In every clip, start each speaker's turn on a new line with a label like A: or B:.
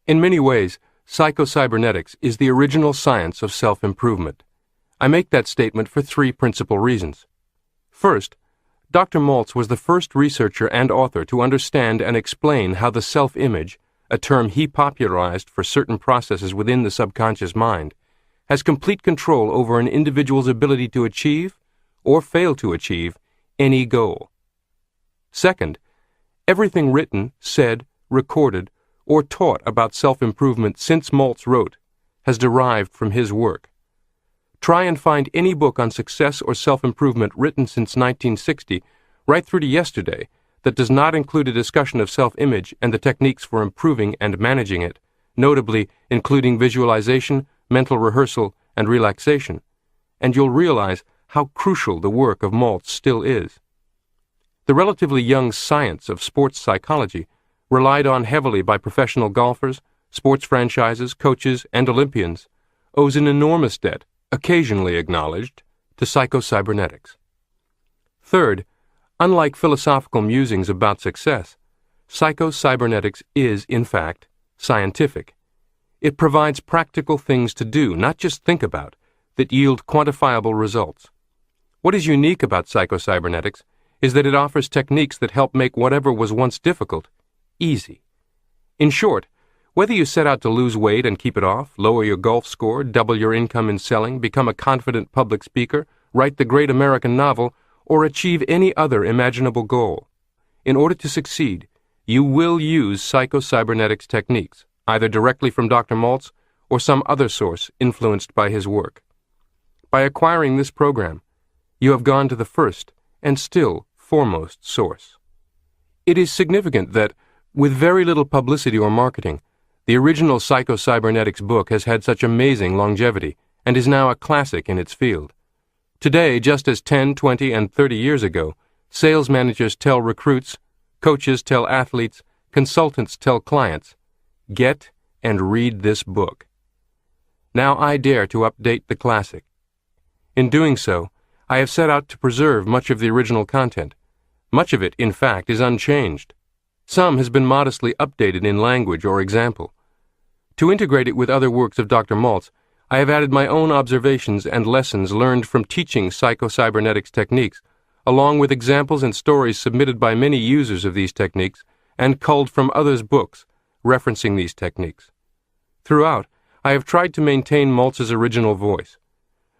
A: In many ways, Psycho-Cybernetics is the original science of self-improvement. I make that statement for three principal reasons. First, Dr. Maltz was the first researcher and author to understand and explain how the self-image, a term he popularized for certain processes within the subconscious mind, has complete control over an individual's ability to achieve, or fail to achieve, any goal. Second, everything written, said, recorded, or taught about self-improvement since Maltz wrote has derived from his work. Try and find any book on success or self-improvement written since 1960, right through to yesterday, that does not include a discussion of self-image and the techniques for improving and managing it, notably including visualization, mental rehearsal, and relaxation, and you'll realize how crucial the work of Maltz still is. The relatively young science of sports psychology, relied on heavily by professional golfers, sports franchises, coaches, and Olympians, owes an enormous debt, occasionally acknowledged, to Psycho-Cybernetics. Third, unlike philosophical musings about success, Psycho-Cybernetics is, in fact, scientific. It provides practical things to do, not just think about, that yield quantifiable results. What is unique about Psycho-Cybernetics is that it offers techniques that help make whatever was once difficult easy. In short, whether you set out to lose weight and keep it off, lower your golf score, double your income in selling, become a confident public speaker, write the great American novel, or achieve any other imaginable goal, in order to succeed, you will use Psycho-Cybernetics techniques, either directly from Dr. Maltz or some other source influenced by his work. By acquiring this program, you have gone to the first and still foremost source. It is significant that, with very little publicity or marketing, the original Psycho-Cybernetics book has had such amazing longevity and is now a classic in its field. Today, just as 10, 20, and 30 years ago, sales managers tell recruits, coaches tell athletes, consultants tell clients, get and read this book. Now I dare to update the classic. In doing so, I have set out to preserve much of the original content. Much of it, in fact, is unchanged. Some has been modestly updated in language or example. To integrate it with other works of Dr. Maltz, I have added my own observations and lessons learned from teaching Psycho-Cybernetics techniques, along with examples and stories submitted by many users of these techniques and culled from others' books referencing these techniques. Throughout, I have tried to maintain Maltz's original voice.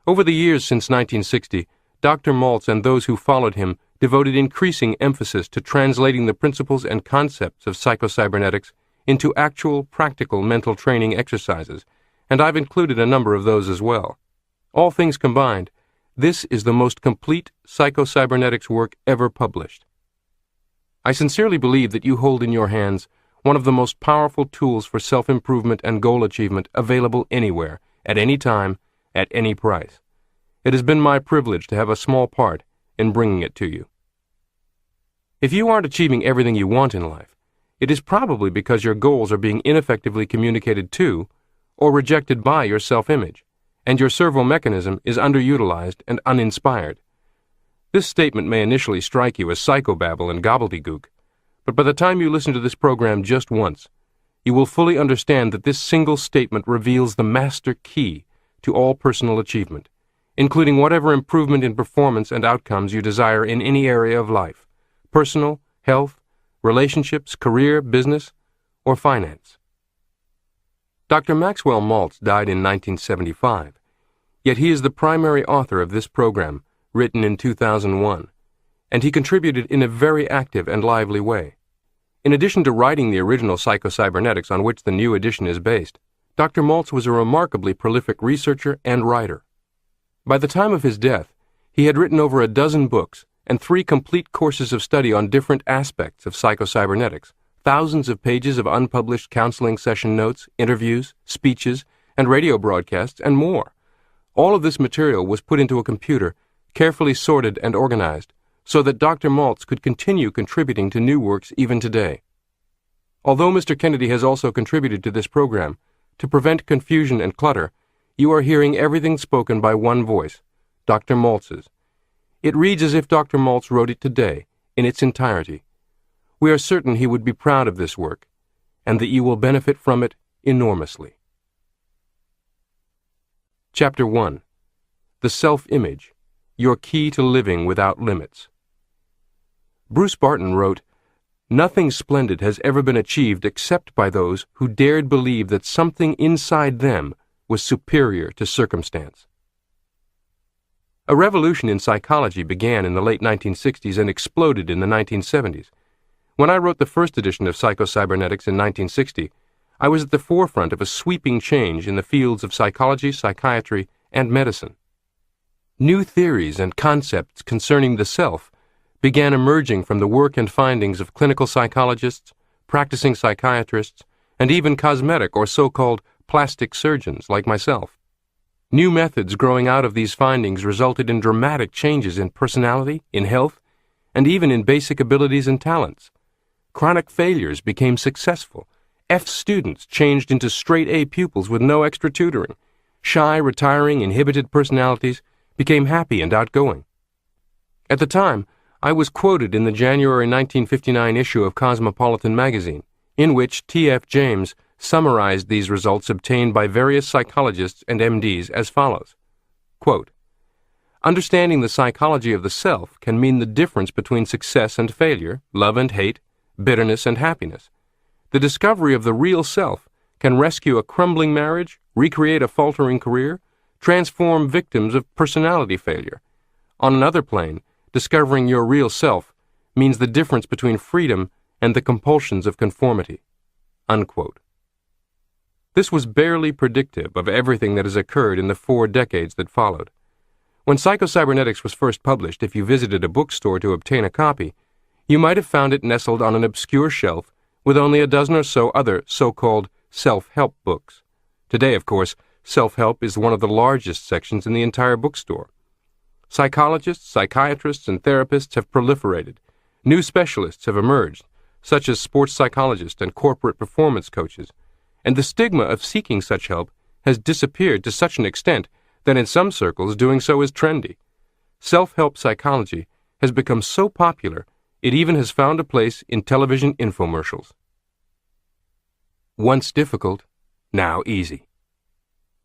A: Over the years since 1960, Dr. Maltz and those who followed him devoted increasing emphasis to translating the principles and concepts of Psycho-Cybernetics into actual, practical mental training exercises, and I've included a number of those as well. All things combined, this is the most complete Psycho-Cybernetics work ever published. I sincerely believe that you hold in your hands one of the most powerful tools for self-improvement and goal achievement available anywhere, at any time, at any price. It has been my privilege to have a small part in bringing it to you. If you aren't achieving everything you want in life, it is probably because your goals are being ineffectively communicated to or rejected by your self-image, and your servo mechanism is underutilized and uninspired. This statement may initially strike you as psychobabble and gobbledygook, but by the time you listen to this program just once, you will fully understand that this single statement reveals the master key to all personal achievement, including whatever improvement in performance and outcomes you desire in any area of life, personal, health, relationships, career, business, or finance. Dr. Maxwell Maltz died in 1975, yet he is the primary author of this program, written in 2001, and he contributed in a very active and lively way. In addition to writing the original Psycho-Cybernetics on which the new edition is based, Dr. Maltz was a remarkably prolific researcher and writer. By the time of his death, he had written over a dozen books and 3 complete courses of study on different aspects of Psycho-Cybernetics, thousands of pages of unpublished counseling session notes, interviews, speeches, and radio broadcasts, and more. All of this material was put into a computer, carefully sorted and organized, so that Dr. Maltz could continue contributing to new works even today. Although Mr. Kennedy has also contributed to this program, to prevent confusion and clutter, you are hearing everything spoken by one voice, Dr. Maltz's. It reads as if Dr. Maltz wrote it today, in its entirety. We are certain he would be proud of this work, and that you will benefit from it enormously. Chapter 1. The Self-Image, Your Key to Living Without Limits. Bruce Barton wrote, "Nothing splendid has ever been achieved except by those who dared believe that something inside them was superior to circumstance." A revolution in psychology began in the late 1960s and exploded in the 1970s. When I wrote the first edition of Psycho-Cybernetics in 1960, I was at the forefront of a sweeping change in the fields of psychology, psychiatry, and medicine. New theories and concepts concerning the self began emerging from the work and findings of clinical psychologists, practicing psychiatrists, and even cosmetic or so-called plastic surgeons like myself. New methods growing out of these findings resulted in dramatic changes in personality, in health, and even in basic abilities and talents. Chronic failures became successful. F students changed into straight-A pupils with no extra tutoring. Shy, retiring, inhibited personalities became happy and outgoing. At the time, I was quoted in the January 1959 issue of Cosmopolitan magazine, in which T.F. James summarized these results obtained by various psychologists and MDs as follows. Quote, "Understanding the psychology of the self can mean the difference between success and failure, love and hate, bitterness and happiness. The discovery of the real self can rescue a crumbling marriage, recreate a faltering career, transform victims of personality failure. On another plane, discovering your real self means the difference between freedom and the compulsions of conformity." Unquote. This was barely predictive of everything that has occurred in the 4 decades that followed. When Psycho-Cybernetics was first published, if you visited a bookstore to obtain a copy, you might have found it nestled on an obscure shelf with only a dozen or so other so-called self-help books. Today, of course, self-help is one of the largest sections in the entire bookstore. Psychologists, psychiatrists, and therapists have proliferated. New specialists have emerged, such as sports psychologists and corporate performance coaches, and the stigma of seeking such help has disappeared to such an extent that in some circles doing so is trendy. Self-help psychology has become so popular it even has found a place in television infomercials. Once difficult, now easy.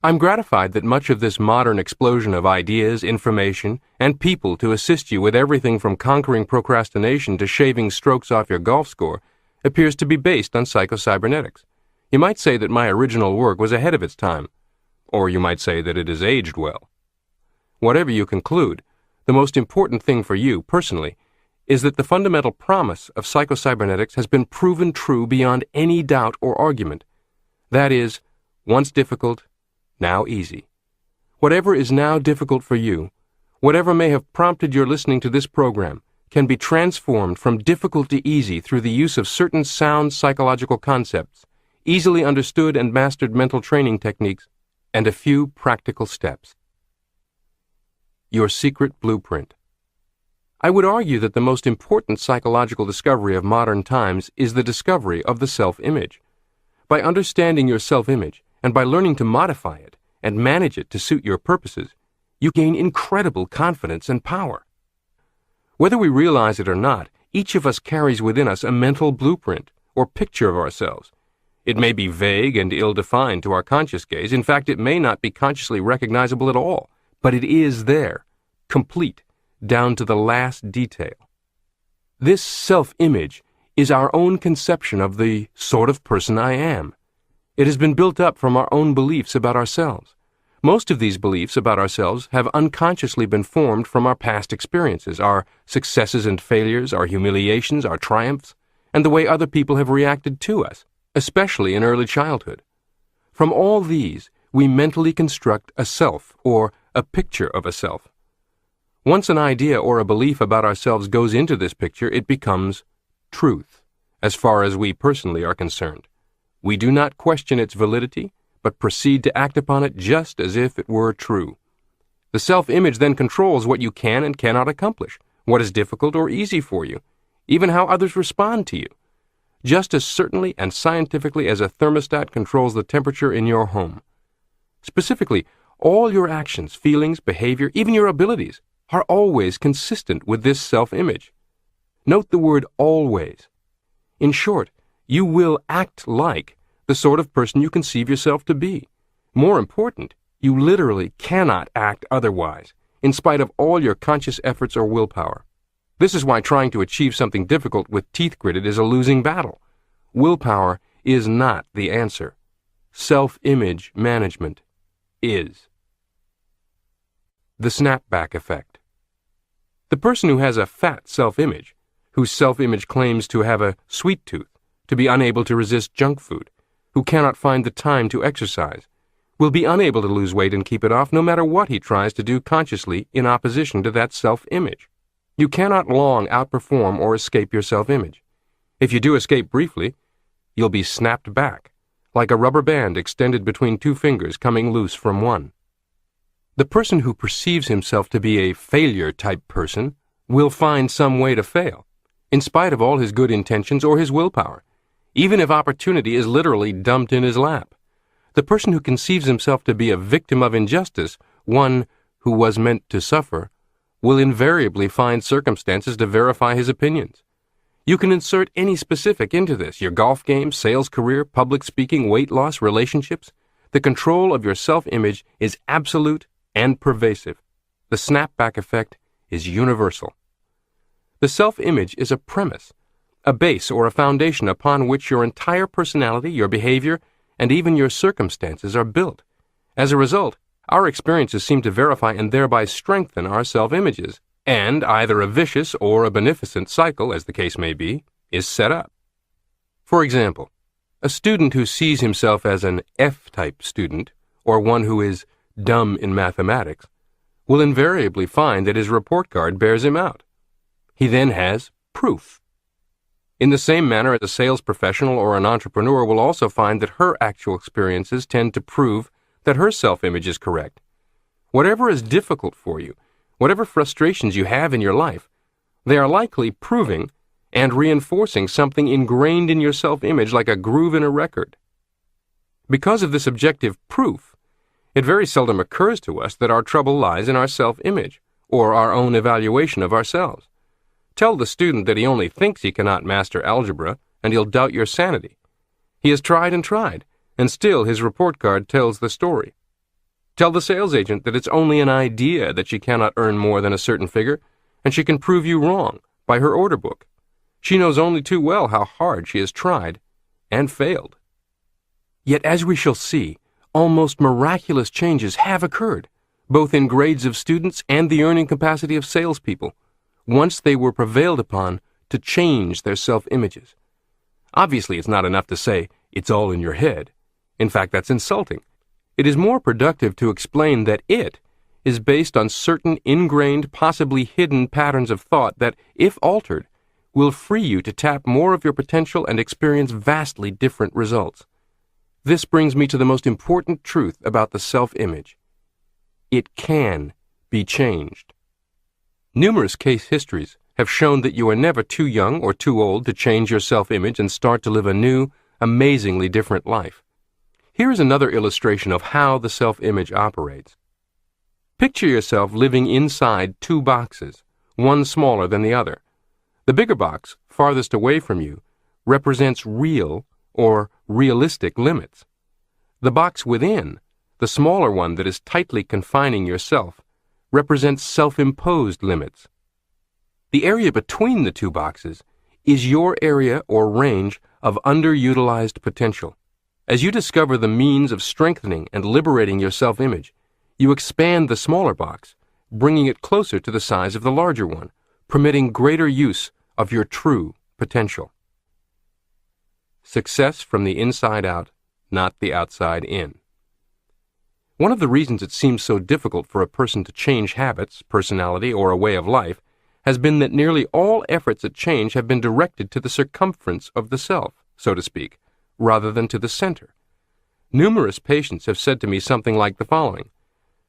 A: I'm gratified that much of this modern explosion of ideas, information, and people to assist you with everything from conquering procrastination to shaving strokes off your golf score appears to be based on Psycho-Cybernetics. You might say that my original work was ahead of its time, or you might say that it has aged well. Whatever you conclude, the most important thing for you, personally, is that the fundamental promise of Psycho-Cybernetics has been proven true beyond any doubt or argument. That is, once difficult, now easy. Whatever is now difficult for you, whatever may have prompted your listening to this program, can be transformed from difficult to easy through the use of certain sound psychological concepts, easily understood and mastered mental training techniques, and a few practical steps. Your secret blueprint. I would argue that the most important psychological discovery of modern times is the discovery of the self-image. By understanding your self-image, and by learning to modify it and manage it to suit your purposes, you gain incredible confidence and power. Whether we realize it or not, each of us carries within us a mental blueprint or picture of ourselves. It may be vague and ill-defined to our conscious gaze. In fact, it may not be consciously recognizable at all, but it is there, complete, down to the last detail. This self-image is our own conception of the sort of person I am. It has been built up from our own beliefs about ourselves. Most of these beliefs about ourselves have unconsciously been formed from our past experiences, our successes and failures, our humiliations, our triumphs, and the way other people have reacted to us, especially in early childhood. From all these, we mentally construct a self, or a picture of a self. Once an idea or a belief about ourselves goes into this picture, it becomes truth, as far as we personally are concerned. We do not question its validity, but proceed to act upon it just as if it were true. The self-image then controls what you can and cannot accomplish, what is difficult or easy for you, even how others respond to you, just as certainly and scientifically as a thermostat controls the temperature in your home. Specifically, all your actions, feelings, behavior, even your abilities, are always consistent with this self-image. Note the word always. In short, you will act like the sort of person you conceive yourself to be. More important, you literally cannot act otherwise, in spite of all your conscious efforts or willpower. This is why trying to achieve something difficult with teeth gritted is a losing battle. Willpower is not the answer. Self-image management is. The snapback effect. The person who has a fat self-image, whose self-image claims to have a sweet tooth, to be unable to resist junk food, who cannot find the time to exercise, will be unable to lose weight and keep it off no matter what he tries to do consciously in opposition to that self-image. You cannot long outperform or escape your self-image. If you do escape briefly, you'll be snapped back, like a rubber band extended between two fingers coming loose from one. The person who perceives himself to be a failure-type person will find some way to fail, in spite of all his good intentions or his willpower, even if opportunity is literally dumped in his lap. The person who conceives himself to be a victim of injustice, one who was meant to suffer, will invariably find circumstances to verify his opinions. You can insert any specific into this: your golf game, sales career, public speaking, weight loss, relationships. The control of your self-image is absolute and pervasive. The snapback effect is universal. The self-image is a premise, a base or a foundation upon which your entire personality, your behavior, and even your circumstances are built. As a result, our experiences seem to verify and thereby strengthen our self-images, and either a vicious or a beneficent cycle, as the case may be, is set up. For example, a student who sees himself as an F-type student, or one who is dumb in mathematics, will invariably find that his report card bears him out. He then has proof. In the same manner, a sales professional or an entrepreneur will also find that her actual experiences tend to prove that her self-image is correct. Whatever is difficult for you, whatever frustrations you have in your life, they are likely proving and reinforcing something ingrained in your self-image like a groove in a record. Because of this objective proof, it very seldom occurs to us that our trouble lies in our self-image or our own evaluation of ourselves. Tell the student that he only thinks he cannot master algebra, and he'll doubt your sanity. He has tried, and still his report card tells the story. Tell the sales agent that it's only an idea that she cannot earn more than a certain figure, and she can prove you wrong by her order book. She knows only too well how hard she has tried and failed. Yet, as we shall see, almost miraculous changes have occurred, both in grades of students and the earning capacity of salespeople, once they were prevailed upon to change their self-images. Obviously, it's not enough to say, it's all in your head. In fact, that's insulting. It is more productive to explain that it is based on certain ingrained, possibly hidden patterns of thought that, if altered, will free you to tap more of your potential and experience vastly different results. This brings me to the most important truth about the self-image. It can be changed. Numerous case histories have shown that you are never too young or too old to change your self-image and start to live a new, amazingly different life. Here is another illustration of how the self-image operates. Picture yourself living inside two boxes, one smaller than the other. The bigger box, farthest away from you, represents real or realistic limits. The box within, the smaller one that is tightly confining yourself, represents self-imposed limits. The area between the two boxes is your area or range of underutilized potential. As you discover the means of strengthening and liberating your self-image, you expand the smaller box, bringing it closer to the size of the larger one, permitting greater use of your true potential. Success from the inside out, not the outside in. One of the reasons it seems so difficult for a person to change habits, personality, or a way of life has been that nearly all efforts at change have been directed to the circumference of the self, so to speak, rather than to the center. Numerous patients have said to me something like the following: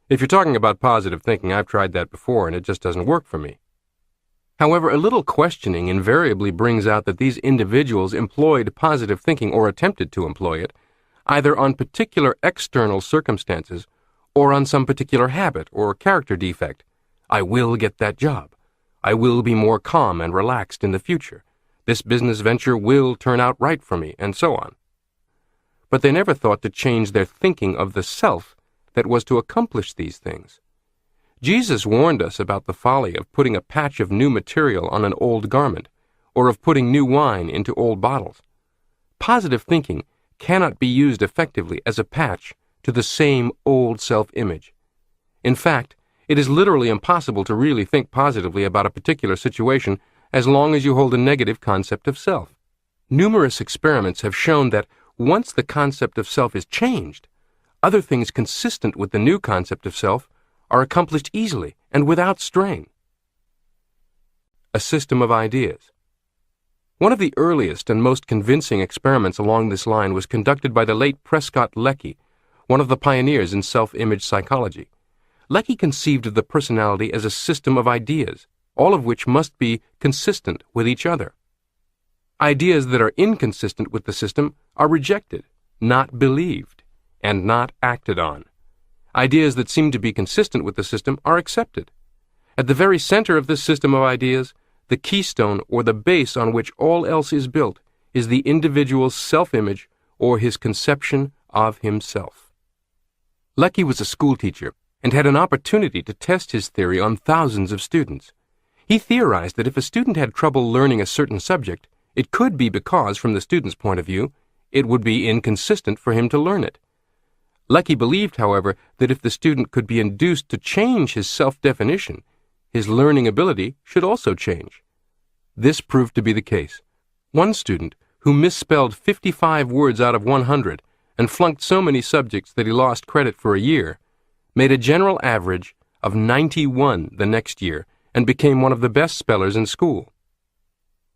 A: "If you're talking about positive thinking, I've tried that before and it just doesn't work for me." However, a little questioning invariably brings out that these individuals employed positive thinking or attempted to employ it, either on particular external circumstances or on some particular habit or character defect. I will get that job. I will be more calm and relaxed in the future. This business venture will turn out right for me, and so on. but they never thought to change their thinking of the self that was to accomplish these things. Jesus warned us about the folly of putting a patch of new material on an old garment, or of putting new wine into old bottles. Positive thinking cannot be used effectively as a patch to the same old self-image. In fact, it is literally impossible to really think positively about a particular situation as long as you hold a negative concept of self. Numerous experiments have shown that once the concept of self is changed, other things consistent with the new concept of self are accomplished easily and without strain. A system of ideas. One of the earliest and most convincing experiments along this line was conducted by the late Prescott Leckey, one of the pioneers in self-image psychology. Leckey conceived of the personality as a system of ideas, all of which must be consistent with each other. Ideas that are inconsistent with the system are rejected, not believed, and not acted on. Ideas that seem to be consistent with the system are accepted. At the very center of this system of ideas, the keystone or the base on which all else is built is the individual's self-image or his conception of himself. Leckey was a schoolteacher and had an opportunity to test his theory on thousands of students. He theorized that if a student had trouble learning a certain subject, it could be because, from the student's point of view, it would be inconsistent for him to learn it. Leckey believed, however, that if the student could be induced to change his self-definition, his learning ability should also change. This proved to be the case. One student, who misspelled 55 words out of 100 and flunked so many subjects that he lost credit for a year, made a general average of 91 the next year and became one of the best spellers in school.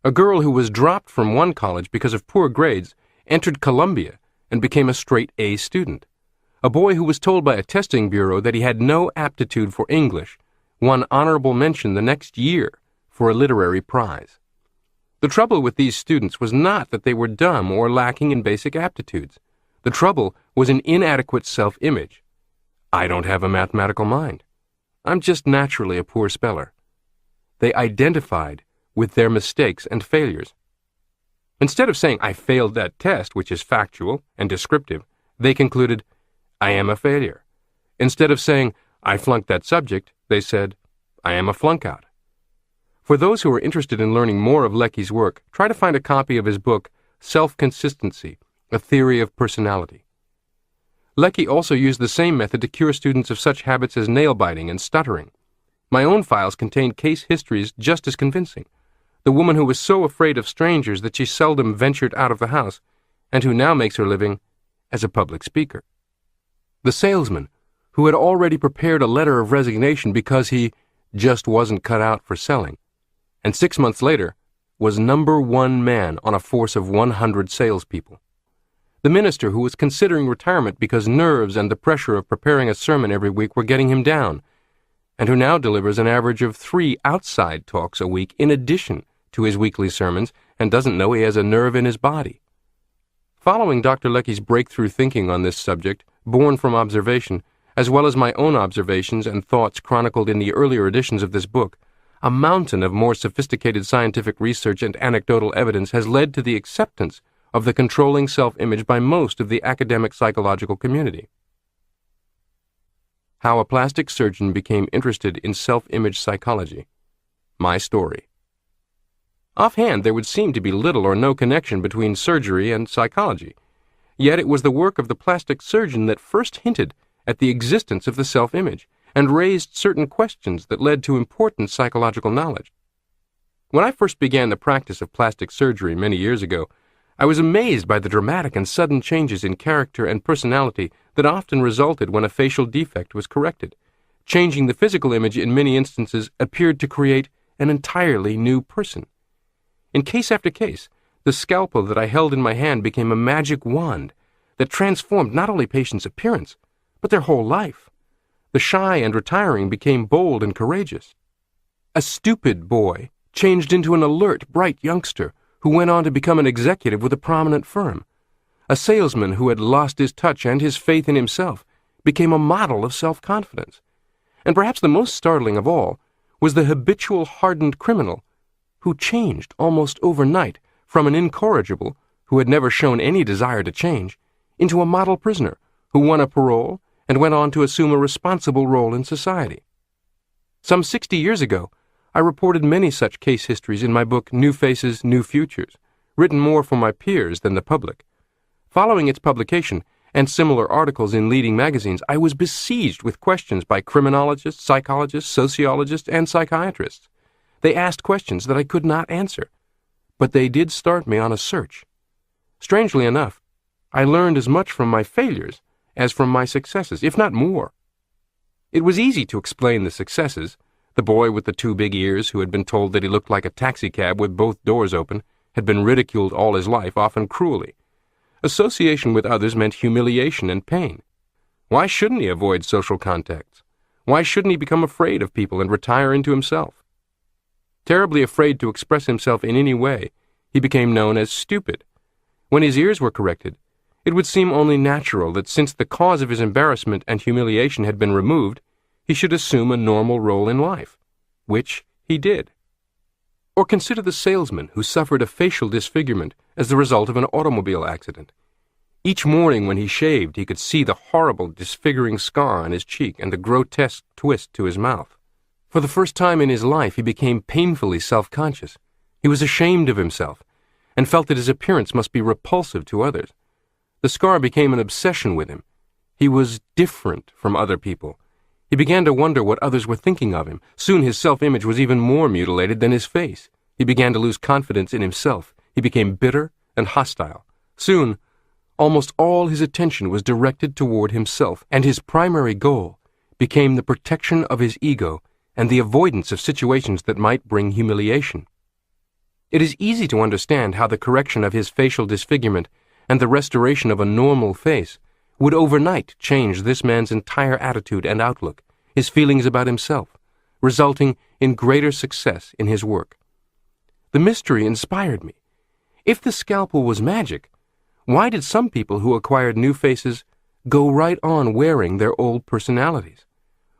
A: A girl who was dropped from one college because of poor grades entered Columbia and became a straight A student. A boy who was told by a testing bureau that he had no aptitude for English won honorable mention the next year for a literary prize. The trouble with these students was not that they were dumb or lacking in basic aptitudes. The trouble was an inadequate self-image. I don't have a mathematical mind. I'm just naturally a poor speller. They identified with their mistakes and failures. Instead of saying, I failed that test, which is factual and descriptive, they concluded, I am a failure. Instead of saying, I flunked that subject, they said, I am a flunkout. For those who are interested in learning more of Leckey's work, try to find a copy of his book, Self-Consistency, A Theory of Personality. Leckey also used the same method to cure students of such habits as nail-biting and stuttering. My own files contained case histories just as convincing. The woman who was so afraid of strangers that she seldom ventured out of the house, and who now makes her living as a public speaker. The salesman, who had already prepared a letter of resignation because he just wasn't cut out for selling, and 6 months later was #1 man on a force of 100 salespeople. The minister who was considering retirement because nerves and the pressure of preparing a sermon every week were getting him down, and who now delivers an average of 3 outside talks a week in addition to his weekly sermons and doesn't know he has a nerve in his body. Following Dr. Leckey's breakthrough thinking on this subject, born from observation, as well as my own observations and thoughts chronicled in the earlier editions of this book, a mountain of more sophisticated scientific research and anecdotal evidence has led to the acceptance of the controlling self-image by most of the academic psychological community. How a plastic surgeon became interested in self-image psychology. My story. Offhand, there would seem to be little or no connection between surgery and psychology. Yet it was the work of the plastic surgeon that first hinted at the existence of the self-image and raised certain questions that led to important psychological knowledge. When I first began the practice of plastic surgery many years ago, I was amazed by the dramatic and sudden changes in character and personality that often resulted when a facial defect was corrected. Changing the physical image in many instances appeared to create an entirely new person. In case after case, the scalpel that I held in my hand became a magic wand that transformed not only patients' appearance, but their whole life. The shy and retiring became bold and courageous. A stupid boy changed into an alert, bright youngster who went on to become an executive with a prominent firm. A salesman who had lost his touch and his faith in himself became a model of self-confidence. And perhaps the most startling of all was the habitual hardened criminal who changed almost overnight from an incorrigible who had never shown any desire to change into a model prisoner who won a parole and went on to assume a responsible role in society. Some 60 years ago, I reported many such case histories in my book New Faces, New Futures, written more for my peers than the public. Following its publication, and similar articles in leading magazines, I was besieged with questions by criminologists, psychologists, sociologists, and psychiatrists. They asked questions that I could not answer, but they did start me on a search. Strangely enough, I learned as much from my failures as from my successes, if not more. It was easy to explain the successes. The boy with the 2 big ears who had been told that he looked like a taxicab with both doors open had been ridiculed all his life, often cruelly. Association with others meant humiliation and pain. Why shouldn't he avoid social contacts? Why shouldn't he become afraid of people and retire into himself? Terribly afraid to express himself in any way, he became known as stupid. When his ears were corrected, it would seem only natural that since the cause of his embarrassment and humiliation had been removed, he should assume a normal role in life, which he did. Or consider the salesman who suffered a facial disfigurement as the result of an automobile accident. Each morning when he shaved, he could see the horrible disfiguring scar on his cheek and the grotesque twist to his mouth. For the first time in his life, he became painfully self-conscious. He was ashamed of himself and felt that his appearance must be repulsive to others. The scar became an obsession with him. He was different from other people. He began to wonder what others were thinking of him. Soon his self-image was even more mutilated than his face. He began to lose confidence in himself. He became bitter and hostile. Soon, almost all his attention was directed toward himself, and his primary goal became the protection of his ego and the avoidance of situations that might bring humiliation. It is easy to understand how the correction of his facial disfigurement and the restoration of a normal face would overnight change this man's entire attitude and outlook, his feelings about himself, resulting in greater success in his work. The mystery inspired me. If the scalpel was magic, why did some people who acquired new faces go right on wearing their old personalities?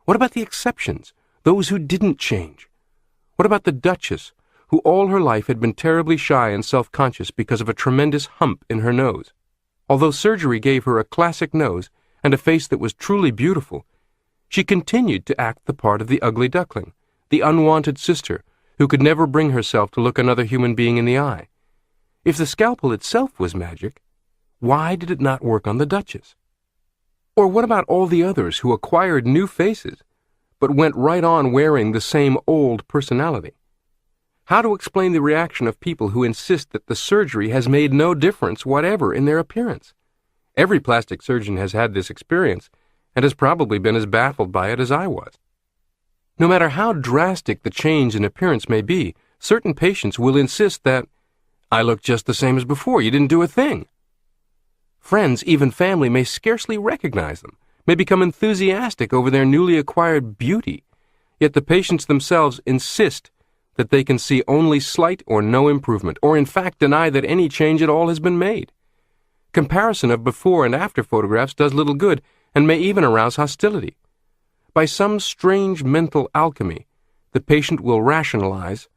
A: What about the exceptions, those who didn't change? What about the Duchess, who all her life had been terribly shy and self-conscious because of a tremendous hump in her nose? Although surgery gave her a classic nose and a face that was truly beautiful, she continued to act the part of the ugly duckling, the unwanted sister who could never bring herself to look another human being in the eye. If the scalpel itself was magic, why did it not work on the Duchess? Or what about all the others who acquired new faces, but went right on wearing the same old personality? How to explain the reaction of people who insist that the surgery has made no difference whatever in their appearance? Every plastic surgeon has had this experience and has probably been as baffled by it as I was. No matter how drastic the change in appearance may be, certain patients will insist that, "I look just the same as before, you didn't do a thing." Friends, even family, may scarcely recognize them, may become enthusiastic over their newly acquired beauty, yet the patients themselves insist that they can see only slight or no improvement, or in fact deny that any change at all has been made. Comparison of before and after photographs does little good and may even arouse hostility. By some strange mental alchemy, the patient will rationalize,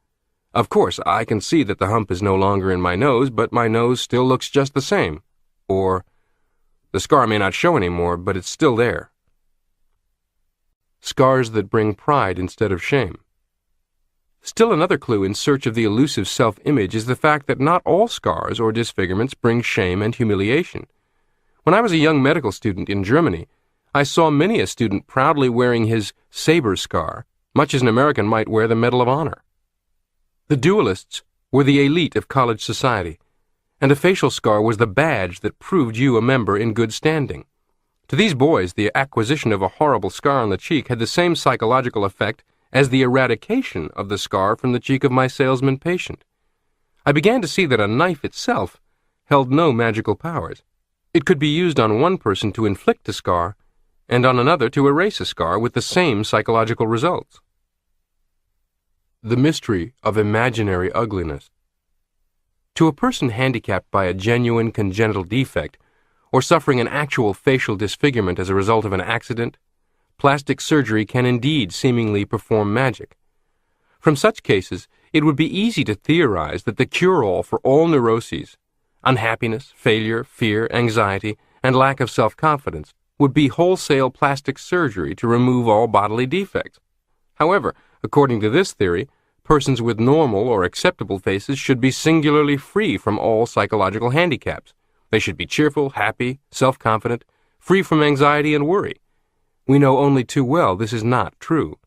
A: "Of course, I can see that the hump is no longer in my nose, but my nose still looks just the same." Or, "The scar may not show anymore, but it's still there." Scars that bring pride instead of shame. Still another clue in search of the elusive self-image is the fact that not all scars or disfigurements bring shame and humiliation. When I was a young medical student in Germany, I saw many a student proudly wearing his saber scar, much as an American might wear the Medal of Honor. The duelists were the elite of college society, and a facial scar was the badge that proved you a member in good standing. To these boys, the acquisition of a horrible scar on the cheek had the same psychological effect as the eradication of the scar from the cheek of my salesman patient. I began to see that a knife itself held no magical powers. It could be used on one person to inflict a scar, and on another to erase a scar with the same psychological results. The mystery of imaginary ugliness. To a person handicapped by a genuine congenital defect, or suffering an actual facial disfigurement as a result of an accident, plastic surgery can indeed seemingly perform magic. From such cases, it would be easy to theorize that the cure-all for all neuroses, unhappiness, failure, fear, anxiety, and lack of self-confidence would be wholesale plastic surgery to remove all bodily defects. However, according to this theory, persons with normal or acceptable faces should be singularly free from all psychological handicaps. They should be cheerful, happy, self-confident, free from anxiety and worry. We know only too well this is not true.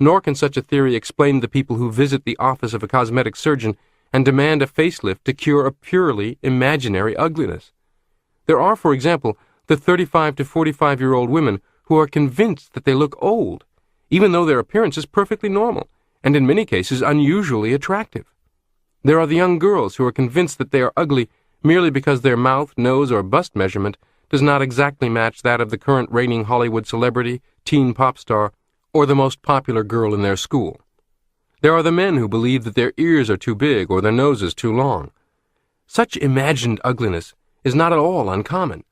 A: Nor can such a theory explain the people who visit the office of a cosmetic surgeon and demand a facelift to cure a purely imaginary ugliness. There are, for example, the 35 to 45-year-old women who are convinced that they look old, even though their appearance is perfectly normal, and in many cases unusually attractive. There are the young girls who are convinced that they are ugly merely because their mouth, nose, or bust measurement does not exactly match that of the current reigning Hollywood celebrity, teen pop star, or the most popular girl in their school. There are the men who believe that their ears are too big or their noses too long. Such imagined ugliness is not at all uncommon.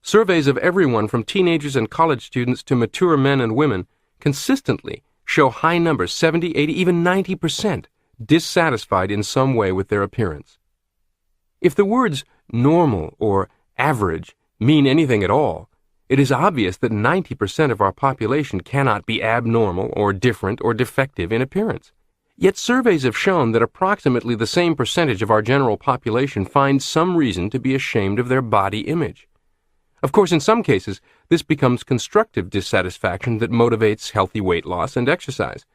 A: Surveys of everyone from teenagers and college students to mature men and women consistently show high numbers, 70, 80, even 90%, dissatisfied in some way with their appearance. If the words normal or average mean anything at all, it is obvious that 90% of our population cannot be abnormal or different or defective in appearance. Yet surveys have shown that approximately the same percentage of our general population find some reason to be ashamed of their body image. Of course, in some cases, this becomes constructive dissatisfaction that motivates healthy weight loss and exercise.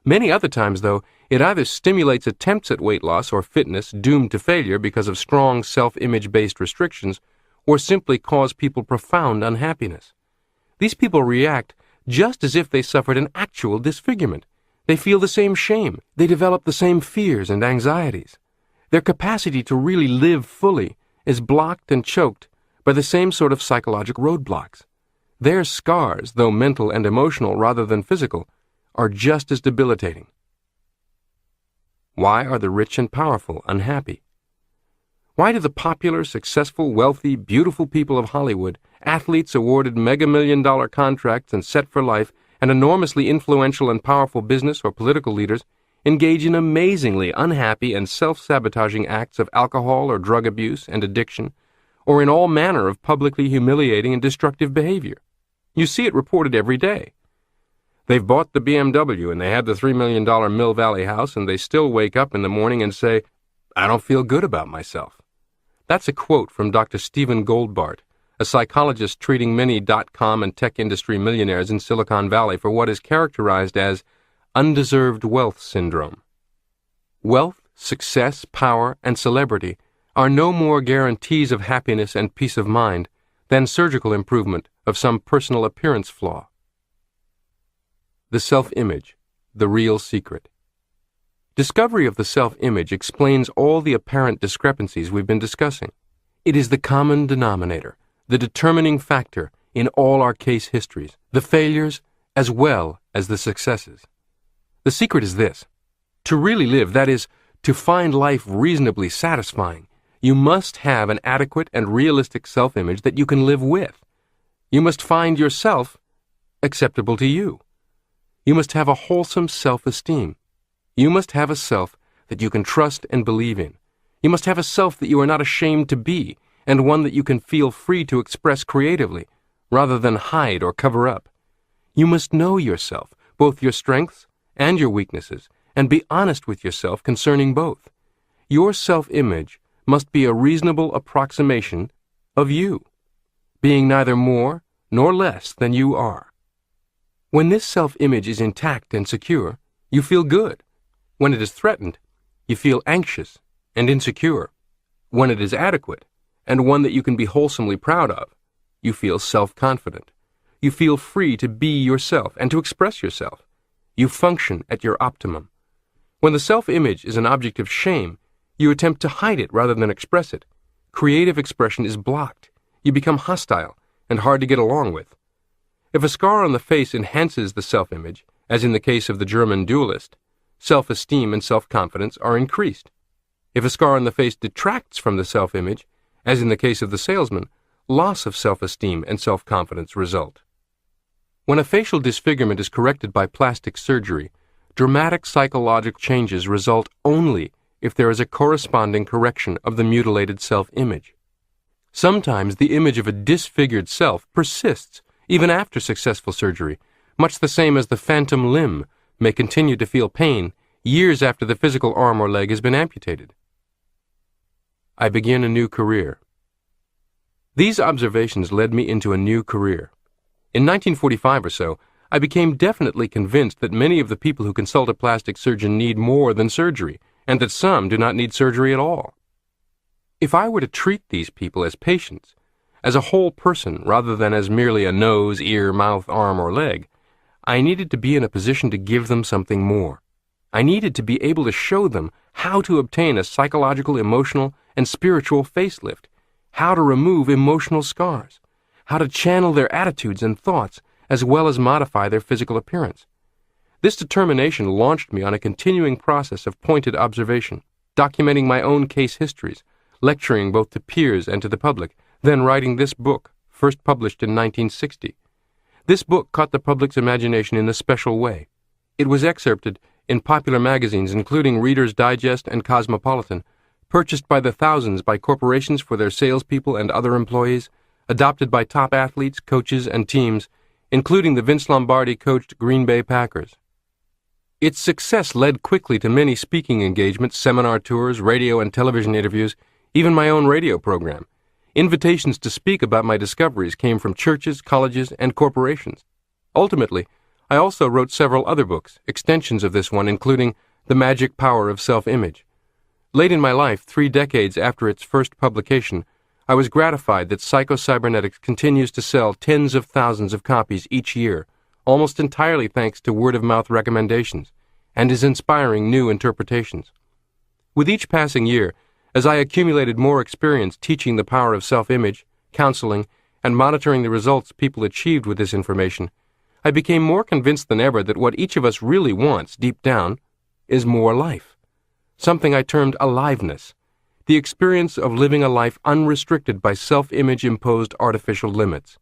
A: Many other times, though, it either stimulates attempts at weight loss or fitness doomed to failure because of strong self-image-based restrictions, or simply cause people profound unhappiness. These people react just as if they suffered an actual disfigurement. They feel the same shame. They develop the same fears and anxieties. Their capacity to really live fully is blocked and choked by the same sort of psychological roadblocks. Their scars, though mental and emotional rather than physical, are just as debilitating. Why are the rich and powerful unhappy? Why do the popular, successful, wealthy, beautiful people of Hollywood, athletes awarded mega-million-dollar contracts and set for life, and enormously influential and powerful business or political leaders engage in amazingly unhappy and self-sabotaging acts of alcohol or drug abuse and addiction, or in all manner of publicly humiliating and destructive behavior? You see it reported every day. They've bought the BMW and they had the $3 million Mill Valley house, and they still wake up in the morning and say, "I don't feel good about myself." That's a quote from Dr. Stephen Goldbart, a psychologist treating many .com and tech industry millionaires in Silicon Valley for what is characterized as undeserved wealth syndrome. Wealth, success, power, and celebrity are no more guarantees of happiness and peace of mind than surgical improvement of some personal appearance flaw. The self-image, the real secret. Discovery of the self-image explains all the apparent discrepancies we've been discussing. It is the common denominator, the determining factor in all our case histories, the failures as well as the successes. The secret is this: to really live, that is, to find life reasonably satisfying, you must have an adequate and realistic self-image that you can live with. You must find yourself acceptable to you. You must have a wholesome self-esteem. You must have a self that you can trust and believe in. You must have a self that you are not ashamed to be, and one that you can feel free to express creatively, rather than hide or cover up. You must know yourself, both your strengths and your weaknesses, and be honest with yourself concerning both. Your self-image must be a reasonable approximation of you, being neither more nor less than you are. When this self-image is intact and secure, you feel good. When it is threatened, you feel anxious and insecure. When it is adequate, and one that you can be wholesomely proud of, you feel self-confident. You feel free to be yourself and to express yourself. You function at your optimum. When the self-image is an object of shame, you attempt to hide it rather than express it. Creative expression is blocked. You become hostile and hard to get along with. If a scar on the face enhances the self-image, as in the case of the German duelist, self-esteem and self-confidence are increased. If a scar on the face detracts from the self-image, as in the case of the salesman, loss of self-esteem and self-confidence result. When a facial disfigurement is corrected by plastic surgery, dramatic psychological changes result only if there is a corresponding correction of the mutilated self-image. Sometimes the image of a disfigured self persists even after successful surgery, much the same as the phantom limb may continue to feel pain years after the physical arm or leg has been amputated. I begin a new career. These observations led me into a new career. In 1945 or so, I became definitely convinced that many of the people who consult a plastic surgeon need more than surgery, and that some do not need surgery at all. If I were to treat these people as patients, as a whole person rather than as merely a nose, ear, mouth, arm, or leg, I needed to be in a position to give them something more. I needed to be able to show them how to obtain a psychological, emotional, and spiritual facelift, how to remove emotional scars, how to channel their attitudes and thoughts, as well as modify their physical appearance. This determination launched me on a continuing process of pointed observation, documenting my own case histories, lecturing both to peers and to the public, then writing this book, first published in 1960. This book caught the public's imagination in a special way. It was excerpted in popular magazines including Reader's Digest and Cosmopolitan, purchased by the thousands by corporations for their salespeople and other employees, adopted by top athletes, coaches, and teams, including the Vince Lombardi-coached Green Bay Packers. Its success led quickly to many speaking engagements, seminar tours, radio and television interviews, even my own radio program. Invitations to speak about my discoveries came from churches, colleges, and corporations. Ultimately, I also wrote several other books, extensions of this one, including The Magic Power of Self-Image. Late in my life, 3 decades after its first publication, I was gratified that Psycho-Cybernetics continues to sell tens of thousands of copies each year, almost entirely thanks to word-of-mouth recommendations, and is inspiring new interpretations. With each passing year, as I accumulated more experience teaching the power of self-image, counseling, and monitoring the results people achieved with this information, I became more convinced than ever that what each of us really wants, deep down, is more life. Something I termed aliveness, the experience of living a life unrestricted by self-image-imposed artificial limits.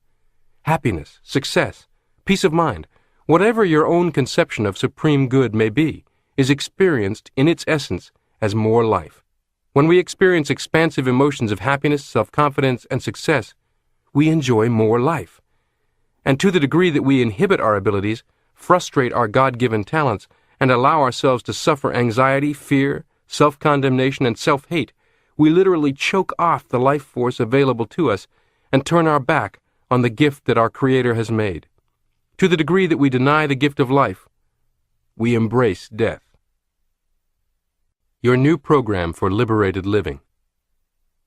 A: Happiness, success, peace of mind, whatever your own conception of supreme good may be, is experienced in its essence as more life. When we experience expansive emotions of happiness, self-confidence, and success, we enjoy more life. And to the degree that we inhibit our abilities, frustrate our God-given talents, and allow ourselves to suffer anxiety, fear, self-condemnation, and self-hate, we literally choke off the life force available to us and turn our back on the gift that our Creator has made. To the degree that we deny the gift of life, we embrace death. Your new program for liberated living.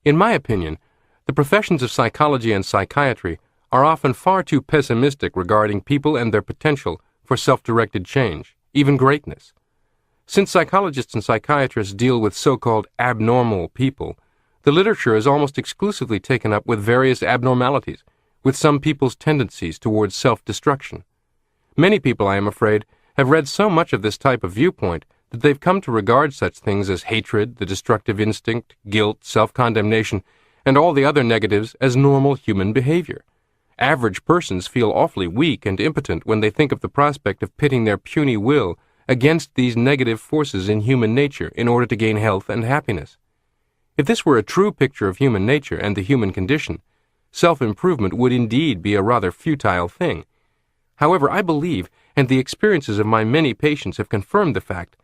A: In my opinion, the professions of psychology and psychiatry are often far too pessimistic regarding people and their potential for self-directed change, even greatness. Since psychologists and psychiatrists deal with so-called abnormal people, the literature is almost exclusively taken up with various abnormalities, with some people's tendencies towards self-destruction. Many people, I am afraid, have read so much of this type of viewpoint that they've come to regard such things as hatred, the destructive instinct, guilt, self-condemnation, and all the other negatives as normal human behavior. Average persons feel awfully weak and impotent when they think of the prospect of pitting their puny will against these negative forces in human nature in order to gain health and happiness. If this were a true picture of human nature and the human condition, self-improvement would indeed be a rather futile thing. However, I believe, and the experiences of my many patients have confirmed the fact,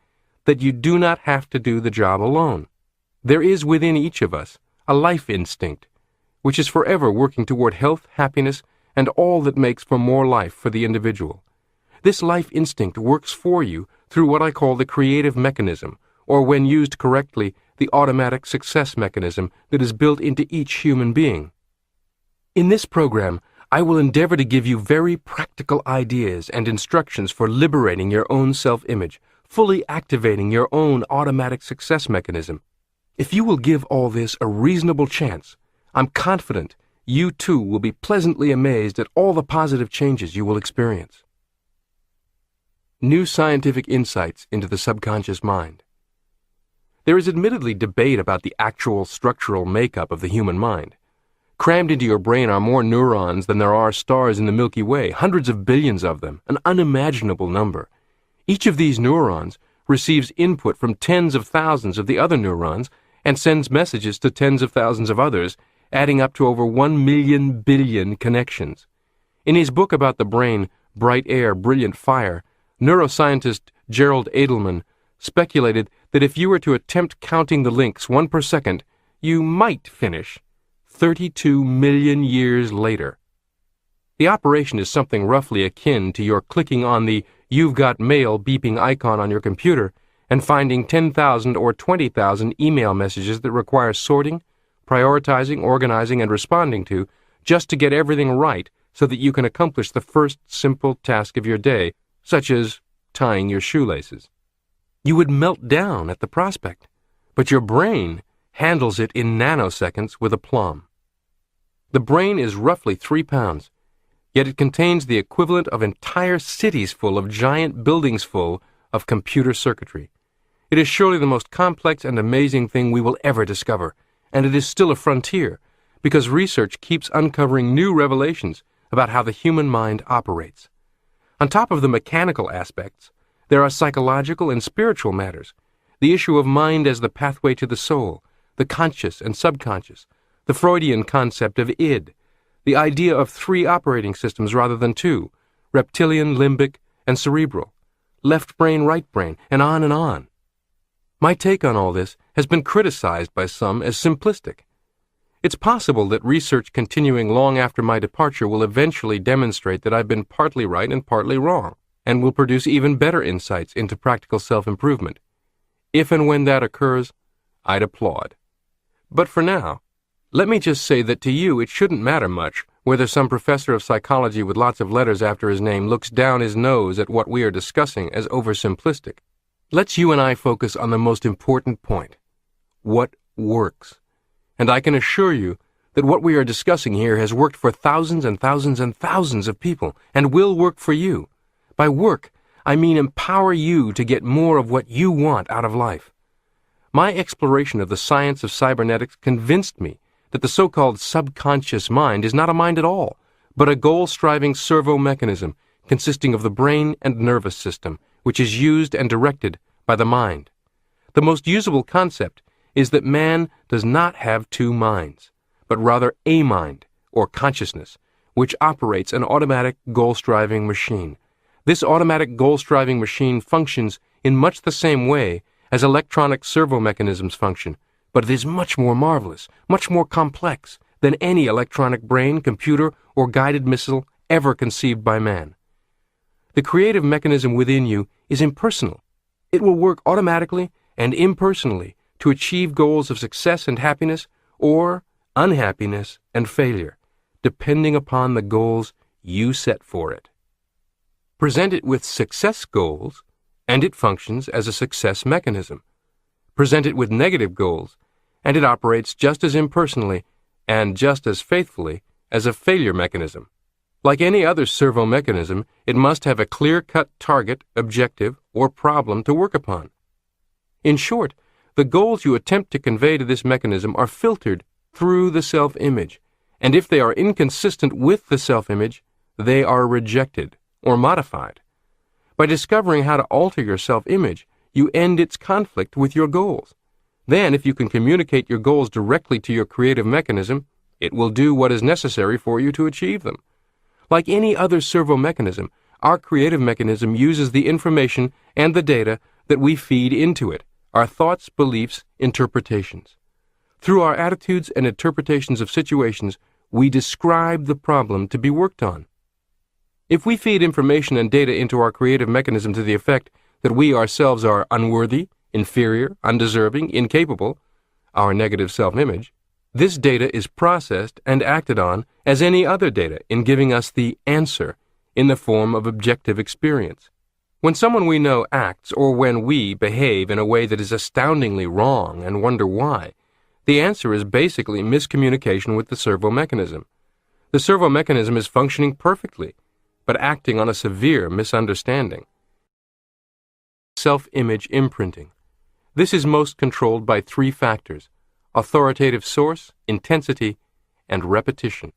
A: that you do not have to do the job alone. There is within each of us a life instinct, which is forever working toward health, happiness, and all that makes for more life for the individual. This life instinct works for you through what I call the creative mechanism, or when used correctly, the automatic success mechanism that is built into each human being. In this program, I will endeavor to give you very practical ideas and instructions for liberating your own self-image, fully activating your own automatic success mechanism. If you will give all this a reasonable chance, I'm confident you too will be pleasantly amazed at all the positive changes you will experience. New scientific insights into the subconscious mind. There is admittedly debate about the actual structural makeup of the human mind. Crammed into your brain are more neurons than there are stars in the Milky Way, hundreds of billions of them, an unimaginable number. Each of these neurons receives input from tens of thousands of the other neurons and sends messages to tens of thousands of others, adding up to over 1 billion connections. In his book about the brain, Bright Air, Brilliant Fire, neuroscientist Gerald Edelman speculated that if you were to attempt counting the links 1 per second, you might finish 32 million years later. The operation is something roughly akin to your clicking on the "You've Got Mail" beeping icon on your computer and finding 10,000 or 20,000 email messages that require sorting, prioritizing, organizing, and responding to just to get everything right so that you can accomplish the first simple task of your day, such as tying your shoelaces. You would melt down at the prospect, but your brain handles it in nanoseconds with aplomb. The brain is roughly 3 pounds, yet it contains the equivalent of entire cities full of giant buildings full of computer circuitry. It is surely the most complex and amazing thing we will ever discover, and it is still a frontier, because research keeps uncovering new revelations about how the human mind operates. On top of the mechanical aspects, there are psychological and spiritual matters, the issue of mind as the pathway to the soul, the conscious and subconscious, the Freudian concept of id, the idea of 3 operating systems rather than 2, reptilian, limbic, and cerebral, left brain, right brain, and on and on. My take on all this has been criticized by some as simplistic. It's possible that research continuing long after my departure will eventually demonstrate that I've been partly right and partly wrong, and will produce even better insights into practical self-improvement. If and when that occurs, I'd applaud. But for now, let me just say that to you it shouldn't matter much whether some professor of psychology with lots of letters after his name looks down his nose at what we are discussing as oversimplistic. Let's you and I focus on the most important point: what works. And I can assure you that what we are discussing here has worked for thousands and thousands and thousands of people, and will work for you. By work, I mean empower you to get more of what you want out of life. My exploration of the science of cybernetics convinced me that the so-called subconscious mind is not a mind at all, but a goal-striving servo mechanism consisting of the brain and nervous system, which is used and directed by the mind. The most usable concept is that man does not have 2 minds, but rather a mind, or consciousness, which operates an automatic goal-striving machine. This automatic goal-striving machine functions in much the same way as electronic servo mechanisms function, but it is much more marvelous, much more complex than any electronic brain, computer, or guided missile ever conceived by man. The creative mechanism within you is impersonal. It will work automatically and impersonally to achieve goals of success and happiness, or unhappiness and failure, depending upon the goals you set for it. Present it with success goals, and it functions as a success mechanism. Present it with negative goals, and it operates just as impersonally and just as faithfully as a failure mechanism. Like any other servo mechanism, it must have a clear-cut target, objective, or problem to work upon. In short, the goals you attempt to convey to this mechanism are filtered through the self-image, and if they are inconsistent with the self-image, they are rejected or modified. By discovering how to alter your self-image, you end its conflict with your goals. Then, if you can communicate your goals directly to your creative mechanism, it will do what is necessary for you to achieve them. Like any other servo mechanism, our creative mechanism uses the information and the data that we feed into it, our thoughts, beliefs, interpretations. Through our attitudes and interpretations of situations, we describe the problem to be worked on. If we feed information and data into our creative mechanism to the effect that we ourselves are unworthy, inferior, undeserving, incapable, our negative self-image, this data is processed and acted on as any other data in giving us the answer in the form of objective experience. When someone we know acts, or when we behave in a way that is astoundingly wrong and wonder why, the answer is basically miscommunication with the servo mechanism. The servo mechanism is functioning perfectly, but acting on a severe misunderstanding. Self-image imprinting. This is most controlled by 3 factors: authoritative source, intensity, and repetition.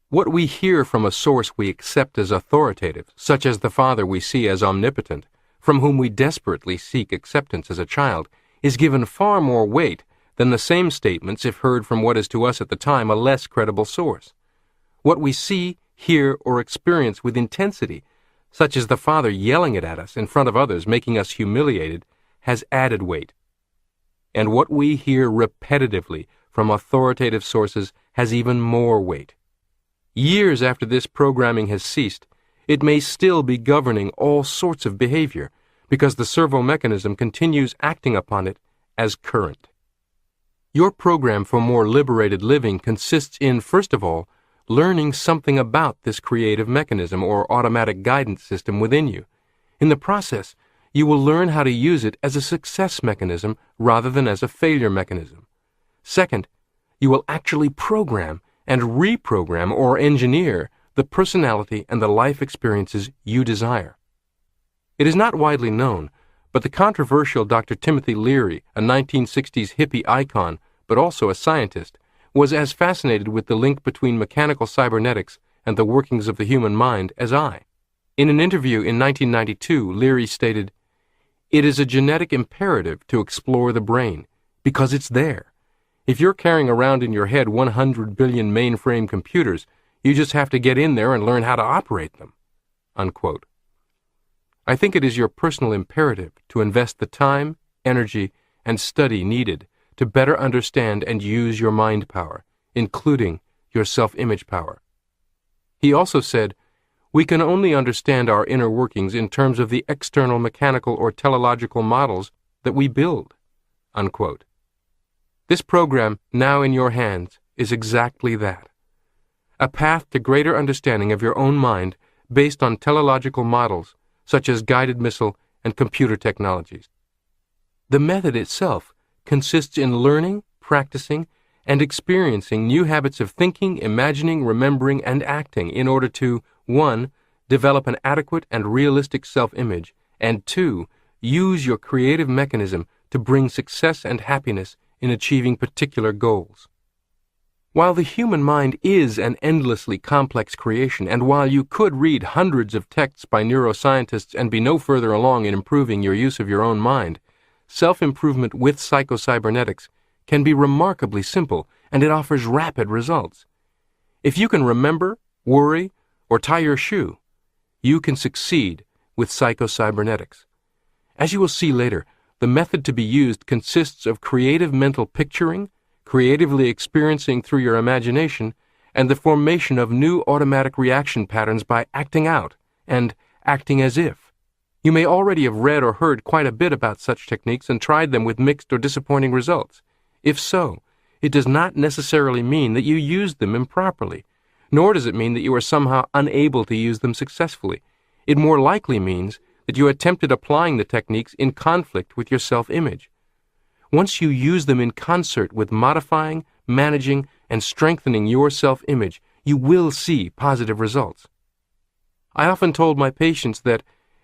A: What we hear from a source we accept as authoritative, such as the father we see as omnipotent, from whom we desperately seek acceptance as a child, is given far more weight than the same statements if heard from what is to us at the time a less credible source. What we see, hear, or experience with intensity, such as the Father yelling it at us in front of others, making us humiliated, has added weight. And what we hear repetitively from authoritative sources has even more weight. Years after this programming has ceased, it may still be governing all sorts of behavior, because the servo mechanism continues acting upon it as current. Your program for more liberated living consists in, first of all, learning something about this creative mechanism or automatic guidance system within you. In the process, you will learn how to use it as a success mechanism rather than as a failure mechanism. Second, you will actually program and reprogram or engineer the personality and the life experiences you desire. It is not widely known, but the controversial Dr. Timothy Leary, a 1960s hippie icon, but also a scientist, was as fascinated with the link between mechanical cybernetics and the workings of the human mind as I. In an interview in 1992, Leary stated, "It is a genetic imperative to explore the brain, because it's there. If you're carrying around in your head 100 billion mainframe computers, you just have to get in there and learn how to operate them." Unquote. I think it is your personal imperative to invest the time, energy, and study needed to better understand and use your mind power, including your self-image power. He also said, "We can only understand our inner workings in terms of the external mechanical or teleological models that we build." Unquote. This program, now in your hands, is exactly that. A path to greater understanding of your own mind based on teleological models such as guided missile and computer technologies. The method itself consists in learning, practicing, and experiencing new habits of thinking, imagining, remembering, and acting in order to 1. Develop an adequate and realistic self-image, and 2. Use your creative mechanism to bring success and happiness in achieving particular goals. While the human mind is an endlessly complex creation, and while you could read hundreds of texts by neuroscientists and be no further along in improving your use of your own mind, self-improvement with Psycho-Cybernetics can be remarkably simple, and it offers rapid results. If you can remember, worry, or tie your shoe, you can succeed with Psycho-Cybernetics. As you will see later, the method to be used consists of creative mental picturing, creatively experiencing through your imagination, and the formation of new automatic reaction patterns by acting out and acting as if. You may already have read or heard quite a bit about such techniques and tried them with mixed or disappointing results. If so, it does not necessarily mean that you used them improperly, nor does it mean that you are somehow unable to use them successfully. It more likely means that you attempted applying the techniques in conflict with your self-image. Once you use them in concert with modifying, managing, and strengthening your self-image, you will see positive results. I often told my patients that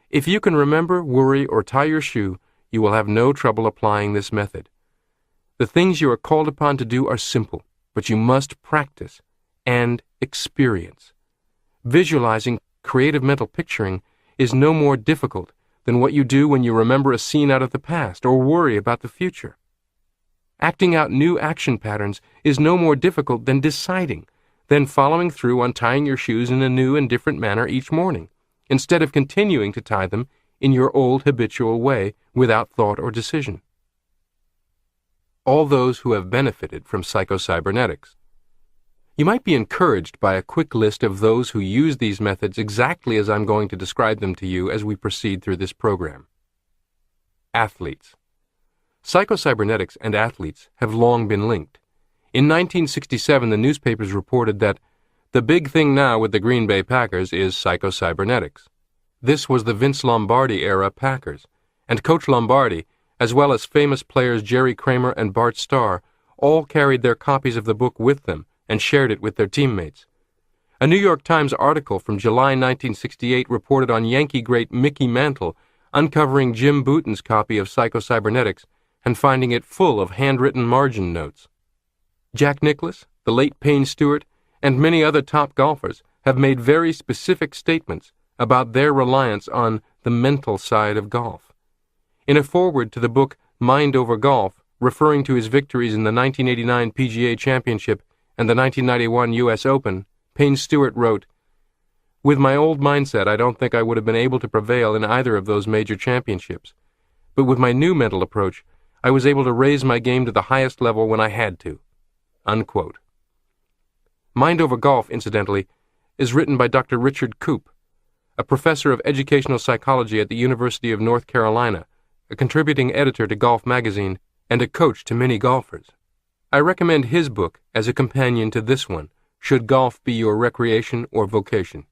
A: if you can remember, worry, or tie your shoe, you will have no trouble applying this method. The things you are called upon to do are simple, but you must practice and experience. Visualizing creative mental picturing is no more difficult than what you do when you remember a scene out of the past or worry about the future. Acting out new action patterns is no more difficult than deciding, then following through on tying your shoes in a new and different manner each morning, instead of continuing to tie them in your old habitual way without thought or decision. All those who have benefited from Psycho-Cybernetics. You might be encouraged by a quick list of those who use these methods exactly as I'm going to describe them to you as we proceed through this program. Athletes. Psycho-Cybernetics and athletes have long been linked. In 1967, the newspapers reported that the big thing now with the Green Bay Packers is Psycho-Cybernetics. This was the Vince Lombardi-era Packers, and Coach Lombardi, as well as famous players Jerry Kramer and Bart Starr, all carried their copies of the book with them and shared it with their teammates. A New York Times article from July 1968 reported on Yankee great Mickey Mantle uncovering Jim Bouton's copy of Psycho-Cybernetics and finding it full of handwritten margin notes. Jack Nicklaus, the late Payne Stewart, and many other top golfers have made very specific statements about their reliance on the mental side of golf. In a foreword to the book Mind Over Golf, referring to his victories in the 1989 PGA Championship and the 1991 U.S. Open, Payne Stewart wrote, "With my old mindset, I don't think I would have been able to prevail in either of those major championships. But with my new mental approach, I was able to raise my game to the highest level when I had to." Unquote. Mind Over Golf, incidentally, is written by Dr. Richard Koop, a professor of educational psychology at the University of North Carolina, a contributing editor to Golf Magazine, and a coach to many golfers. I recommend his book as a companion to this one, Should Golf Be Your Recreation or Vocation?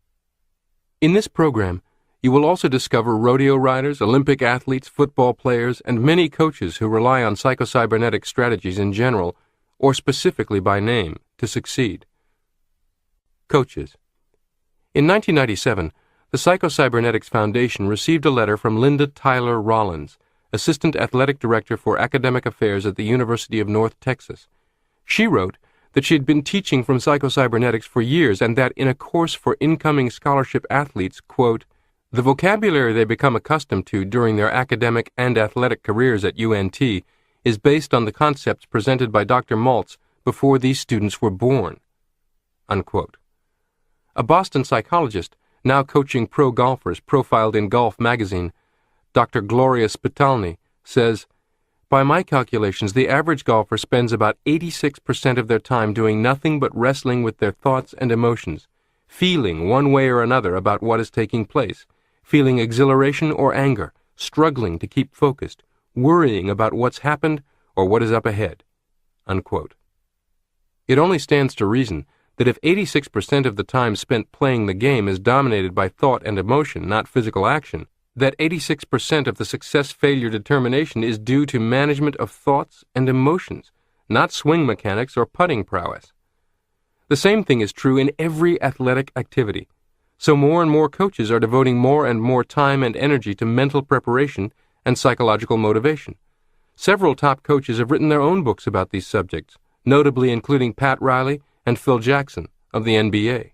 A: In this program, you will also discover rodeo riders, Olympic athletes, football players, and many coaches who rely on psycho-cybernetic strategies in general, or specifically by name, to succeed. Coaches. In 1997, the Psycho-Cybernetics Foundation received a letter from Linda Tyler Rollins, Assistant Athletic Director for Academic Affairs at the University of North Texas. She wrote that she had been teaching from Psycho-Cybernetics for years and that in a course for incoming scholarship athletes, quote, "The vocabulary they become accustomed to during their academic and athletic careers at UNT is based on the concepts presented by Dr. Maltz before these students were born." Unquote. A Boston psychologist, now coaching pro golfers, profiled in Golf Magazine, Dr. Gloria Spitalny, says, "By my calculations, the average golfer spends about 86% of their time doing nothing but wrestling with their thoughts and emotions, feeling one way or another about what is taking place, feeling exhilaration or anger, struggling to keep focused, worrying about what's happened or what is up ahead." Unquote. It only stands to reason that if 86% of the time spent playing the game is dominated by thought and emotion, not physical action, that 86% of the success-failure determination is due to management of thoughts and emotions, not swing mechanics or putting prowess. The same thing is true in every athletic activity. So more and more coaches are devoting more and more time and energy to mental preparation and psychological motivation. Several top coaches have written their own books about these subjects, notably including Pat Riley and Phil Jackson of the NBA.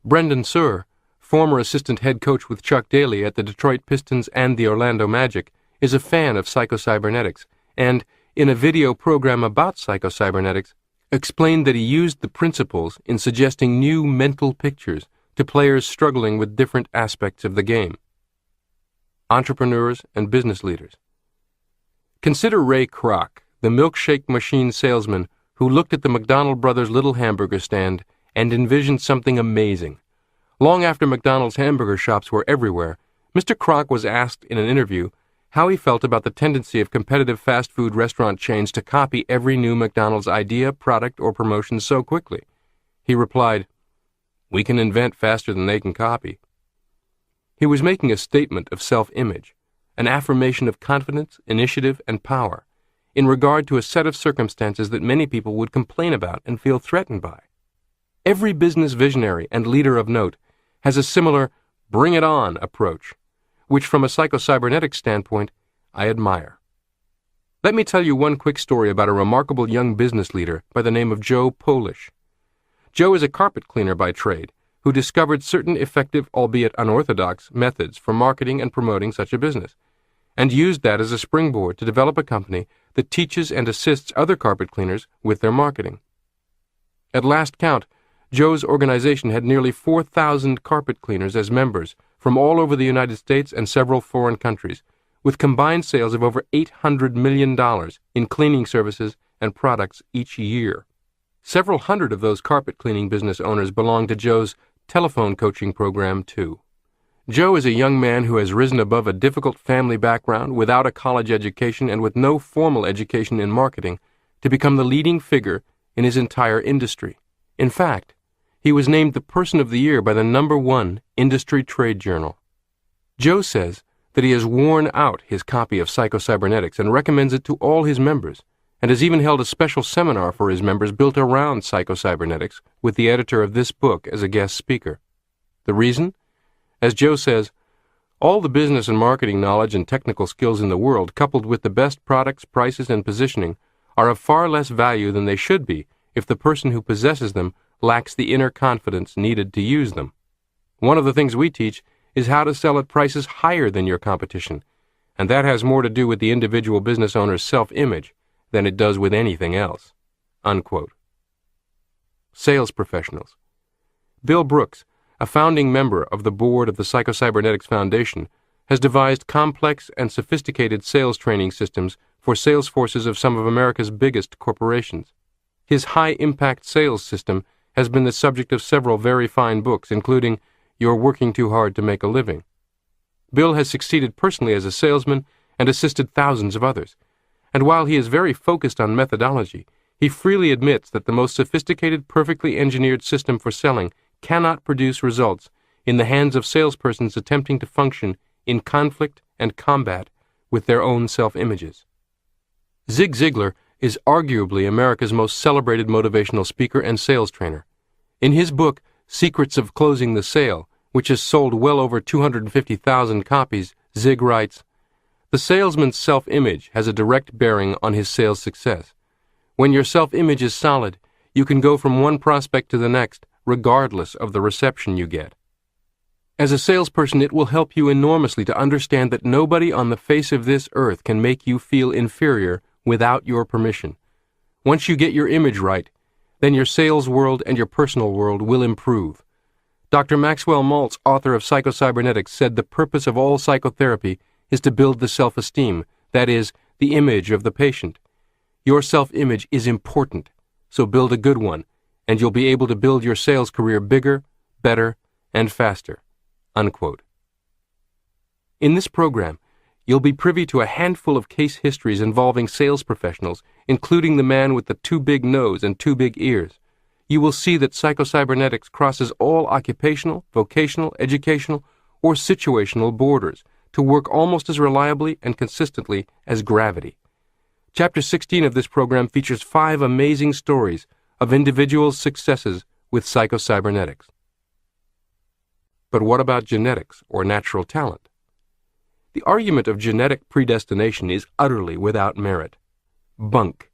A: Brendan Suhr, former assistant head coach with Chuck Daly at the Detroit Pistons and the Orlando Magic, is a fan of psycho-cybernetics and, in a video program about psycho-cybernetics, explained that he used the principles in suggesting new mental pictures to players struggling with different aspects of the game. Entrepreneurs and business leaders. Consider Ray Kroc, the milkshake machine salesman who looked at the McDonald Brothers' little hamburger stand and envisioned something amazing. Long after McDonald's hamburger shops were everywhere, Mr. Kroc was asked in an interview how he felt about the tendency of competitive fast food restaurant chains to copy every new McDonald's idea, product, or promotion so quickly. He replied, "We can invent faster than they can copy." He was making a statement of self-image, an affirmation of confidence, initiative, and power, in regard to a set of circumstances that many people would complain about and feel threatened by. Every business visionary and leader of note has a similar bring it on approach, which from a psycho-cybernetic standpoint, I admire. Let me tell you one quick story about a remarkable young business leader by the name of Joe Polish. Joe is a carpet cleaner by trade who discovered certain effective, albeit unorthodox, methods for marketing and promoting such a business, and used that as a springboard to develop a company that teaches and assists other carpet cleaners with their marketing. At last count, Joe's organization had nearly 4,000 carpet cleaners as members from all over the United States and several foreign countries, with combined sales of over $800 million in cleaning services and products each year. Several hundred of those carpet cleaning business owners belong to Joe's telephone coaching program, too. Joe is a young man who has risen above a difficult family background, without a college education and with no formal education in marketing, to become the leading figure in his entire industry. In fact, he was named the Person of the Year by the #1 industry trade journal. Joe says that he has worn out his copy of Psycho-Cybernetics and recommends it to all his members, and has even held a special seminar for his members built around Psycho-Cybernetics with the editor of this book as a guest speaker. The reason? As Joe says, all the business and marketing knowledge and technical skills in the world, coupled with the best products, prices, and positioning, are of far less value than they should be if the person who possesses them lacks the inner confidence needed to use them. One of the things we teach is how to sell at prices higher than your competition, and that has more to do with the individual business owner's self-image than it does with anything else." Unquote. Sales professionals. Bill Brooks, a founding member of the board of the Psycho-Cybernetics Foundation, has devised complex and sophisticated sales training systems for sales forces of some of America's biggest corporations. His high-impact sales system has been the subject of several very fine books, including You're Working Too Hard to Make a Living. Bill has succeeded personally as a salesman and assisted thousands of others. And while he is very focused on methodology, he freely admits that the most sophisticated, perfectly engineered system for selling cannot produce results in the hands of salespersons attempting to function in conflict and combat with their own self-images. Zig Ziglar is arguably America's most celebrated motivational speaker and sales trainer. In his book, Secrets of Closing the Sale, which has sold well over 250,000 copies, Zig writes, "The salesman's self-image has a direct bearing on his sales success. When your self-image is solid, you can go from one prospect to the next, regardless of the reception you get. As a salesperson, it will help you enormously to understand that nobody on the face of this earth can make you feel inferior without your permission. Once you get your image right, then your sales world and your personal world will improve. Dr. Maxwell Maltz, author of Psycho-Cybernetics, said the purpose of all psychotherapy is to build the self-esteem, that is, the image of the patient. Your self-image is important, so build a good one, and you'll be able to build your sales career bigger, better, and faster." Unquote. In this program, you'll be privy to a handful of case histories involving sales professionals, including the man with the too big nose and too big ears. You will see that Psycho-Cybernetics crosses all occupational, vocational, educational, or situational borders to work almost as reliably and consistently as gravity. Chapter 16 of this program features 5 amazing stories of individuals' successes with Psycho-Cybernetics. But what about genetics or natural talent? The argument of genetic predestination is utterly without merit. Bunk.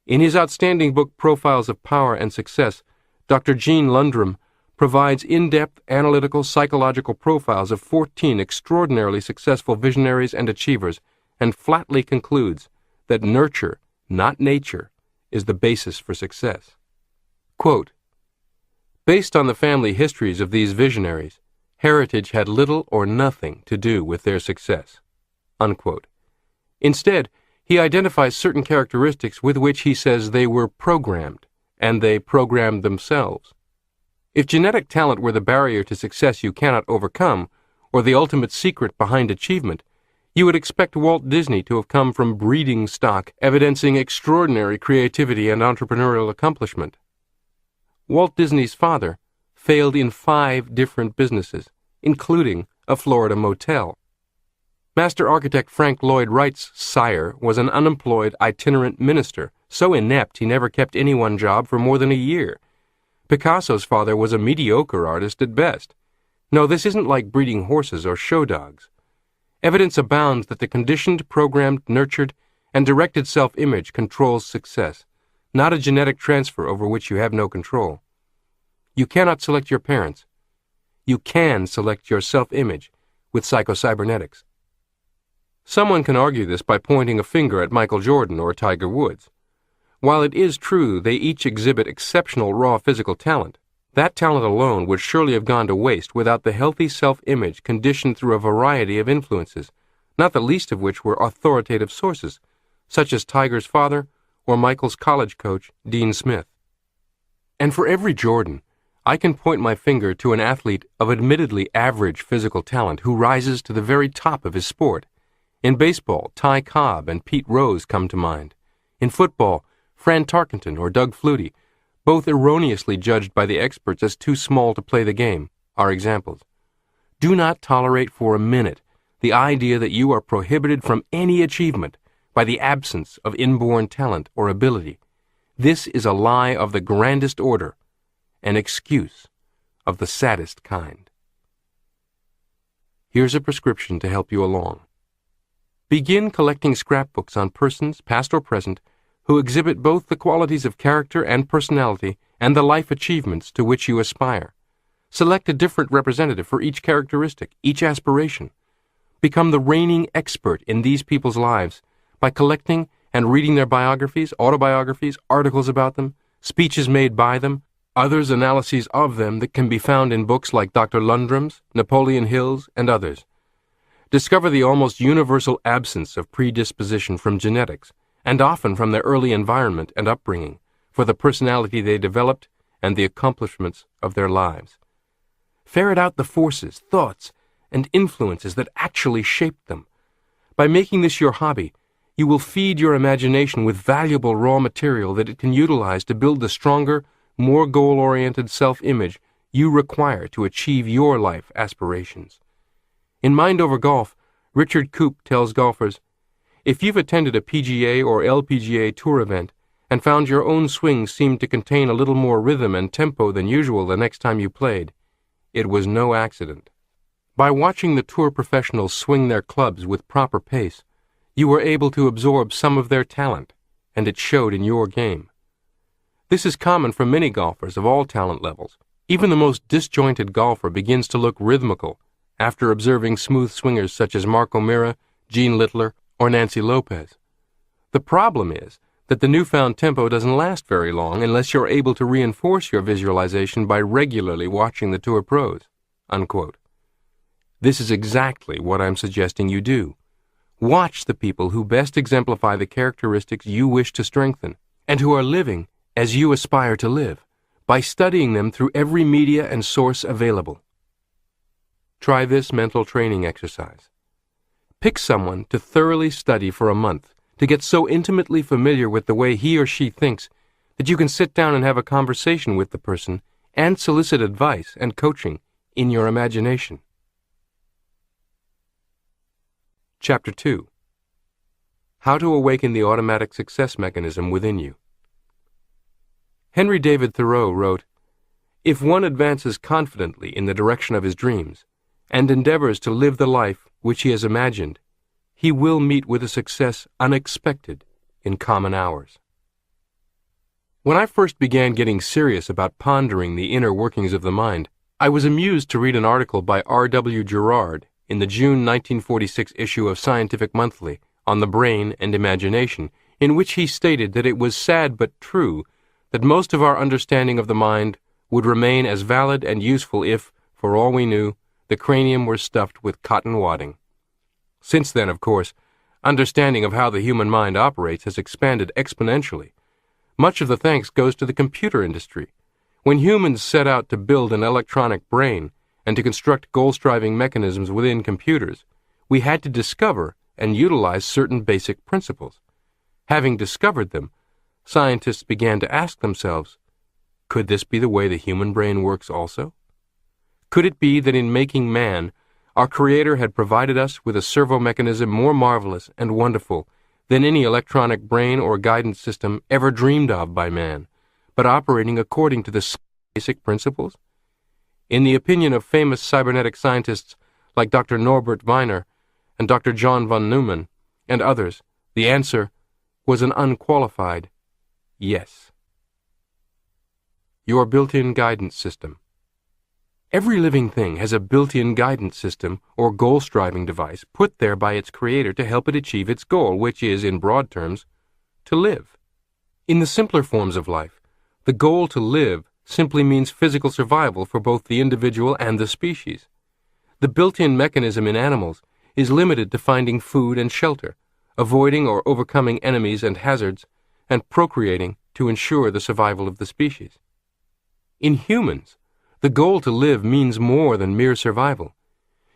A: In his outstanding book Profiles of Power and Success, Dr. Gene Lundrum provides in-depth analytical psychological profiles of 14 extraordinarily successful visionaries and achievers, and flatly concludes that nurture, not nature, is the basis for success. Quote, "Based on the family histories of these visionaries, heritage had little or nothing to do with their success." Unquote. Instead, he identifies certain characteristics with which he says they were programmed, and they programmed themselves. If genetic talent were the barrier to success you cannot overcome, or the ultimate secret behind achievement, you would expect Walt Disney to have come from breeding stock evidencing extraordinary creativity and entrepreneurial accomplishment. Walt Disney's father failed in 5 different businesses, including a Florida motel. Master architect Frank Lloyd Wright's sire was an unemployed itinerant minister, so inept he never kept any one job for more than a year. Picasso's father was a mediocre artist at best. No, this isn't like breeding horses or show dogs. Evidence abounds that the conditioned, programmed, nurtured, and directed self-image controls success, not a genetic transfer over which you have no control. You cannot select your parents. You can select your self-image with Psycho-Cybernetics. Someone can argue this by pointing a finger at Michael Jordan or Tiger Woods. While it is true they each exhibit exceptional raw physical talent, that talent alone would surely have gone to waste without the healthy self-image conditioned through a variety of influences, not the least of which were authoritative sources, such as Tiger's father or Michael's college coach, Dean Smith. And for every Jordan, I can point my finger to an athlete of admittedly average physical talent who rises to the very top of his sport. In baseball, Ty Cobb and Pete Rose come to mind. In football, Fran Tarkenton or Doug Flutie, both erroneously judged by the experts as too small to play the game, are examples. Do not tolerate for a minute the idea that you are prohibited from any achievement by the absence of inborn talent or ability. This is a lie of the grandest order, an excuse of the saddest kind. Here's a prescription to help you along. Begin collecting scrapbooks on persons, past or present, who exhibit both the qualities of character and personality and the life achievements to which you aspire. Select a different representative for each characteristic, each aspiration. Become the reigning expert in these people's lives by collecting and reading their biographies, autobiographies, articles about them, speeches made by them, others analyses of them that can be found in books like Dr. Lundgren's, Napoleon Hill's, and others. Discover the almost universal absence of predisposition from genetics, and often from their early environment and upbringing, for the personality they developed and the accomplishments of their lives. Ferret out the forces, thoughts, and influences that actually shaped them. By making this your hobby, you will feed your imagination with valuable raw material that it can utilize to build the stronger, more goal-oriented self-image you require to achieve your life aspirations. In Mind Over Golf, Richard Koop tells golfers, if you've attended a PGA or LPGA tour event and found your own swing seemed to contain a little more rhythm and tempo than usual the next time you played, it was no accident. By watching the tour professionals swing their clubs with proper pace, you were able to absorb some of their talent, and it showed in your game. This is common for many golfers of all talent levels. Even the most disjointed golfer begins to look rhythmical after observing smooth swingers such as Mark O'Meara, Gene Littler, or Nancy Lopez. The problem is that the newfound tempo doesn't last very long unless you're able to reinforce your visualization by regularly watching the tour pros." Unquote. This is exactly what I'm suggesting you do. Watch the people who best exemplify the characteristics you wish to strengthen, and who are living as you aspire to live, by studying them through every media and source available. Try this mental training exercise. Pick someone to thoroughly study for a month, to get so intimately familiar with the way he or she thinks that you can sit down and have a conversation with the person and solicit advice and coaching in your imagination. Chapter 2. How to Awaken the Automatic Success Mechanism Within You. Henry David Thoreau wrote, "If one advances confidently in the direction of his dreams, and endeavors to live the life which he has imagined, he will meet with a success unexpected in common hours." When I first began getting serious about pondering the inner workings of the mind, I was amused to read an article by R.W. Gerard in the June 1946 issue of Scientific Monthly on the brain and imagination, in which he stated that it was sad but true that most of our understanding of the mind would remain as valid and useful if, for all we knew, the cranium were stuffed with cotton wadding. Since then, of course, understanding of how the human mind operates has expanded exponentially. Much of the thanks goes to the computer industry. When humans set out to build an electronic brain and to construct goal-striving mechanisms within computers, we had to discover and utilize certain basic principles. Having discovered them, scientists began to ask themselves, could this be the way the human brain works also? Could it be that in making man, our Creator had provided us with a servo mechanism more marvelous and wonderful than any electronic brain or guidance system ever dreamed of by man, but operating according to the basic principles? In the opinion of famous cybernetic scientists like Dr. Norbert Wiener and Dr. John von Neumann and others, the answer was an unqualified yes. Your built-in guidance system. Every living thing has a built-in guidance system or goal-striving device put there by its creator to help it achieve its goal, which is, in broad terms, to live. In the simpler forms of life, the goal to live simply means physical survival for both the individual and the species. The built-in mechanism in animals is limited to finding food and shelter, avoiding or overcoming enemies and hazards, and procreating to ensure the survival of the species. In humans, the goal to live means more than mere survival.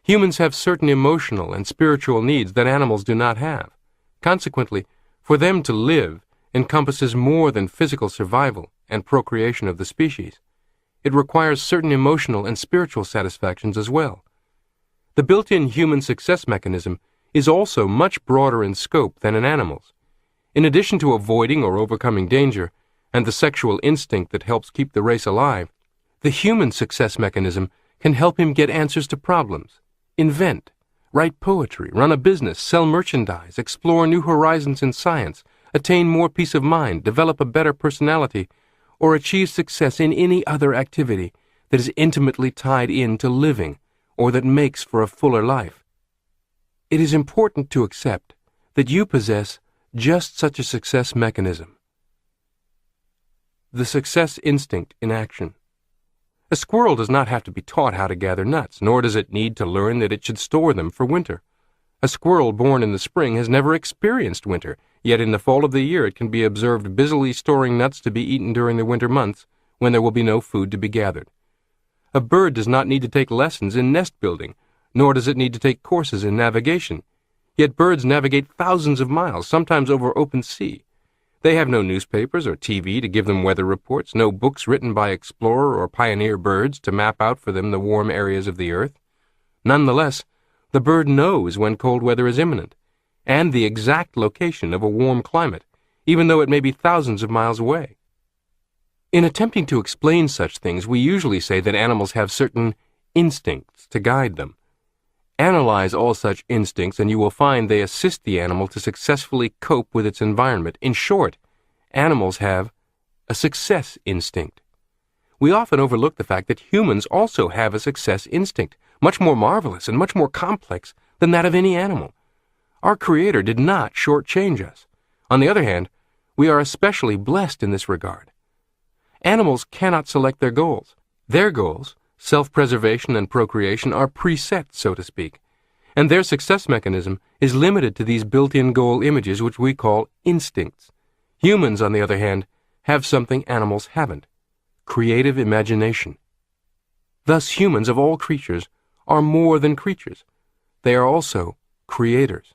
A: Humans have certain emotional and spiritual needs that animals do not have. Consequently, for them to live encompasses more than physical survival and procreation of the species. It requires certain emotional and spiritual satisfactions as well. The built-in human success mechanism is also much broader in scope than in animals. In addition to avoiding or overcoming danger and the sexual instinct that helps keep the race alive, the human success mechanism can help him get answers to problems, invent, write poetry, run a business, sell merchandise, explore new horizons in science, attain more peace of mind, develop a better personality, or achieve success in any other activity that is intimately tied in to living or that makes for a fuller life. It is important to accept that you possess just such a success mechanism. The success instinct in action. A squirrel does not have to be taught how to gather nuts, nor does it need to learn that it should store them for winter. A squirrel born in the spring has never experienced winter, yet in the fall of the year it can be observed busily storing nuts to be eaten during the winter months, when there will be no food to be gathered. A bird does not need to take lessons in nest building, nor does it need to take courses in navigation. Yet birds navigate thousands of miles, sometimes over open sea. They have no newspapers or TV to give them weather reports, no books written by explorer or pioneer birds to map out for them the warm areas of the earth. Nonetheless, the bird knows when cold weather is imminent, and the exact location of a warm climate, even though it may be thousands of miles away. In attempting to explain such things, we usually say that animals have certain instincts to guide them. Analyze all such instincts and you will find they assist the animal to successfully cope with its environment. In short, animals have a success instinct. We often overlook the fact that humans also have a success instinct, much more marvelous and much more complex than that of any animal. Our Creator did not shortchange us. On the other hand, we are especially blessed in this regard. Animals cannot select their goals. Their goals, self-preservation and procreation, are preset, so to speak, and their success mechanism is limited to these built-in goal images which we call instincts. Humans, on the other hand, have something animals haven't: creative imagination. Thus, humans, of all creatures, are more than creatures. They are also creators.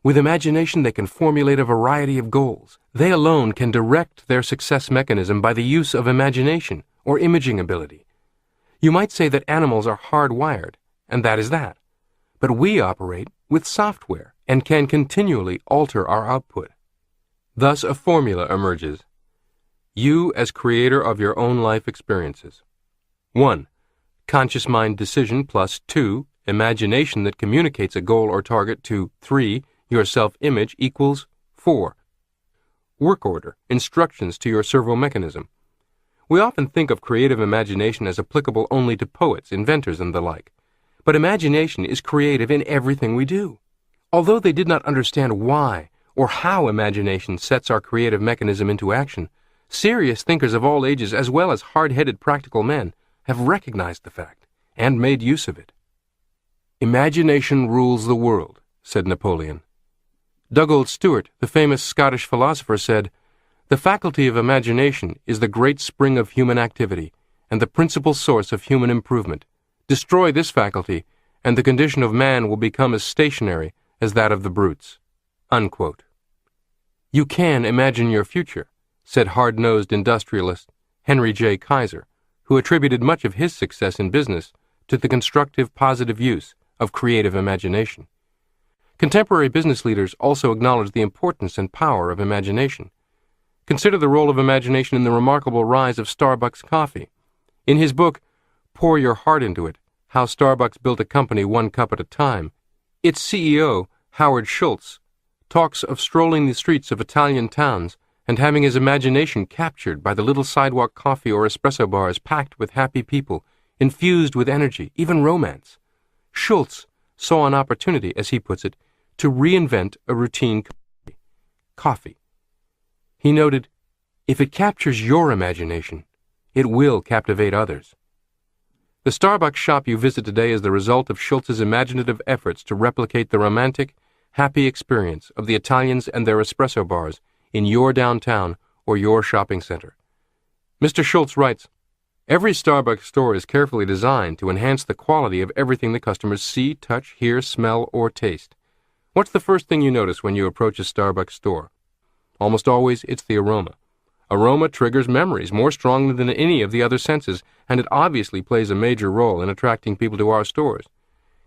A: With imagination, they can formulate a variety of goals. They alone can direct their success mechanism by the use of imagination or imaging ability. You might say that animals are hardwired, and that is that. But we operate with software and can continually alter our output. Thus a formula emerges. You as creator of your own life experiences. 1. Conscious mind decision plus 2. Imagination that communicates a goal or target to 3. Your self-image equals 4. Work order, instructions to your servo mechanism. We often think of creative imagination as applicable only to poets, inventors, and the like. But imagination is creative in everything we do. Although they did not understand why or how imagination sets our creative mechanism into action, serious thinkers of all ages, as well as hard-headed practical men, have recognized the fact and made use of it. Imagination rules the world, said Napoleon. Dugald Stewart, the famous Scottish philosopher, said, "The faculty of imagination is the great spring of human activity and the principal source of human improvement. Destroy this faculty, and the condition of man will become as stationary as that of the brutes." Unquote. You can imagine your future, said hard-nosed industrialist Henry J. Kaiser, who attributed much of his success in business to the constructive, positive use of creative imagination. Contemporary business leaders also acknowledge the importance and power of imagination. Consider the role of imagination in the remarkable rise of Starbucks coffee. In his book, Pour Your Heart Into It, How Starbucks Built a Company One Cup at a Time, its CEO, Howard Schultz, talks of strolling the streets of Italian towns and having his imagination captured by the little sidewalk coffee or espresso bars packed with happy people, infused with energy, even romance. Schultz saw an opportunity, as he puts it, to reinvent a routine coffee. He noted, "If it captures your imagination, it will captivate others." The Starbucks shop you visit today is the result of Schultz's imaginative efforts to replicate the romantic, happy experience of the Italians and their espresso bars in your downtown or your shopping center. Mr. Schultz writes, "Every Starbucks store is carefully designed to enhance the quality of everything the customers see, touch, hear, smell, or taste. What's the first thing you notice when you approach a Starbucks store? Almost always, it's the aroma. Aroma triggers memories more strongly than any of the other senses, and it obviously plays a major role in attracting people to our stores.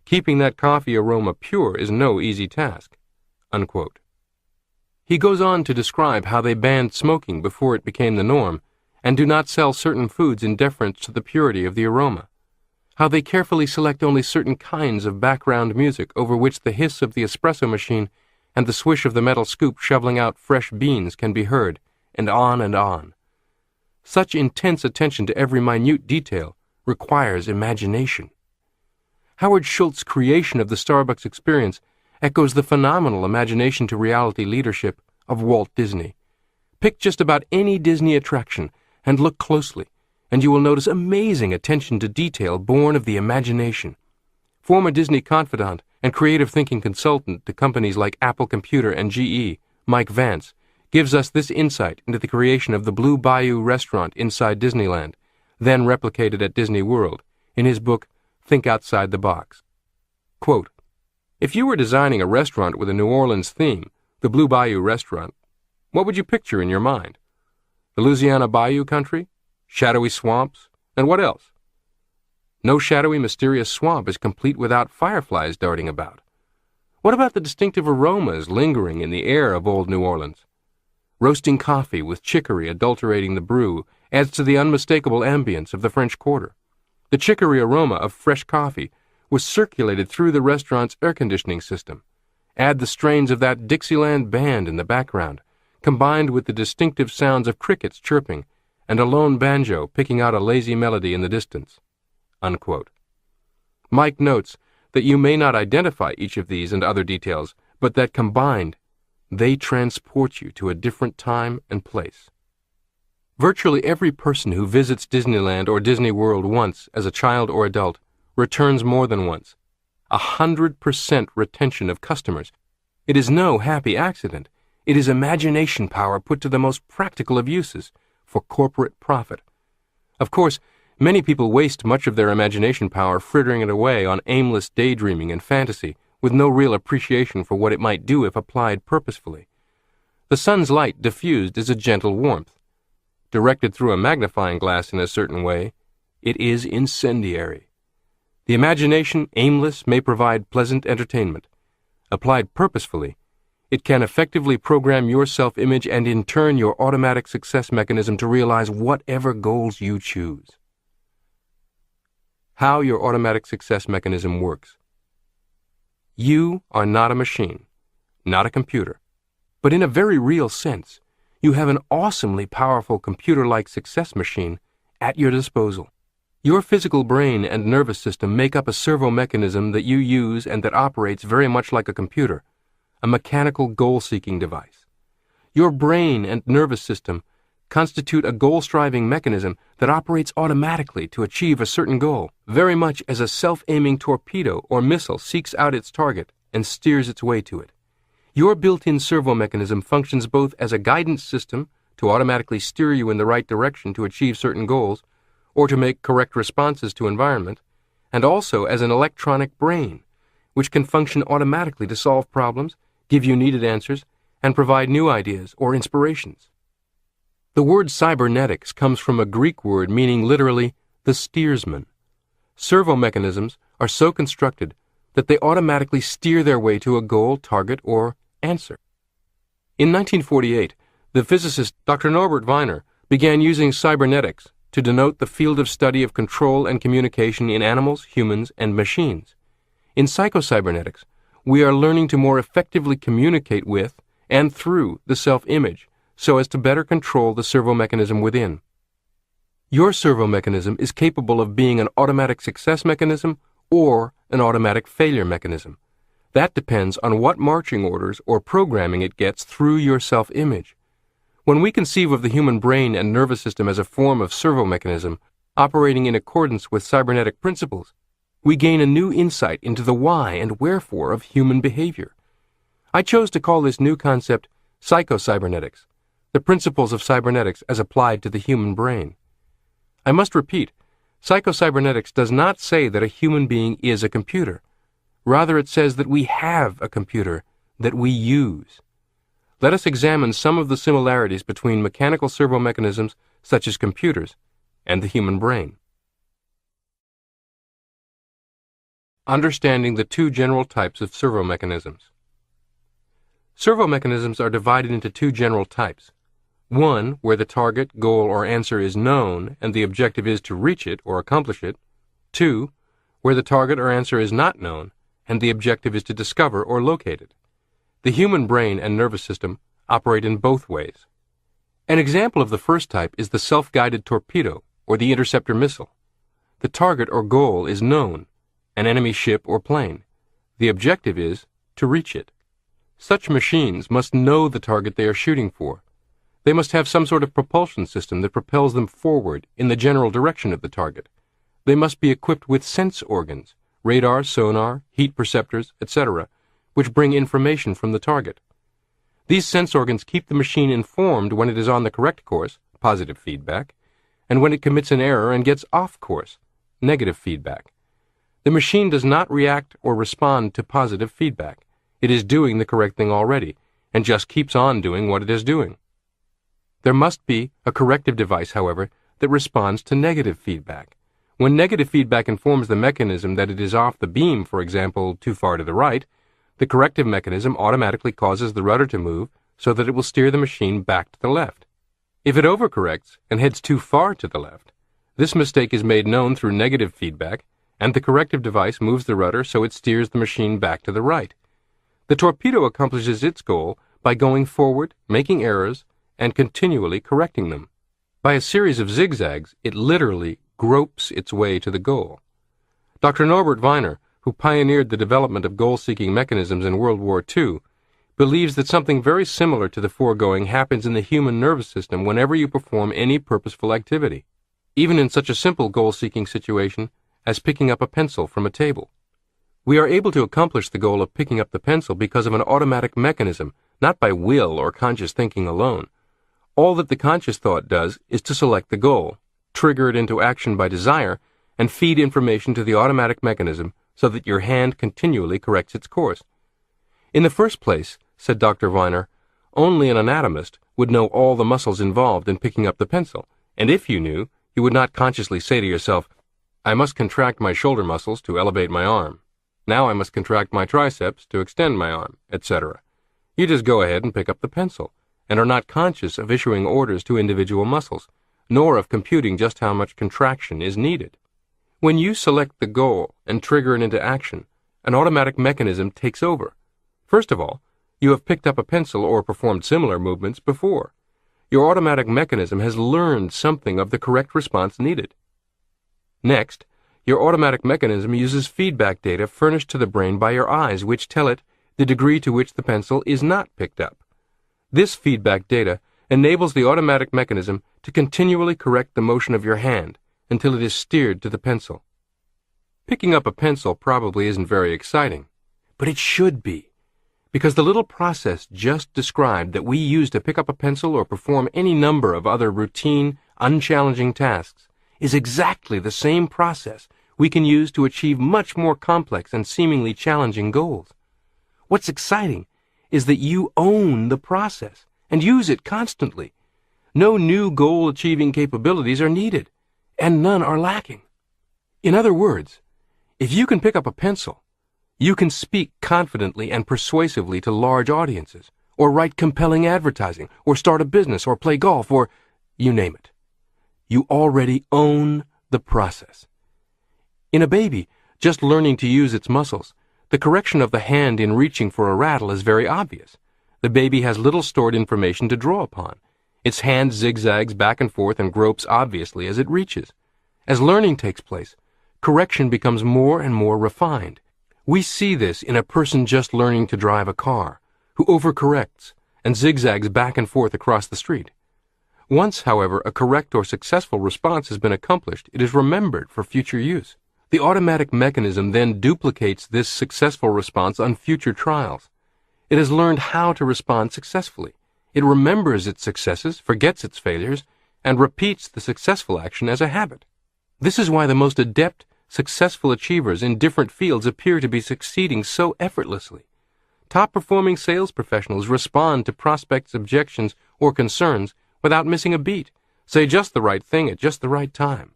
A: Keeping that coffee aroma pure is no easy task." Unquote. He goes on to describe how they banned smoking before it became the norm, and do not sell certain foods in deference to the purity of the aroma. How they carefully select only certain kinds of background music over which the hiss of the espresso machine and the swish of the metal scoop shoveling out fresh beans can be heard, and on and on. Such intense attention to every minute detail requires imagination. Howard Schultz's creation of the Starbucks experience echoes the phenomenal imagination to reality leadership of Walt Disney. Pick just about any Disney attraction and look closely, and you will notice amazing attention to detail born of the imagination. Former Disney confidant and creative thinking consultant to companies like Apple Computer and GE, Mike Vance, gives us this insight into the creation of the Blue Bayou restaurant inside Disneyland, then replicated at Disney World, in his book, Think Outside the Box. Quote, "If you were designing a restaurant with a New Orleans theme, the Blue Bayou restaurant, what would you picture in your mind? The Louisiana Bayou country? Shadowy swamps? And what else? No shadowy, mysterious swamp is complete without fireflies darting about. What about the distinctive aromas lingering in the air of old New Orleans? Roasting coffee with chicory adulterating the brew adds to the unmistakable ambience of the French Quarter. The chicory aroma of fresh coffee was circulated through the restaurant's air conditioning system. Add the strains of that Dixieland band in the background, combined with the distinctive sounds of crickets chirping and a lone banjo picking out a lazy melody in the distance." Unquote. Mike notes that you may not identify each of these and other details, but that combined, they transport you to a different time and place. Virtually every person who visits Disneyland or Disney World once as a child or adult returns more than once. 100% retention of customers. It is no happy accident. It is imagination power put to the most practical of uses for corporate profit. Of course, many people waste much of their imagination power frittering it away on aimless daydreaming and fantasy with no real appreciation for what it might do if applied purposefully. The sun's light diffused is a gentle warmth. Directed through a magnifying glass in a certain way, it is incendiary. The imagination, aimless, may provide pleasant entertainment. Applied purposefully, it can effectively program your self-image and in turn your automatic success mechanism to realize whatever goals you choose. How your automatic success mechanism works. You are not a machine, not a computer, but in a very real sense, you have an awesomely powerful computer-like success machine at your disposal. Your physical brain and nervous system make up a servo mechanism that you use and that operates very much like a computer, a mechanical goal-seeking device. Your brain and nervous system constitute a goal-striving mechanism that operates automatically to achieve a certain goal, very much as a self-aiming torpedo or missile seeks out its target and steers its way to it. Your built-in servo mechanism functions both as a guidance system to automatically steer you in the right direction to achieve certain goals or to make correct responses to environment, and also as an electronic brain, which can function automatically to solve problems, give you needed answers, and provide new ideas or inspirations. The word cybernetics comes from a Greek word meaning literally the steersman. Servo mechanisms are so constructed that they automatically steer their way to a goal, target, or answer. In 1948, the physicist Dr. Norbert Wiener began using cybernetics to denote the field of study of control and communication in animals, humans, and machines. In Psycho-Cybernetics, we are learning to more effectively communicate with and through the self-image so as to better control the servo mechanism within. Your servo mechanism is capable of being an automatic success mechanism or an automatic failure mechanism. That depends on what marching orders or programming it gets through your self-image. When we conceive of the human brain and nervous system as a form of servo mechanism operating in accordance with cybernetic principles, we gain a new insight into the why and wherefore of human behavior. I chose to call this new concept Psycho-Cybernetics, the principles of cybernetics as applied to the human brain. I must repeat, Psycho-Cybernetics does not say that a human being is a computer. Rather, it says that we have a computer that we use. Let us examine some of the similarities between mechanical servo mechanisms, such as computers, and the human brain. Understanding the two general types of servo mechanisms. Servo mechanisms are divided into two general types. One, where the target, goal, or answer is known and the objective is to reach it or accomplish it. Two, where the target or answer is not known and the objective is to discover or locate it. The human brain and nervous system operate in both ways. An example of the first type is the self-guided torpedo or the interceptor missile. The target or goal is known, an enemy ship or plane. The objective is to reach it. Such machines must know the target they are shooting for. They must have some sort of propulsion system that propels them forward in the general direction of the target. They must be equipped with sense organs, radar, sonar, heat perceptors, etc., which bring information from the target. These sense organs keep the machine informed when it is on the correct course, positive feedback, and when it commits an error and gets off course, negative feedback. The machine does not react or respond to positive feedback. It is doing the correct thing already, and just keeps on doing what it is doing. There must be a corrective device, however, that responds to negative feedback. When negative feedback informs the mechanism that it is off the beam, for example, too far to the right, the corrective mechanism automatically causes the rudder to move so that it will steer the machine back to the left. If it overcorrects and heads too far to the left, this mistake is made known through negative feedback, and the corrective device moves the rudder so it steers the machine back to the right. The torpedo accomplishes its goal by going forward, making errors, and continually correcting them. By a series of zigzags, it literally gropes its way to the goal. Dr. Norbert Wiener, who pioneered the development of goal-seeking mechanisms in World War II, believes that something very similar to the foregoing happens in the human nervous system whenever you perform any purposeful activity, even in such a simple goal-seeking situation as picking up a pencil from a table. We are able to accomplish the goal of picking up the pencil because of an automatic mechanism, not by will or conscious thinking alone. All that the conscious thought does is to select the goal, trigger it into action by desire, and feed information to the automatic mechanism so that your hand continually corrects its course. In the first place, said Dr. Wiener, only an anatomist would know all the muscles involved in picking up the pencil, and if you knew, you would not consciously say to yourself, I must contract my shoulder muscles to elevate my arm. Now I must contract my triceps to extend my arm, etc. You just go ahead and pick up the pencil, and are not conscious of issuing orders to individual muscles, nor of computing just how much contraction is needed. When you select the goal and trigger it into action, an automatic mechanism takes over. First of all, you have picked up a pencil or performed similar movements before. Your automatic mechanism has learned something of the correct response needed. Next, your automatic mechanism uses feedback data furnished to the brain by your eyes, which tell it the degree to which the pencil is not picked up. This feedback data enables the automatic mechanism to continually correct the motion of your hand until it is steered to the pencil. Picking up a pencil probably isn't very exciting, but it should be, because the little process just described that we use to pick up a pencil or perform any number of other routine, unchallenging tasks is exactly the same process we can use to achieve much more complex and seemingly challenging goals. What's exciting is that you own the process and use it constantly. No new goal-achieving capabilities are needed, and none are lacking. In other words, if you can pick up a pencil, you can speak confidently and persuasively to large audiences, or write compelling advertising, or start a business, or play golf, or you name it. You already own the process. In a baby, just learning to use its muscles, the correction of the hand in reaching for a rattle is very obvious. The baby has little stored information to draw upon. Its hand zigzags back and forth and gropes obviously as it reaches. As learning takes place, correction becomes more and more refined. We see this in a person just learning to drive a car, who overcorrects and zigzags back and forth across the street. Once, however, a correct or successful response has been accomplished, it is remembered for future use. The automatic mechanism then duplicates this successful response on future trials. It has learned how to respond successfully. It remembers its successes, forgets its failures, and repeats the successful action as a habit. This is why the most adept, successful achievers in different fields appear to be succeeding so effortlessly. Top-performing sales professionals respond to prospects' objections or concerns without missing a beat, say just the right thing at just the right time.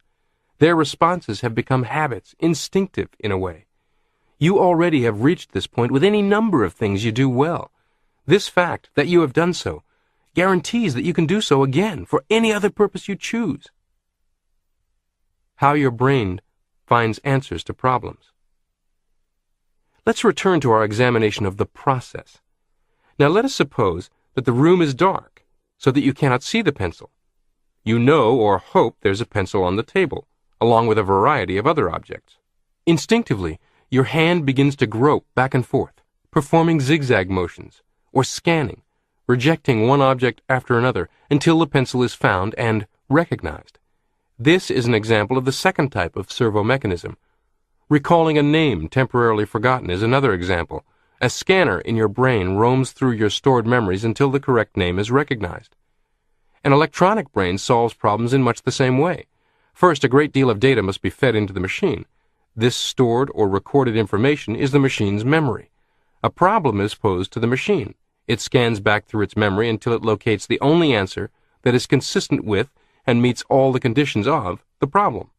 A: Their responses have become habits, instinctive in a way. You already have reached this point with any number of things you do well. This fact that you have done so guarantees that you can do so again for any other purpose you choose. How your brain finds answers to problems. Let's return to our examination of the process. Now let us suppose that the room is dark, so that you cannot see the pencil. You know or hope there's a pencil on the table, along with a variety of other objects. Instinctively, your hand begins to grope back and forth, performing zigzag motions, or scanning, rejecting one object after another until the pencil is found and recognized. This is an example of the second type of servo mechanism. Recalling a name temporarily forgotten is another example. A scanner in your brain roams through your stored memories until the correct name is recognized. An electronic brain solves problems in much the same way. First, a great deal of data must be fed into the machine. This stored or recorded information is the machine's memory. A problem is posed to the machine. It scans back through its memory until it locates the only answer that is consistent with and meets all the conditions of the problem.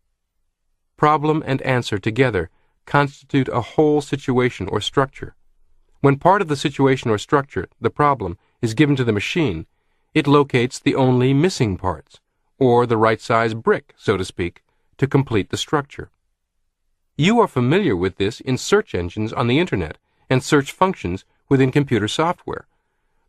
A: Problem and answer together constitute a whole situation or structure. When part of the situation or structure, the problem, is given to the machine, it locates the only missing parts, or the right size brick, so to speak, to complete the structure. You are familiar with this in search engines on the Internet and search functions within computer software.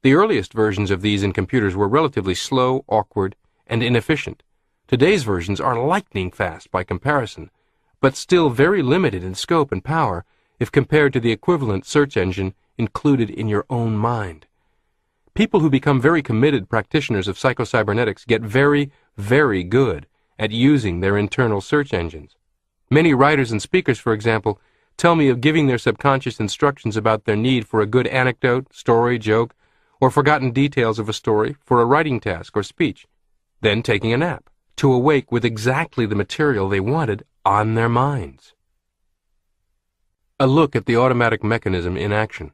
A: The earliest versions of these in computers were relatively slow, awkward, and inefficient. Today's versions are lightning fast by comparison, but still very limited in scope and power if compared to the equivalent search engine included in your own mind. People who become very committed practitioners of psycho-cybernetics get very, very good at using their internal search engines. Many writers and speakers, for example, tell me of giving their subconscious instructions about their need for a good anecdote, story, joke, or forgotten details of a story for a writing task or speech, then taking a nap, to awake with exactly the material they wanted on their minds. A look at the automatic mechanism in action.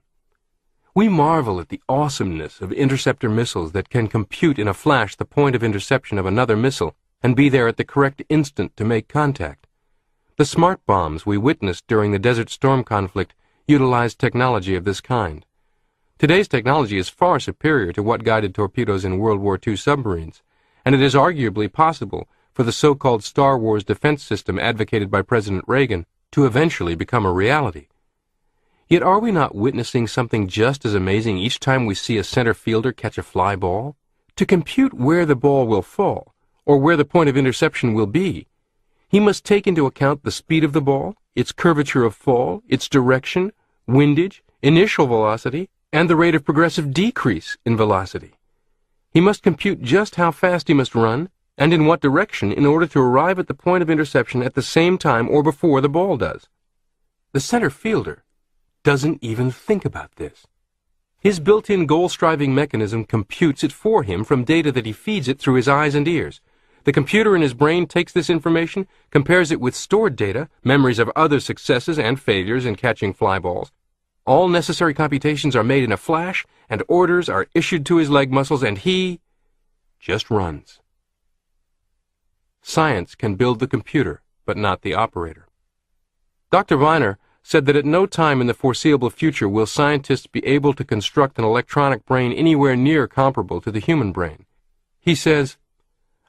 A: We marvel at the awesomeness of interceptor missiles that can compute in a flash the point of interception of another missile and be there at the correct instant to make contact. The smart bombs we witnessed during the Desert Storm conflict utilized technology of this kind. Today's technology is far superior to what guided torpedoes in World War II submarines, and it is arguably possible for the so-called Star Wars defense system advocated by President Reagan to eventually become a reality. Yet are we not witnessing something just as amazing each time we see a center fielder catch a fly ball? To compute where the ball will fall, or where the point of interception will be, he must take into account the speed of the ball, its curvature of fall, its direction, windage, initial velocity, and the rate of progressive decrease in velocity. He must compute just how fast he must run, and in what direction in order to arrive at the point of interception at the same time or before the ball does. The center fielder doesn't even think about this. His built-in goal-striving mechanism computes it for him from data that he feeds it through his eyes and ears. The computer in his brain takes this information, compares it with stored data, memories of other successes and failures in catching fly balls. All necessary computations are made in a flash, and orders are issued to his leg muscles, and he just runs. Science can build the computer, but not the operator. Dr. Viner said that at no time in the foreseeable future will scientists be able to construct an electronic brain anywhere near comparable to the human brain. He says,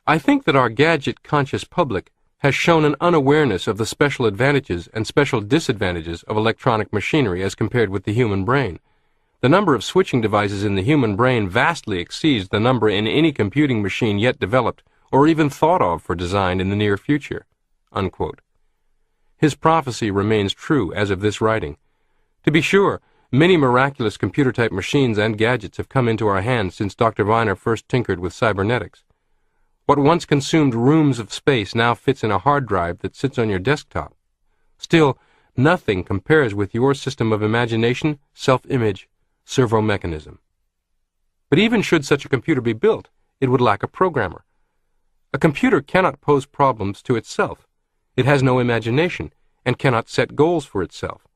A: "I think that our gadget-conscious public has shown an unawareness of the special advantages and special disadvantages of electronic machinery as compared with the human brain. The number of switching devices in the human brain vastly exceeds the number in any computing machine yet developed or even thought of for design in the near future." Unquote. His prophecy remains true as of this writing. To be sure, many miraculous computer-type machines and gadgets have come into our hands since Dr. Viner first tinkered with cybernetics. What once consumed rooms of space now fits in a hard drive that sits on your desktop. Still, nothing compares with your system of imagination, self-image, servo mechanism. But even should such a computer be built, it would lack a programmer. A computer cannot pose problems to itself. It has no imagination and cannot set goals for itself.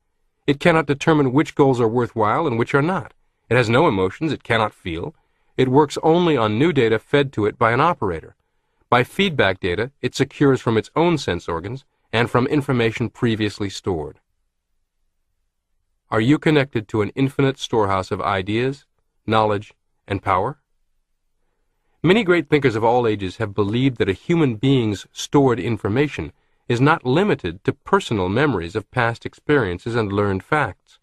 A: It cannot determine which goals are worthwhile and which are not. It has no emotions it cannot feel. It works only on new data fed to it by an operator. By feedback data, it secures from its own sense organs and from information previously stored. Are you connected to an infinite storehouse of ideas, knowledge, and power? Many great thinkers of all ages have believed that a human being's stored information is not limited to personal memories of past experiences and learned facts.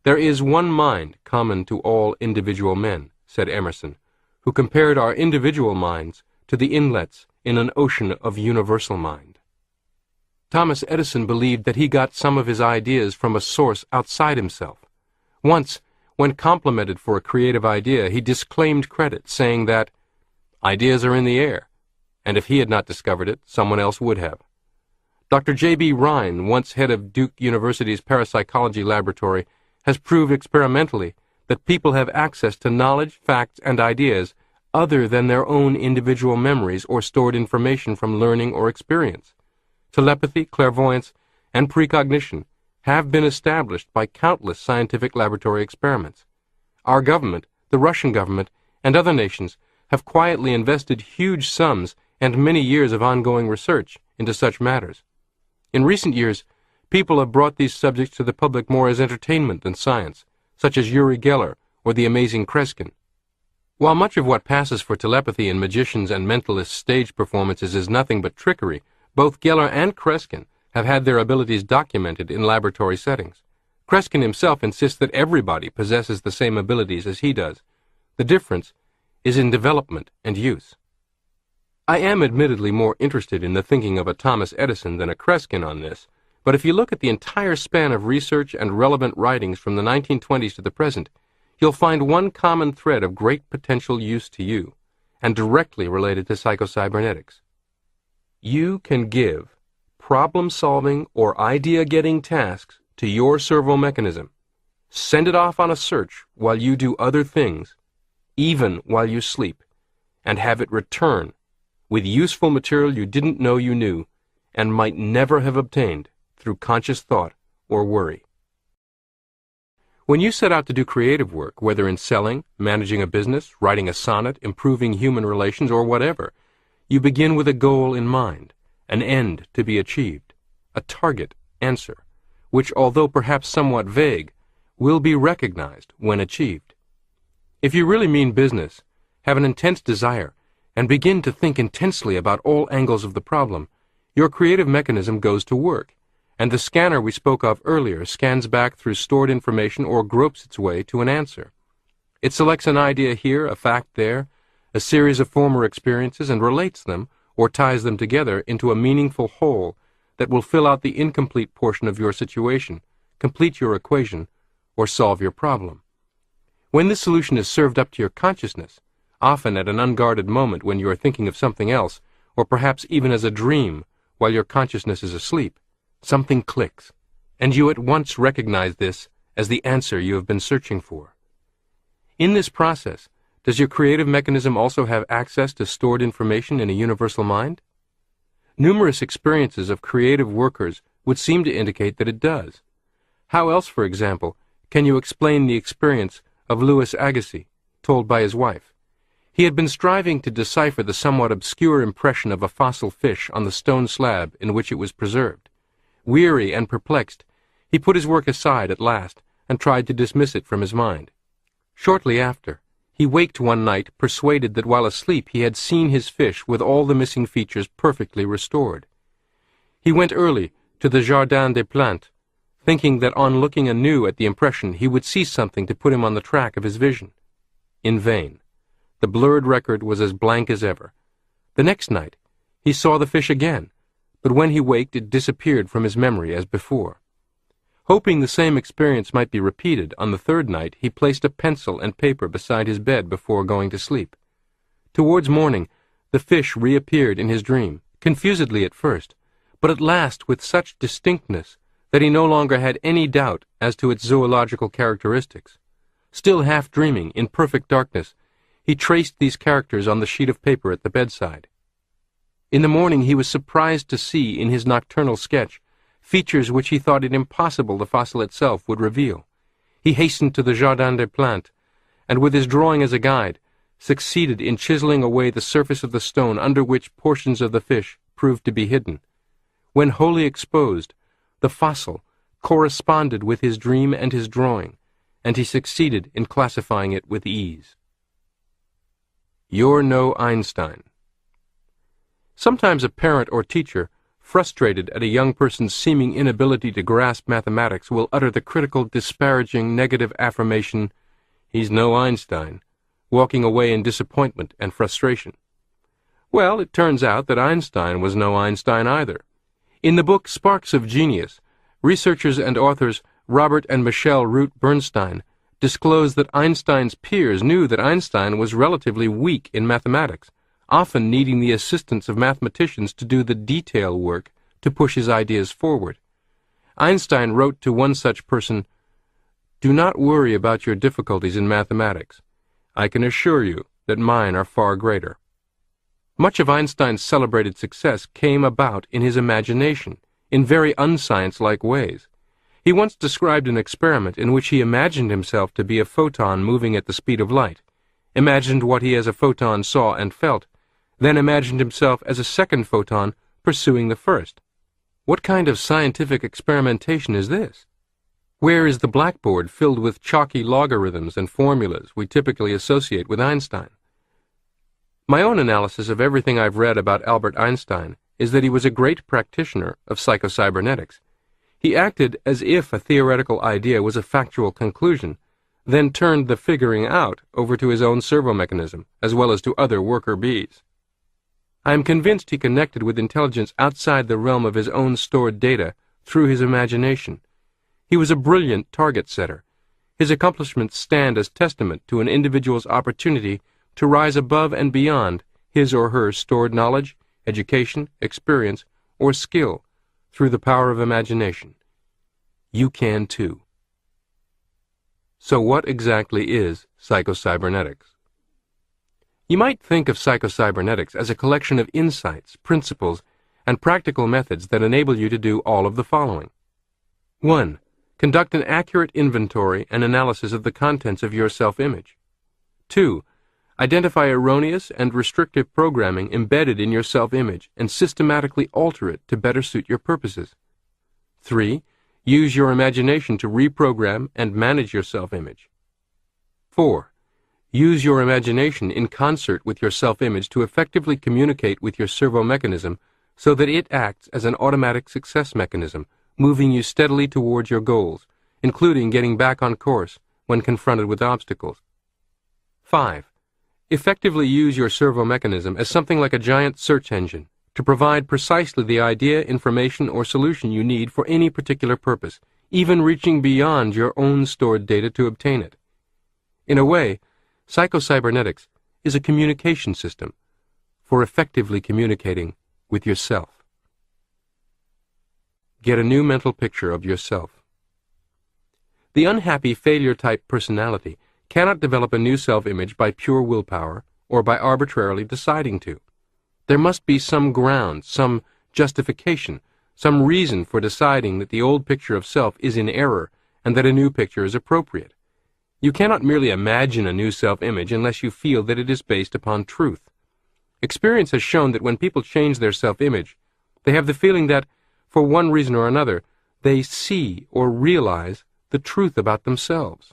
A: "There is one mind common to all individual men," said Emerson, who compared our individual minds to the inlets in an ocean of universal mind. Thomas Edison believed that he got some of his ideas from a source outside himself. Once, When complimented for a creative idea, he disclaimed credit, saying that ideas are in the air, and if he had not discovered it, someone else would have. Dr. J.B. Rhine, once head of Duke University's parapsychology laboratory, has proved experimentally that people have access to knowledge, facts, and ideas other than their own individual memories or stored information from learning or experience. Telepathy, clairvoyance, and precognition have been established by countless scientific laboratory experiments. Our government, the Russian government, and other nations have quietly invested huge sums and many years of ongoing research into such matters. In recent years, people have brought these subjects to the public more as entertainment than science, such as Uri Geller or the amazing Kreskin. While much of what passes for telepathy in magicians' and mentalists' stage performances is nothing but trickery, both Geller and Kreskin have had their abilities documented in laboratory settings. Kreskin himself insists that everybody possesses the same abilities as he does. The difference is in development and use. I am admittedly more interested in the thinking of a Thomas Edison than a Kreskin on this, but if you look at the entire span of research and relevant writings from the 1920s to the present, you'll find one common thread of great potential use to you, and directly related to psycho-cybernetics. You can give problem-solving or idea-getting tasks to your servo mechanism, send it off on a search while you do other things, even while you sleep, and have it return with useful material you didn't know you knew and might never have obtained through conscious thought or worry. When you set out to do creative work, whether in selling, managing a business, writing a sonnet, improving human relations, or whatever, you begin with a goal in mind, an end to be achieved, a target answer, which, although perhaps somewhat vague, will be recognized when achieved. If you really mean business, have an intense desire, and begin to think intensely about all angles of the problem, your creative mechanism goes to work, and the scanner we spoke of earlier scans back through stored information or gropes its way to an answer. It selects an idea here, a fact there, a series of former experiences, and relates them, or ties them together into a meaningful whole that will fill out the incomplete portion of your situation, complete your equation, or solve your problem. When this solution is served up to your consciousness, often at an unguarded moment when you are thinking of something else, or perhaps even as a dream while your consciousness is asleep, something clicks, and you at once recognize this as the answer you have been searching for. In this process, does your creative mechanism also have access to stored information in a universal mind? Numerous experiences of creative workers would seem to indicate that it does. How else, for example, can you explain the experience of Louis Agassiz, told by his wife? He had been striving to decipher the somewhat obscure impression of a fossil fish on the stone slab in which it was preserved. Weary and perplexed, he put his work aside at last and tried to dismiss it from his mind. Shortly after, he waked one night persuaded that while asleep he had seen his fish with all the missing features perfectly restored. He went early to the Jardin des Plantes, thinking that on looking anew at the impression he would see something to put him on the track of his vision. In vain. The blurred record was as blank as ever. The next night, he saw the fish again, but when he waked it disappeared from his memory as before. Hoping the same experience might be repeated, on the third night he placed a pencil and paper beside his bed before going to sleep. Towards morning, the fish reappeared in his dream, confusedly at first, but at last with such distinctness that he no longer had any doubt as to its zoological characteristics. Still half dreaming, in perfect darkness, he traced these characters on the sheet of paper at the bedside. In the morning he was surprised to see in his nocturnal sketch features which he thought it impossible the fossil itself would reveal. He hastened to the Jardin des Plantes, and with his drawing as a guide, succeeded in chiseling away the surface of the stone under which portions of the fish proved to be hidden. When wholly exposed, the fossil corresponded with his dream and his drawing, and he succeeded in classifying it with ease. You're no Einstein. Sometimes a parent or teacher, frustrated at a young person's seeming inability to grasp mathematics, will utter the critical, disparaging, negative affirmation, "He's no Einstein," walking away in disappointment and frustration. Well, it turns out that Einstein was no Einstein either. In the book Sparks of Genius, researchers and authors Robert and Michelle Root Bernstein disclosed that Einstein's peers knew that Einstein was relatively weak in mathematics, often needing the assistance of mathematicians to do the detail work to push his ideas forward. Einstein wrote to one such person, "Do not worry about your difficulties in mathematics. I can assure you that mine are far greater." Much of Einstein's celebrated success came about in his imagination, in very unscience-like ways. He once described an experiment in which he imagined himself to be a photon moving at the speed of light, imagined what he as a photon saw and felt, then imagined himself as a second photon pursuing the first. What kind of scientific experimentation is this? Where is the blackboard filled with chalky logarithms and formulas we typically associate with Einstein? My own analysis of everything I've read about Albert Einstein is that he was a great practitioner of psycho-cybernetics. He acted as if a theoretical idea was a factual conclusion, then turned the figuring out over to his own servo mechanism, as well as to other worker bees. I am convinced he connected with intelligence outside the realm of his own stored data through his imagination. He was a brilliant target setter. His accomplishments stand as testament to an individual's opportunity to rise above and beyond his or her stored knowledge, education, experience, or skill through the power of imagination. You can too. So what exactly is psycho-cybernetics? You might think of psycho-cybernetics as a collection of insights, principles, and practical methods that enable you to do all of the following. 1. Conduct an accurate inventory and analysis of the contents of your self-image. 2. Identify erroneous and restrictive programming embedded in your self-image and systematically alter it to better suit your purposes. 3. Use your imagination to reprogram and manage your self-image. 4. Use your imagination in concert with your self-image to effectively communicate with your servo mechanism so that it acts as an automatic success mechanism, moving you steadily towards your goals, including getting back on course when confronted with obstacles. 5. Effectively use your servo mechanism as something like a giant search engine to provide precisely the idea, information, or solution you need for any particular purpose, even reaching beyond your own stored data to obtain it. In a way, psycho-cybernetics is a communication system for effectively communicating with yourself. Get a new mental picture of yourself. The unhappy failure-type personality cannot develop a new self-image by pure willpower or by arbitrarily deciding to. There must be some ground, some justification, some reason for deciding that the old picture of self is in error and that a new picture is appropriate. You cannot merely imagine a new self-image unless you feel that it is based upon truth. Experience has shown that when people change their self-image, they have the feeling that, for one reason or another, they see or realize the truth about themselves.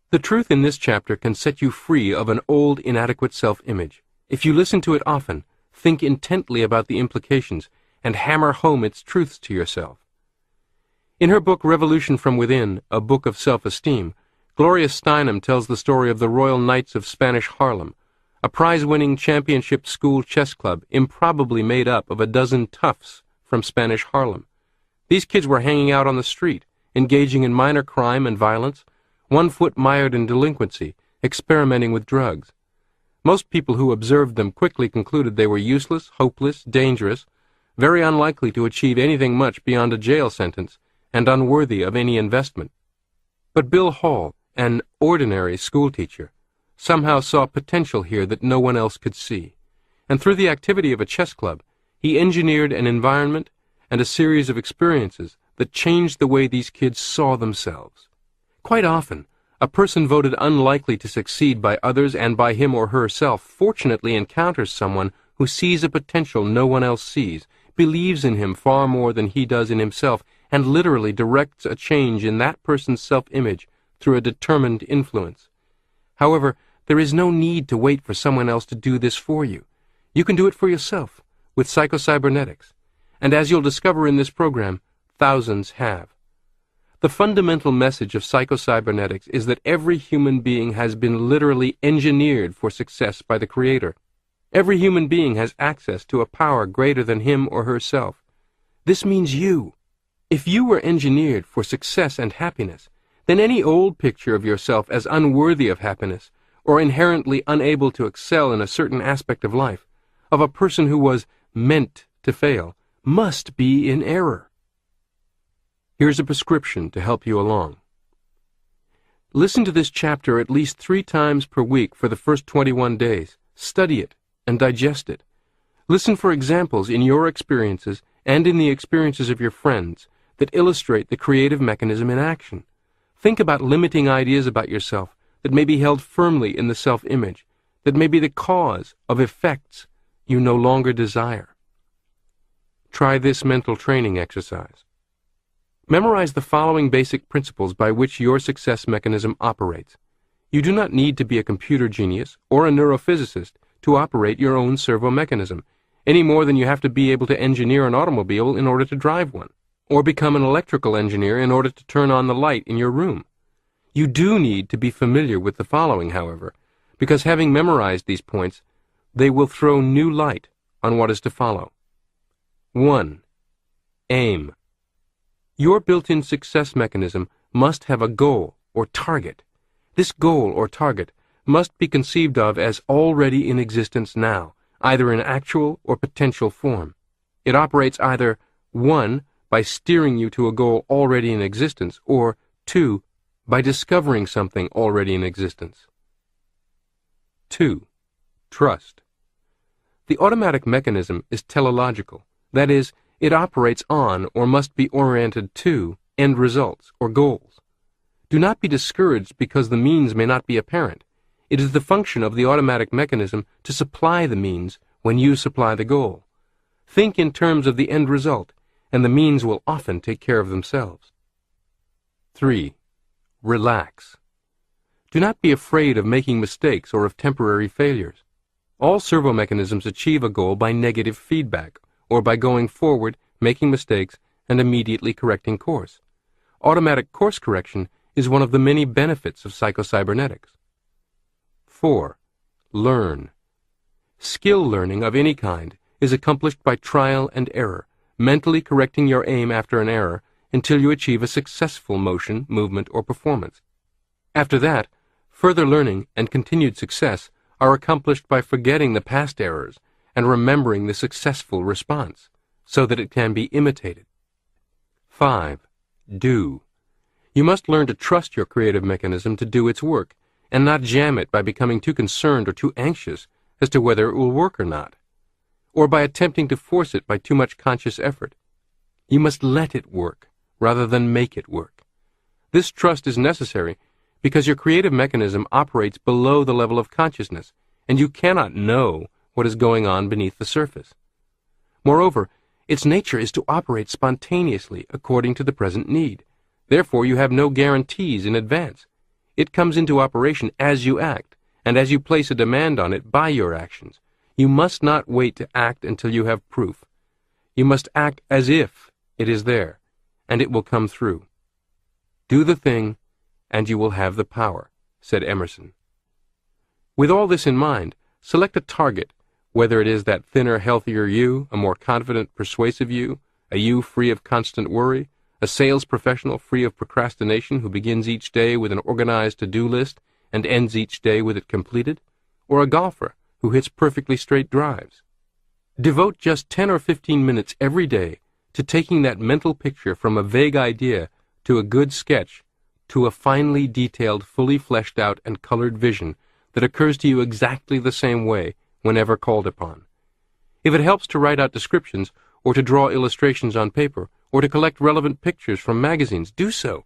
A: The truth in this chapter can set you free of an old, inadequate self-image. If you listen to it often, think intently about the implications, and hammer home its truths to yourself. In her book Revolution from Within, A Book of Self-Esteem, Gloria Steinem tells the story of the Royal Knights of Spanish Harlem, a prize-winning championship school chess club improbably made up of a dozen toughs from Spanish Harlem. These kids were hanging out on the street, engaging in minor crime and violence, 1 foot mired in delinquency, experimenting with drugs. Most people who observed them quickly concluded they were useless, hopeless, dangerous, very unlikely to achieve anything much beyond a jail sentence, and unworthy of any investment. But Bill Hall, an ordinary schoolteacher, somehow saw potential here that no one else could see, and through the activity of a chess club, he engineered an environment and a series of experiences that changed the way these kids saw themselves. Quite often, a person voted unlikely to succeed by others and by him or herself fortunately encounters someone who sees a potential no one else sees, believes in him far more than he does in himself, and literally directs a change in that person's self-image through a determined influence. However, there is no need to wait for someone else to do this for you. You can do it for yourself with psycho-cybernetics, and as you'll discover in this program, thousands have. The fundamental message of psycho-cybernetics is that every human being has been literally engineered for success by the Creator. Every human being has access to a power greater than him or herself. This means you. If you were engineered for success and happiness, then any old picture of yourself as unworthy of happiness or inherently unable to excel in a certain aspect of life, of a person who was meant to fail, must be in error. Here's a prescription to help you along. Listen to this chapter at least 3 times per week for the first 21 days. Study it and digest it. Listen for examples in your experiences and in the experiences of your friends that illustrate the creative mechanism in action. Think about limiting ideas about yourself that may be held firmly in the self-image, that may be the cause of effects you no longer desire. Try this mental training exercise. Memorize the following basic principles by which your success mechanism operates. You do not need to be a computer genius or a neurophysicist to operate your own servo mechanism, any more than you have to be able to engineer an automobile in order to drive one, or become an electrical engineer in order to turn on the light in your room. You do need to be familiar with the following, however, because having memorized these points, they will throw new light on what is to follow. 1. Aim. Your built-in success mechanism must have a goal or target. This goal or target must be conceived of as already in existence now, either in actual or potential form. It operates either 1. By steering you to a goal already in existence, or 2. By discovering something already in existence. 2. Trust. The automatic mechanism is teleological, that is, it operates on or must be oriented to end results or goals. Do not be discouraged because the means may not be apparent. It is the function of the automatic mechanism to supply the means when you supply the goal. Think in terms of the end result, and the means will often take care of themselves. 3. Relax. Do not be afraid of making mistakes or of temporary failures. All servo mechanisms achieve a goal by negative feedback, or by going forward, making mistakes, and immediately correcting course. Automatic course correction is one of the many benefits of Psycho-Cybernetics. 4. Learn. Skill learning of any kind is accomplished by trial and error, mentally correcting your aim after an error until you achieve a successful motion, movement, or performance. After that, further learning and continued success are accomplished by forgetting the past errors and remembering the successful response, so that it can be imitated. 5. Do. You must learn to trust your creative mechanism to do its work, and not jam it by becoming too concerned or too anxious as to whether it will work or not, or by attempting to force it by too much conscious effort. You must let it work, rather than make it work. This trust is necessary because your creative mechanism operates below the level of consciousness, and you cannot know what is going on beneath the surface. Moreover, its nature is to operate spontaneously according to the present need. Therefore, you have no guarantees in advance. It comes into operation as you act, and as you place a demand on it by your actions. You must not wait to act until you have proof. You must act as if it is there, and it will come through. Do the thing, and you will have the power, said Emerson. With all this in mind, select a target, whether it is that thinner, healthier you, a more confident, persuasive you, a you free of constant worry, a sales professional free of procrastination who begins each day with an organized to-do list and ends each day with it completed, or a golfer who hits perfectly straight drives. Devote just 10 or 15 minutes every day to taking that mental picture from a vague idea to a good sketch to a finely detailed, fully fleshed out and colored vision that occurs to you exactly the same way whenever called upon. If it helps to write out descriptions or to draw illustrations on paper or to collect relevant pictures from magazines, do so.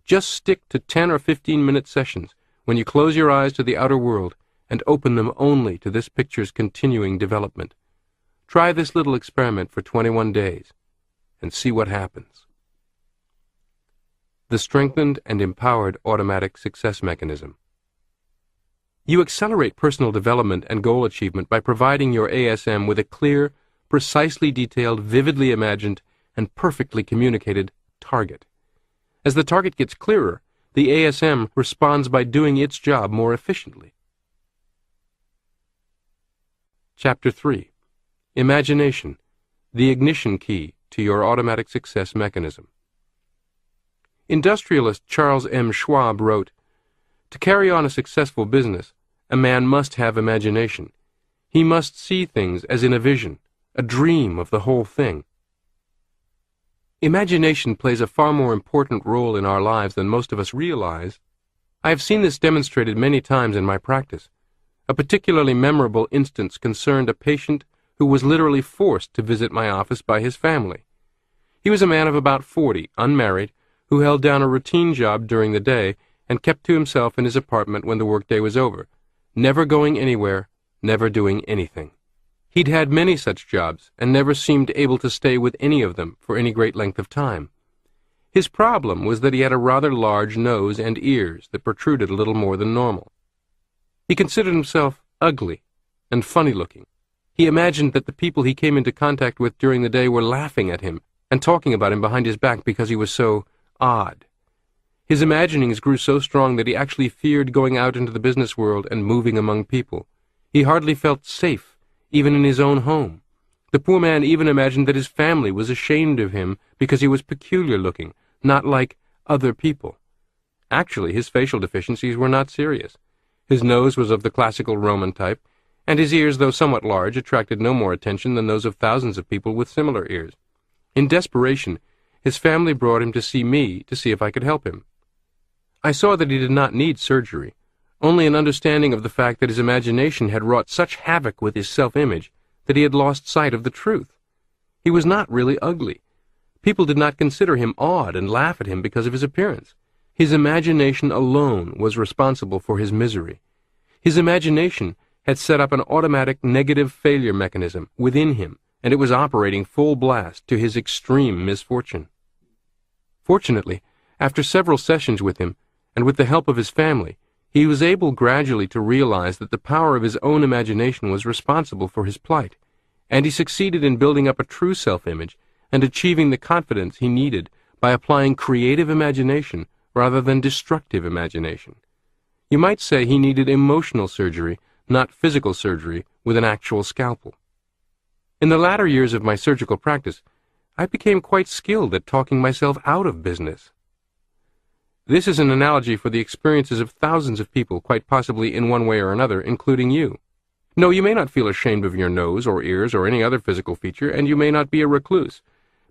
A: Just stick to 10 or 15-minute sessions when you close your eyes to the outer world and open them only to this picture's continuing development. Try this little experiment for 21 days and see what happens. The strengthened and empowered automatic success mechanism. You accelerate personal development and goal achievement by providing your ASM with a clear, precisely detailed, vividly imagined, and perfectly communicated target. As the target gets clearer, the ASM responds by doing its job more efficiently. Chapter 3. Imagination, the ignition key to your automatic success mechanism. Industrialist Charles M. Schwab wrote, "To carry on a successful business, a man must have imagination. He must see things as in a vision, a dream of the whole thing." Imagination plays a far more important role in our lives than most of us realize. I have seen this demonstrated many times in my practice. A particularly memorable instance concerned a patient who was literally forced to visit my office by his family. He was a man of about 40, unmarried, who held down a routine job during the day and kept to himself in his apartment when the workday was over, never going anywhere, never doing anything. He'd had many such jobs and never seemed able to stay with any of them for any great length of time. His problem was that he had a rather large nose and ears that protruded a little more than normal. He considered himself ugly and funny-looking. He imagined that the people he came into contact with during the day were laughing at him and talking about him behind his back because he was so odd. His imaginings grew so strong that he actually feared going out into the business world and moving among people. He hardly felt safe, even in his own home. The poor man even imagined that his family was ashamed of him because he was peculiar-looking, not like other people. Actually, his facial deficiencies were not serious. His nose was of the classical Roman type, and his ears, though somewhat large, attracted no more attention than those of thousands of people with similar ears. In desperation, his family brought him to see me to see if I could help him. I saw that he did not need surgery, only an understanding of the fact that his imagination had wrought such havoc with his self-image that he had lost sight of the truth. He was not really ugly. People did not consider him odd and laugh at him because of his appearance. His imagination alone was responsible for his misery. His imagination had set up an automatic negative failure mechanism within him, and it was operating full blast to his extreme misfortune. Fortunately, after several sessions with him, and with the help of his family, he was able gradually to realize that the power of his own imagination was responsible for his plight, and he succeeded in building up a true self-image and achieving the confidence he needed by applying creative imagination rather than destructive imagination. You might say he needed emotional surgery, not physical surgery with an actual scalpel. In the latter years of my surgical practice, I became quite skilled at talking myself out of business. This is an analogy for the experiences of thousands of people, quite possibly in one way or another, including you. No, you may not feel ashamed of your nose or ears or any other physical feature, and you may not be a recluse,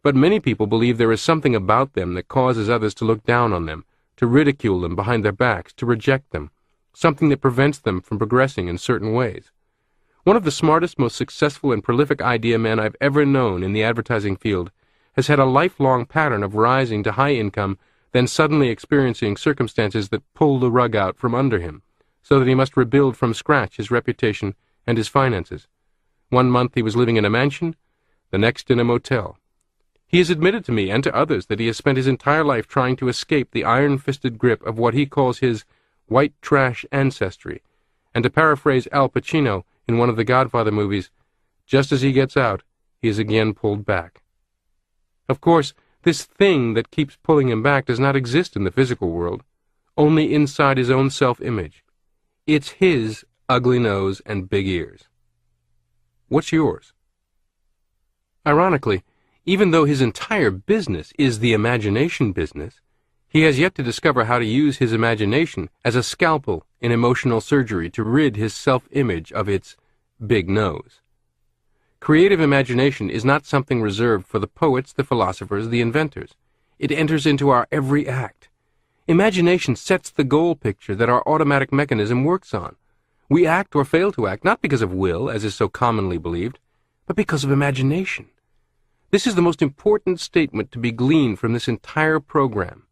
A: but many people believe there is something about them that causes others to look down on them, to ridicule them behind their backs, to reject them, something that prevents them from progressing in certain ways. One of the smartest, most successful and prolific idea men I've ever known in the advertising field has had a lifelong pattern of rising to high income, then suddenly experiencing circumstances that pull the rug out from under him, so that he must rebuild from scratch his reputation and his finances. One month he was living in a mansion, the next in a motel. He has admitted to me and to others that he has spent his entire life trying to escape the iron-fisted grip of what he calls his white trash ancestry, and to paraphrase Al Pacino in one of the Godfather movies, just as he gets out, he is again pulled back. Of course, this thing that keeps pulling him back does not exist in the physical world, only inside his own self-image. It's his ugly nose and big ears. What's yours? Ironically, even though his entire business is the imagination business, he has yet to discover how to use his imagination as a scalpel in emotional surgery to rid his self-image of its big nose. Creative imagination is not something reserved for the poets, the philosophers, the inventors. It enters into our every act. Imagination sets the goal picture that our automatic mechanism works on. We act or fail to act not because of will, as is so commonly believed, but because of imagination. This is the most important statement to be gleaned from this entire program.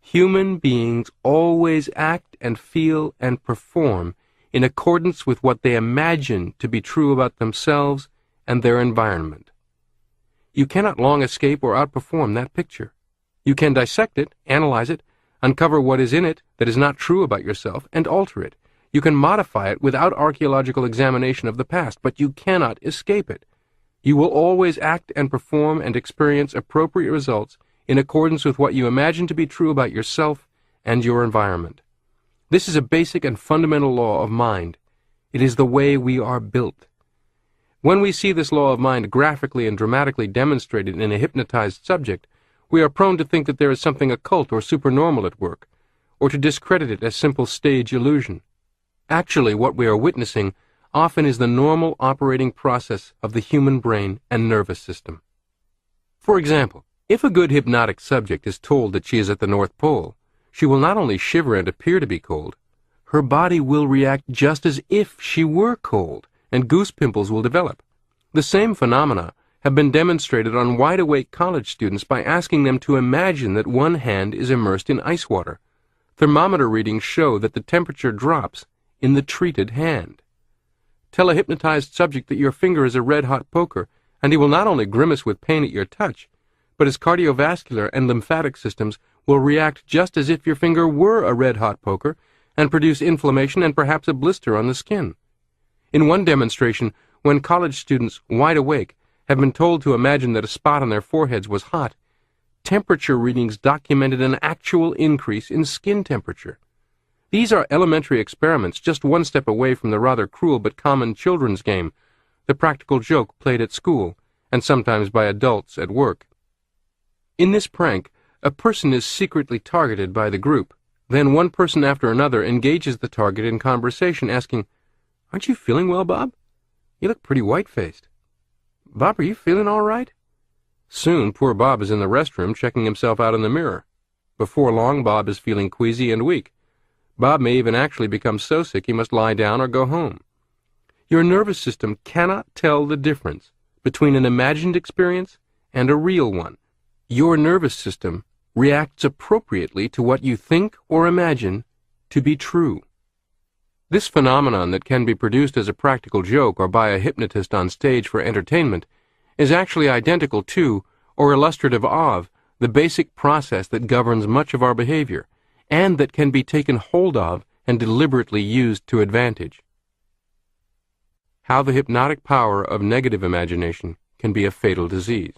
A: Human beings always act and feel and perform in accordance with what they imagine to be true about themselves and their environment. You cannot long escape or outperform that picture. You can dissect it, analyze it, uncover what is in it that is not true about yourself, and alter it. You can modify it without archaeological examination of the past, but you cannot escape it. You will always act and perform and experience appropriate results in accordance with what you imagine to be true about yourself and your environment. This is a basic and fundamental law of mind. It is the way we are built. When we see this law of mind graphically and dramatically demonstrated in a hypnotized subject, we are prone to think that there is something occult or supernormal at work, or to discredit it as simple stage illusion. Actually, what we are witnessing often is the normal operating process of the human brain and nervous system. For example, if a good hypnotic subject is told that she is at the North Pole, she will not only shiver and appear to be cold, her body will react just as if she were cold, and goose pimples will develop. The same phenomena have been demonstrated on wide-awake college students by asking them to imagine that one hand is immersed in ice water. Thermometer readings show that the temperature drops in the treated hand. Tell a hypnotized subject that your finger is a red-hot poker, and he will not only grimace with pain at your touch, but his cardiovascular and lymphatic systems will react just as if your finger were a red-hot poker and produce inflammation and perhaps a blister on the skin. In one demonstration, when college students, wide awake, have been told to imagine that a spot on their foreheads was hot, temperature readings documented an actual increase in skin temperature. These are elementary experiments just one step away from the rather cruel but common children's game, the practical joke played at school, and sometimes by adults at work. In this prank, a person is secretly targeted by the group. Then one person after another engages the target in conversation, asking, "Aren't you feeling well, Bob? You look pretty white-faced. Bob, are you feeling all right?" Soon, poor Bob is in the restroom checking himself out in the mirror. Before long, Bob is feeling queasy and weak. Bob may even actually become so sick he must lie down or go home. Your nervous system cannot tell the difference between an imagined experience and a real one. Your nervous system reacts appropriately to what you think or imagine to be true. This phenomenon that can be produced as a practical joke or by a hypnotist on stage for entertainment is actually identical to, or illustrative of, the basic process that governs much of our behavior, and that can be taken hold of and deliberately used to advantage. How the hypnotic power of negative imagination can be a fatal disease.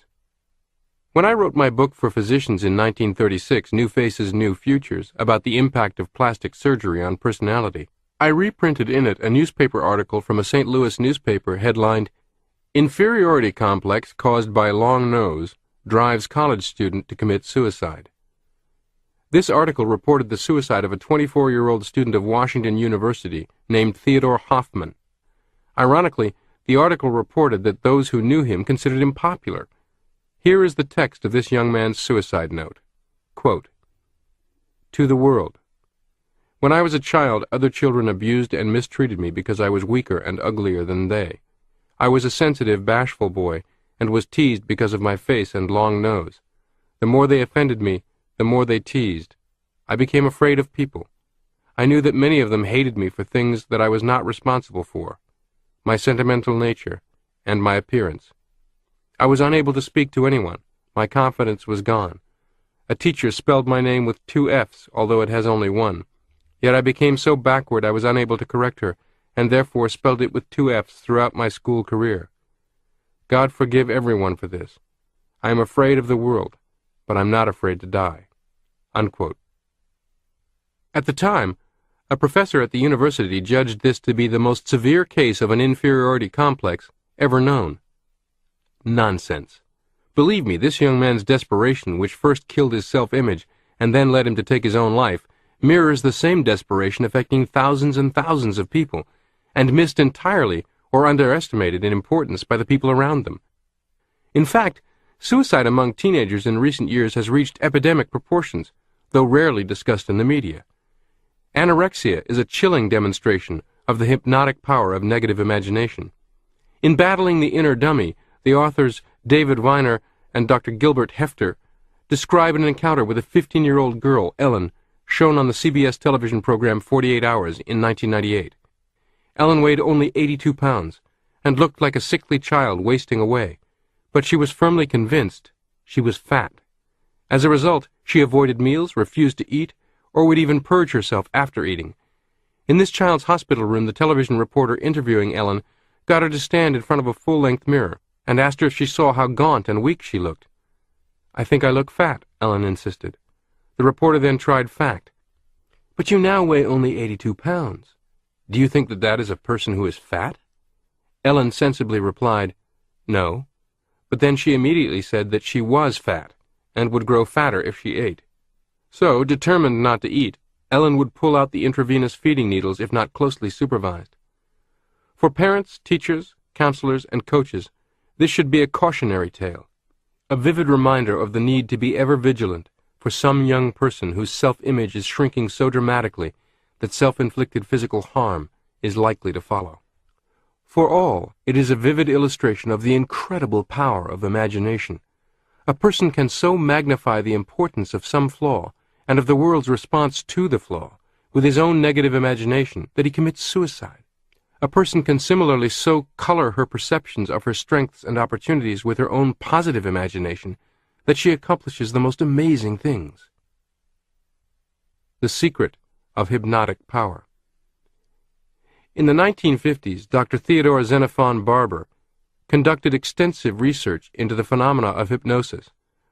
A: When I wrote my book for physicians in 1936, New Faces, New Futures, about the impact of plastic surgery on personality, I reprinted in it a newspaper article from a St. Louis newspaper headlined, "Inferiority Complex Caused by Long Nose Drives College Student to Commit Suicide." This article reported the suicide of a 24-year-old student of Washington University named Theodore Hoffman. Ironically, the article reported that those who knew him considered him popular. Here is the text of this young man's suicide note. Quote, "To the world. When I was a child, other children abused and mistreated me because I was weaker and uglier than they. I was a sensitive, bashful boy, and was teased because of my face and long nose. The more they offended me, the more they teased. I became afraid of people. I knew that many of them hated me for things that I was not responsible for, my sentimental nature, and my appearance. I was unable to speak to anyone. My confidence was gone. A teacher spelled my name with 2 F's, although it has only 1. Yet I became so backward I was unable to correct her, and therefore spelled it with 2 F's throughout my school career. God forgive everyone for this. I am afraid of the world, but I'm not afraid to die." Unquote. At the time, a professor at the university judged this to be the most severe case of an inferiority complex ever known. Nonsense. Believe me, this young man's desperation, which first killed his self-image and then led him to take his own life, mirrors the same desperation affecting thousands and thousands of people, and missed entirely or underestimated in importance by the people around them. In fact, suicide among teenagers in recent years has reached epidemic proportions, though rarely discussed in the media. Anorexia is a chilling demonstration of the hypnotic power of negative imagination. In Battling the Inner Dummy, the authors David Weiner and Dr. Gilbert Hefter describe an encounter with a 15-year-old girl, Ellen, shown on the CBS television program 48 Hours in 1998. Ellen weighed only 82 pounds and looked like a sickly child wasting away, but she was firmly convinced she was fat. As a result, she avoided meals, refused to eat, or would even purge herself after eating. In this child's hospital room, the television reporter interviewing Ellen got her to stand in front of a full-length mirror and asked her if she saw how gaunt and weak she looked. "I think I look fat," Ellen insisted. The reporter then tried fact. "But you now weigh only 82 pounds. Do you think that that is a person who is fat?" Ellen sensibly replied, "No." But then she immediately said that she was fat, and would grow fatter if she ate. So, determined not to eat, Ellen would pull out the intravenous feeding needles if not closely supervised. For parents, teachers, counselors, and coaches, this should be a cautionary tale, a vivid reminder of the need to be ever vigilant for some young person whose self-image is shrinking so dramatically that self-inflicted physical harm is likely to follow. For all, it is a vivid illustration of the incredible power of imagination. A person can so magnify the importance of some flaw and of the world's response to the flaw with his own negative imagination that he commits suicide. A person can similarly so color her perceptions of her strengths and opportunities with her own positive imagination that she accomplishes the most amazing things. The secret of hypnotic power. In the 1950s, Dr. Theodore Xenophon Barber conducted extensive research into the phenomena of hypnosis,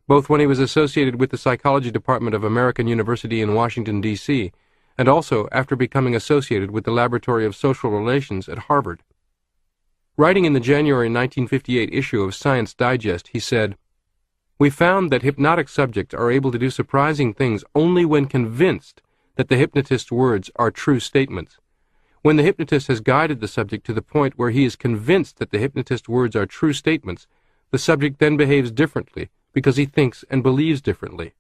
A: both when he was associated with the Psychology Department of American University in Washington, D.C., and also after becoming associated with the Laboratory of Social Relations at Harvard. Writing in the January 1958 issue of Science Digest, he said, "We found that hypnotic subjects are able to do surprising things only when convinced that the hypnotist's words are true statements. When the hypnotist has guided the subject to the point where he is convinced that the hypnotist's words are true statements, the subject then behaves differently because he thinks and believes differently."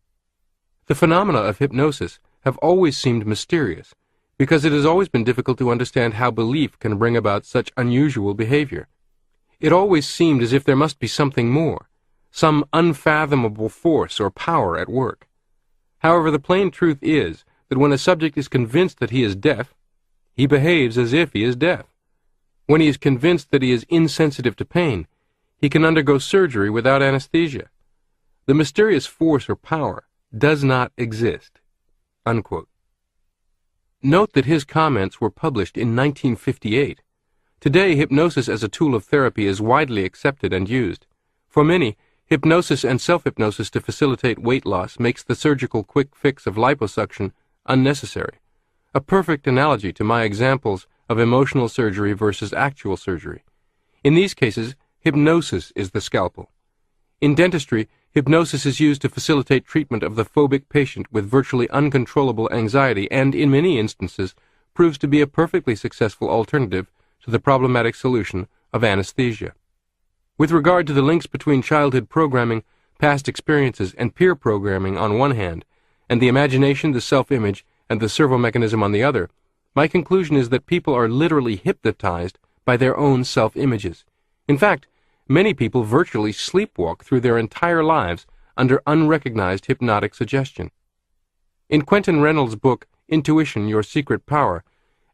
A: The phenomena of hypnosis have always seemed mysterious because it has always been difficult to understand how belief can bring about such unusual behavior. It always seemed as if there must be something more, some unfathomable force or power at work. However, the plain truth is that when a subject is convinced that he is deaf, he behaves as if he is deaf. When he is convinced that he is insensitive to pain, he can undergo surgery without anesthesia. The mysterious force or power does not exist." Unquote. Note that his comments were published in 1958. Today, hypnosis as a tool of therapy is widely accepted and used. For many, hypnosis and self-hypnosis to facilitate weight loss makes the surgical quick fix of liposuction unnecessary. A perfect analogy to my examples of emotional surgery versus actual surgery. In these cases, hypnosis is the scalpel. In dentistry, hypnosis is used to facilitate treatment of the phobic patient with virtually uncontrollable anxiety and, in many instances, proves to be a perfectly successful alternative to the problematic solution of anesthesia. With regard to the links between childhood programming, past experiences, and peer programming on one hand, and the imagination, the self-image, and the servo mechanism on the other, my conclusion is that people are literally hypnotized by their own self-images. In fact, many people virtually sleepwalk through their entire lives under unrecognized hypnotic suggestion. In Quentin Reynolds' book, Intuition, Your Secret Power,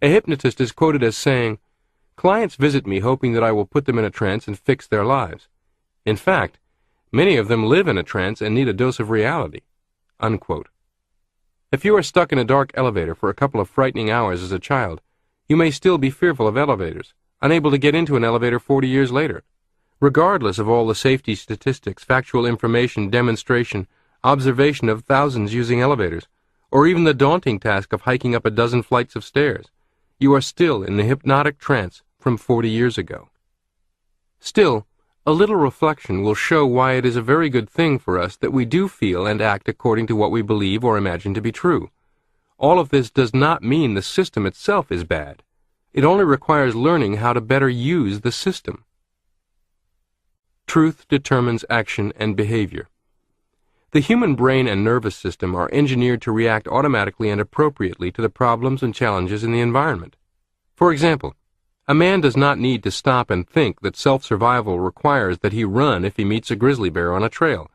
A: a hypnotist is quoted as saying, "Clients visit me hoping that I will put them in a trance and fix their lives. In fact, many of them live in a trance and need a dose of reality." Unquote. If you are stuck in a dark elevator for a couple of frightening hours as a child, you may still be fearful of elevators, unable to get into an elevator 40 years later. Regardless of all the safety statistics, factual information, demonstration, observation of thousands using elevators, or even the daunting task of hiking up a dozen flights of stairs, you are still in the hypnotic trance from 40 years ago. Still, a little reflection will show why it is a very good thing for us that we do feel and act according to what we believe or imagine to be true. All of this does not mean the system itself is bad. It only requires learning how to better use the system. Truth determines action and behavior. The human brain and nervous system are engineered to react automatically and appropriately to the problems and challenges in the environment. For example, a man does not need to stop and think that self-survival requires that he run if he meets a grizzly bear on a trail.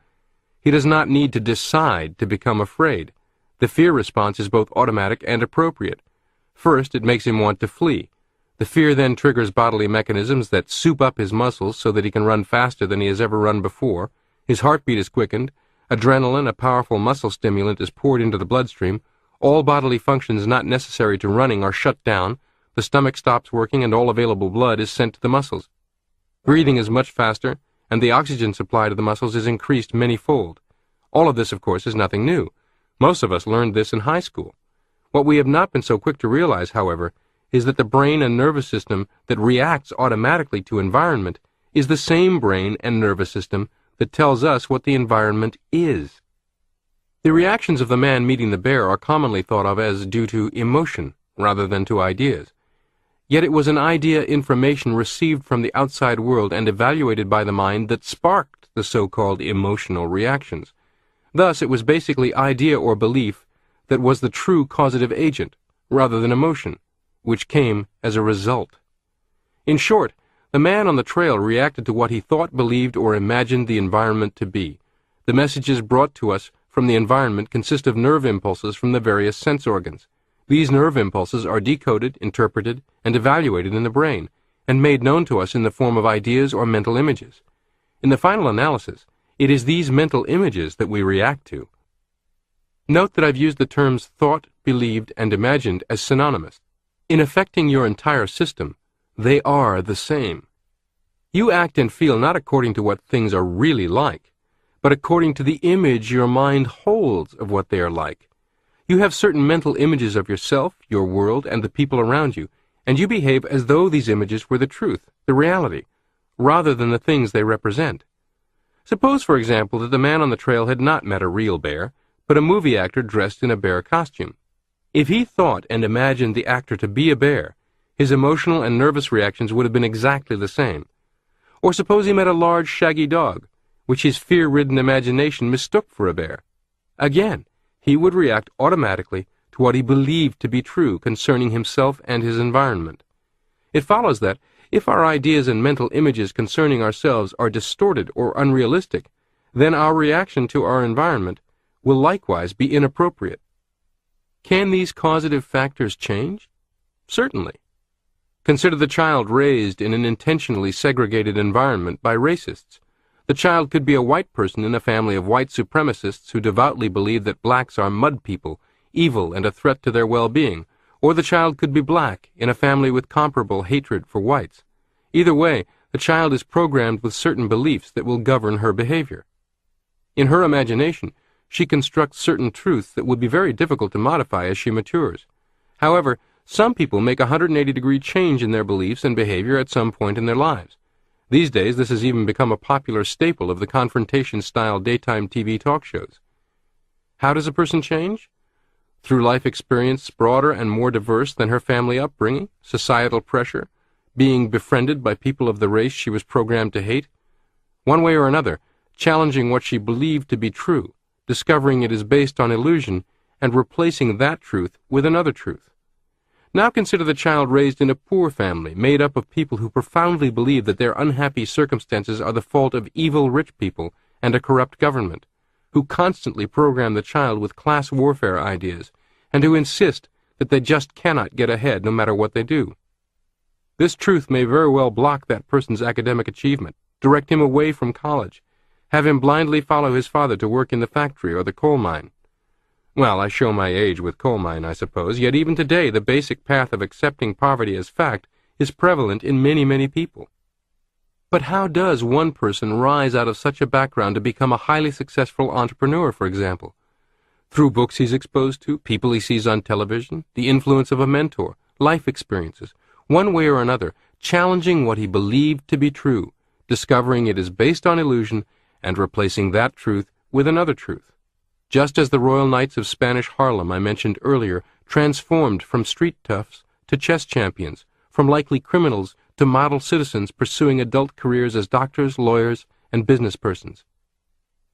A: He does not need to decide to become afraid. The fear response is both automatic and appropriate. First, it makes him want to flee. The fear then triggers bodily mechanisms that soup up his muscles so that he can run faster than he has ever run before. His heartbeat is quickened. Adrenaline, a powerful muscle stimulant, is poured into the bloodstream. All bodily functions not necessary to running are shut down. The stomach stops working and all available blood is sent to the muscles. Breathing is much faster, and the oxygen supply to the muscles is increased many-fold. All of this, of course, is nothing new. Most of us learned this in high school. What we have not been so quick to realize, however, is that the brain and nervous system that reacts automatically to environment is the same brain and nervous system that tells us what the environment is. The reactions of the man meeting the bear are commonly thought of as due to emotion rather than to ideas. Yet it was an idea information received from the outside world and evaluated by the mind that sparked the so-called emotional reactions. Thus, it was basically idea or belief that was the true causative agent, rather than emotion, which came as a result. In short, the man on the trail reacted to what he thought, believed, or imagined the environment to be. The messages brought to us from the environment consist of nerve impulses from the various sense organs. These nerve impulses are decoded, interpreted, and evaluated in the brain, and made known to us in the form of ideas or mental images. In the final analysis, it is these mental images that we react to. Note that I've used the terms thought, believed, and imagined as synonymous. In affecting your entire system, they are the same. You act and feel not according to what things are really like, but according to the image your mind holds of what they are like. You have certain mental images of yourself, your world, and the people around you, and you behave as though these images were the truth, the reality, rather than the things they represent. Suppose, for example, that the man on the trail had not met a real bear, but a movie actor dressed in a bear costume. If he thought and imagined the actor to be a bear, his emotional and nervous reactions would have been exactly the same. Or suppose he met a large, shaggy dog, which his fear-ridden imagination mistook for a bear. Again, he would react automatically to what he believed to be true concerning himself and his environment. It follows that, if our ideas and mental images concerning ourselves are distorted or unrealistic, then our reaction to our environment will likewise be inappropriate. Can these causative factors change? Certainly. Consider the child raised in an intentionally segregated environment by racists. The child could be a white person in a family of white supremacists who devoutly believe that blacks are mud people, evil and a threat to their well-being, or the child could be black in a family with comparable hatred for whites. Either way, the child is programmed with certain beliefs that will govern her behavior. In her imagination, she constructs certain truths that would be very difficult to modify as she matures. However, some people make a 180-degree change in their beliefs and behavior at some point in their lives. These days, this has even become a popular staple of the confrontation-style daytime TV talk shows. How does a person change? Through life experience broader and more diverse than her family upbringing, societal pressure, being befriended by people of the race she was programmed to hate. One way or another, challenging what she believed to be true, discovering it is based on illusion, and replacing that truth with another truth. Now consider the child raised in a poor family, made up of people who profoundly believe that their unhappy circumstances are the fault of evil rich people and a corrupt government, who constantly program the child with class warfare ideas, and who insist that they just cannot get ahead no matter what they do. This truth may very well block that person's academic achievement, direct him away from college, have him blindly follow his father to work in the factory or the coal mine. Well, I show my age with coal mine, I suppose, yet even today the basic path of accepting poverty as fact is prevalent in many, many people. But how does one person rise out of such a background to become a highly successful entrepreneur, for example? Through books he's exposed to, people he sees on television, the influence of a mentor, life experiences, one way or another, challenging what he believed to be true, discovering it is based on illusion, and replacing that truth with another truth. Just as the Royal Knights of Spanish Harlem I mentioned earlier transformed from street toughs to chess champions, from likely criminals to model citizens pursuing adult careers as doctors, lawyers, and business persons.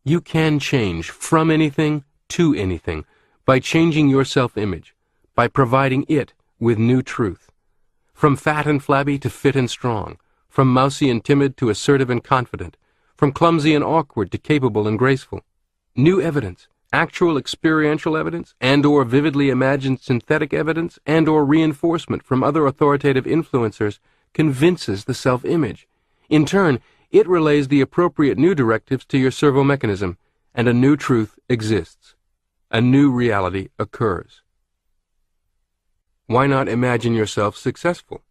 A: You can change from anything to anything by changing your self-image, by providing it with new truth. From fat and flabby to fit and strong, from mousy and timid to assertive and confident, from clumsy and awkward to capable and graceful. New evidence, actual experiential evidence, and/or vividly imagined synthetic evidence, and/or reinforcement from other authoritative influencers convinces the self-image. In turn, it relays the appropriate new directives to your servo mechanism, and a new truth exists. A new reality occurs. Why not imagine yourself successful?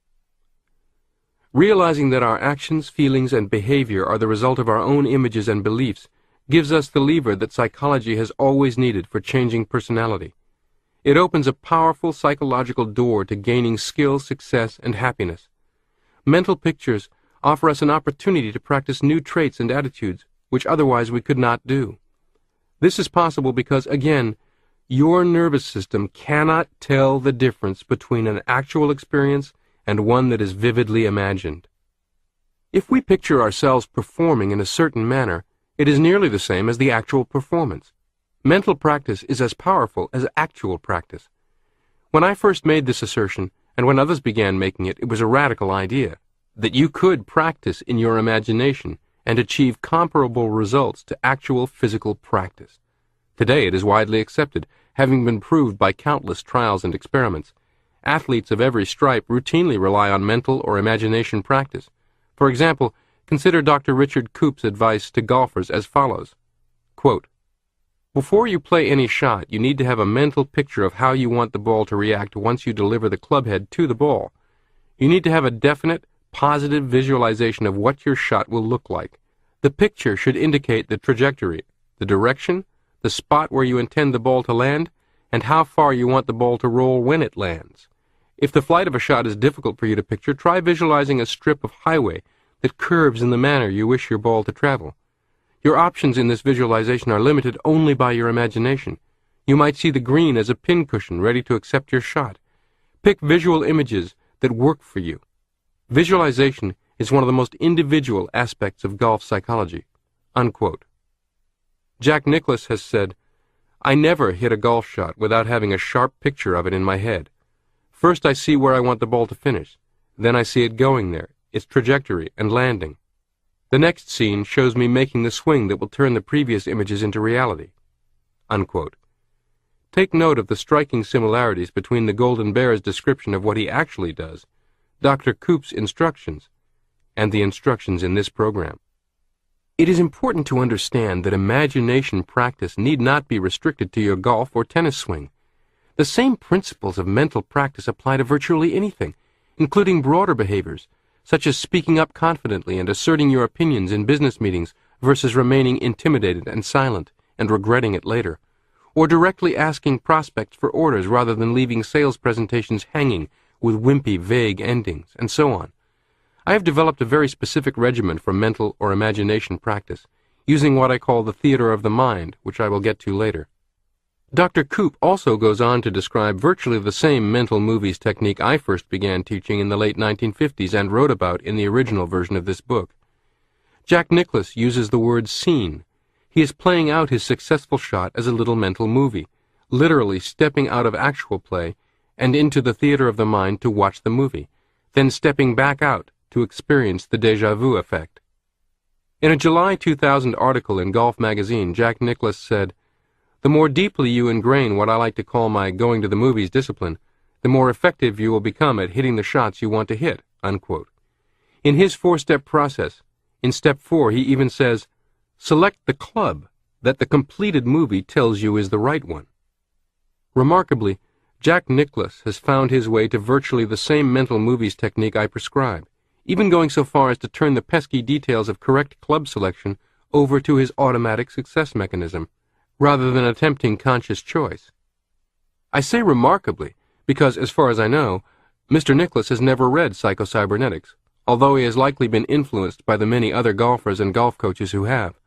A: Realizing that our actions, feelings, and behavior are the result of our own images and beliefs gives us the lever that psychology has always needed for changing personality. It opens a powerful psychological door to gaining skill, success, and happiness. Mental pictures offer us an opportunity to practice new traits and attitudes which otherwise we could not do. This is possible because, again, your nervous system cannot tell the difference between an actual experience and one that is vividly imagined. If we picture ourselves performing in a certain manner, it is nearly the same as the actual performance. Mental practice is as powerful as actual practice. When I first made this assertion, and when others began making it, it was a radical idea, that you could practice in your imagination and achieve comparable results to actual physical practice. Today it is widely accepted, having been proved by countless trials and experiments. Athletes of every stripe routinely rely on mental or imagination practice. For example, consider Dr. Richard Koop's advice to golfers as follows. Quote, "Before you play any shot, you need to have a mental picture of how you want the ball to react once you deliver the club head to the ball. You need to have a definite, positive visualization of what your shot will look like. The picture should indicate the trajectory, the direction, the spot where you intend the ball to land, and how far you want the ball to roll when it lands. If the flight of a shot is difficult for you to picture, try visualizing a strip of highway that curves in the manner you wish your ball to travel. Your options in this visualization are limited only by your imagination. You might see the green as a pincushion ready to accept your shot. Pick visual images that work for you. Visualization is one of the most individual aspects of golf psychology." Unquote. Jack Nicklaus has said, "I never hit a golf shot without having a sharp picture of it in my head. First I see where I want the ball to finish. Then I see it going there, its trajectory and landing. The next scene shows me making the swing that will turn the previous images into reality." Unquote. Take note of the striking similarities between the Golden Bear's description of what he actually does, Dr. Koop's instructions, and the instructions in this program. It is important to understand that imagination practice need not be restricted to your golf or tennis swing. The same principles of mental practice apply to virtually anything, including broader behaviors, such as speaking up confidently and asserting your opinions in business meetings versus remaining intimidated and silent and regretting it later, or directly asking prospects for orders rather than leaving sales presentations hanging with wimpy, vague endings, and so on. I have developed a very specific regimen for mental or imagination practice, using what I call the theater of the mind, which I will get to later. Dr. Koop also goes on to describe virtually the same mental movies technique I first began teaching in the late 1950s and wrote about in the original version of this book. Jack Nicklaus uses the word scene. He is playing out his successful shot as a little mental movie, literally stepping out of actual play and into the theater of the mind to watch the movie, then stepping back out to experience the déjà vu effect. In a July 2000 article in Golf magazine, Jack Nicklaus said, "The more deeply you ingrain what I like to call my going to the movies discipline, the more effective you will become at hitting the shots you want to hit." Unquote. In his 4-step process, in step 4 he even says, "Select the club that the completed movie tells you is the right one." Remarkably, Jack Nicklaus has found his way to virtually the same mental movies technique I prescribe, even going so far as to turn the pesky details of correct club selection over to his automatic success mechanism, rather than attempting conscious choice. I say remarkably because, as far as I know, Mr. Nicklaus has never read Psycho-Cybernetics, although he has likely been influenced by the many other golfers and golf coaches who have.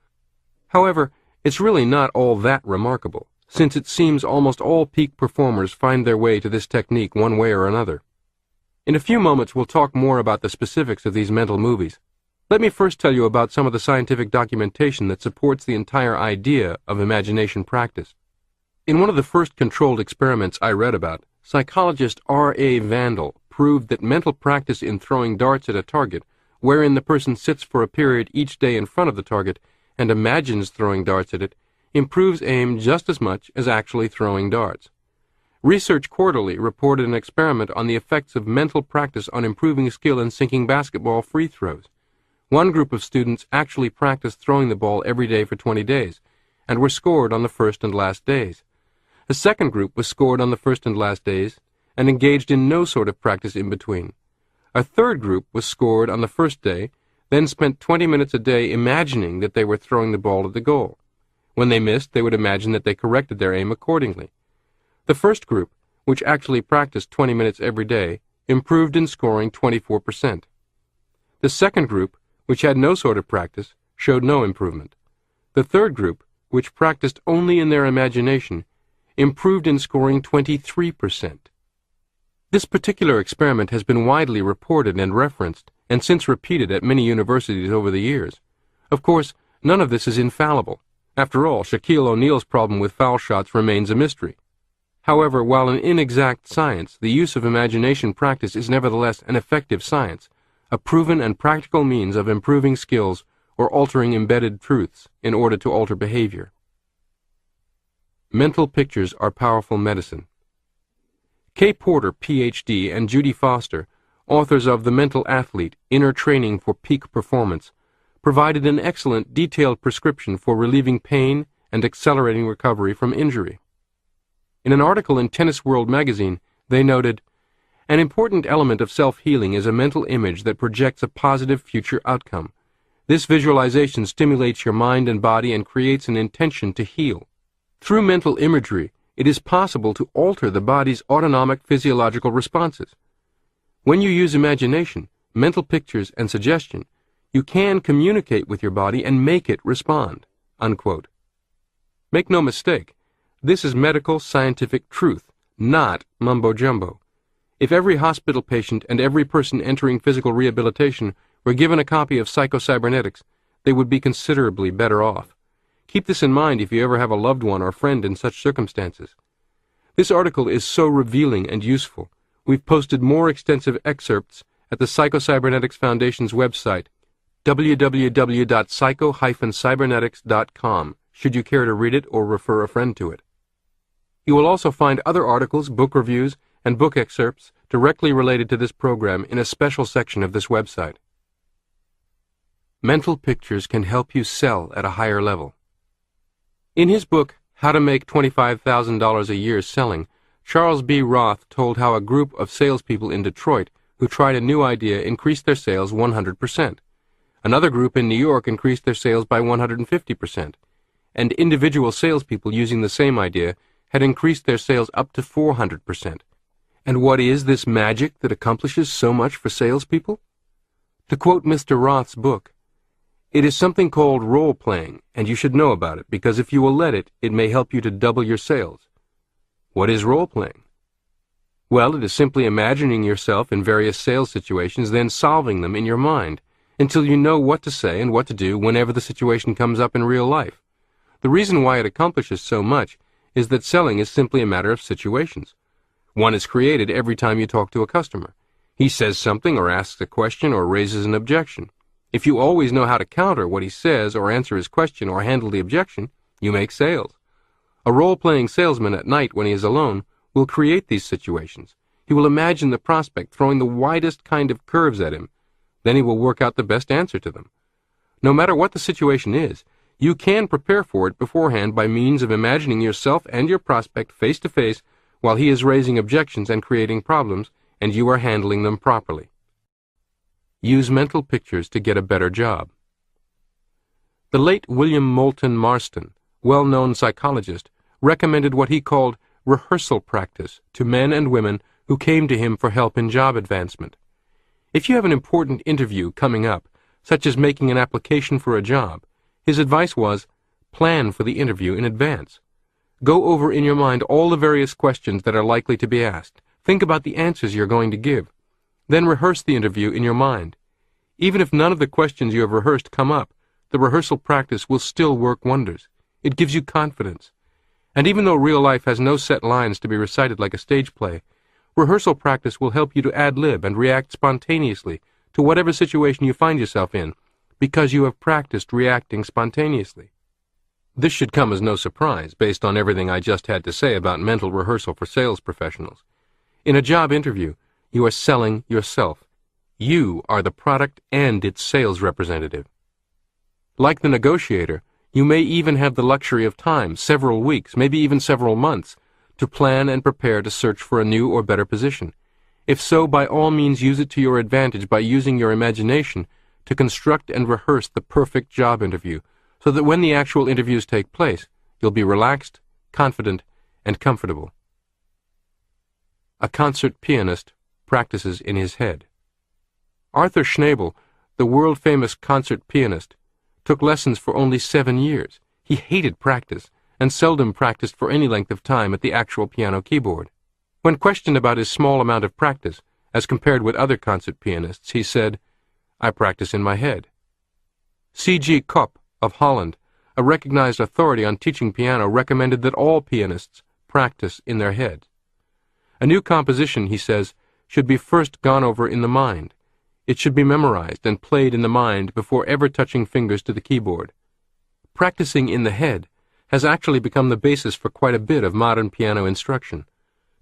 A: However, it's really not all that remarkable, since it seems almost all peak performers find their way to this technique one way or another. In a few moments we'll talk more about the specifics of these mental movies. Let me first tell you about some of the scientific documentation that supports the entire idea of imagination practice. In one of the first controlled experiments I read about, psychologist R.A. Vandal proved that mental practice in throwing darts at a target, wherein the person sits for a period each day in front of the target and imagines throwing darts at it, improves aim just as much as actually throwing darts. Research Quarterly reported an experiment on the effects of mental practice on improving skill in sinking basketball free throws. One group of students actually practiced throwing the ball every day for 20 days, and were scored on the first and last days. A second group was scored on the first and last days, and engaged in no sort of practice in between. A third group was scored on the first day, then spent 20 minutes a day imagining that they were throwing the ball at the goal. When they missed, they would imagine that they corrected their aim accordingly. The first group, which actually practiced 20 minutes every day, improved in scoring 24%. The second group, which had no sort of practice, showed no improvement. The third group, which practiced only in their imagination, improved in scoring 23%. This particular experiment has been widely reported and referenced, and since repeated at many universities over the years. Of course, none of this is infallible. After all, Shaquille O'Neal's problem with foul shots remains a mystery. However, while an inexact science, the use of imagination practice is nevertheless an effective science, a proven and practical means of improving skills or altering embedded truths in order to alter behavior. Mental pictures are powerful medicine. Kay Porter, Ph.D., and Judy Foster, authors of The Mental Athlete, Inner Training for Peak Performance, provided an excellent, detailed prescription for relieving pain and accelerating recovery from injury. In an article in Tennis World magazine, they noted, "An important element of self-healing is a mental image that projects a positive future outcome. This visualization stimulates your mind and body and creates an intention to heal. Through mental imagery, it is possible to alter the body's autonomic physiological responses. When you use imagination, mental pictures, and suggestion, you can communicate with your body and make it respond." Unquote. Make no mistake, this is medical scientific truth, not mumbo-jumbo. If every hospital patient and every person entering physical rehabilitation were given a copy of Psycho-Cybernetics, they would be considerably better off. Keep this in mind if you ever have a loved one or friend in such circumstances. This article is so revealing and useful. We've posted more extensive excerpts at the Psycho-Cybernetics Foundation's website, www.psycho-cybernetics.com, should you care to read it or refer a friend to it. You will also find other articles, book reviews, and book excerpts directly related to this program in a special section of this website. Mental pictures can help you sell at a higher level. In his book, How to Make $25,000 a Year Selling, Charles B. Roth told how a group of salespeople in Detroit who tried a new idea increased their sales 100%. Another group in New York increased their sales by 150%, and individual salespeople using the same idea had increased their sales up to 400%. And what is this magic that accomplishes so much for salespeople? To quote Mr. Roth's book, "It is something called role-playing, and you should know about it, because if you will let it, it may help you to double your sales." What is role-playing? Well, it is simply imagining yourself in various sales situations, then solving them in your mind, until you know what to say and what to do whenever the situation comes up in real life. The reason why it accomplishes so much is that selling is simply a matter of situations. One is created every time you talk to a customer. He says something or asks a question or raises an objection. If you always know how to counter what he says or answer his question or handle the objection, you make sales. A role-playing salesman at night when he is alone will create these situations. He will imagine the prospect throwing the widest kind of curves at him. Then he will work out the best answer to them. No matter what the situation is, you can prepare for it beforehand by means of imagining yourself and your prospect face to face while he is raising objections and creating problems, and you are handling them properly. Use mental pictures to get a better job. The late William Moulton Marston, well-known psychologist, recommended what he called rehearsal practice to men and women who came to him for help in job advancement. If you have an important interview coming up, such as making an application for a job, his advice was, plan for the interview in advance. Go over in your mind all the various questions that are likely to be asked. Think about the answers you're going to give. Then rehearse the interview in your mind. Even if none of the questions you have rehearsed come up, the rehearsal practice will still work wonders. It gives you confidence. And even though real life has no set lines to be recited like a stage play, rehearsal practice will help you to ad-lib and react spontaneously to whatever situation you find yourself in, because you have practiced reacting spontaneously. This should come as no surprise, based on everything I just had to say about mental rehearsal for sales professionals. In a job interview, you are selling yourself. You are the product and its sales representative. Like the negotiator, you may even have the luxury of time, several weeks, maybe even several months, to plan and prepare to search for a new or better position. If so, by all means use it to your advantage by using your imagination to construct and rehearse the perfect job interview, so that when the actual interviews take place, you'll be relaxed, confident, and comfortable. A concert pianist practices in his head. Arthur Schnabel, the world-famous concert pianist, took lessons for only 7 years. He hated practice, and seldom practiced for any length of time at the actual piano keyboard. When questioned about his small amount of practice, as compared with other concert pianists, he said, "I practice in my head." C.G. Kopp of Holland, a recognized authority on teaching piano, recommended that all pianists practice in their heads. A new composition, he says, should be first gone over in the mind. It should be memorized and played in the mind before ever touching fingers to the keyboard. Practicing in the head has actually become the basis for quite a bit of modern piano instruction.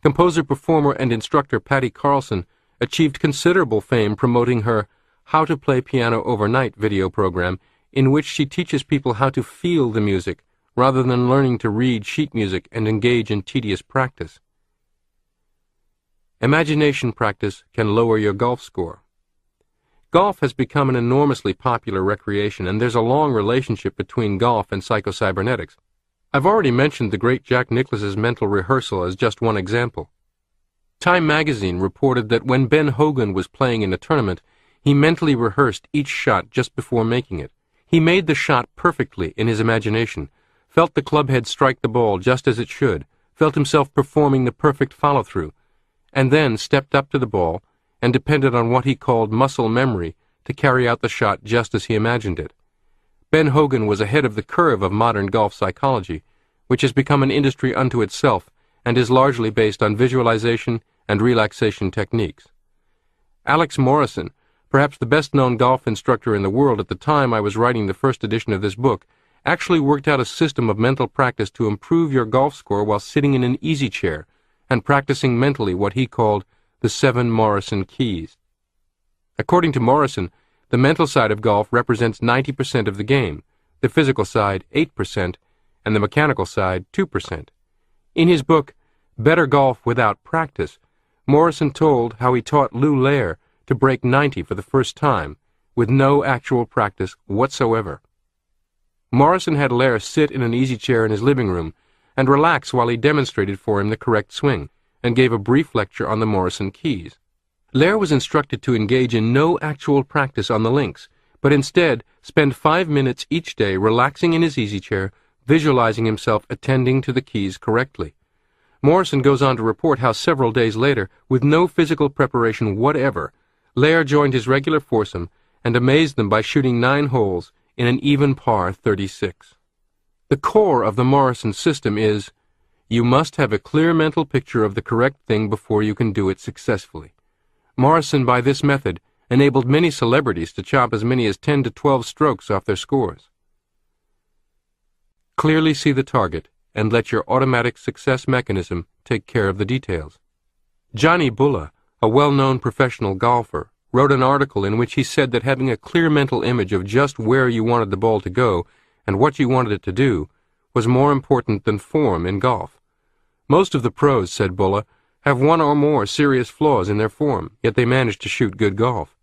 A: Composer, performer, and instructor Patty Carlson achieved considerable fame promoting her How to Play Piano Overnight video program, in which she teaches people how to feel the music rather than learning to read sheet music and engage in tedious practice. Imagination practice can lower your golf score. Golf has become an enormously popular recreation, and there's a long relationship between golf and psycho-cybernetics. I've already mentioned the great Jack Nicklaus's mental rehearsal as just one example. Time magazine reported that when Ben Hogan was playing in a tournament, he mentally rehearsed each shot just before making it. He made the shot perfectly in his imagination, felt the club head strike the ball just as it should, felt himself performing the perfect follow-through, and then stepped up to the ball and depended on what he called muscle memory to carry out the shot just as he imagined it. Ben Hogan was ahead of the curve of modern golf psychology, which has become an industry unto itself and is largely based on visualization and relaxation techniques. Alex Morrison, perhaps the best-known golf instructor in the world at the time I was writing the first edition of this book, actually worked out a system of mental practice to improve your golf score while sitting in an easy chair and practicing mentally what he called the 7 Morrison keys. According to Morrison, the mental side of golf represents 90% of the game, the physical side 8%, and the mechanical side 2%. In his book, Better Golf Without Practice, Morrison told how he taught Lou Lair to break 90 for the first time, with no actual practice whatsoever. Morrison had Lair sit in an easy chair in his living room and relax while he demonstrated for him the correct swing, and gave a brief lecture on the Morrison keys. Lair was instructed to engage in no actual practice on the links, but instead spend 5 minutes each day relaxing in his easy chair, visualizing himself attending to the keys correctly. Morrison goes on to report how several days later, with no physical preparation whatever, Lair joined his regular foursome and amazed them by shooting 9 holes in an even par 36. The core of the Morrison system is, you must have a clear mental picture of the correct thing before you can do it successfully. Morrison, by this method, enabled many celebrities to chop as many as 10 to 12 strokes off their scores. Clearly see the target and let your automatic success mechanism take care of the details. Johnny Bulla, a well-known professional golfer, wrote an article in which he said that having a clear mental image of just where you wanted the ball to go and what you wanted it to do was more important than form in golf. Most of the pros, said Bulla, have one or more serious flaws in their form, yet they manage to shoot good golf.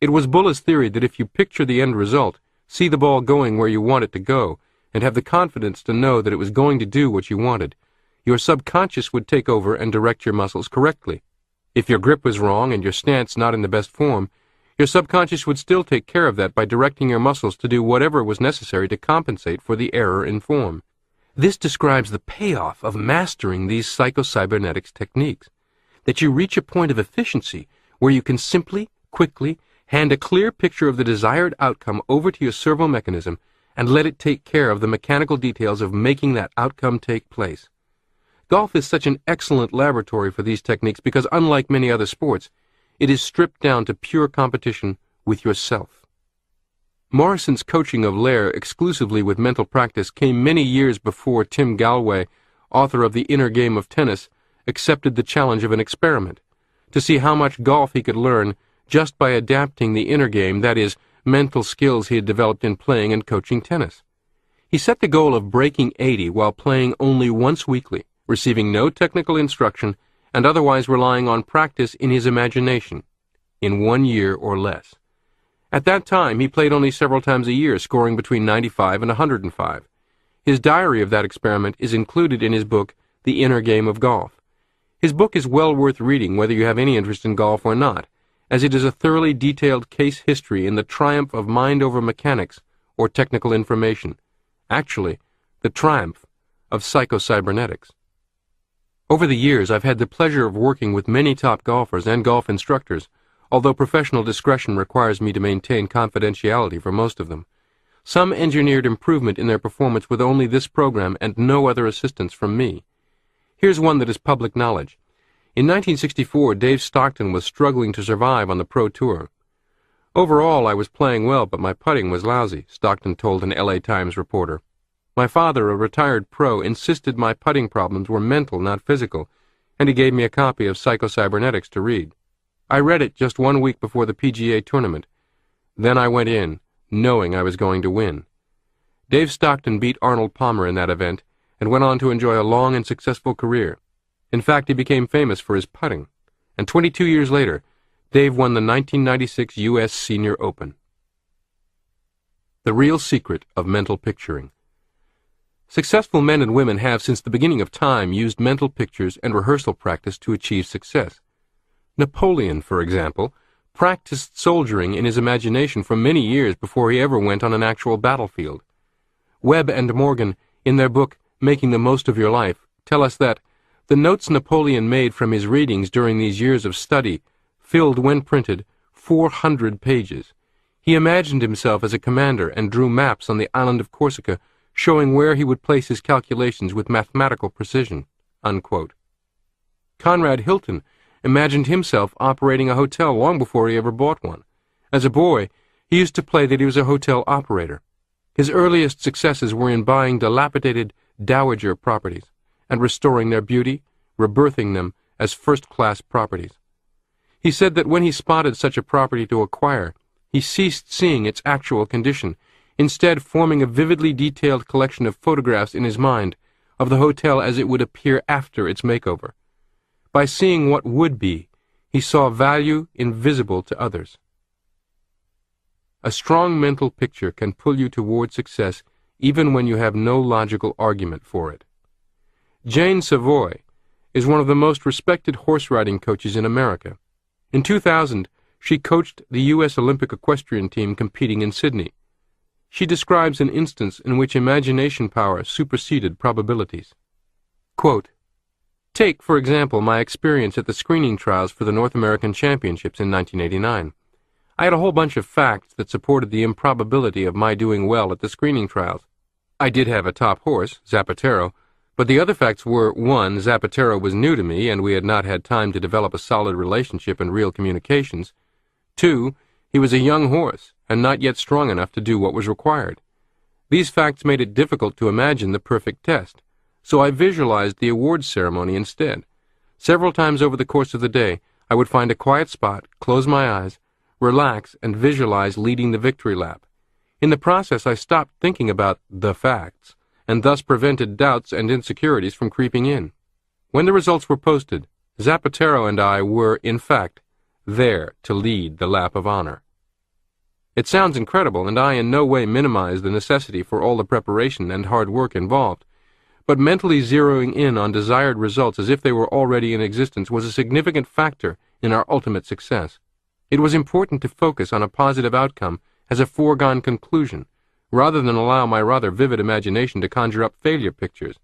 A: It was Bulla's theory that if you picture the end result, see the ball going where you want it to go, and have the confidence to know that it was going to do what you wanted, your subconscious would take over and direct your muscles correctly. If your grip was wrong and your stance not in the best form, your subconscious would still take care of that by directing your muscles to do whatever was necessary to compensate for the error in form. This describes the payoff of mastering these psycho-cybernetics techniques, that you reach a point of efficiency where you can simply, quickly, hand a clear picture of the desired outcome over to your servo mechanism and let it take care of the mechanical details of making that outcome take place. Golf is such an excellent laboratory for these techniques because, unlike many other sports, it is stripped down to pure competition with yourself. Morrison's coaching of Lair exclusively with mental practice came many years before Tim Galway, author of The Inner Game of Tennis, accepted the challenge of an experiment, to see how much golf he could learn just by adapting the inner game, that is, mental skills he had developed in playing and coaching tennis. He set the goal of breaking 80 while playing only once weekly, receiving no technical instruction, and otherwise relying on practice in his imagination, in 1 year or less. At that time, he played only several times a year, scoring between 95 and 105. His diary of that experiment is included in his book, The Inner Game of Golf. His book is well worth reading whether you have any interest in golf or not, as it is a thoroughly detailed case history in the triumph of mind over mechanics or technical information, actually, the triumph of Psycho-Cybernetics. Over the years, I've had the pleasure of working with many top golfers and golf instructors, although professional discretion requires me to maintain confidentiality for most of them. Some engineered improvement in their performance with only this program and no other assistance from me. Here's one that is public knowledge. In 1964, Dave Stockton was struggling to survive on the Pro Tour. "Overall, I was playing well, but my putting was lousy," Stockton told an LA Times reporter. "My father, a retired pro, insisted my putting problems were mental, not physical, and he gave me a copy of Psycho-Cybernetics to read. I read it just 1 week before the PGA tournament. Then I went in, knowing I was going to win." Dave Stockton beat Arnold Palmer in that event and went on to enjoy a long and successful career. In fact, he became famous for his putting, and 22 years later, Dave won the 1996 U.S. Senior Open. The real secret of mental picturing. Successful men and women have, since the beginning of time, used mental pictures and rehearsal practice to achieve success. Napoleon, for example, practiced soldiering in his imagination for many years before he ever went on an actual battlefield. Webb and Morgan, in their book Making the Most of Your Life, tell us that the notes Napoleon made from his readings during these years of study filled, when printed, 400 pages. He imagined himself as a commander and drew maps on the island of Corsica showing where he would place his calculations with mathematical precision." Unquote. Conrad Hilton imagined himself operating a hotel long before he ever bought one. As a boy, he used to play that he was a hotel operator. His earliest successes were in buying dilapidated dowager properties and restoring their beauty, rebirthing them as first-class properties. He said that when he spotted such a property to acquire, he ceased seeing its actual condition, instead forming a vividly detailed collection of photographs in his mind of the hotel as it would appear after its makeover. By seeing what would be, he saw value invisible to others. A strong mental picture can pull you toward success even when you have no logical argument for it. Jane Savoy is one of the most respected horse riding coaches in America. In 2000, she coached the U.S. Olympic equestrian team competing in Sydney. She describes an instance in which imagination power superseded probabilities. Quote, "Take, for example, my experience at the screening trials for the North American Championships in 1989. I had a whole bunch of facts that supported the improbability of my doing well at the screening trials. I did have a top horse, Zapatero, but the other facts were, 1, Zapatero was new to me and we had not had time to develop a solid relationship and real communications. 2, he was a young horse and not yet strong enough to do what was required. These facts made it difficult to imagine the perfect test, so I visualized the awards ceremony instead. Several times over the course of the day, I would find a quiet spot, close my eyes, relax, and visualize leading the victory lap. In the process, I stopped thinking about the facts, and thus prevented doubts and insecurities from creeping in. When the results were posted, Zapatero and I were, in fact, there to lead the lap of honor." It sounds incredible, and I in no way minimize the necessity for all the preparation and hard work involved, but mentally zeroing in on desired results as if they were already in existence was a significant factor in our ultimate success. It was important to focus on a positive outcome as a foregone conclusion, rather than allow my rather vivid imagination to conjure up failure pictures.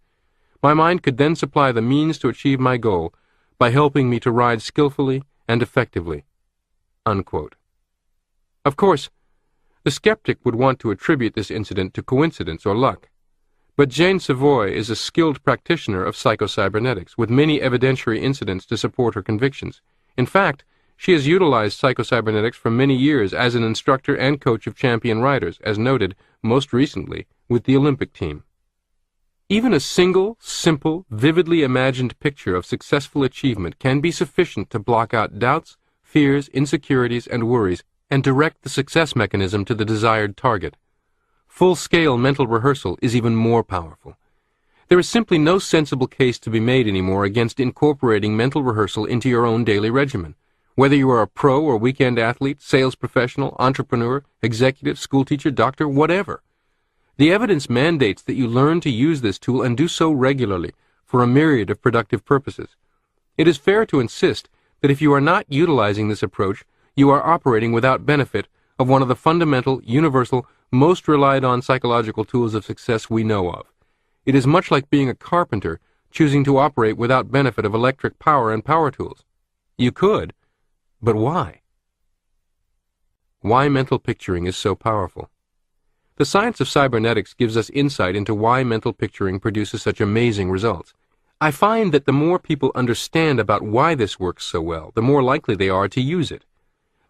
A: My mind could then supply the means to achieve my goal by helping me to ride skillfully and effectively." Unquote. Of course, the skeptic would want to attribute this incident to coincidence or luck. But Jane Savoy is a skilled practitioner of Psycho-Cybernetics, with many evidentiary incidents to support her convictions. In fact, she has utilized Psycho-Cybernetics for many years as an instructor and coach of champion riders, as noted most recently with the Olympic team. Even a single, simple, vividly imagined picture of successful achievement can be sufficient to block out doubts, fears, insecurities, and worries, and direct the success mechanism to the desired target. Full-scale mental rehearsal is even more powerful. There is simply no sensible case to be made anymore against incorporating mental rehearsal into your own daily regimen. Whether you are a pro or weekend athlete, sales professional, entrepreneur, executive, schoolteacher, doctor, whatever. The evidence mandates that you learn to use this tool and do so regularly for a myriad of productive purposes. It is fair to insist that if you are not utilizing this approach, you are operating without benefit of one of the fundamental, universal, most relied on psychological tools of success we know of. It is much like being a carpenter choosing to operate without benefit of electric power and power tools. You could, but why? Why mental picturing is so powerful. The science of cybernetics gives us insight into why mental picturing produces such amazing results. I find that the more people understand about why this works so well, the more likely they are to use it.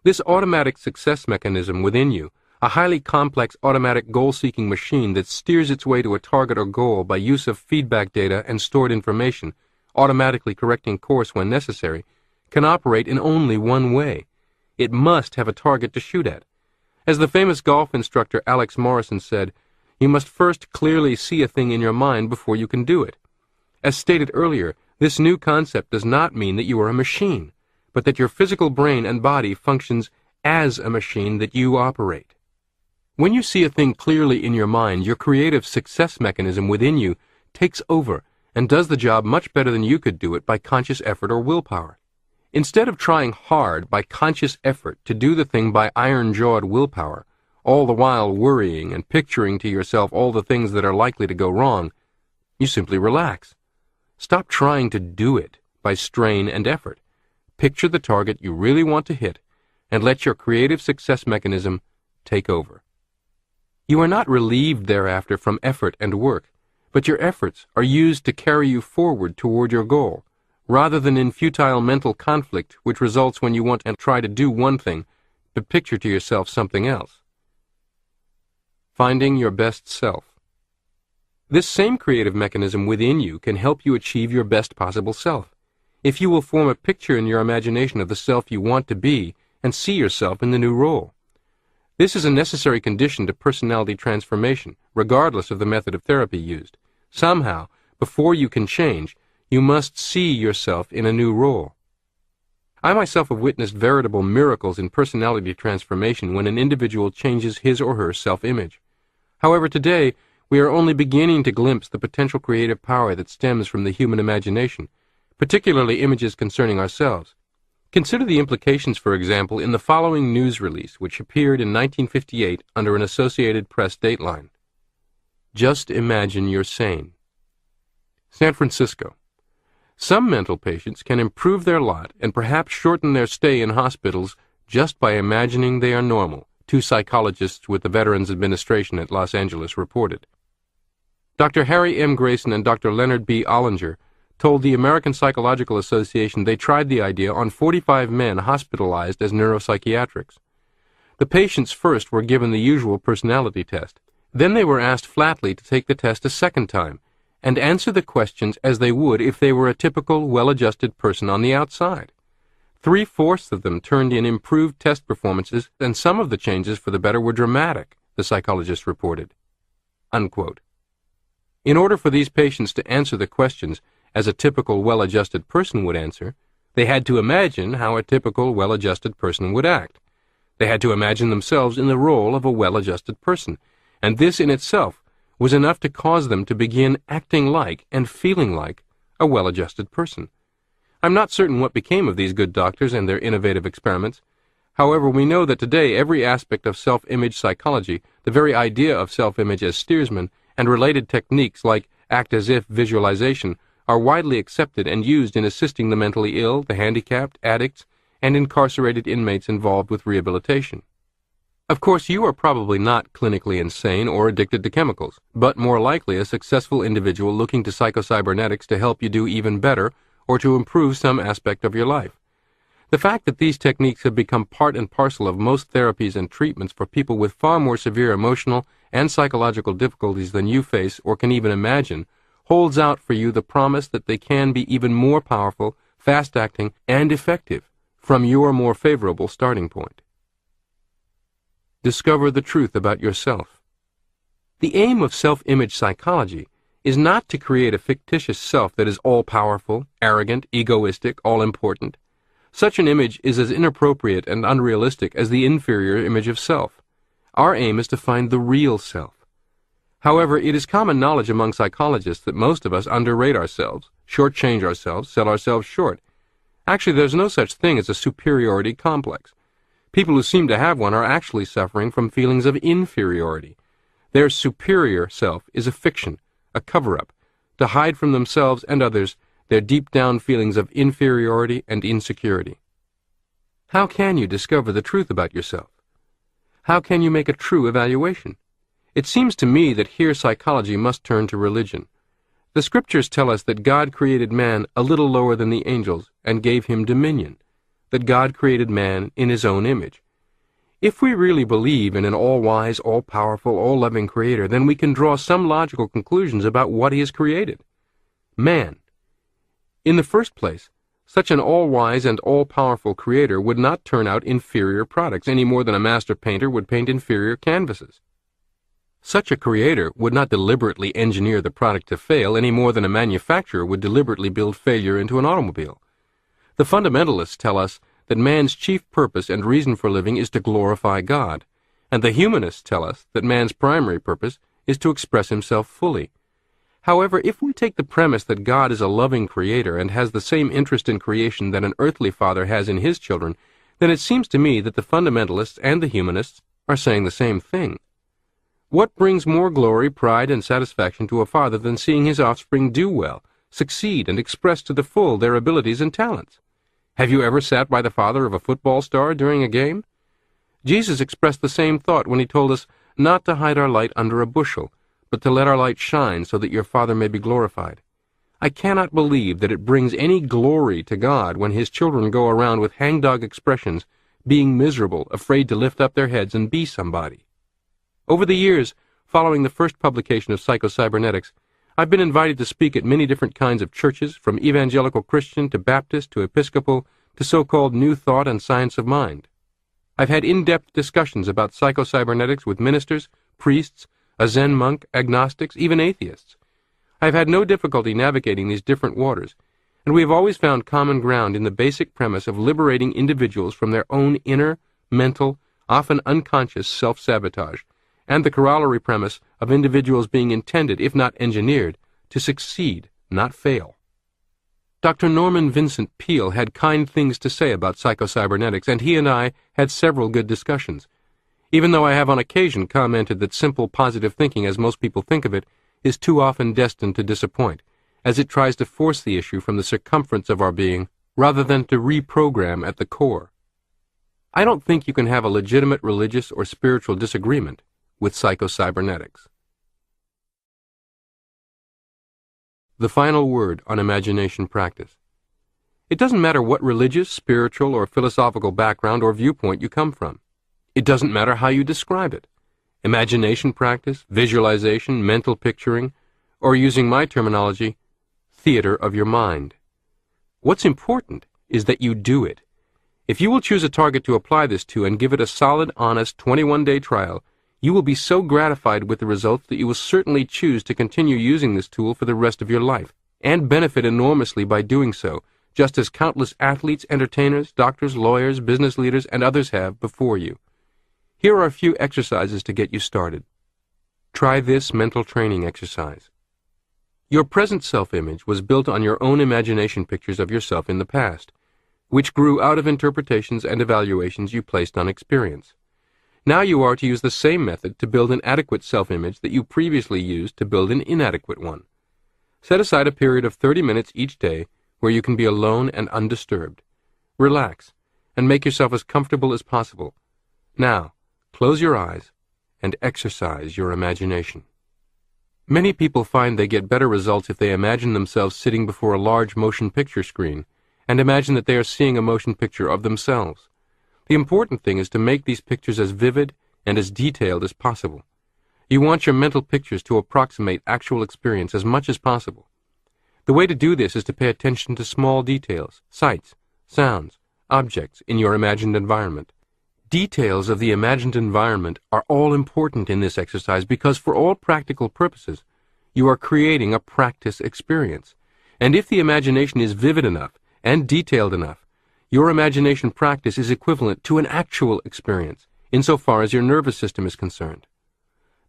A: This automatic success mechanism within you, a highly complex automatic goal-seeking machine that steers its way to a target or goal by use of feedback data and stored information, automatically correcting course when necessary, can operate in only one way. It must have a target to shoot at. As the famous golf instructor Alex Morrison said, you must first clearly see a thing in your mind before you can do it. As stated earlier, this new concept does not mean that you are a machine, but that your physical brain and body functions as a machine that you operate. When you see a thing clearly in your mind, your creative success mechanism within you takes over and does the job much better than you could do it by conscious effort or willpower. Instead of trying hard by conscious effort to do the thing by iron-jawed willpower, all the while worrying and picturing to yourself all the things that are likely to go wrong, you simply relax. Stop trying to do it by strain and effort. Picture the target you really want to hit and let your creative success mechanism take over. You are not relieved thereafter from effort and work, but your efforts are used to carry you forward toward your goal, rather than in futile mental conflict which results when you want to try to do one thing but picture to yourself something else. Finding your best self. This same creative mechanism within you can help you achieve your best possible self, if you will form a picture in your imagination of the self you want to be and see yourself in the new role. This is a necessary condition to personality transformation, regardless of the method of therapy used. Somehow, before you can change, you must see yourself in a new role. I myself have witnessed veritable miracles in personality transformation when an individual changes his or her self-image. However, today, we are only beginning to glimpse the potential creative power that stems from the human imagination, particularly images concerning ourselves. Consider the implications, for example, in the following news release, which appeared in 1958 under an Associated Press dateline. Just imagine you're sane. San Francisco. Some mental patients can improve their lot and perhaps shorten their stay in hospitals just by imagining they are normal, two psychologists with the Veterans Administration at Los Angeles reported. Dr. Harry M. Grayson and Dr. Leonard B. Ollinger told the American Psychological Association they tried the idea on 45 men hospitalized as neuropsychiatrics. The patients first were given the usual personality test. Then they were asked flatly to take the test a second time and answer the questions as they would if they were a typical, well-adjusted person on the outside. 3/4 of them turned in improved test performances, and some of the changes for the better were dramatic, the psychologist reported. Unquote. In order for these patients to answer the questions as a typical, well-adjusted person would answer, they had to imagine how a typical, well-adjusted person would act. They had to imagine themselves in the role of a well-adjusted person, and this in itself was enough to cause them to begin acting like and feeling like a well-adjusted person. I'm not certain what became of these good doctors and their innovative experiments. However, we know that today every aspect of self-image psychology, the very idea of self-image as steersman, and related techniques like act-as-if visualization are widely accepted and used in assisting the mentally ill, the handicapped, addicts, and incarcerated inmates involved with rehabilitation. Of course, you are probably not clinically insane or addicted to chemicals, but more likely a successful individual looking to psycho-cybernetics to help you do even better or to improve some aspect of your life. The fact that these techniques have become part and parcel of most therapies and treatments for people with far more severe emotional and psychological difficulties than you face or can even imagine holds out for you the promise that they can be even more powerful, fast-acting, and effective from your more favorable starting point. Discover the truth about yourself. The aim of self-image psychology is not to create a fictitious self that is all-powerful, arrogant, egoistic, all-important. Such an image is as inappropriate and unrealistic as the inferior image of self. Our aim is to find the real self. However, it is common knowledge among psychologists that most of us underrate ourselves, shortchange ourselves, sell ourselves short. Actually, there's no such thing as a superiority complex. People who seem to have one are actually suffering from feelings of inferiority. Their superior self is a fiction, a cover-up, to hide from themselves and others their deep-down feelings of inferiority and insecurity. How can you discover the truth about yourself? How can you make a true evaluation? It seems to me that here psychology must turn to religion. The scriptures tell us that God created man a little lower than the angels and gave him dominion, that God created man in his own image. If we really believe in an all-wise, all-powerful, all-loving creator, then we can draw some logical conclusions about what he has created. Man. In the first place, such an all-wise and all-powerful creator would not turn out inferior products any more than a master painter would paint inferior canvases. Such a creator would not deliberately engineer the product to fail any more than a manufacturer would deliberately build failure into an automobile. The fundamentalists tell us that man's chief purpose and reason for living is to glorify God, and the humanists tell us that man's primary purpose is to express himself fully. However, if we take the premise that God is a loving creator and has the same interest in creation that an earthly father has in his children, then it seems to me that the fundamentalists and the humanists are saying the same thing. What brings more glory, pride, and satisfaction to a father than seeing his offspring do well, succeed, and express to the full their abilities and talents? Have you ever sat by the father of a football star during a game? Jesus expressed the same thought when he told us not to hide our light under a bushel, but to let our light shine so that your Father may be glorified. I cannot believe that it brings any glory to God when his children go around with hangdog expressions, being miserable, afraid to lift up their heads and be somebody. Over the years, following the first publication of Psycho-Cybernetics, I've been invited to speak at many different kinds of churches, from evangelical Christian to Baptist to Episcopal to so-called New Thought and Science of Mind. I've had in-depth discussions about Psycho-Cybernetics with ministers, priests, a Zen monk, agnostics, even atheists. I've had no difficulty navigating these different waters, and we have always found common ground in the basic premise of liberating individuals from their own inner, mental, often unconscious self-sabotage, and the corollary premise of individuals being intended, if not engineered, to succeed, not fail. Dr. Norman Vincent Peale had kind things to say about Psycho-Cybernetics, and he and I had several good discussions, even though I have on occasion commented that simple positive thinking, as most people think of it, is too often destined to disappoint, as it tries to force the issue from the circumference of our being, rather than to reprogram at the core. I don't think you can have a legitimate religious or spiritual disagreement with Psycho-Cybernetics. The final word on imagination practice. It doesn't matter what religious, spiritual, or philosophical background or viewpoint you come from. It doesn't matter how you describe it. Imagination practice, visualization, mental picturing, or using my terminology, theater of your mind. What's important is that you do it. If you will choose a target to apply this to and give it a solid, honest 21-day trial, you will be so gratified with the results that you will certainly choose to continue using this tool for the rest of your life, and benefit enormously by doing so, just as countless athletes, entertainers, doctors, lawyers, business leaders, and others have before you. Here are a few exercises to get you started. Try this mental training exercise. Your present self-image was built on your own imagination pictures of yourself in the past, which grew out of interpretations and evaluations you placed on experience. Now you are to use the same method to build an adequate self-image that you previously used to build an inadequate one. Set aside a period of 30 minutes each day where you can be alone and undisturbed. Relax, and make yourself as comfortable as possible. Now, close your eyes and exercise your imagination. Many people find they get better results if they imagine themselves sitting before a large motion picture screen and imagine that they are seeing a motion picture of themselves. The important thing is to make these pictures as vivid and as detailed as possible. You want your mental pictures to approximate actual experience as much as possible. The way to do this is to pay attention to small details, sights, sounds, objects in your imagined environment. Details of the imagined environment are all important in this exercise because for all practical purposes, you are creating a practice experience. And if the imagination is vivid enough and detailed enough, your imagination practice is equivalent to an actual experience, insofar as your nervous system is concerned.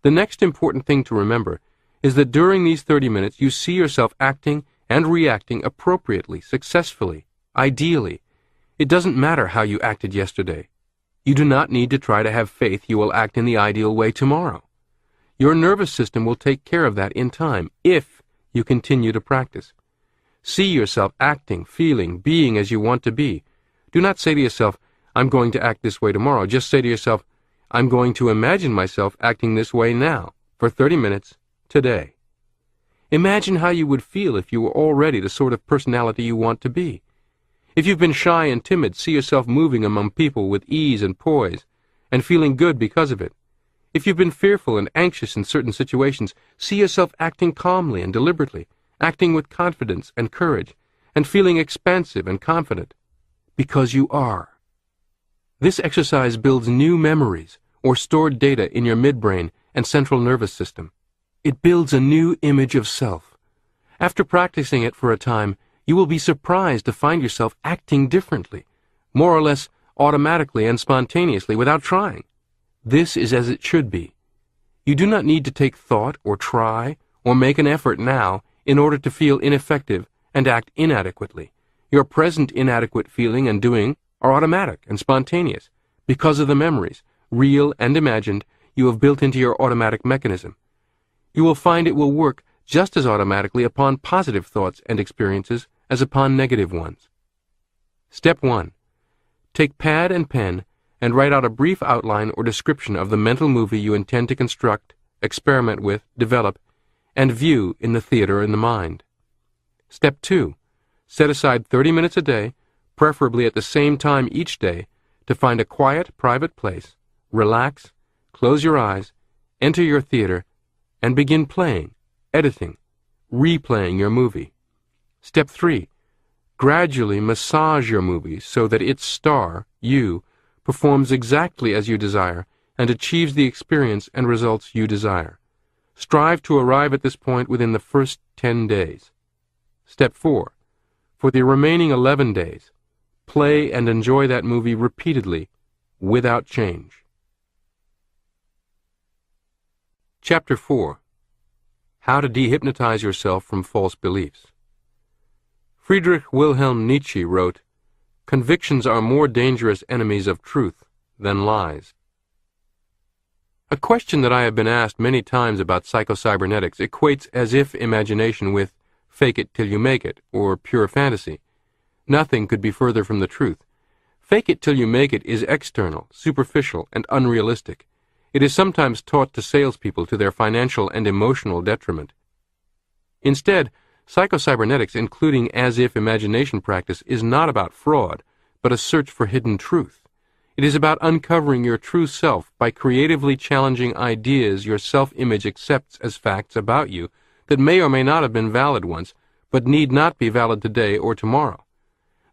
A: The next important thing to remember is that during these 30 minutes you see yourself acting and reacting appropriately, successfully, ideally. It doesn't matter how you acted yesterday. You do not need to try to have faith you will act in the ideal way tomorrow. Your nervous system will take care of that in time, if you continue to practice. See yourself acting, feeling, being as you want to be. Do not say to yourself, I'm going to act this way tomorrow. Just say to yourself, I'm going to imagine myself acting this way now, for 30 minutes, today. Imagine how you would feel if you were already the sort of personality you want to be. If you've been shy and timid, see yourself moving among people with ease and poise, and feeling good because of it. If you've been fearful and anxious in certain situations, see yourself acting calmly and deliberately, acting with confidence and courage, and feeling expansive and confident, because you are. This exercise builds new memories or stored data in your midbrain and central nervous system. It builds a new image of self. After practicing it for a time, you will be surprised to find yourself acting differently, more or less automatically and spontaneously without trying. This is as it should be. You do not need to take thought or try or make an effort now in order to feel ineffective and act inadequately. Your present inadequate feeling and doing are automatic and spontaneous because of the memories, real and imagined, you have built into your automatic mechanism. You will find it will work just as automatically upon positive thoughts and experiences as upon negative ones. Step 1. Take pad and pen and write out a brief outline or description of the mental movie you intend to construct, experiment with, develop, and view in the theater in the mind. Step 2. Set aside 30 minutes a day, preferably at the same time each day, to find a quiet, private place, relax, close your eyes, enter your theater, and begin playing, editing, replaying your movie. Step 3. Gradually massage your movie so that its star, you, performs exactly as you desire and achieves the experience and results you desire. Strive to arrive at this point within the first 10 days. Step 4. For the remaining 11 days, play and enjoy that movie repeatedly, without change. Chapter 4. How to dehypnotize yourself from false beliefs. Friedrich Wilhelm Nietzsche wrote, "Convictions are more dangerous enemies of truth than lies." A question that I have been asked many times about psycho-cybernetics equates as if imagination with fake it till you make it, or pure fantasy. Nothing could be further from the truth. Fake it till you make it is external, superficial, and unrealistic. It is sometimes taught to salespeople to their financial and emotional detriment. Instead, psycho-cybernetics, including as-if imagination practice, is not about fraud, but a search for hidden truth. It is about uncovering your true self by creatively challenging ideas your self-image accepts as facts about you that may or may not have been valid once, but need not be valid today or tomorrow.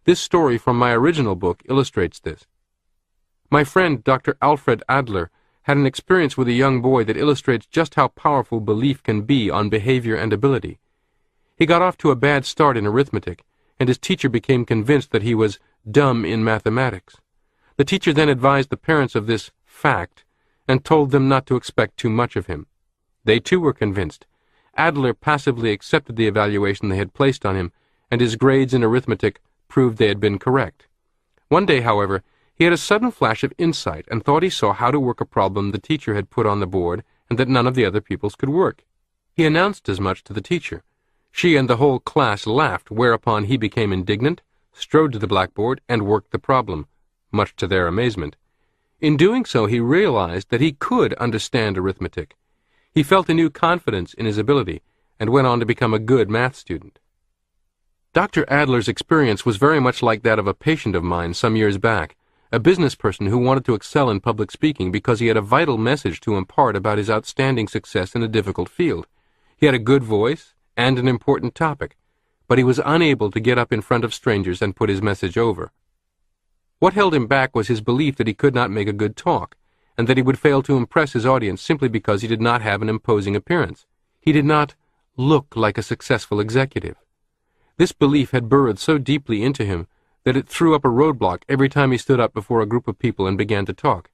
A: This story from my original book illustrates this. My friend, Dr. Alfred Adler, had an experience with a young boy that illustrates just how powerful belief can be on behavior and ability. He got off to a bad start in arithmetic, and his teacher became convinced that he was dumb in mathematics. The teacher then advised the parents of this fact and told them not to expect too much of him. They too were convinced. Adler passively accepted the evaluation they had placed on him, and his grades in arithmetic proved they had been correct. One day, however, he had a sudden flash of insight and thought he saw how to work a problem the teacher had put on the board and that none of the other pupils could work. He announced as much to the teacher. She and the whole class laughed, whereupon he became indignant, strode to the blackboard, and worked the problem, much to their amazement. In doing so, he realized that he could understand arithmetic. He felt a new confidence in his ability and went on to become a good math student. Dr. Adler's experience was very much like that of a patient of mine some years back, a business person who wanted to excel in public speaking because he had a vital message to impart about his outstanding success in a difficult field. He had a good voice and an important topic, but he was unable to get up in front of strangers and put his message over. What held him back was his belief that he could not make a good talk, and that he would fail to impress his audience simply because he did not have an imposing appearance. He did not look like a successful executive. This belief had burrowed so deeply into him that it threw up a roadblock every time he stood up before a group of people and began to talk.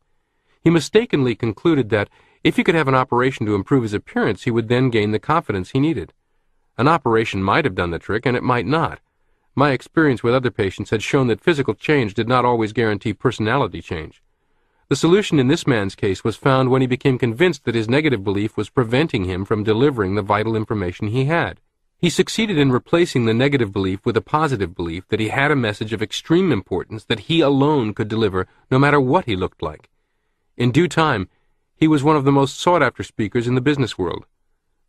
A: He mistakenly concluded that if he could have an operation to improve his appearance, he would then gain the confidence he needed. An operation might have done the trick, and it might not. My experience with other patients had shown that physical change did not always guarantee personality change. The solution in this man's case was found when he became convinced that his negative belief was preventing him from delivering the vital information he had. He succeeded in replacing the negative belief with a positive belief that he had a message of extreme importance that he alone could deliver no matter what he looked like. In due time, he was one of the most sought-after speakers in the business world.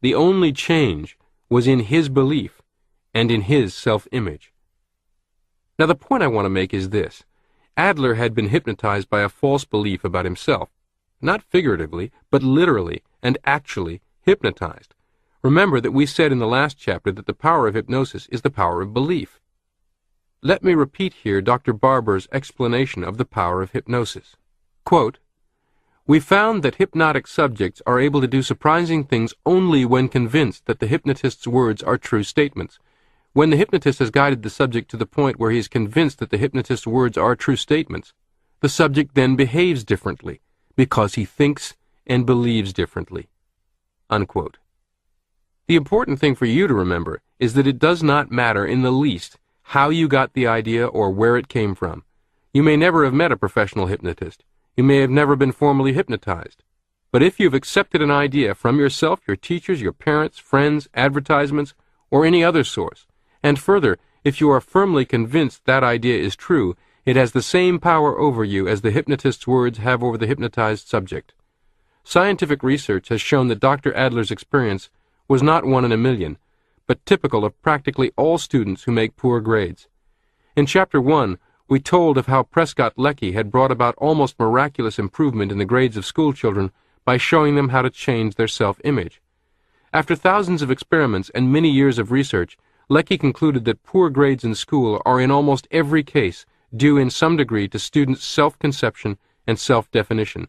A: The only change was in his belief and in his self-image. Now, the point I want to make is this. Adler had been hypnotized by a false belief about himself, not figuratively, but literally and actually hypnotized. Remember that we said in the last chapter that the power of hypnosis is the power of belief. Let me repeat here Dr. Barber's explanation of the power of hypnosis. Quote, "We found that hypnotic subjects are able to do surprising things only when convinced that the hypnotist's words are true statements. When the hypnotist has guided the subject to the point where he is convinced that the hypnotist's words are true statements, the subject then behaves differently because he thinks and believes differently." Unquote. The important thing for you to remember is that it does not matter in the least how you got the idea or where it came from. You may never have met a professional hypnotist. You may have never been formally hypnotized. But if you've accepted an idea from yourself, your teachers, your parents, friends, advertisements, or any other source, and further, if you are firmly convinced that idea is true, it has the same power over you as the hypnotist's words have over the hypnotized subject. Scientific research has shown that Dr. Adler's experience was not one in a million, but typical of practically all students who make poor grades. In Chapter 1, we told of how Prescott Leckie had brought about almost miraculous improvement in the grades of schoolchildren by showing them how to change their self-image. After thousands of experiments and many years of research, Leckie concluded that poor grades in school are in almost every case due in some degree to students' self-conception and self-definition.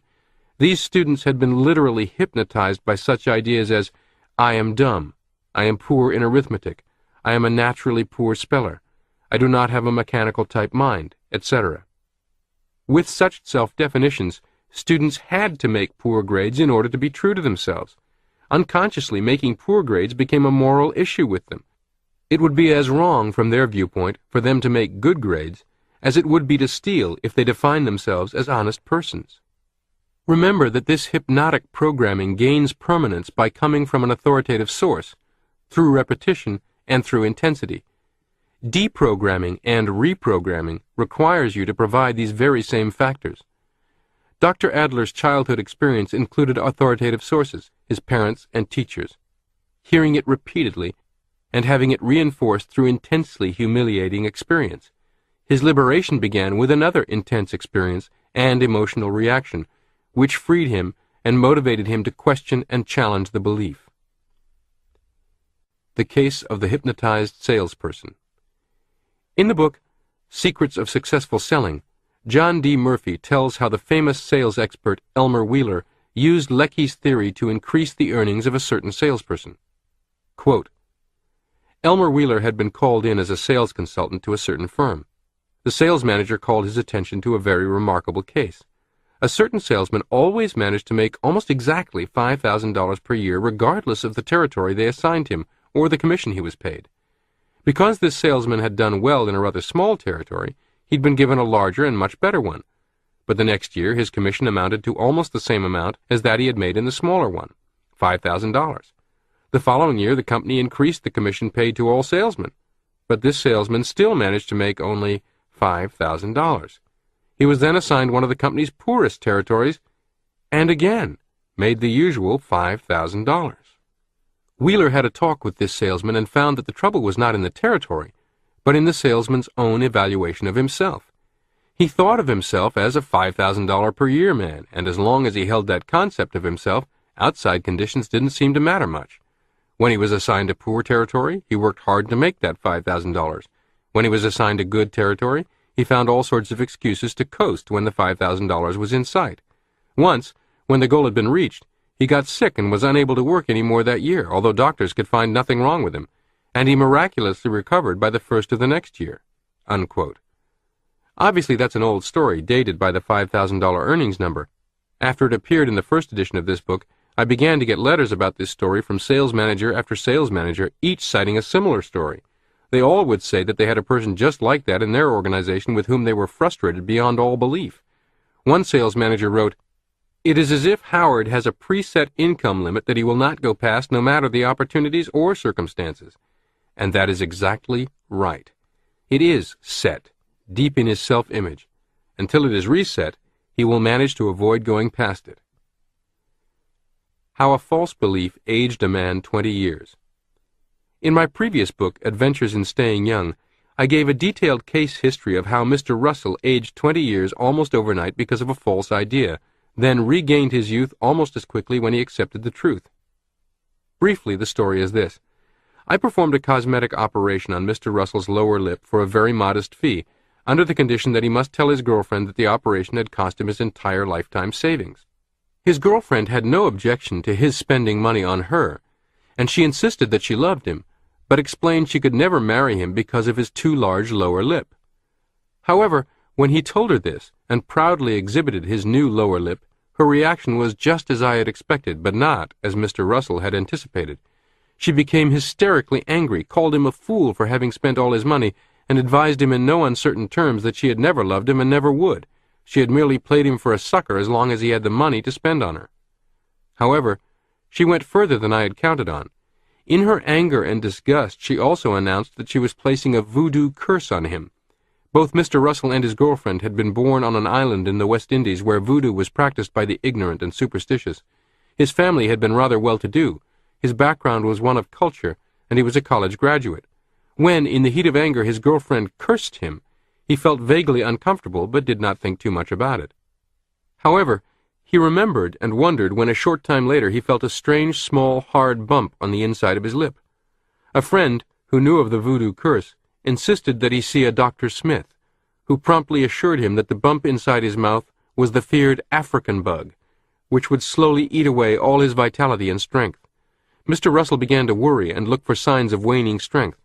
A: These students had been literally hypnotized by such ideas as, "I am dumb," "I am poor in arithmetic," "I am a naturally poor speller," "I do not have a mechanical-type mind," etc. With such self-definitions, students had to make poor grades in order to be true to themselves. Unconsciously, making poor grades became a moral issue with them. It would be as wrong, from their viewpoint, for them to make good grades as it would be to steal if they defined themselves as honest persons. Remember that this hypnotic programming gains permanence by coming from an authoritative source, through repetition and through intensity. Deprogramming and reprogramming requires you to provide these very same factors. Dr. Adler's childhood experience included authoritative sources, his parents and teachers. Hearing it repeatedly and having it reinforced through intensely humiliating experience. His liberation began with another intense experience and emotional reaction, which freed him and motivated him to question and challenge the belief. The case of the hypnotized salesperson. In the book, Secrets of Successful Selling, John D. Murphy tells how the famous sales expert Elmer Wheeler used Leckie's theory to increase the earnings of a certain salesperson. Quote, "Elmer Wheeler had been called in as a sales consultant to a certain firm. The sales manager called his attention to a very remarkable case. A certain salesman always managed to make almost exactly $5,000 per year regardless of the territory they assigned him or the commission he was paid. Because this salesman had done well in a rather small territory, he'd been given a larger and much better one. But the next year his commission amounted to almost the same amount as that he had made in the smaller one, $5,000. The following year the company increased the commission paid to all salesmen, but this salesman still managed to make only $5,000. He was then assigned one of the company's poorest territories, and again made the usual $5,000. Wheeler had a talk with this salesman and found that the trouble was not in the territory, but in the salesman's own evaluation of himself. He thought of himself as a $5,000 per year man, and as long as he held that concept of himself, outside conditions didn't seem to matter much. When he was assigned a poor territory, he worked hard to make that $5,000. When he was assigned a good territory, he found all sorts of excuses to coast when the $5,000 was in sight. Once, when the goal had been reached, he got sick and was unable to work any more that year, although doctors could find nothing wrong with him, and he miraculously recovered by the first of the next year." Unquote. Obviously, that's an old story, dated by the $5,000 earnings number. After it appeared in the first edition of this book, I began to get letters about this story from sales manager after sales manager, each citing a similar story. They all would say that they had a person just like that in their organization with whom they were frustrated beyond all belief. One sales manager wrote, "It is as if Howard has a preset income limit that he will not go past no matter the opportunities or circumstances." And that is exactly right. It is set, deep in his self-image. Until it is reset, he will manage to avoid going past it. How a false belief aged a man 20 years. In my previous book, Adventures in Staying Young, I gave a detailed case history of how Mr. Russell aged 20 years almost overnight because of a false idea, then regained his youth almost as quickly when he accepted the truth. Briefly, the story is this. I performed a cosmetic operation on Mr. Russell's lower lip for a very modest fee, under the condition that he must tell his girlfriend that the operation had cost him his entire lifetime savings. His girlfriend had no objection to his spending money on her, and she insisted that she loved him, but explained she could never marry him because of his too large lower lip. However, when he told her this, and proudly exhibited his new lower lip, her reaction was just as I had expected, but not as Mr. Russell had anticipated. She became hysterically angry, called him a fool for having spent all his money, and advised him in no uncertain terms that she had never loved him and never would. She had merely played him for a sucker as long as he had the money to spend on her. However, she went further than I had counted on. In her anger and disgust, she also announced that she was placing a voodoo curse on him. Both Mr. Russell and his girlfriend had been born on an island in the West Indies where voodoo was practiced by the ignorant and superstitious. His family had been rather well-to-do. His background was one of culture, and he was a college graduate. When, in the heat of anger, his girlfriend cursed him, he felt vaguely uncomfortable, but did not think too much about it. However, he remembered and wondered when a short time later he felt a strange, small, hard bump on the inside of his lip. A friend, who knew of the voodoo curse, insisted that he see a Dr. Smith, who promptly assured him that the bump inside his mouth was the feared African bug, which would slowly eat away all his vitality and strength. Mr. Russell began to worry and look for signs of waning strength.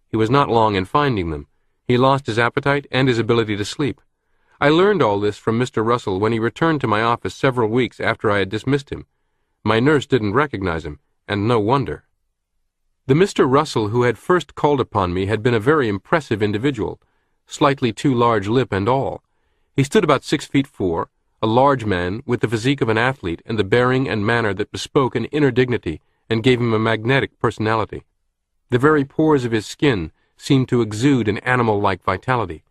A: He was not long in finding them. He lost his appetite and his ability to sleep. I learned all this from Mr. Russell when he returned to my office several weeks after I had dismissed him. My nurse didn't recognize him, and no wonder. The Mr. Russell who had first called upon me had been a very impressive individual, slightly too large lip and all. He stood about 6'4", a large man with the physique of an athlete and the bearing and manner that bespoke an inner dignity and gave him a magnetic personality. The very pores of his skin seemed to exude an animal-like vitality.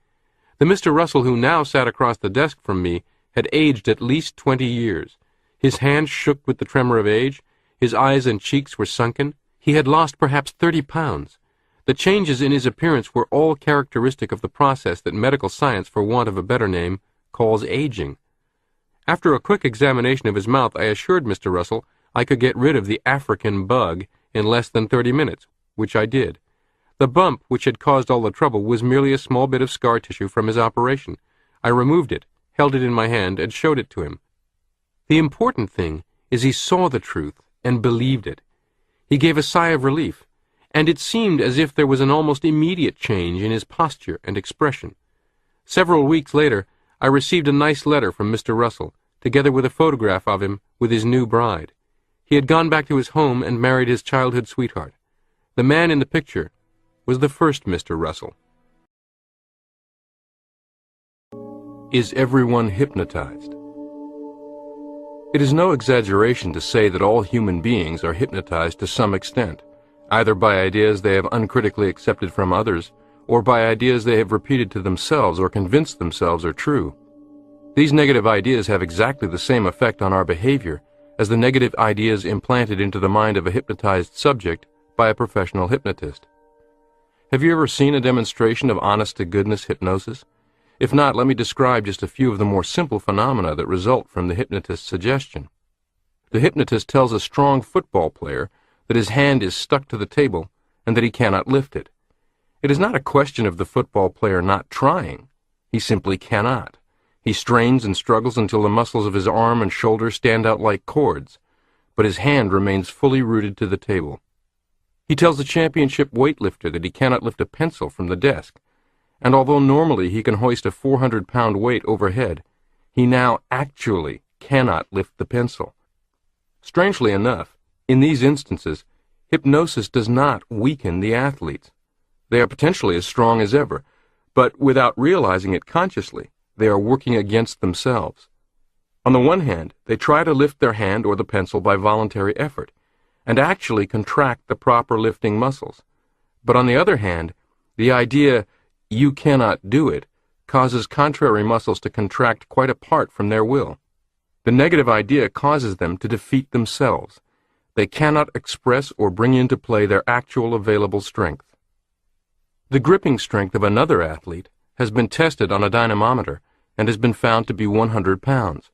A: The Mr. Russell who now sat across the desk from me had aged at least 20 years. His hands shook with the tremor of age, his eyes and cheeks were sunken, he had lost perhaps 30 pounds. The changes in his appearance were all characteristic of the process that medical science, for want of a better name, calls aging. After a quick examination of his mouth, I assured Mr. Russell I could get rid of the African bug in less than 30 minutes, which I did. The bump which had caused all the trouble was merely a small bit of scar tissue from his operation. I removed it, held it in my hand, and showed it to him. The important thing is he saw the truth and believed it. He gave a sigh of relief, and it seemed as if there was an almost immediate change in his posture and expression. Several weeks later, I received a nice letter from Mr. Russell, together with a photograph of him with his new bride. He had gone back to his home and married his childhood sweetheart. The man in the picture was the first Mr. Russell. Is everyone hypnotized? It is no exaggeration to say that all human beings are hypnotized to some extent, either by ideas they have uncritically accepted from others, or by ideas they have repeated to themselves or convinced themselves are true. These negative ideas have exactly the same effect on our behavior as the negative ideas implanted into the mind of a hypnotized subject by a professional hypnotist. Have you ever seen a demonstration of honest-to-goodness hypnosis? If not, let me describe just a few of the more simple phenomena that result from the hypnotist's suggestion. The hypnotist tells a strong football player that his hand is stuck to the table and that he cannot lift it. It is not a question of the football player not trying. He simply cannot. He strains and struggles until the muscles of his arm and shoulder stand out like cords, but his hand remains fully rooted to the table. He tells a championship weightlifter that he cannot lift a pencil from the desk, and although normally he can hoist a 400-pound weight overhead, he now actually cannot lift the pencil. Strangely enough, in these instances, hypnosis does not weaken the athletes. They are potentially as strong as ever, but without realizing it consciously, they are working against themselves. On the one hand, they try to lift their hand or the pencil by voluntary effort, and actually contract the proper lifting muscles. But on the other hand, the idea, "you cannot do it," causes contrary muscles to contract quite apart from their will. The negative idea causes them to defeat themselves. They cannot express or bring into play their actual available strength. The gripping strength of another athlete has been tested on a dynamometer and has been found to be 100 pounds.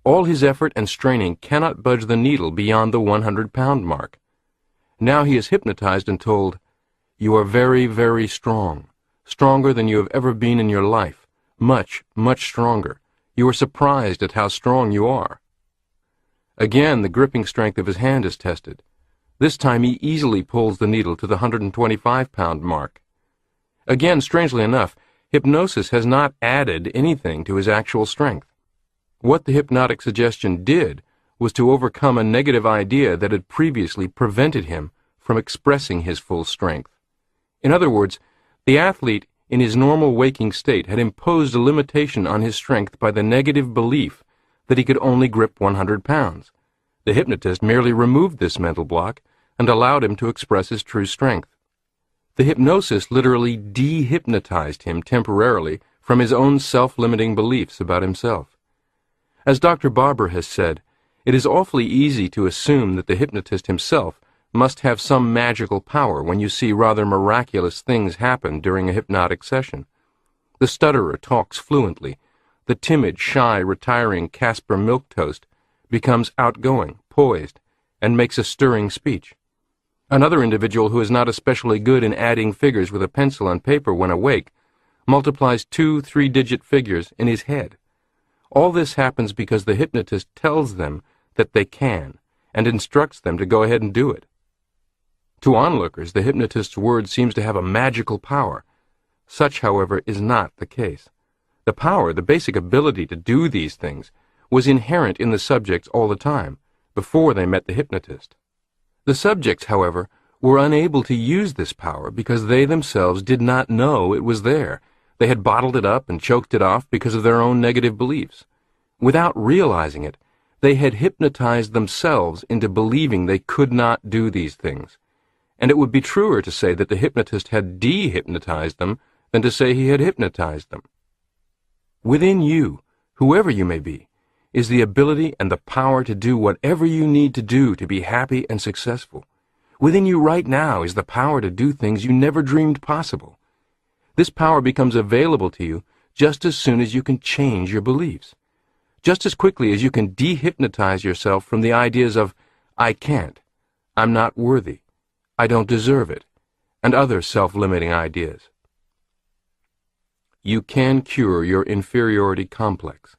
A: All his effort and straining cannot budge the needle beyond the 100-pound mark. Now he is hypnotized and told, "You are very, very strong, stronger than you have ever been in your life, much, much stronger. You are surprised at how strong you are." Again, the gripping strength of his hand is tested. This time he easily pulls the needle to the 125-pound mark. Again, strangely enough, hypnosis has not added anything to his actual strength. What the hypnotic suggestion did was to overcome a negative idea that had previously prevented him from expressing his full strength. In other words, the athlete in his normal waking state had imposed a limitation on his strength by the negative belief that he could only grip 100 pounds. The hypnotist merely removed this mental block and allowed him to express his true strength. The hypnosis literally de-hypnotized him temporarily from his own self-limiting beliefs about himself. As Dr. Barber has said, it is awfully easy to assume that the hypnotist himself must have some magical power when you see rather miraculous things happen during a hypnotic session. The stutterer talks fluently. The timid, shy, retiring Casper Milquetoast becomes outgoing, poised, and makes a stirring speech. Another individual who is not especially good in adding figures with a pencil and paper when awake multiplies 2 3-digit figures in his head. All this happens because the hypnotist tells them that they can and instructs them to go ahead and do it. To onlookers, the hypnotist's word seems to have a magical power. Such, however, is not the case. The power, the basic ability to do these things, was inherent in the subjects all the time, before they met the hypnotist. The subjects, however, were unable to use this power because they themselves did not know it was there. They had bottled it up and choked it off because of their own negative beliefs. Without realizing it, they had hypnotized themselves into believing they could not do these things. And it would be truer to say that the hypnotist had de-hypnotized them than to say he had hypnotized them. Within you, whoever you may be, is the ability and the power to do whatever you need to do to be happy and successful. Within you right now is the power to do things you never dreamed possible. This power becomes available to you just as soon as you can change your beliefs. Just as quickly as you can de-hypnotize yourself from the ideas of, "I can't," "I'm not worthy," "I don't deserve it," and other self-limiting ideas. You can cure your inferiority complex.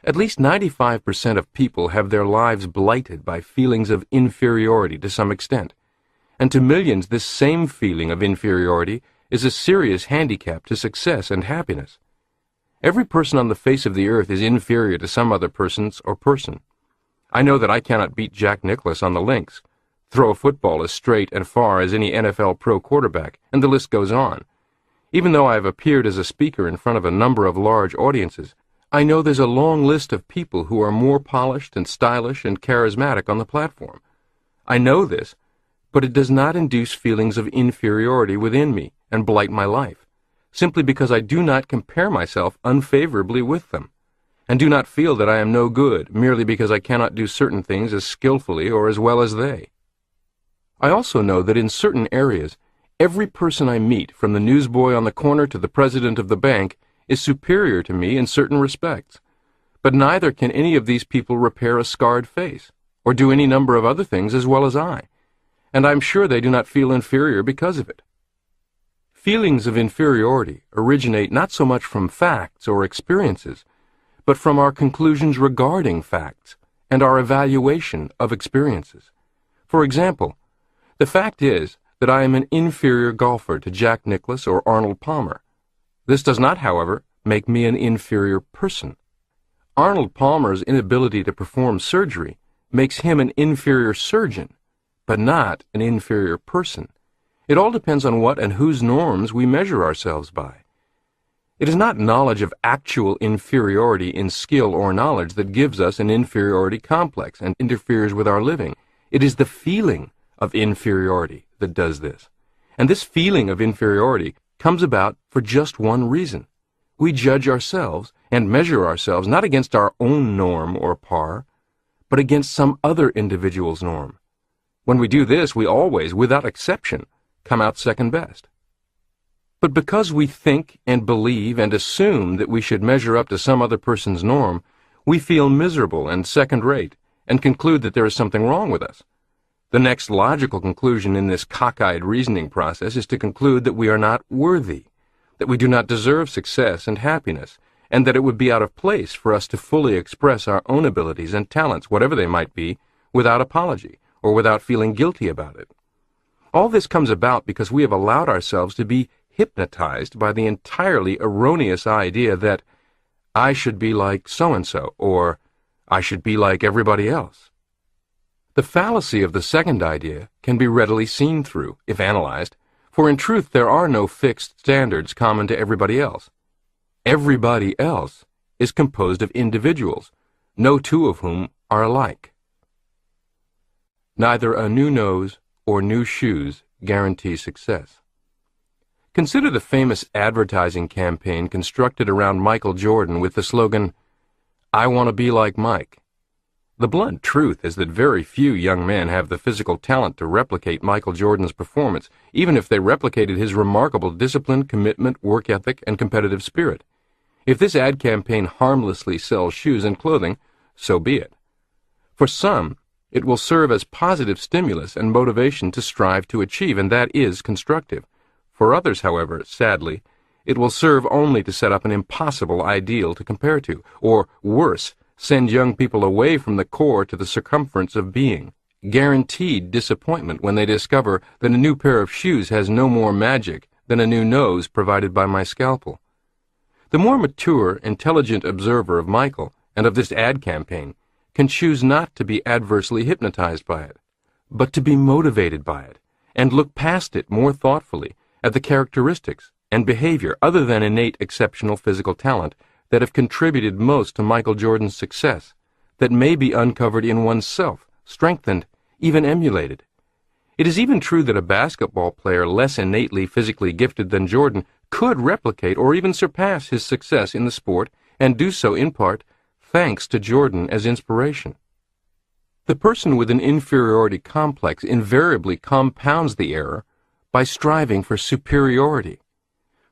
A: At least 95% of people have their lives blighted by feelings of inferiority to some extent, and to millions this same feeling of inferiority is a serious handicap to success and happiness. Every person on the face of the earth is inferior to some other persons or person. I know that I cannot beat Jack Nicklaus on the links, throw a football as straight and far as any NFL pro quarterback, and the list goes on. Even though I have appeared as a speaker in front of a number of large audiences, I know there's a long list of people who are more polished and stylish and charismatic on the platform. I know this, but it does not induce feelings of inferiority within me and blight my life, simply because I do not compare myself unfavorably with them, and do not feel that I am no good merely because I cannot do certain things as skillfully or as well as they. I also know that in certain areas, every person I meet, from the newsboy on the corner to the president of the bank, is superior to me in certain respects, but neither can any of these people repair a scarred face, or do any number of other things as well as I, and I'm sure they do not feel inferior because of it. Feelings of inferiority originate not so much from facts or experiences, but from our conclusions regarding facts and our evaluation of experiences. For example, the fact is that I am an inferior golfer to Jack Nicklaus or Arnold Palmer. This does not, however, make me an inferior person. Arnold Palmer's inability to perform surgery makes him an inferior surgeon, but not an inferior person. It all depends on what and whose norms we measure ourselves by. It is not knowledge of actual inferiority in skill or knowledge that gives us an inferiority complex and interferes with our living. It is the feeling of inferiority that does this. And this feeling of inferiority comes about for just one reason. We judge ourselves and measure ourselves not against our own norm or par, but against some other individual's norm. When we do this, we always, without exception, come out second best. But because we think and believe and assume that we should measure up to some other person's norm, we feel miserable and second-rate and conclude that there is something wrong with us. The next logical conclusion in this cockeyed reasoning process is to conclude that we are not worthy, that we do not deserve success and happiness, and that it would be out of place for us to fully express our own abilities and talents, whatever they might be, without apology or without feeling guilty about it. All this comes about because we have allowed ourselves to be hypnotized by the entirely erroneous idea that I should be like so-and-so, or I should be like everybody else. The fallacy of the second idea can be readily seen through, if analyzed, for in truth there are no fixed standards common to everybody else. Everybody else is composed of individuals, no two of whom are alike. Neither a new nose or new shoes guarantee success. Consider the famous advertising campaign constructed around Michael Jordan with the slogan, "I want to be like Mike." The blunt truth is that very few young men have the physical talent to replicate Michael Jordan's performance, even if they replicated his remarkable discipline, commitment, work ethic, and competitive spirit. If this ad campaign harmlessly sells shoes and clothing, so be it. For some, it will serve as positive stimulus and motivation to strive to achieve, and that is constructive. For others, however, sadly, it will serve only to set up an impossible ideal to compare to, or worse, send young people away from the core to the circumference of being, guaranteed disappointment when they discover that a new pair of shoes has no more magic than a new nose provided by my scalpel. The more mature, intelligent observer of Michael and of this ad campaign can choose not to be adversely hypnotized by it, but to be motivated by it, and look past it more thoughtfully at the characteristics and behavior other than innate exceptional physical talent that have contributed most to Michael Jordan's success, that may be uncovered in oneself, strengthened, even emulated. It is even true that a basketball player less innately physically gifted than Jordan could replicate or even surpass his success in the sport, and do so in part thanks to Jordan as inspiration. The person with an inferiority complex invariably compounds the error by striving for superiority.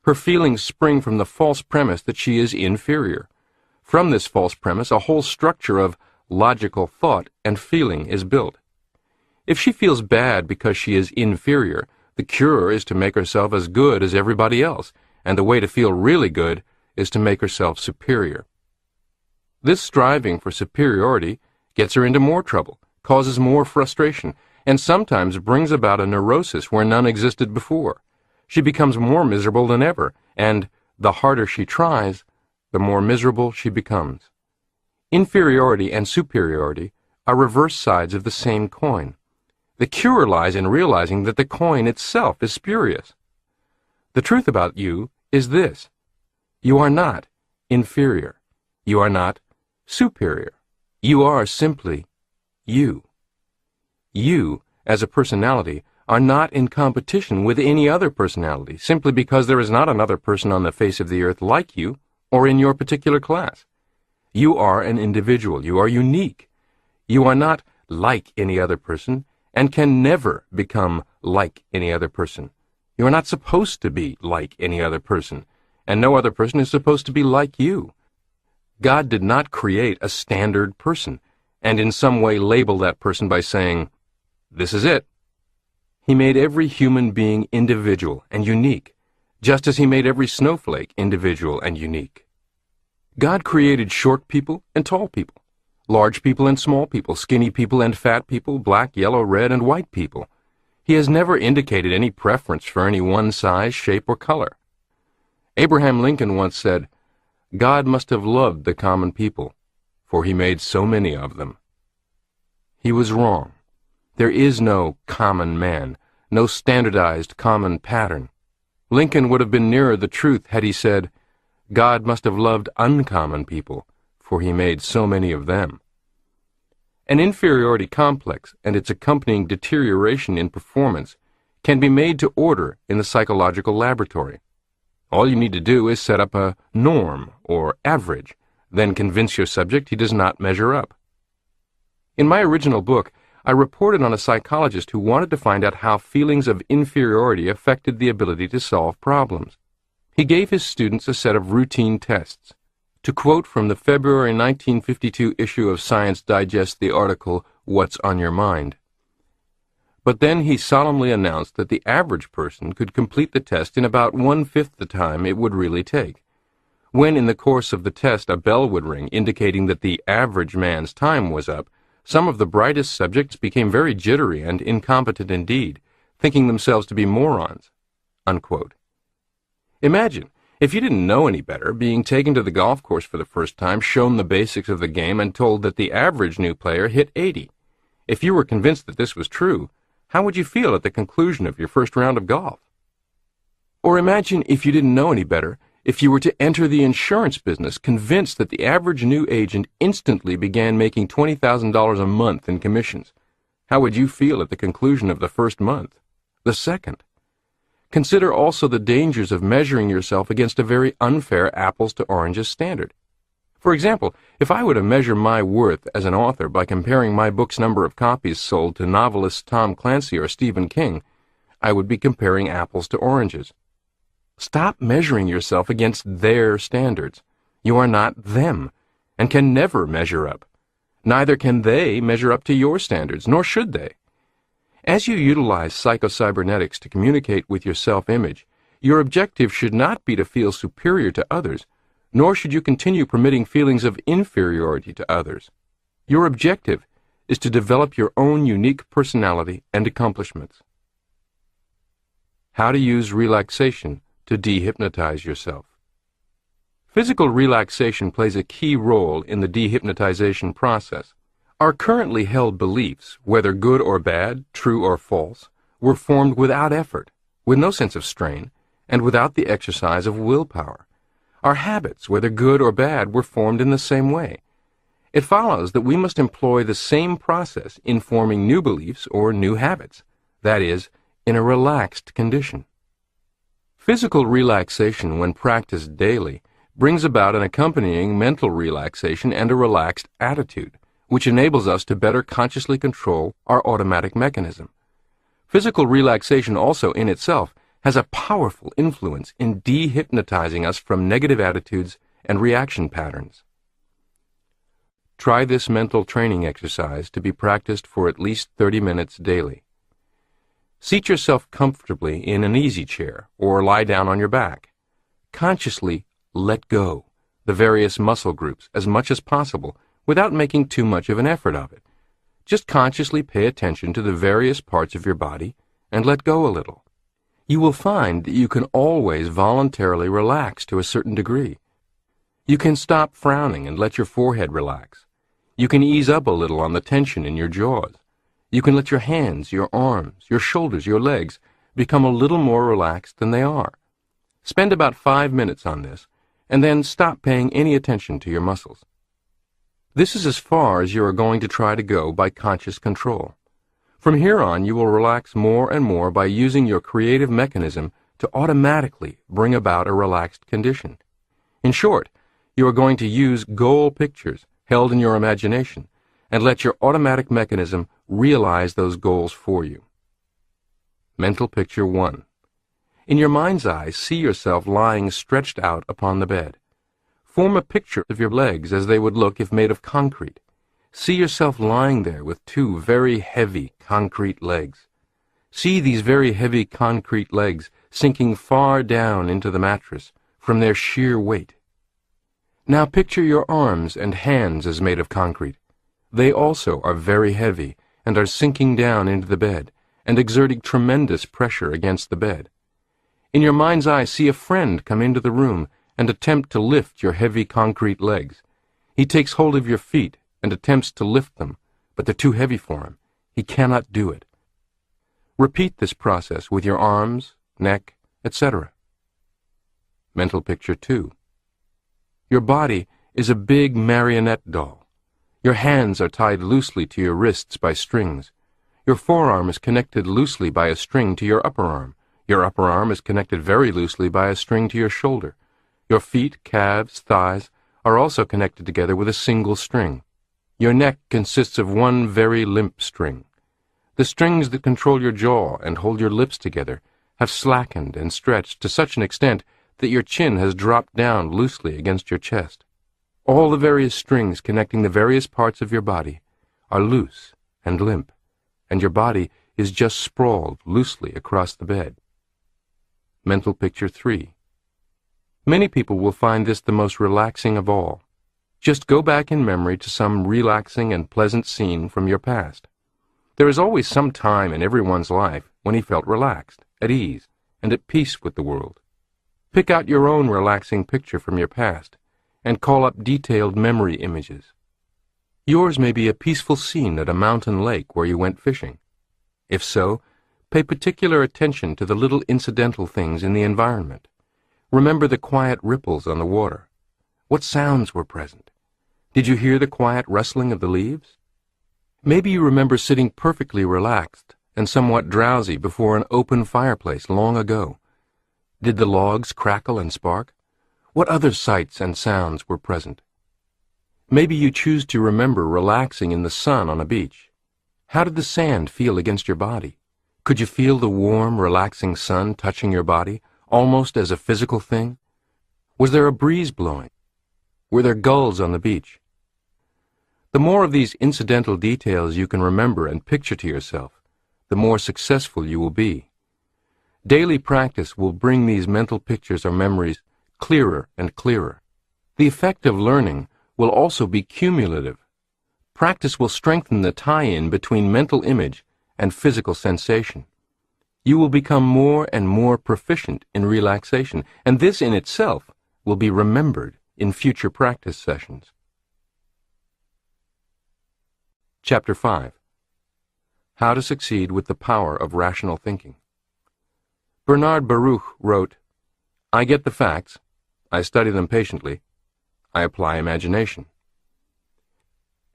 A: Her feelings spring from the false premise that she is inferior. From this false premise, a whole structure of logical thought and feeling is built. If she feels bad because she is inferior, the cure is to make herself as good as everybody else, and the way to feel really good is to make herself superior. This striving for superiority gets her into more trouble, causes more frustration, and sometimes brings about a neurosis where none existed before. She becomes more miserable than ever, and the harder she tries, the more miserable she becomes. Inferiority and superiority are reverse sides of the same coin. The cure lies in realizing that the coin itself is spurious. The truth about you is this: you are not inferior. You are not superior. You are simply you. You, as a personality, are not in competition with any other personality, simply because there is not another person on the face of the earth like you or in your particular class. You are an individual. You are unique. You are not like any other person and can never become like any other person. You are not supposed to be like any other person, and no other person is supposed to be like you. God did not create a standard person and in some way label that person by saying, "This is it." He made every human being individual and unique, just as he made every snowflake individual and unique. God created short people and tall people, large people and small people, skinny people and fat people, black, yellow, red, and white people. He has never indicated any preference for any one size, shape, or color. Abraham Lincoln once said, "God must have loved the common people, for he made so many of them." He was wrong. There is no common man, no standardized common pattern. Lincoln would have been nearer the truth had he said, God must have loved uncommon people, for he made so many of them. An inferiority complex and its accompanying deterioration in performance can be made to order in the psychological laboratory. All you need to do is set up a norm or average, then convince your subject he does not measure up. In my original book, I reported on a psychologist who wanted to find out how feelings of inferiority affected the ability to solve problems. He gave his students a set of routine tests. To quote from the February 1952 issue of Science Digest the article, "What's on Your Mind?" But then he solemnly announced that the average person could complete the test in about 1/5 the time it would really take. When in the course of the test a bell would ring indicating that the average man's time was up, some of the brightest subjects became very jittery and incompetent indeed, thinking themselves to be morons. Unquote. Imagine, if you didn't know any better, being taken to the golf course for the first time, shown the basics of the game, and told that the average new player hit 80. If you were convinced that this was true, how would you feel at the conclusion of your first round of golf? Or imagine, if you didn't know any better, if you were to enter the insurance business convinced that the average new agent instantly began making $20,000 a month in commissions. How would you feel at the conclusion of the first month? The second? Consider also the dangers of measuring yourself against a very unfair apples to oranges standard. For example, if I were to measure my worth as an author by comparing my book's number of copies sold to novelists Tom Clancy or Stephen King, I would be comparing apples to oranges. Stop measuring yourself against their standards. You are not them, and can never measure up. Neither can they measure up to your standards, nor should they. As you utilize Psycho-Cybernetics to communicate with your self-image, your objective should not be to feel superior to others, nor should you continue permitting feelings of inferiority to others. Your objective is to develop your own unique personality and accomplishments. How to use relaxation to dehypnotize yourself. Physical relaxation plays a key role in the dehypnotization process. Our currently held beliefs, whether good or bad, true or false, were formed without effort, with no sense of strain, and without the exercise of willpower. Our habits, whether good or bad, were formed in the same way. It follows that we must employ the same process in forming new beliefs or new habits, that is, in a relaxed condition. Physical relaxation, when practiced daily, brings about an accompanying mental relaxation and a relaxed attitude, which enables us to better consciously control our automatic mechanism. Physical relaxation also in itself has a powerful influence in dehypnotizing us from negative attitudes and reaction patterns. Try this mental training exercise to be practiced for at least 30 minutes daily. Seat yourself comfortably in an easy chair or lie down on your back. Consciously let go the various muscle groups as much as possible without making too much of an effort of it. Just consciously pay attention to the various parts of your body and let go a little. You will find that you can always voluntarily relax to a certain degree. You can stop frowning and let your forehead relax. You can ease up a little on the tension in your jaws. You can let your hands, your arms, your shoulders, your legs become a little more relaxed than they are. Spend about 5 minutes on this, and then stop paying any attention to your muscles. This is as far as you are going to try to go by conscious control. From here on, you will relax more and more by using your creative mechanism to automatically bring about a relaxed condition. In short, you are going to use goal pictures held in your imagination and let your automatic mechanism realize those goals for you. Mental picture 1. In your mind's eye, see yourself lying stretched out upon the bed. Form a picture of your legs as they would look if made of concrete. See yourself lying there with 2 very heavy concrete legs. See these very heavy concrete legs sinking far down into the mattress from their sheer weight. Now picture your arms and hands as made of concrete. They also are very heavy and are sinking down into the bed and exerting tremendous pressure against the bed. In your mind's eye, see a friend come into the room and attempt to lift your heavy concrete legs. He takes hold of your feet and attempts to lift them, but they're too heavy for him. He cannot do it. Repeat this process with your arms, neck, etc. Mental picture 2. Your body is a big marionette doll. Your hands are tied loosely to your wrists by strings. Your forearm is connected loosely by a string to your upper arm. Your upper arm is connected very loosely by a string to your shoulder. Your feet, calves, thighs are also connected together with a single string. Your neck consists of one very limp string. The strings that control your jaw and hold your lips together have slackened and stretched to such an extent that your chin has dropped down loosely against your chest. All the various strings connecting the various parts of your body are loose and limp, and your body is just sprawled loosely across the bed. Mental picture 3. Many people will find this the most relaxing of all. Just go back in memory to some relaxing and pleasant scene from your past. There is always some time in everyone's life when he felt relaxed, at ease, and at peace with the world. Pick out your own relaxing picture from your past and call up detailed memory images. Yours may be a peaceful scene at a mountain lake where you went fishing. If so, pay particular attention to the little incidental things in the environment. Remember the quiet ripples on the water. What sounds were present? Did you hear the quiet rustling of the leaves? Maybe you remember sitting perfectly relaxed and somewhat drowsy before an open fireplace long ago. Did the logs crackle and spark? What other sights and sounds were present? Maybe you choose to remember relaxing in the sun on a beach. How did the sand feel against your body? Could you feel the warm, relaxing sun touching your body, almost as a physical thing? Was there a breeze blowing? Were there gulls on the beach? The more of these incidental details you can remember and picture to yourself, the more successful you will be. Daily practice will bring these mental pictures or memories clearer and clearer. The effect of learning will also be cumulative. Practice will strengthen the tie-in between mental image and physical sensation. You will become more and more proficient in relaxation, and this in itself will be remembered in future practice sessions. Chapter 5. How to Succeed with the Power of Rational Thinking. Bernard Baruch wrote, "I get the facts, I study them patiently, I apply imagination."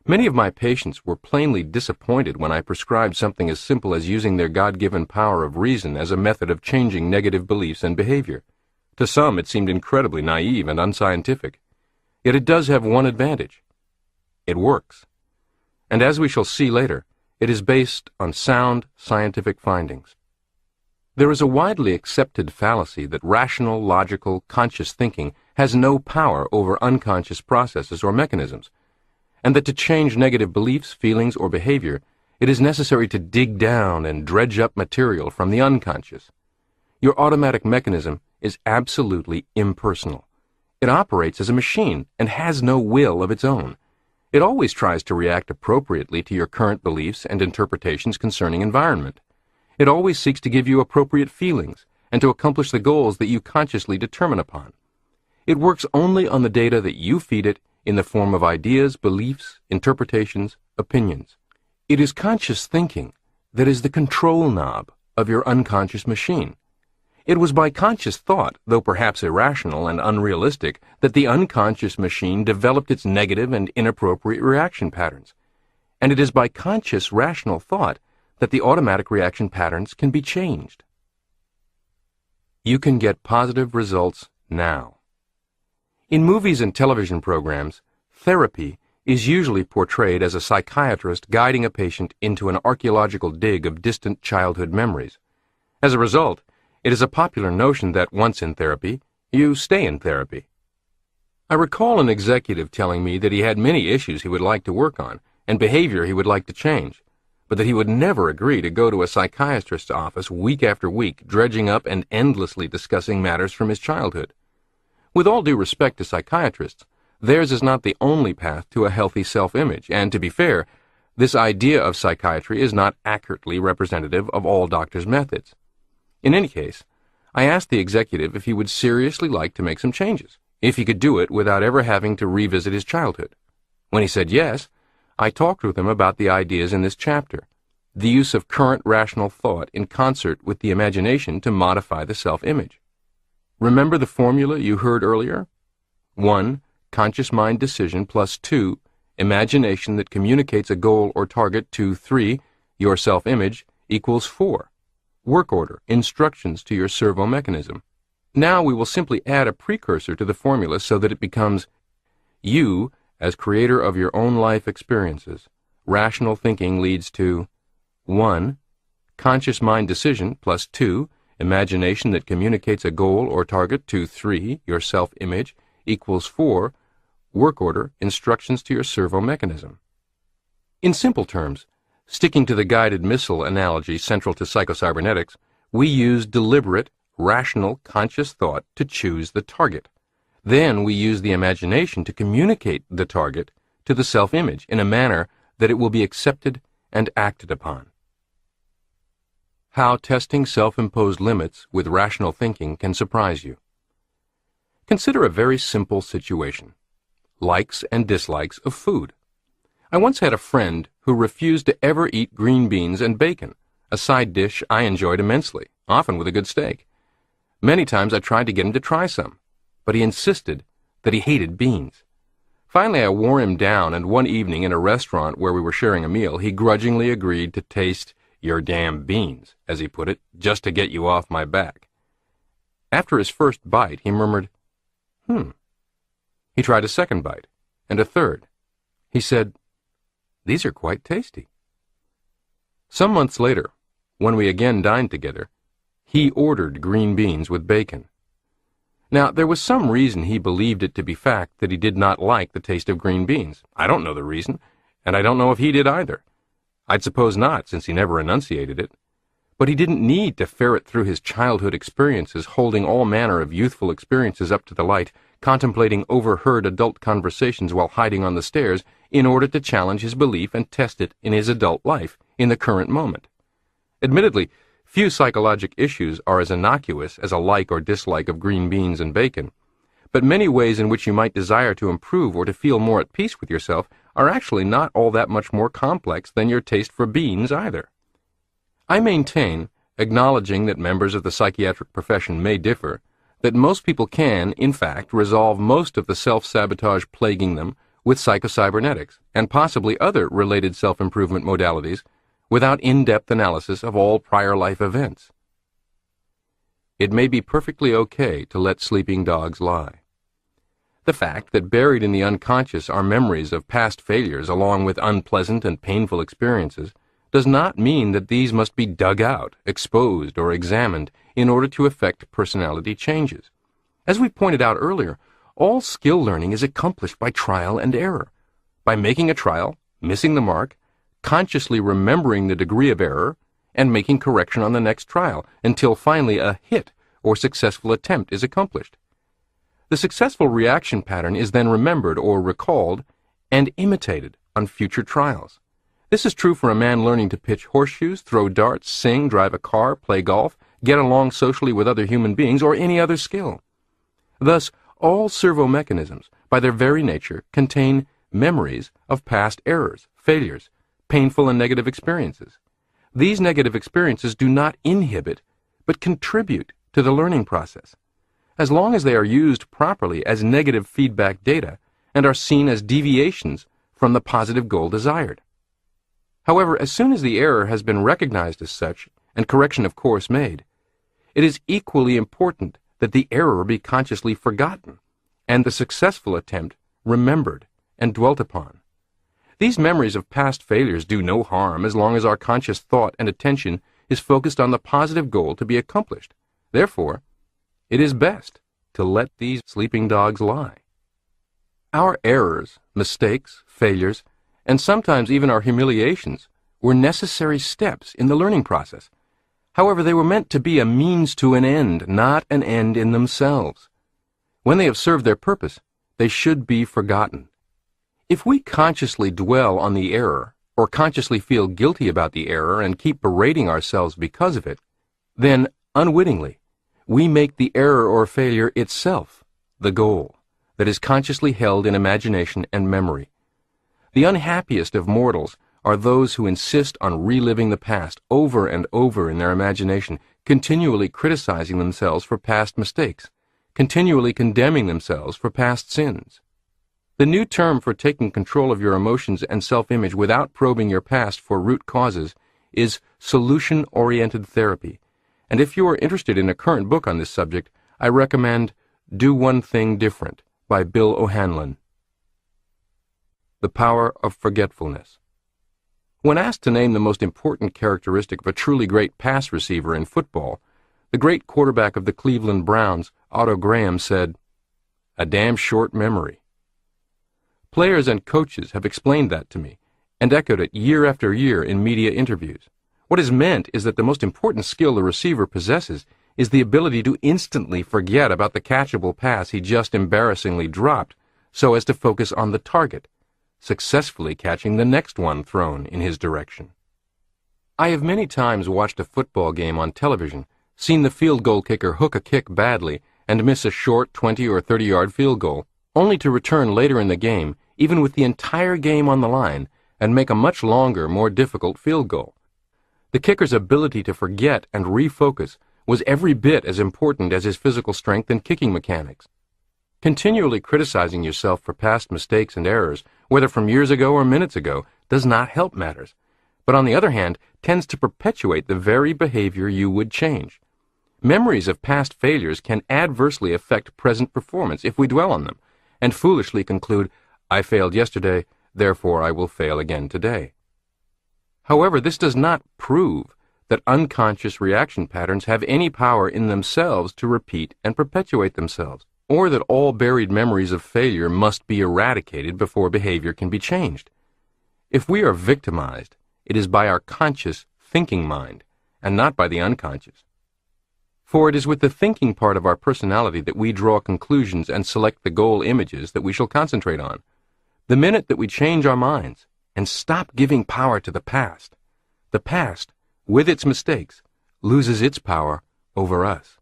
A: Many of my patients were plainly disappointed when I prescribed something as simple as using their God-given power of reason as a method of changing negative beliefs and behavior. To some, it seemed incredibly naive and unscientific. Yet it does have one advantage. It works. And as we shall see later, it is based on sound scientific findings. There is a widely accepted fallacy that rational, logical, conscious thinking has no power over unconscious processes or mechanisms, and that to change negative beliefs, feelings, or behavior, it is necessary to dig down and dredge up material from the unconscious. Your automatic mechanism is absolutely impersonal. It operates as a machine and has no will of its own. It always tries to react appropriately to your current beliefs and interpretations concerning environment. It always seeks to give you appropriate feelings and to accomplish the goals that you consciously determine upon. It works only on the data that you feed it in the form of ideas, beliefs, interpretations, opinions. It is conscious thinking that is the control knob of your unconscious machine. It was by conscious thought, though perhaps irrational and unrealistic, that the unconscious machine developed its negative and inappropriate reaction patterns. And it is by conscious rational thought that the automatic reaction patterns can be changed. You can get positive results now. In movies and television programs, therapy is usually portrayed as a psychiatrist guiding a patient into an archaeological dig of distant childhood memories. As a result, it is a popular notion that once in therapy, you stay in therapy. I recall an executive telling me that he had many issues he would like to work on and behavior he would like to change, but that he would never agree to go to a psychiatrist's office week after week, dredging up and endlessly discussing matters from his childhood. With all due respect to psychiatrists, theirs is not the only path to a healthy self-image, and to be fair, this idea of psychiatry is not accurately representative of all doctors' methods. In any case, I asked the executive if he would seriously like to make some changes, if he could do it without ever having to revisit his childhood. When he said yes, I talked with him about the ideas in this chapter, the use of current rational thought in concert with the imagination to modify the self-image. Remember the formula you heard earlier? 1. conscious mind decision plus 2, imagination that communicates a goal or target to 3, your self-image, equals 4, work order, instructions to your servo mechanism. Now we will simply add a precursor to the formula so that it becomes you as creator of your own life experiences. Rational thinking leads to 1. Conscious mind decision plus 2, imagination that communicates a goal or target to 3, your self-image, equals 4, work order, instructions to your servo mechanism. In simple terms, sticking to the guided missile analogy central to psycho-cybernetics, we use deliberate, rational, conscious thought to choose the target. Then we use the imagination to communicate the target to the self-image in a manner that it will be accepted and acted upon. How testing self-imposed limits with rational thinking can surprise you. Consider a very simple situation: likes and dislikes of food. I once had a friend who refused to ever eat green beans and bacon, a side dish I enjoyed immensely, often with a good steak. Many times I tried to get him to try some, but he insisted that he hated beans. Finally, I wore him down, and one evening in a restaurant where we were sharing a meal, he grudgingly agreed to taste your damn beans, as he put it, just to get you off my back. After his first bite, he murmured, He tried a second bite, and a third. He said, "These are quite tasty." Some months later, when we again dined together, he ordered green beans with bacon. Now, there was some reason he believed it to be fact that he did not like the taste of green beans. I don't know the reason, and I don't know if he did either. I'd suppose not, since he never enunciated it. But he didn't need to ferret through his childhood experiences, holding all manner of youthful experiences up to the light, contemplating overheard adult conversations while hiding on the stairs, in order to challenge his belief and test it in his adult life, in the current moment. Admittedly, few psychologic issues are as innocuous as a like or dislike of green beans and bacon, but many ways in which you might desire to improve or to feel more at peace with yourself are actually not all that much more complex than your taste for beans either. I maintain, acknowledging that members of the psychiatric profession may differ, that most people can, in fact, resolve most of the self-sabotage plaguing them with psycho-cybernetics and possibly other related self-improvement modalities without in-depth analysis of all prior life events. It may be perfectly okay to let sleeping dogs lie. The fact that buried in the unconscious are memories of past failures along with unpleasant and painful experiences does not mean that these must be dug out, exposed, or examined in order to effect personality changes. As we pointed out earlier, all skill learning is accomplished by trial and error, by making a trial, missing the mark, consciously remembering the degree of error, and making correction on the next trial, until finally a hit or successful attempt is accomplished. The successful reaction pattern is then remembered or recalled and imitated on future trials. This is true for a man learning to pitch horseshoes, throw darts, sing, drive a car, play golf, get along socially with other human beings, or any other skill. Thus, all servo mechanisms, by their very nature, contain memories of past errors, failures, painful and negative experiences. These negative experiences do not inhibit, but contribute to the learning process. As long as they are used properly as negative feedback data and are seen as deviations from the positive goal desired. However, as soon as the error has been recognized as such, and correction of course made, it is equally important that the error be consciously forgotten, and the successful attempt remembered and dwelt upon. These memories of past failures do no harm as long as our conscious thought and attention is focused on the positive goal to be accomplished. Therefore, it is best to let these sleeping dogs lie. Our errors, mistakes, failures, and sometimes even our humiliations were necessary steps in the learning process. However, they were meant to be a means to an end, not an end in themselves. When they have served their purpose, they should be forgotten. If we consciously dwell on the error, or consciously feel guilty about the error and keep berating ourselves because of it, then, unwittingly, we make the error or failure itself the goal that is consciously held in imagination and memory. The unhappiest of mortals are those who insist on reliving the past over and over in their imagination, continually criticizing themselves for past mistakes, continually condemning themselves for past sins. The new term for taking control of your emotions and self-image without probing your past for root causes is solution-oriented therapy. And if you are interested in a current book on this subject, I recommend Do One Thing Different by Bill O'Hanlon. The Power of Forgetfulness. When asked to name the most important characteristic of a truly great pass receiver in football, the great quarterback of the Cleveland Browns, Otto Graham, said, "A damn short memory." Players and coaches have explained that to me, and echoed it year after year in media interviews. What is meant is that the most important skill the receiver possesses is the ability to instantly forget about the catchable pass he just embarrassingly dropped so as to focus on the target, successfully catching the next one thrown in his direction. I have many times watched a football game on television, seen the field goal kicker hook a kick badly and miss a short 20 or 30-yard field goal, only to return later in the game, even with the entire game on the line, and make a much longer, more difficult field goal. The kicker's ability to forget and refocus was every bit as important as his physical strength and kicking mechanics. Continually criticizing yourself for past mistakes and errors, whether from years ago or minutes ago, does not help matters, but on the other hand, tends to perpetuate the very behavior you would change. Memories of past failures can adversely affect present performance if we dwell on them, and foolishly conclude, "I failed yesterday, therefore I will fail again today." However, this does not prove that unconscious reaction patterns have any power in themselves to repeat and perpetuate themselves, or that all buried memories of failure must be eradicated before behavior can be changed. If we are victimized, it is by our conscious thinking mind, and not by the unconscious. For it is with the thinking part of our personality that we draw conclusions and select the goal images that we shall concentrate on. The minute that we change our minds and stop giving power to the past, with its mistakes, loses its power over us.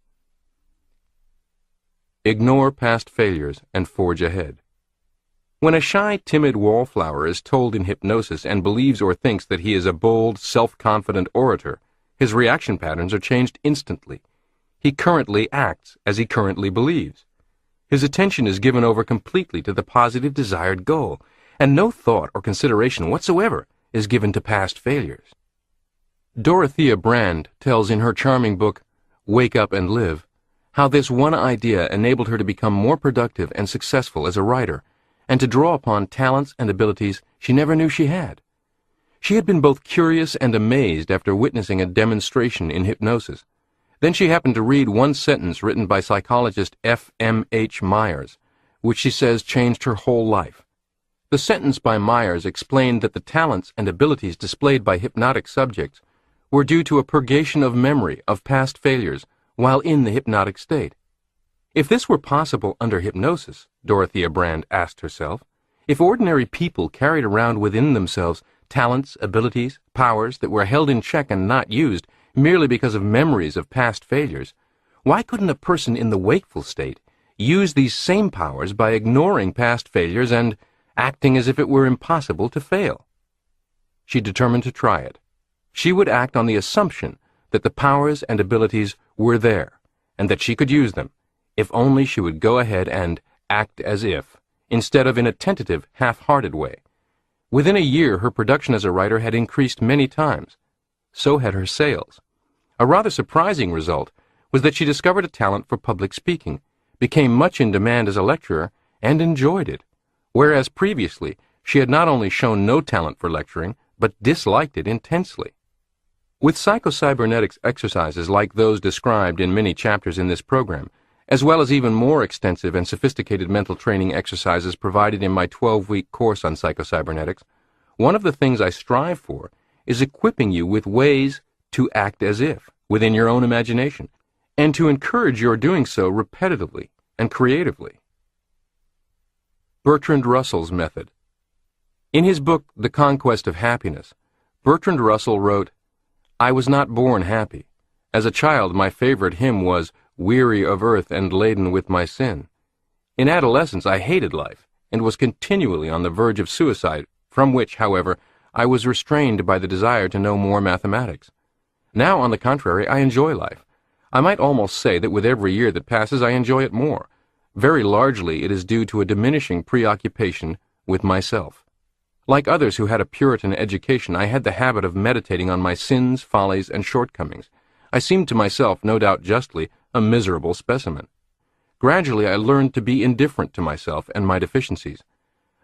A: Ignore past failures and forge ahead. When a shy, timid wallflower is told in hypnosis and believes or thinks that he is a bold, self-confident orator, his reaction patterns are changed instantly. He currently acts as he currently believes. His attention is given over completely to the positive desired goal, and no thought or consideration whatsoever is given to past failures. Dorothea Brande tells in her charming book, Wake Up and Live, how this one idea enabled her to become more productive and successful as a writer, and to draw upon talents and abilities she never knew she had. She had been both curious and amazed after witnessing a demonstration in hypnosis. Then she happened to read one sentence written by psychologist F.M.H. Myers, which she says changed her whole life. The sentence by Myers explained that the talents and abilities displayed by hypnotic subjects were due to a purgation of memory of past failures while in the hypnotic state. If this were possible under hypnosis, Dorothea Brande asked herself, if ordinary people carried around within themselves talents, abilities, powers that were held in check and not used merely because of memories of past failures, why couldn't a person in the wakeful state use these same powers by ignoring past failures and acting as if it were impossible to fail? She determined to try it. She would act on the assumption that the powers and abilities were there, and that she could use them, if only she would go ahead and act as if, instead of in a tentative, half-hearted way. Within a year, her production as a writer had increased many times. So had her sales. A rather surprising result was that she discovered a talent for public speaking, became much in demand as a lecturer, and enjoyed it, whereas previously she had not only shown no talent for lecturing, but disliked it intensely. With Psycho-Cybernetics exercises like those described in many chapters in this program, as well as even more extensive and sophisticated mental training exercises provided in my 12-week course on Psycho-Cybernetics, one of the things I strive for is equipping you with ways to act as if, within your own imagination, and to encourage your doing so repetitively and creatively. Bertrand Russell's method. In his book, The Conquest of Happiness, Bertrand Russell wrote, I was not born happy. As a child, my favorite hymn was, Weary of earth and laden with my sin. In adolescence, I hated life, and was continually on the verge of suicide, from which, however, I was restrained by the desire to know more mathematics. Now, on the contrary, I enjoy life. I might almost say that with every year that passes, I enjoy it more. Very largely it is due to a diminishing preoccupation with myself. Like others who had a Puritan education, I had the habit of meditating on my sins, follies, and shortcomings. I seemed to myself, no doubt justly, a miserable specimen. Gradually I learned to be indifferent to myself and my deficiencies.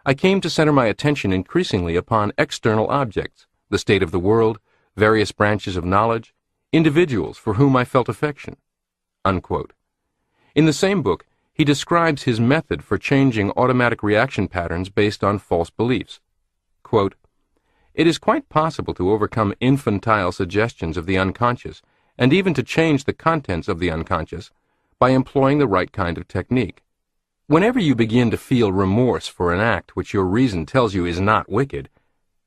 A: I came to center my attention increasingly upon external objects, the state of the world, various branches of knowledge, individuals for whom I felt affection." Unquote. In the same book, he describes his method for changing automatic reaction patterns based on false beliefs. Quote, "It is quite possible to overcome infantile suggestions of the unconscious, and even to change the contents of the unconscious, by employing the right kind of technique. Whenever you begin to feel remorse for an act which your reason tells you is not wicked,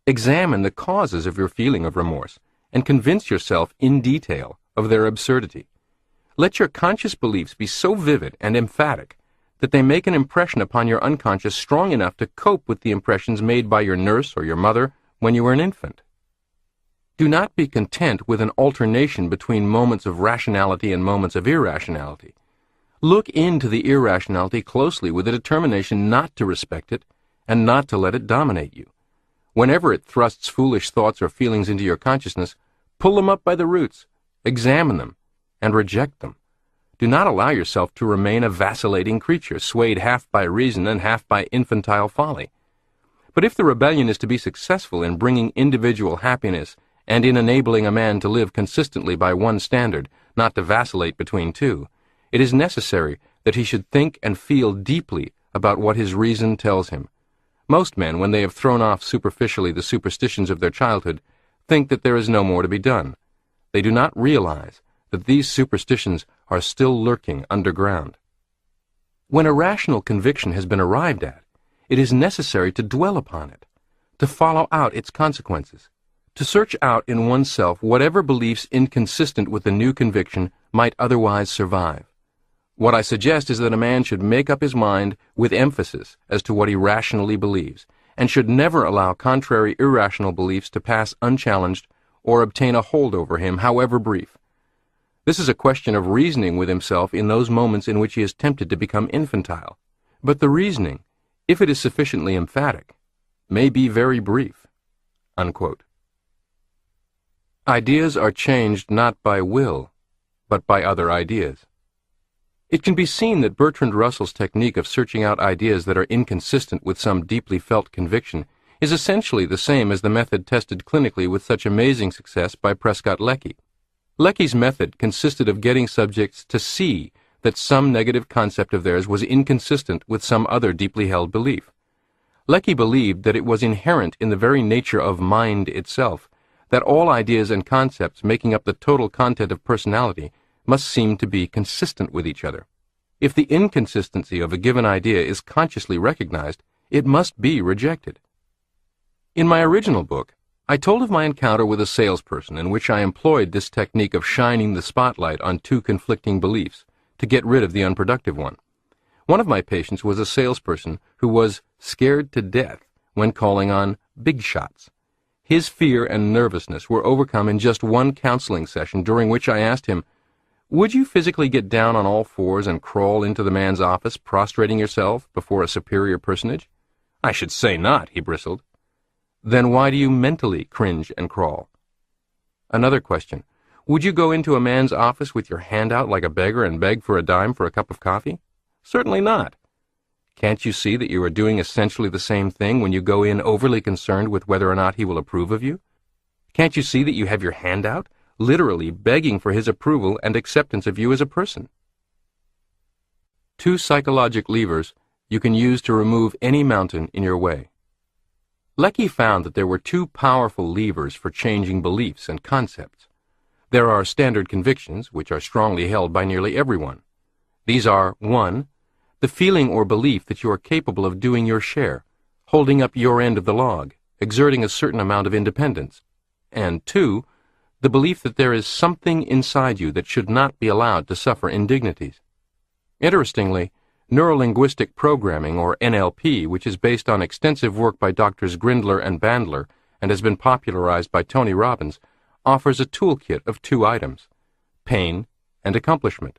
A: examine the causes of your feeling of remorse and convince yourself in detail of their absurdity. Let your conscious beliefs be so vivid and emphatic that they make an impression upon your unconscious strong enough to cope with the impressions made by your nurse or your mother when you were an infant. Do not be content with an alternation between moments of rationality and moments of irrationality. Look into the irrationality closely with a determination not to respect it and not to let it dominate you. Whenever it thrusts foolish thoughts or feelings into your consciousness, pull them up by the roots, examine them, and reject them. Do not allow yourself to remain a vacillating creature, swayed half by reason and half by infantile folly. But if the rebellion is to be successful in bringing individual happiness and in enabling a man to live consistently by one standard, not to vacillate between two, it is necessary that he should think and feel deeply about what his reason tells him. Most men, when they have thrown off superficially the superstitions of their childhood, think that there is no more to be done. They do not realize that these superstitions are still lurking underground. When a rational conviction has been arrived at, it is necessary to dwell upon it, to follow out its consequences, to search out in oneself whatever beliefs inconsistent with the new conviction might otherwise survive. What I suggest is that a man should make up his mind with emphasis as to what he rationally believes, and should never allow contrary irrational beliefs to pass unchallenged or obtain a hold over him, however brief. This is a question of reasoning with himself in those moments in which he is tempted to become infantile. But the reasoning, if it is sufficiently emphatic, may be very brief." Unquote. Ideas are changed not by will, but by other ideas. It can be seen that Bertrand Russell's technique of searching out ideas that are inconsistent with some deeply felt conviction is essentially the same as the method tested clinically with such amazing success by Prescott Leckie. Leckie's method consisted of getting subjects to see that some negative concept of theirs was inconsistent with some other deeply held belief. Leckie believed that it was inherent in the very nature of mind itself that all ideas and concepts making up the total content of personality must seem to be consistent with each other. If the inconsistency of a given idea is consciously recognized, it must be rejected. In my original book, I told of my encounter with a salesperson in which I employed this technique of shining the spotlight on two conflicting beliefs to get rid of the unproductive one. One of my patients was a salesperson who was scared to death when calling on big shots. His fear and nervousness were overcome in just one counseling session, during which I asked him, "Would you physically get down on all fours and crawl into the man's office, prostrating yourself before a superior personage?" "I should say not," he bristled. "Then why do you mentally cringe and crawl?" Another question, "Would you go into a man's office with your hand out like a beggar and beg for a dime for a cup of coffee?" "Certainly not." "Can't you see that you are doing essentially the same thing when you go in overly concerned with whether or not he will approve of you? Can't you see that you have your hand out, literally begging for his approval and acceptance of you as a person?" Two psychologic levers you can use to remove any mountain in your way. Leckie found that there were two powerful levers for changing beliefs and concepts. There are standard convictions, which are strongly held by nearly everyone. These are 1. The feeling or belief that you are capable of doing your share, holding up your end of the log, exerting a certain amount of independence. And 2. The belief that there is something inside you that should not be allowed to suffer indignities. Interestingly, neurolinguistic programming, or NLP, which is based on extensive work by Drs. Grindler and Bandler and has been popularized by Tony Robbins, offers a toolkit of 2 items: pain and accomplishment.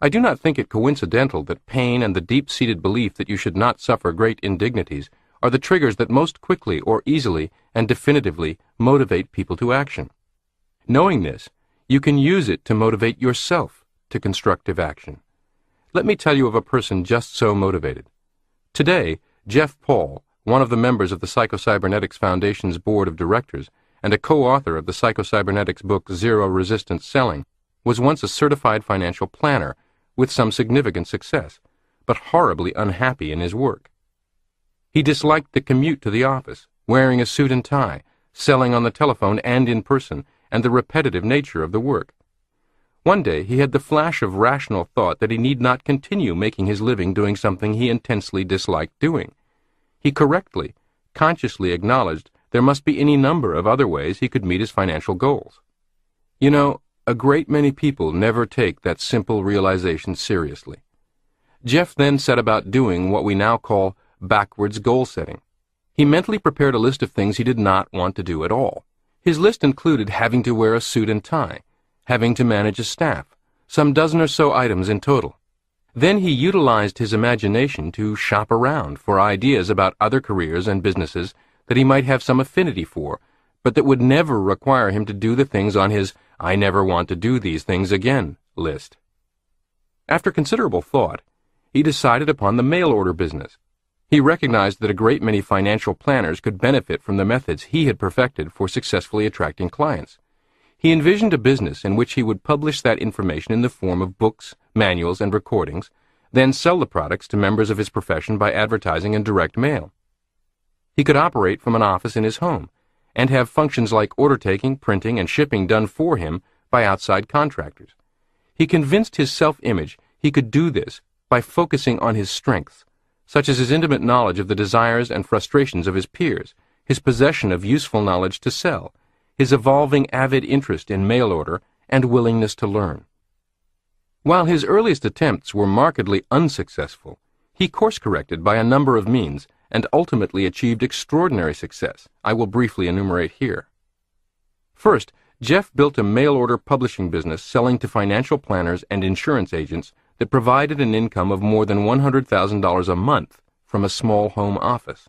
A: I do not think it coincidental that pain and the deep-seated belief that you should not suffer great indignities are the triggers that most quickly or easily and definitively motivate people to action. Knowing this, you can use it to motivate yourself to constructive action. Let me tell you of a person just so motivated. Today, Jeff Paul, one of the members of the Psycho-Cybernetics Foundation's board of directors and a co-author of the Psycho-Cybernetics book Zero Resistance Selling, was once a certified financial planner with some significant success, but horribly unhappy in his work. He disliked the commute to the office, wearing a suit and tie, selling on the telephone and in person, and the repetitive nature of the work. One day he had the flash of rational thought that he need not continue making his living doing something he intensely disliked doing. He correctly, consciously acknowledged there must be any number of other ways he could meet his financial goals. You know, a great many people never take that simple realization seriously. Jeff then set about doing what we now call backwards goal setting. He mentally prepared a list of things he did not want to do at all. His list included having to wear a suit and tie, having to manage a staff, some dozen or so items in total. Then he utilized his imagination to shop around for ideas about other careers and businesses that he might have some affinity for, but that would never require him to do the things on his "I never want to do these things again" list. After considerable thought, he decided upon the mail order business. He recognized that a great many financial planners could benefit from the methods he had perfected for successfully attracting clients. He envisioned a business in which he would publish that information in the form of books, manuals, and recordings, then sell the products to members of his profession by advertising in direct mail. He could operate from an office in his home, and have functions like order taking, printing, and shipping done for him by outside contractors. He convinced his self-image he could do this by focusing on his strengths, such as his intimate knowledge of the desires and frustrations of his peers, his possession of useful knowledge to sell, his evolving avid interest in mail order, and willingness to learn. While his earliest attempts were markedly unsuccessful, he course-corrected by a number of means and ultimately achieved extraordinary success I will briefly enumerate here. First, Jeff built a mail-order publishing business selling to financial planners and insurance agents that provided an income of more than $100,000 a month from a small home office.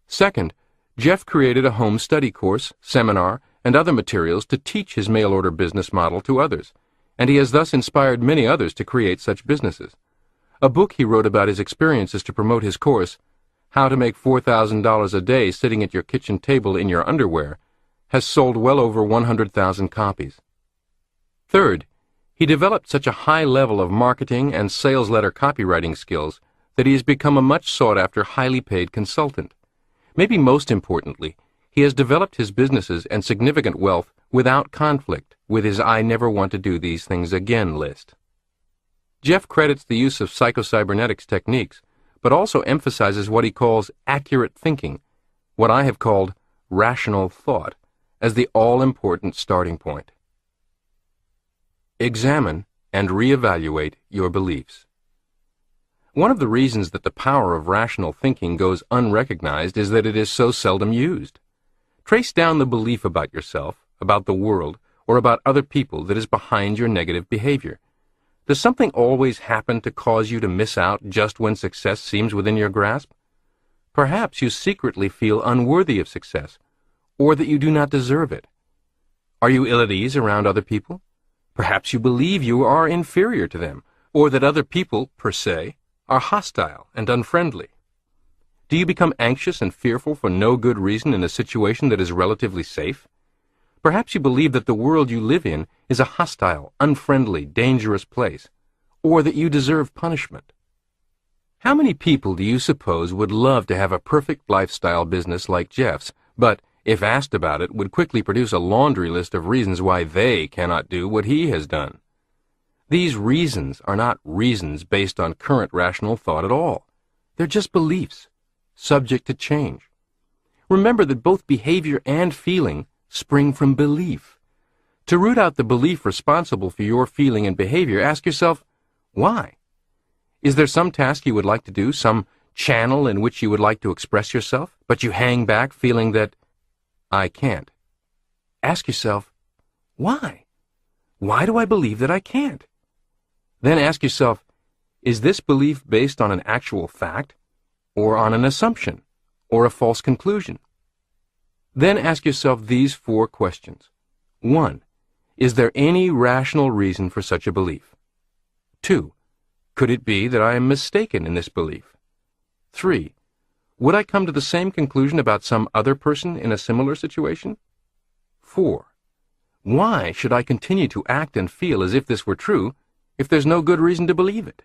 A: Second, Jeff created a home study course, seminar, and other materials to teach his mail-order business model to others, and he has thus inspired many others to create such businesses. A book he wrote about his experiences to promote his course, How to Make $4,000 a Day Sitting at Your Kitchen Table in Your Underwear, has sold well over 100,000 copies. Third, he developed such a high level of marketing and sales letter copywriting skills that he has become a much sought-after, highly paid consultant. Maybe most importantly, he has developed his businesses and significant wealth without conflict with his "I never want to do these things again" list. Jeff credits the use of psycho-cybernetics techniques, but also emphasizes what he calls accurate thinking, what I have called rational thought, as the all-important starting point. Examine and reevaluate your beliefs. One of the reasons that the power of rational thinking goes unrecognized is that it is so seldom used. Trace down the belief about yourself, about the world, or about other people that is behind your negative behavior. Does something always happen to cause you to miss out just when success seems within your grasp? Perhaps you secretly feel unworthy of success, or that you do not deserve it. Are you ill at ease around other people? Perhaps you believe you are inferior to them, or that other people, per se, are hostile and unfriendly. Do you become anxious and fearful for no good reason in a situation that is relatively safe? Perhaps you believe that the world you live in is a hostile, unfriendly, dangerous place, or that you deserve punishment. How many people do you suppose would love to have a perfect lifestyle business like Jeff's, but, if asked about it, would quickly produce a laundry list of reasons why they cannot do what he has done? These reasons are not reasons based on current rational thought at all. They're just beliefs, subject to change. Remember that both behavior and feeling spring from belief. To root out the belief responsible for your feeling and behavior, ask yourself, why? Is there some task you would like to do, some channel in which you would like to express yourself, but you hang back feeling that, I can't? Ask yourself, why? Why do I believe that I can't? Then ask yourself, is this belief based on an actual fact, or on an assumption, or a false conclusion? Then ask yourself these 4 questions. 1. Is there any rational reason for such a belief? 2. Could it be that I am mistaken in this belief? 3. Would I come to the same conclusion about some other person in a similar situation? 4. Why should I continue to act and feel as if this were true if there's no good reason to believe it?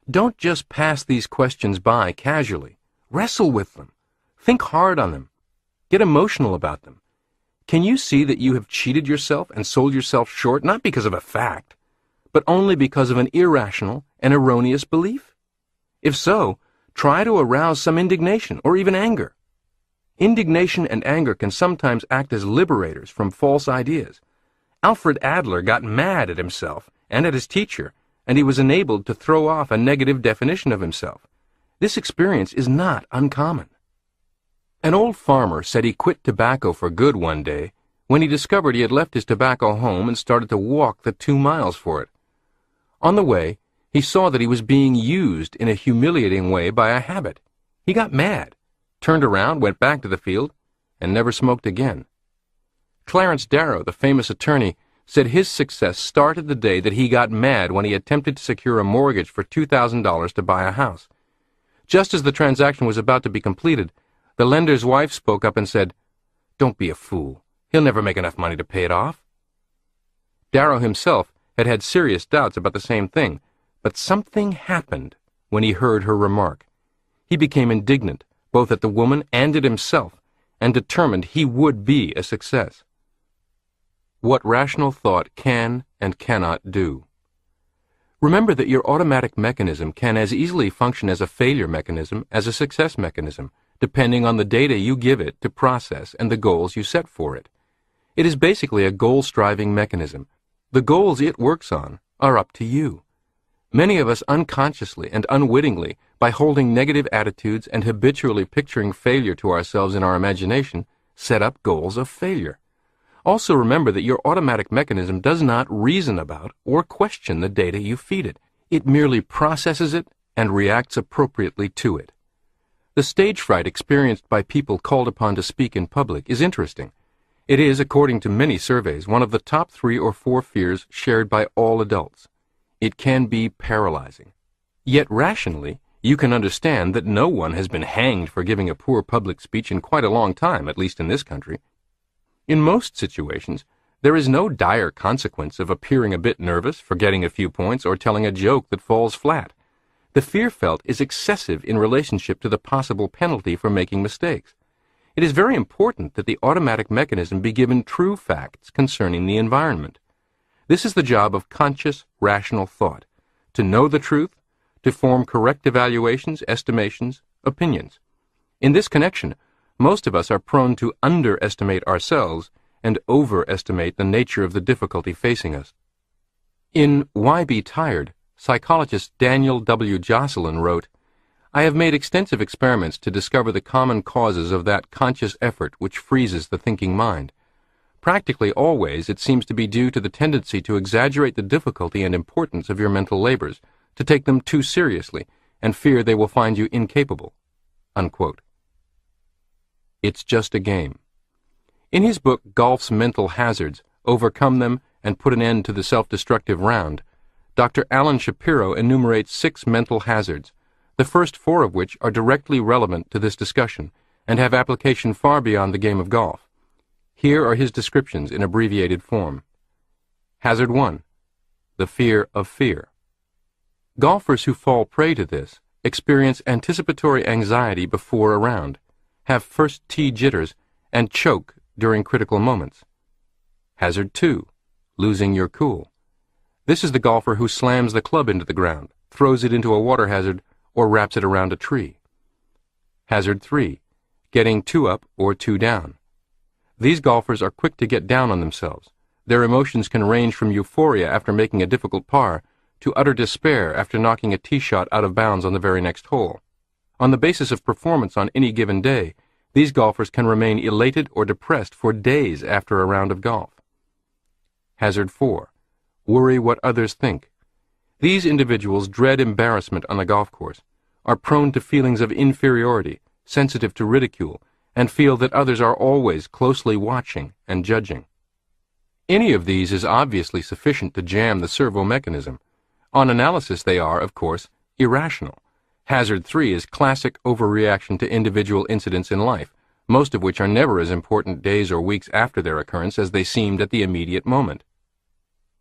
A: Don't just pass these questions by casually. Wrestle with them. Think hard on them. Get emotional about them. Can you see that you have cheated yourself and sold yourself short not because of a fact, but only because of an irrational and erroneous belief? If so, try to arouse some indignation or even anger. Indignation and anger can sometimes act as liberators from false ideas. Alfred Adler got mad at himself and at his teacher, and he was enabled to throw off a negative definition of himself. This experience is not uncommon. An old farmer said he quit tobacco for good one day when he discovered he had left his tobacco home and started to walk the 2 miles for it. On the way, he saw that he was being used in a humiliating way by a habit. He got mad, turned around, went back to the field, and never smoked again. Clarence Darrow, the famous attorney, said his success started the day that he got mad when he attempted to secure a mortgage for $2,000 to buy a house. Just as the transaction was about to be completed, the lender's wife spoke up and said, "Don't be a fool. He'll never make enough money to pay it off." Darrow himself had had serious doubts about the same thing, but something happened when he heard her remark. He became indignant, both at the woman and at himself, and determined he would be a success. What rational thought can and cannot do. Remember that your automatic mechanism can as easily function as a failure mechanism as a success mechanism, depending on the data you give it to process and the goals you set for it. It is basically a goal-striving mechanism. The goals it works on are up to you. Many of us unconsciously and unwittingly, by holding negative attitudes and habitually picturing failure to ourselves in our imagination, set up goals of failure. Also remember that your automatic mechanism does not reason about or question the data you feed it. It merely processes it and reacts appropriately to it. The stage fright experienced by people called upon to speak in public is interesting. It is, according to many surveys, one of the top 3 or 4 fears shared by all adults. It can be paralyzing. Yet rationally, you can understand that no one has been hanged for giving a poor public speech in quite a long time, at least in this country. In most situations, there is no dire consequence of appearing a bit nervous, forgetting a few points, or telling a joke that falls flat. The fear felt is excessive in relationship to the possible penalty for making mistakes. It is very important that the automatic mechanism be given true facts concerning the environment. This is the job of conscious, rational thought, to know the truth, to form correct evaluations, estimations, opinions. In this connection, most of us are prone to underestimate ourselves and overestimate the nature of the difficulty facing us. In Why Be Tired?, psychologist Daniel W. Jocelyn wrote, "I have made extensive experiments to discover the common causes of that conscious effort which freezes the thinking mind. Practically always it seems to be due to the tendency to exaggerate the difficulty and importance of your mental labors, to take them too seriously, and fear they will find you incapable." Unquote. It's just a game. In his book Golf's Mental Hazards, Overcome Them and Put an End to the Self-Destructive Round, Dr. Alan Shapiro enumerates 6 mental hazards, the first 4 of which are directly relevant to this discussion and have application far beyond the game of golf. Here are his descriptions in abbreviated form. Hazard 1. The fear of fear. Golfers who fall prey to this experience anticipatory anxiety before a round, have first tee jitters, and choke during critical moments. Hazard 2. Losing your cool. This is the golfer who slams the club into the ground, throws it into a water hazard, or wraps it around a tree. Hazard 3. Getting 2 up or 2 down. These golfers are quick to get down on themselves. Their emotions can range from euphoria after making a difficult par to utter despair after knocking a tee shot out of bounds on the very next hole. On the basis of performance on any given day, these golfers can remain elated or depressed for days after a round of golf. Hazard 4. Worry what others think. These individuals dread embarrassment on the golf course, are prone to feelings of inferiority, sensitive to ridicule, and feel that others are always closely watching and judging. Any of these is obviously sufficient to jam the servo mechanism. On analysis, they are, of course, irrational. Hazard 3 is classic overreaction to individual incidents in life, most of which are never as important days or weeks after their occurrence as they seemed at the immediate moment.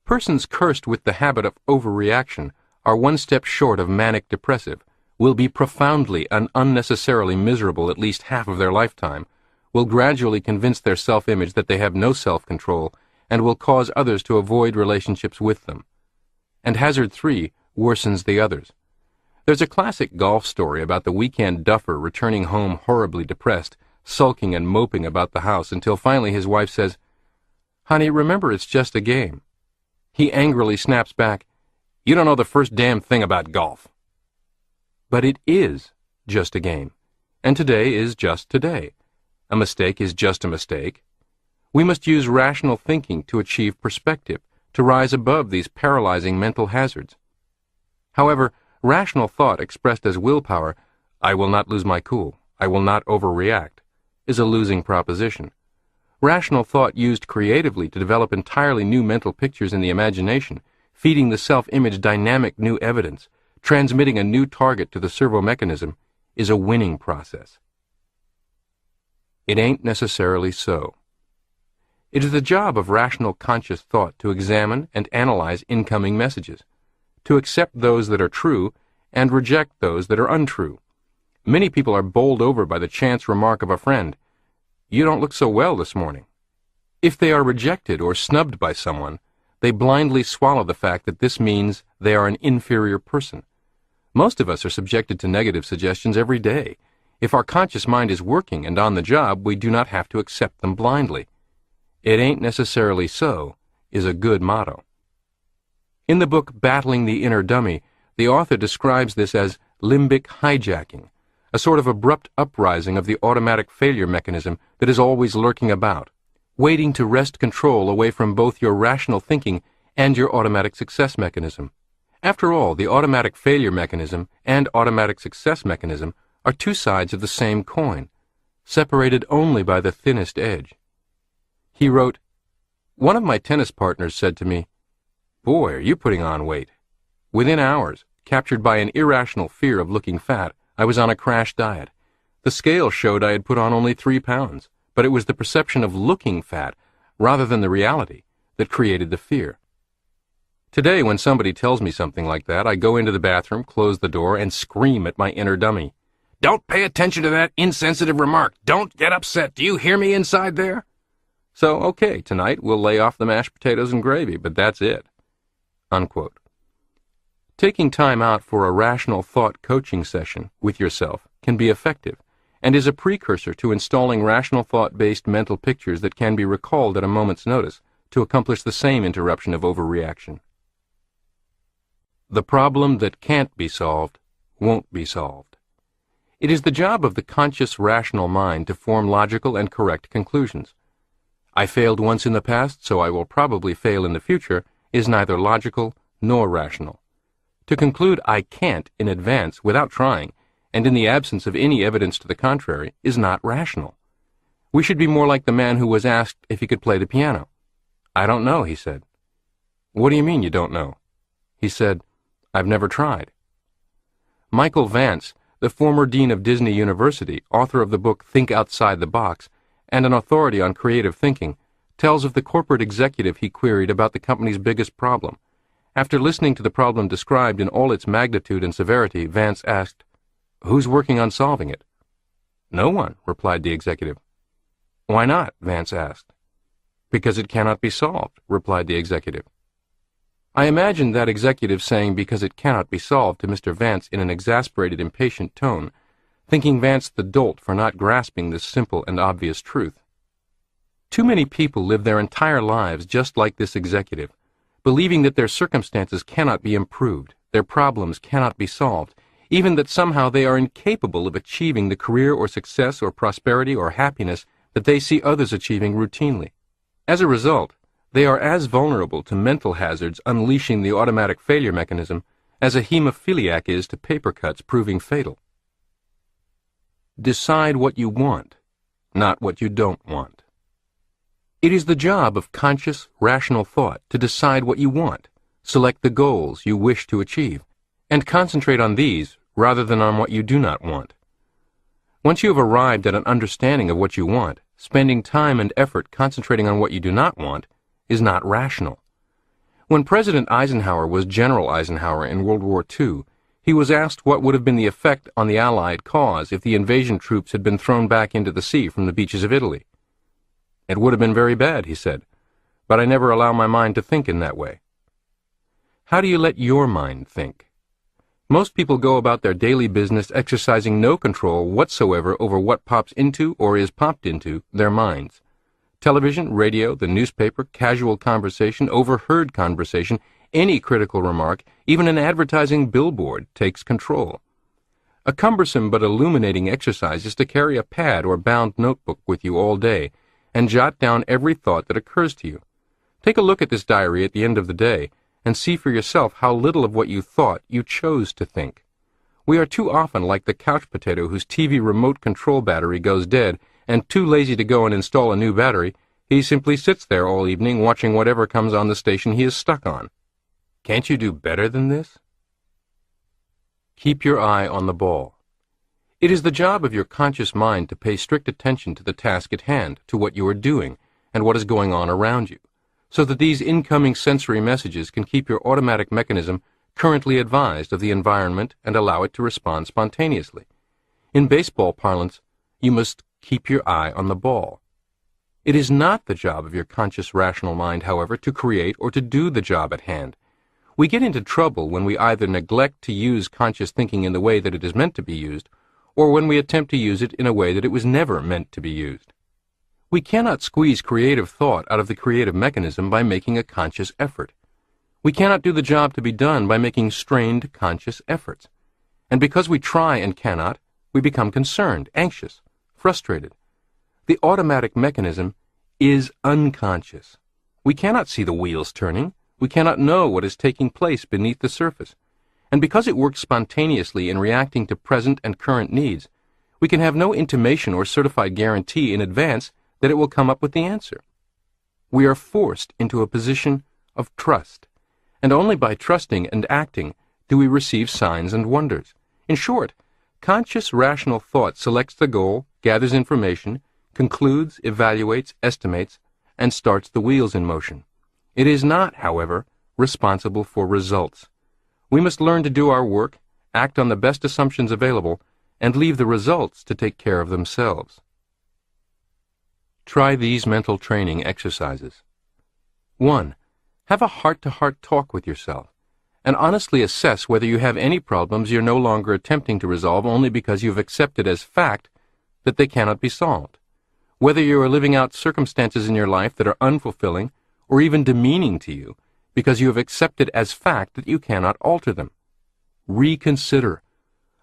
A: Persons cursed with the habit of overreaction are one step short of manic depressive, will be profoundly and unnecessarily miserable at least half of their lifetime, will gradually convince their self-image that they have no self-control, and will cause others to avoid relationships with them. And Hazard 3 worsens the others. There's a classic golf story about the weekend duffer returning home horribly depressed, sulking and moping about the house until finally his wife says, "Honey, remember it's just a game." He angrily snaps back, "You don't know the first damn thing about golf." But it is just a game, and today is just today. A mistake is just a mistake. We must use rational thinking to achieve perspective, to rise above these paralyzing mental hazards. However, rational thought expressed as willpower, "I will not lose my cool, I will not overreact," is a losing proposition. Rational thought used creatively to develop entirely new mental pictures in the imagination, feeding the self-image dynamic new evidence, transmitting a new target to the servo mechanism, is a winning process. It ain't necessarily so. It is the job of rational conscious thought to examine and analyze incoming messages, to accept those that are true and reject those that are untrue. Many people are bowled over by the chance remark of a friend, "You don't look so well this morning." If they are rejected or snubbed by someone, they blindly swallow the fact that this means they are an inferior person. Most of us are subjected to negative suggestions every day. If our conscious mind is working and on the job, we do not have to accept them blindly. "It ain't necessarily so" is a good motto. In the book Battling the Inner Dummy, the author describes this as limbic hijacking, a sort of abrupt uprising of the automatic failure mechanism that is always lurking about, waiting to wrest control away from both your rational thinking and your automatic success mechanism. After all, the automatic failure mechanism and automatic success mechanism are two sides of the same coin, separated only by the thinnest edge. He wrote, "One of my tennis partners said to me, 'Boy, are you putting on weight.' Within hours, captured by an irrational fear of looking fat, I was on a crash diet. The scale showed I had put on only 3 pounds, but it was the perception of looking fat, rather than the reality, that created the fear. Today, when somebody tells me something like that, I go into the bathroom, close the door, and scream at my inner dummy. 'Don't pay attention to that insensitive remark. Don't get upset. Do you hear me inside there?' So, okay, tonight we'll lay off the mashed potatoes and gravy, but that's it." Unquote. Taking time out for a rational thought coaching session with yourself can be effective and is a precursor to installing rational thought-based mental pictures that can be recalled at a moment's notice to accomplish the same interruption of overreaction. The problem that can't be solved won't be solved. It is the job of the conscious rational mind to form logical and correct conclusions. "I failed once in the past, so I will probably fail in the future," is neither logical nor rational. To conclude "I can't" in advance without trying, and in the absence of any evidence to the contrary, is not rational. We should be more like the man who was asked if he could play the piano. "I don't know," he said. "What do you mean you don't know?" He said, "I've never tried." Michael Vance, the former dean of Disney University, author of the book Think Outside the Box, and an authority on creative thinking, tells of the corporate executive he queried about the company's biggest problem. After listening to the problem described in all its magnitude and severity, Vance asked, "Who's working on solving it?" "No one," replied the executive. "Why not?" Vance asked. "Because it cannot be solved," replied the executive. I imagined that executive saying "because it cannot be solved" to Mr. Vance in an exasperated, impatient tone, thinking Vance the dolt for not grasping this simple and obvious truth. Too many people live their entire lives just like this executive, believing that their circumstances cannot be improved, their problems cannot be solved, even that somehow they are incapable of achieving the career or success or prosperity or happiness that they see others achieving routinely. As a result, They are as vulnerable to mental hazards unleashing the automatic failure mechanism as a hemophiliac is to paper cuts proving fatal. Decide what you want, not what you don't want. It is the job of conscious, rational thought to decide what you want, select the goals you wish to achieve, and concentrate on these rather than on what you do not want. Once you have arrived at an understanding of what you want, spending time and effort concentrating on what you do not want is not rational. When President Eisenhower was General Eisenhower in World War II, he was asked what would have been the effect on the Allied cause if the invasion troops had been thrown back into the sea from the beaches of Italy. "It would have been very bad," he said, "but I never allow my mind to think in that way." How do you let your mind think? Most people go about their daily business exercising no control whatsoever over what pops into or is popped into their minds. Television, radio, the newspaper, casual conversation, overheard conversation, any critical remark, even an advertising billboard takes control. A cumbersome but illuminating exercise is to carry a pad or bound notebook with you all day and jot down every thought that occurs to you. Take a look at this diary at the end of the day and see for yourself how little of what you thought you chose to think. We are too often like the couch potato whose TV remote control battery goes dead, and too lazy to go and install a new battery, he simply sits there all evening watching whatever comes on the station he is stuck on. Can't you do better than this? Keep your eye on the ball. It is the job of your conscious mind to pay strict attention to the task at hand, to what you are doing, and what is going on around you, so that these incoming sensory messages can keep your automatic mechanism currently advised of the environment and allow it to respond spontaneously. In baseball parlance, you must keep your eye on the ball. It is not the job of your conscious rational mind, however, to create or to do the job at hand. We get into trouble when we either neglect to use conscious thinking in the way that it is meant to be used, or when we attempt to use it in a way that it was never meant to be used. We cannot squeeze creative thought out of the creative mechanism by making a conscious effort. We cannot do the job to be done by making strained conscious efforts. And because we try and cannot, we become concerned, anxious, frustrated. The automatic mechanism is unconscious. We cannot see the wheels turning. We cannot know what is taking place beneath the surface. And because it works spontaneously in reacting to present and current needs, we can have no intimation or certified guarantee in advance that it will come up with the answer. We are forced into a position of trust, and only by trusting and acting do we receive signs and wonders. In short, conscious rational thought selects the goal, gathers information, concludes, evaluates, estimates, and starts the wheels in motion. It is not, however, responsible for results. We must learn to do our work, act on the best assumptions available, and leave the results to take care of themselves. Try these mental training exercises. 1. Have a heart-to-heart talk with yourself, and honestly assess whether you have any problems you're no longer attempting to resolve only because you've accepted as fact that they cannot be solved. Whether you are living out circumstances in your life that are unfulfilling or even demeaning to you because you have accepted as fact that you cannot alter them. Reconsider.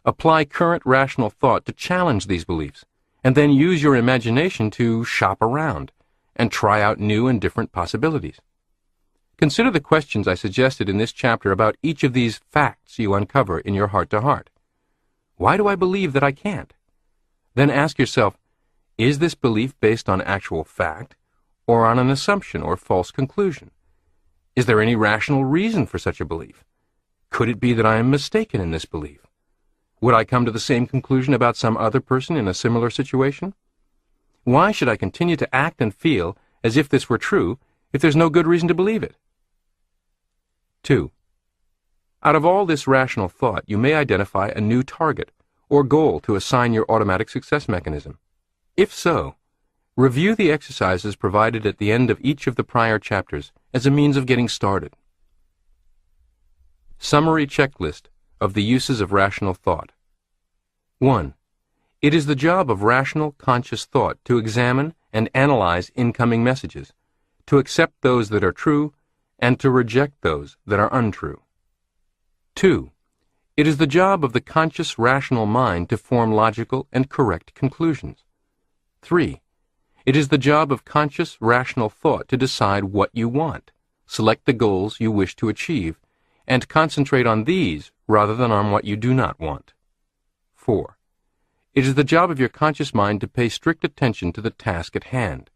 A: Apply current rational thought to challenge these beliefs, and then use your imagination to shop around and try out new and different possibilities. Consider the questions I suggested in this chapter about each of these facts you uncover in your heart-to-heart. Why do I believe that I can't? Then ask yourself, is this belief based on actual fact or on an assumption or false conclusion? Is there any rational reason for such a belief? Could it be that I am mistaken in this belief? Would I come to the same conclusion about some other person in a similar situation? Why should I continue to act and feel as if this were true if there's no good reason to believe it? 2. Out of all this rational thought, you may identify a new target or goal to assign your automatic success mechanism. If so, review the exercises provided at the end of each of the prior chapters as a means of getting started. Summary checklist of the uses of rational thought. 1. It is the job of rational, conscious thought to examine and analyze incoming messages, to accept those that are true, and to reject those that are untrue. 2. It is the job of the conscious, rational mind to form logical and correct conclusions. 3. It is the job of conscious, rational thought to decide what you want, select the goals you wish to achieve, and concentrate on these rather than on what you do not want. 4. It is the job of your conscious mind to pay strict attention to the task at hand,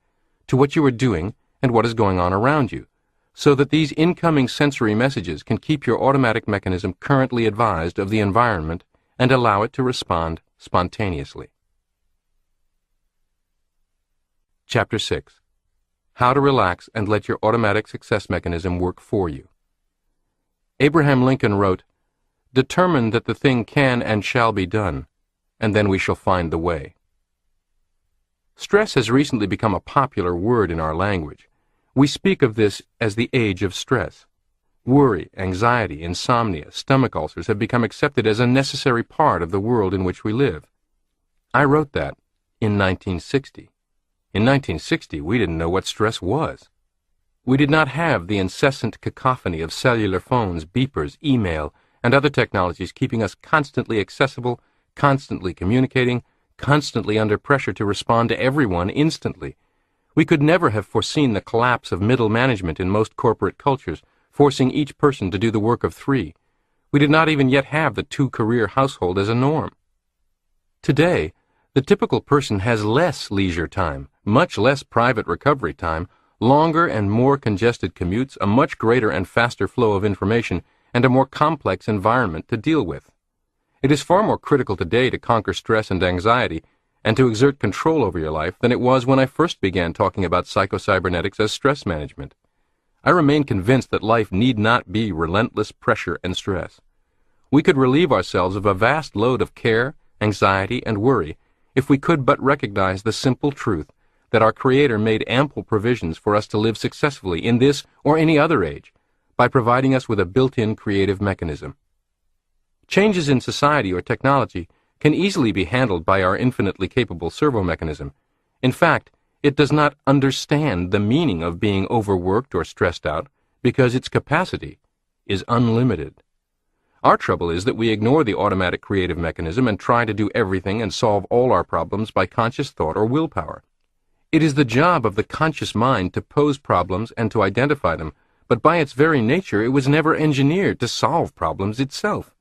A: to what you are doing and what is going on around you, so that these incoming sensory messages can keep your automatic mechanism currently advised of the environment and allow it to respond spontaneously. Chapter 6. How to relax and let your automatic success mechanism work for you. Abraham Lincoln wrote, "Determine that the thing can and shall be done, and then we shall find the way." Stress has recently become a popular word in our language. We speak of this as the age of stress. Worry, anxiety, insomnia, stomach ulcers have become accepted as a necessary part of the world in which we live. I wrote that in 1960. In 1960, we didn't know what stress was. We did not have the incessant cacophony of cellular phones, beepers, email, and other technologies keeping us constantly accessible, constantly communicating, constantly under pressure to respond to everyone instantly. We could never have foreseen the collapse of middle management in most corporate cultures, forcing each person to do the work of 3. We did not even yet have the 2-career household as a norm. Today, the typical person has less leisure time, much less private recovery time, longer and more congested commutes, a much greater and faster flow of information, and a more complex environment to deal with. It is far more critical today to conquer stress and anxiety and to exert control over your life than it was when I first began talking about psycho-cybernetics as stress management. I remain convinced that life need not be relentless pressure and stress. We could relieve ourselves of a vast load of care, anxiety, and worry if we could but recognize the simple truth that our Creator made ample provisions for us to live successfully in this or any other age by providing us with a built-in creative mechanism. Changes in society or technology can easily be handled by our infinitely capable servo mechanism. In fact, it does not understand the meaning of being overworked or stressed out because its capacity is unlimited. Our trouble is that we ignore the automatic creative mechanism and try to do everything and solve all our problems by conscious thought or willpower. It is the job of the conscious mind to pose problems and to identify them, but by its very nature it was never engineered to solve problems itself.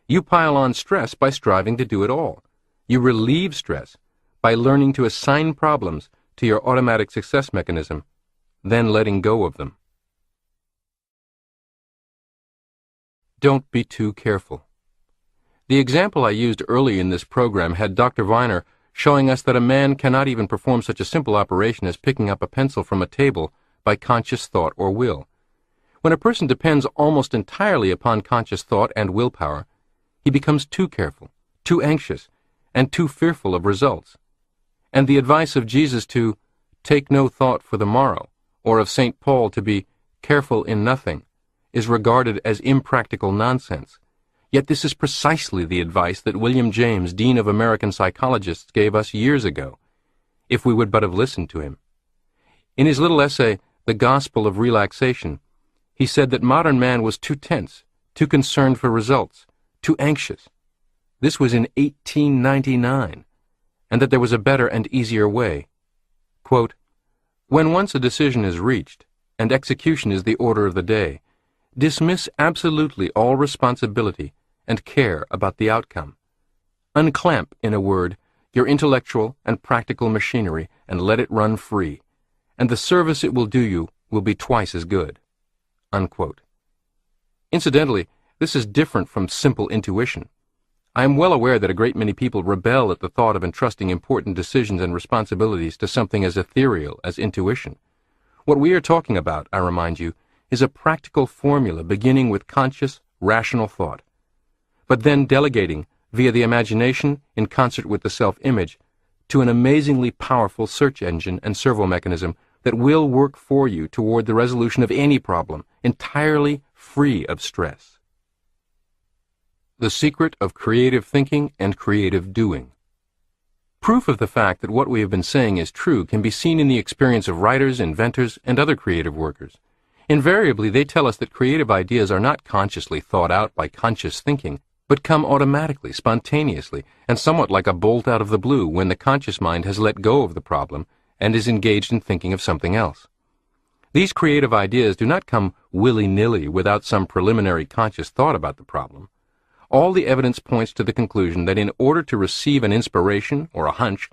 A: You pile on stress by striving to do it all. You relieve stress by learning to assign problems to your automatic success mechanism, then letting go of them. Don't be too careful. The example I used early in this program had Dr. Viner showing us that a man cannot even perform such a simple operation as picking up a pencil from a table by conscious thought or will. When a person depends almost entirely upon conscious thought and willpower, he becomes too careful, too anxious, and too fearful of results. And the advice of Jesus to take no thought for the morrow, or of St. Paul to be careful in nothing, is regarded as impractical nonsense. Yet this is precisely the advice that William James, Dean of American Psychologists, gave us years ago, if we would but have listened to him. In his little essay, The Gospel of Relaxation, he said that modern man was too tense, too concerned for results, too anxious. This was in 1899, and that there was a better and easier way. Quote, "When once a decision is reached, and execution is the order of the day, dismiss absolutely all responsibility and care about the outcome. Unclamp, in a word, your intellectual and practical machinery and let it run free, and the service it will do you will be twice as good." Unquote. Incidentally, this is different from simple intuition. I am well aware that a great many people rebel at the thought of entrusting important decisions and responsibilities to something as ethereal as intuition. What we are talking about, I remind you, is a practical formula beginning with conscious, rational thought, but then delegating, via the imagination in concert with the self-image, to an amazingly powerful search engine and servo mechanism that will work for you toward the resolution of any problem, entirely free of stress. The secret of creative thinking and creative doing. Proof of the fact that what we have been saying is true can be seen in the experience of writers, inventors, and other creative workers. Invariably, they tell us that creative ideas are not consciously thought out by conscious thinking, but come automatically, spontaneously, and somewhat like a bolt out of the blue when the conscious mind has let go of the problem and is engaged in thinking of something else. These creative ideas do not come willy-nilly without some preliminary conscious thought about the problem. All the evidence points to the conclusion that in order to receive an inspiration or a hunch,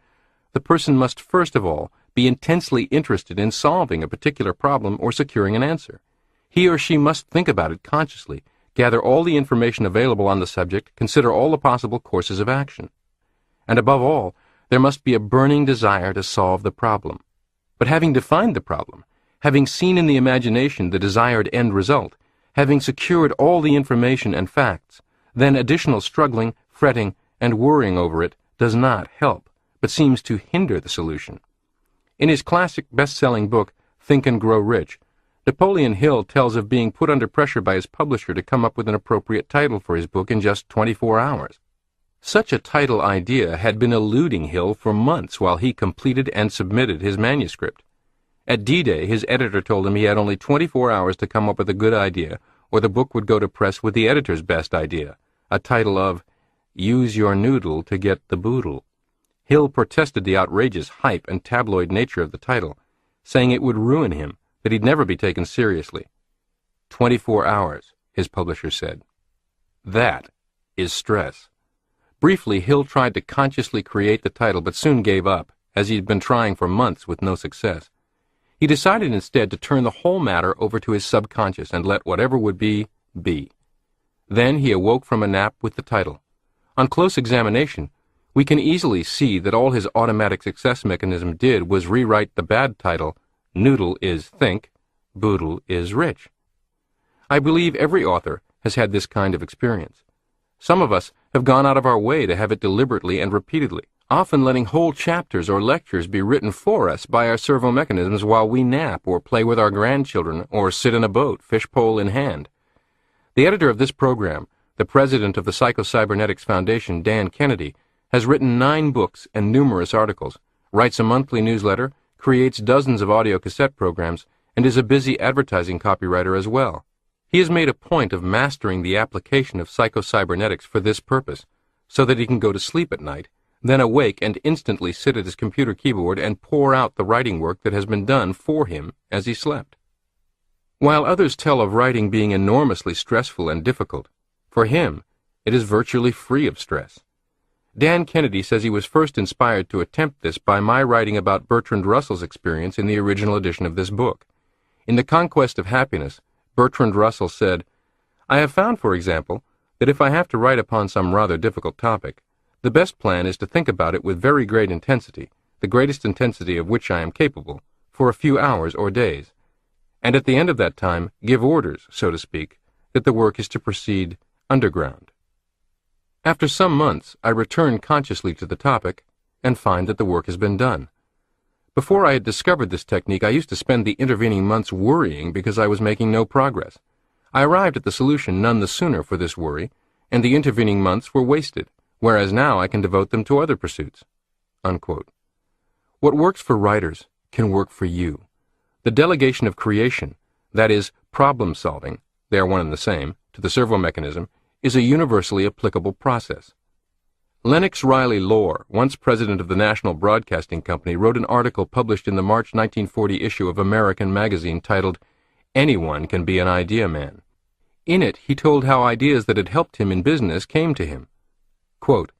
A: the person must first of all be intensely interested in solving a particular problem or securing an answer. He or she must think about it consciously, gather all the information available on the subject, consider all the possible courses of action. And above all, there must be a burning desire to solve the problem. But having defined the problem, having seen in the imagination the desired end result, having secured all the information and facts, then additional struggling, fretting, and worrying over it does not help, but seems to hinder the solution. In his classic best-selling book, Think and Grow Rich, Napoleon Hill tells of being put under pressure by his publisher to come up with an appropriate title for his book in just 24 hours. Such a title idea had been eluding Hill for months while he completed and submitted his manuscript. At D-Day, his editor told him he had only 24 hours to come up with a good idea, or the book would go to press with the editor's best idea, a title of Use Your Noodle to Get the Boodle. Hill protested the outrageous hype and tabloid nature of the title, saying it would ruin him, that he'd never be taken seriously. 24 hours, his publisher said. That is stress. Briefly, Hill tried to consciously create the title, but soon gave up, as he'd been trying for months with no success. He decided instead to turn the whole matter over to his subconscious and let whatever would be. Then he awoke from a nap with the title. On close examination, we can easily see that all his automatic success mechanism did was rewrite the bad title, Noodle is Think, Boodle is Rich. I believe every author has had this kind of experience. Some of us have gone out of our way to have it deliberately and repeatedly, often letting whole chapters or lectures be written for us by our servo mechanisms while we nap or play with our grandchildren or sit in a boat, fishpole in hand. The editor of this program, the president of the Psycho-Cybernetics Foundation, Dan Kennedy, has written 9 books and numerous articles, writes a monthly newsletter, creates dozens of audio cassette programs, and is a busy advertising copywriter as well. He has made a point of mastering the application of psycho-cybernetics for this purpose, so that he can go to sleep at night, then awake and instantly sit at his computer keyboard and pour out the writing work that has been done for him as he slept. While others tell of writing being enormously stressful and difficult, for him, it is virtually free of stress. Dan Kennedy says he was first inspired to attempt this by my writing about Bertrand Russell's experience in the original edition of this book. In The Conquest of Happiness, Bertrand Russell said, I have found, for example, that if I have to write upon some rather difficult topic, the best plan is to think about it with very great intensity, the greatest intensity of which I am capable, for a few hours or days, and at the end of that time give orders, so to speak, that the work is to proceed underground. After some months, I return consciously to the topic and find that the work has been done. Before I had discovered this technique, I used to spend the intervening months worrying because I was making no progress. I arrived at the solution none the sooner for this worry, and the intervening months were wasted, whereas now I can devote them to other pursuits." Unquote. What works for writers can work for you. The delegation of creation, that is, problem-solving, they are one and the same, to the servo mechanism, is a universally applicable process. Lennox Riley Lohr, once president of the National Broadcasting Company, wrote an article published in the March 1940 issue of American magazine titled, "Anyone Can Be an Idea Man." In it, he told how ideas that had helped him in business came to him. Quote,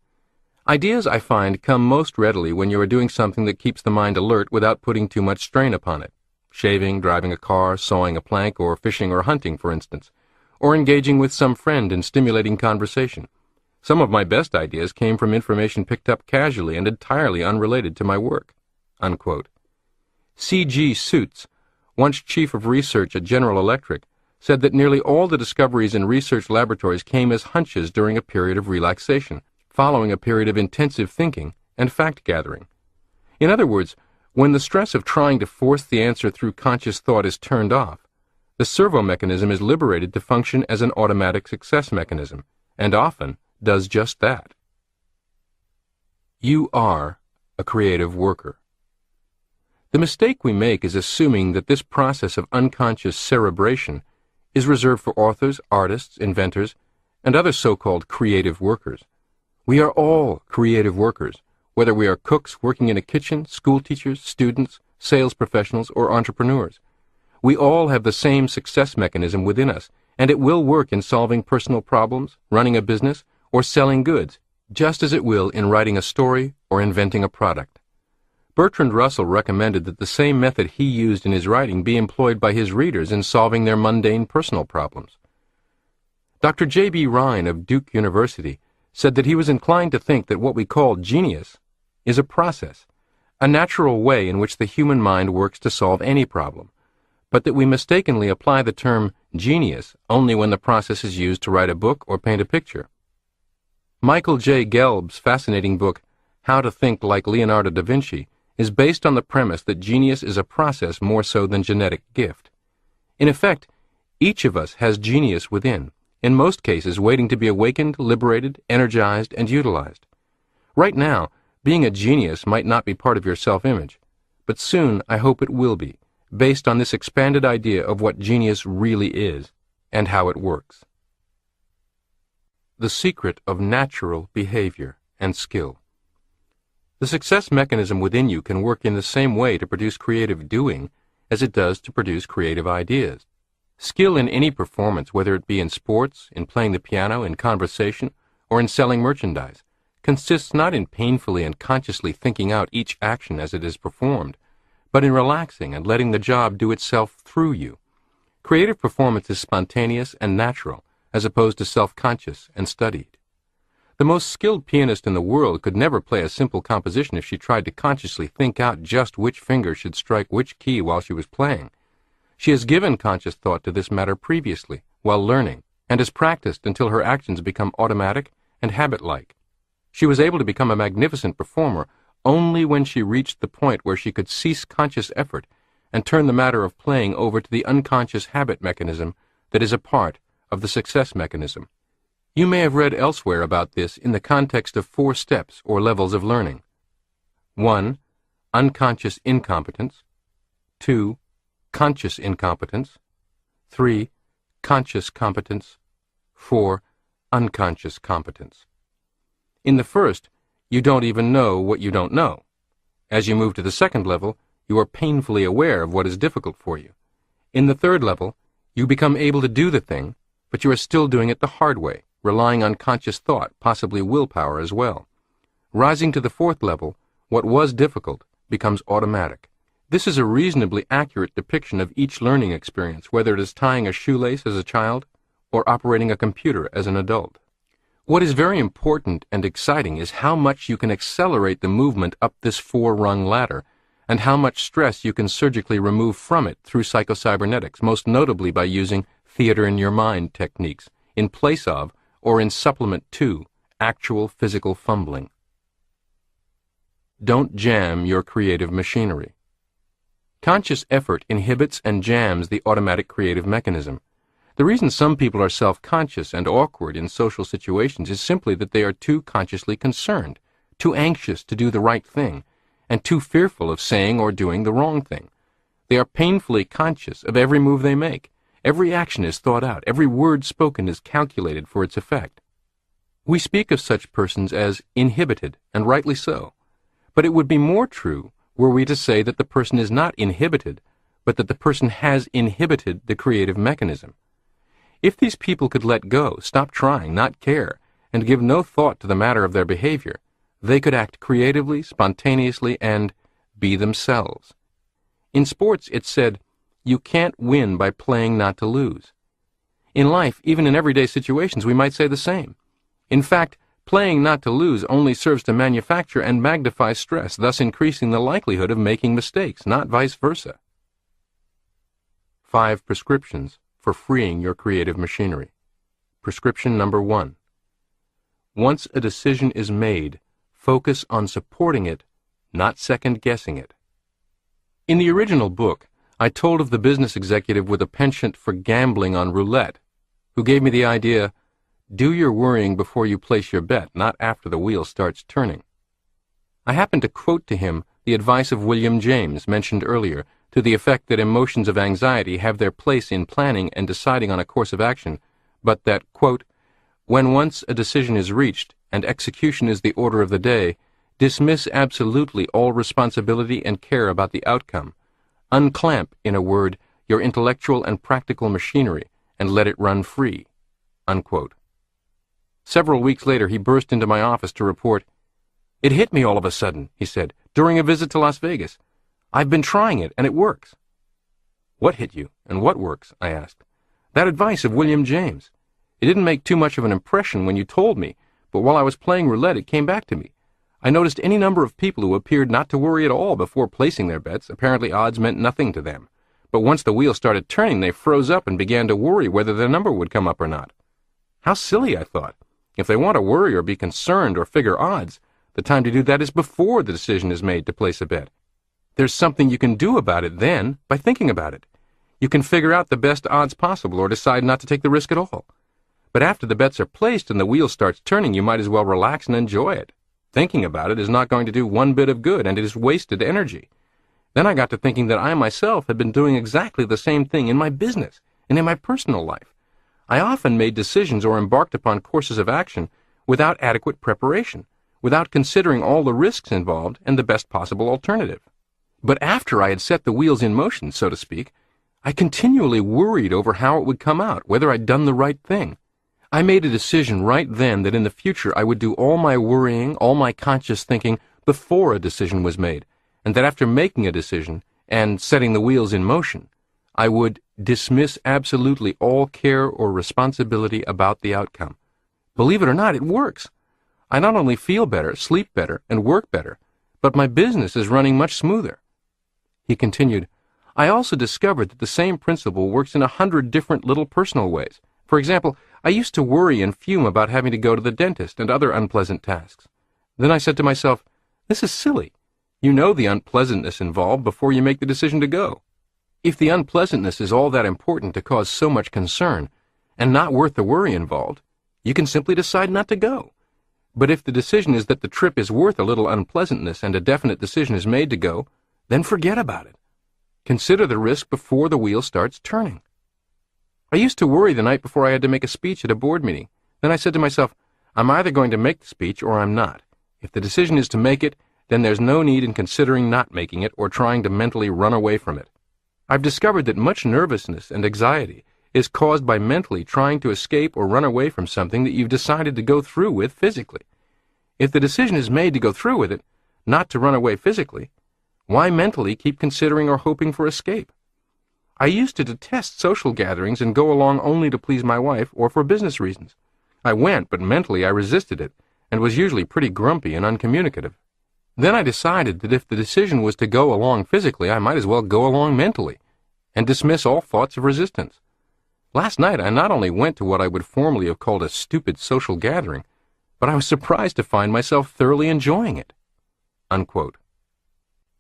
A: "Ideas, I find, come most readily when you are doing something that keeps the mind alert without putting too much strain upon it. Shaving, driving a car, sawing a plank, or fishing or hunting, for instance, or engaging with some friend in stimulating conversation. Some of my best ideas came from information picked up casually and entirely unrelated to my work." Unquote. C.G. Suits, once chief of research at General Electric, said that nearly all the discoveries in research laboratories came as hunches during a period of relaxation, following a period of intensive thinking and fact-gathering. In other words, when the stress of trying to force the answer through conscious thought is turned off, the servo mechanism is liberated to function as an automatic success mechanism, and often does just that. You are a creative worker. The mistake we make is assuming that this process of unconscious cerebration is reserved for authors, artists, inventors, and other so-called creative workers. We are all creative workers, whether we are cooks working in a kitchen, school teachers, students, sales professionals, or entrepreneurs. We all have the same success mechanism within us, and it will work in solving personal problems, running a business, or selling goods, just as it will in writing a story or inventing a product. Bertrand Russell recommended that the same method he used in his writing be employed by his readers in solving their mundane personal problems. Dr. J.B. Rhine of Duke University said that he was inclined to think that what we call genius is a process, a natural way in which the human mind works to solve any problem, but that we mistakenly apply the term genius only when the process is used to write a book or paint a picture. Michael J. Gelb's fascinating book, How to Think Like Leonardo da Vinci, is based on the premise that genius is a process more so than genetic gift. In effect, each of us has genius within, in most cases waiting to be awakened, liberated, energized, and utilized. Right now, being a genius might not be part of your self-image, but soon I hope it will be, based on this expanded idea of what genius really is and how it works. The secret of natural behavior and skill. The success mechanism within you can work in the same way to produce creative doing as it does to produce creative ideas. Skill in any performance, whether it be in sports, in playing the piano, in conversation, or in selling merchandise, consists not in painfully and consciously thinking out each action as it is performed, but in relaxing and letting the job do itself through you. Creative performance is spontaneous and natural, as opposed to self-conscious and studied. The most skilled pianist in the world could never play a simple composition if she tried to consciously think out just which finger should strike which key while she was playing. She has given conscious thought to this matter previously, while learning, and has practiced until her actions become automatic and habit-like. She was able to become a magnificent performer only when she reached the point where she could cease conscious effort and turn the matter of playing over to the unconscious habit mechanism that is a part of the success mechanism. You may have read elsewhere about this in the context of 4 steps or levels of learning. 1. Unconscious incompetence. 2. Conscious incompetence. 3. Conscious competence. 4. Unconscious competence. In the first, you don't even know what you don't know. As you move to the second level, you are painfully aware of what is difficult for you. In the third level, you become able to do the thing, but you are still doing it the hard way, relying on conscious thought, possibly willpower as well. Rising to the fourth level, what was difficult becomes automatic. This is a reasonably accurate depiction of each learning experience, whether it is tying a shoelace as a child or operating a computer as an adult. What is very important and exciting is how much you can accelerate the movement up this 4-rung ladder, and how much stress you can surgically remove from it through Psycho-Cybernetics, most notably by using theater-in-your-mind techniques, in place of or in supplement to actual physical fumbling. Don't jam your creative machinery. Conscious effort inhibits and jams the automatic creative mechanism. The reason some people are self-conscious and awkward in social situations is simply that they are too consciously concerned, too anxious to do the right thing, and too fearful of saying or doing the wrong thing. They are painfully conscious of every move they make. Every action is thought out. Every word spoken is calculated for its effect. We speak of such persons as inhibited, and rightly so. But it would be more true were we to say that the person is not inhibited, but that the person has inhibited the creative mechanism. If these people could let go, stop trying, not care, and give no thought to the matter of their behavior, they could act creatively, spontaneously, and be themselves. In sports, it's said, you can't win by playing not to lose. In life, even in everyday situations, we might say the same. In fact, playing not to lose only serves to manufacture and magnify stress, thus increasing the likelihood of making mistakes, not vice versa. 5 prescriptions for freeing your creative machinery. Prescription number 1. Once a decision is made, focus on supporting it, not second-guessing it. In the original book, I told of the business executive with a penchant for gambling on roulette, who gave me the idea, do your worrying before you place your bet, not after the wheel starts turning. I happened to quote to him the advice of William James, mentioned earlier, to the effect that emotions of anxiety have their place in planning and deciding on a course of action, but that, quote, when once a decision is reached and execution is the order of the day, Dismiss absolutely all responsibility and care about the outcome. Unclamp, in a word, your intellectual and practical machinery and let it run free." Unquote. Several weeks later, he burst into my office to report, "It hit me all of a sudden," he said, "during a visit to Las Vegas. I've been trying it, and it works." "What hit you, and what works?" I asked. "That advice of William James. It didn't make too much of an impression when you told me, but while I was playing roulette, it came back to me. I noticed any number of people who appeared not to worry at all before placing their bets. Apparently odds meant nothing to them. But once the wheel started turning, they froze up and began to worry whether their number would come up or not. How silly, I thought. If they want to worry or be concerned or figure odds, the time to do that is before the decision is made to place a bet. There's something you can do about it then by thinking about it. You can figure out the best odds possible or decide not to take the risk at all. But after the bets are placed and the wheel starts turning, you might as well relax and enjoy it. Thinking about it is not going to do one bit of good, and it is wasted energy. Then I got to thinking that I myself had been doing exactly the same thing in my business and in my personal life. I often made decisions or embarked upon courses of action without adequate preparation, without considering all the risks involved and the best possible alternative. But after I had set the wheels in motion, so to speak, I continually worried over how it would come out, whether I'd done the right thing. I made a decision right then that in the future I would do all my worrying, all my conscious thinking before a decision was made, and that after making a decision and setting the wheels in motion, I would dismiss absolutely all care or responsibility about the outcome. Believe it or not, it works. I not only feel better, sleep better, and work better, but my business is running much smoother. He continued, I also discovered that the same principle works in 100 different little personal ways. For example, I used to worry and fume about having to go to the dentist and other unpleasant tasks. Then I said to myself, this is silly. You know the unpleasantness involved before you make the decision to go. If the unpleasantness is all that important to cause so much concern, and not worth the worry involved, you can simply decide not to go. But if the decision is that the trip is worth a little unpleasantness and a definite decision is made to go, then forget about it. Consider the risk before the wheel starts turning. I used to worry the night before I had to make a speech at a board meeting. Then I said to myself, I'm either going to make the speech or I'm not. If the decision is to make it, then there's no need in considering not making it or trying to mentally run away from it. I've discovered that much nervousness and anxiety is caused by mentally trying to escape or run away from something that you've decided to go through with physically. If the decision is made to go through with it, not to run away physically, why mentally keep considering or hoping for escape? I used to detest social gatherings and go along only to please my wife or for business reasons. I went, but mentally I resisted it and was usually pretty grumpy and uncommunicative. Then I decided that if the decision was to go along physically, I might as well go along mentally and dismiss all thoughts of resistance. Last night I not only went to what I would formerly have called a stupid social gathering, but I was surprised to find myself thoroughly enjoying it." Unquote.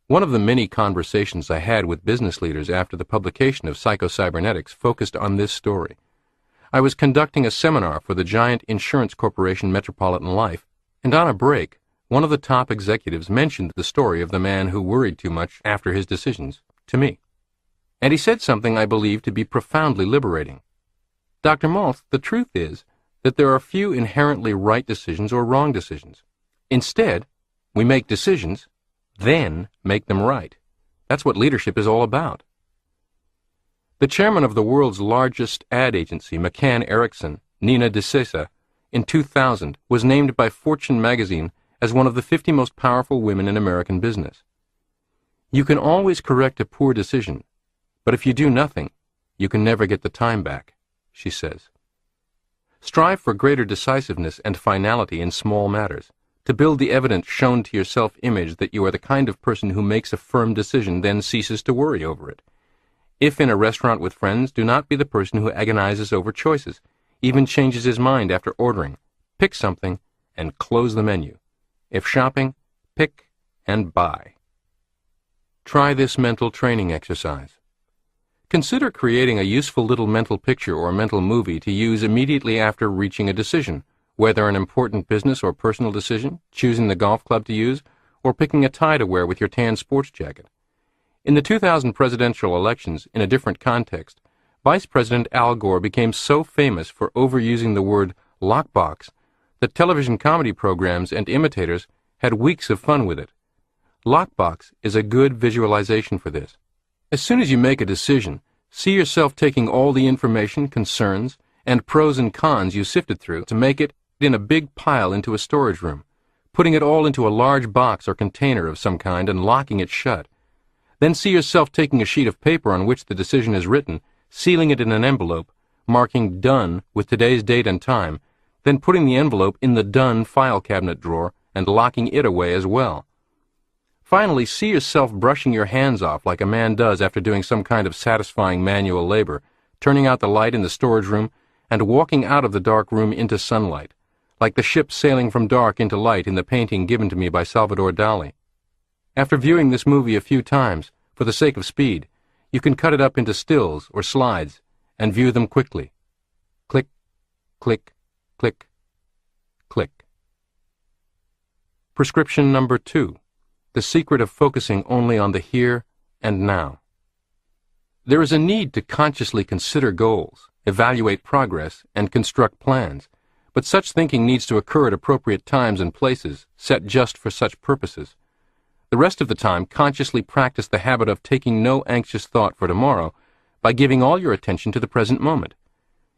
A: One of the many conversations I had with business leaders after the publication of Psycho-Cybernetics focused on this story. I was conducting a seminar for the giant insurance corporation Metropolitan Life, and on a break, one of the top executives mentioned the story of the man who worried too much after his decisions to me. And he said something I believe to be profoundly liberating. Dr. Maltz, the truth is that there are few inherently right decisions or wrong decisions. Instead, we make decisions, then make them right. That's what leadership is all about. The chairman of the world's largest ad agency, McCann Erickson, Nina DeSesa, in 2000 was named by Fortune magazine as one of the 50 most powerful women in American business. You can always correct a poor decision, but if you do nothing, you can never get the time back, she says. Strive for greater decisiveness and finality in small matters, to build the evidence shown to your self-image that you are the kind of person who makes a firm decision, then ceases to worry over it. If in a restaurant with friends, do not be the person who agonizes over choices, even changes his mind after ordering. Pick something and close the menu. If shopping, pick and buy. Try this mental training exercise. Consider creating a useful little mental picture or mental movie to use immediately after reaching a decision, whether an important business or personal decision, choosing the golf club to use, or picking a tie to wear with your tan sports jacket. In the 2000 presidential elections, in a different context, Vice President Al Gore became so famous for overusing the word lockbox that television comedy programs and imitators had weeks of fun with it. Lockbox is a good visualization for this. As soon as you make a decision, see yourself taking all the information, concerns, and pros and cons you sifted through to make it in a big pile into a storage room, putting it all into a large box or container of some kind and locking it shut. Then see yourself taking a sheet of paper on which the decision is written, sealing it in an envelope, marking "Done" with today's date and time, then putting the envelope in the "Done" file cabinet drawer and locking it away as well. Finally, see yourself brushing your hands off like a man does after doing some kind of satisfying manual labor, turning out the light in the storage room and walking out of the dark room into sunlight, like the ship sailing from dark into light in the painting given to me by Salvador Dali. After viewing this movie a few times, for the sake of speed, you can cut it up into stills or slides and view them quickly. Click, click, click, click. Prescription number 2. The secret of focusing only on the here and now. There is a need to consciously consider goals, evaluate progress, and construct plans, but such thinking needs to occur at appropriate times and places, set just for such purposes. The rest of the time, consciously practice the habit of taking no anxious thought for tomorrow by giving all your attention to the present moment.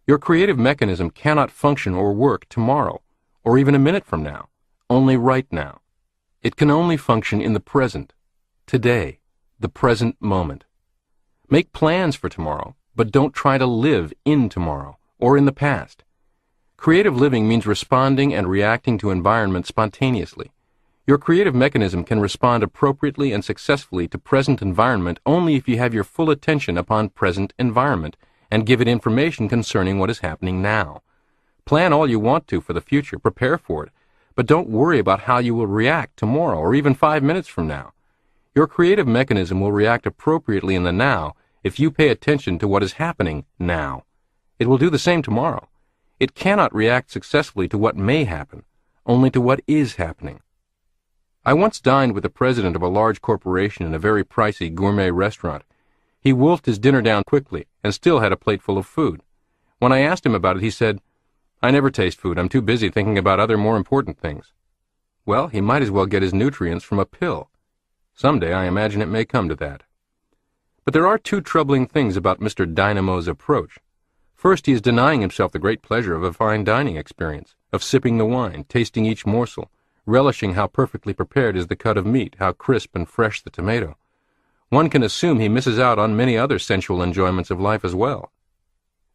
A: Your creative mechanism cannot function or work tomorrow, or even a minute from now, only right now. It can only function in the present, today, the present moment. Make plans for tomorrow, but don't try to live in tomorrow or in the past. Creative living means responding and reacting to environment spontaneously. Your creative mechanism can respond appropriately and successfully to present environment only if you have your full attention upon present environment and give it information concerning what is happening now. Plan all you want to for the future, prepare for it, but don't worry about how you will react tomorrow or even 5 minutes from now. Your creative mechanism will react appropriately in the now if you pay attention to what is happening now. It will do the same tomorrow. It cannot react successfully to what may happen, only to what is happening. I once dined with the president of a large corporation in a very pricey gourmet restaurant. He wolfed his dinner down quickly and still had a plate full of food. When I asked him about it, he said, "I never taste food. I'm too busy thinking about other more important things." Well, he might as well get his nutrients from a pill. Someday I imagine it may come to that. But there are 2 troubling things about Mr. Dynamo's approach. First, he is denying himself the great pleasure of a fine dining experience, of sipping the wine, tasting each morsel, relishing how perfectly prepared is the cut of meat, how crisp and fresh the tomato. One can assume he misses out on many other sensual enjoyments of life as well.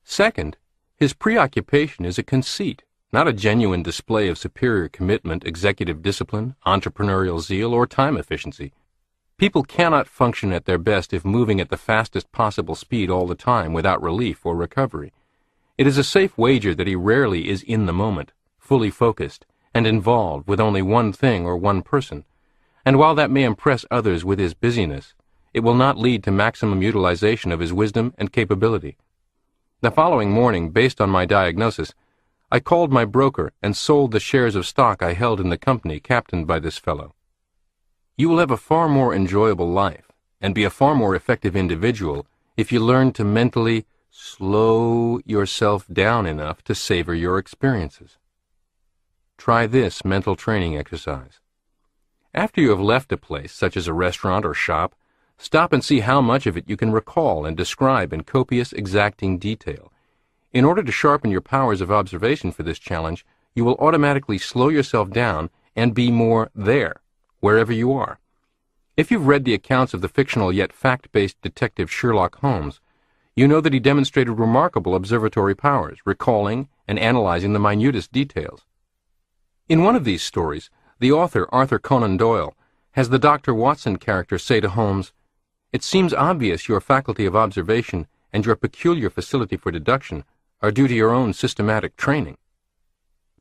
A: Second, his preoccupation is a conceit, not a genuine display of superior commitment, executive discipline, entrepreneurial zeal, or time efficiency. People cannot function at their best if moving at the fastest possible speed all the time without relief or recovery. It is a safe wager that he rarely is in the moment, fully focused, and involved with only one thing or one person. And while that may impress others with his busyness, it will not lead to maximum utilization of his wisdom and capability. The following morning, based on my diagnosis, I called my broker and sold the shares of stock I held in the company captained by this fellow. You will have a far more enjoyable life and be a far more effective individual if you learn to mentally slow yourself down enough to savor your experiences. Try this mental training exercise. After you have left a place, such as a restaurant or shop, stop and see how much of it you can recall and describe in copious, exacting detail. In order to sharpen your powers of observation for this challenge, you will automatically slow yourself down and be more there, wherever you are. If you've read the accounts of the fictional yet fact-based detective Sherlock Holmes, you know that he demonstrated remarkable observatory powers, recalling and analyzing the minutest details. In one of these stories, the author, Arthur Conan Doyle, has the Dr. Watson character say to Holmes, "It seems obvious your faculty of observation and your peculiar facility for deduction are due to your own systematic training."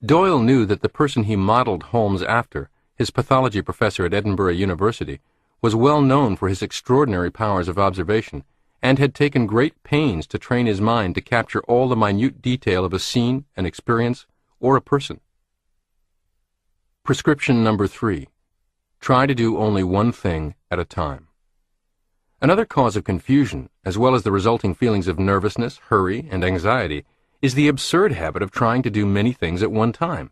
A: Doyle knew that the person he modeled Holmes after, his pathology professor at Edinburgh University, was well known for his extraordinary powers of observation and had taken great pains to train his mind to capture all the minute detail of a scene, an experience, or a person. Prescription number 3. Try to do only one thing at a time. Another cause of confusion, as well as the resulting feelings of nervousness, hurry, and anxiety, is the absurd habit of trying to do many things at one time.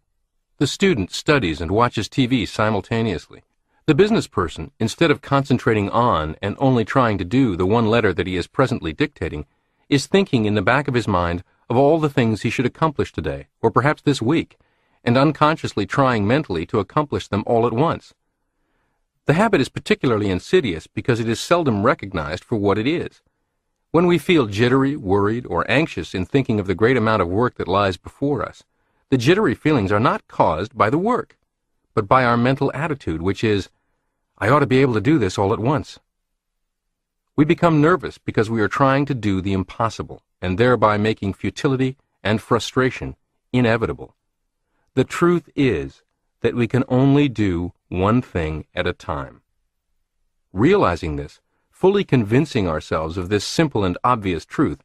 A: The student studies and watches TV simultaneously. The business person, instead of concentrating on and only trying to do the one letter that he is presently dictating, is thinking in the back of his mind of all the things he should accomplish today, or perhaps this week, and unconsciously trying mentally to accomplish them all at once. The habit is particularly insidious because it is seldom recognized for what it is. When we feel jittery, worried, or anxious in thinking of the great amount of work that lies before us, the jittery feelings are not caused by the work, but by our mental attitude, which is, I ought to be able to do this all at once. We become nervous because we are trying to do the impossible, and thereby making futility and frustration inevitable. The truth is that we can only do one thing at a time. Realizing this, fully convincing ourselves of this simple and obvious truth,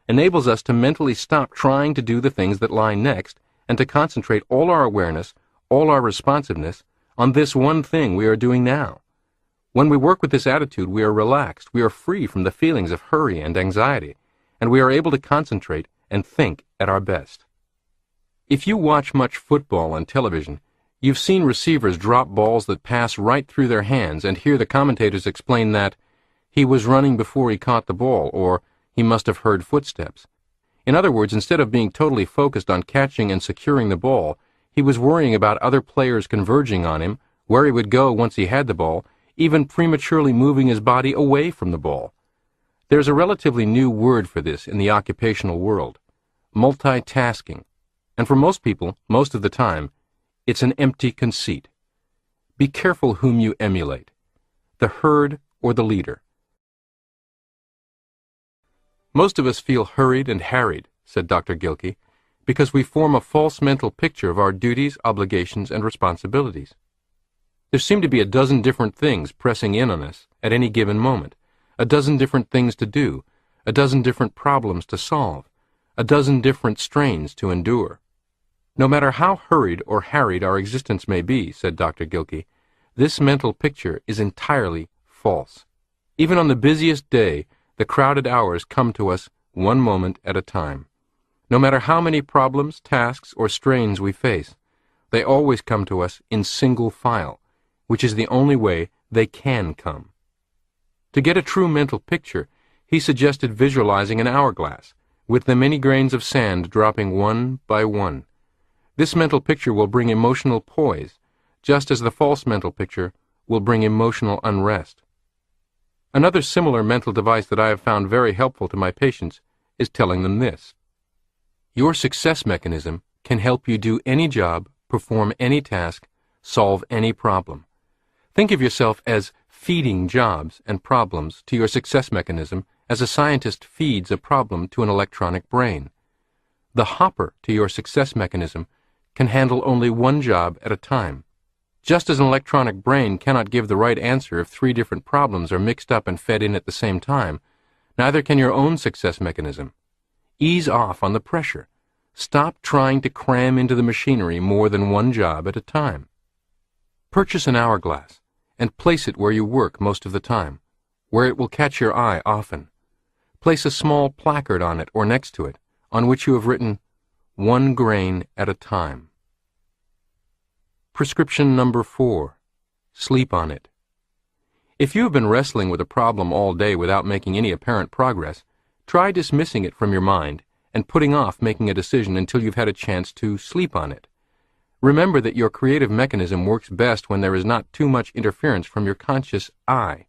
A: enables us to mentally stop trying to do the things that lie next and to concentrate all our awareness, all our responsiveness, on this one thing we are doing now. When we work with this attitude, we are relaxed, we are free from the feelings of hurry and anxiety, and we are able to concentrate and think at our best. If you watch much football on television, you've seen receivers drop balls that pass right through their hands and hear the commentators explain that he was running before he caught the ball, or he must have heard footsteps. In other words, instead of being totally focused on catching and securing the ball, he was worrying about other players converging on him, where he would go once he had the ball, even prematurely moving his body away from the ball. There's a relatively new word for this in the occupational world, multitasking, and for most people, most of the time, it's an empty conceit. Be careful whom you emulate, the herd or the leader. Most of us feel hurried and harried, said Dr. Gilkey, because we form a false mental picture of our duties, obligations, and responsibilities. There seem to be a dozen different things pressing in on us at any given moment, a dozen different things to do, a dozen different problems to solve, a dozen different strains to endure. No matter how hurried or harried our existence may be, said Dr. Gilkey, this mental picture is entirely false. Even on the busiest day, the crowded hours come to us one moment at a time. No matter how many problems, tasks, or strains we face, they always come to us in single file, which is the only way they can come. To get a true mental picture, he suggested visualizing an hourglass, with the many grains of sand dropping one by one. This mental picture will bring emotional poise, just as the false mental picture will bring emotional unrest. Another similar mental device that I have found very helpful to my patients is telling them this. Your success mechanism can help you do any job, perform any task, solve any problem. Think of yourself as feeding jobs and problems to your success mechanism as a scientist feeds a problem to an electronic brain. The hopper to your success mechanism can handle only one job at a time. Just as an electronic brain cannot give the right answer if 3 different problems are mixed up and fed in at the same time, neither can your own success mechanism. Ease off on the pressure. Stop trying to cram into the machinery more than one job at a time. Purchase an hourglass and place it where you work most of the time, where it will catch your eye often. Place a small placard on it or next to it, on which you have written, 1 grain at a time. Prescription number 4. Sleep on it. If you have been wrestling with a problem all day without making any apparent progress, try dismissing it from your mind and putting off making a decision until you've had a chance to sleep on it. Remember that your creative mechanism works best when there is not too much interference from your conscious I.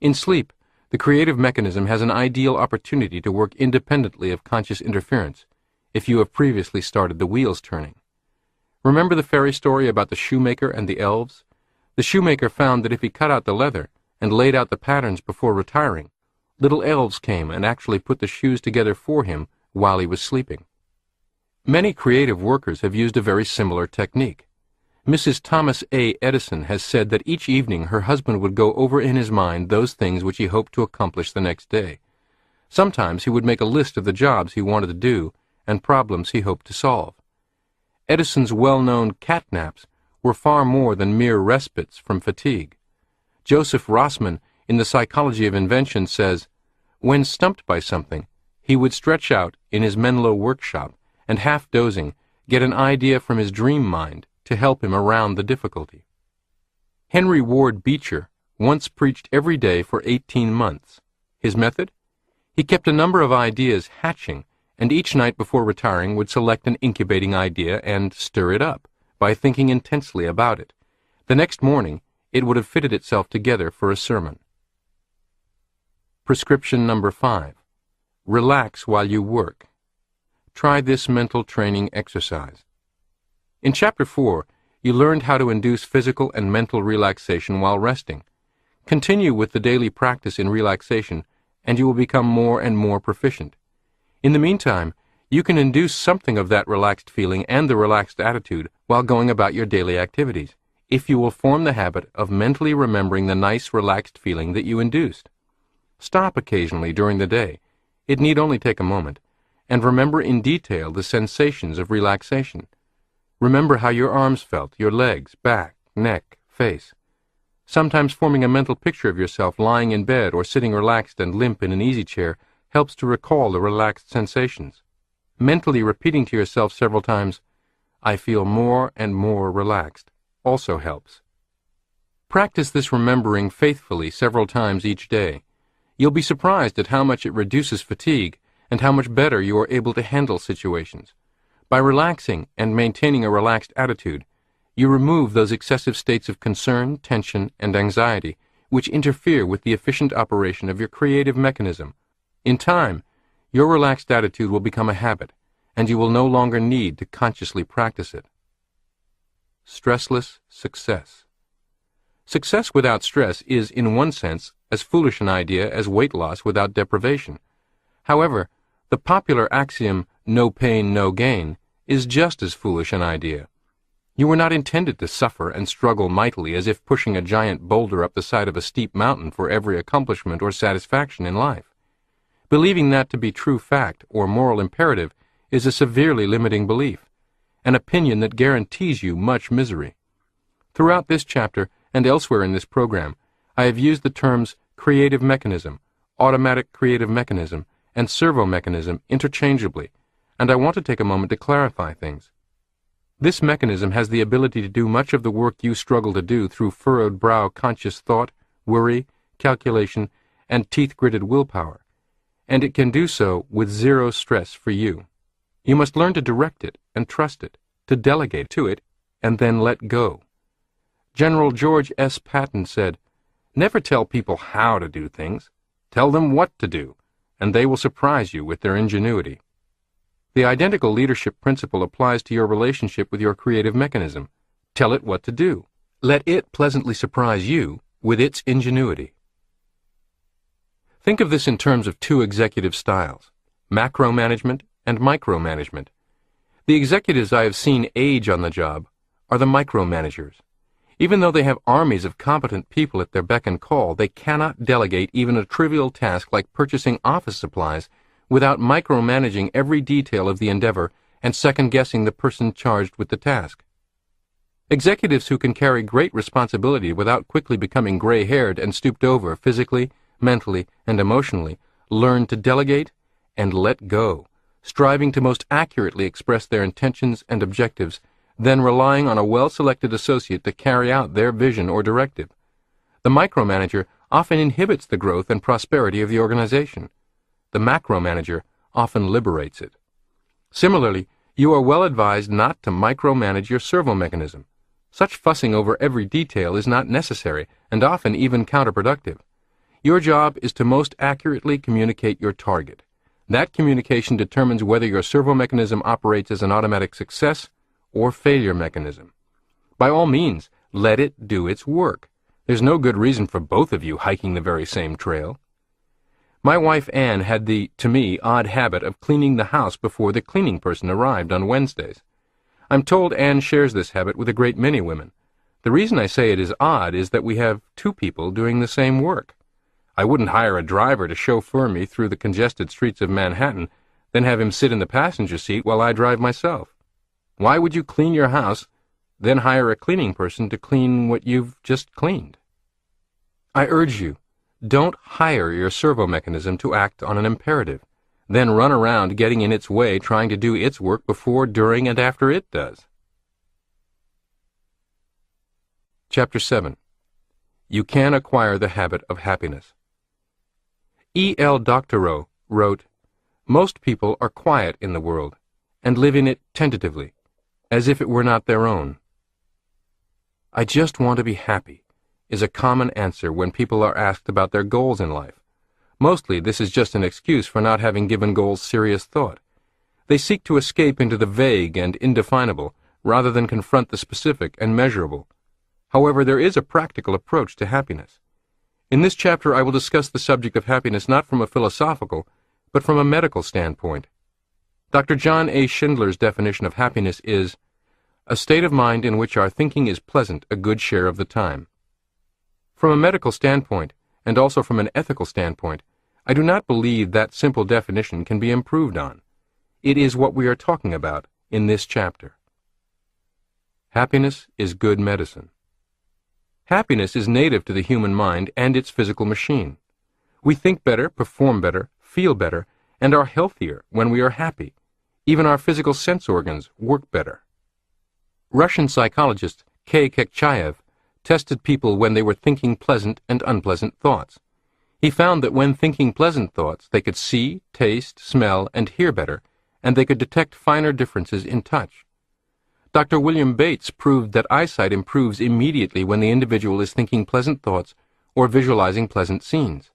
A: In sleep, the creative mechanism has an ideal opportunity to work independently of conscious interference, if you have previously started the wheels turning. Remember the fairy story about the shoemaker and the elves? The shoemaker found that if he cut out the leather and laid out the patterns before retiring, little elves came and actually put the shoes together for him while he was sleeping. Many creative workers have used a very similar technique. Mrs. Thomas A. Edison has said that each evening her husband would go over in his mind those things which he hoped to accomplish the next day. Sometimes he would make a list of the jobs he wanted to do and problems he hoped to solve. Edison's well-known cat naps were far more than mere respites from fatigue. Joseph Rossman, in The Psychology of Invention, says, when stumped by something, he would stretch out in his Menlo workshop and, half dozing, get an idea from his dream mind to help him around the difficulty. Henry Ward Beecher once preached every day for 18 months. His method? He kept a number of ideas hatching, and each night before retiring would select an incubating idea and stir it up by thinking intensely about it. The next morning, it would have fitted itself together for a sermon. Prescription number 5. Relax while you work. Try this mental training exercise. In Chapter 4, you learned how to induce physical and mental relaxation while resting. Continue with the daily practice in relaxation, and you will become more and more proficient. In the meantime, you can induce something of that relaxed feeling and the relaxed attitude while going about your daily activities, if you will form the habit of mentally remembering the nice, relaxed feeling that you induced. Stop occasionally during the day. It need only take a moment, and remember in detail the sensations of relaxation. Remember how your arms felt, your legs, back, neck, face. Sometimes forming a mental picture of yourself lying in bed or sitting relaxed and limp in an easy chair helps to recall the relaxed sensations. Mentally repeating to yourself several times, "I feel more and more relaxed," also helps. Practice this remembering faithfully several times each day. You'll be surprised at how much it reduces fatigue and how much better you are able to handle situations. By relaxing and maintaining a relaxed attitude, you remove those excessive states of concern, tension, and anxiety which interfere with the efficient operation of your creative mechanism. In time, your relaxed attitude will become a habit, and you will no longer need to consciously practice it. Stressless success. Success without stress is, in one sense, as foolish an idea as weight loss without deprivation. However, the popular axiom, "no pain, no gain," is just as foolish an idea. You were not intended to suffer and struggle mightily as if pushing a giant boulder up the side of a steep mountain for every accomplishment or satisfaction in life. Believing that to be true fact or moral imperative is a severely limiting belief, an opinion that guarantees you much misery. Throughout this chapter and elsewhere in this program, I have used the terms creative mechanism, automatic creative mechanism, and servo mechanism interchangeably, and I want to take a moment to clarify things. This mechanism has the ability to do much of the work you struggle to do through furrowed brow conscious thought, worry, calculation, and teeth-gritted willpower, and it can do so with zero stress for you. You must learn to direct it and trust it, to delegate to it, and then let go. General George S. Patton said, "Never tell people how to do things. Tell them what to do, and they will surprise you with their ingenuity." The identical leadership principle applies to your relationship with your creative mechanism. Tell it what to do. Let it pleasantly surprise you with its ingenuity. Think of this in terms of two executive styles, macromanagement and micromanagement. The executives I have seen age on the job are the micromanagers. Even though they have armies of competent people at their beck and call, they cannot delegate even a trivial task like purchasing office supplies without micromanaging every detail of the endeavor and second-guessing the person charged with the task. Executives who can carry great responsibility without quickly becoming gray-haired and stooped over physically, mentally, and emotionally learn to delegate and let go, striving to most accurately express their intentions and objectives, then relying on a well-selected associate to carry out their vision or directive. The micromanager often inhibits the growth and prosperity of the organization. The macromanager often liberates it. Similarly, you are well advised not to micromanage your servo mechanism. Such fussing over every detail is not necessary and often even counterproductive. Your job is to most accurately communicate your target. That communication determines whether your servo mechanism operates as an automatic success or failure mechanism. By all means, let it do its work. There's no good reason for both of you hiking the very same trail. My wife Anne had the, to me, odd habit of cleaning the house before the cleaning person arrived on Wednesdays. I'm told Anne shares this habit with a great many women. The reason I say it is odd is that we have two people doing the same work. I wouldn't hire a driver to chauffeur me through the congested streets of Manhattan, then have him sit in the passenger seat while I drive myself. Why would you clean your house, then hire a cleaning person to clean what you've just cleaned? I urge you, don't hire your servo mechanism to act on an imperative. then run around getting in its way trying to do its work before, during, and after it does. Chapter 7. You Can Acquire the Habit of Happiness. E. L. Doctorow wrote, "Most people are quiet in the world, and live in it tentatively, as if it were not their own. I just want to be happy," is a common answer when people are asked about their goals in life. Mostly this is just an excuse for not having given goals serious thought. They seek to escape into the vague and indefinable rather than confront the specific and measurable. However, there is a practical approach to happiness. In this chapter I will discuss the subject of happiness not from a philosophical, but from a medical standpoint. Dr. John A. Schindler's definition of happiness is, "a state of mind in which our thinking is pleasant a good share of the time." From a medical standpoint, and also from an ethical standpoint, I do not believe that simple definition can be improved on. It is what we are talking about in this chapter. Happiness is good medicine. Happiness is native to the human mind and its physical machine. We think better, perform better, feel better, and are healthier when we are happy. Even our physical sense organs work better. Russian psychologist K. Kekchaev tested people when they were thinking pleasant and unpleasant thoughts. He found that when thinking pleasant thoughts, they could see, taste, smell, and hear better, and they could detect finer differences in touch. Dr. William Bates proved that eyesight improves immediately when the individual is thinking pleasant thoughts or visualizing pleasant scenes.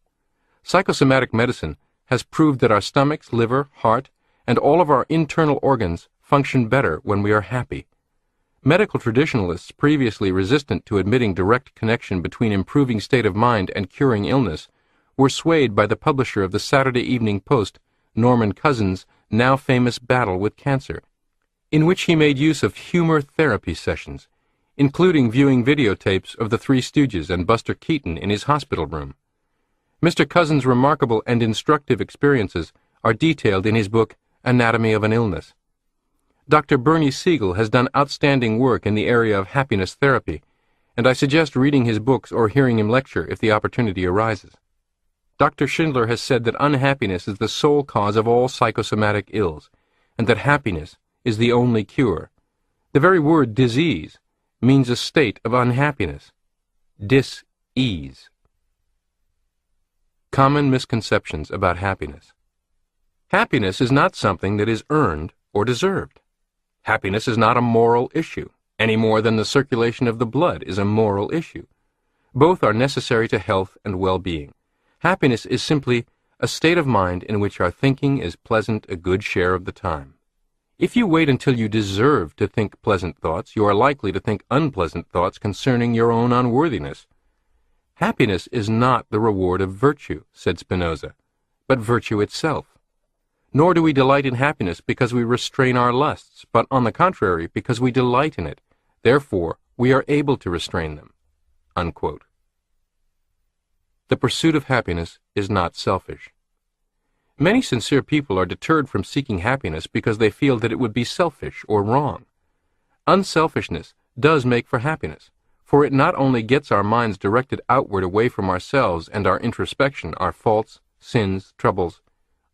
A: Psychosomatic medicine has proved that our stomachs, liver, heart, and all of our internal organs function better when we are happy. Medical traditionalists previously resistant to admitting direct connection between improving state of mind and curing illness were swayed by the publisher of the Saturday Evening Post, Norman Cousins' now famous battle with cancer, in which he made use of humor therapy sessions, including viewing videotapes of the Three Stooges and Buster Keaton in his hospital room. Mr. Cousins' remarkable and instructive experiences are detailed in his book, Anatomy of an Illness. Dr. Bernie Siegel has done outstanding work in the area of happiness therapy, and I suggest reading his books or hearing him lecture if the opportunity arises. Dr. Schindler has said that unhappiness is the sole cause of all psychosomatic ills, and that happiness is the only cure. The very word disease means a state of unhappiness. Dis-ease. Common misconceptions about happiness. Happiness is not something that is earned or deserved. Happiness is not a moral issue, any more than the circulation of the blood is a moral issue. Both are necessary to health and well-being. Happiness is simply a state of mind in which our thinking is pleasant a good share of the time. If you wait until you deserve to think pleasant thoughts, you are likely to think unpleasant thoughts concerning your own unworthiness. Happiness is not the reward of virtue, said Spinoza, but virtue itself. Nor do we delight in happiness because we restrain our lusts, but on the contrary, because we delight in it. Therefore, we are able to restrain them." Unquote. The pursuit of happiness is not selfish. Many sincere people are deterred from seeking happiness because they feel that it would be selfish or wrong. Unselfishness does make for happiness, for it not only gets our minds directed outward away from ourselves and our introspection, our faults, sins, troubles,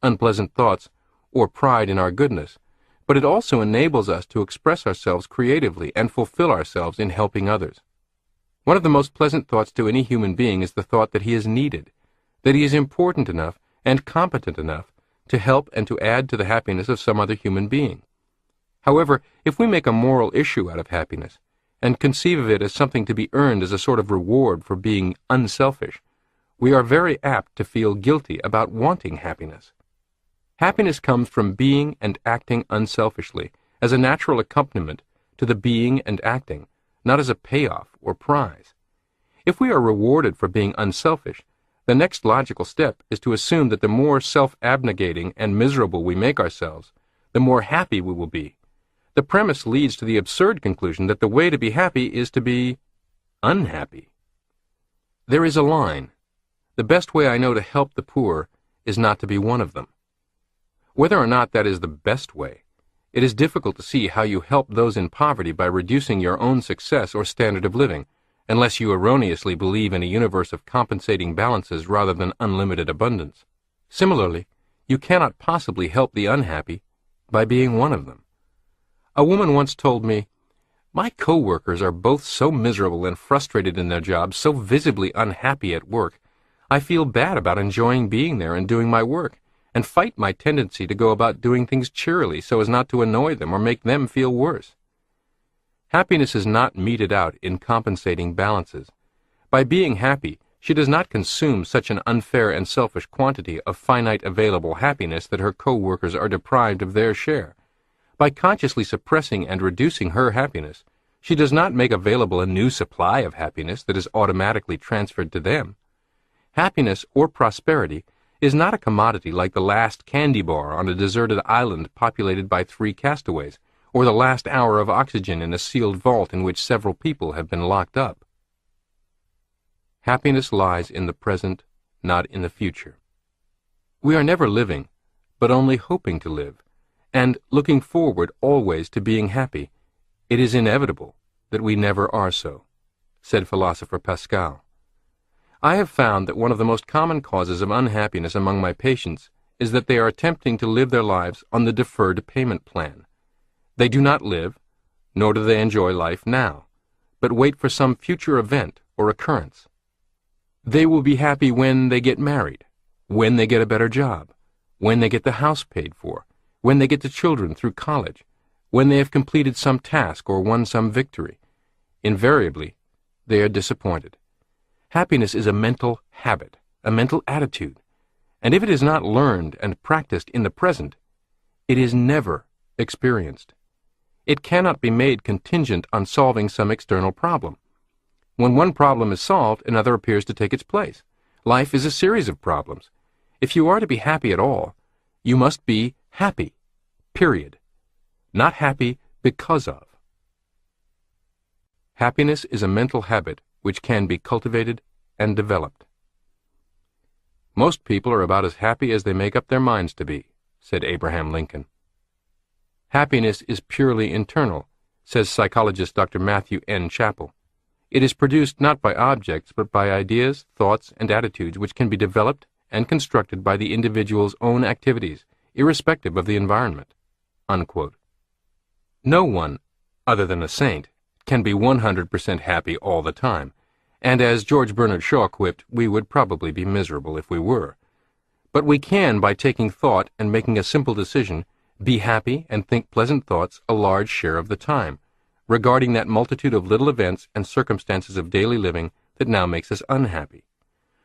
A: unpleasant thoughts, or pride in our goodness, but it also enables us to express ourselves creatively and fulfill ourselves in helping others. One of the most pleasant thoughts to any human being is the thought that he is needed, that he is important enough and competent enough to help and to add to the happiness of some other human being. However, if we make a moral issue out of happiness, and conceive of it as something to be earned as a sort of reward for being unselfish, we are very apt to feel guilty about wanting happiness. Happiness comes from being and acting unselfishly, as a natural accompaniment to the being and acting, not as a payoff or prize. If we are rewarded for being unselfish, the next logical step is to assume that the more self-abnegating and miserable we make ourselves, the more happy we will be. The premise leads to the absurd conclusion that the way to be happy is to be unhappy. There is a line. The best way I know to help the poor is not to be one of them. Whether or not that is the best way, it is difficult to see how you help those in poverty by reducing your own success or standard of living, unless you erroneously believe in a universe of compensating balances rather than unlimited abundance. Similarly, you cannot possibly help the unhappy by being one of them. A woman once told me, "My co-workers are both so miserable and frustrated in their jobs, so visibly unhappy at work. I feel bad about enjoying being there and doing my work, and fight my tendency to go about doing things cheerily so as not to annoy them or make them feel worse." Happiness is not meted out in compensating balances. By being happy, she does not consume such an unfair and selfish quantity of finite available happiness that her co-workers are deprived of their share. By consciously suppressing and reducing her happiness, she does not make available a new supply of happiness that is automatically transferred to them. Happiness or prosperity is not a commodity like the last candy bar on a deserted island populated by 3 castaways, or the last hour of oxygen in a sealed vault in which several people have been locked up. Happiness lies in the present, not in the future. We are never living, but only hoping to live, and looking forward always to being happy. It is inevitable that we never are so, said philosopher Pascal. I have found that one of the most common causes of unhappiness among my patients is that they are attempting to live their lives on the deferred payment plan. They do not live, nor do they enjoy life now, but wait for some future event or occurrence. They will be happy when they get married, when they get a better job, when they get the house paid for, when they get the children through college, when they have completed some task or won some victory. Invariably, they are disappointed. Happiness is a mental habit, a mental attitude, and if it is not learned and practiced in the present, it is never experienced. It cannot be made contingent on solving some external problem. When one problem is solved, another appears to take its place. Life is a series of problems. If you are to be happy at all, you must be happy, period. Not happy because of. Happiness is a mental habit which can be cultivated and developed. Most people are about as happy as they make up their minds to be, said Abraham Lincoln. Happiness is purely internal, says psychologist Dr. Matthew N. Chappell. It is produced not by objects, but by ideas, thoughts, and attitudes which can be developed and constructed by the individual's own activities, irrespective of the environment. Unquote. No one, other than a saint, can be 100% happy all the time, and as George Bernard Shaw quipped, we would probably be miserable if we were. But we can, by taking thought and making a simple decision, be happy and think pleasant thoughts a large share of the time, regarding that multitude of little events and circumstances of daily living that now makes us unhappy.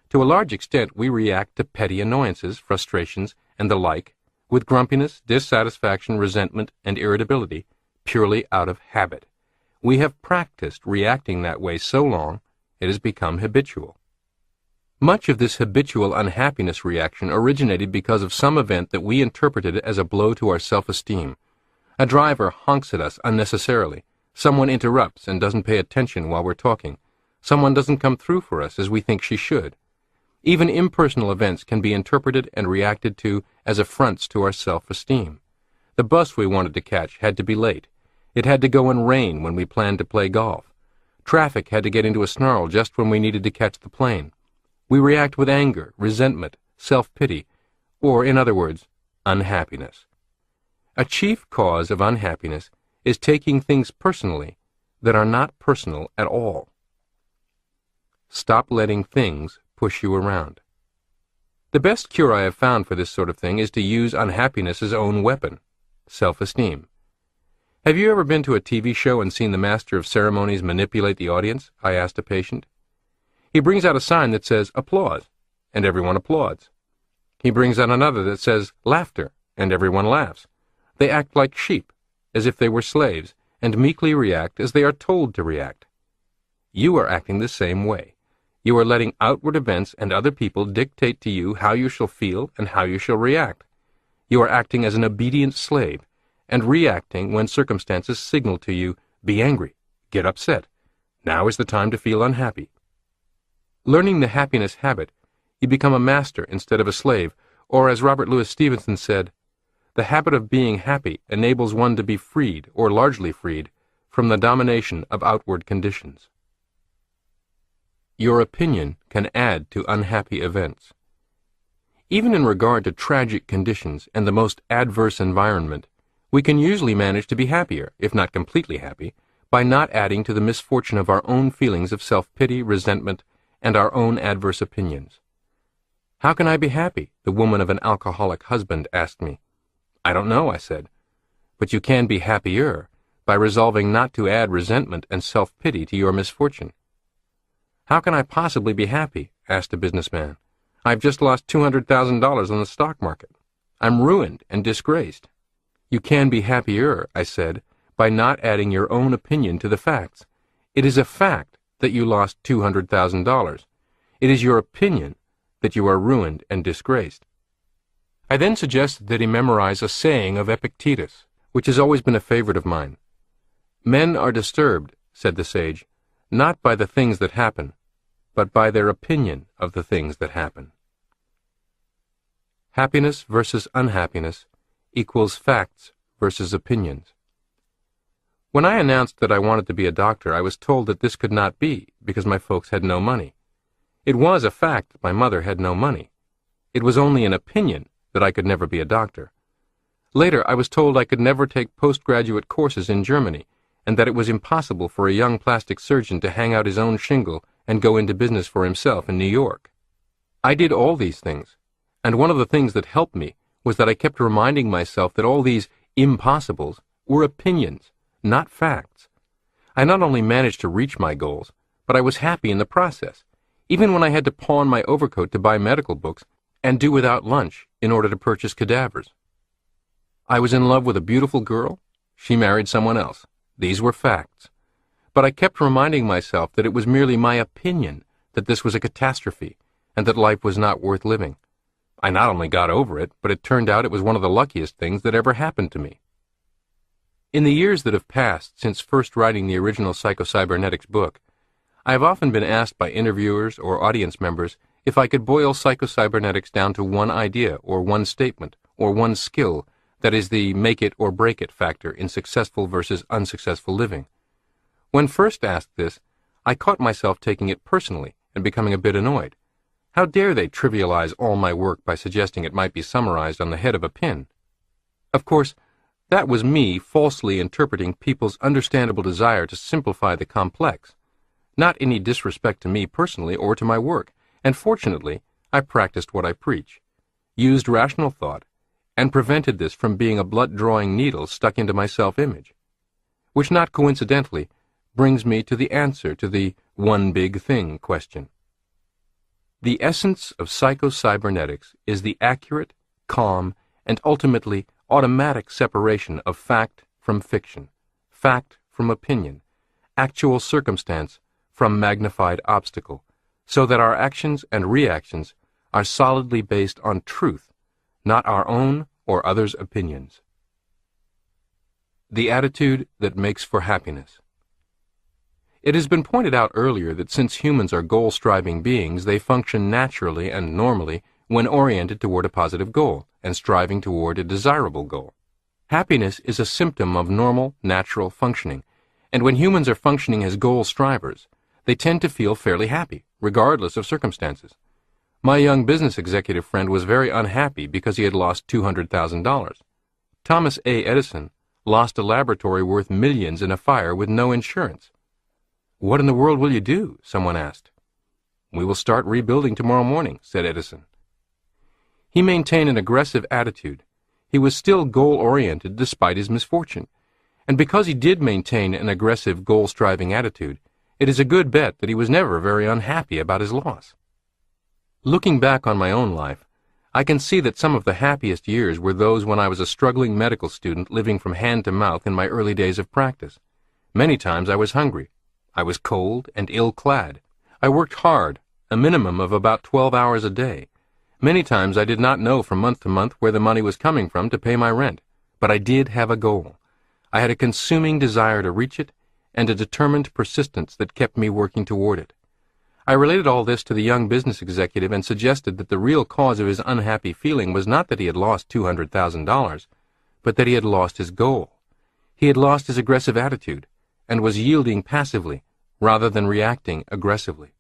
A: To a large extent, we react to petty annoyances, frustrations, and the like, with grumpiness, dissatisfaction, resentment, and irritability, purely out of habit. We have practiced reacting that way so long, it has become habitual. Much of this habitual unhappiness reaction originated because of some event that we interpreted as a blow to our self-esteem. A driver honks at us unnecessarily. Someone interrupts and doesn't pay attention while we're talking. Someone doesn't come through for us as we think she should. Even impersonal events can be interpreted and reacted to as affronts to our self-esteem. The bus we wanted to catch had to be late. It had to go in rain when we planned to play golf. Traffic had to get into a snarl just when we needed to catch the plane. We react with anger, resentment, self-pity, or, in other words, unhappiness. A chief cause of unhappiness is taking things personally that are not personal at all. Stop letting things push you around. The best cure I have found for this sort of thing is to use unhappiness's own weapon, self-esteem. Have you ever been to a TV show and seen the master of ceremonies manipulate the audience? I asked a patient. He brings out a sign that says applause, and everyone applauds. He brings out another that says laughter, and everyone laughs. They act like sheep, as if they were slaves, and meekly react as they are told to react. You are acting the same way. You are letting outward events and other people dictate to you how you shall feel and how you shall react. You are acting as an obedient slave, and reacting when circumstances signal to you, be angry, get upset. Now is the time to feel unhappy. Learning the happiness habit, you become a master instead of a slave, or as Robert Louis Stevenson said, the habit of being happy enables one to be freed, or largely freed, from the domination of outward conditions. Your opinion can add to unhappy events. Even in regard to tragic conditions and the most adverse environment, we can usually manage to be happier, if not completely happy, by not adding to the misfortune of our own feelings of self-pity, resentment, and our own adverse opinions. "How can I be happy?" the woman of an alcoholic husband asked me. "I don't know," I said. "But you can be happier by resolving not to add resentment and self-pity to your misfortune." "How can I possibly be happy?" asked a businessman. "I've just lost $200,000 on the stock market. I'm ruined and disgraced." "You can be happier," I said, "by not adding your own opinion to the facts. It is a fact that you lost $200,000. It is your opinion that you are ruined and disgraced." I then suggested that he memorize a saying of Epictetus, which has always been a favorite of mine. "Men are disturbed," said the sage, "not by the things that happen, but by their opinion of the things that happen." Happiness versus unhappiness equals facts versus opinions. When I announced that I wanted to be a doctor, I was told that this could not be because my folks had no money. It was a fact that my mother had no money. It was only an opinion that I could never be a doctor. Later, I was told I could never take postgraduate courses in Germany, and that it was impossible for a young plastic surgeon to hang out his own shingle and go into business for himself in New York. I did all these things, and one of the things that helped me was that I kept reminding myself that all these impossibles were opinions, not facts. I not only managed to reach my goals, but I was happy in the process, even when I had to pawn my overcoat to buy medical books and do without lunch in order to purchase cadavers. I was in love with a beautiful girl. She married someone else. These were facts. But I kept reminding myself that it was merely my opinion that this was a catastrophe and that life was not worth living. I not only got over it, but it turned out it was one of the luckiest things that ever happened to me. In the years that have passed since first writing the original Psycho-Cybernetics book, I have often been asked by interviewers or audience members if I could boil Psycho-Cybernetics down to one idea or one statement or one skill that is the make-it-or-break-it factor in successful versus unsuccessful living. When first asked this, I caught myself taking it personally and becoming a bit annoyed. How dare they trivialize all my work by suggesting it might be summarized on the head of a pin? Of course, that was me falsely interpreting people's understandable desire to simplify the complex. Not any disrespect to me personally or to my work, and fortunately, I practiced what I preach, used rational thought, and prevented this from being a blood-drawing needle stuck into my self-image. Which, not coincidentally, brings me to the answer to the one big thing question. The essence of Psycho-Cybernetics is the accurate, calm, and ultimately automatic separation of fact from fiction, fact from opinion, actual circumstance from magnified obstacle, so that our actions and reactions are solidly based on truth, not our own or others' opinions. The attitude that makes for happiness. It has been pointed out earlier that since humans are goal-striving beings, they function naturally and normally when oriented toward a positive goal and striving toward a desirable goal. Happiness is a symptom of normal, natural functioning, and when humans are functioning as goal-strivers, they tend to feel fairly happy, regardless of circumstances. My young business executive friend was very unhappy because he had lost $200,000. Thomas A. Edison lost a laboratory worth millions in a fire with no insurance. "What in the world will you do?" someone asked. "We will start rebuilding tomorrow morning," said Edison. He maintained an aggressive attitude. He was still goal-oriented despite his misfortune. And because he did maintain an aggressive goal-striving attitude, it is a good bet that he was never very unhappy about his loss. Looking back on my own life, I can see that some of the happiest years were those when I was a struggling medical student living from hand to mouth in my early days of practice. Many times I was hungry. I was cold and ill-clad. I worked hard, a minimum of about 12 hours a day. Many times I did not know from month to month where the money was coming from to pay my rent, but I did have a goal. I had a consuming desire to reach it and a determined persistence that kept me working toward it. I related all this to the young business executive and suggested that the real cause of his unhappy feeling was not that he had lost $200,000, but that he had lost his goal. He had lost his aggressive attitude and was yielding passively rather than reacting aggressively.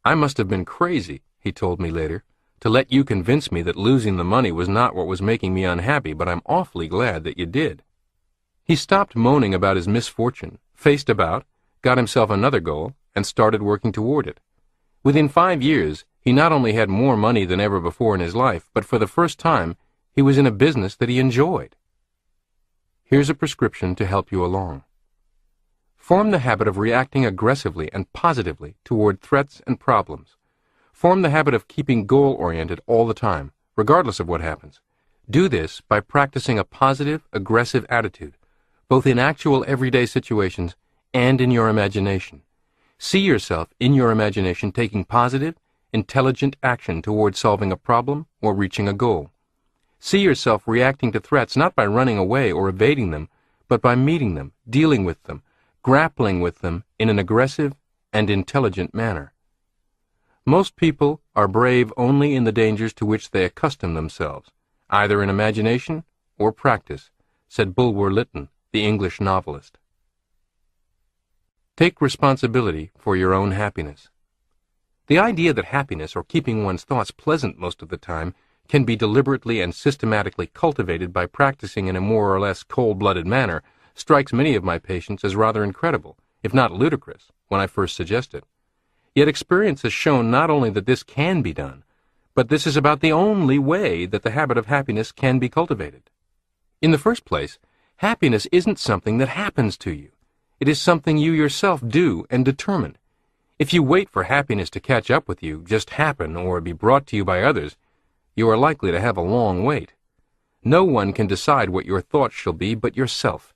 A: "I must have been crazy," he told me later, to let you convince me that losing the money was not what was making me unhappy, but I'm awfully glad that you did." He stopped moaning about his misfortune, faced about, got himself another goal, and started working toward it. Within 5 years, he not only had more money than ever before in his life, but for the first time, he was in a business that he enjoyed. Here's a prescription to help you along. Form the habit of reacting aggressively and positively toward threats and problems. Form the habit of keeping goal-oriented all the time, regardless of what happens. Do this by practicing a positive, aggressive attitude, both in actual everyday situations and in your imagination. See yourself in your imagination taking positive, intelligent action toward solving a problem or reaching a goal. See yourself reacting to threats not by running away or evading them, but by meeting them, dealing with them, grappling with them in an aggressive and intelligent manner. Most people are brave only in the dangers to which they accustom themselves, either in imagination or practice, said Bulwer Lytton, the English novelist. Take responsibility for your own happiness. The idea that happiness, or keeping one's thoughts pleasant most of the time, can be deliberately and systematically cultivated by practicing in a more or less cold-blooded manner strikes many of my patients as rather incredible, if not ludicrous, when I first suggest it. Yet experience has shown not only that this can be done, but this is about the only way that the habit of happiness can be cultivated. In the first place, happiness isn't something that happens to you. It is something you yourself do and determine. If you wait for happiness to catch up with you, just happen, or be brought to you by others, you are likely to have a long wait. No one can decide what your thoughts shall be but yourself.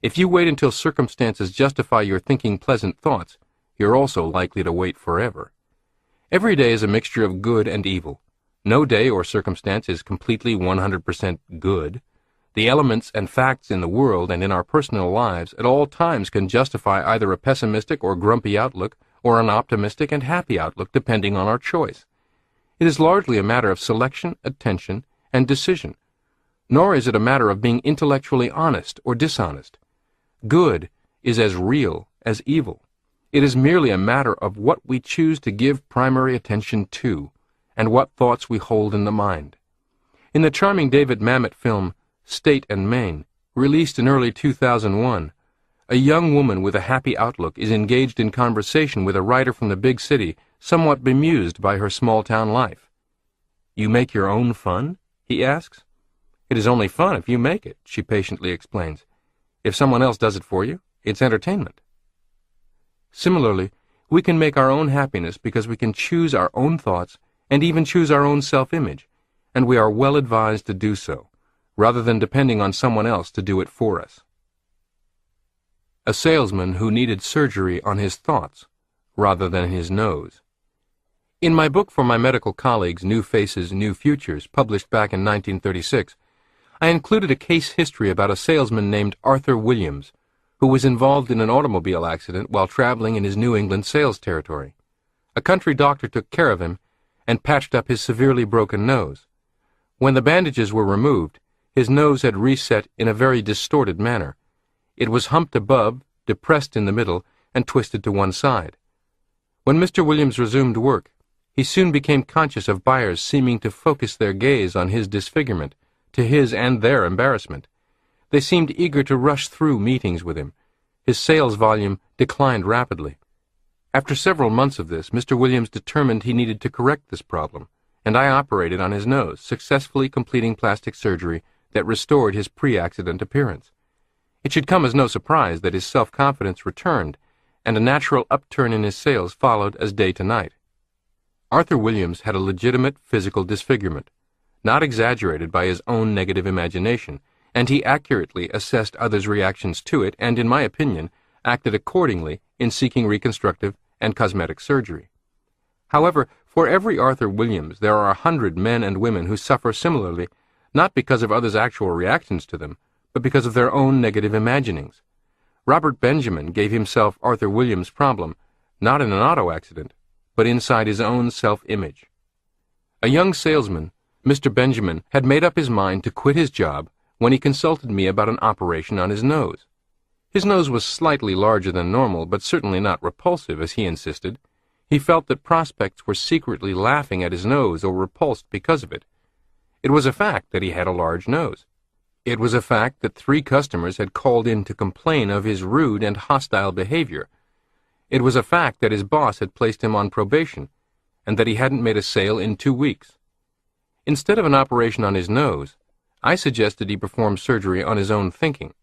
A: If you wait until circumstances justify your thinking pleasant thoughts, you're also likely to wait forever. Every day is a mixture of good and evil. No day or circumstance is completely 100% good. The elements and facts in the world and in our personal lives at all times can justify either a pessimistic or grumpy outlook or an optimistic and happy outlook depending on our choice. It is largely a matter of selection, attention, and decision. Nor is it a matter of being intellectually honest or dishonest. Good is as real as evil. It is merely a matter of what we choose to give primary attention to, and what thoughts we hold in the mind. In the charming David Mamet film, State and Main, released in early 2001, a young woman with a happy outlook is engaged in conversation with a writer from the big city, somewhat bemused by her small-town life. "You make your own fun?" he asks. "It is only fun if you make it," she patiently explains. "If someone else does it for you, it's entertainment." Similarly, we can make our own happiness because we can choose our own thoughts and even choose our own self-image, and we are well advised to do so, rather than depending on someone else to do it for us. A salesman who needed surgery on his thoughts rather than his nose. In my book for my medical colleagues, New Faces, New Futures, published back in 1936, I included a case history about a salesman named Arthur Williams, who was involved in an automobile accident while traveling in his New England sales territory. A country doctor took care of him and patched up his severely broken nose. When the bandages were removed, his nose had reset in a very distorted manner. It was humped above, depressed in the middle, and twisted to one side. When Mr. Williams resumed work, he soon became conscious of buyers seeming to focus their gaze on his disfigurement, to his and their embarrassment. They seemed eager to rush through meetings with him. His sales volume declined rapidly. After several months of this, Mr. Williams determined he needed to correct this problem, and I operated on his nose, successfully completing plastic surgery that restored his pre-accident appearance. It should come as no surprise that his self-confidence returned, and a natural upturn in his sales followed as day to night. Arthur Williams had a legitimate physical disfigurement, not exaggerated by his own negative imagination, and he accurately assessed others' reactions to it and, in my opinion, acted accordingly in seeking reconstructive and cosmetic surgery. However, for every Arthur Williams, there are 100 men and women who suffer similarly, not because of others' actual reactions to them, but because of their own negative imaginings. Robert Benjamin gave himself Arthur Williams' problem, not in an auto accident, but inside his own self-image. A young salesman, Mr. Benjamin, had made up his mind to quit his job when he consulted me about an operation on his nose. His nose was slightly larger than normal, but certainly not repulsive, as he insisted. He felt that prospects were secretly laughing at his nose or repulsed because of it. It was a fact that he had a large nose. It was a fact that 3 customers had called in to complain of his rude and hostile behavior. It was a fact that his boss had placed him on probation, and that he hadn't made a sale in 2 weeks. Instead of an operation on his nose, I suggested he perform surgery on his own thinking.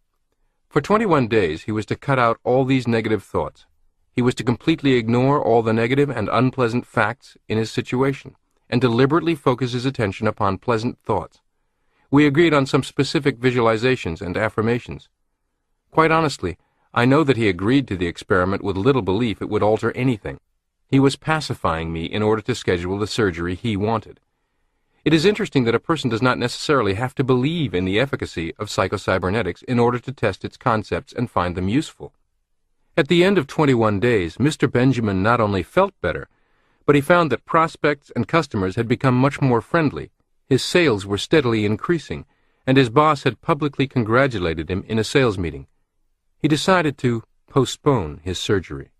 A: For 21 days he was to cut out all these negative thoughts. He was to completely ignore all the negative and unpleasant facts in his situation, and deliberately focus his attention upon pleasant thoughts. We agreed on some specific visualizations and affirmations. Quite honestly, I know that he agreed to the experiment with little belief it would alter anything. He was pacifying me in order to schedule the surgery he wanted. It is interesting that a person does not necessarily have to believe in the efficacy of psycho-cybernetics in order to test its concepts and find them useful. At the end of 21 days, Mr. Benjamin not only felt better, but he found that prospects and customers had become much more friendly. His sales were steadily increasing, and his boss had publicly congratulated him in a sales meeting. He decided to postpone his surgery.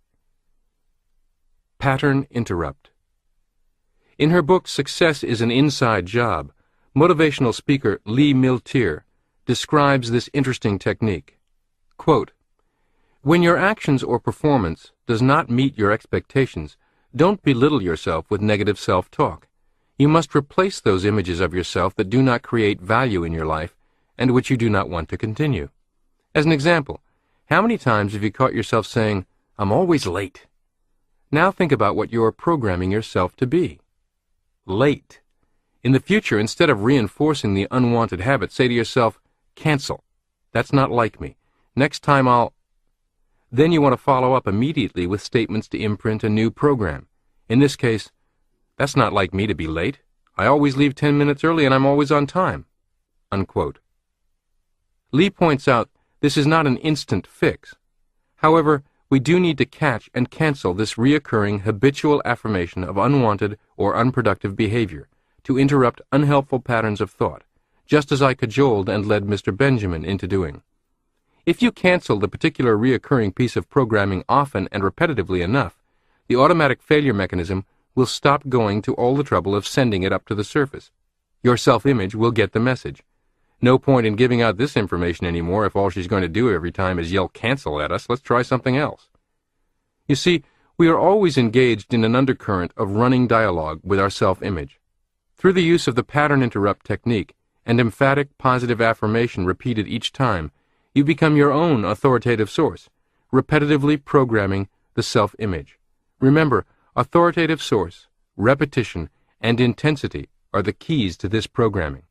A: Pattern interrupt. In her book Success is an Inside Job, motivational speaker Lee Miltier describes this interesting technique. Quote, "When your actions or performance does not meet your expectations, don't belittle yourself with negative self-talk. You must replace those images of yourself that do not create value in your life and which you do not want to continue. As an example, how many times have you caught yourself saying, 'I'm always late'? Now think about what you are programming yourself to be. Late. In the future, instead of reinforcing the unwanted habit, say to yourself, 'Cancel. That's not like me. Next time I'll—' Then you want to follow up immediately with statements to imprint a new program. In this case, 'That's not like me to be late. I always leave 10 minutes early and I'm always on time.'" Unquote. Lee points out this is not an instant fix. However, we do need to catch and cancel this reoccurring habitual affirmation of unwanted or unproductive behavior to interrupt unhelpful patterns of thought, just as I cajoled and led Mr. Benjamin into doing. If you cancel the particular reoccurring piece of programming often and repetitively enough, the automatic failure mechanism will stop going to all the trouble of sending it up to the surface. Your self-image will get the message. No point in giving out this information anymore if all she's going to do every time is yell cancel at us. Let's try something else. You see, we are always engaged in an undercurrent of running dialogue with our self-image. Through the use of the pattern interrupt technique and emphatic positive affirmation repeated each time, you become your own authoritative source, repetitively programming the self-image. Remember, authoritative source, repetition, and intensity are the keys to this programming.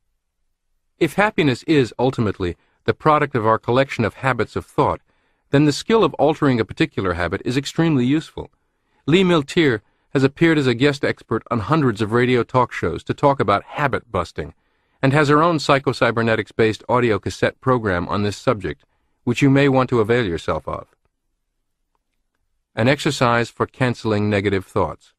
A: If happiness is, ultimately, the product of our collection of habits of thought, then the skill of altering a particular habit is extremely useful. Lee Miltier has appeared as a guest expert on hundreds of radio talk shows to talk about habit busting, and has her own psycho-cybernetics-based audio cassette program on this subject, which you may want to avail yourself of. An exercise for canceling negative thoughts.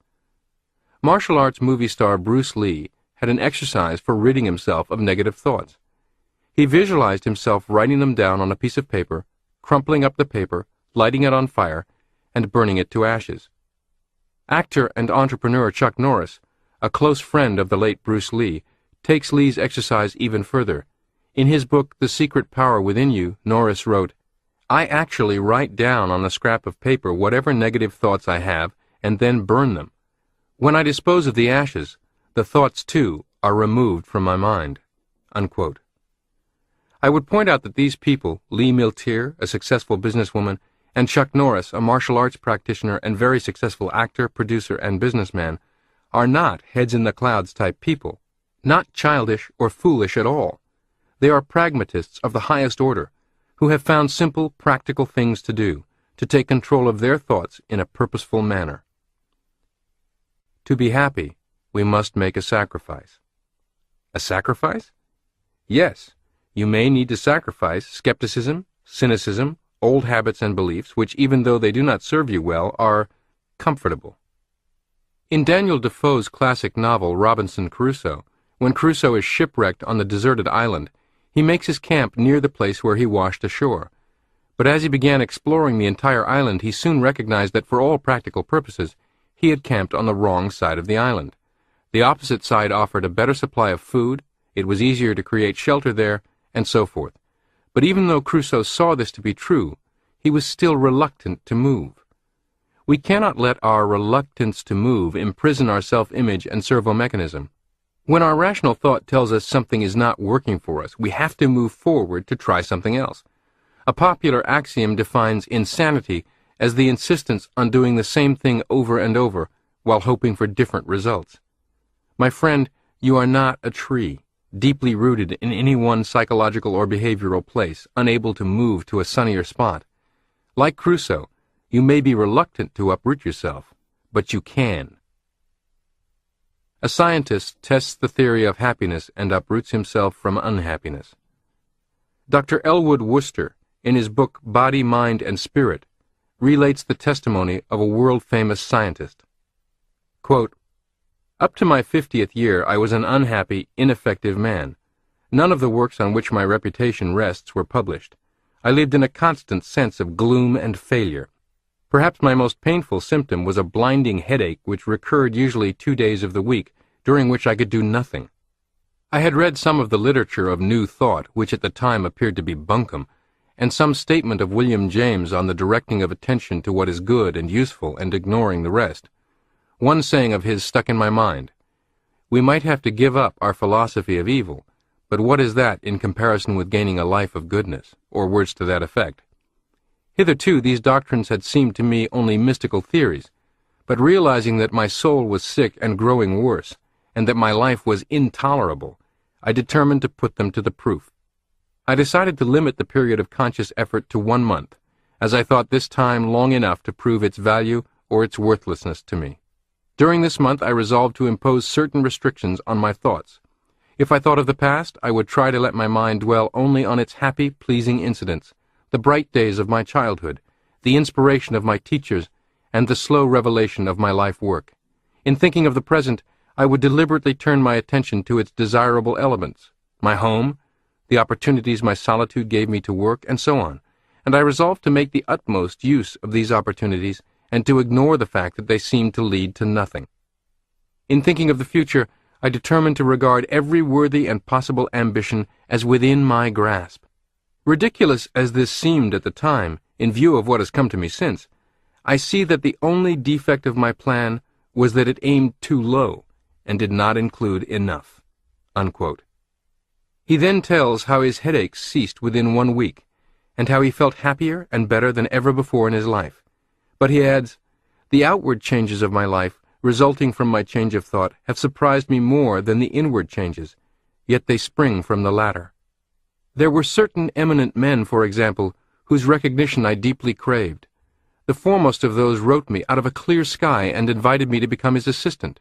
A: Martial arts movie star Bruce Lee had an exercise for ridding himself of negative thoughts. He visualized himself writing them down on a piece of paper, crumpling up the paper, lighting it on fire, and burning it to ashes. Actor and entrepreneur Chuck Norris, a close friend of the late Bruce Lee, takes Lee's exercise even further. In his book, The Secret Power Within You, Norris wrote, "I actually write down on a scrap of paper whatever negative thoughts I have and then burn them. When I dispose of the ashes, the thoughts, too, are removed from my mind." Unquote. I would point out that these people, Lee Miltier, a successful businesswoman, and Chuck Norris, a martial arts practitioner and very successful actor, producer, and businessman, are not heads-in-the-clouds type people, not childish or foolish at all. They are pragmatists of the highest order, who have found simple, practical things to do, to take control of their thoughts in a purposeful manner. To be happy, we must make a sacrifice. A sacrifice? Yes, you may need to sacrifice skepticism, cynicism, old habits and beliefs, which, even though they do not serve you well, are comfortable. In Daniel Defoe's classic novel Robinson Crusoe, when Crusoe is shipwrecked on the deserted island, he makes his camp near the place where he washed ashore. But as he began exploring the entire island, he soon recognized that for all practical purposes, he had camped on the wrong side of the island. The opposite side offered a better supply of food, it was easier to create shelter there, and so forth. But even though Crusoe saw this to be true, he was still reluctant to move. We cannot let our reluctance to move imprison our self-image and servo-mechanism. When our rational thought tells us something is not working for us, we have to move forward to try something else. A popular axiom defines insanity as the insistence on doing the same thing over and over while hoping for different results. My friend, you are not a tree, deeply rooted in any one psychological or behavioral place, unable to move to a sunnier spot. Like Crusoe, you may be reluctant to uproot yourself, but you can. A scientist tests the theory of happiness and uproots himself from unhappiness. Dr. Elwood Worcester, in his book Body, Mind, and Spirit, relates the testimony of a world-famous scientist. Quote, "Up to my 50th year, I was an unhappy, ineffective man. None of the works on which my reputation rests were published. I lived in a constant sense of gloom and failure. Perhaps my most painful symptom was a blinding headache which recurred usually 2 days of the week, during which I could do nothing. I had read some of the literature of New Thought, which at the time appeared to be bunkum, and some statement of William James on the directing of attention to what is good and useful and ignoring the rest. One saying of his stuck in my mind: 'We might have to give up our philosophy of evil, but what is that in comparison with gaining a life of goodness?' or words to that effect. Hitherto these doctrines had seemed to me only mystical theories, but realizing that my soul was sick and growing worse, and that my life was intolerable, I determined to put them to the proof. I decided to limit the period of conscious effort to 1 month, as I thought this time long enough to prove its value or its worthlessness to me. During this month I resolved to impose certain restrictions on my thoughts. If I thought of the past, I would try to let my mind dwell only on its happy, pleasing incidents, the bright days of my childhood, the inspiration of my teachers, and the slow revelation of my life work. In thinking of the present, I would deliberately turn my attention to its desirable elements, my home, the opportunities my solitude gave me to work, and so on, and I resolved to make the utmost use of these opportunities and to ignore the fact that they seemed to lead to nothing. In thinking of the future, I determined to regard every worthy and possible ambition as within my grasp. Ridiculous as this seemed at the time, in view of what has come to me since, I see that the only defect of my plan was that it aimed too low and did not include enough." Unquote. He then tells how his headaches ceased within 1 week, and how he felt happier and better than ever before in his life. But he adds, "The outward changes of my life, resulting from my change of thought, have surprised me more than the inward changes, yet they spring from the latter. There were certain eminent men, for example, whose recognition I deeply craved. The foremost of those wrote me out of a clear sky and invited me to become his assistant.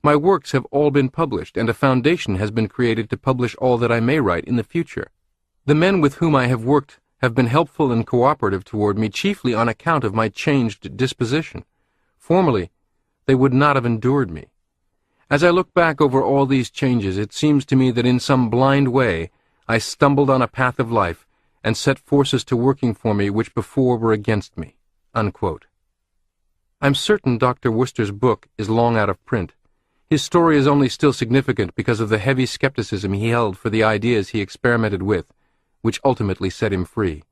A: My works have all been published, and a foundation has been created to publish all that I may write in the future. The men with whom I have worked have been helpful and cooperative toward me chiefly on account of my changed disposition. Formerly, they would not have endured me. As I look back over all these changes, it seems to me that in some blind way I stumbled on a path of life and set forces to working for me which before were against me." Unquote. I'm certain Dr. Worcester's book is long out of print. His story is only still significant because of the heavy skepticism he held for the ideas he experimented with, which ultimately set him free.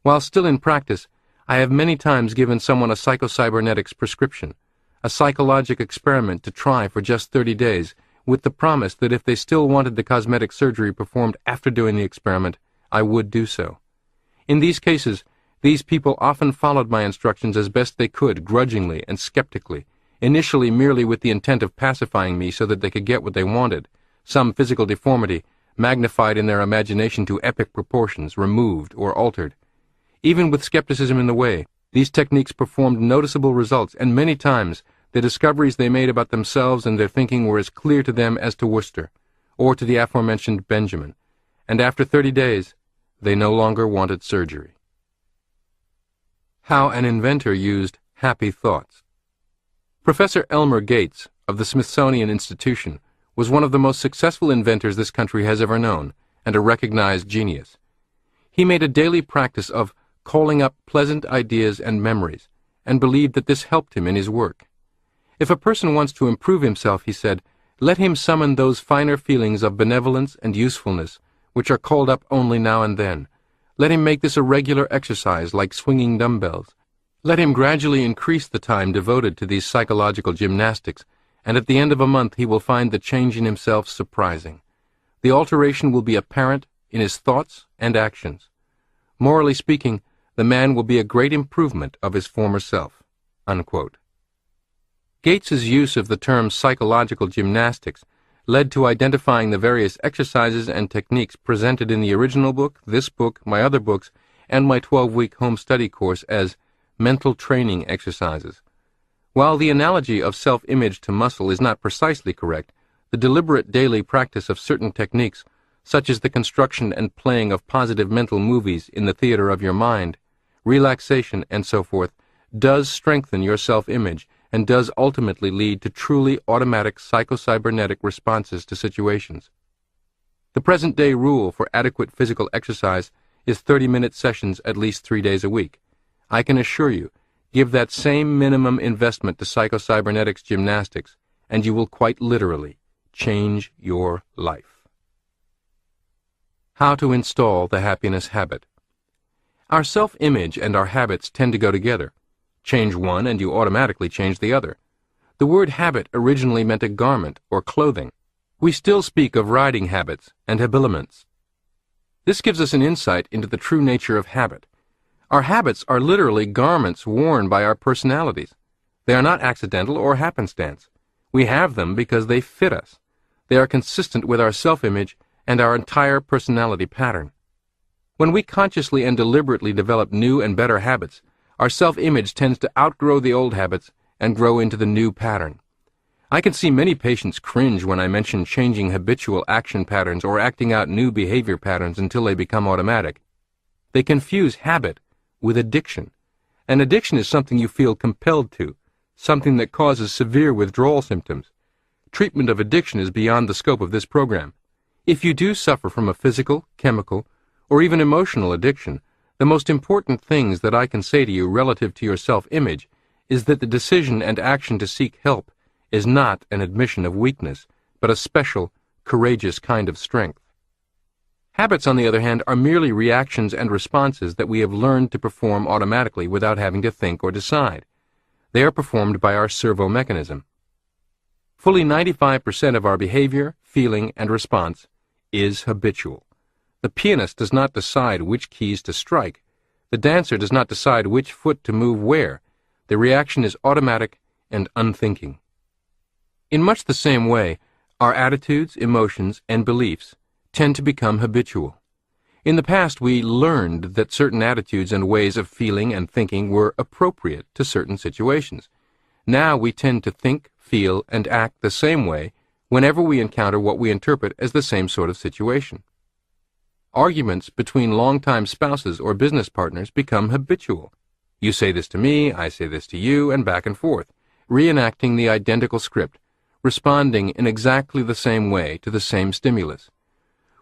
A: While still in practice, I have many times given someone a Psycho-Cybernetics prescription, a psychologic experiment to try for just 30 days, with the promise that if they still wanted the cosmetic surgery performed after doing the experiment, I would do so. In these cases, these people often followed my instructions as best they could, grudgingly and skeptically, initially merely with the intent of pacifying me so that they could get what they wanted, some physical deformity, magnified in their imagination to epic proportions, removed or altered. Even with skepticism in the way, these techniques performed noticeable results, and many times the discoveries they made about themselves and their thinking were as clear to them as to Worcester, or to the aforementioned Benjamin, and after 30 days, they no longer wanted surgery. How an inventor used happy thoughts. Professor Elmer Gates of the Smithsonian Institution was one of the most successful inventors this country has ever known, and a recognized genius. He made a daily practice of calling up pleasant ideas and memories, and believed that this helped him in his work. If a person wants to improve himself, he said, let him summon those finer feelings of benevolence and usefulness, which are called up only now and then. Let him make this a regular exercise like swinging dumbbells. Let him gradually increase the time devoted to these psychological gymnastics, and at the end of a month he will find the change in himself surprising. The alteration will be apparent in his thoughts and actions. Morally speaking, the man will be a great improvement of his former self." Unquote. Gates's use of the term psychological gymnastics led to identifying the various exercises and techniques presented in the original book, this book, my other books, and my 12-week home study course as mental training exercises. While the analogy of self-image to muscle is not precisely correct, the deliberate daily practice of certain techniques, such as the construction and playing of positive mental movies in the theater of your mind, relaxation, and so forth, does strengthen your self-image and does ultimately lead to truly automatic psycho-cybernetic responses to situations. The present-day rule for adequate physical exercise is 30-minute sessions at least 3 days a week. I can assure you, give that same minimum investment to psycho-cybernetics gymnastics, and you will quite literally change your life. How to install the happiness habit. Our self-image and our habits tend to go together. Change one and you automatically change the other. The word habit originally meant a garment or clothing. We still speak of riding habits and habiliments. This gives us an insight into the true nature of habit. Our habits are literally garments worn by our personalities. They are not accidental or happenstance. We have them because they fit us. They are consistent with our self-image and our entire personality pattern. When we consciously and deliberately develop new and better habits, our self-image tends to outgrow the old habits and grow into the new pattern. I can see many patients cringe when I mention changing habitual action patterns or acting out new behavior patterns until they become automatic. They confuse habit with addiction. An addiction is something you feel compelled to, something that causes severe withdrawal symptoms. Treatment of addiction is beyond the scope of this program. If you do suffer from a physical, chemical, or even emotional addiction, the most important things that I can say to you relative to your self-image is that the decision and action to seek help is not an admission of weakness, but a special, courageous kind of strength. Habits, on the other hand, are merely reactions and responses that we have learned to perform automatically without having to think or decide. They are performed by our servo mechanism. Fully 95% of our behavior, feeling, and response is habitual. The pianist does not decide which keys to strike. The dancer does not decide which foot to move where. The reaction is automatic and unthinking. In much the same way, our attitudes, emotions, and beliefs tend to become habitual. In the past, we learned that certain attitudes and ways of feeling and thinking were appropriate to certain situations. Now we tend to think, feel, and act the same way whenever we encounter what we interpret as the same sort of situation. Arguments between longtime spouses or business partners become habitual. You say this to me, I say this to you, and back and forth, reenacting the identical script, responding in exactly the same way to the same stimulus.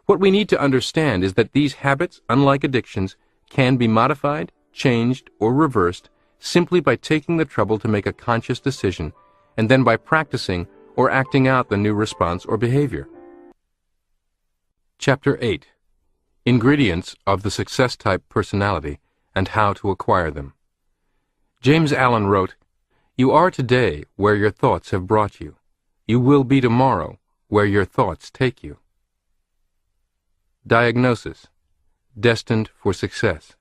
A: What we need to understand is that these habits, unlike addictions, can be modified, changed, or reversed simply by taking the trouble to make a conscious decision, and then by practicing or acting out the new response or behavior. Chapter 8. Ingredients of the Success-Type Personality and How to Acquire Them. James Allen wrote, "You are today where your thoughts have brought you. You will be tomorrow where your thoughts take you." Diagnosis. Destined for success.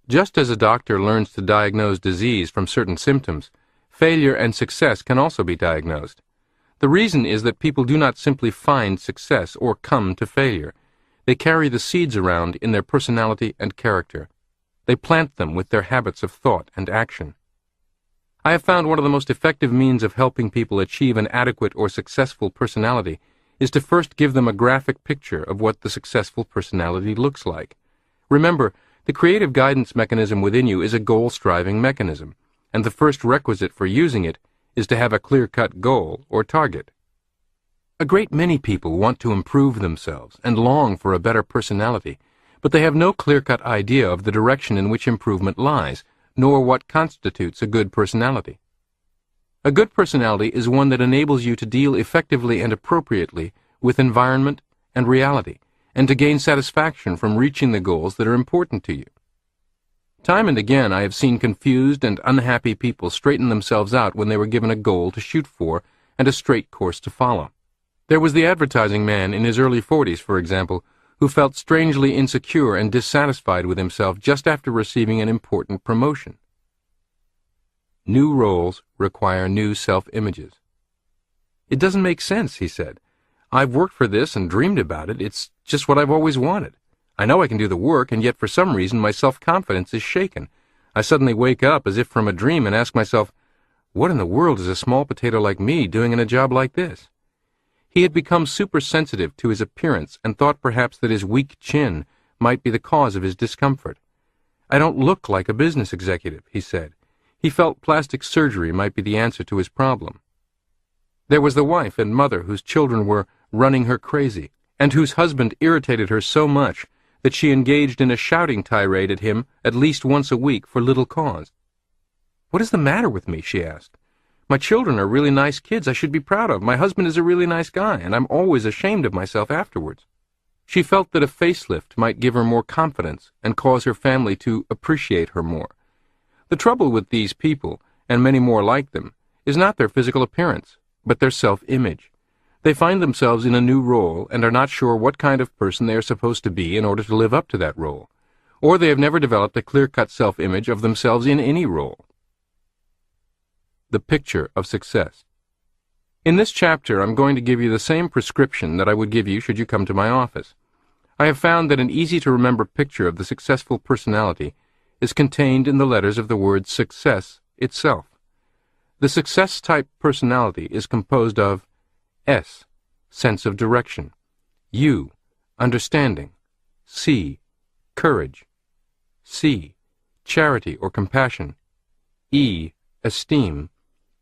A: Just as a doctor learns to diagnose disease from certain symptoms, failure and success can also be diagnosed. The reason is that people do not simply find success or come to failure. They carry the seeds around in their personality and character. They plant them with their habits of thought and action. I have found one of the most effective means of helping people achieve an adequate or successful personality is to first give them a graphic picture of what the successful personality looks like. Remember, the creative guidance mechanism within you is a goal-striving mechanism, and the first requisite for using it is to have a clear-cut goal or target. A great many people want to improve themselves and long for a better personality, but they have no clear-cut idea of the direction in which improvement lies, nor what constitutes a good personality. A good personality is one that enables you to deal effectively and appropriately with environment and reality, and to gain satisfaction from reaching the goals that are important to you. Time and again I have seen confused and unhappy people straighten themselves out when they were given a goal to shoot for and a straight course to follow. There was the advertising man in his early 40s, for example, who felt strangely insecure and dissatisfied with himself just after receiving an important promotion. New roles require new self-images. It doesn't make sense, he said. I've worked for this and dreamed about it. It's just what I've always wanted. I know I can do the work, and yet for some reason my self-confidence is shaken. I suddenly wake up as if from a dream and ask myself, what in the world is a small potato like me doing in a job like this? He had become super-sensitive to his appearance and thought perhaps that his weak chin might be the cause of his discomfort. I don't look like a business executive, he said. He felt plastic surgery might be the answer to his problem. There was the wife and mother whose children were running her crazy, and whose husband irritated her so much that she engaged in a shouting tirade at him at least once a week for little cause. What is the matter with me, she asked. My children are really nice kids I should be proud of. My husband is a really nice guy, and I'm always ashamed of myself afterwards. She felt that a facelift might give her more confidence and cause her family to appreciate her more. The trouble with these people, and many more like them, is not their physical appearance, but their self-image. They find themselves in a new role and are not sure what kind of person they are supposed to be in order to live up to that role, or they have never developed a clear-cut self-image of themselves in any role. The picture of success. In this chapter, I'm going to give you the same prescription that I would give you should you come to my office. I have found that an easy-to-remember picture of the successful personality is contained in the letters of the word success itself. The success-type personality is composed of S, sense of direction, U, understanding, C, courage, C, charity or compassion, E, esteem,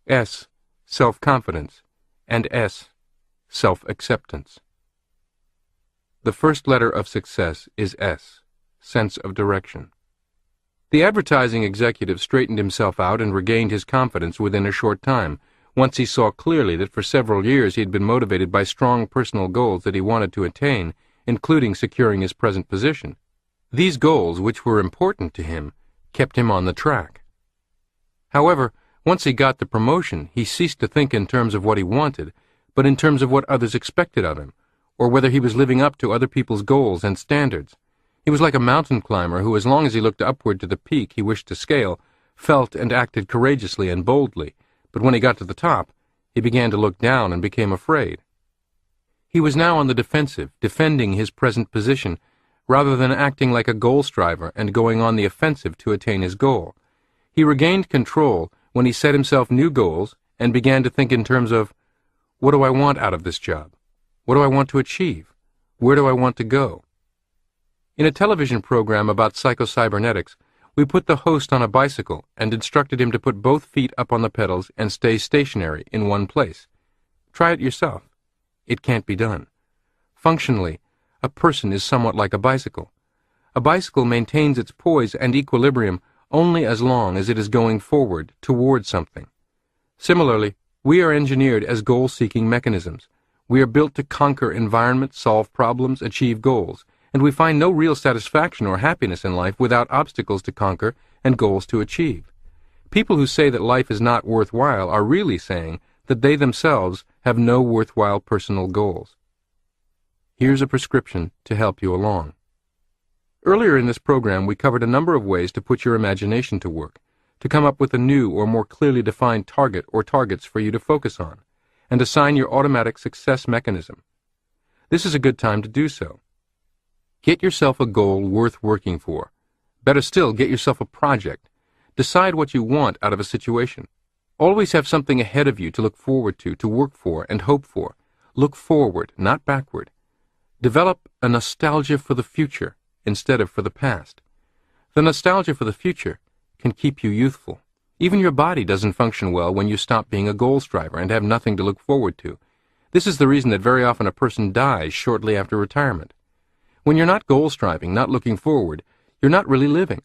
A: S, self-confidence, and S, self-acceptance. The first letter of success is S, sense of direction. The advertising executive straightened himself out and regained his confidence within a short time, once he saw clearly that for several years he had been motivated by strong personal goals that he wanted to attain, including securing his present position. These goals, which were important to him, kept him on the track. However, once he got the promotion, he ceased to think in terms of what he wanted, but in terms of what others expected of him, or whether he was living up to other people's goals and standards. He was like a mountain climber who, as long as he looked upward to the peak he wished to scale, felt and acted courageously and boldly, but when he got to the top, he began to look down and became afraid. He was now on the defensive, defending his present position, rather than acting like a goal striver and going on the offensive to attain his goal. He regained control when he set himself new goals and began to think in terms of, what do I want out of this job? What do I want to achieve? Where do I want to go? In a television program about Psycho-Cybernetics, we put the host on a bicycle and instructed him to put both feet up on the pedals and stay stationary in one place. Try it yourself. It can't be done. Functionally, a person is somewhat like a bicycle. A bicycle maintains its poise and equilibrium only as long as it is going forward toward something. Similarly, we are engineered as goal-seeking mechanisms. We are built to conquer environments, solve problems, achieve goals, and we find no real satisfaction or happiness in life without obstacles to conquer and goals to achieve. People who say that life is not worthwhile are really saying that they themselves have no worthwhile personal goals. Here's a prescription to help you along. Earlier in this program, we covered a number of ways to put your imagination to work, to come up with a new or more clearly defined target or targets for you to focus on, and assign your automatic success mechanism. This is a good time to do so. Get yourself a goal worth working for. Better still, get yourself a project. Decide what you want out of a situation. Always have something ahead of you to look forward to work for, and hope for. Look forward, not backward. Develop a nostalgia for the future instead of for the past. The nostalgia for the future can keep you youthful. Even your body doesn't function well when you stop being a goal striver and have nothing to look forward to. This is the reason that very often a person dies shortly after retirement. When you're not goal striving, not looking forward, you're not really living.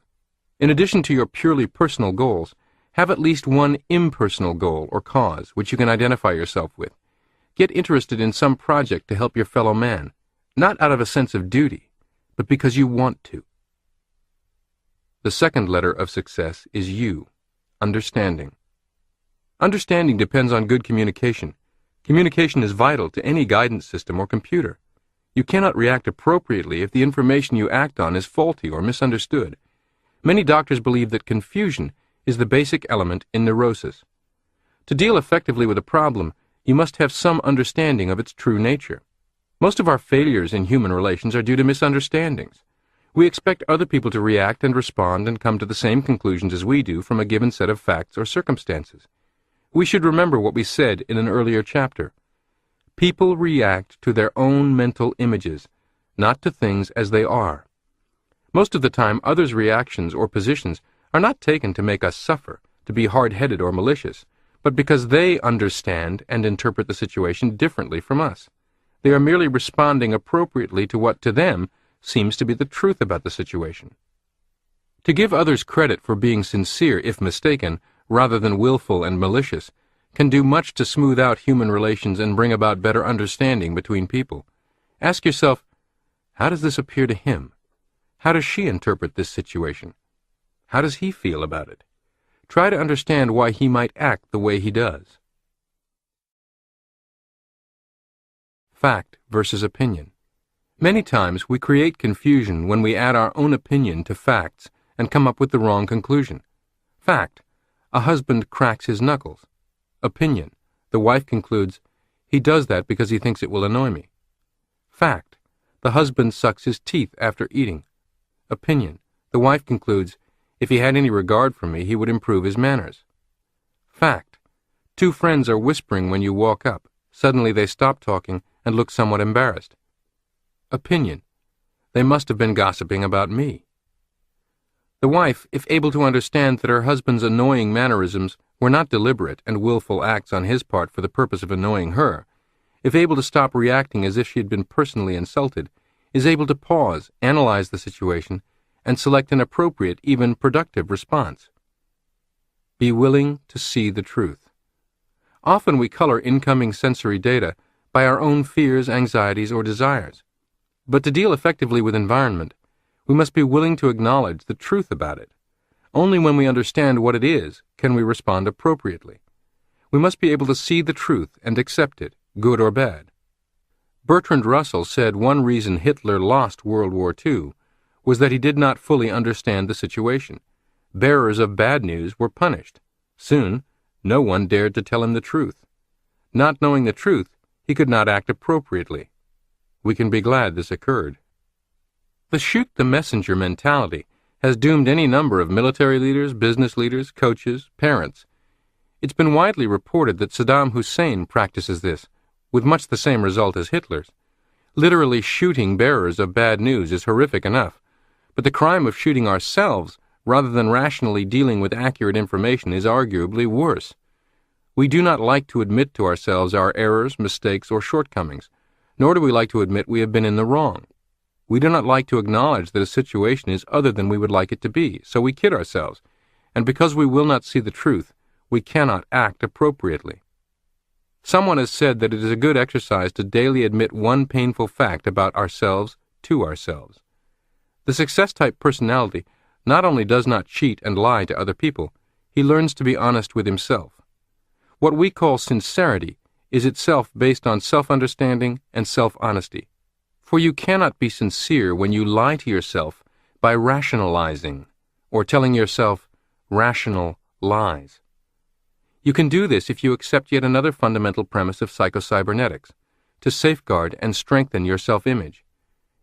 A: In addition to your purely personal goals, Have at least one impersonal goal or cause which you can identify yourself with. Get interested in some project to help your fellow man, not out of a sense of duty, but because you want to. The second letter of success is U, understanding. Understanding depends on good communication. Communication is vital to any guidance system or computer. You cannot react appropriately if the information you act on is faulty or misunderstood. Many doctors believe that confusion is the basic element in neurosis. To deal effectively with a problem, you must have some understanding of its true nature. Most of our failures in human relations are due to misunderstandings. We expect other people to react and respond and come to the same conclusions as we do from a given set of facts or circumstances. We should remember what we said in an earlier chapter. People react to their own mental images, not to things as they are. Most of the time, others' reactions or positions are not taken to make us suffer, to be hard-headed or malicious, but because they understand and interpret the situation differently from us. They are merely responding appropriately to what to them seems to be the truth about the situation. To give others credit for being sincere, if mistaken, rather than willful and malicious, can do much to smooth out human relations and bring about better understanding between people. Ask yourself, how does this appear to him? How does she interpret this situation? How does he feel about it? Try to understand why he might act the way he does. Fact versus opinion. Many times we create confusion when we add our own opinion to facts and come up with the wrong conclusion. Fact: a husband cracks his knuckles. Opinion: the wife concludes, he does that because he thinks it will annoy me. Fact: the husband sucks his teeth after eating. Opinion: the wife concludes, if he had any regard for me, he would improve his manners. Fact: two friends are whispering when you walk up. Suddenly they stop talking and look somewhat embarrassed. Opinion: they must have been gossiping about me. The wife, if able to understand that her husband's annoying mannerisms were not deliberate and willful acts on his part for the purpose of annoying her, if able to stop reacting as if she had been personally insulted, is able to pause, analyze the situation, and select an appropriate, even productive response. Be willing to see the truth. Often we color incoming sensory data by our own fears, anxieties, or desires. But to deal effectively with environment, we must be willing to acknowledge the truth about it. Only when we understand what it is can we respond appropriately. We must be able to see the truth and accept it, good or bad. Bertrand Russell said one reason Hitler lost World War II was that he did not fully understand the situation. Bearers of bad news were punished. Soon, no one dared to tell him the truth. Not knowing the truth, he could not act appropriately. We can be glad this occurred. The shoot-the-messenger mentality has doomed any number of military leaders, business leaders, coaches, parents. It's been widely reported that Saddam Hussein practices this, with much the same result as Hitler's. Literally shooting bearers of bad news is horrific enough, but the crime of shooting ourselves rather than rationally dealing with accurate information is arguably worse. We do not like to admit to ourselves our errors, mistakes, or shortcomings, nor do we like to admit we have been in the wrong. We do not like to acknowledge that a situation is other than we would like it to be, so we kid ourselves, and because we will not see the truth, we cannot act appropriately. Someone has said that it is a good exercise to daily admit one painful fact about ourselves to ourselves. The success-type personality not only does not cheat and lie to other people, he learns to be honest with himself. What we call sincerity is itself based on self-understanding and self-honesty. For you cannot be sincere when you lie to yourself by rationalizing or telling yourself rational lies. You can do this if you accept yet another fundamental premise of Psycho-Cybernetics, to safeguard and strengthen your self-image.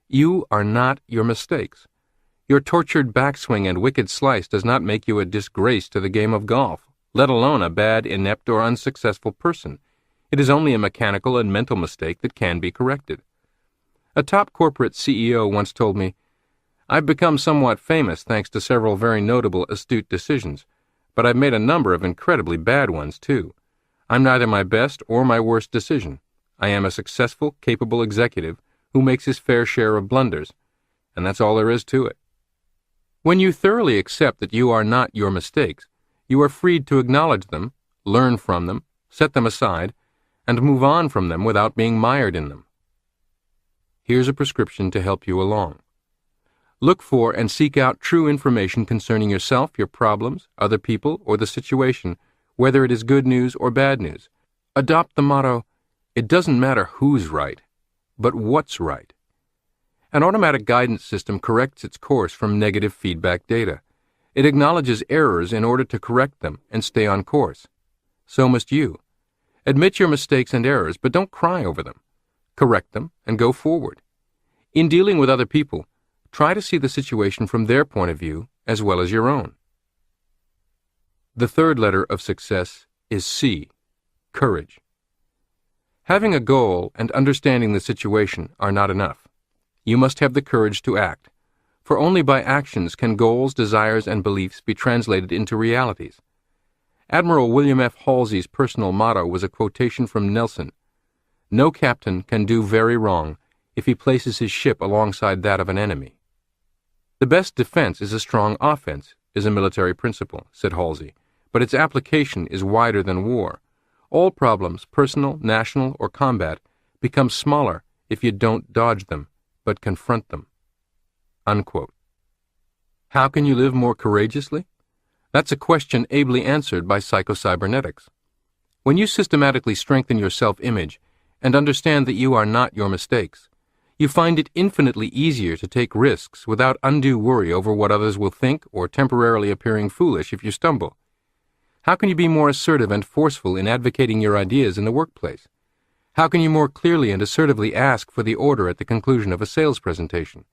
A: You are not your mistakes. Your tortured backswing and wicked slice does not make you a disgrace to the game of golf, let alone a bad, inept, or unsuccessful person. It is only a mechanical and mental mistake that can be corrected. A top corporate CEO once told me, "I've become somewhat famous thanks to several very notable astute decisions, but I've made a number of incredibly bad ones, too. I'm neither my best or my worst decision. I am a successful, capable executive who makes his fair share of blunders, and that's all there is to it." When you thoroughly accept that you are not your mistakes, you are freed to acknowledge them, learn from them, set them aside, and move on from them without being mired in them. Here's a prescription to help you along. Look for and seek out true information concerning yourself, your problems, other people, or the situation, whether it is good news or bad news. Adopt the motto, "It doesn't matter who's right, but what's right." An automatic guidance system corrects its course from negative feedback data. It acknowledges errors in order to correct them and stay on course. So must you. Admit your mistakes and errors, but don't cry over them. Correct them and go forward. In dealing with other people, try to see the situation from their point of view as well as your own. The third letter of success is C, courage. Having a goal and understanding the situation are not enough. You must have the courage to act, for only by actions can goals, desires, and beliefs be translated into realities. Admiral William F. Halsey's personal motto was a quotation from Nelson: "No captain can do very wrong if he places his ship alongside that of an enemy." "The best defense is a strong offense," is a military principle, said Halsey, but its application is wider than war. All problems, personal, national, or combat, become smaller if you don't dodge them, but confront them. Unquote. How can you live more courageously? That's a question ably answered by Psycho-Cybernetics. When you systematically strengthen your self-image and understand that you are not your mistakes, you find it infinitely easier to take risks without undue worry over what others will think or temporarily appearing foolish if you stumble. How can you be more assertive and forceful in advocating your ideas in the workplace? How can you more clearly and assertively ask for the order at the conclusion of a sales presentation?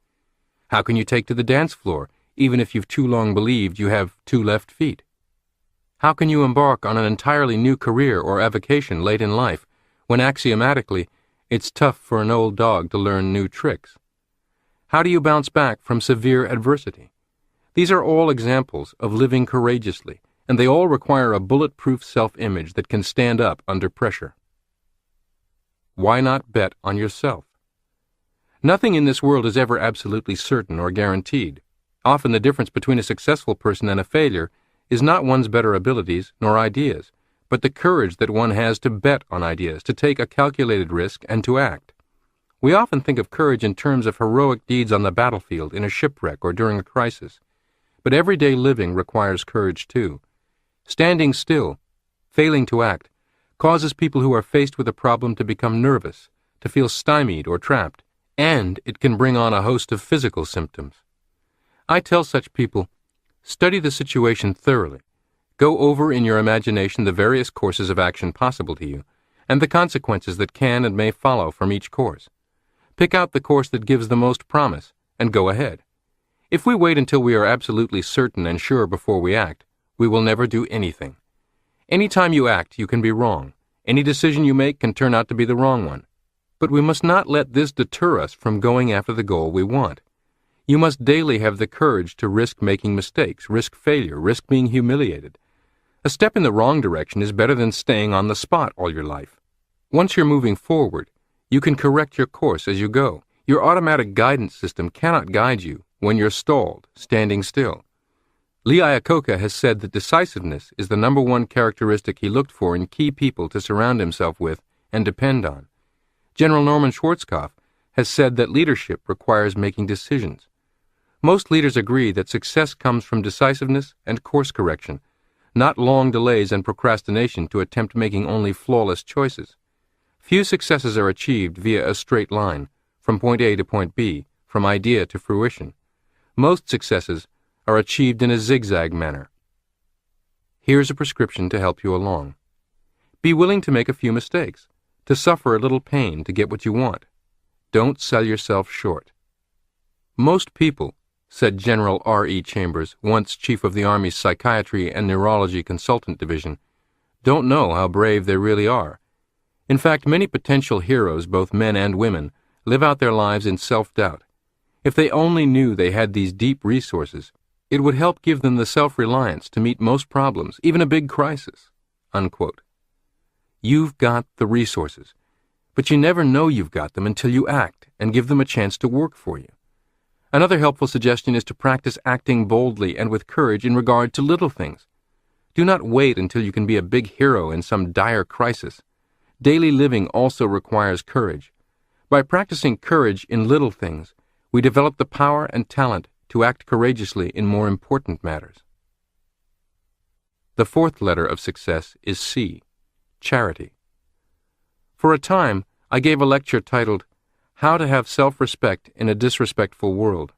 A: How can you take to the dance floor, even if you've too long believed you have 2 left feet? How can you embark on an entirely new career or avocation late in life, when axiomatically it's tough for an old dog to learn new tricks? How do you bounce back from severe adversity? These are all examples of living courageously, and they all require a bulletproof self-image that can stand up under pressure. Why not bet on yourself? Nothing in this world is ever absolutely certain or guaranteed. Often the difference between a successful person and a failure is not one's better abilities nor ideas, but the courage that one has to bet on ideas, to take a calculated risk, and to act. We often think of courage in terms of heroic deeds on the battlefield, in a shipwreck, or during a crisis. But everyday living requires courage too. Standing still, failing to act, causes people who are faced with a problem to become nervous, to feel stymied or trapped, and it can bring on a host of physical symptoms. I tell such people, study the situation thoroughly. Go over in your imagination the various courses of action possible to you, and the consequences that can and may follow from each course. Pick out the course that gives the most promise, and go ahead. If we wait until we are absolutely certain and sure before we act, we will never do anything. Any time you act, you can be wrong. Any decision you make can turn out to be the wrong one. But we must not let this deter us from going after the goal we want. You must daily have the courage to risk making mistakes, risk failure, risk being humiliated. A step in the wrong direction is better than staying on the spot all your life. Once you're moving forward, you can correct your course as you go. Your automatic guidance system cannot guide you when you're stalled, standing still. Lee Iacocca has said that decisiveness is the number one characteristic he looked for in key people to surround himself with and depend on. General Norman Schwarzkopf has said that leadership requires making decisions. Most leaders agree that success comes from decisiveness and course correction, not long delays and procrastination to attempt making only flawless choices. Few successes are achieved via a straight line, from point A to point B, from idea to fruition. Most successes are achieved in a zigzag manner. Here's a prescription to help you along. Be willing to make a few mistakes, to suffer a little pain to get what you want. Don't sell yourself short. Most people, said General R.E. Chambers, once chief of the Army's Psychiatry and Neurology Consultant Division, don't know how brave they really are. In fact, many potential heroes, both men and women, live out their lives in self-doubt. If they only knew they had these deep resources, it would help give them the self-reliance to meet most problems, even a big crisis. Unquote. You've got the resources, but you never know you've got them until you act and give them a chance to work for you. Another helpful suggestion is to practice acting boldly and with courage in regard to little things. Do not wait until you can be a big hero in some dire crisis. Daily living also requires courage. By practicing courage in little things, we develop the power and talent to act courageously in more important matters. The fourth letter of success is C, charity. For a time, I gave a lecture titled, How to Have Self-Respect in a Disrespectful World.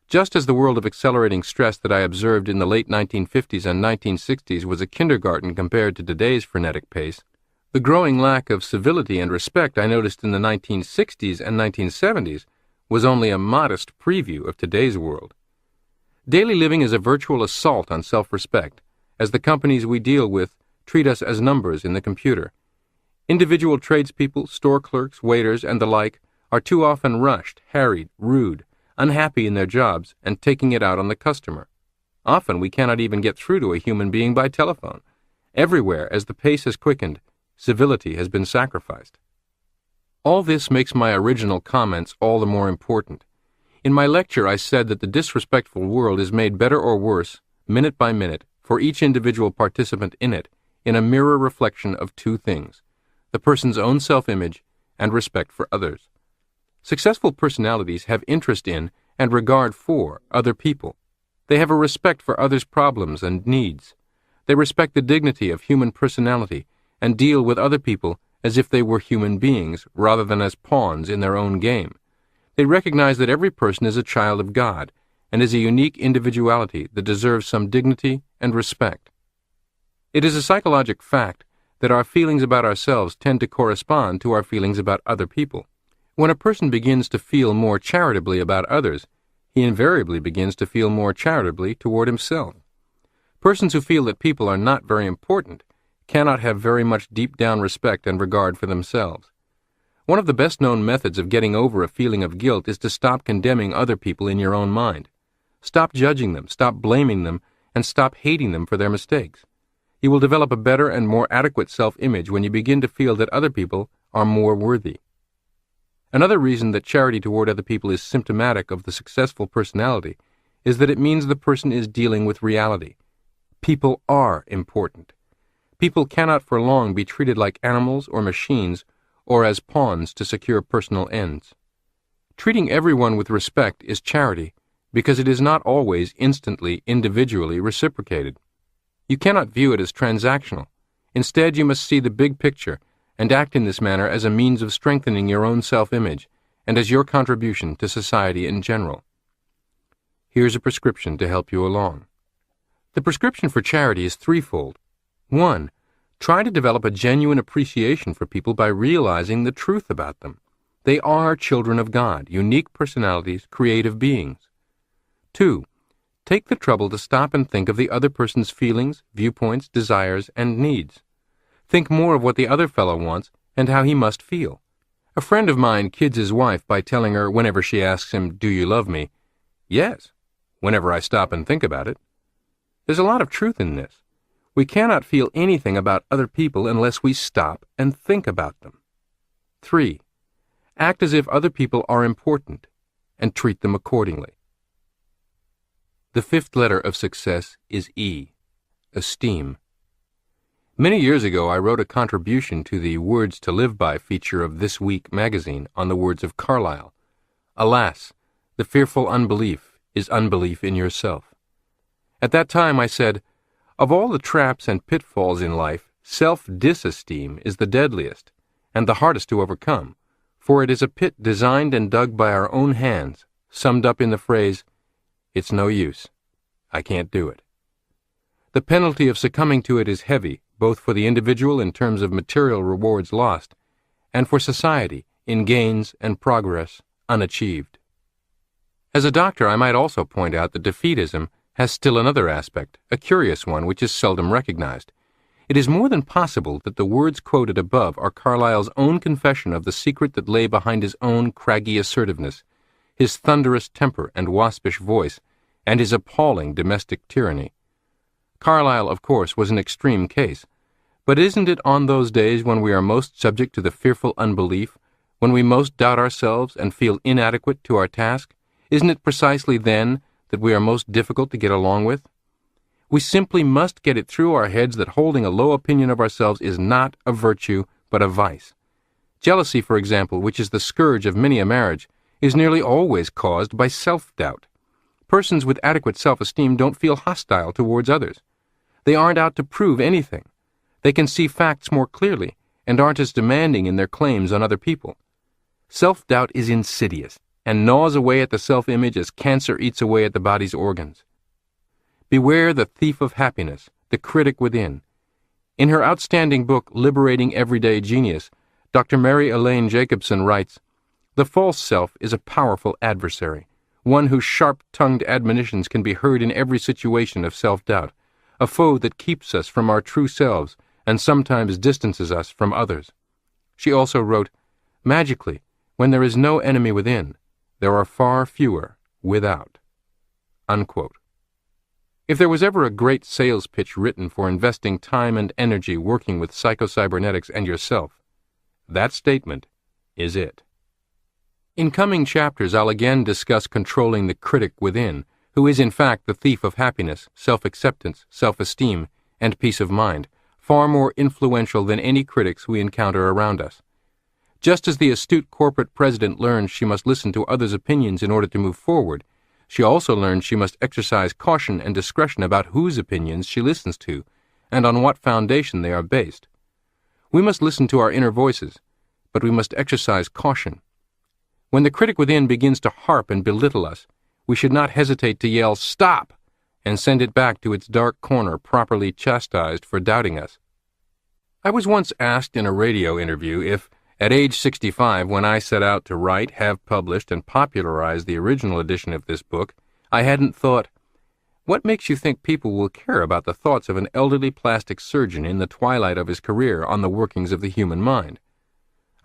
A: Just as the world of accelerating stress that I observed in the late 1950s and 1960s was a kindergarten compared to today's frenetic pace, the growing lack of civility and respect I noticed in the 1960s and 1970s was only a modest preview of today's world. Daily living is a virtual assault on self-respect, as the companies we deal with treat us as numbers in the computer. Individual tradespeople, store clerks, waiters, and the like are too often rushed, harried, rude, unhappy in their jobs, and taking it out on the customer. Often we cannot even get through to a human being by telephone. Everywhere, as the pace has quickened, civility has been sacrificed. All this makes my original comments all the more important. In my lecture, I said that the disrespectful world is made better or worse, minute by minute, for each individual participant in it, in a mirror reflection of two things: the person's own self-image and respect for others. Successful personalities have interest in and regard for other people. They have a respect for others' problems and needs. They respect the dignity of human personality and deal with other people as if they were human beings rather than as pawns in their own game. They recognize that every person is a child of God and is a unique individuality that deserves some dignity and respect. It is a psychologic fact that our feelings about ourselves tend to correspond to our feelings about other people. When a person begins to feel more charitably about others, he invariably begins to feel more charitably toward himself. Persons who feel that people are not very important cannot have very much deep-down respect and regard for themselves. One of the best-known methods of getting over a feeling of guilt is to stop condemning other people in your own mind. Stop judging them, stop blaming them, and stop hating them for their mistakes. You will develop a better and more adequate self-image when you begin to feel that other people are more worthy. Another reason that charity toward other people is symptomatic of the successful personality is that it means the person is dealing with reality. People are important. People cannot for long be treated like animals or machines or as pawns to secure personal ends. Treating everyone with respect is charity because it is not always instantly, individually reciprocated. You cannot view it as transactional. Instead, you must see the big picture and act in this manner as a means of strengthening your own self-image and as your contribution to society in general. Here's a prescription to help you along. The prescription for charity is threefold. 1. Try to develop a genuine appreciation for people by realizing the truth about them. They are children of God, unique personalities, creative beings. 2. Take the trouble to stop and think of the other person's feelings, viewpoints, desires, and needs. Think more of what the other fellow wants and how he must feel. A friend of mine kids his wife by telling her whenever she asks him, "Do you love me?" "Yes," whenever I stop and think about it. There's a lot of truth in this. We cannot feel anything about other people unless we stop and think about them. 3. Act as if other people are important and treat them accordingly. The fifth letter of success is E, esteem. Many years ago, I wrote a contribution to the Words to Live By feature of This Week magazine on the words of Carlyle. Alas, the fearful unbelief is unbelief in yourself. At that time I said, of all the traps and pitfalls in life, self-disesteem is the deadliest and the hardest to overcome, for it is a pit designed and dug by our own hands, summed up in the phrase, "It's no use. I can't do it." The penalty of succumbing to it is heavy, both for the individual in terms of material rewards lost, and for society in gains and progress unachieved. As a doctor, I might also point out that defeatism has still another aspect, a curious one which is seldom recognized. It is more than possible that the words quoted above are Carlyle's own confession of the secret that lay behind his own craggy assertiveness, his thunderous temper and waspish voice, and his appalling domestic tyranny. Carlyle, of course, was an extreme case, but isn't it on those days when we are most subject to the fearful unbelief, when we most doubt ourselves and feel inadequate to our task, isn't it precisely then that we are most difficult to get along with? We simply must get it through our heads that holding a low opinion of ourselves is not a virtue, but a vice. Jealousy, for example, which is the scourge of many a marriage, is nearly always caused by self-doubt. Persons with adequate self-esteem don't feel hostile towards others. They aren't out to prove anything. They can see facts more clearly and aren't as demanding in their claims on other people. Self-doubt is insidious and gnaws away at the self-image as cancer eats away at the body's organs. Beware the thief of happiness, the critic within. In her outstanding book, Liberating Everyday Genius, Dr. Mary Elaine Jacobson writes, "The false self is a powerful adversary, one whose sharp-tongued admonitions can be heard in every situation of self-doubt, a foe that keeps us from our true selves and sometimes distances us from others." She also wrote, "Magically, when there is no enemy within, there are far fewer without." Unquote. If there was ever a great sales pitch written for investing time and energy working with psycho-cybernetics and yourself, that statement is it. In coming chapters, I'll again discuss controlling the critic within, who is in fact the thief of happiness, self-acceptance, self-esteem, and peace of mind, far more influential than any critics we encounter around us. Just as the astute corporate president learns she must listen to others' opinions in order to move forward, she also learns she must exercise caution and discretion about whose opinions she listens to, and on what foundation they are based. We must listen to our inner voices, but we must exercise caution. When the critic within begins to harp and belittle us, we should not hesitate to yell, "Stop!" and send it back to its dark corner properly chastised for doubting us. I was once asked in a radio interview if, at age 65, when I set out to write, have published, and popularize the original edition of this book, I hadn't thought, "What makes you think people will care about the thoughts of an elderly plastic surgeon in the twilight of his career on the workings of the human mind?"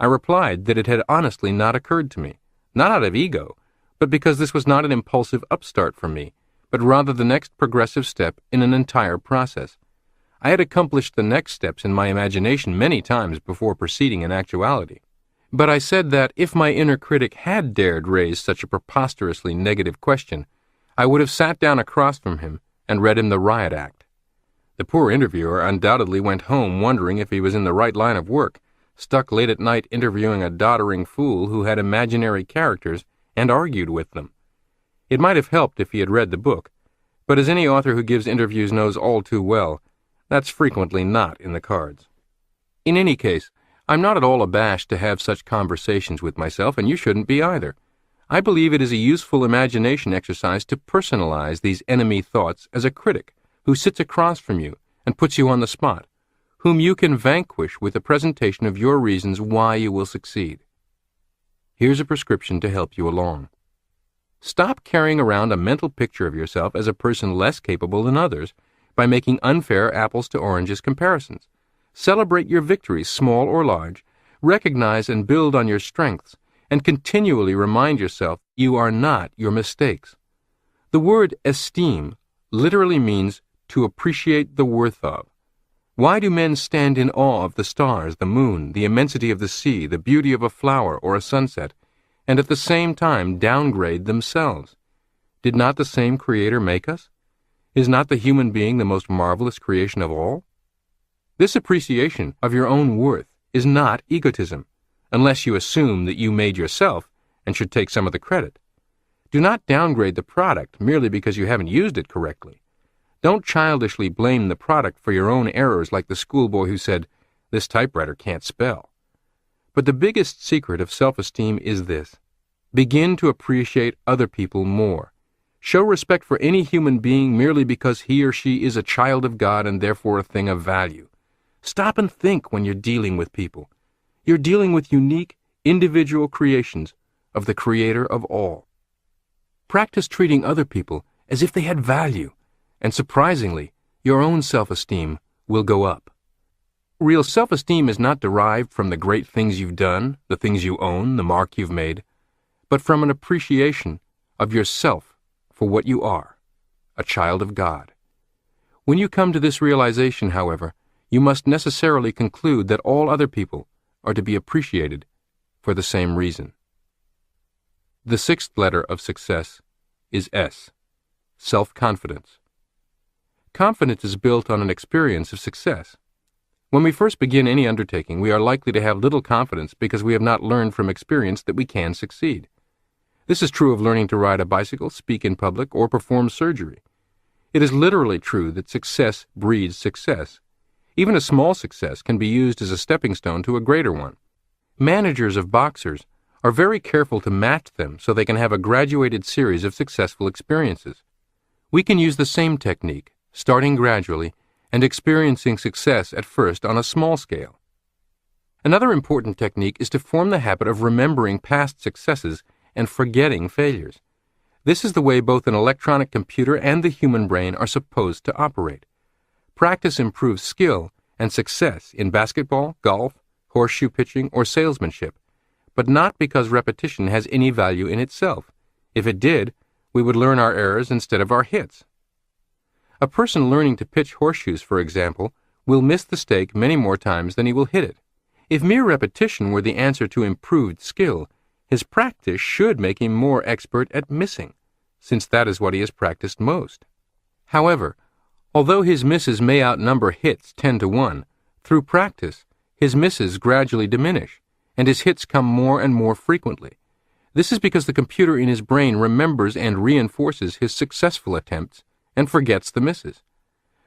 A: I replied that it had honestly not occurred to me, not out of ego, but because this was not an impulsive upstart for me, but rather the next progressive step in an entire process. I had accomplished the next steps in my imagination many times before proceeding in actuality. But I said that if my inner critic had dared raise such a preposterously negative question, I would have sat down across from him and read him the riot act. The poor interviewer undoubtedly went home wondering if he was in the right line of work, stuck late at night interviewing a doddering fool who had imaginary characters and argued with them. It might have helped if he had read the book, but as any author who gives interviews knows all too well, that's frequently not in the cards. In any case, I'm not at all abashed to have such conversations with myself, and you shouldn't be either. I believe it is a useful imagination exercise to personalize these enemy thoughts as a critic who sits across from you and puts you on the spot, whom you can vanquish with a presentation of your reasons why you will succeed. Here's a prescription to help you along. Stop carrying around a mental picture of yourself as a person less capable than others by making unfair apples-to-oranges comparisons. Celebrate your victories, small or large, recognize and build on your strengths, and continually remind yourself you are not your mistakes. The word esteem literally means to appreciate the worth of. Why do men stand in awe of the stars, the moon, the immensity of the sea, the beauty of a flower or a sunset, and at the same time downgrade themselves? Did not the same Creator make us? Is not the human being the most marvelous creation of all? This appreciation of your own worth is not egotism, unless you assume that you made yourself and should take some of the credit. Do not downgrade the product merely because you haven't used it correctly. Don't childishly blame the product for your own errors like the schoolboy who said, "This typewriter can't spell." But the biggest secret of self-esteem is this: begin to appreciate other people more. Show respect for any human being merely because he or she is a child of God and therefore a thing of value. Stop and think when you're dealing with people. You're dealing with unique, individual creations of the Creator of all. Practice treating other people as if they had value, and surprisingly, your own self-esteem will go up. Real self-esteem is not derived from the great things you've done, the things you own, the mark you've made, but from an appreciation of yourself for what you are, a child of God. When you come to this realization, however, you must necessarily conclude that all other people are to be appreciated for the same reason. The sixth letter of success is S, self-confidence. Confidence is built on an experience of success. When we first begin any undertaking, we are likely to have little confidence because we have not learned from experience that we can succeed. This is true of learning to ride a bicycle, speak in public, or perform surgery. It is literally true that success breeds success. Even a small success can be used as a stepping stone to a greater one. Managers of boxers are very careful to match them so they can have a graduated series of successful experiences. We can use the same technique, starting gradually and experiencing success at first on a small scale. Another important technique is to form the habit of remembering past successes and forgetting failures. This is the way both an electronic computer and the human brain are supposed to operate. Practice improves skill and success in basketball, golf, horseshoe pitching, or salesmanship, but not because repetition has any value in itself. If it did, we would learn our errors instead of our hits. A person learning to pitch horseshoes, for example, will miss the stake many more times than he will hit it. If mere repetition were the answer to improved skill, his practice should make him more expert at missing, since that is what he has practiced most. However, although his misses may outnumber hits 10-1, through practice, his misses gradually diminish, and his hits come more and more frequently. This is because the computer in his brain remembers and reinforces his successful attempts and forgets the misses.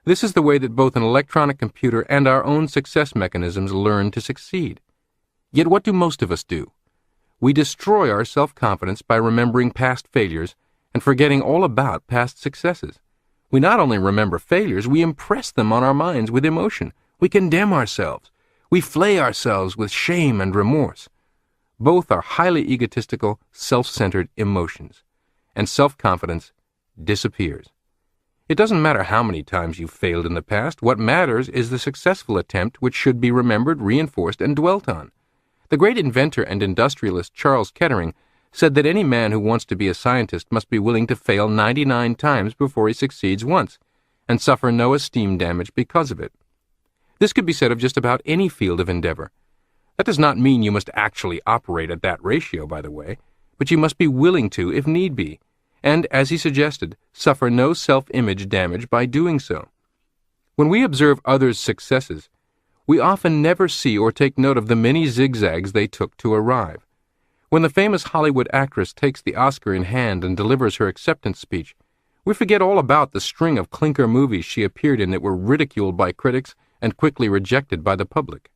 A: This is the way that both an electronic computer and our own success mechanisms learn to succeed. Yet what do most of us do? We destroy our self-confidence by remembering past failures and forgetting all about past successes. We not only remember failures, we impress them on our minds with emotion. We condemn ourselves. We flay ourselves with shame and remorse. Both are highly egotistical, self-centered emotions, and self-confidence disappears. It doesn't matter how many times you've failed in the past. What matters is the successful attempt, which should be remembered, reinforced, and dwelt on. The great inventor and industrialist Charles Kettering said that any man who wants to be a scientist must be willing to fail 99 times before he succeeds once, and suffer no esteem damage because of it. This could be said of just about any field of endeavor. That does not mean you must actually operate at that ratio, by the way, but you must be willing to, if need be, and, as he suggested, suffer no self-image damage by doing so. When we observe others' successes, we often never see or take note of the many zigzags they took to arrive. When the famous Hollywood actress takes the Oscar in hand and delivers her acceptance speech, we forget all about the string of clinker movies she appeared in that were ridiculed by critics and quickly rejected by the public.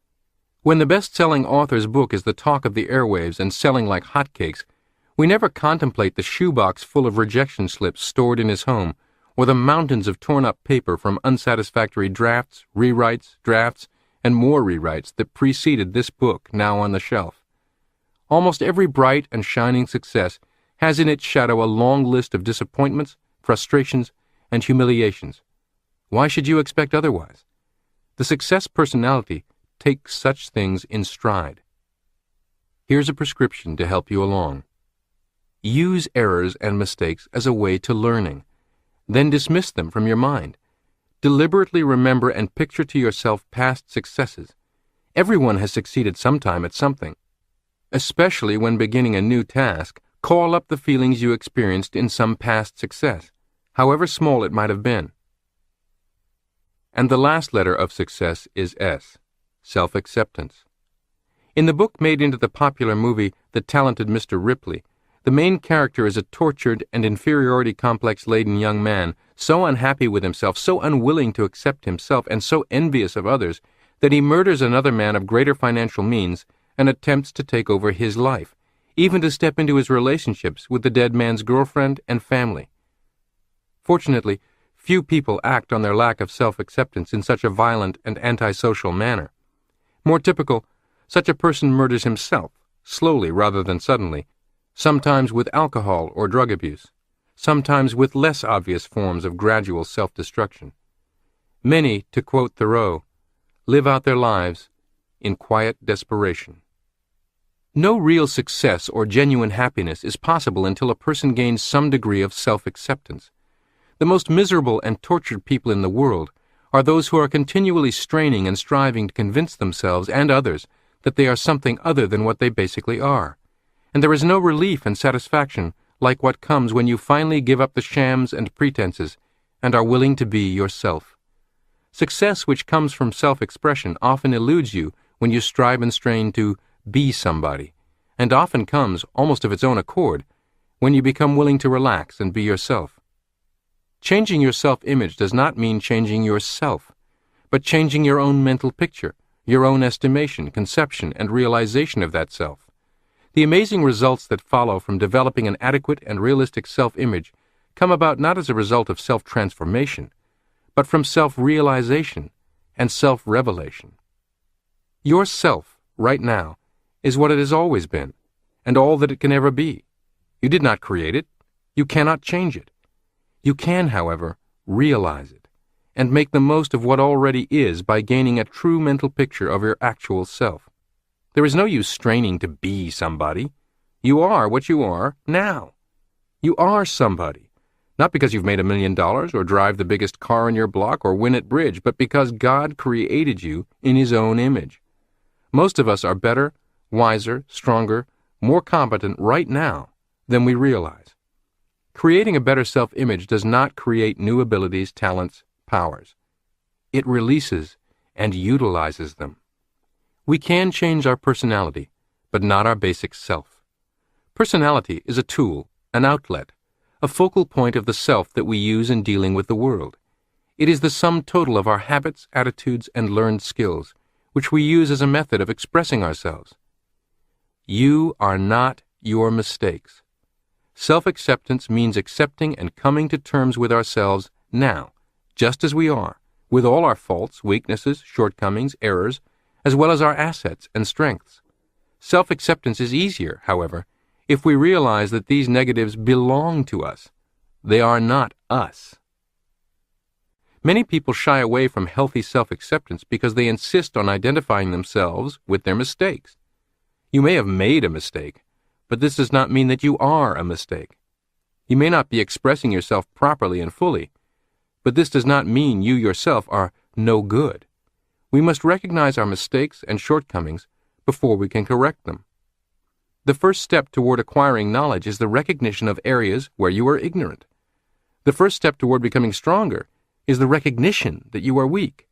A: When the best-selling author's book is the talk of the airwaves and selling like hotcakes, we never contemplate the shoebox full of rejection slips stored in his home, or the mountains of torn-up paper from unsatisfactory drafts, rewrites, drafts, and more rewrites that preceded this book now on the shelf. Almost every bright and shining success has in its shadow a long list of disappointments, frustrations, and humiliations. Why should you expect otherwise? The success personality takes such things in stride. Here's a prescription to help you along. Use errors and mistakes as a way to learning. Then dismiss them from your mind. Deliberately remember and picture to yourself past successes. Everyone has succeeded sometime at something. Especially when beginning a new task, call up the feelings you experienced in some past success, however small it might have been. And the last letter of success is S, self-acceptance. In the book made into the popular movie The Talented Mr. Ripley, the main character is a tortured and inferiority complex-laden young man, so unhappy with himself, so unwilling to accept himself, and so envious of others, that he murders another man of greater financial means and attempts to take over his life, even to step into his relationships with the dead man's girlfriend and family. Fortunately, few people act on their lack of self-acceptance in such a violent and antisocial manner. More typical, such a person murders himself, slowly rather than suddenly, sometimes with alcohol or drug abuse, sometimes with less obvious forms of gradual self-destruction. Many, to quote Thoreau, live out their lives in quiet desperation. No real success or genuine happiness is possible until a person gains some degree of self-acceptance. The most miserable and tortured people in the world are those who are continually straining and striving to convince themselves and others that they are something other than what they basically are. And there is no relief and satisfaction like what comes when you finally give up the shams and pretenses and are willing to be yourself. Success which comes from self-expression often eludes you when you strive and strain to be somebody, and often comes, almost of its own accord, when you become willing to relax and be yourself. Changing your self-image does not mean changing yourself, but changing your own mental picture, your own estimation, conception, and realization of that self. The amazing results that follow from developing an adequate and realistic self-image come about not as a result of self-transformation, but from self-realization and self-revelation. Your self, right now, is what it has always been, and all that it can ever be. You did not create it. You cannot change it. You can, however, realize it, and make the most of what already is by gaining a true mental picture of your actual self. There is no use straining to be somebody. You are what you are now. You are somebody, not because you've made $1 million or drive the biggest car in your block or win at bridge, but because God created you in His own image. Most of us are better, wiser, stronger, more competent right now than we realize. Creating a better self-image does not create new abilities, talents, powers. It releases and utilizes them. We can change our personality, but not our basic self. Personality is a tool, an outlet, a focal point of the self that we use in dealing with the world. It is the sum total of our habits, attitudes, and learned skills, which we use as a method of expressing ourselves. You are not your mistakes. Self-acceptance means accepting and coming to terms with ourselves now, just as we are, with all our faults, weaknesses, shortcomings, errors, as well as our assets and strengths. Self-acceptance is easier, however, if we realize that these negatives belong to us. They are not us. Many people shy away from healthy self-acceptance because they insist on identifying themselves with their mistakes. You may have made a mistake, but this does not mean that you are a mistake. You may not be expressing yourself properly and fully, but this does not mean you yourself are no good. We must recognize our mistakes and shortcomings before we can correct them. The first step toward acquiring knowledge is the recognition of areas where you are ignorant. The first step toward becoming stronger is the recognition that you are weak.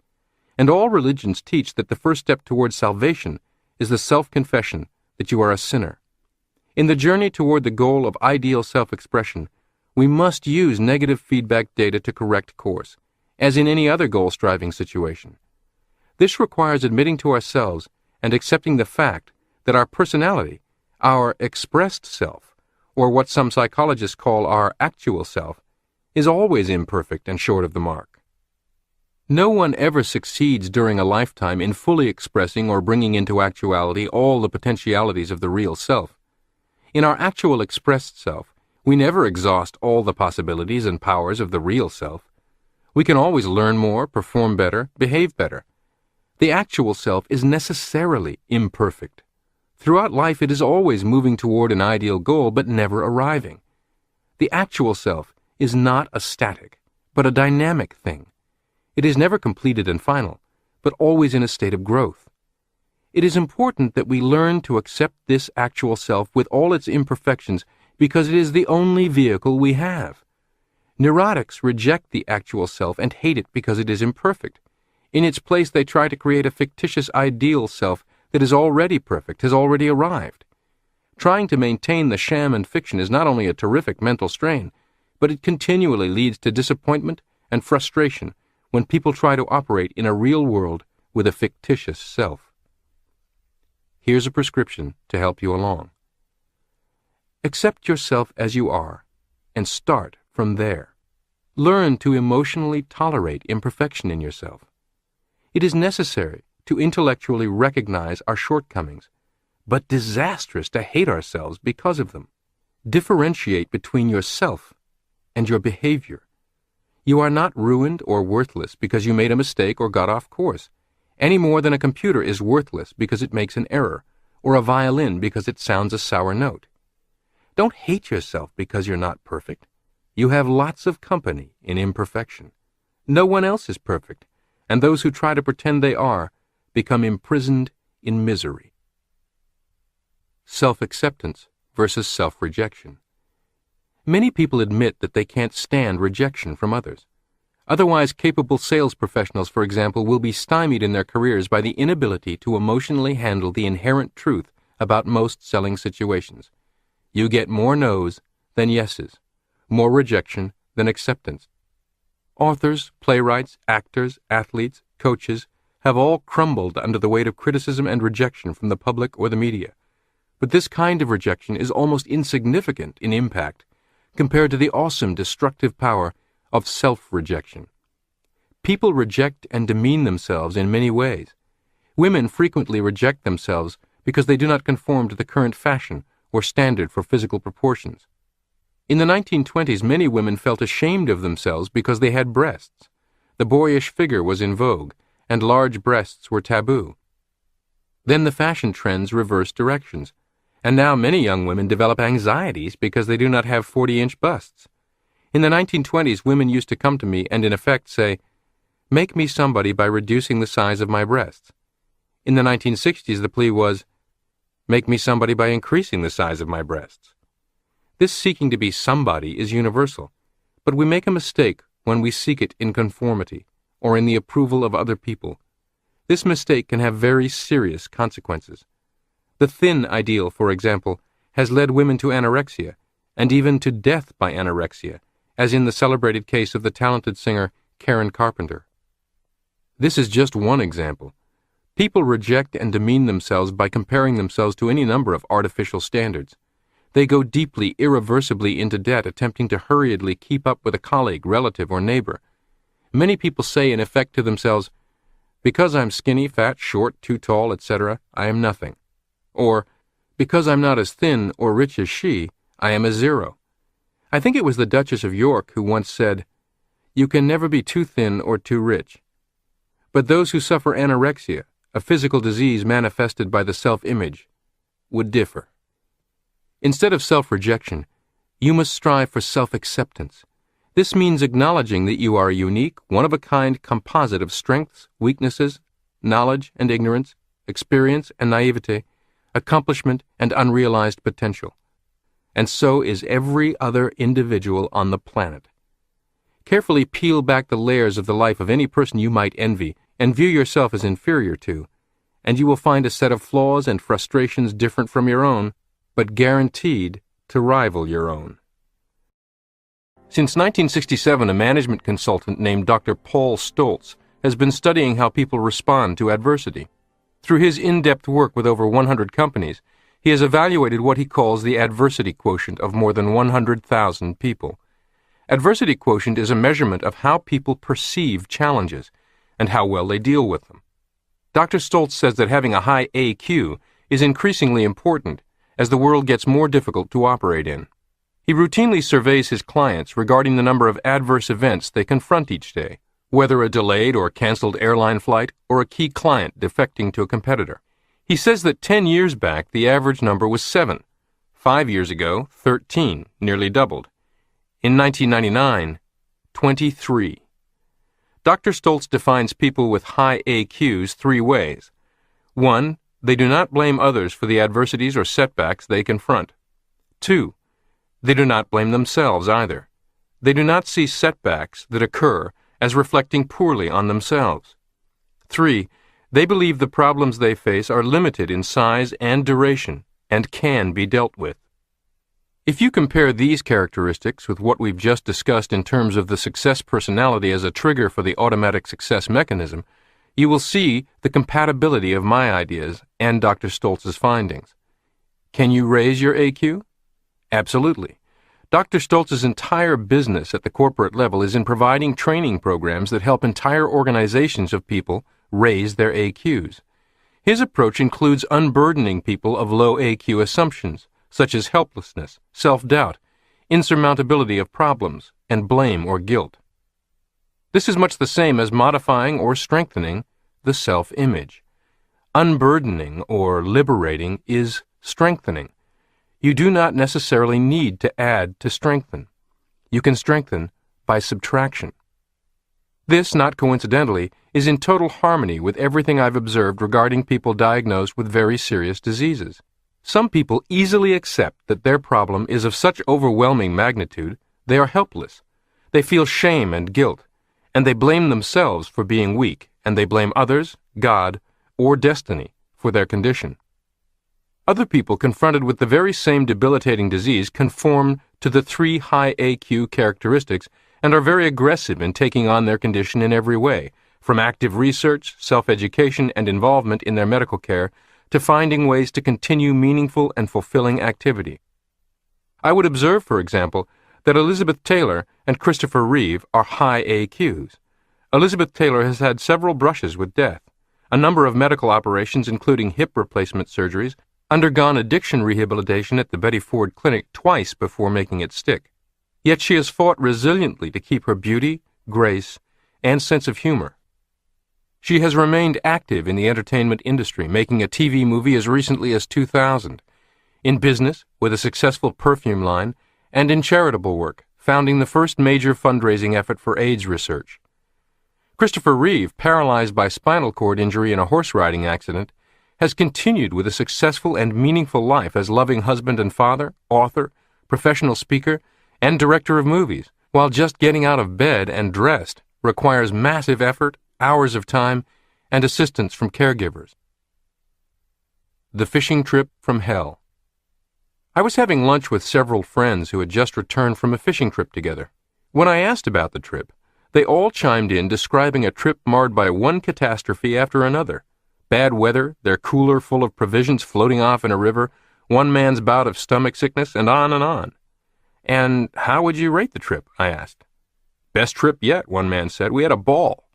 A: And all religions teach that the first step toward salvation is the self-confession that you are a sinner. In the journey toward the goal of ideal self-expression, we must use negative feedback data to correct course, as in any other goal-striving situation. This requires admitting to ourselves and accepting the fact that our personality, our expressed self, or what some psychologists call our actual self, is always imperfect and short of the mark. No one ever succeeds during a lifetime in fully expressing or bringing into actuality all the potentialities of the real self. In our actual expressed self, we never exhaust all the possibilities and powers of the real self. We can always learn more, perform better, behave better. The actual self is necessarily imperfect. Throughout life it is always moving toward an ideal goal but never arriving. The actual self is not a static, but a dynamic thing. It is never completed and final, but always in a state of growth. It is important that we learn to accept this actual self with all its imperfections because it is the only vehicle we have. Neurotics reject the actual self and hate it because it is imperfect. In its place, they try to create a fictitious ideal self that is already perfect, has already arrived. Trying to maintain the sham and fiction is not only a terrific mental strain, but it continually leads to disappointment and frustration when people try to operate in a real world with a fictitious self. Here's a prescription to help you along. Accept yourself as you are, and start from there. Learn to emotionally tolerate imperfection in yourself. It is necessary to intellectually recognize our shortcomings, but disastrous to hate ourselves because of them. Differentiate between yourself and your behavior. You are not ruined or worthless because you made a mistake or got off course, any more than a computer is worthless because it makes an error, or a violin because it sounds a sour note. Don't hate yourself because you're not perfect. You have lots of company in imperfection. No one else is perfect, and those who try to pretend they are become imprisoned in misery. Self-acceptance versus self-rejection. Many people admit that they can't stand rejection from others. Otherwise capable sales professionals, for example, will be stymied in their careers by the inability to emotionally handle the inherent truth about most selling situations. You get more no's than yeses, more rejection than acceptance. Authors, playwrights, actors, athletes, coaches have all crumbled under the weight of criticism and rejection from the public or the media. But this kind of rejection is almost insignificant in impact compared to the awesome destructive power of self-rejection. People reject and demean themselves in many ways. Women frequently reject themselves because they do not conform to the current fashion or standard for physical proportions. In the 1920s, many women felt ashamed of themselves because they had breasts. The boyish figure was in vogue, and large breasts were taboo. Then the fashion trends reversed directions, and now many young women develop anxieties because they do not have 40-inch busts. In the 1920s, women used to come to me and in effect say, "Make me somebody by reducing the size of my breasts." In the 1960s, the plea was, "Make me somebody by increasing the size of my breasts." This seeking to be somebody is universal, but we make a mistake when we seek it in conformity or in the approval of other people. This mistake can have very serious consequences. The thin ideal, for example, has led women to anorexia, and even to death by anorexia, as in the celebrated case of the talented singer Karen Carpenter. This is just one example. People reject and demean themselves by comparing themselves to any number of artificial standards. They go deeply, irreversibly into debt attempting to hurriedly keep up with a colleague, relative, or neighbor. Many people say in effect to themselves, "Because I'm skinny, fat, short, too tall, etc., I am nothing." Or, "Because I'm not as thin or rich as she, I am a zero." I think it was the Duchess of York who once said, "You can never be too thin or too rich." But those who suffer anorexia, a physical disease manifested by the self-image, would differ. Instead of self-rejection, you must strive for self-acceptance. This means acknowledging that you are a unique, one-of-a-kind composite of strengths, weaknesses, knowledge and ignorance, experience and naivete, accomplishment and unrealized potential. And so is every other individual on the planet. Carefully peel back the layers of the life of any person you might envy and view yourself as inferior to, and you will find a set of flaws and frustrations different from your own, but guaranteed to rival your own. Since 1967, a management consultant named Dr. Paul Stoltz has been studying how people respond to adversity. Through his in-depth work with over 100 companies, he has evaluated what he calls the adversity quotient of more than 100,000 people. Adversity quotient is a measurement of how people perceive challenges and how well they deal with them. Dr. Stoltz says that having a high AQ is increasingly important as the world gets more difficult to operate in. He routinely surveys his clients regarding the number of adverse events they confront each day, whether a delayed or canceled airline flight or a key client defecting to a competitor. He says that 10 years back the average number was 7. 5 years ago, 13, nearly doubled. In 1999, 23. Dr. Stoltz defines people with high AQs 3 ways. 1. They do not blame others for the adversities or setbacks they confront. 2. They do not blame themselves either. They do not see setbacks that occur as reflecting poorly on themselves. 3. They believe the problems they face are limited in size and duration and can be dealt with. If you compare these characteristics with what we've just discussed in terms of the success personality as a trigger for the automatic success mechanism, you will see the compatibility of my ideas and Dr. Stoltz's findings. Can you raise your AQ? Absolutely. Dr. Stoltz's entire business at the corporate level is in providing training programs that help entire organizations of people raise their AQs. His approach includes unburdening people of low AQ assumptions, such as helplessness, self-doubt, insurmountability of problems, and blame or guilt. This is much the same as modifying or strengthening the self-image. Unburdening or liberating is strengthening. You do not necessarily need to add to strengthen. You can strengthen by subtraction. This, not coincidentally, is in total harmony with everything I've observed regarding people diagnosed with very serious diseases. Some people easily accept that their problem is of such overwhelming magnitude they are helpless. They feel shame and guilt, and they blame themselves for being weak, and they blame others, God, or destiny for their condition. Other people confronted with the very same debilitating disease conform to the 3 high AQ characteristics and are very aggressive in taking on their condition in every way, from active research, self-education, and involvement in their medical care to finding ways to continue meaningful and fulfilling activity. I would observe, for example, that Elizabeth Taylor and Christopher Reeve are high AQs. Elizabeth Taylor has had several brushes with death, a number of medical operations including hip replacement surgeries, undergone addiction rehabilitation at the Betty Ford Clinic twice before making it stick. Yet she has fought resiliently to keep her beauty, grace, and sense of humor. She has remained active in the entertainment industry, making a TV movie as recently as 2000, in business with a successful perfume line, and in charitable work, founding the first major fundraising effort for AIDS research. Christopher Reeve, paralyzed by spinal cord injury in a horse riding accident, has continued with a successful and meaningful life as loving husband and father, author, professional speaker, and director of movies, while just getting out of bed and dressed requires massive effort, hours of time, and assistance from caregivers. The fishing trip from hell. I was having lunch with several friends who had just returned from a fishing trip together. When I asked about the trip, they all chimed in describing a trip marred by one catastrophe after another. Bad weather, their cooler full of provisions floating off in a river, one man's bout of stomach sickness, and on and on. "And how would you rate the trip?" I asked. "Best trip yet," one man said. "We had a ball."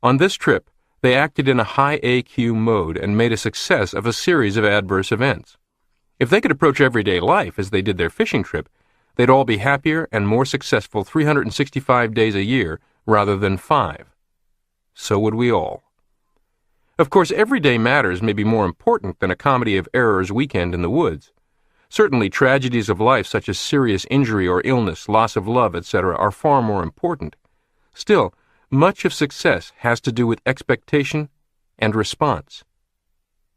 A: On this trip, they acted in a high AQ mode and made a success of a series of adverse events. If they could approach everyday life as they did their fishing trip, they'd all be happier and more successful 365 days a year rather than 5. So would we all. Of course, everyday matters may be more important than a comedy of errors weekend in the woods. Certainly, tragedies of life such as serious injury or illness, loss of love, etc. are far more important. Still, much of success has to do with expectation and response.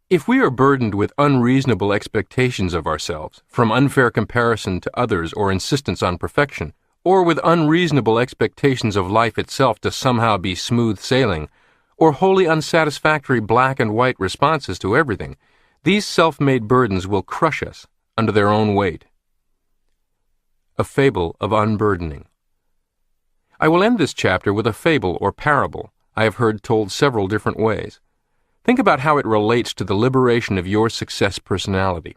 A: If we are burdened with unreasonable expectations of ourselves, from unfair comparison to others or insistence on perfection, or with unreasonable expectations of life itself to somehow be smooth sailing, or wholly unsatisfactory black and white responses to everything, these self-made burdens will crush us under their own weight. A fable of unburdening. I will end this chapter with a fable or parable I have heard told several different ways. Think about how it relates to the liberation of your success personality.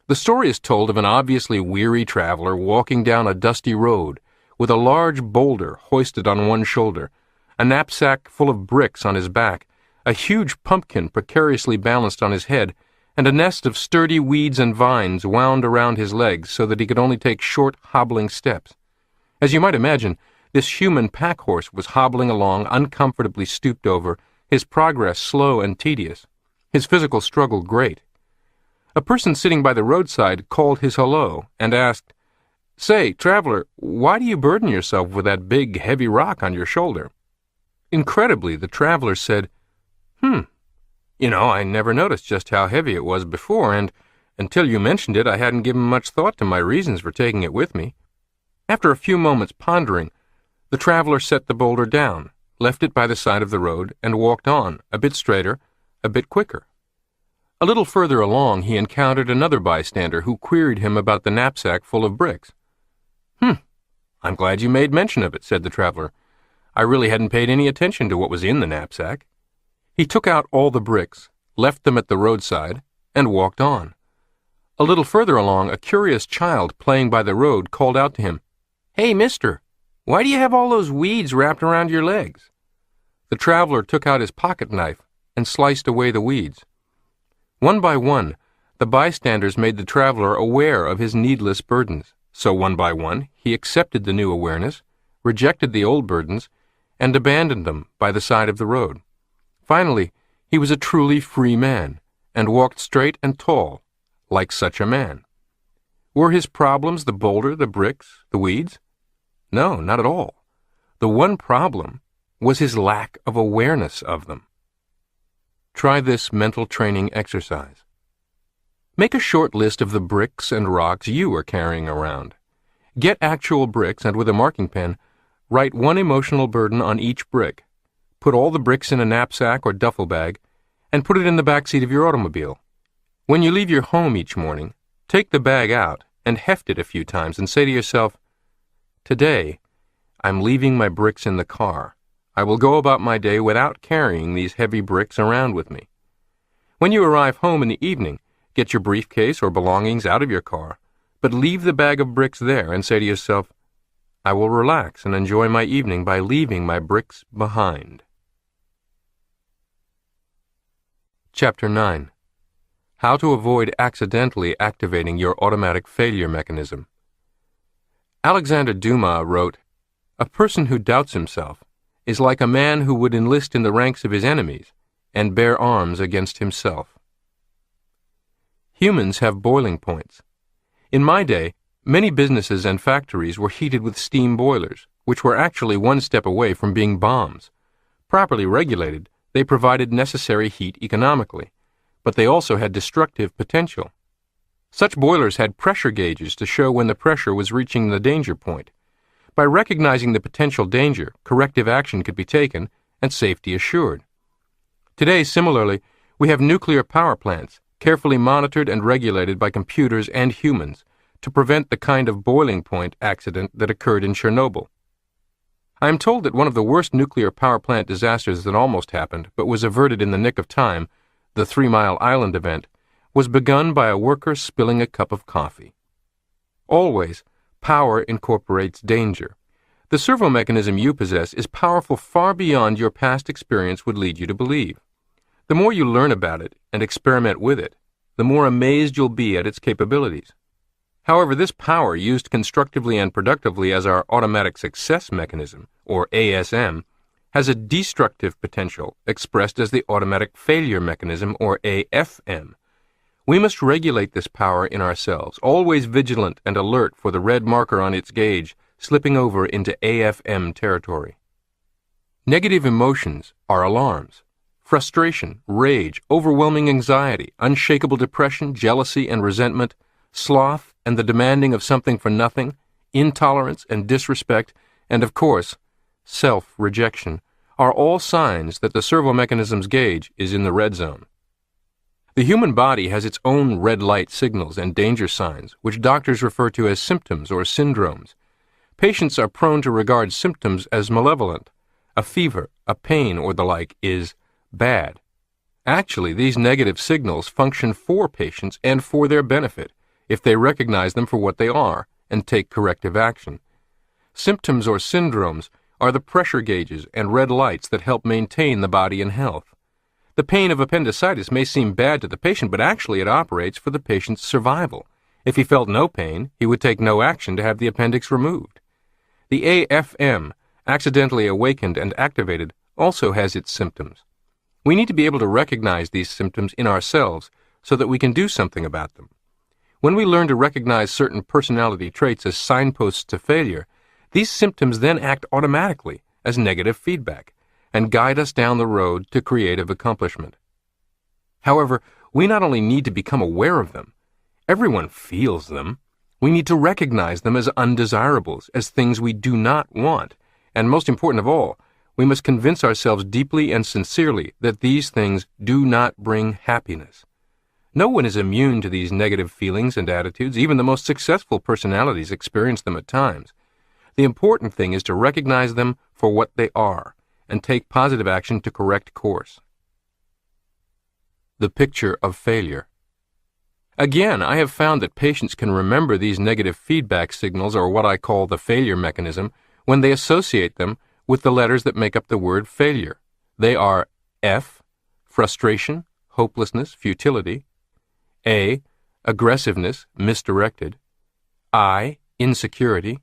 A: The story is told of an obviously weary traveler walking down a dusty road with a large boulder hoisted on one shoulder, a knapsack full of bricks on his back, a huge pumpkin precariously balanced on his head, and a nest of sturdy weeds and vines wound around his legs so that he could only take short, hobbling steps. As you might imagine, this human pack-horse was hobbling along, uncomfortably stooped over, his progress slow and tedious, his physical struggle great. A person sitting by the roadside called his hello and asked, "Say, traveler, why do you burden yourself with that big, heavy rock on your shoulder?" Incredibly, the traveler said, I never noticed just how heavy it was before, and until you mentioned it, I hadn't given much thought to my reasons for taking it with me." After a few moments pondering, the traveler set the boulder down, left it by the side of the road, and walked on, a bit straighter, a bit quicker. A little further along, he encountered another bystander who queried him about the knapsack full of bricks. "I'm glad you made mention of it," said the traveler. "I really hadn't paid any attention to what was in the knapsack." He took out all the bricks, left them at the roadside, and walked on. A little further along, a curious child playing by the road called out to him, "Hey, mister, why do you have all those weeds wrapped around your legs?" The traveler took out his pocket knife and sliced away the weeds. One by one, the bystanders made the traveler aware of his needless burdens. So one by one, he accepted the new awareness, rejected the old burdens, and abandoned them by the side of the road. Finally, he was a truly free man, and walked straight and tall, like such a man. Were his problems the boulder, the bricks, the weeds? No, not at all. The one problem was his lack of awareness of them. Try this mental training exercise. Make a short list of the bricks and rocks you are carrying around. Get actual bricks and with a marking pen, Write one emotional burden on each brick. Put all the bricks in a knapsack or duffel bag and put it in the back seat of your automobile. When you leave your home each morning, take the bag out and heft it a few times and say to yourself, "Today, I'm leaving my bricks in the car. I will go about my day without carrying these heavy bricks around with me." When you arrive home in the evening, get your briefcase or belongings out of your car, but leave the bag of bricks there and say to yourself, "I will relax and enjoy my evening by leaving my bricks behind." Chapter 9. How to avoid accidentally activating your automatic failure mechanism. Alexander Dumas wrote, "A person who doubts himself is like a man who would enlist in the ranks of his enemies and bear arms against himself." Humans have boiling points. In my day, many businesses and factories were heated with steam boilers, which were actually one step away from being bombs. Properly regulated, they provided necessary heat economically, but they also had destructive potential. Such boilers had pressure gauges to show when the pressure was reaching the danger point. By recognizing the potential danger, corrective action could be taken and safety assured. Today, similarly, we have nuclear power plants, carefully monitored and regulated by computers and humans, to prevent the kind of boiling point accident that occurred in Chernobyl. I am told that one of the worst nuclear power plant disasters that almost happened, but was averted in the nick of time, the 3 Mile Island event, was begun by a worker spilling a cup of coffee. Always, power incorporates danger. The servo mechanism you possess is powerful far beyond your past experience would lead you to believe. The more you learn about it and experiment with it, the more amazed you'll be at its capabilities. However, this power used constructively and productively as our automatic success mechanism, or ASM, has a destructive potential expressed as the automatic failure mechanism, or AFM. We must regulate this power in ourselves, always vigilant and alert for the red marker on its gauge slipping over into AFM territory. Negative emotions are alarms. Frustration, rage, overwhelming anxiety, unshakable depression, jealousy and resentment, sloth and the demanding of something for nothing, intolerance and disrespect, and of course, self-rejection, are all signs that the servo mechanism's gauge is in the red zone. The human body has its own red light signals and danger signs, which doctors refer to as symptoms or syndromes. Patients are prone to regard symptoms as malevolent. A fever, a pain, or the like is bad. Actually, these negative signals function for patients and for their benefit if they recognize them for what they are and take corrective action. Symptoms or syndromes are the pressure gauges and red lights that help maintain the body in health. The pain of appendicitis may seem bad to the patient, but actually it operates for the patient's survival. If he felt no pain, he would take no action to have the appendix removed. The AFM, accidentally awakened and activated, also has its symptoms. We need to be able to recognize these symptoms in ourselves so that we can do something about them. When we learn to recognize certain personality traits as signposts to failure, these symptoms then act automatically as negative feedback and guide us down the road to creative accomplishment. However, we not only need to become aware of them, everyone feels them. We need to recognize them as undesirables, as things we do not want, and most important of all, we must convince ourselves deeply and sincerely that these things do not bring happiness. No one is immune to these negative feelings and attitudes. Even the most successful personalities experience them at times. The important thing is to recognize them for what they are and take positive action to correct course. The picture of failure. Again, I have found that patients can remember these negative feedback signals, or what I call the failure mechanism, when they associate them with the letters that make up the word failure. They are F, frustration, hopelessness, futility; A, aggressiveness, misdirected; I, insecurity;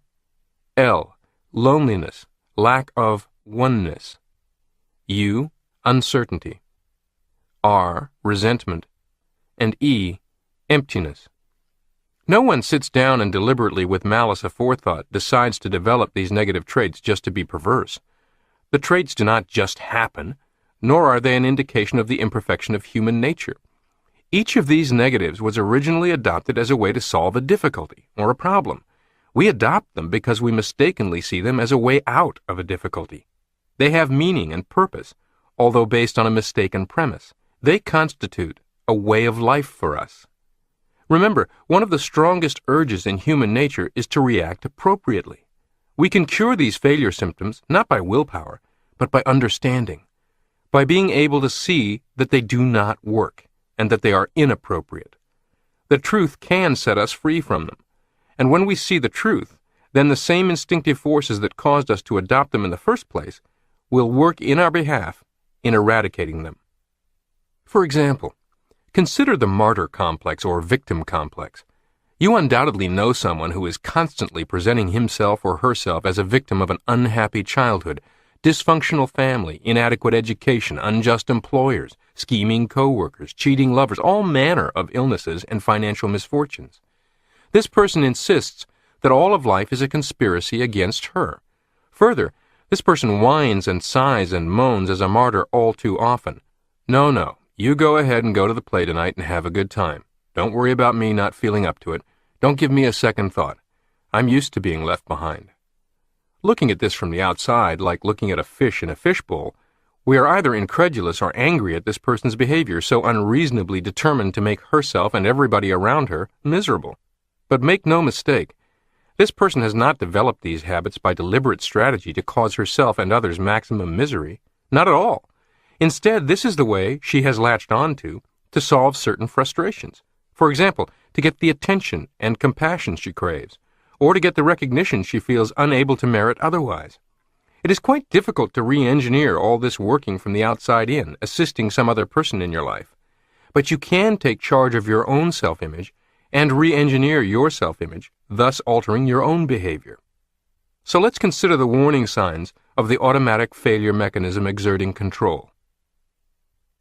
A: L, loneliness, lack of oneness; U, uncertainty; R, resentment; and E, emptiness. No one sits down and deliberately, with malice aforethought, decides to develop these negative traits just to be perverse. The traits do not just happen, nor are they an indication of the imperfection of human nature. Each of these negatives was originally adopted as a way to solve a difficulty or a problem. We adopt them because we mistakenly see them as a way out of a difficulty. They have meaning and purpose, although based on a mistaken premise. They constitute a way of life for us. Remember, one of the strongest urges in human nature is to react appropriately. We can cure these failure symptoms not by willpower, but by understanding, by being able to see that they do not work and that they are inappropriate. The truth can set us free from them, and when we see the truth, then the same instinctive forces that caused us to adopt them in the first place will work in our behalf in eradicating them. For example, consider the martyr complex or victim complex. You undoubtedly know someone who is constantly presenting himself or herself as a victim of an unhappy childhood, dysfunctional family, inadequate education, unjust employers, scheming coworkers, cheating lovers, all manner of illnesses and financial misfortunes. This person insists that all of life is a conspiracy against her. Further, this person whines and sighs and moans as a martyr all too often. No, you go ahead and go to the play tonight and have a good time. Don't worry about me not feeling up to it. Don't give me a second thought. I'm used to being left behind. Looking at this from the outside, like looking at a fish in a fishbowl, we are either incredulous or angry at this person's behavior, so unreasonably determined to make herself and everybody around her miserable. But make no mistake, this person has not developed these habits by deliberate strategy to cause herself and others maximum misery. Not at all. Instead, this is the way she has latched on to solve certain frustrations. For example, to get the attention and compassion she craves, or to get the recognition she feels unable to merit otherwise. It is quite difficult to re-engineer all this working from the outside in, assisting some other person in your life. But you can take charge of your own self-image and re-engineer your self-image, thus altering your own behavior. So let's consider the warning signs of the automatic failure mechanism exerting control.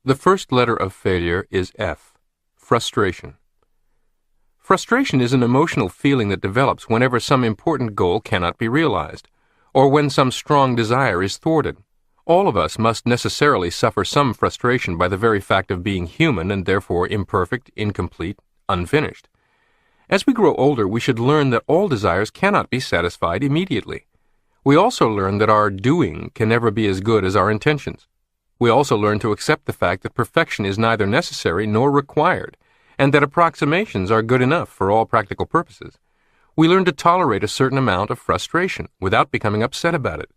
A: The first letter of failure is F, frustration. Frustration is an emotional feeling that develops whenever some important goal cannot be realized, or when some strong desire is thwarted. All of us must necessarily suffer some frustration by the very fact of being human and therefore imperfect, incomplete, unfinished. As we grow older, we should learn that all desires cannot be satisfied immediately. We also learn that our doing can never be as good as our intentions. We also learn to accept the fact that perfection is neither necessary nor required, and that approximations are good enough for all practical purposes. We learn to tolerate a certain amount of frustration without becoming upset about it.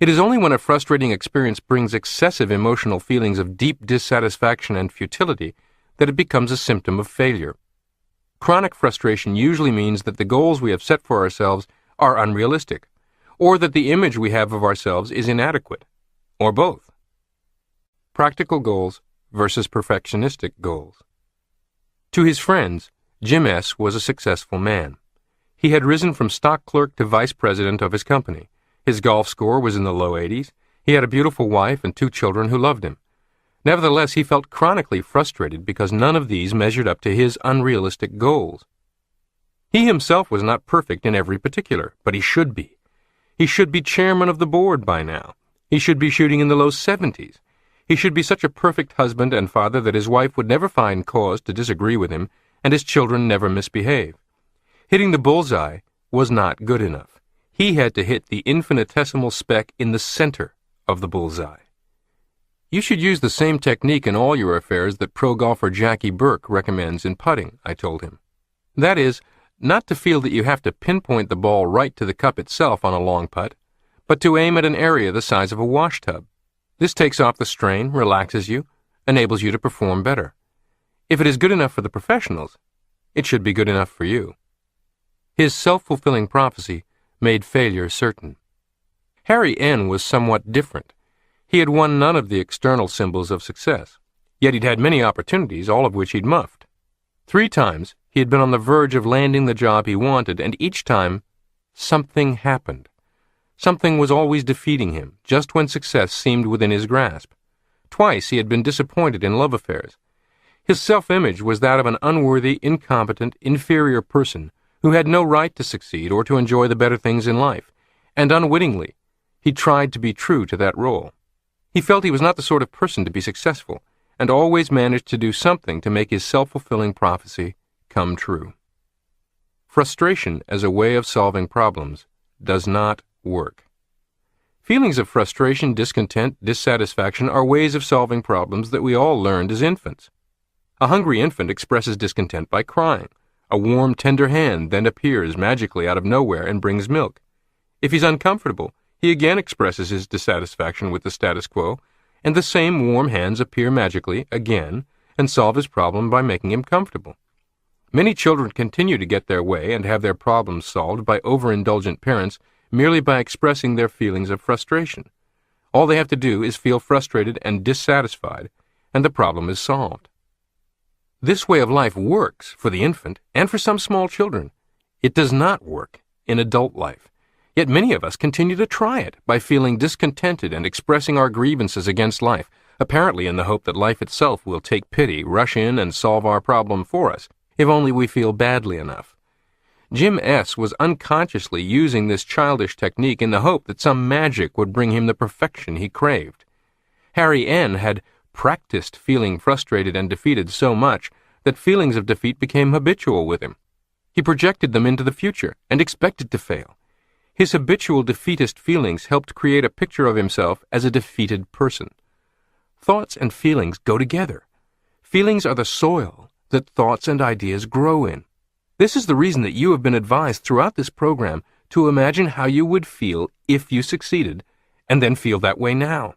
A: It is only when a frustrating experience brings excessive emotional feelings of deep dissatisfaction and futility that it becomes a symptom of failure. Chronic frustration usually means that the goals we have set for ourselves are unrealistic, or that the image we have of ourselves is inadequate, or both. Practical goals versus perfectionistic goals. To his friends, Jim S. was a successful man. He had risen from stock clerk to vice president of his company. His golf score was in the low 80s. He had a beautiful wife and 2 children who loved him. Nevertheless, he felt chronically frustrated because none of these measured up to his unrealistic goals. He himself was not perfect in every particular, but he should be. He should be chairman of the board by now. He should be shooting in the low 70s. He should be such a perfect husband and father that his wife would never find cause to disagree with him and his children never misbehave. Hitting the bullseye was not good enough. He had to hit the infinitesimal speck in the center of the bullseye. You should use the same technique in all your affairs that pro golfer Jackie Burke recommends in putting, I told him. That is, not to feel that you have to pinpoint the ball right to the cup itself on a long putt, but to aim at an area the size of a washtub. This takes off the strain, relaxes you, enables you to perform better. If it is good enough for the professionals, it should be good enough for you. His self-fulfilling prophecy made failure certain. Harry N. was somewhat different. He had won none of the external symbols of success, yet he'd had many opportunities, all of which he'd muffed. 3 times he had been on the verge of landing the job he wanted, and each time something happened. Something was always defeating him, just when success seemed within his grasp. Twice he had been disappointed in love affairs. His self-image was that of an unworthy, incompetent, inferior person who had no right to succeed or to enjoy the better things in life, and unwittingly he tried to be true to that role. He felt he was not the sort of person to be successful, and always managed to do something to make his self-fulfilling prophecy come true. frustration as a way of solving problems does not work. Feelings of frustration, discontent, dissatisfaction are ways of solving problems that we all learned as infants. A hungry infant expresses discontent by crying. A warm, tender hand then appears magically out of nowhere and brings milk. If he's uncomfortable, he again expresses his dissatisfaction with the status quo, and the same warm hands appear magically again and solve his problem by making him comfortable. Many children continue to get their way and have their problems solved by overindulgent parents merely by expressing their feelings of frustration. All they have to do is feel frustrated and dissatisfied, and the problem is solved. This way of life works for the infant and for some small children. It does not work in adult life. Yet many of us continue to try it by feeling discontented and expressing our grievances against life, apparently in the hope that life itself will take pity, rush in, and solve our problem for us, if only we feel badly enough. Jim S. was unconsciously using this childish technique in the hope that some magic would bring him the perfection he craved. Harry N. had practiced feeling frustrated and defeated so much that feelings of defeat became habitual with him. He projected them into the future and expected to fail. His habitual defeatist feelings helped create a picture of himself as a defeated person. Thoughts and feelings go together. Feelings are the soil that thoughts and ideas grow in. This is the reason that you have been advised throughout this program to imagine how you would feel if you succeeded, and then feel that way now.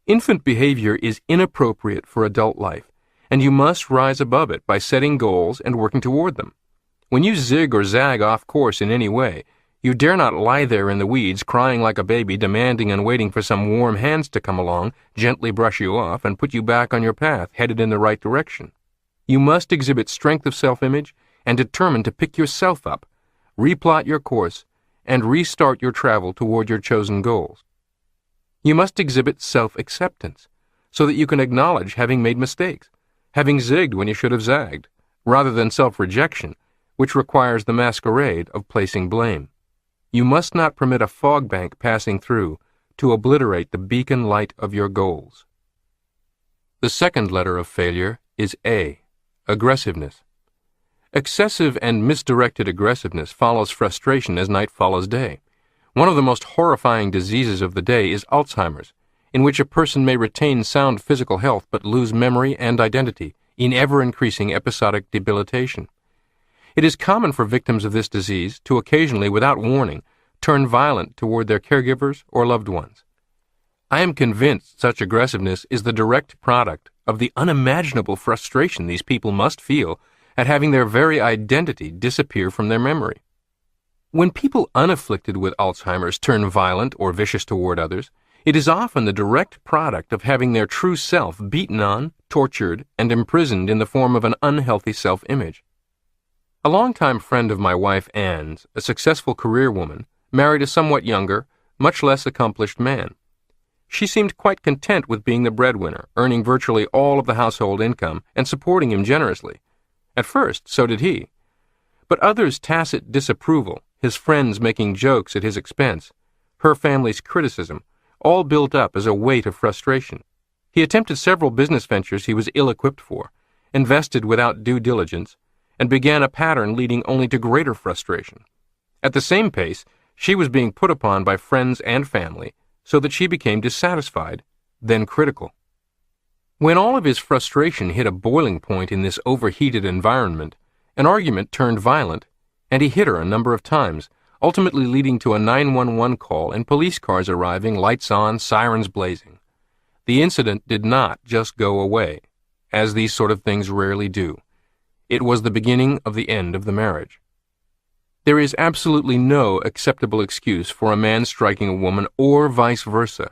A: Infant behavior is inappropriate for adult life, and you must rise above it by setting goals and working toward them. When you zig or zag off course in any way, you dare not lie there in the weeds crying like a baby, demanding and waiting for some warm hands to come along, gently brush you off, and put you back on your path, headed in the right direction. You must exhibit strength of self-image and determine to pick yourself up, replot your course, and restart your travel toward your chosen goals. You must exhibit self-acceptance, so that you can acknowledge having made mistakes, having zigged when you should have zagged, rather than self-rejection, which requires the masquerade of placing blame. You must not permit a fog bank passing through to obliterate the beacon light of your goals. The second letter of failure is A, aggressiveness. Excessive and misdirected aggressiveness follows frustration as night follows day. One of the most horrifying diseases of the day is Alzheimer's, in which a person may retain sound physical health but lose memory and identity in ever-increasing episodic debilitation. It is common for victims of this disease to occasionally, without warning, turn violent toward their caregivers or loved ones. I am convinced such aggressiveness is the direct product of the unimaginable frustration these people must feel at having their very identity disappear from their memory. When people unafflicted with Alzheimer's turn violent or vicious toward others, it is often the direct product of having their true self beaten on, tortured, and imprisoned in the form of an unhealthy self-image. A longtime friend of my wife Ann's, a successful career woman, married a somewhat younger, much less accomplished man. She seemed quite content with being the breadwinner, earning virtually all of the household income and supporting him generously. At first, so did he. But others' tacit disapproval, his friends making jokes at his expense, her family's criticism, all built up as a weight of frustration. He attempted several business ventures he was ill-equipped for, invested without due diligence, and began a pattern leading only to greater frustration. At the same pace, she was being put upon by friends and family, so that she became dissatisfied, then critical. When all of his frustration hit a boiling point in this overheated environment, an argument turned violent, and he hit her a number of times, ultimately leading to a 911 call and police cars arriving, lights on, sirens blazing. The incident did not just go away, as these sort of things rarely do. It was the beginning of the end of the marriage. There is absolutely no acceptable excuse for a man striking a woman or vice versa,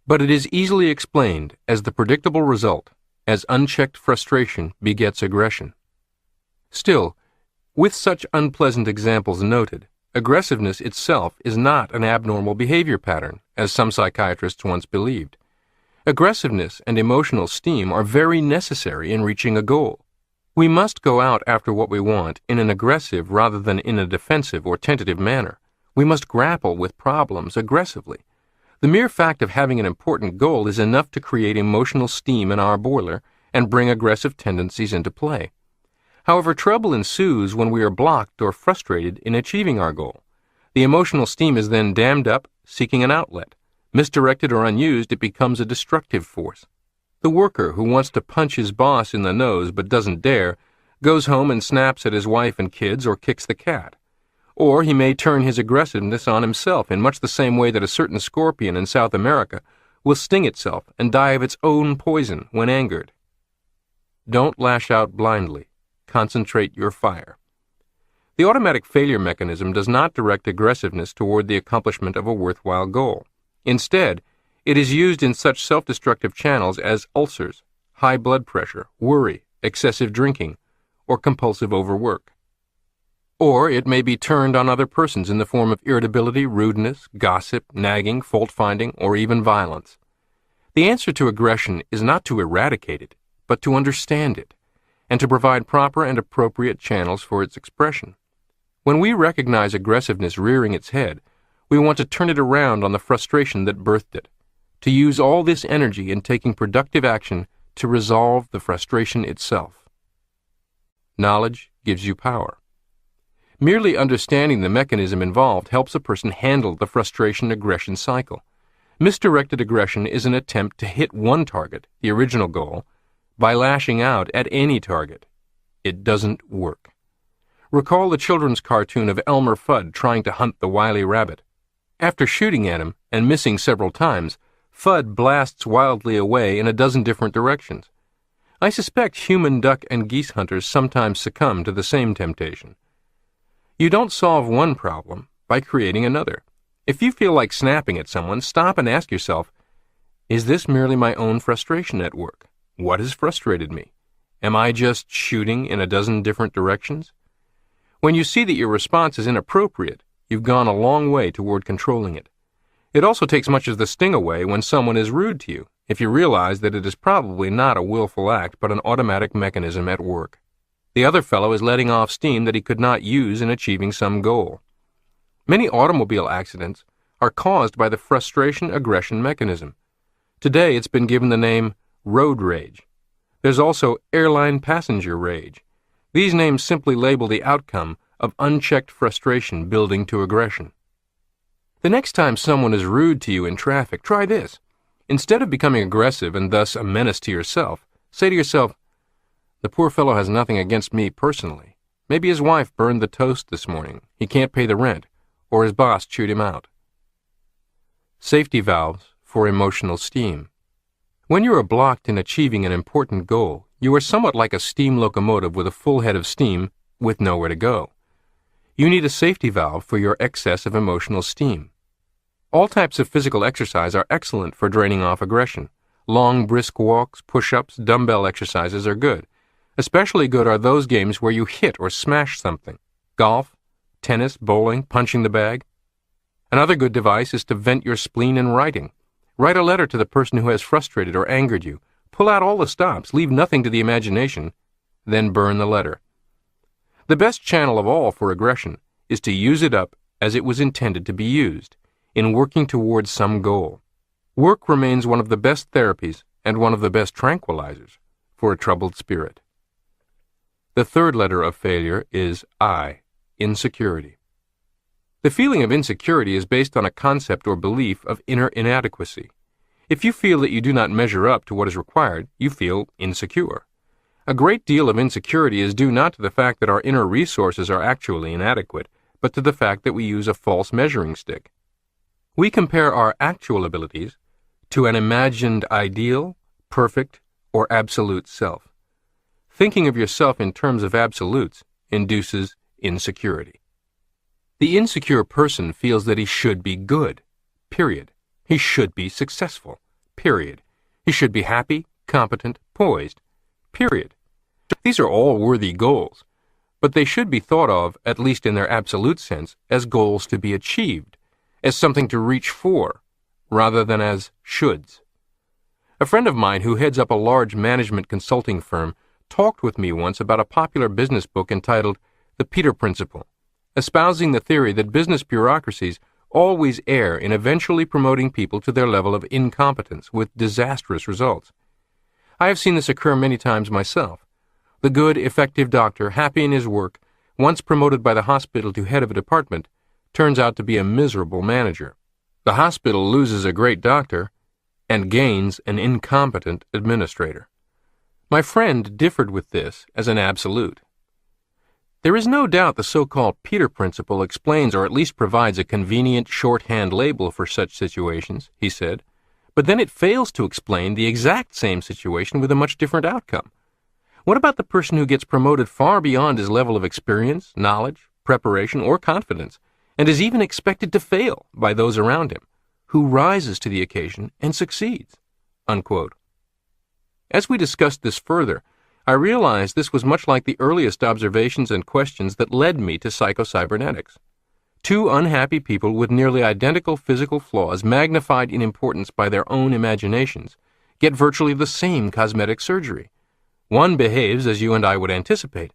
A: but it is easily explained as the predictable result, as unchecked frustration begets aggression. Still, with such unpleasant examples noted, aggressiveness itself is not an abnormal behavior pattern, as some psychiatrists once believed. Aggressiveness and emotional steam are very necessary in reaching a goal. We must go out after what we want in an aggressive rather than in a defensive or tentative manner. We must grapple with problems aggressively. The mere fact of having an important goal is enough to create emotional steam in our boiler and bring aggressive tendencies into play. However, trouble ensues when we are blocked or frustrated in achieving our goal. The emotional steam is then dammed up, seeking an outlet. Misdirected or unused, it becomes a destructive force. The worker who wants to punch his boss in the nose but doesn't dare goes home and snaps at his wife and kids or kicks the cat. Or he may turn his aggressiveness on himself in much the same way that a certain scorpion in South America will sting itself and die of its own poison when angered. Don't lash out blindly. Concentrate your fire. The automatic failure mechanism does not direct aggressiveness toward the accomplishment of a worthwhile goal. Instead, it is used in such self-destructive channels as ulcers, high blood pressure, worry, excessive drinking, or compulsive overwork. Or it may be turned on other persons in the form of irritability, rudeness, gossip, nagging, fault-finding, or even violence. The answer to aggression is not to eradicate it, but to understand it, and to provide proper and appropriate channels for its expression. When we recognize aggressiveness rearing its head, we want to turn it around on the frustration that birthed it, to use all this energy in taking productive action to resolve the frustration itself. Knowledge gives you power. Merely understanding the mechanism involved helps a person handle the frustration-aggression cycle. Misdirected aggression is an attempt to hit one target, the original goal, by lashing out at any target. It doesn't work. Recall the children's cartoon of Elmer Fudd trying to hunt the wily rabbit. After shooting at him and missing several times, Fudd blasts wildly away in a dozen different directions. I suspect human duck and geese hunters sometimes succumb to the same temptation. You don't solve one problem by creating another. If you feel like snapping at someone, stop and ask yourself, is this merely my own frustration at work? What has frustrated me? Am I just shooting in a dozen different directions? When you see that your response is inappropriate, you've gone a long way toward controlling it. It also takes much of the sting away when someone is rude to you, if you realize that it is probably not a willful act but an automatic mechanism at work. The other fellow is letting off steam that he could not use in achieving some goal. Many automobile accidents are caused by the frustration-aggression mechanism. Today it's been given the name road rage. There's also airline passenger rage. These names simply label the outcome of unchecked frustration building to aggression. The next time someone is rude to you in traffic, try this. Instead of becoming aggressive and thus a menace to yourself, say to yourself, the poor fellow has nothing against me personally. Maybe his wife burned the toast this morning, he can't pay the rent, or his boss chewed him out. Safety valves for emotional steam. When you are blocked in achieving an important goal, you are somewhat like a steam locomotive with a full head of steam with nowhere to go. You need a safety valve for your excess of emotional steam. All types of physical exercise are excellent for draining off aggression. Long, brisk walks, push-ups, dumbbell exercises are good. Especially good are those games where you hit or smash something. Golf, tennis, bowling, punching the bag. Another good device is to vent your spleen in writing. Write a letter to the person who has frustrated or angered you. Pull out all the stops, leave nothing to the imagination, then burn the letter. The best channel of all for aggression is to use it up as it was intended to be used, in working towards some goal. Work remains one of the best therapies and one of the best tranquilizers for a troubled spirit. The third letter of failure is I, insecurity. The feeling of insecurity is based on a concept or belief of inner inadequacy. If you feel that you do not measure up to what is required, you feel insecure. A great deal of insecurity is due not to the fact that our inner resources are actually inadequate, but to the fact that we use a false measuring stick. We compare our actual abilities to an imagined ideal, perfect, or absolute self. Thinking of yourself in terms of absolutes induces insecurity. The insecure person feels that he should be good, period. He should be successful, period. He should be happy, competent, poised, period. These are all worthy goals, but they should be thought of, at least in their absolute sense, as goals to be achieved, as something to reach for, rather than as shoulds. A friend of mine who heads up a large management consulting firm talked with me once about a popular business book entitled The Peter Principle, espousing the theory that business bureaucracies always err in eventually promoting people to their level of incompetence with disastrous results. I have seen this occur many times myself. The good, effective doctor, happy in his work, once promoted by the hospital to head of a department, turns out to be a miserable manager. The hospital loses a great doctor and gains an incompetent administrator. My friend differed with this as an absolute. There is no doubt the so-called Peter Principle explains or at least provides a convenient shorthand label for such situations, he said, but then it fails to explain the exact same situation with a much different outcome. What about the person who gets promoted far beyond his level of experience, knowledge, preparation, or confidence, and is even expected to fail by those around him, who rises to the occasion and succeeds?" Unquote. As we discussed this further, I realized this was much like the earliest observations and questions that led me to Psycho-Cybernetics. Two unhappy people with nearly identical physical flaws magnified in importance by their own imaginations get virtually the same cosmetic surgery. One behaves as you and I would anticipate,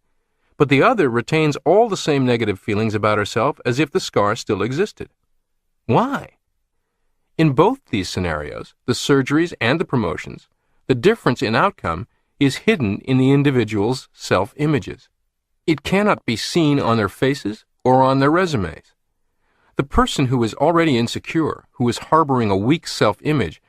A: but the other retains all the same negative feelings about herself as if the scar still existed. Why? In both these scenarios, the surgeries and the promotions, the difference in outcome is hidden in the individual's self-images. It cannot be seen on their faces or on their resumes. The person who is already insecure, who is harboring a weak self-image,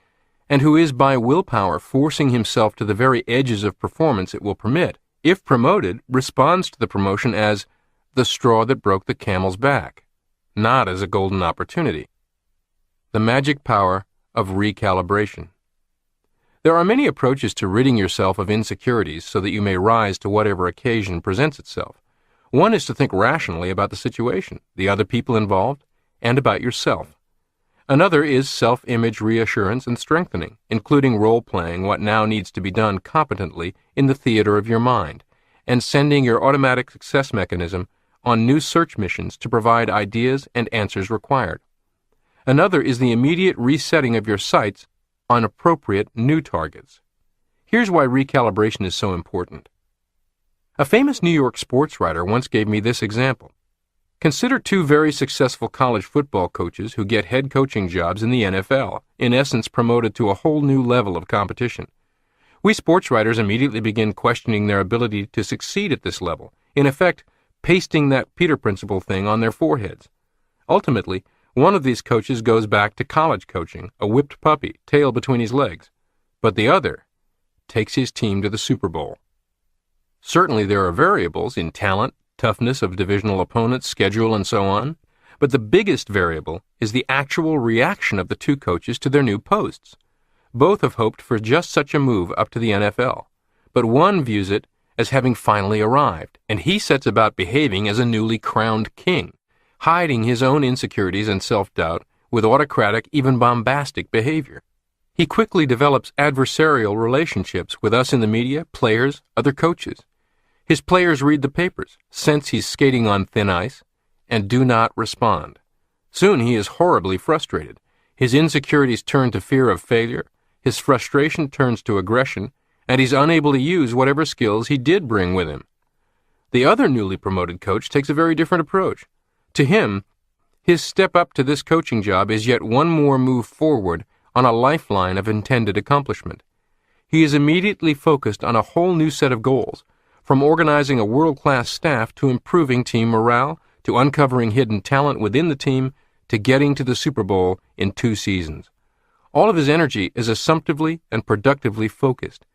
A: and who is by willpower forcing himself to the very edges of performance it will permit, if promoted, responds to the promotion as the straw that broke the camel's back, not as a golden opportunity. The magic power of recalibration. There are many approaches to ridding yourself of insecurities so that you may rise to whatever occasion presents itself. One is to think rationally about the situation, the other people involved, and about yourself. Another is self-image reassurance and strengthening, including role-playing what now needs to be done competently in the theater of your mind, and sending your automatic success mechanism on new search missions to provide ideas and answers required. Another is the immediate resetting of your sights on appropriate new targets. Here's why recalibration is so important. A famous New York sports writer once gave me this example. Consider two very successful college football coaches who get head coaching jobs in the NFL, in essence promoted to a whole new level of competition. We sports writers immediately begin questioning their ability to succeed at this level, in effect, pasting that Peter Principle thing on their foreheads. Ultimately, one of these coaches goes back to college coaching, a whipped puppy, tail between his legs, but the other takes his team to the Super Bowl. Certainly there are variables in talent, toughness of divisional opponents, schedule, and so on, but the biggest variable is the actual reaction of the two coaches to their new posts. Both have hoped for just such a move up to the NFL, but one views it as having finally arrived, and he sets about behaving as a newly crowned king, hiding his own insecurities and self-doubt with autocratic, even bombastic behavior. He quickly develops adversarial relationships with us in the media, players, other coaches. His players read the papers, sense he's skating on thin ice, and do not respond. Soon he is horribly frustrated. His insecurities turn to fear of failure, his frustration turns to aggression, and he's unable to use whatever skills he did bring with him. The other newly promoted coach takes a very different approach. To him, his step up to this coaching job is yet one more move forward on a lifeline of intended accomplishment. He is immediately focused on a whole new set of goals, from organizing a world-class staff to improving team morale, to uncovering hidden talent within the team, to getting to the Super Bowl in 2 seasons. All of his energy is assumptively and productively focused.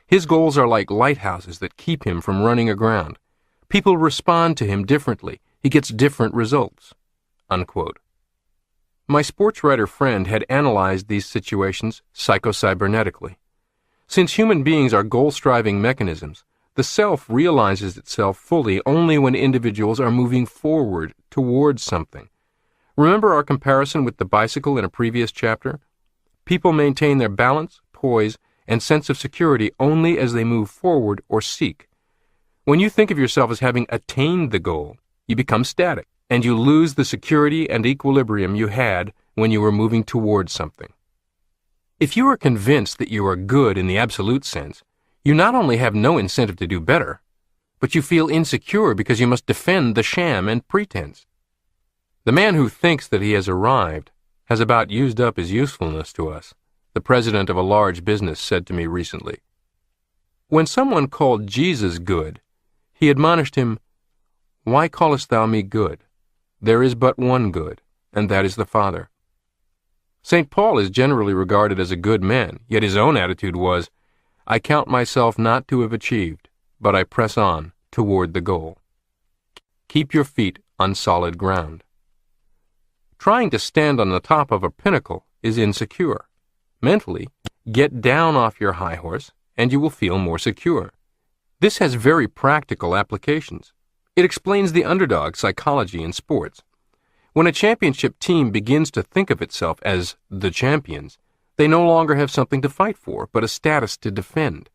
A: His goals are like lighthouses that keep him from running aground. People respond to him differently. He gets different results." Unquote. My sports writer friend had analyzed these situations psycho-cybernetically. Since human beings are goal-striving mechanisms, the self realizes itself fully only when individuals are moving forward towards something. Remember our comparison with the bicycle in a previous chapter? People maintain their balance, poise, and sense of security only as they move forward or seek. When you think of yourself as having attained the goal, you become static, and you lose the security and equilibrium you had when you were moving towards something. If you are convinced that you are good in the absolute sense, you not only have no incentive to do better, but you feel insecure because you must defend the sham and pretense. The man who thinks that he has arrived has about used up his usefulness to us, the president of a large business said to me recently. When someone called Jesus good, he admonished him, "Why callest thou me good? There is but one good, and that is the Father." St. Paul is generally regarded as a good man, yet his own attitude was, "I count myself not to have achieved, but I press on toward the goal." Keep your feet on solid ground. Trying to stand on the top of a pinnacle is insecure. Mentally, get down off your high horse, and you will feel more secure. This has very practical applications. It explains the underdog psychology in sports. When a championship team begins to think of itself as the champions, they no longer have something to fight for, but a status to defend.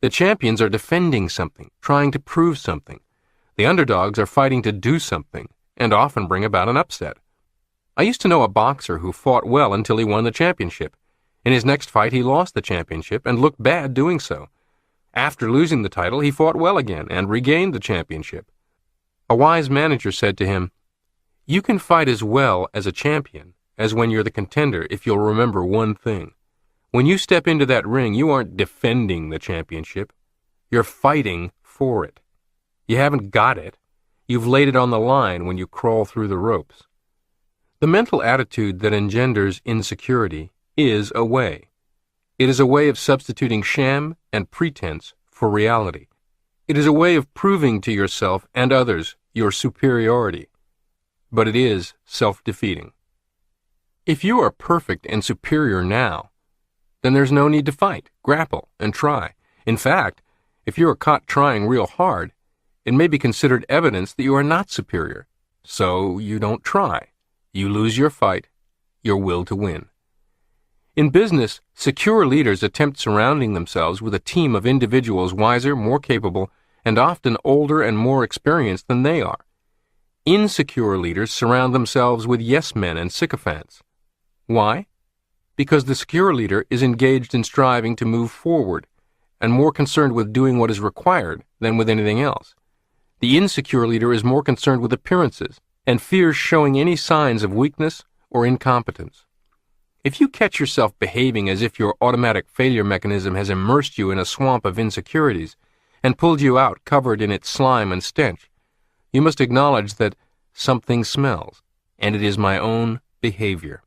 A: The champions are defending something, trying to prove something. The underdogs are fighting to do something, and often bring about an upset. I used to know a boxer who fought well until he won the championship. In his next fight, he lost the championship and looked bad doing so. After losing the title, he fought well again and regained the championship. A wise manager said to him, "You can fight as well as a champion as when you're the contender if you'll remember one thing. When you step into that ring, you aren't defending the championship. You're fighting for it. You haven't got it. You've laid it on the line when you crawl through the ropes." The mental attitude that engenders insecurity is a way. It is a way of substituting sham and pretense for reality. It is a way of proving to yourself and others your superiority. But it is self-defeating. If you are perfect and superior now, then there's no need to fight, grapple, and try. In fact, if you are caught trying real hard, it may be considered evidence that you are not superior. So you don't try. You lose your fight, your will to win. In business, secure leaders attempt surrounding themselves with a team of individuals wiser, more capable, and often older and more experienced than they are. Insecure leaders surround themselves with yes-men and sycophants. Why? Because the secure leader is engaged in striving to move forward and more concerned with doing what is required than with anything else. The insecure leader is more concerned with appearances and fears showing any signs of weakness or incompetence. If you catch yourself behaving as if your automatic failure mechanism has immersed you in a swamp of insecurities and pulled you out covered in its slime and stench, you must acknowledge that something smells, and it is my own behavior.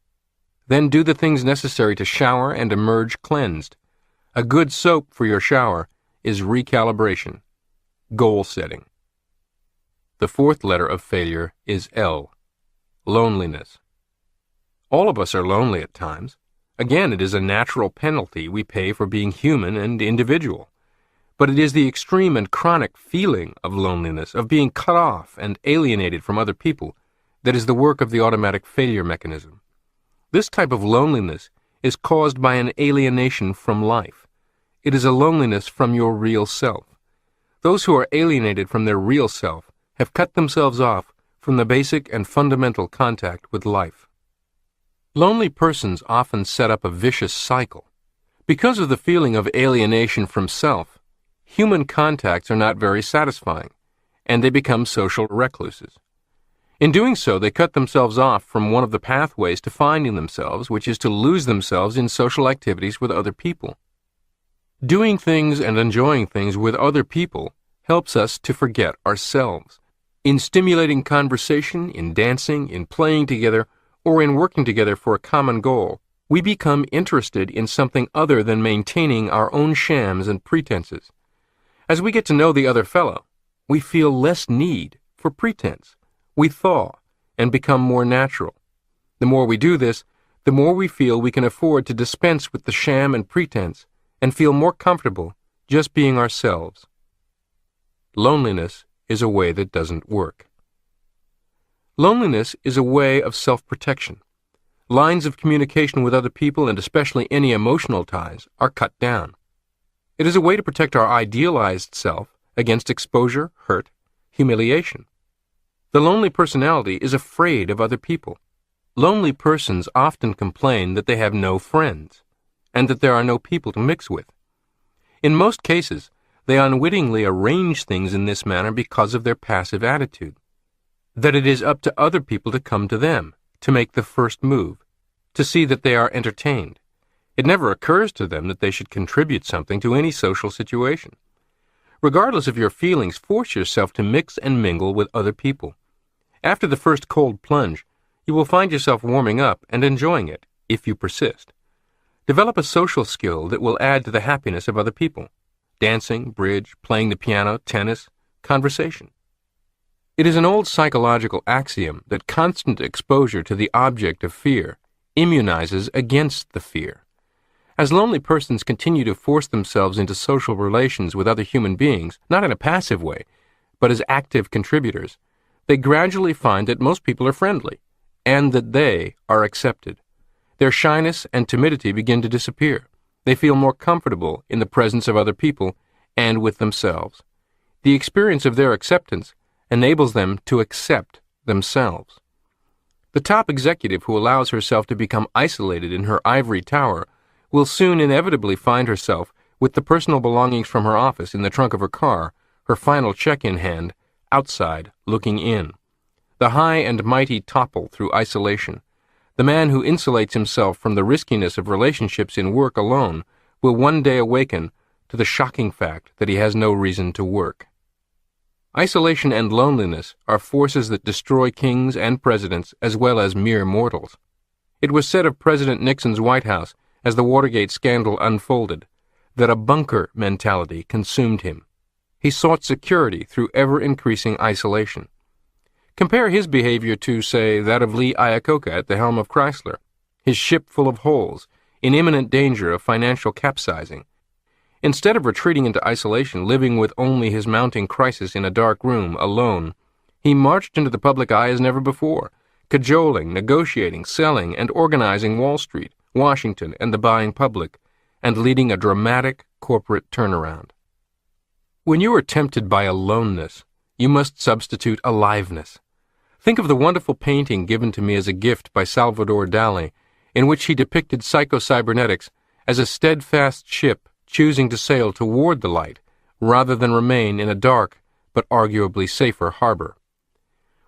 A: Then do the things necessary to shower and emerge cleansed. A good soap for your shower is recalibration, goal setting. The fourth letter of failure is L, loneliness. All of us are lonely at times. Again, it is a natural penalty we pay for being human and individual. But it is the extreme and chronic feeling of loneliness, of being cut off and alienated from other people, that is the work of the automatic failure mechanism. This type of loneliness is caused by an alienation from life. It is a loneliness from your real self. Those who are alienated from their real self have cut themselves off from the basic and fundamental contact with life. Lonely persons often set up a vicious cycle. Because of the feeling of alienation from self, human contacts are not very satisfying, and they become social recluses. In doing so, they cut themselves off from one of the pathways to finding themselves, which is to lose themselves in social activities with other people. Doing things and enjoying things with other people helps us to forget ourselves. In stimulating conversation, in dancing, in playing together, or in working together for a common goal, we become interested in something other than maintaining our own shams and pretenses. As we get to know the other fellow, we feel less need for pretense. We thaw and become more natural. The more we do this, the more we feel we can afford to dispense with the sham and pretense and feel more comfortable just being ourselves. Loneliness is a way that doesn't work. Loneliness is a way of self-protection. Lines of communication with other people, and especially any emotional ties, are cut down. It is a way to protect our idealized self against exposure, hurt, humiliation. The lonely personality is afraid of other people. Lonely persons often complain that they have no friends, and that there are no people to mix with. In most cases, they unwittingly arrange things in this manner because of their passive attitude, that it is up to other people to come to them, to make the first move, to see that they are entertained. It never occurs to them that they should contribute something to any social situation. Regardless of your feelings, force yourself to mix and mingle with other people. After the first cold plunge, you will find yourself warming up and enjoying it, if you persist. Develop a social skill that will add to the happiness of other people. Dancing, bridge, playing the piano, tennis, conversation. It is an old psychological axiom that constant exposure to the object of fear immunizes against the fear. As lonely persons continue to force themselves into social relations with other human beings, not in a passive way, but as active contributors, they gradually find that most people are friendly, and that they are accepted. Their shyness and timidity begin to disappear. They feel more comfortable in the presence of other people and with themselves. The experience of their acceptance enables them to accept themselves. The top executive who allows herself to become isolated in her ivory tower will soon inevitably find herself with the personal belongings from her office in the trunk of her car, her final check in hand, outside, looking in. The high and mighty topple through isolation. The man who insulates himself from the riskiness of relationships in work alone will one day awaken to the shocking fact that he has no reason to work. Isolation and loneliness are forces that destroy kings and presidents as well as mere mortals. It was said of President Nixon's White House as the Watergate scandal unfolded that a bunker mentality consumed him. He sought security through ever-increasing isolation. Compare his behavior to, say, that of Lee Iacocca at the helm of Chrysler, his ship full of holes, in imminent danger of financial capsizing. Instead of retreating into isolation, living with only his mounting crisis in a dark room, alone, he marched into the public eye as never before, cajoling, negotiating, selling, and organizing Wall Street, Washington, and the buying public, and leading a dramatic corporate turnaround. When you are tempted by aloneness, you must substitute aliveness. Think of the wonderful painting given to me as a gift by Salvador Dali, in which he depicted Psycho-Cybernetics as a steadfast ship choosing to sail toward the light rather than remain in a dark but arguably safer harbor.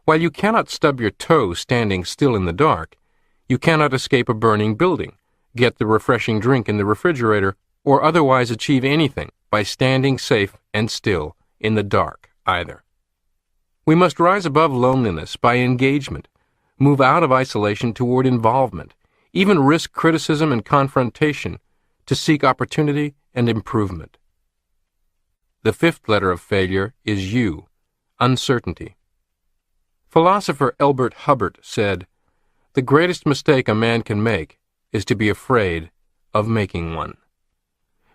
A: While you cannot stub your toe standing still in the dark, you cannot escape a burning building, get the refreshing drink in the refrigerator, or otherwise achieve anything by standing safe and still in the dark either. We must rise above loneliness by engagement, move out of isolation toward involvement, even risk criticism and confrontation to seek opportunity and improvement. The fifth letter of failure is U, uncertainty. Philosopher Elbert Hubbard said, "The greatest mistake a man can make is to be afraid of making one."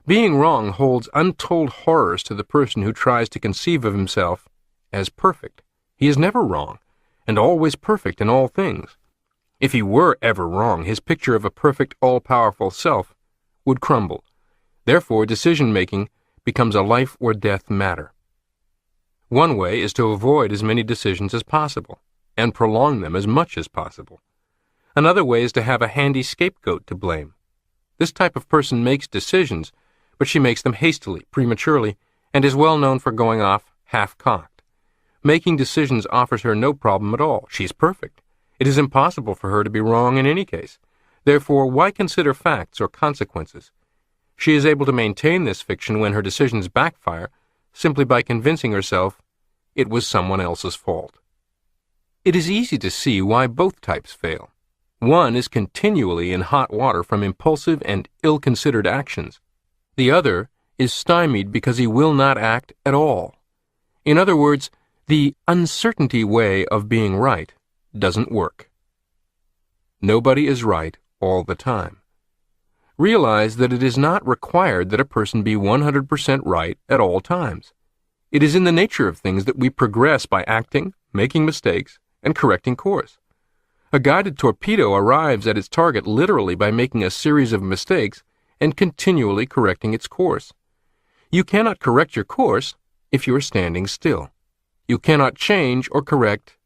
A: Being wrong holds untold horrors to the person who tries to conceive of himself as perfect. He is never wrong, and always perfect in all things. If he were ever wrong, his picture of a perfect, all-powerful self would crumble. Therefore, decision-making becomes a life-or-death matter. One way is to avoid as many decisions as possible, and prolong them as much as possible. Another way is to have a handy scapegoat to blame. This type of person makes decisions, but she makes them hastily, prematurely, and is well known for going off half-cocked. Making decisions offers her no problem at all. She's perfect. It is impossible for her to be wrong in any case. Therefore, why consider facts or consequences? She is able to maintain this fiction when her decisions backfire simply by convincing herself it was someone else's fault. It is easy to see why both types fail. One is continually in hot water from impulsive and ill-considered actions. The other is stymied because he will not act at all. In other words, the uncertainty way of being right doesn't work. Nobody is right all the time. Realize that it is not required that a person be 100% right at all times. It is in the nature of things that we progress by acting, making mistakes, and correcting course. A guided torpedo arrives at its target literally by making a series of mistakes and continually correcting its course. You cannot correct your course if you are standing still. You cannot change or correct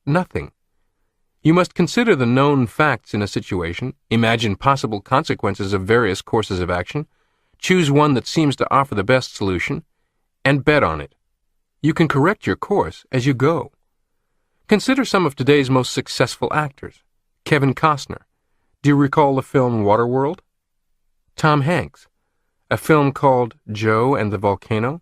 A: nothing. You must consider the known facts in a situation, imagine possible consequences of various courses of action, choose one that seems to offer the best solution, and bet on it. You can correct your course as you go. Consider some of today's most successful actors. Kevin Costner. Do you recall the film Waterworld? Tom Hanks. A film called Joe and the Volcano?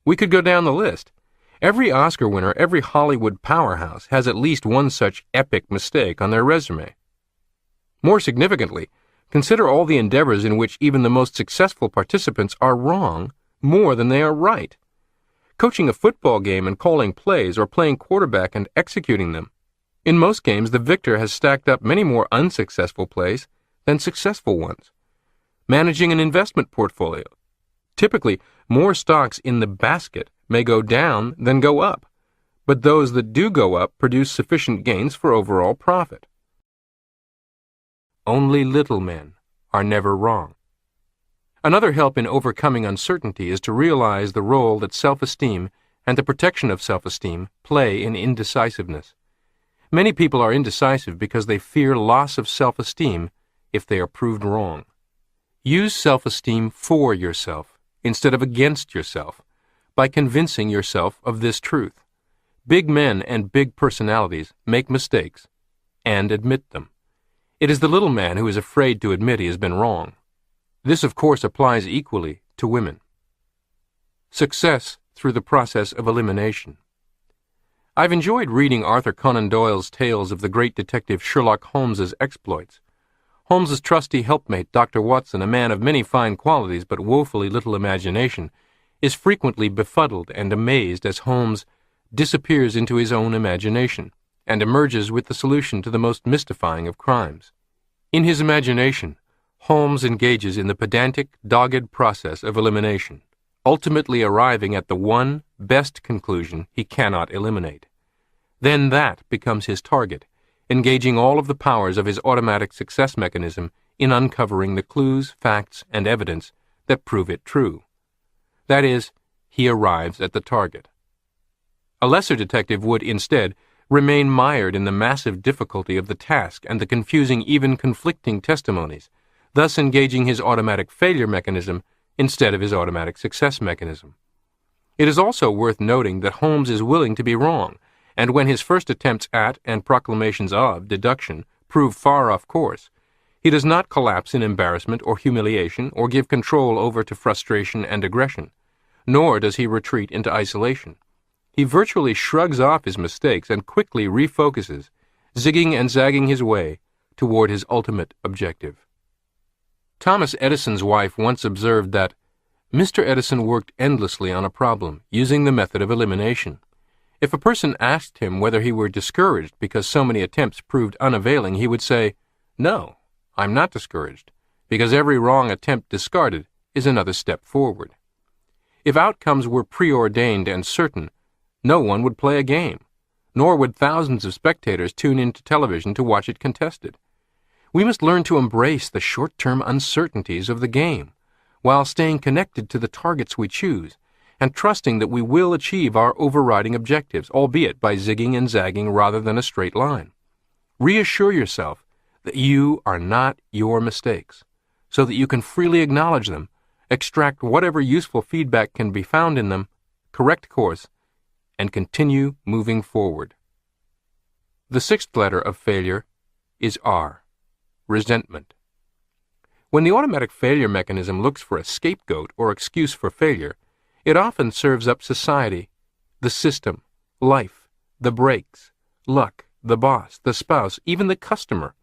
A: We could go down the list. Every Oscar winner, every Hollywood powerhouse has at least one such epic mistake on their resume. More significantly, consider all the endeavors in which even the most successful participants are wrong more than they are right. Coaching a football game and calling plays, or playing quarterback and executing them. In most games, the victor has stacked up many more unsuccessful plays than successful ones. Managing an investment portfolio. Typically, more stocks in the basket may go down than go up, but those that do go up produce sufficient gains for overall profit. Only little men are never wrong. Another help in overcoming uncertainty is to realize the role that self-esteem and the protection of self-esteem play in indecisiveness. Many people are indecisive because they fear loss of self-esteem if they are proved wrong. Use self-esteem for yourself instead of against yourself by convincing yourself of this truth. Big men and big personalities make mistakes and admit them. It is the little man who is afraid to admit he has been wrong. This, of course, applies equally to women. Success through the process of elimination. I've enjoyed reading Arthur Conan Doyle's tales of the great detective Sherlock Holmes's exploits. Holmes's trusty helpmate, Dr. Watson, a man of many fine qualities but woefully little imagination, is frequently befuddled and amazed as Holmes disappears into his own imagination and emerges with the solution to the most mystifying of crimes. In his imagination, Holmes engages in the pedantic, dogged process of elimination, ultimately arriving at the one best conclusion he cannot eliminate. Then that becomes his target, engaging all of the powers of his automatic success mechanism in uncovering the clues, facts, and evidence that prove it true. That is, he arrives at the target. A lesser detective would, instead, remain mired in the massive difficulty of the task and the confusing, even conflicting testimonies, thus engaging his automatic failure mechanism instead of his automatic success mechanism. It is also worth noting that Holmes is willing to be wrong, and when his first attempts at and proclamations of deduction prove far off course, he does not collapse in embarrassment or humiliation or give control over to frustration and aggression, nor does he retreat into isolation. He virtually shrugs off his mistakes and quickly refocuses, zigging and zagging his way toward his ultimate objective. Thomas Edison's wife once observed that Mr. Edison worked endlessly on a problem, using the method of elimination. If a person asked him whether he were discouraged because so many attempts proved unavailing, he would say, "No, I'm not discouraged, because every wrong attempt discarded is another step forward." If outcomes were preordained and certain, no one would play a game, nor would thousands of spectators tune into television to watch it contested. We must learn to embrace the short-term uncertainties of the game, while staying connected to the targets we choose, and trusting that we will achieve our overriding objectives, albeit by zigging and zagging rather than a straight line. Reassure yourself that you are not your mistakes, so that you can freely acknowledge them, extract whatever useful feedback can be found in them, correct course, and continue moving forward. The sixth letter of failure is R. Resentment. When the automatic failure mechanism looks for a scapegoat or excuse for failure, it often serves up society, the system, life, the breaks, luck, the boss, the spouse, even the customer.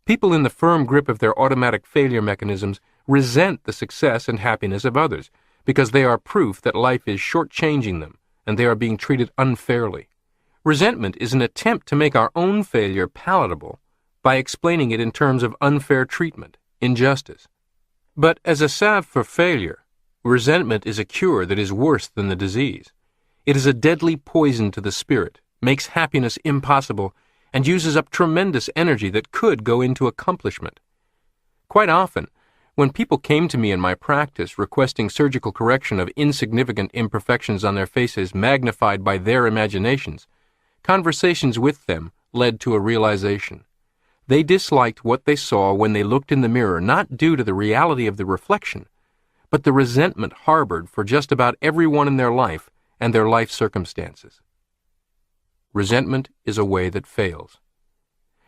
A: People in the firm grip of their automatic failure mechanisms resent the success and happiness of others because they are proof that life is shortchanging them and they are being treated unfairly. Resentment is an attempt to make our own failure palatable by explaining it in terms of unfair treatment, injustice. But as a salve for failure, resentment is a cure that is worse than the disease. It is a deadly poison to the spirit, makes happiness impossible, and uses up tremendous energy that could go into accomplishment. Quite often, when people came to me in my practice requesting surgical correction of insignificant imperfections on their faces magnified by their imaginations, conversations with them led to a realization. They disliked what they saw when they looked in the mirror, not due to the reality of the reflection, but the resentment harbored for just about everyone in their life and their life circumstances. Resentment is a way that fails.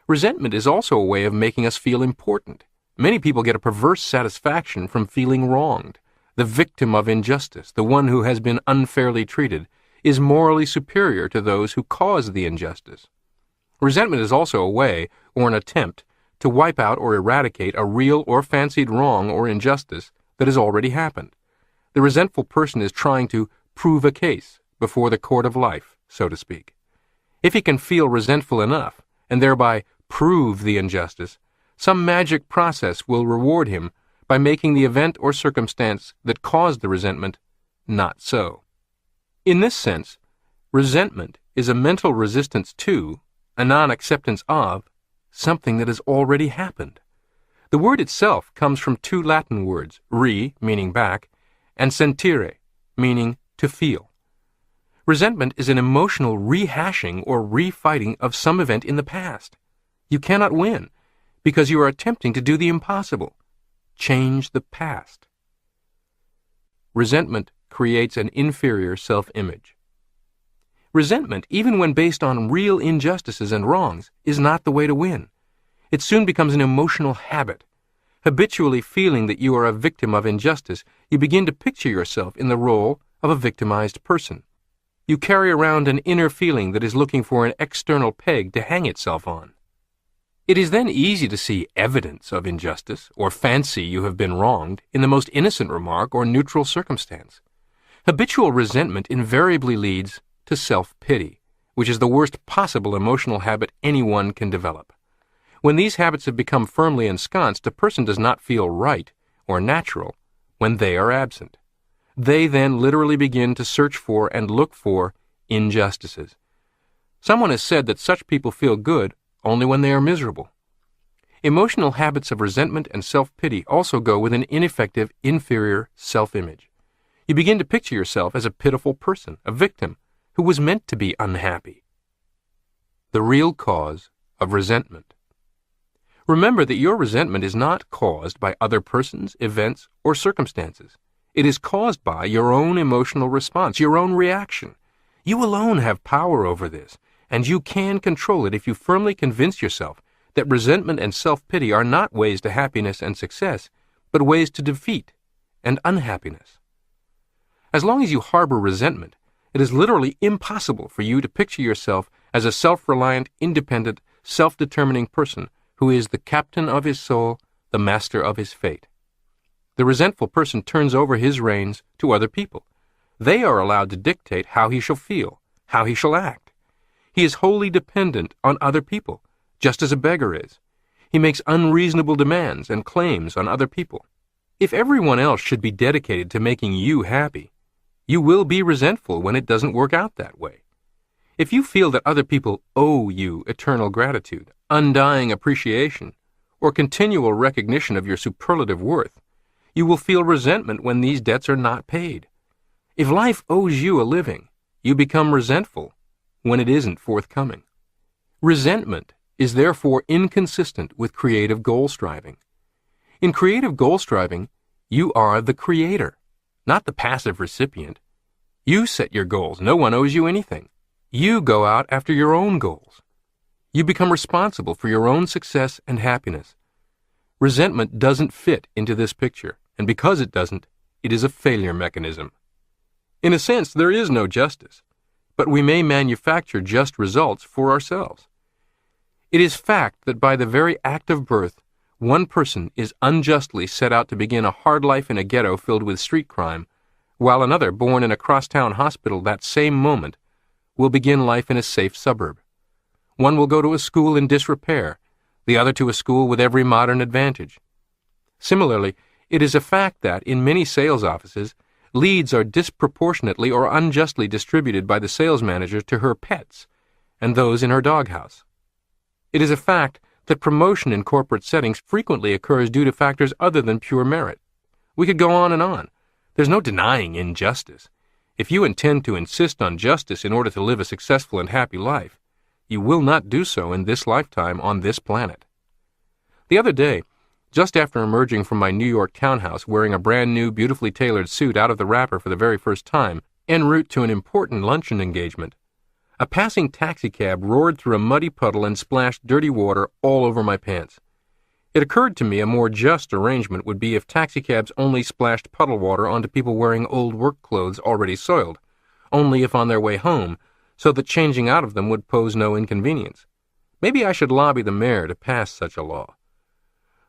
A: Resentment is also a way of making us feel important. Many people get a perverse satisfaction from feeling wronged. the victim of injustice, the one who has been unfairly treated, is morally superior to those who cause the injustice. Resentment is also a way, or an attempt, to wipe out or eradicate a real or fancied wrong or injustice that has already happened. The resentful person is trying to prove a case before the court of life, so to speak. If he can feel resentful enough, and thereby prove the injustice, some magic process will reward him by making the event or circumstance that caused the resentment not so. In this sense, resentment is a mental resistance to, a non-acceptance of, something that has already happened. The word itself comes from two Latin words, re, meaning back, and sentire, meaning to feel. Resentment is an emotional rehashing or refighting of some event in the past. You cannot win, because you are attempting to do the impossible. Change the past. Resentment creates an inferior self-image. Resentment, even when based on real injustices and wrongs, is not the way to win. It soon becomes an emotional habit. Habitually feeling that you are a victim of injustice, you begin to picture yourself in the role of a victimized person. You carry around an inner feeling that is looking for an external peg to hang itself on. It is then easy to see evidence of injustice or fancy you have been wronged in the most innocent remark or neutral circumstance. Habitual resentment invariably leads to self-pity, which is the worst possible emotional habit anyone can develop. When these habits have become firmly ensconced, a person does not feel right or natural when they are absent. They then literally begin to search for and look for injustices. Someone has said that such people feel good only when they are miserable. Emotional habits of resentment and self-pity also go with an ineffective, inferior self-image. You begin to picture yourself as a pitiful person, a victim, who was meant to be unhappy. The real cause of resentment. Remember that your resentment is not caused by other persons, events, or circumstances. It is caused by your own emotional response, your own reaction. You alone have power over this, and you can control it if you firmly convince yourself that resentment and self-pity are not ways to happiness and success, but ways to defeat and unhappiness. As long as you harbor resentment, it is literally impossible for you to picture yourself as a self-reliant, independent, self-determining person who is the captain of his soul, the master of his fate. The resentful person turns over his reins to other people. They are allowed to dictate how he shall feel, how he shall act. He is wholly dependent on other people, just as a beggar is. He makes unreasonable demands and claims on other people. If everyone else should be dedicated to making you happy, you will be resentful when it doesn't work out that way. If you feel that other people owe you eternal gratitude, undying appreciation, or continual recognition of your superlative worth, you will feel resentment when these debts are not paid. If life owes you a living, you become resentful when it isn't forthcoming. Resentment is therefore inconsistent with creative goal striving. In creative goal striving, you are the creator, not the passive recipient. You set your goals. No one owes you anything. You go out after your own goals. You become responsible for your own success and happiness. Resentment doesn't fit into this picture, and because it doesn't, it is a failure mechanism. In a sense, there is no justice, but we may manufacture just results for ourselves. It is fact that by the very act of birth, one person is unjustly set out to begin a hard life in a ghetto filled with street crime, while another, born in a crosstown hospital that same moment, will begin life in a safe suburb. One will go to a school in disrepair, the other to a school with every modern advantage. Similarly, it is a fact that, in many sales offices, leads are disproportionately or unjustly distributed by the sales manager to her pets and those in her doghouse. It is a fact that promotion in corporate settings frequently occurs due to factors other than pure merit. We could go on and on. There's no denying injustice. If you intend to insist on justice in order to live a successful and happy life, you will not do so in this lifetime on this planet. The other day, just after emerging from my New York townhouse wearing a brand new, beautifully tailored suit out of the wrapper for the very first time, en route to an important luncheon engagement, a passing taxicab roared through a muddy puddle and splashed dirty water all over my pants. It occurred to me a more just arrangement would be if taxicabs only splashed puddle water onto people wearing old work clothes already soiled, only if on their way home, so that changing out of them would pose no inconvenience. Maybe I should lobby the mayor to pass such a law.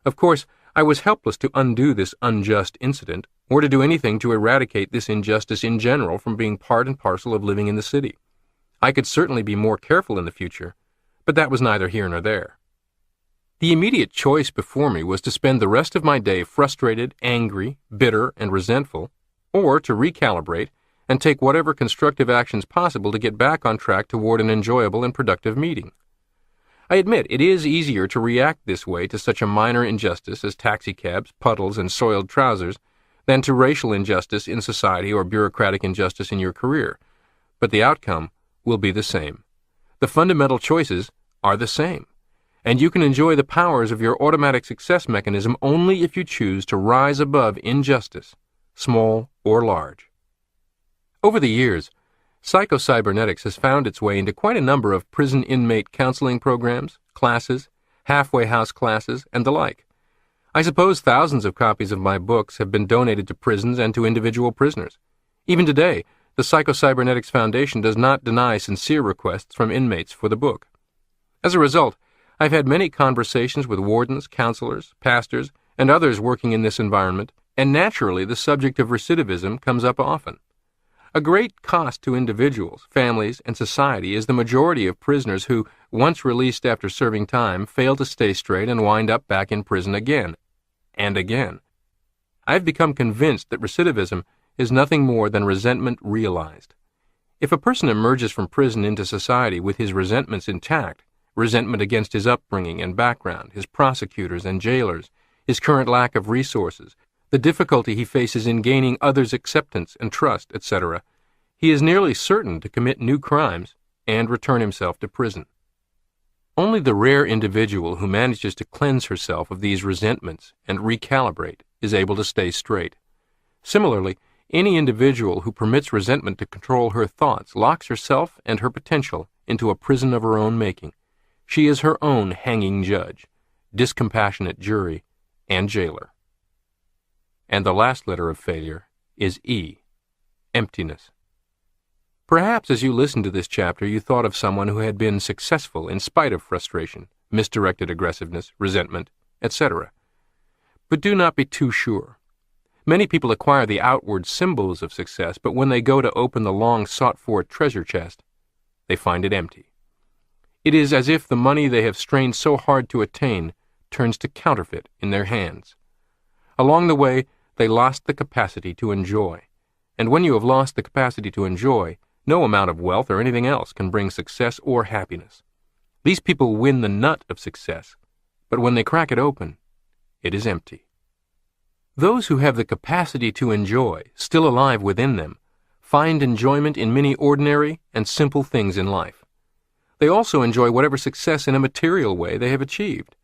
A: Of course, I was helpless to undo this unjust incident, or to do anything to eradicate this injustice in general from being part and parcel of living in the city. I could certainly be more careful in the future, but that was neither here nor there. The immediate choice before me was to spend the rest of my day frustrated, angry, bitter, and resentful, or to recalibrate and take whatever constructive actions possible to get back on track toward an enjoyable and productive meeting. I admit it is easier to react this way to such a minor injustice as taxicabs, puddles, and soiled trousers than to racial injustice in society or bureaucratic injustice in your career, but the outcome will be the same. The fundamental choices are the same, and you can enjoy the powers of your automatic success mechanism only if you choose to rise above injustice, small or large. Over the years, Psycho-Cybernetics has found its way into quite a number of prison inmate counseling programs, classes, halfway house classes, and the like. I suppose thousands of copies of my books have been donated to prisons and to individual prisoners. Even today, the Psycho-Cybernetics Foundation does not deny sincere requests from inmates for the book. As a result, I've had many conversations with wardens, counselors, pastors, and others working in this environment, and naturally the subject of recidivism comes up often. A great cost to individuals, families, and society is the majority of prisoners who, once released after serving time, fail to stay straight and wind up back in prison again and again. I've become convinced that recidivism is nothing more than resentment realized. If a person emerges from prison into society with his resentments intact, resentment against his upbringing and background, his prosecutors and jailers, his current lack of resources, the difficulty he faces in gaining others' acceptance and trust, etc., he is nearly certain to commit new crimes and return himself to prison. Only the rare individual who manages to cleanse herself of these resentments and recalibrate is able to stay straight. Similarly, any individual who permits resentment to control her thoughts locks herself and her potential into a prison of her own making. She is her own hanging judge, discompassionate jury, and jailer. And the last letter of failure is E, emptiness. Perhaps as you listened to this chapter you thought of someone who had been successful in spite of frustration, misdirected aggressiveness, resentment, etc. But do not be too sure. Many people acquire the outward symbols of success, but when they go to open the long sought-for treasure chest, they find it empty. It is as if the money they have strained so hard to attain turns to counterfeit in their hands. Along the way, they lost the capacity to enjoy. And when you have lost the capacity to enjoy, no amount of wealth or anything else can bring success or happiness. These people win the nut of success, but when they crack it open, it is empty. Those who have the capacity to enjoy, still alive within them, find enjoyment in many ordinary and simple things in life. They also enjoy whatever success in a material way they have achieved.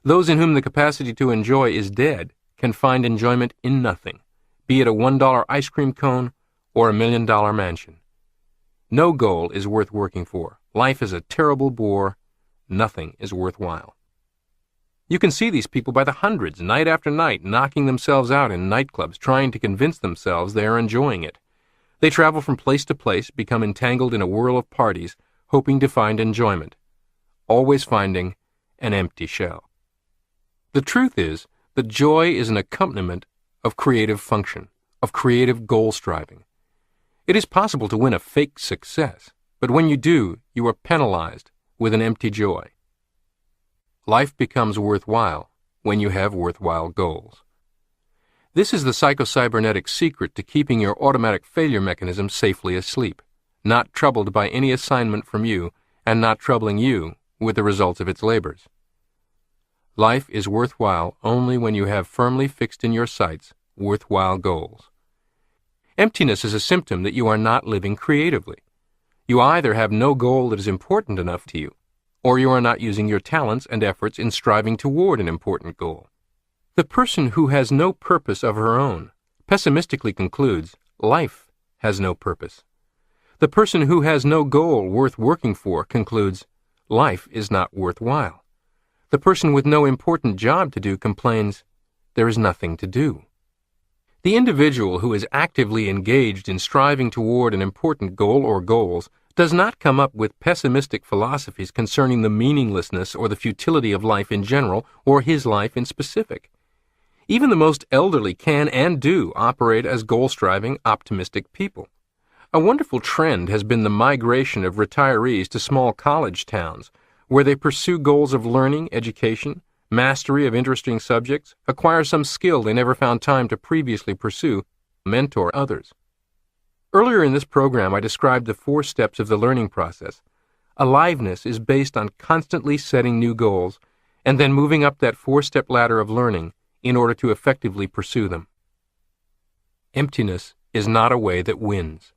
A: Those in whom the capacity to enjoy is dead can find enjoyment in nothing, be it a $1 ice cream cone or $1 million mansion. No goal is worth working for. Life is a terrible bore. Nothing is worthwhile. You can see these people by the hundreds, night after night, knocking themselves out in nightclubs, trying to convince themselves they are enjoying it. They travel from place to place, become entangled in a whirl of parties, hoping to find enjoyment, always finding an empty shell. The truth is that joy is an accompaniment of creative function, of creative goal-striving. It is possible to win a fake success, but when you do, you are penalized with an empty joy. Life becomes worthwhile when you have worthwhile goals. This is the Psycho-Cybernetics secret to keeping your automatic failure mechanism safely asleep, not troubled by any assignment from you, and not troubling you with the results of its labors. Life is worthwhile only when you have firmly fixed in your sights worthwhile goals. Emptiness is a symptom that you are not living creatively. You either have no goal that is important enough to you, or you are not using your talents and efforts in striving toward an important goal. The person who has no purpose of her own pessimistically concludes life has no purpose. The person who has no goal worth working for concludes life is not worthwhile. The person with no important job to do complains, "There is nothing to do." The individual who is actively engaged in striving toward an important goal or goals does not come up with pessimistic philosophies concerning the meaninglessness or the futility of life in general or his life in specific. Even the most elderly can and do operate as goal-striving, optimistic people. A wonderful trend has been the migration of retirees to small college towns, where they pursue goals of learning, education, mastery of interesting subjects, acquire some skill they never found time to previously pursue, mentor others. Earlier in this program, I described the 4 steps of the learning process. Aliveness is based on constantly setting new goals and then moving up that 4-step ladder of learning in order to effectively pursue them. Emptiness is not a way that wins.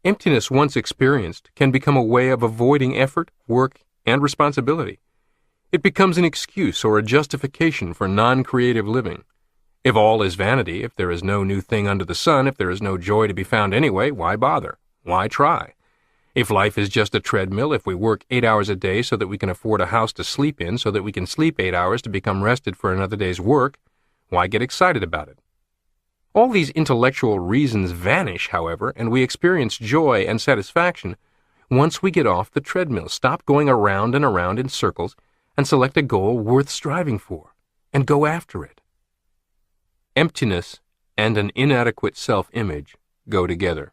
A: Emptiness, once experienced, can become a way of avoiding effort, work, and responsibility. It becomes an excuse or a justification for non-creative living. If all is vanity, if there is no new thing under the sun, if there is no joy to be found anyway, why bother? Why try? If life is just a treadmill, if we work 8 hours a day so that we can afford a house to sleep in, so that we can sleep 8 hours to become rested for another day's work, why get excited about it? All these intellectual reasons vanish, however, and we experience joy and satisfaction once we get off the treadmill, stop going around and around in circles, and select a goal worth striving for, and go after it. Emptiness and an inadequate self-image go together.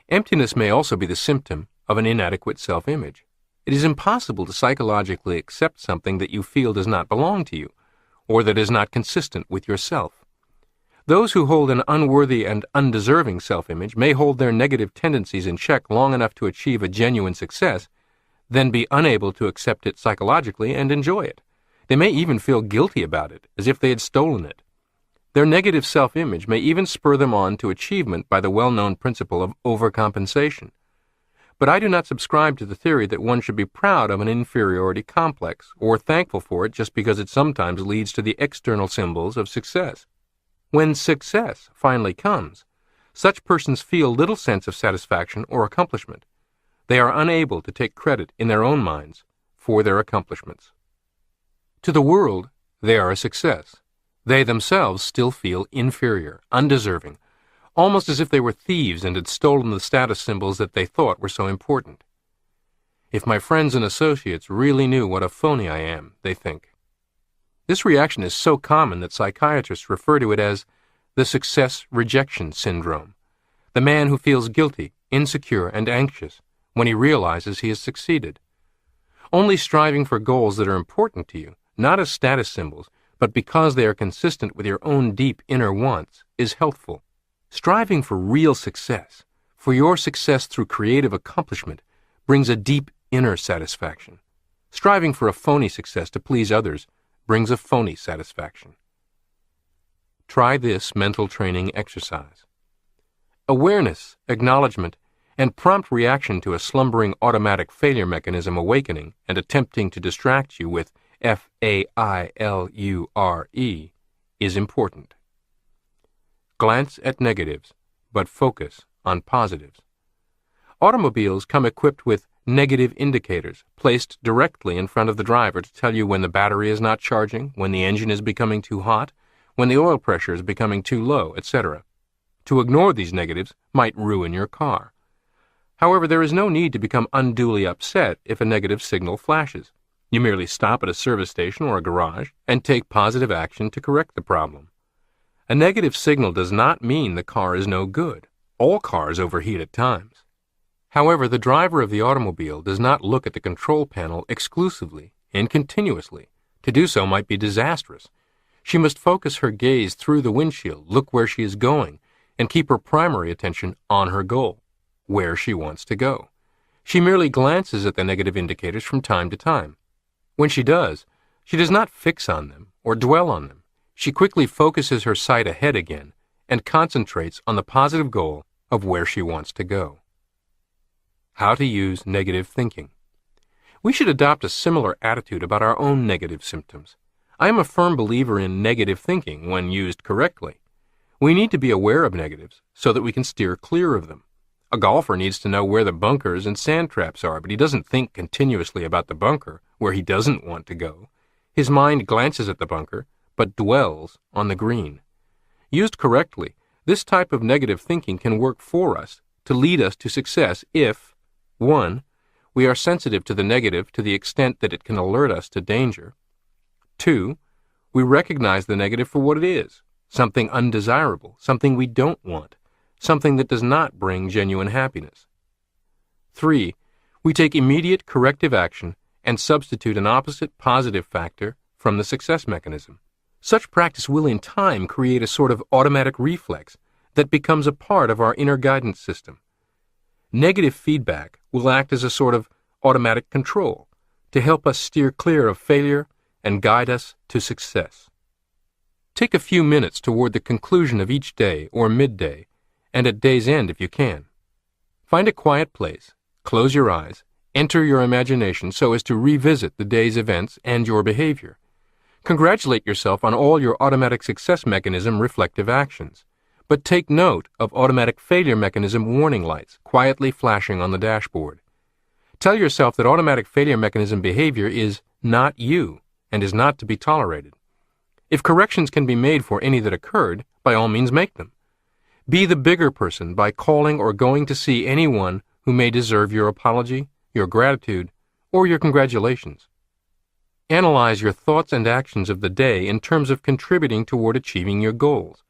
A: Emptiness may also be the symptom of an inadequate self-image. It is impossible to psychologically accept something that you feel does not belong to you, or that is not consistent with yourself. Those who hold an unworthy and undeserving self-image may hold their negative tendencies in check long enough to achieve a genuine success, then be unable to accept it psychologically and enjoy it. They may even feel guilty about it, as if they had stolen it. Their negative self-image may even spur them on to achievement by the well-known principle of overcompensation. But I do not subscribe to the theory that one should be proud of an inferiority complex, or thankful for it just because it sometimes leads to the external symbols of success. When success finally comes, such persons feel little sense of satisfaction or accomplishment. They are unable to take credit in their own minds for their accomplishments. To the world, they are a success. They themselves still feel inferior, undeserving, almost as if they were thieves and had stolen the status symbols that they thought were so important. If my friends and associates really knew what a phony I am, they think. This reaction is so common that psychiatrists refer to it as the success rejection syndrome, the man who feels guilty, insecure, and anxious when he realizes he has succeeded. Only striving for goals that are important to you, not as status symbols, but because they are consistent with your own deep inner wants, is healthful. Striving for real success, for your success through creative accomplishment, brings a deep inner satisfaction. Striving for a phony success to please others brings a phony satisfaction. Try this mental training exercise. Awareness, acknowledgement, and prompt reaction to a slumbering automatic failure mechanism awakening and attempting to distract you with failure is important. Glance at negatives, but focus on positives. Automobiles come equipped with negative indicators placed directly in front of the driver to tell you when the battery is not charging, when the engine is becoming too hot, when the oil pressure is becoming too low, etc. To ignore these negatives might ruin your car. However, there is no need to become unduly upset if a negative signal flashes. You merely stop at a service station or a garage and take positive action to correct the problem. A negative signal does not mean the car is no good. All cars overheat at times. However, the driver of the automobile does not look at the control panel exclusively and continuously. To do so might be disastrous. She must focus her gaze through the windshield, look where she is going, and keep her primary attention on her goal, where she wants to go. She merely glances at the negative indicators from time to time. When she does not fix on them or dwell on them. She quickly focuses her sight ahead again and concentrates on the positive goal of where she wants to go. How to use negative thinking. We should adopt a similar attitude about our own negative symptoms. I am a firm believer in negative thinking when used correctly. We need to be aware of negatives so that we can steer clear of them. A golfer needs to know where the bunkers and sand traps are, but he doesn't think continuously about the bunker where he doesn't want to go. His mind glances at the bunker, but dwells on the green. Used correctly, this type of negative thinking can work for us to lead us to success if, 1. We are sensitive to the negative to the extent that it can alert us to danger. 2. We recognize the negative for what it is, something undesirable, something we don't want, something that does not bring genuine happiness. 3. We take immediate corrective action and substitute an opposite positive factor from the success mechanism. Such practice will in time create a sort of automatic reflex that becomes a part of our inner guidance system. Negative feedback will act as a sort of automatic control to help us steer clear of failure and guide us to success. Take a few minutes toward the conclusion of each day or midday, and at day's end if you can. Find a quiet place, close your eyes, enter your imagination so as to revisit the day's events and your behavior. Congratulate yourself on all your automatic success mechanism reflective actions, but take note of automatic failure mechanism warning lights quietly flashing on the dashboard. Tell yourself that automatic failure mechanism behavior is not you and is not to be tolerated. If corrections can be made for any that occurred, by all means make them. Be the bigger person by calling or going to see anyone who may deserve your apology, your gratitude, or your congratulations. Analyze your thoughts and actions of the day in terms of contributing toward achieving your goals.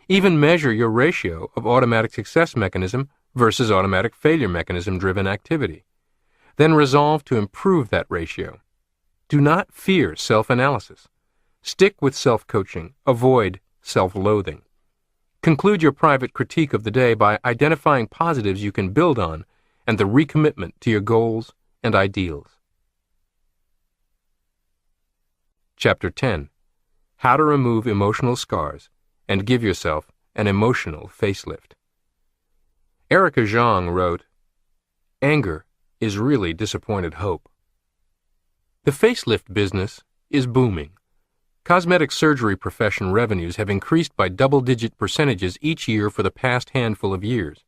A: Even measure your ratio of automatic success mechanism versus automatic failure mechanism-driven activity. Then resolve to improve that ratio. Do not fear self-analysis. Stick with self-coaching. Avoid self-loathing. Conclude your private critique of the day by identifying positives you can build on and the recommitment to your goals and ideals. Chapter 10. How to Remove Emotional Scars and Give Yourself an Emotional Facelift. Erica Zhang wrote, "Anger is really disappointed hope." The facelift business is booming. Cosmetic surgery profession revenues have increased by double-digit percentages each year for the past handful of years.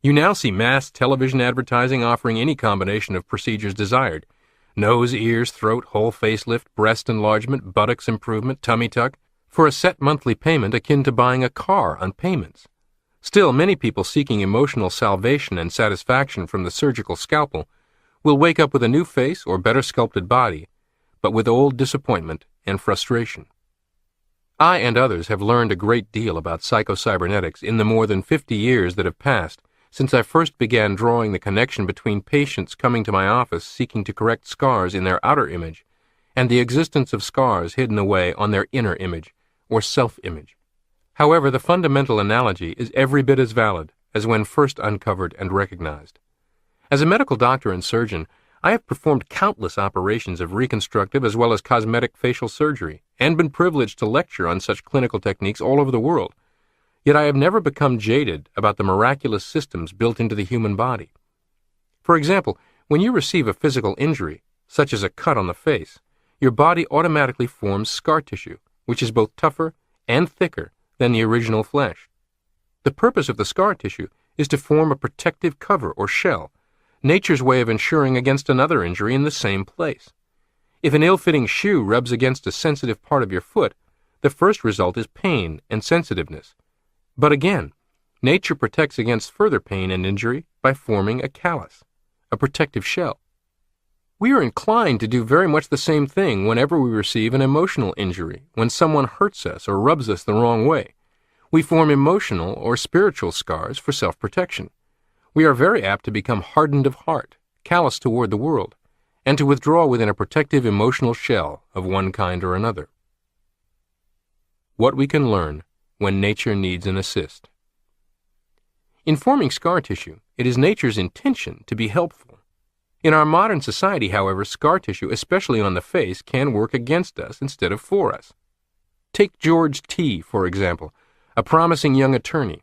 A: You now see mass television advertising offering any combination of procedures desired: nose, ears, throat, whole facelift, breast enlargement, buttocks improvement, tummy tuck, for a set monthly payment akin to buying a car on payments. Still, many people seeking emotional salvation and satisfaction from the surgical scalpel will wake up with a new face or better sculpted body, but with old disappointment and frustration. I and others have learned a great deal about Psycho-Cybernetics in the more than 50 years that have passed since I first began drawing the connection between patients coming to my office seeking to correct scars in their outer image and the existence of scars hidden away on their inner image, or self-image. However, the fundamental analogy is every bit as valid as when first uncovered and recognized. As a medical doctor and surgeon, I have performed countless operations of reconstructive as well as cosmetic facial surgery and been privileged to lecture on such clinical techniques all over the world. Yet I have never become jaded about the miraculous systems built into the human body. For example, when you receive a physical injury, such as a cut on the face, your body automatically forms scar tissue, which is both tougher and thicker than the original flesh. The purpose of the scar tissue is to form a protective cover or shell, nature's way of ensuring against another injury in the same place. If an ill-fitting shoe rubs against a sensitive part of your foot, the first result is pain and sensitiveness. But again, nature protects against further pain and injury by forming a callus, a protective shell. We are inclined to do very much the same thing whenever we receive an emotional injury, when someone hurts us or rubs us the wrong way. We form emotional or spiritual scars for self-protection. We are very apt to become hardened of heart, callous toward the world, and to withdraw within a protective emotional shell of one kind or another. What we can learn when nature needs an assist. In forming scar tissue, it is nature's intention to be helpful. In our modern society, however, scar tissue, especially on the face, can work against us instead of for us. Take George T., for example, a promising young attorney.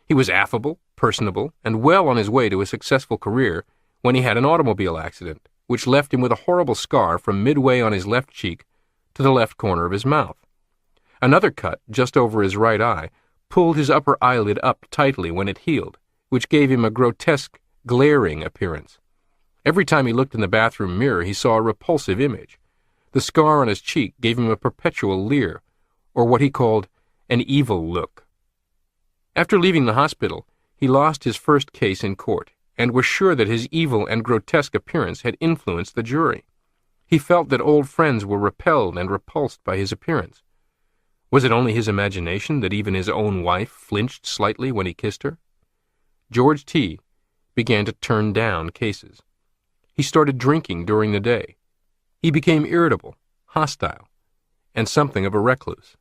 A: He was affable, personable, and well on his way to a successful career when he had an automobile accident, which left him with a horrible scar from midway on his left cheek to the left corner of his mouth. Another cut, just over his right eye, pulled his upper eyelid up tightly when it healed, which gave him a grotesque, glaring appearance. Every time he looked in the bathroom mirror, he saw a repulsive image. The scar on his cheek gave him a perpetual leer, or what he called an evil look. After leaving the hospital, he lost his first case in court, and was sure that his evil and grotesque appearance had influenced the jury. He felt that old friends were repelled and repulsed by his appearance. Was it only his imagination that even his own wife flinched slightly when he kissed her? George T. began to turn down cases. He started drinking during the day. He became irritable, hostile, and something of a recluse.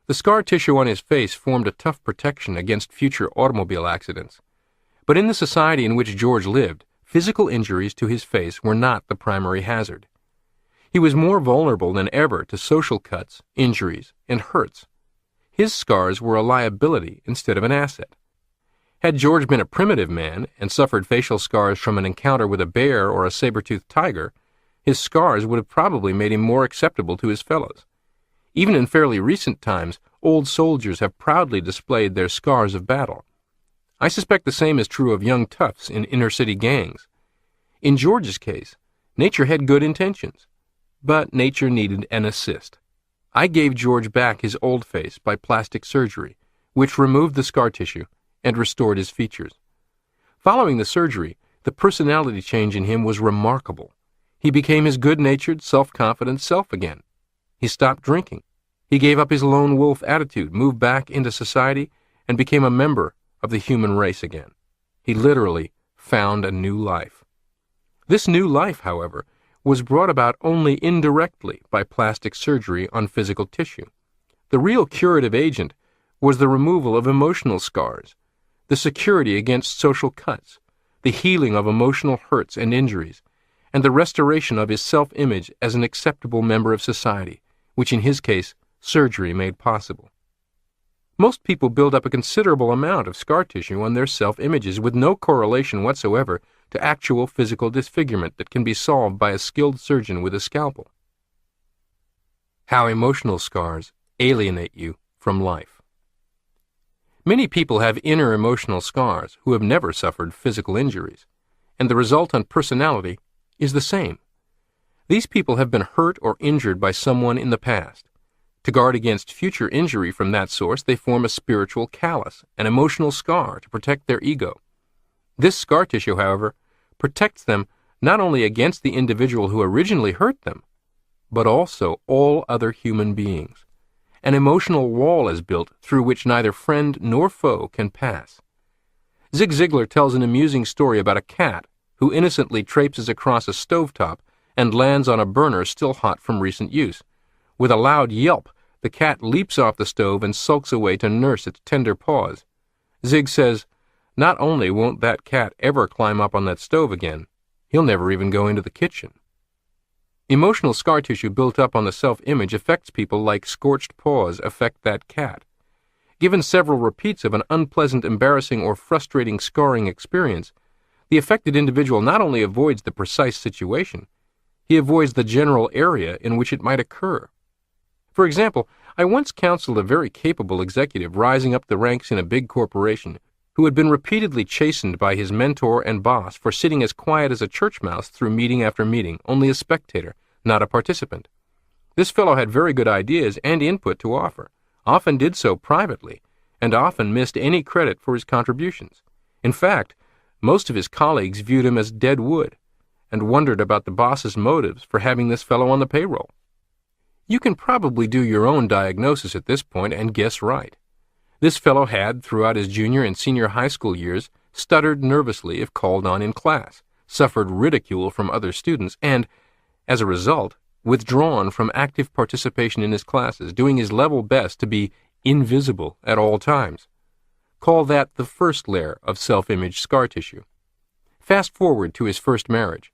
A: The scar tissue on his face formed a tough protection against future automobile accidents. But in the society in which George lived, physical injuries to his face were not the primary hazard. He was more vulnerable than ever to social cuts, injuries, and hurts. His scars were a liability instead of an asset. Had George been a primitive man and suffered facial scars from an encounter with a bear or a saber-toothed tiger, his scars would have probably made him more acceptable to his fellows. Even in fairly recent times, old soldiers have proudly displayed their scars of battle. I suspect the same is true of young toughs in inner-city gangs. In George's case, nature had good intentions, but nature needed an assist. I gave George back his old face by plastic surgery, which removed the scar tissue and restored his features. Following the surgery, the personality change in him was remarkable. He became his good-natured, self-confident self again. He stopped drinking. He gave up his lone wolf attitude, moved back into society, and became a member of the human race again. He literally found a new life. This new life, however, was brought about only indirectly by plastic surgery on physical tissue. The real curative agent was the removal of emotional scars, the security against social cuts, the healing of emotional hurts and injuries, and the restoration of his self-image as an acceptable member of society, which in his case, surgery made possible. Most people build up a considerable amount of scar tissue on their self-images with no correlation whatsoever to actual physical disfigurement that can be solved by a skilled surgeon with a scalpel. How emotional scars alienate you from life. Many people have inner emotional scars who have never suffered physical injuries, and the result on personality is the same. These people have been hurt or injured by someone in the past. To guard against future injury from that source, they form a spiritual callus, an emotional scar to protect their ego. This scar tissue, however, protects them not only against the individual who originally hurt them, but also all other human beings. An emotional wall is built through which neither friend nor foe can pass. Zig Ziglar tells an amusing story about a cat who innocently traipses across a stovetop and lands on a burner still hot from recent use. With a loud yelp, the cat leaps off the stove and sulks away to nurse its tender paws. Zig says, not only won't that cat ever climb up on that stove again, he'll never even go into the kitchen. Emotional scar tissue built up on the self-image affects people like scorched paws affect that cat. Given several repeats of an unpleasant, embarrassing, or frustrating scarring experience, the affected individual not only avoids the precise situation, he avoids the general area in which it might occur. For example, I once counseled a very capable executive rising up the ranks in a big corporation who had been repeatedly chastened by his mentor and boss for sitting as quiet as a church mouse through meeting after meeting, only a spectator, not a participant. This fellow had very good ideas and input to offer, often did so privately, and often missed any credit for his contributions. In fact, most of his colleagues viewed him as dead wood, and wondered about the boss's motives for having this fellow on the payroll. You can probably do your own diagnosis at this point and guess right. This fellow had, throughout his junior and senior high school years, stuttered nervously if called on in class, suffered ridicule from other students, and, as a result, withdrawn from active participation in his classes, doing his level best to be invisible at all times. Call that the first layer of self-image scar tissue. Fast forward to his first marriage.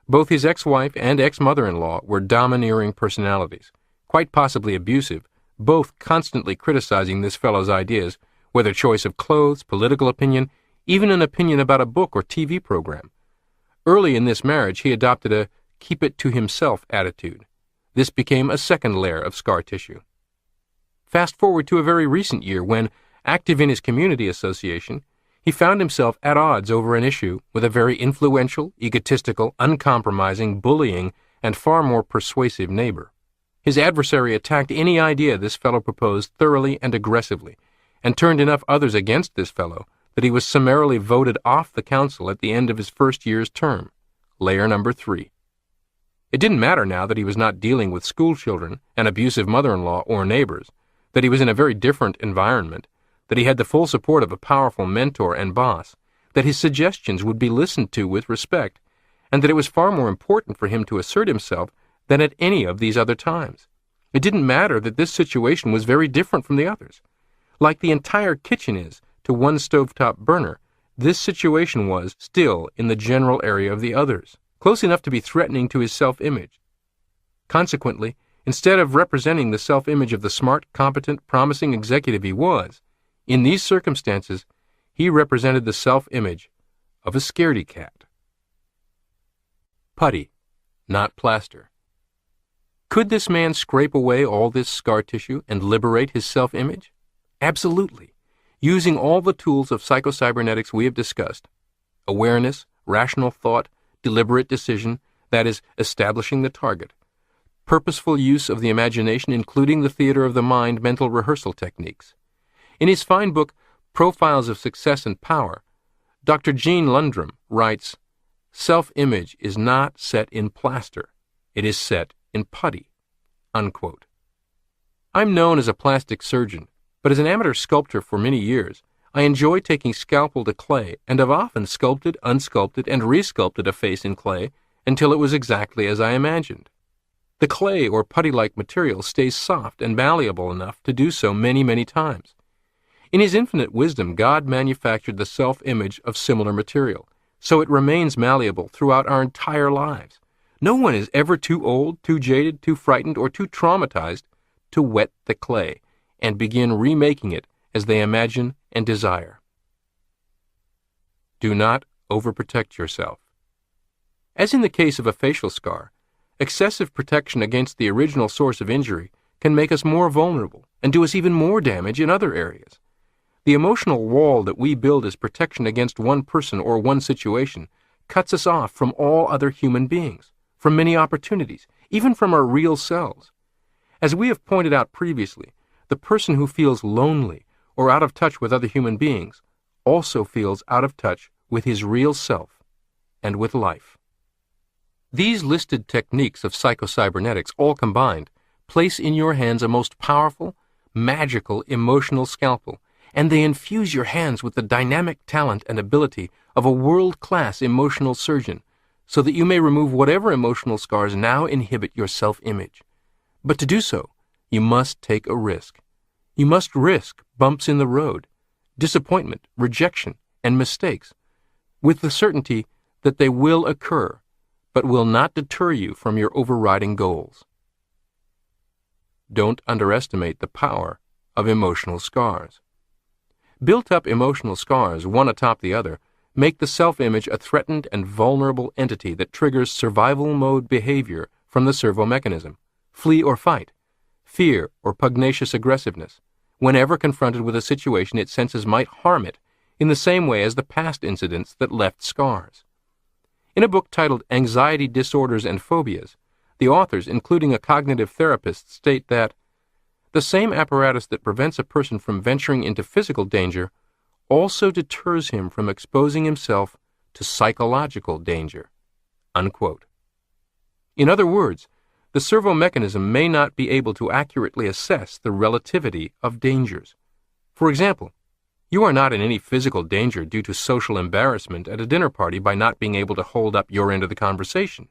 A: Both his ex-wife and ex-mother-in-law were domineering personalities, quite possibly abusive, both constantly criticizing this fellow's ideas, whether choice of clothes, political opinion, even an opinion about a book or TV program. Early in this marriage, he adopted a keep-it-to-himself attitude. This became a second layer of scar tissue. Fast forward to a very recent year when, active in his community association, He found himself at odds over an issue with a very influential, egotistical, uncompromising, bullying, and far more persuasive neighbor. His adversary attacked any idea this fellow proposed thoroughly and aggressively, and turned enough others against this fellow that he was summarily voted off the council at the end of his first year's term, layer number 3. It didn't matter now that he was not dealing with school children, an abusive mother-in-law, or neighbors, that he was in a very different environment, that he had the full support of a powerful mentor and boss, that his suggestions would be listened to with respect, and that it was far more important for him to assert himself than at any of these other times. It didn't matter that this situation was very different from the others. Like the entire kitchen is to one stovetop burner, this situation was still in the general area of the others, close enough to be threatening to his self-image. Consequently, instead of representing the self-image of the smart, competent, promising executive he was, in these circumstances, he represented the self-image of a scaredy cat. Putty, not plaster. Could this man scrape away all this scar tissue and liberate his self-image? Absolutely, using all the tools of psycho-cybernetics we have discussed: awareness, rational thought, deliberate decision, that is, establishing the target, purposeful use of the imagination, including the theater of the mind mental rehearsal techniques. In his fine book, Profiles of Success and Power, Dr. Gene Lundrum writes, "Self-image is not set in plaster, it is set in putty," unquote. I'm known as a plastic surgeon, but as an amateur sculptor for many years, I enjoy taking scalpel to clay and have often sculpted, unsculpted, and resculpted a face in clay until it was exactly as I imagined. The clay or putty-like material stays soft and malleable enough to do so many, many times. In his infinite wisdom, God manufactured the self-image of similar material, so it remains malleable throughout our entire lives. No one is ever too old, too jaded, too frightened, or too traumatized to wet the clay and begin remaking it as they imagine and desire. Do not overprotect yourself. As in the case of a facial scar, excessive protection against the original source of injury can make us more vulnerable and do us even more damage in other areas. The emotional wall that we build as protection against one person or one situation cuts us off from all other human beings, from many opportunities, even from our real selves. As we have pointed out previously, the person who feels lonely or out of touch with other human beings also feels out of touch with his real self and with life. These listed techniques of psycho-cybernetics, all combined, place in your hands a most powerful, magical emotional scalpel, and they infuse your hands with the dynamic talent and ability of a world-class emotional surgeon, so that you may remove whatever emotional scars now inhibit your self-image. But to do so, you must take a risk. You must risk bumps in the road, disappointment, rejection, and mistakes, with the certainty that they will occur, but will not deter you from your overriding goals. Don't underestimate the power of emotional scars. Built-up emotional scars, one atop the other, make the self-image a threatened and vulnerable entity that triggers survival mode behavior from the servo mechanism, flee or fight, fear or pugnacious aggressiveness, whenever confronted with a situation it senses might harm it in the same way as the past incidents that left scars. In a book titled Anxiety Disorders and Phobias, the authors, including a cognitive therapist, state that the same apparatus that prevents a person from venturing into physical danger also deters him from exposing himself to psychological danger, unquote. In other words, the servo mechanism may not be able to accurately assess the relativity of dangers. For example, you are not in any physical danger due to social embarrassment at a dinner party by not being able to hold up your end of the conversation.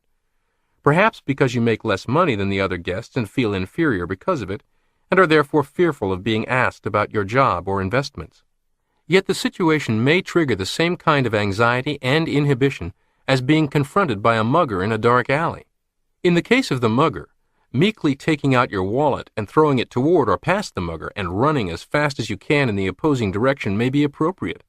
A: Perhaps because you make less money than the other guests and feel inferior because of it, and are therefore fearful of being asked about your job or investments. Yet the situation may trigger the same kind of anxiety and inhibition as being confronted by a mugger in a dark alley. In the case of the mugger, meekly taking out your wallet and throwing it toward or past the mugger and running as fast as you can in the opposing direction may be appropriate.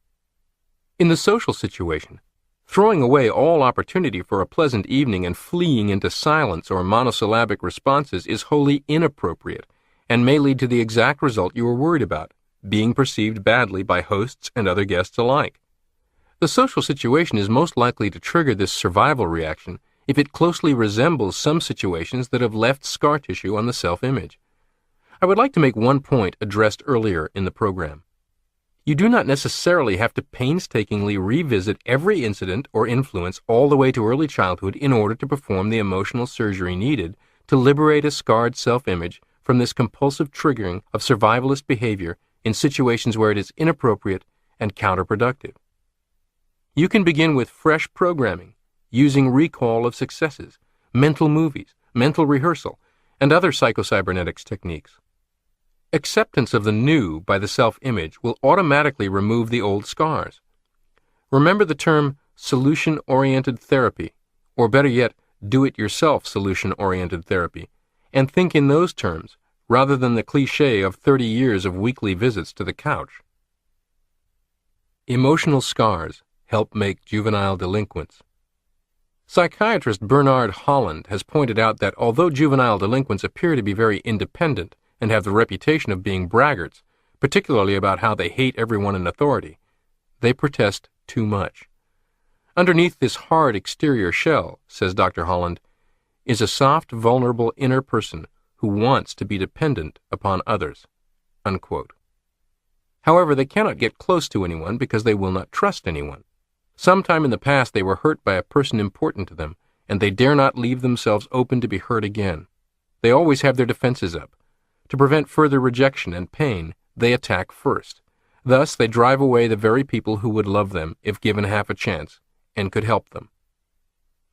A: In the social situation, throwing away all opportunity for a pleasant evening and fleeing into silence or monosyllabic responses is wholly inappropriate and may lead to the exact result you were worried about, being perceived badly by hosts and other guests alike. The social situation is most likely to trigger this survival reaction if it closely resembles some situations that have left scar tissue on the self-image. I would like to make one point addressed earlier in the program. You do not necessarily have to painstakingly revisit every incident or influence all the way to early childhood in order to perform the emotional surgery needed to liberate a scarred self-image from this compulsive triggering of survivalist behavior in situations where it is inappropriate and counterproductive. You can begin with fresh programming, using recall of successes, mental movies, mental rehearsal, and other psycho-cybernetics techniques. Acceptance of the new by the self-image will automatically remove the old scars. Remember the term solution-oriented therapy, or better yet, do-it-yourself solution-oriented therapy, and think in those terms rather than the cliché of 30 years of weekly visits to the couch. Emotional scars help make juvenile delinquents. Psychiatrist Bernard Holland has pointed out that although juvenile delinquents appear to be very independent and have the reputation of being braggarts, particularly about how they hate everyone in authority, they protest too much. Underneath this hard exterior shell, says Dr. Holland, is a soft, vulnerable inner person who wants to be dependent upon others." Unquote. However, they cannot get close to anyone because they will not trust anyone. Sometime in the past they were hurt by a person important to them, and they dare not leave themselves open to be hurt again. They always have their defenses up. To prevent further rejection and pain, they attack first. Thus, they drive away the very people who would love them if given half a chance and could help them.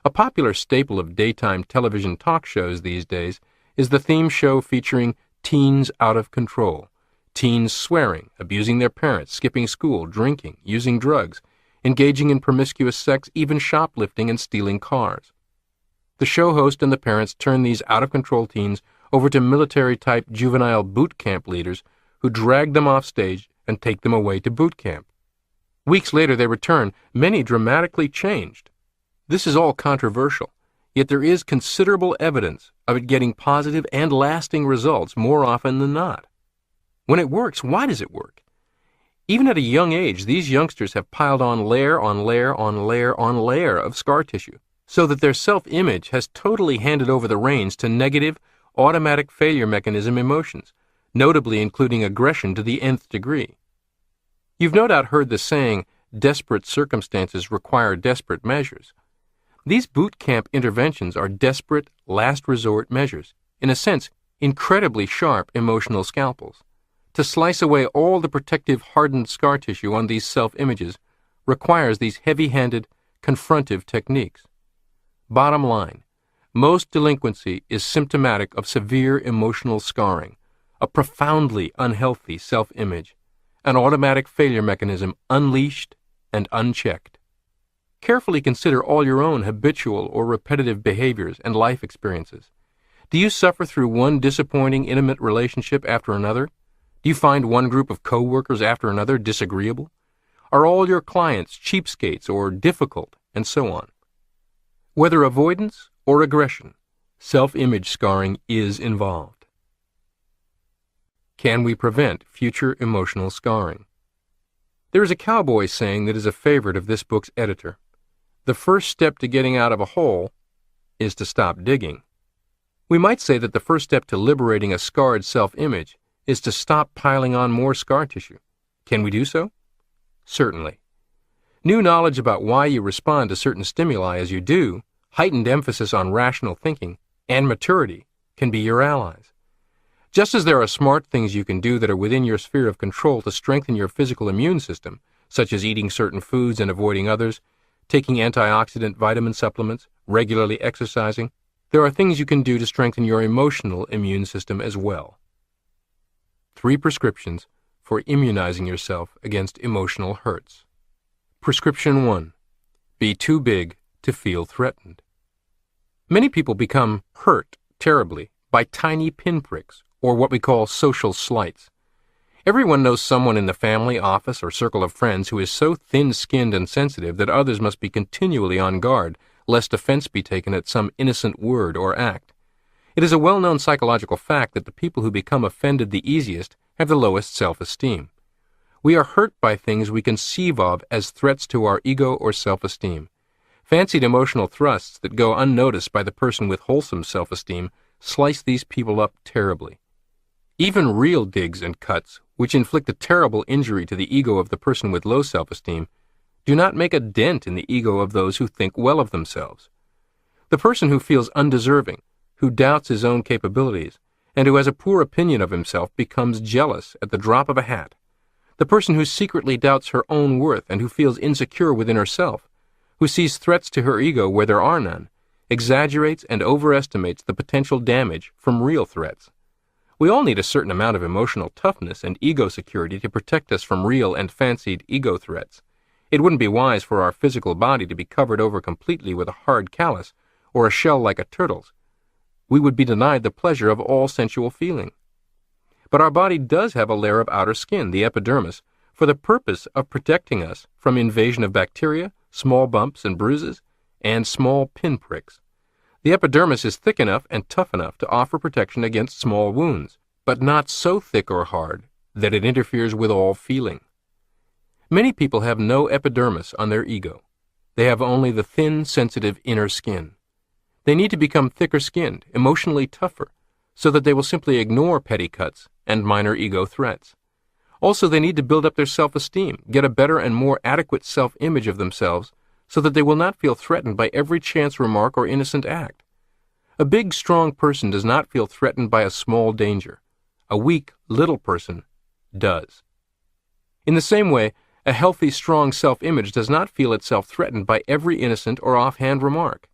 A: A popular staple of daytime television talk shows these days is the theme show featuring teens out of control. Teens swearing, abusing their parents, skipping school, drinking, using drugs, engaging in promiscuous sex, even shoplifting and stealing cars. The show host and the parents turn these out-of-control teens over to military-type juvenile boot camp leaders who drag them off stage and take them away to boot camp. Weeks later they return, many dramatically changed. This is all controversial, yet there is considerable evidence of it getting positive and lasting results more often than not. When it works, why does it work? Even at a young age, these youngsters have piled on layer on layer on layer on layer of scar tissue, so that their self-image has totally handed over the reins to negative, automatic failure mechanism emotions, notably including aggression to the nth degree. You've no doubt heard the saying, desperate circumstances require desperate measures. These boot camp interventions are desperate, last resort measures, in a sense, incredibly sharp emotional scalpels. To slice away all the protective hardened scar tissue on these self-images requires these heavy-handed, confrontive techniques. Bottom line, most delinquency is symptomatic of severe emotional scarring, a profoundly unhealthy self-image, an automatic failure mechanism unleashed and unchecked. Carefully consider all your own habitual or repetitive behaviors and life experiences. Do you suffer through one disappointing intimate relationship after another? Do you find one group of co-workers after another disagreeable? Are all your clients cheapskates or difficult, and so on? Whether avoidance or aggression, self-image scarring is involved. Can we prevent future emotional scarring? There is a cowboy saying that is a favorite of this book's editor. The first step to getting out of a hole is to stop digging. We might say that the first step to liberating a scarred self-image is to stop piling on more scar tissue. Can we do so? Certainly. New knowledge about why you respond to certain stimuli as you do, heightened emphasis on rational thinking, and maturity can be your allies. Just as there are smart things you can do that are within your sphere of control to strengthen your physical immune system, such as eating certain foods and avoiding others, taking antioxidant vitamin supplements, regularly exercising, there are things you can do to strengthen your emotional immune system as well. 3 prescriptions for immunizing yourself against emotional hurts. Prescription 1. Be too big to feel threatened. Many people become hurt terribly by tiny pinpricks, or what we call social slights. Everyone knows someone in the family, office, or circle of friends who is so thin-skinned and sensitive that others must be continually on guard lest offense be taken at some innocent word or act. It is a well-known psychological fact that the people who become offended the easiest have the lowest self-esteem. We are hurt by things we conceive of as threats to our ego or self-esteem. Fancied emotional thrusts that go unnoticed by the person with wholesome self-esteem slice these people up terribly. Even real digs and cuts, which inflict a terrible injury to the ego of the person with low self-esteem, do not make a dent in the ego of those who think well of themselves. The person who feels undeserving, who doubts his own capabilities, and who has a poor opinion of himself becomes jealous at the drop of a hat. The person who secretly doubts her own worth and who feels insecure within herself, who sees threats to her ego where there are none, exaggerates and overestimates the potential damage from real threats. We all need a certain amount of emotional toughness and ego security to protect us from real and fancied ego threats. It wouldn't be wise for our physical body to be covered over completely with a hard callus or a shell like a turtle's. We would be denied the pleasure of all sensual feeling. But our body does have a layer of outer skin, the epidermis, for the purpose of protecting us from invasion of bacteria, small bumps and bruises, and small pinpricks. The epidermis is thick enough and tough enough to offer protection against small wounds, but not so thick or hard that it interferes with all feeling. Many people have no epidermis on their ego. They have only the thin, sensitive inner skin. They need to become thicker-skinned, emotionally tougher, so that they will simply ignore petty cuts and minor ego threats. Also, they need to build up their self-esteem, get a better and more adequate self-image of themselves, so that they will not feel threatened by every chance remark or innocent act. A big, strong person does not feel threatened by a small danger. A weak, little person does. In the same way, a healthy, strong self-image does not feel itself threatened by every innocent or offhand remark.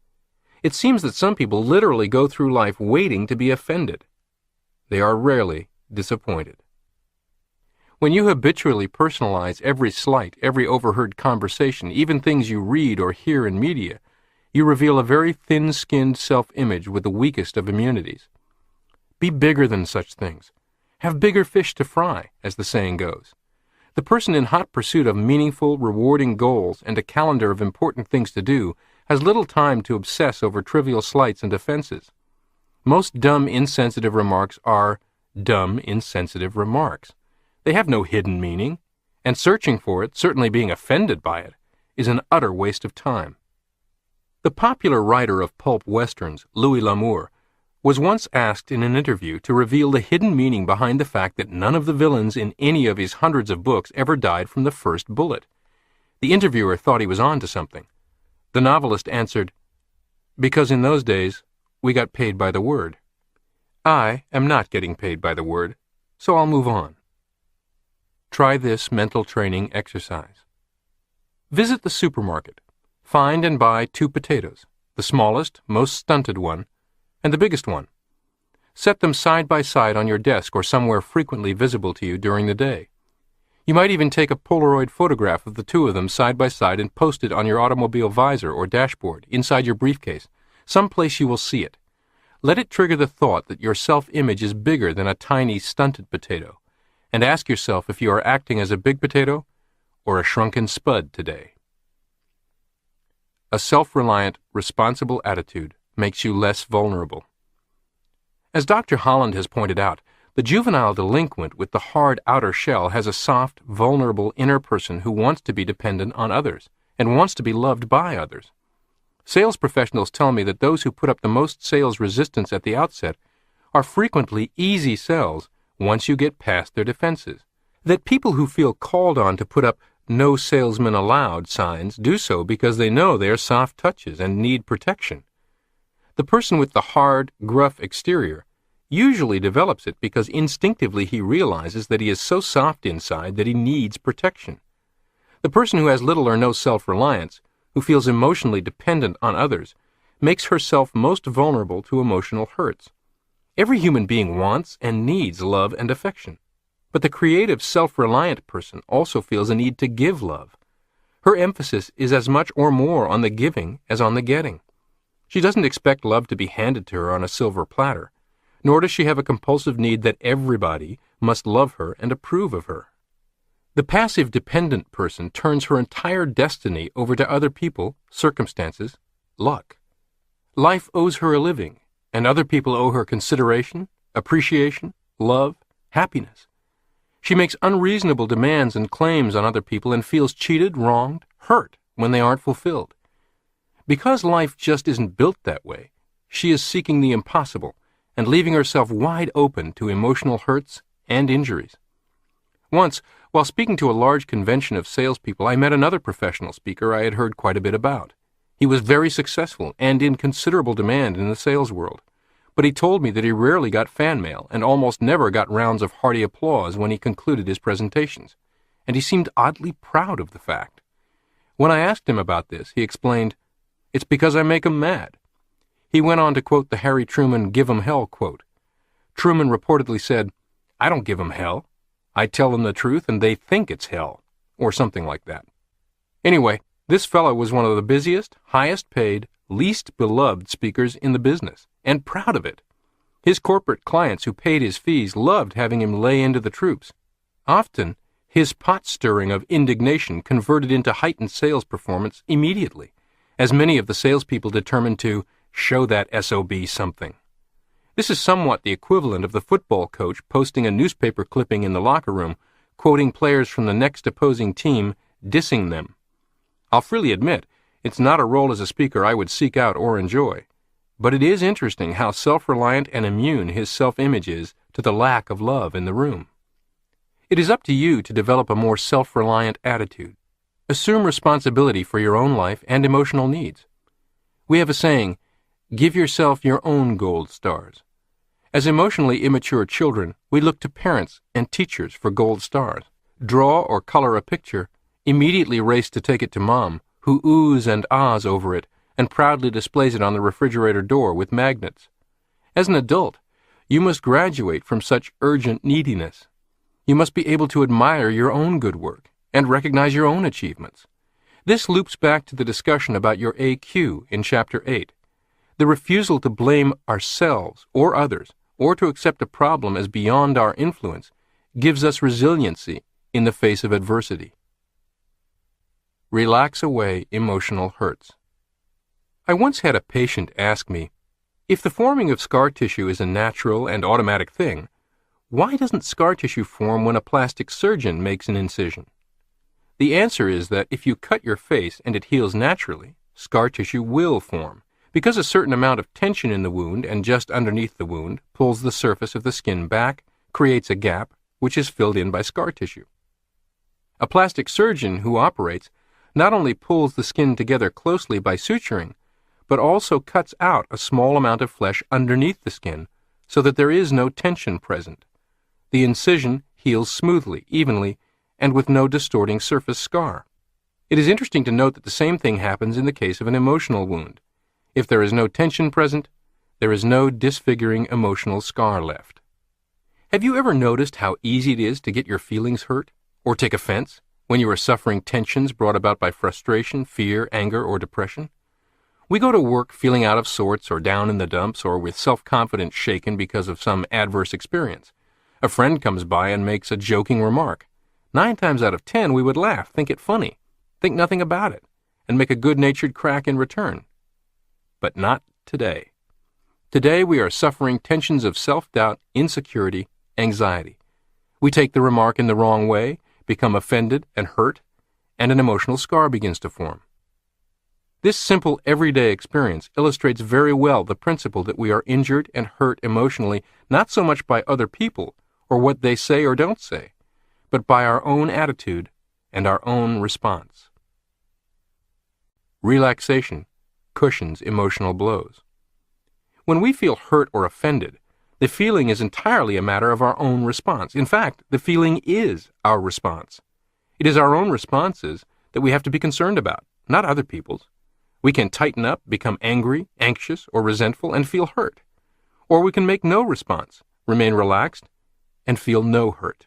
A: It seems that some people literally go through life waiting to be offended. They are rarely disappointed. When you habitually personalize every slight, every overheard conversation, even things you read or hear in media, you reveal a very thin-skinned self-image with the weakest of immunities. Be bigger than such things. Have bigger fish to fry, as the saying goes. The person in hot pursuit of meaningful, rewarding goals and a calendar of important things to do has little time to obsess over trivial slights and offenses. Most dumb, insensitive remarks are dumb, insensitive remarks. They have no hidden meaning, and searching for it, certainly being offended by it, is an utter waste of time. The popular writer of pulp westerns, Louis L'Amour, was once asked in an interview to reveal the hidden meaning behind the fact that none of the villains in any of his hundreds of books ever died from the first bullet. The interviewer thought he was on to something. The novelist answered, "Because in those days, we got paid by the word. I am not getting paid by the word, so I'll move on." Try this mental training exercise. Visit the supermarket. Find and buy 2 potatoes, the smallest, most stunted one, and the biggest one. Set them side by side on your desk or somewhere frequently visible to you during the day. You might even take a Polaroid photograph of the 2 of them side by side and post it on your automobile visor or dashboard, inside your briefcase, someplace you will see it. Let it trigger the thought that your self-image is bigger than a tiny, stunted potato, and ask yourself if you are acting as a big potato or a shrunken spud today. A self-reliant, responsible attitude makes you less vulnerable. As Dr. Holland has pointed out, the juvenile delinquent with the hard outer shell has a soft, vulnerable inner person who wants to be dependent on others and wants to be loved by others. Sales professionals tell me that those who put up the most sales resistance at the outset are frequently easy sells once you get past their defenses. That people who feel called on to put up "no salesman allowed" signs do so because they know they are soft touches and need protection. The person with the hard, gruff exterior usually develops it because instinctively he realizes that he is so soft inside that he needs protection. The person who has little or no self-reliance, who feels emotionally dependent on others, makes herself most vulnerable to emotional hurts. Every human being wants and needs love and affection. But the creative, self-reliant person also feels a need to give love. Her emphasis is as much or more on the giving as on the getting. She doesn't expect love to be handed to her on a silver platter, nor does she have a compulsive need that everybody must love her and approve of her. The passive dependent person turns her entire destiny over to other people, circumstances, luck. Life owes her a living, and other people owe her consideration, appreciation, love, happiness. She makes unreasonable demands and claims on other people and feels cheated, wronged, hurt when they aren't fulfilled. Because life just isn't built that way, she is seeking the impossible and leaving herself wide open to emotional hurts and injuries. Once, while speaking to a large convention of salespeople, I met another professional speaker I had heard quite a bit about. He was very successful and in considerable demand in the sales world, but he told me that he rarely got fan mail and almost never got rounds of hearty applause when he concluded his presentations, and he seemed oddly proud of the fact. When I asked him about this, he explained, "It's because I make 'em mad." He went on to quote the Harry Truman "give 'em hell" quote. Truman reportedly said, "I don't give 'em hell. I tell them the truth and they think it's hell," or something like that. Anyway, this fellow was one of the busiest, highest paid, least beloved speakers in the business, and proud of it. His corporate clients who paid his fees loved having him lay into the troops. Often, his pot-stirring of indignation converted into heightened sales performance immediately, as many of the salespeople determined to show that SOB something. This is somewhat the equivalent of the football coach posting a newspaper clipping in the locker room, quoting players from the next opposing team, dissing them. I'll freely admit, it's not a role as a speaker I would seek out or enjoy, but it is interesting how self-reliant and immune his self-image is to the lack of love in the room. It is up to you to develop a more self-reliant attitude. Assume responsibility for your own life and emotional needs. We have a saying, "Give yourself your own gold stars." As emotionally immature children, we look to parents and teachers for gold stars. Draw or color a picture, immediately race to take it to mom, who oohs and ahs over it and proudly displays it on the refrigerator door with magnets. As an adult, you must graduate from such urgent neediness. You must be able to admire your own good work and recognize your own achievements. This loops back to the discussion about your AQ in Chapter 8. The refusal to blame ourselves or others, or to accept a problem as beyond our influence, gives us resiliency in the face of adversity. Relax away emotional hurts. I once had a patient ask me, if the forming of scar tissue is a natural and automatic thing, why doesn't scar tissue form when a plastic surgeon makes an incision? The answer is that if you cut your face and it heals naturally, scar tissue will form, because a certain amount of tension in the wound and just underneath the wound pulls the surface of the skin back, creates a gap, which is filled in by scar tissue. A plastic surgeon who operates not only pulls the skin together closely by suturing, but also cuts out a small amount of flesh underneath the skin so that there is no tension present. The incision heals smoothly, evenly, and with no distorting surface scar. It is interesting to note that the same thing happens in the case of an emotional wound. If there is no tension present, there is no disfiguring emotional scar left. Have you ever noticed how easy it is to get your feelings hurt or take offense when you are suffering tensions brought about by frustration, fear, anger, or depression? We go to work feeling out of sorts or down in the dumps or with self-confidence shaken because of some adverse experience. A friend comes by and makes a joking remark. 9 times out of 10 we would laugh, think it funny, think nothing about it, and make a good-natured crack in return. But not today. Today we are suffering tensions of self-doubt, insecurity, anxiety. We take the remark in the wrong way, become offended and hurt, and an emotional scar begins to form. This simple everyday experience illustrates very well the principle that we are injured and hurt emotionally not so much by other people or what they say or don't say, but by our own attitude and our own response. Relaxation cushions emotional blows. When we feel hurt or offended, the feeling is entirely a matter of our own response. In fact, the feeling is our response. It is our own responses that we have to be concerned about, not other people's. We can tighten up, become angry, anxious, or resentful, and feel hurt. Or we can make no response, remain relaxed, and feel no hurt.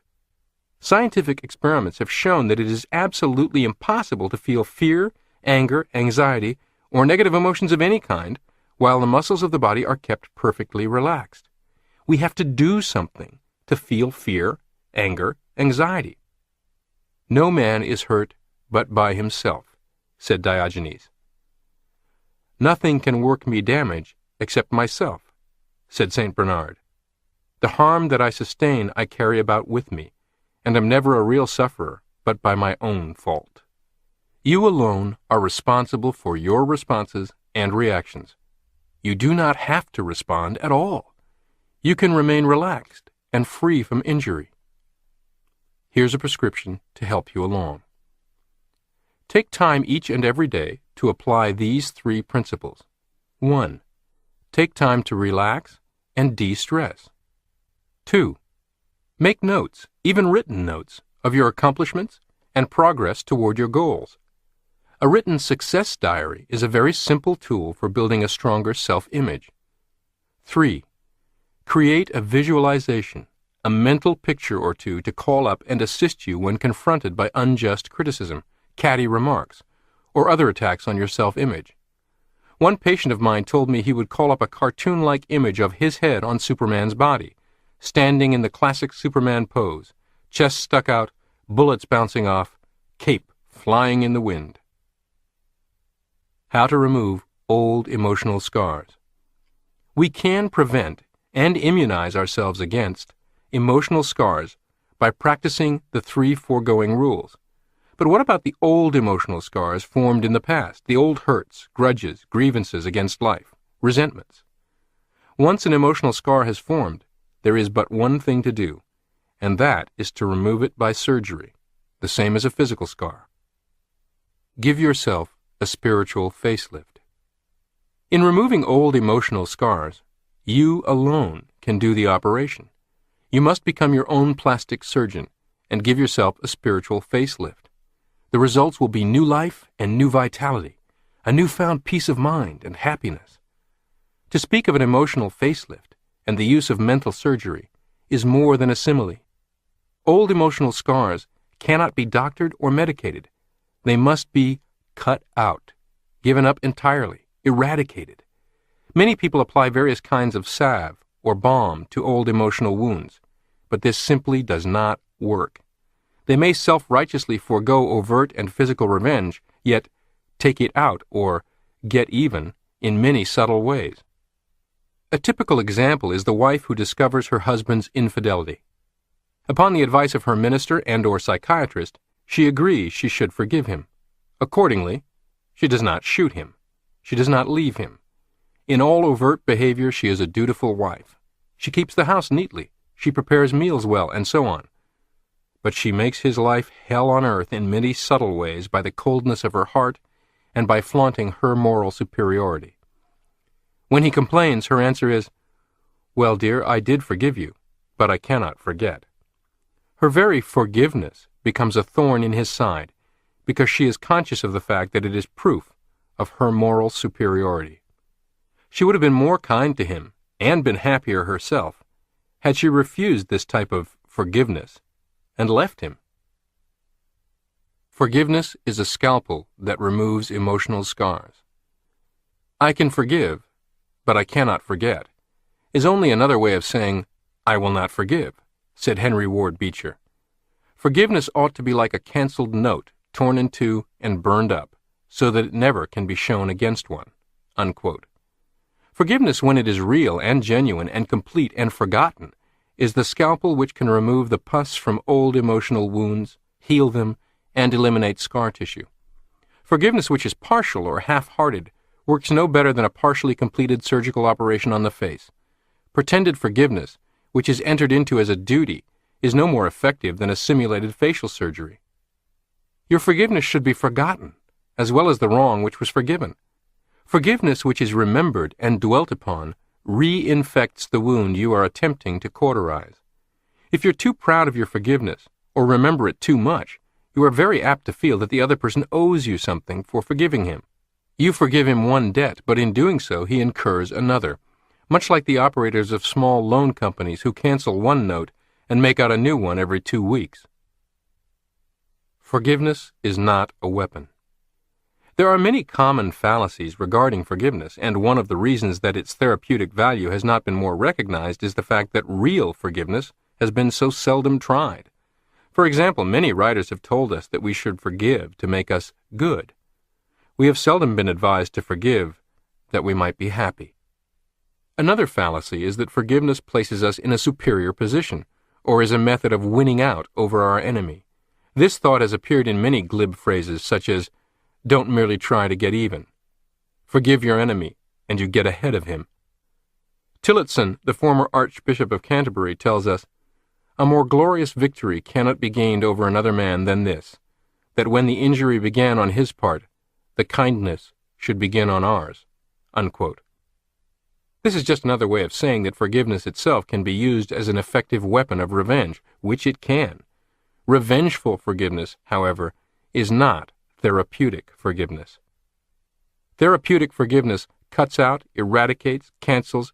A: Scientific experiments have shown that it is absolutely impossible to feel fear, anger, anxiety, or negative emotions of any kind while the muscles of the body are kept perfectly relaxed. We have to do something to feel fear, anger, anxiety. No man is hurt but by himself, said Diogenes. Nothing can work me damage except myself, said St. Bernard. The harm that I sustain I carry about with me, and am never a real sufferer, but by my own fault. You alone are responsible for your responses and reactions. You do not have to respond at all. You can remain relaxed and free from injury. Here's a prescription to help you along. Take time each and every day to apply these 3 principles. 1. Take time to relax and de-stress. 2. Make notes, even written notes, of your accomplishments and progress toward your goals. A written success diary is a very simple tool for building a stronger self-image. 3. Create a visualization, a mental picture or two to call up and assist you when confronted by unjust criticism, catty remarks, or other attacks on your self-image. One patient of mine told me he would call up a cartoon-like image of his head on Superman's body, standing in the classic Superman pose, chest stuck out, bullets bouncing off, cape flying in the wind. How to remove old emotional scars. We can prevent and immunize ourselves against emotional scars by practicing the 3 foregoing rules. But what about the old emotional scars formed in the past, the old hurts, grudges, grievances against life, resentments? Once an emotional scar has formed, there is but one thing to do, and that is to remove it by surgery, the same as a physical scar. Give yourself a spiritual facelift. In removing old emotional scars, you alone can do the operation. You must become your own plastic surgeon and give yourself a spiritual facelift. The results will be new life and new vitality, a newfound peace of mind and happiness. To speak of an emotional facelift and the use of mental surgery is more than a simile. Old emotional scars cannot be doctored or medicated. They must be cut out, given up entirely, eradicated. Many people apply various kinds of salve or balm to old emotional wounds, but this simply does not work. They may self-righteously forego overt and physical revenge, yet take it out or get even in many subtle ways. A typical example is the wife who discovers her husband's infidelity. Upon the advice of her minister and/or psychiatrist, she agrees she should forgive him. Accordingly, she does not shoot him. She does not leave him. In all overt behavior, she is a dutiful wife. She keeps the house neatly. She prepares meals well, and so on. But she makes his life hell on earth in many subtle ways by the coldness of her heart and by flaunting her moral superiority. When he complains, her answer is, "Well, dear, I did forgive you, but I cannot forget." Her very forgiveness becomes a thorn in his side because she is conscious of the fact that it is proof of her moral superiority. She would have been more kind to him and been happier herself had she refused this type of forgiveness and left him. Forgiveness is a scalpel that removes emotional scars. "I can forgive, but I cannot forget," is only another way of saying, "I will not forgive," said Henry Ward Beecher. Forgiveness ought to be like a canceled note, torn in two and burned up, so that it never can be shown against one. Unquote. Forgiveness, when it is real and genuine and complete and forgotten, is the scalpel which can remove the pus from old emotional wounds, heal them, and eliminate scar tissue. Forgiveness which is partial or half-hearted works no better than a partially completed surgical operation on the face. Pretended forgiveness, which is entered into as a duty, is no more effective than a simulated facial surgery. Your forgiveness should be forgotten, as well as the wrong which was forgiven. Forgiveness which is remembered and dwelt upon reinfects the wound you are attempting to cauterize. If you're too proud of your forgiveness, or remember it too much, you are very apt to feel that the other person owes you something for forgiving him. You forgive him one debt, but in doing so he incurs another, much like the operators of small loan companies who cancel one note and make out a new one every 2 weeks. Forgiveness is not a weapon. There are many common fallacies regarding forgiveness, and one of the reasons that its therapeutic value has not been more recognized is the fact that real forgiveness has been so seldom tried. For example, many writers have told us that we should forgive to make us good. We have seldom been advised to forgive that we might be happy. Another fallacy is that forgiveness places us in a superior position, or is a method of winning out over our enemy. This thought has appeared in many glib phrases such as, "Don't merely try to get even," "Forgive your enemy, and you get ahead of him." Tillotson, the former Archbishop of Canterbury, tells us, "A more glorious victory cannot be gained over another man than this, that when the injury began on his part, the kindness should begin on ours." Unquote. This is just another way of saying that forgiveness itself can be used as an effective weapon of revenge, which it can. Revengeful forgiveness, however, is not therapeutic forgiveness. Therapeutic forgiveness cuts out, eradicates, cancels,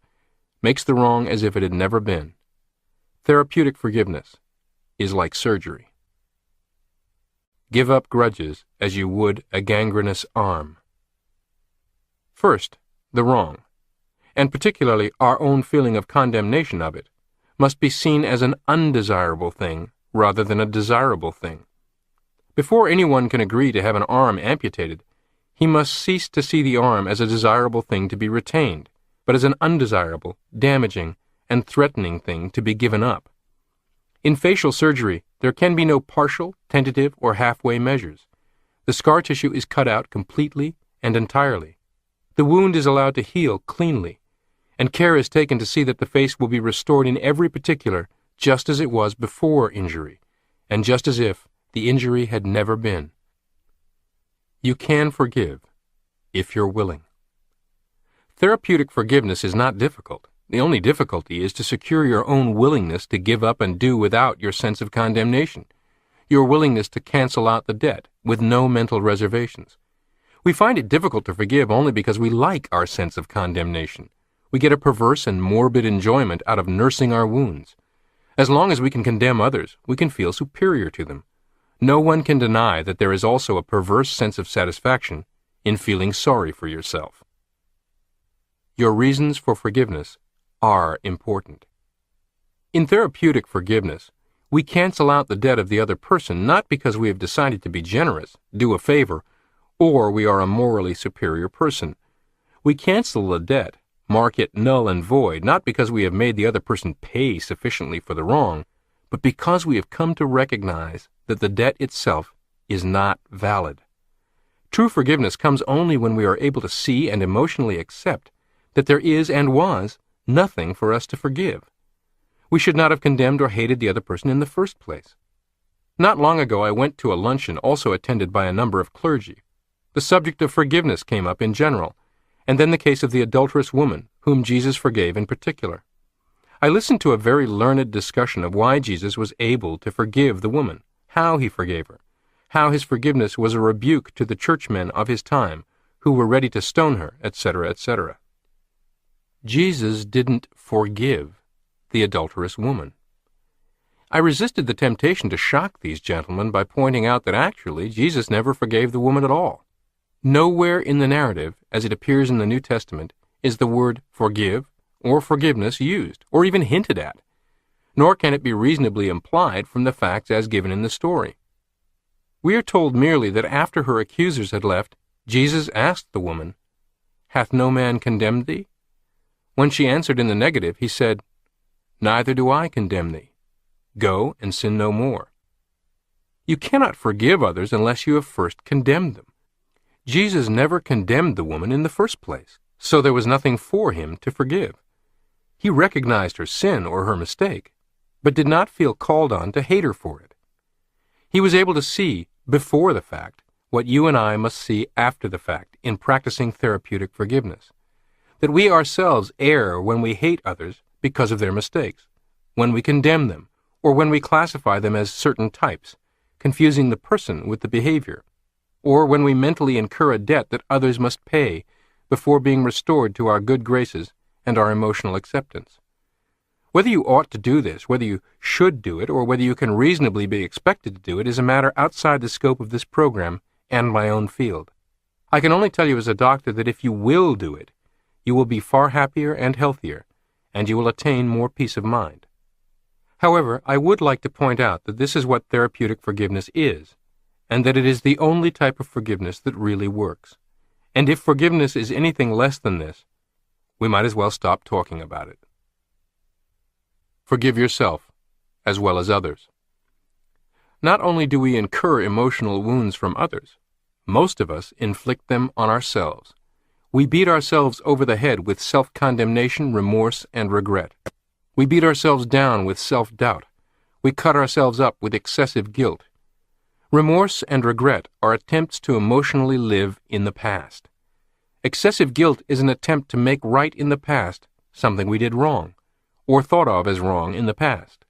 A: makes the wrong as if it had never been. Therapeutic forgiveness is like surgery. Give up grudges as you would a gangrenous arm. First, the wrong, and particularly our own feeling of condemnation of it, must be seen as an undesirable thing rather than a desirable thing. Before anyone can agree to have an arm amputated, he must cease to see the arm as a desirable thing to be retained, but as an undesirable, damaging, and threatening thing to be given up. In facial surgery, there can be no partial, tentative, or halfway measures. The scar tissue is cut out completely and entirely. The wound is allowed to heal cleanly, and care is taken to see that the face will be restored in every particular just as it was before injury, and just as if the injury had never been. You can forgive if you're willing. Therapeutic forgiveness is not difficult. The only difficulty is to secure your own willingness to give up and do without your sense of condemnation, your willingness to cancel out the debt with no mental reservations. We find it difficult to forgive only because we like our sense of condemnation. We get a perverse and morbid enjoyment out of nursing our wounds. As long as we can condemn others, we can feel superior to them. No one can deny that there is also a perverse sense of satisfaction in feeling sorry for yourself. Your reasons for forgiveness are important. In therapeutic forgiveness, we cancel out the debt of the other person not because we have decided to be generous, do a favor, or we are a morally superior person. We cancel the debt, mark it null and void, not because we have made the other person pay sufficiently for the wrong, but because we have come to recognize that the debt itself is not valid. True forgiveness comes only when we are able to see and emotionally accept that there is and was nothing for us to forgive. We should not have condemned or hated the other person in the first place. Not long ago I went to a luncheon also attended by a number of clergy. The subject of forgiveness came up in general, and then the case of the adulterous woman, whom Jesus forgave in particular. I listened to a very learned discussion of why Jesus was able to forgive the woman, how he forgave her, how his forgiveness was a rebuke to the churchmen of his time, who were ready to stone her, etc., etc. Jesus didn't forgive the adulterous woman. I resisted the temptation to shock these gentlemen by pointing out that actually Jesus never forgave the woman at all. Nowhere in the narrative, as it appears in the New Testament, is the word forgive or forgiveness used, or even hinted at, nor can it be reasonably implied from the facts as given in the story. We are told merely that after her accusers had left, Jesus asked the woman, "Hath no man condemned thee?" When she answered in the negative, he said, "Neither do I condemn thee. Go and sin no more." You cannot forgive others unless you have first condemned them. Jesus never condemned the woman in the first place, so there was nothing for him to forgive. He recognized her sin or her mistake, but did not feel called on to hate her for it. He was able to see, before the fact, what you and I must see after the fact in practicing therapeutic forgiveness. That we ourselves err when we hate others because of their mistakes, when we condemn them, or when we classify them as certain types, confusing the person with the behavior, or when we mentally incur a debt that others must pay before being restored to our good graces and our emotional acceptance. Whether you ought to do this, whether you should do it, or whether you can reasonably be expected to do it is a matter outside the scope of this program and my own field. I can only tell you as a doctor that if you will do it, you will be far happier and healthier, and you will attain more peace of mind. However, I would like to point out that this is what therapeutic forgiveness is, and that it is the only type of forgiveness that really works. And if forgiveness is anything less than this, we might as well stop talking about it. Forgive yourself as well as others. Not only do we incur emotional wounds from others, most of us inflict them on ourselves. We beat ourselves over the head with self-condemnation, remorse, and regret. We beat ourselves down with self-doubt. We cut ourselves up with excessive guilt. Remorse and regret are attempts to emotionally live in the past. Excessive guilt is an attempt to make right in the past something we did wrong, or thought of as wrong in the past.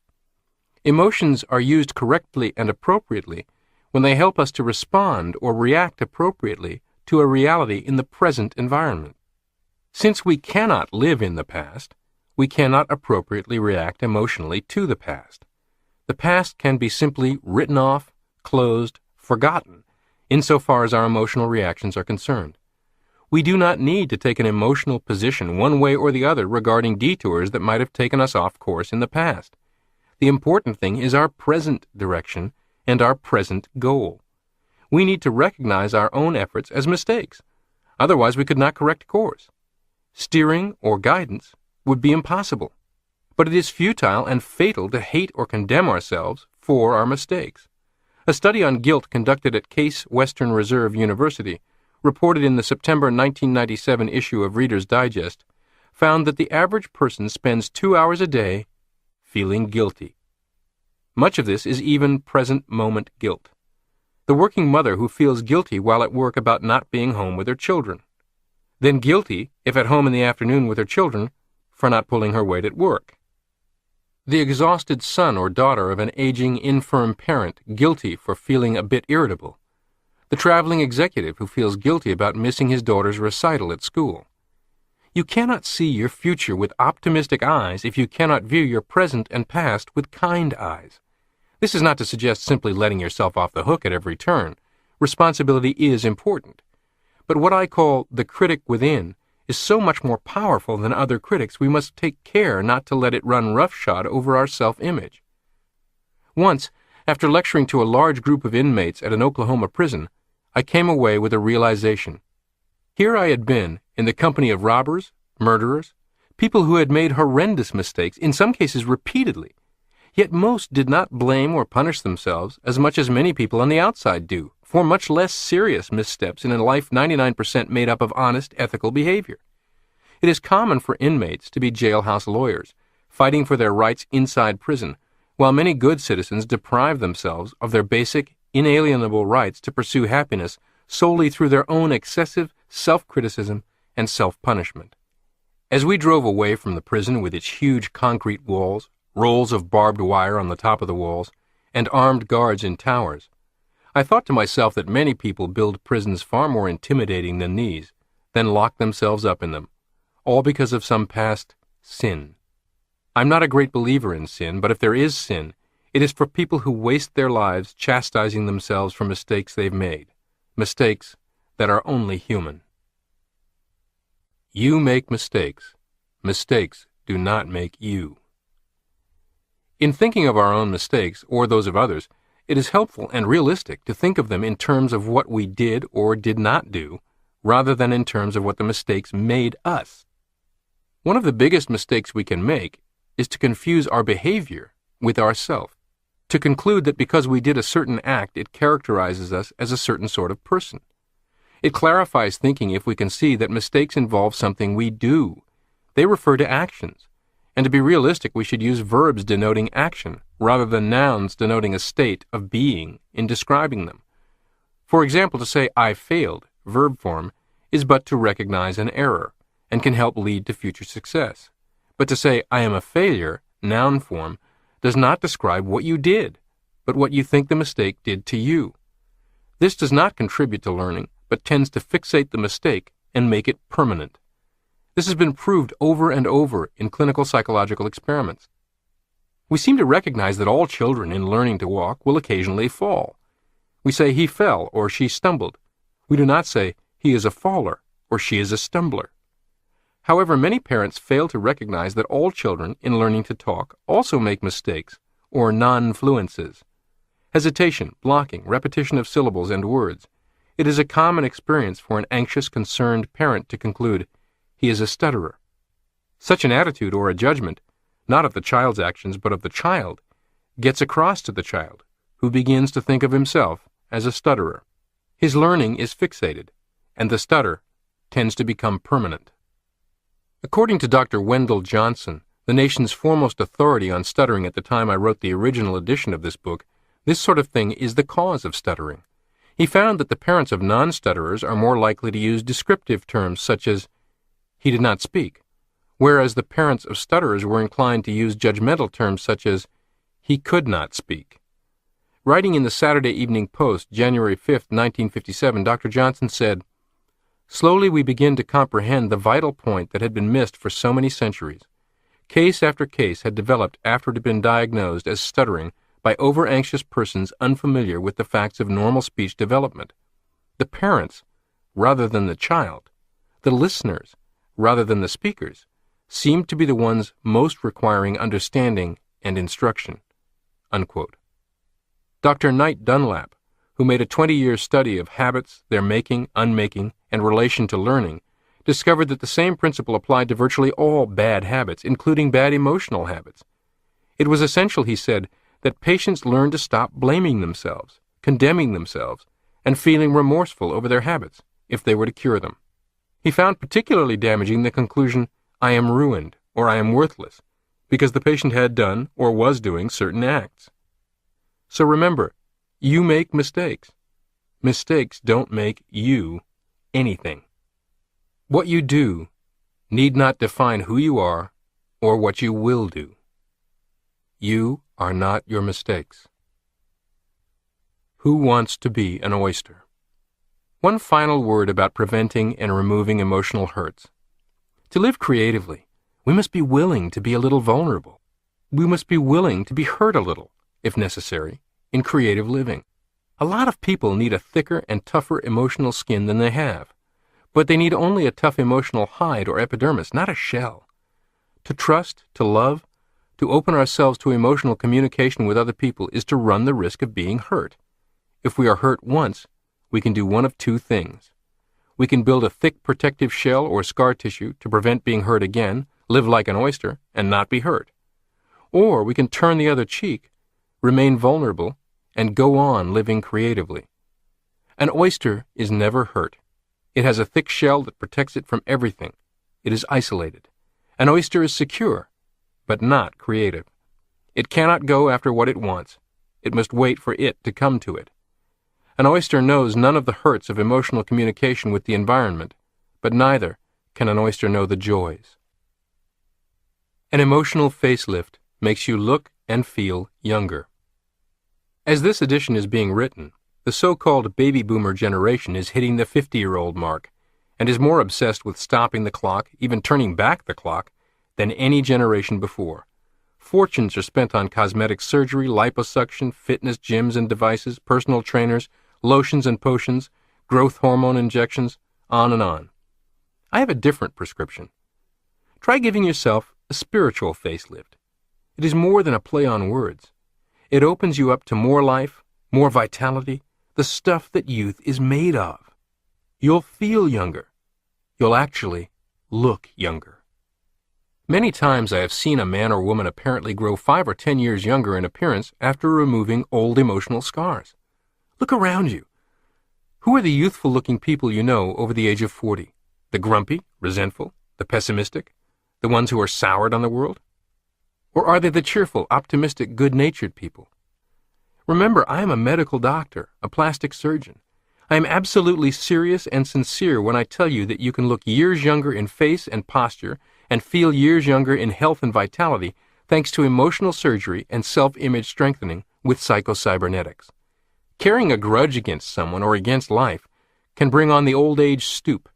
A: Emotions are used correctly and appropriately when they help us to respond or react appropriately to a reality in the present environment. Since we cannot live in the past, we cannot appropriately react emotionally to the past. The past can be simply written off, closed, forgotten, insofar as our emotional reactions are concerned. We do not need to take an emotional position one way or the other regarding detours that might have taken us off course in the past. The important thing is our present direction and our present goal. We need to recognize our own efforts as mistakes. Otherwise, we could not correct course. Steering or guidance would be impossible. But it is futile and fatal to hate or condemn ourselves for our mistakes. A study on guilt conducted at Case Western Reserve University, reported in the September 1997 issue of Reader's Digest, found that the average person spends 2 hours a day feeling guilty. Much of this is even present moment guilt. The working mother who feels guilty while at work about not being home with her children. Then guilty, if at home in the afternoon with her children, for not pulling her weight at work. The exhausted son or daughter of an aging, infirm parent guilty for feeling a bit irritable. The traveling executive who feels guilty about missing his daughter's recital at school. You cannot see your future with optimistic eyes if you cannot view your present and past with kind eyes. This is not to suggest simply letting yourself off the hook at every turn. Responsibility is important. But what I call the critic within is so much more powerful than other critics, we must take care not to let it run roughshod over our self-image. Once, after lecturing to a large group of inmates at an Oklahoma prison, I came away with a realization. Here I had been, in the company of robbers, murderers, people who had made horrendous mistakes, in some cases repeatedly, yet most did not blame or punish themselves as much as many people on the outside do, for much less serious missteps in a life 99% made up of honest, ethical behavior. It is common for inmates to be jailhouse lawyers, fighting for their rights inside prison, while many good citizens deprive themselves of their basic, inalienable rights to pursue happiness solely through their own excessive self-criticism and self-punishment. As we drove away from the prison with its huge concrete walls, rolls of barbed wire on the top of the walls, and armed guards in towers, I thought to myself that many people build prisons far more intimidating than these, then lock themselves up in them, all because of some past sin. I'm not a great believer in sin, but if there is sin, it is for people who waste their lives chastising themselves for mistakes they've made, mistakes that are only human. You make mistakes. Mistakes do not make you. In thinking of our own mistakes, or those of others, it is helpful and realistic to think of them in terms of what we did or did not do, rather than in terms of what the mistakes made us. One of the biggest mistakes we can make is to confuse our behavior with ourself, to conclude that because we did a certain act it characterizes us as a certain sort of person. It clarifies thinking if we can see that mistakes involve something we do. They refer to actions. And to be realistic, we should use verbs denoting action, rather than nouns denoting a state of being in describing them. For example, to say, I failed, verb form, is but to recognize an error, and can help lead to future success. But to say, I am a failure, noun form, does not describe what you did, but what you think the mistake did to you. This does not contribute to learning, but tends to fixate the mistake and make it permanent. This has been proved over and over in clinical psychological experiments. We seem to recognize that all children in learning to walk will occasionally fall. We say he fell or she stumbled. We do not say he is a faller or she is a stumbler. However, many parents fail to recognize that all children in learning to talk also make mistakes or non-fluences. Hesitation, blocking, repetition of syllables and words. It is a common experience for an anxious, concerned parent to conclude, he is a stutterer. Such an attitude or a judgment, not of the child's actions but of the child, gets across to the child, who begins to think of himself as a stutterer. His learning is fixated, and the stutter tends to become permanent. According to Dr. Wendell Johnson, the nation's foremost authority on stuttering at the time I wrote the original edition of this book, this sort of thing is the cause of stuttering. He found that the parents of non-stutterers are more likely to use descriptive terms such as, "he did not speak," whereas the parents of stutterers were inclined to use judgmental terms such as, "he could not speak." Writing in the Saturday Evening Post, January 5, 1957, Dr. Johnson said, "Slowly we begin to comprehend the vital point that had been missed for so many centuries. Case after case had developed after it had been diagnosed as stuttering by over-anxious persons unfamiliar with the facts of normal speech development. The parents, rather than the child, the listeners, rather than the speakers, seemed to be the ones most requiring understanding and instruction." Unquote. Dr. Knight Dunlap, who made a 20-year study of habits, their making, unmaking, and relation to learning, discovered that the same principle applied to virtually all bad habits, including bad emotional habits. It was essential, he said, that patients learn to stop blaming themselves, condemning themselves, and feeling remorseful over their habits if they were to cure them. He found particularly damaging the conclusion, "I am ruined," or "I am worthless," because the patient had done or was doing certain acts. So remember, you make mistakes. Mistakes don't make you anything. What you do need not define who you are or what you will do. You are not your mistakes. Who wants to be an oyster? One final word about preventing and removing emotional hurts. To live creatively, we must be willing to be a little vulnerable. We must be willing to be hurt a little, if necessary, in creative living. A lot of people need a thicker and tougher emotional skin than they have, but they need only a tough emotional hide or epidermis, not a shell. To trust, to love, to open ourselves to emotional communication with other people is to run the risk of being hurt. If we are hurt once, we can do one of two things. We can build a thick protective shell or scar tissue to prevent being hurt again, live like an oyster, and not be hurt. Or we can turn the other cheek, remain vulnerable, and go on living creatively. An oyster is never hurt. It has a thick shell that protects it from everything. It is isolated. An oyster is secure, but not creative. It cannot go after what it wants. It must wait for it to come to it. An oyster knows none of the hurts of emotional communication with the environment, but neither can an oyster know the joys. An emotional facelift makes you look and feel younger. As this edition is being written, the so-called baby boomer generation is hitting the 50-year-old mark and is more obsessed with stopping the clock, even turning back the clock, than any generation before. Fortunes are spent on cosmetic surgery, liposuction, fitness gyms and devices, personal trainers, lotions and potions, growth hormone injections, on and on. I have a different prescription. Try giving yourself a spiritual facelift. It is more than a play on words. It opens you up to more life, more vitality, the stuff that youth is made of. You'll feel younger. You'll actually look younger. Many times I have seen a man or woman apparently grow 5 or 10 years younger in appearance after removing old emotional scars. Look around you. Who are the youthful-looking people you know over the age of 40? The grumpy, resentful, the pessimistic, the ones who are soured on the world? Or are they the cheerful, optimistic, good-natured people? Remember, I am a medical doctor, a plastic surgeon. I am absolutely serious and sincere when I tell you that you can look years younger in face and posture and feel years younger in health and vitality thanks to emotional surgery and self-image strengthening with Psycho-Cybernetics. Carrying a grudge against someone or against life can bring on the old age stoop,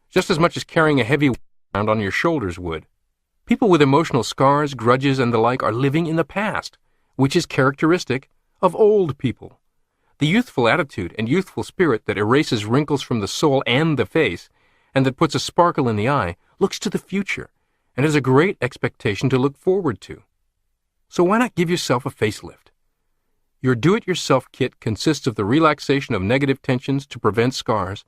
A: just as much as carrying a heavy weight around on your shoulders would. People with emotional scars, grudges, and the like are living in the past, which is characteristic of old people. The youthful attitude and youthful spirit that erases wrinkles from the soul and the face, and that puts a sparkle in the eye, looks to the future, and has a great expectation to look forward to. So why not give yourself a facelift? Your do-it-yourself kit consists of the relaxation of negative tensions to prevent scars,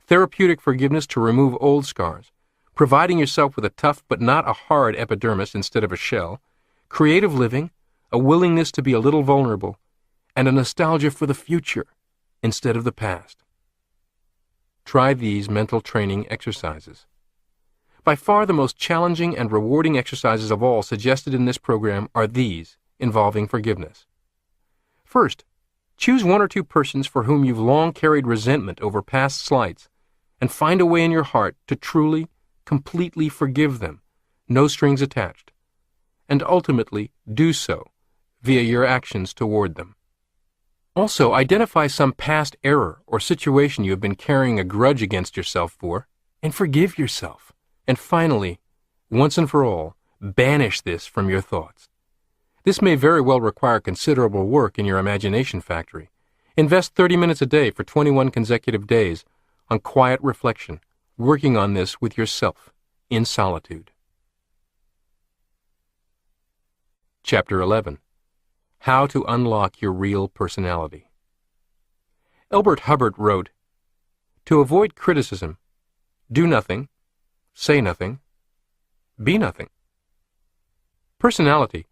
A: therapeutic forgiveness to remove old scars, providing yourself with a tough but not a hard epidermis instead of a shell, creative living, a willingness to be a little vulnerable, and a nostalgia for the future instead of the past. Try these mental training exercises. By far the most challenging and rewarding exercises of all suggested in this program are these, involving forgiveness. First, choose one or two persons for whom you've long carried resentment over past slights, and find a way in your heart to truly, completely forgive them, no strings attached, and ultimately do so via your actions toward them. Also, identify some past error or situation you have been carrying a grudge against yourself for, and forgive yourself. And finally, once and for all, banish this from your thoughts. This may very well require considerable work in your imagination factory. Invest 30 minutes a day for 21 consecutive days on quiet reflection, working on this with yourself in solitude. Chapter 11. How to Unlock Your Real Personality. Elbert Hubbard wrote, "To avoid criticism, do nothing, say nothing, be nothing." Personality,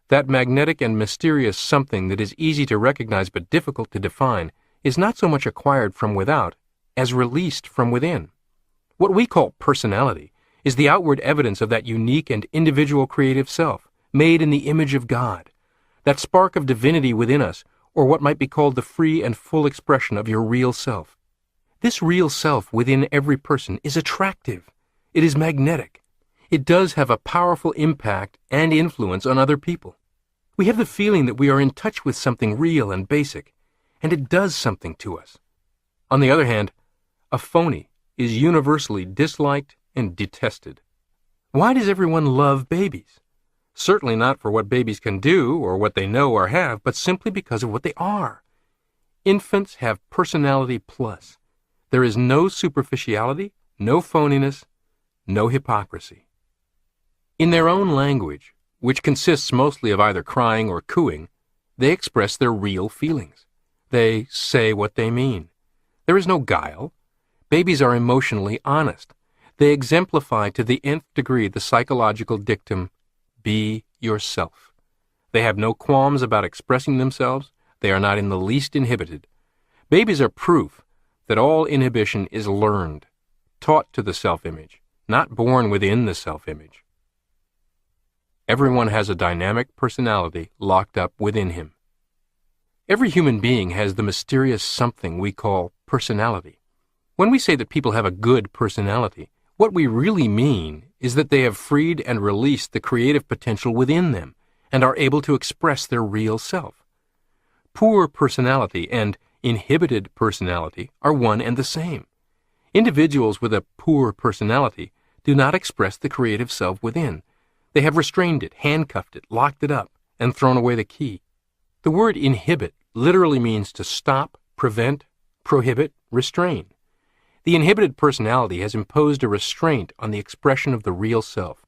A: that magnetic and mysterious something that is easy to recognize but difficult to define, is not so much acquired from without as released from within. What we call personality is the outward evidence of that unique and individual creative self, made in the image of God, that spark of divinity within us, or what might be called the free and full expression of your real self. This real self within every person is attractive. It is magnetic. It does have a powerful impact and influence on other people. We have the feeling that we are in touch with something real and basic, and it does something to us. On the other hand, a phony is universally disliked and detested. Why does everyone love babies? Certainly not for what babies can do or what they know or have, but simply because of what they are. Infants have personality plus. There is no superficiality, no phoniness, no hypocrisy. In their own language, which consists mostly of either crying or cooing, they express their real feelings. They say what they mean. There is no guile. Babies are emotionally honest. They exemplify to the nth degree the psychological dictum, be yourself. They have no qualms about expressing themselves. They are not in the least inhibited. Babies are proof that all inhibition is learned, taught to the self-image, not born within the self-image. Everyone has a dynamic personality locked up within him. Every human being has the mysterious something we call personality. When we say that people have a good personality, what we really mean is that they have freed and released the creative potential within them and are able to express their real self. Poor personality and inhibited personality are one and the same. Individuals with a poor personality do not express the creative self within. They have restrained it, handcuffed it, locked it up, and thrown away the key. The word inhibit literally means to stop, prevent, prohibit, restrain. The inhibited personality has imposed a restraint on the expression of the real self.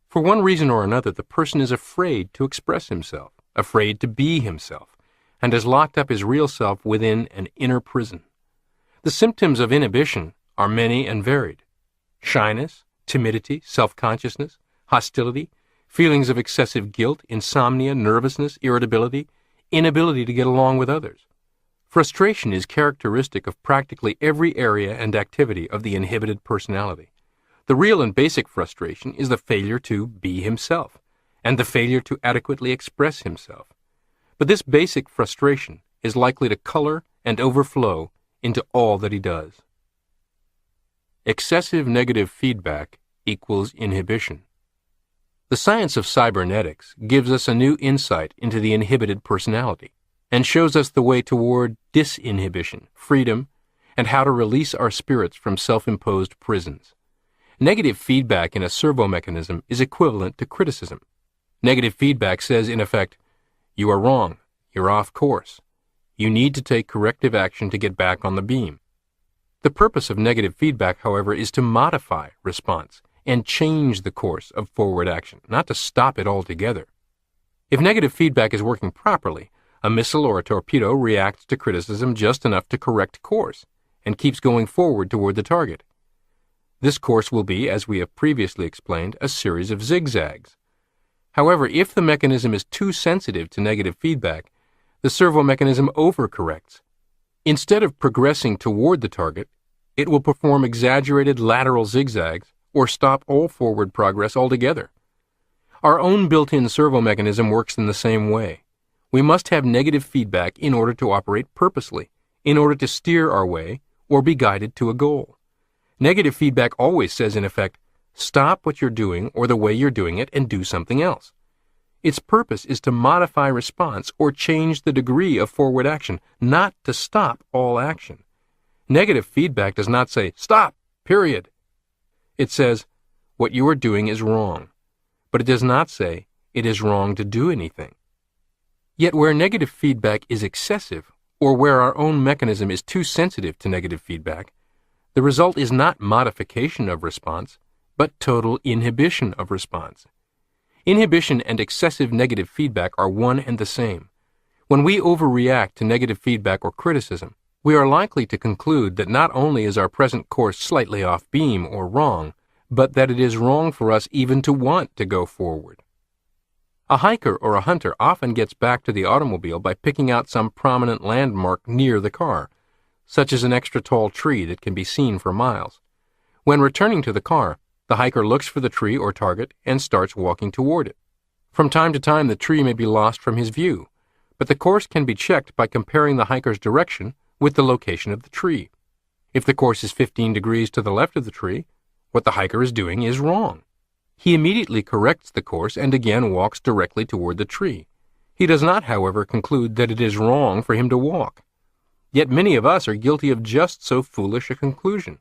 A: For one reason or another, the person is afraid to express himself, afraid to be himself, and has locked up his real self within an inner prison. The symptoms of inhibition are many and varied. Shyness, timidity, self-consciousness, hostility, feelings of excessive guilt, insomnia, nervousness, irritability, inability to get along with others. Frustration is characteristic of practically every area and activity of the inhibited personality. The real and basic frustration is the failure to be himself, and the failure to adequately express himself. But this basic frustration is likely to color and overflow into all that he does. Excessive negative feedback equals inhibition. The science of cybernetics gives us a new insight into the inhibited personality, and shows us the way toward disinhibition, freedom, and how to release our spirits from self-imposed prisons. Negative feedback in a servo mechanism is equivalent to criticism. Negative feedback says, in effect, you are wrong, you're off course. You need to take corrective action to get back on the beam. The purpose of negative feedback, however, is to modify response and change the course of forward action, not to stop it altogether. If negative feedback is working properly, a missile or a torpedo reacts to criticism just enough to correct course and keeps going forward toward the target. This course will be, as we have previously explained, a series of zigzags. However, if the mechanism is too sensitive to negative feedback, the servo mechanism overcorrects. Instead of progressing toward the target, it will perform exaggerated lateral zigzags or stop all forward progress altogether. Our own built-in servo mechanism works in the same way. We must have negative feedback in order to operate purposely, in order to steer our way or be guided to a goal. Negative feedback always says, in effect, stop what you're doing or the way you're doing it and do something else. Its purpose is to modify response or change the degree of forward action, not to stop all action. Negative feedback does not say, stop, period. It says, what you are doing is wrong. But it does not say, it is wrong to do anything. Yet where negative feedback is excessive, or where our own mechanism is too sensitive to negative feedback, the result is not modification of response, but total inhibition of response. Inhibition and excessive negative feedback are one and the same. When we overreact to negative feedback or criticism, we are likely to conclude that not only is our present course slightly off beam or wrong, but that it is wrong for us even to want to go forward. A hiker or a hunter often gets back to the automobile by picking out some prominent landmark near the car, such as an extra tall tree that can be seen for miles. When returning to the car, the hiker looks for the tree or target and starts walking toward it. From time to time, the tree may be lost from his view, but the course can be checked by comparing the hiker's direction with the location of the tree. If the course is 15 degrees to the left of the tree, what the hiker is doing is wrong. He immediately corrects the course and again walks directly toward the tree. He does not, however, conclude that it is wrong for him to walk. Yet many of us are guilty of just so foolish a conclusion.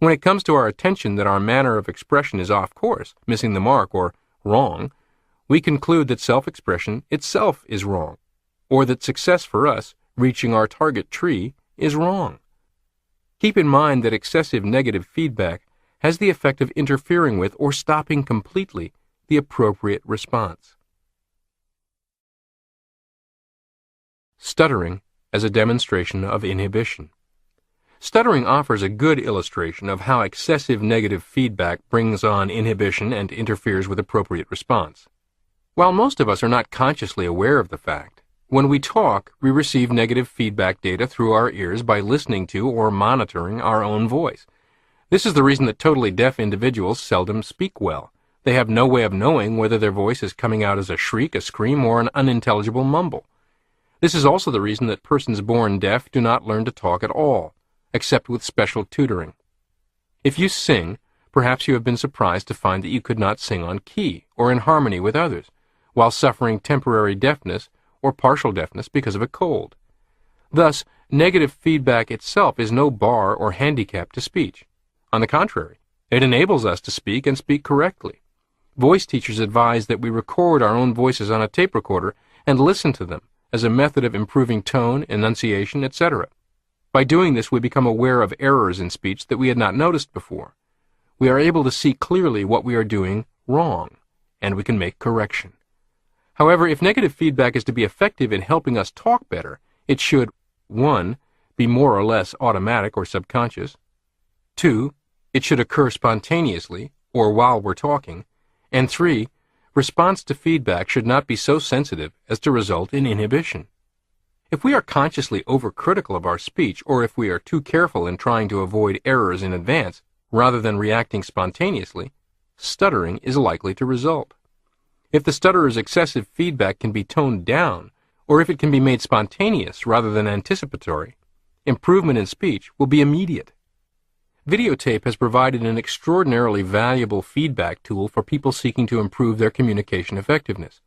A: When it comes to our attention that our manner of expression is off course, missing the mark, or wrong, we conclude that self-expression itself is wrong, or that success for us, reaching our target tree, is wrong. Keep in mind that excessive negative feedback has the effect of interfering with or stopping completely the appropriate response. Stuttering as a demonstration of inhibition. Stuttering offers a good illustration of how excessive negative feedback brings on inhibition and interferes with appropriate response. While most of us are not consciously aware of the fact, when we talk, we receive negative feedback data through our ears by listening to or monitoring our own voice. This is the reason that totally deaf individuals seldom speak well. They have no way of knowing whether their voice is coming out as a shriek, a scream, or an unintelligible mumble. This is also the reason that persons born deaf do not learn to talk at all, except with special tutoring. If you sing, perhaps you have been surprised to find that you could not sing on key or in harmony with others, while suffering temporary deafness or partial deafness because of a cold. Thus, negative feedback itself is no bar or handicap to speech. On the contrary, it enables us to speak and speak correctly. Voice teachers advise that we record our own voices on a tape recorder and listen to them as a method of improving tone, enunciation, etc. By doing this, we become aware of errors in speech that we had not noticed before. We are able to see clearly what we are doing wrong, and we can make correction. However, if negative feedback is to be effective in helping us talk better, it should 1. Be more or less automatic or subconscious, 2. It should occur spontaneously, or while we're talking, and 3. Response to feedback should not be so sensitive as to result in inhibition. If we are consciously overcritical of our speech, or if we are too careful in trying to avoid errors in advance, rather than reacting spontaneously, stuttering is likely to result. If the stutterer's excessive feedback can be toned down, or if it can be made spontaneous rather than anticipatory, improvement in speech will be immediate. Videotape has provided an extraordinarily valuable feedback tool for people seeking to improve their communication effectiveness.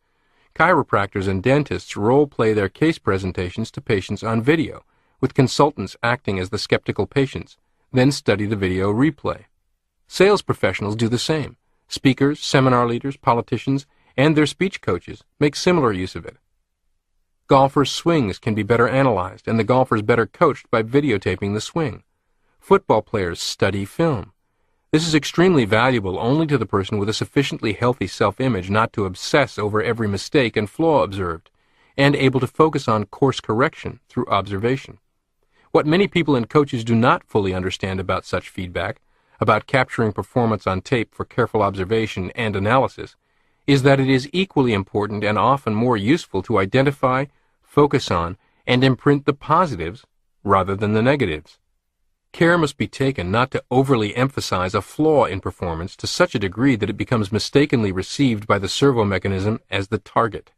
A: Chiropractors and dentists role-play their case presentations to patients on video, with consultants acting as the skeptical patients, then study the video replay. Sales professionals do the same. Speakers, seminar leaders, politicians, and their speech coaches make similar use of it. Golfers' swings can be better analyzed, and the golfers better coached by videotaping the swing. Football players study film. This is extremely valuable only to the person with a sufficiently healthy self-image not to obsess over every mistake and flaw observed, and able to focus on course correction through observation. What many people and coaches do not fully understand about such feedback, about capturing performance on tape for careful observation and analysis, is that it is equally important and often more useful to identify, focus on, and imprint the positives rather than the negatives. Care must be taken not to overly emphasize a flaw in performance to such a degree that it becomes mistakenly received by the servo mechanism as the target.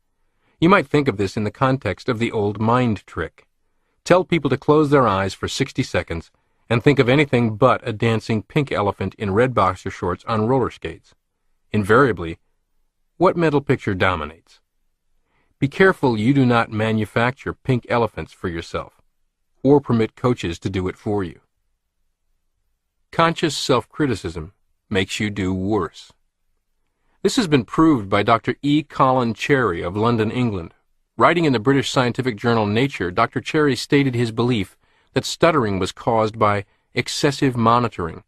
A: You might think of this in the context of the old mind trick. Tell people to close their eyes for 60 seconds and think of anything but a dancing pink elephant in red boxer shorts on roller skates. Invariably, what mental picture dominates? Be careful you do not manufacture pink elephants for yourself, or permit coaches to do it for you. Conscious self-criticism makes you do worse. This has been proved by Dr. E. Colin Cherry of London, England. Writing in the British scientific journal Nature, Dr. Cherry stated his belief that stuttering was caused by excessive monitoring.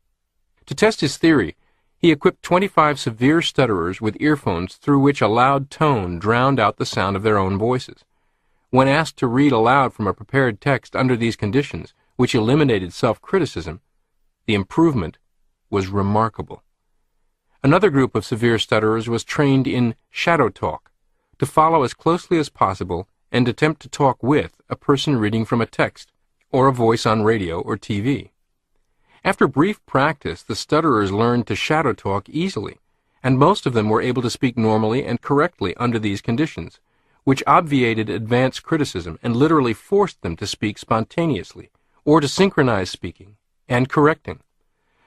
A: To test his theory, he equipped 25 severe stutterers with earphones through which a loud tone drowned out the sound of their own voices. When asked to read aloud from a prepared text under these conditions, which eliminated self-criticism, the improvement was remarkable. Another group of severe stutterers was trained in shadow talk, to follow as closely as possible and attempt to talk with a person reading from a text, or a voice on radio or TV. After brief practice, the stutterers learned to shadow talk easily, and most of them were able to speak normally and correctly under these conditions, which obviated advanced criticism and literally forced them to speak spontaneously, or to synchronize speaking and correcting.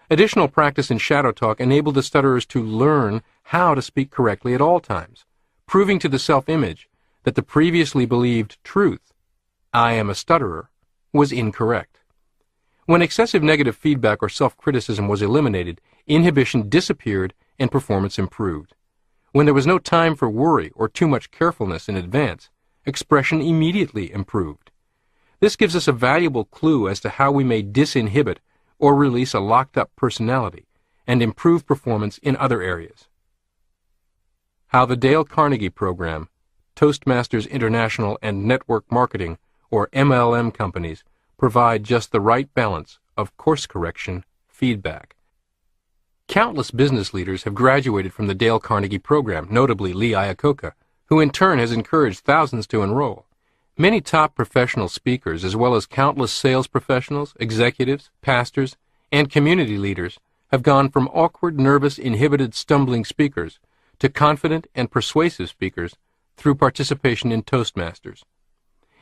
A: Additional practice in shadow talk enabled the stutterers to learn how to speak correctly at all times, proving to the self-image that the previously believed truth, "I am a stutterer," was incorrect. When excessive negative feedback or self-criticism was eliminated, inhibition disappeared and performance improved. When there was no time for worry or too much carefulness in advance, expression immediately improved. This gives us a valuable clue as to how we may disinhibit or release a locked-up personality and improve performance in other areas. How the Dale Carnegie Program, Toastmasters International, and Network Marketing, or MLM companies, provide just the right balance of course correction feedback. Countless business leaders have graduated from the Dale Carnegie Program, notably Lee Iacocca, who in turn has encouraged thousands to enroll. Many top professional speakers, as well as countless sales professionals, executives, pastors, and community leaders, have gone from awkward, nervous, inhibited, stumbling speakers to confident and persuasive speakers through participation in Toastmasters.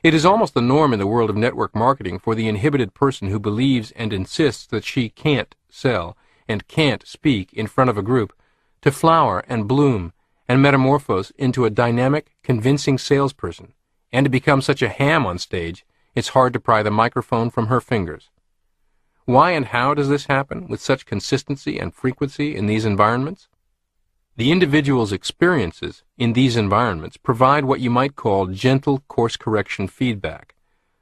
A: It is almost the norm in the world of network marketing for the inhibited person who believes and insists that she can't sell and can't speak in front of a group to flower and bloom and metamorphose into a dynamic, convincing salesperson, and to become such a ham on stage it's hard to pry the microphone from her fingers. Why and how does this happen with such consistency and frequency in these environments? The individual's experiences in these environments provide what you might call gentle course correction feedback,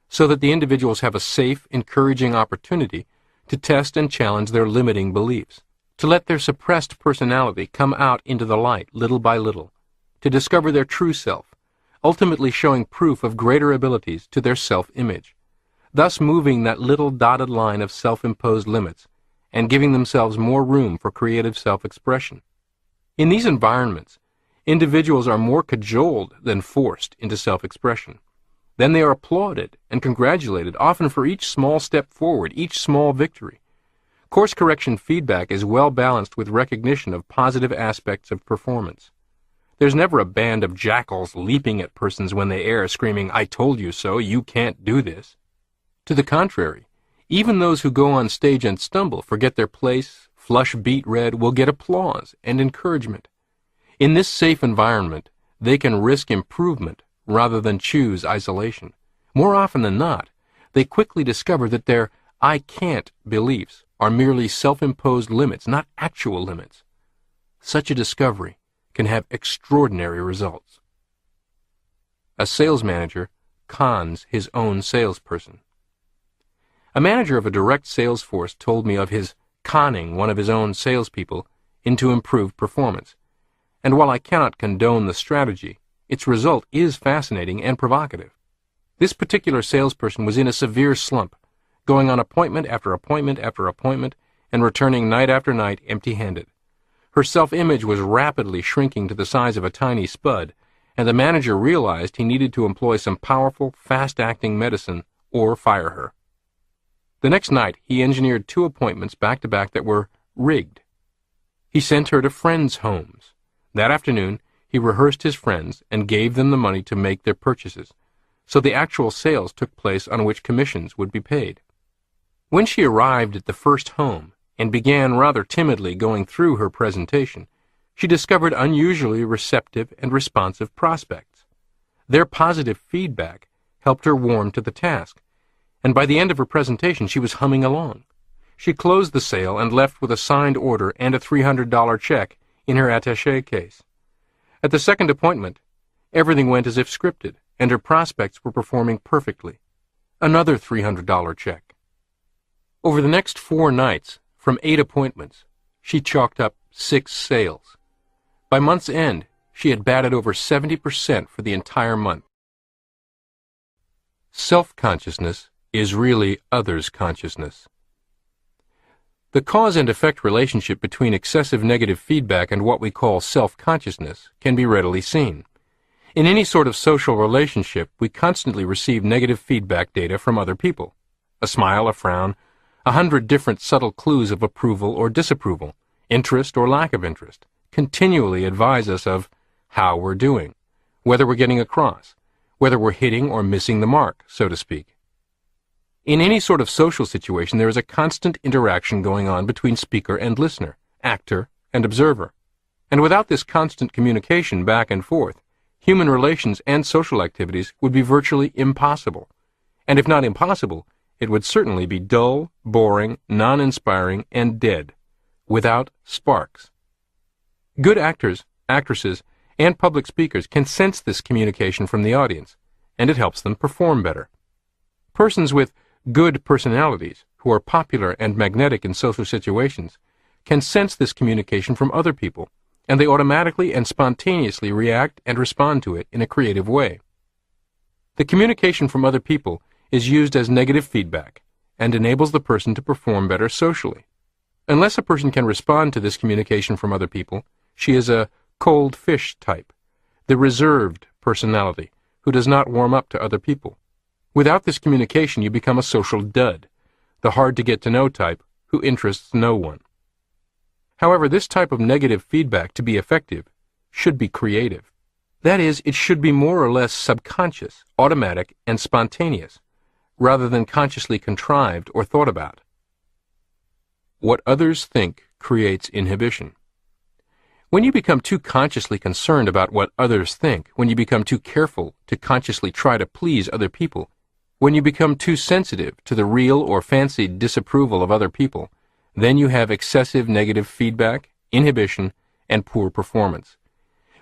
A: so that the individuals have a safe, encouraging opportunity to test and challenge their limiting beliefs, to let their suppressed personality come out into the light little by little, to discover their true self, ultimately showing proof of greater abilities to their self-image, thus moving that little dotted line of self-imposed limits and giving themselves more room for creative self-expression. In these environments, individuals are more cajoled than forced into self-expression. Then they are applauded and congratulated, often for each small step forward, each small victory. Course correction feedback is well balanced with recognition of positive aspects of performance. There's never a band of jackals leaping at persons when they err, screaming, "I told you so, you can't do this." To the contrary, even those who go on stage and stumble, forget their place, flush beet red, will get applause and encouragement. In this safe environment, they can risk improvement rather than choose isolation. More often than not, they quickly discover that their "I can't" beliefs are merely self-imposed limits, not actual limits. Such a discovery can have extraordinary results. A sales manager cons his own salesperson. A manager of a direct sales force told me of his conning one of his own salespeople into improved performance, and while I cannot condone the strategy, its result is fascinating and provocative. This particular salesperson was in a severe slump, going on appointment after appointment after appointment and returning night after night empty-handed. Her self-image was rapidly shrinking to the size of a tiny spud, and the manager realized he needed to employ some powerful, fast-acting medicine or fire her. The next night, he engineered 2 appointments back-to-back that were rigged. He sent her to friends' homes. That afternoon, he rehearsed his friends and gave them the money to make their purchases, so the actual sales took place on which commissions would be paid. When she arrived at the first home and began rather timidly going through her presentation, she discovered unusually receptive and responsive prospects. Their positive feedback helped her warm to the task, and by the end of her presentation she was humming along. She closed the sale and left with a signed order and a $300 check in her attaché case. At the second appointment, everything went as if scripted, and her prospects were performing perfectly. Another $300 check. Over the next 4 nights, from 8 appointments, she chalked up 6 sales. By month's end, she had batted over 70% for the entire month. Self-consciousness is really others' consciousness. The cause and effect relationship between excessive negative feedback and what we call self-consciousness can be readily seen. In any sort of social relationship, we constantly receive negative feedback data from other people. A smile, a frown, 100 different subtle clues of approval or disapproval, interest or lack of interest, continually advise us of how we're doing, whether we're getting across, whether we're hitting or missing the mark, so to speak. In any sort of social situation, there is a constant interaction going on between speaker and listener, actor and observer. And without this constant communication back and forth, human relations and social activities would be virtually impossible. And if not impossible, it would certainly be dull, boring, non-inspiring, and dead, without sparks. Good actors, actresses, and public speakers can sense this communication from the audience, and it helps them perform better. Persons with good personalities, who are popular and magnetic in social situations, can sense this communication from other people, and they automatically and spontaneously react and respond to it in a creative way. The communication from other people is used as negative feedback and enables the person to perform better socially. Unless a person can respond to this communication from other people, she is a cold fish type, the reserved personality who does not warm up to other people. Without this communication, you become a social dud, the hard-to-get-to-know type who interests no one. However, this type of negative feedback, to be effective, should be creative. That is, it should be more or less subconscious, automatic, and spontaneous, rather than consciously contrived or thought about. What others think creates inhibition. When you become too consciously concerned about what others think, when you become too careful to consciously try to please other people, when you become too sensitive to the real or fancied disapproval of other people, then you have excessive negative feedback, inhibition, and poor performance.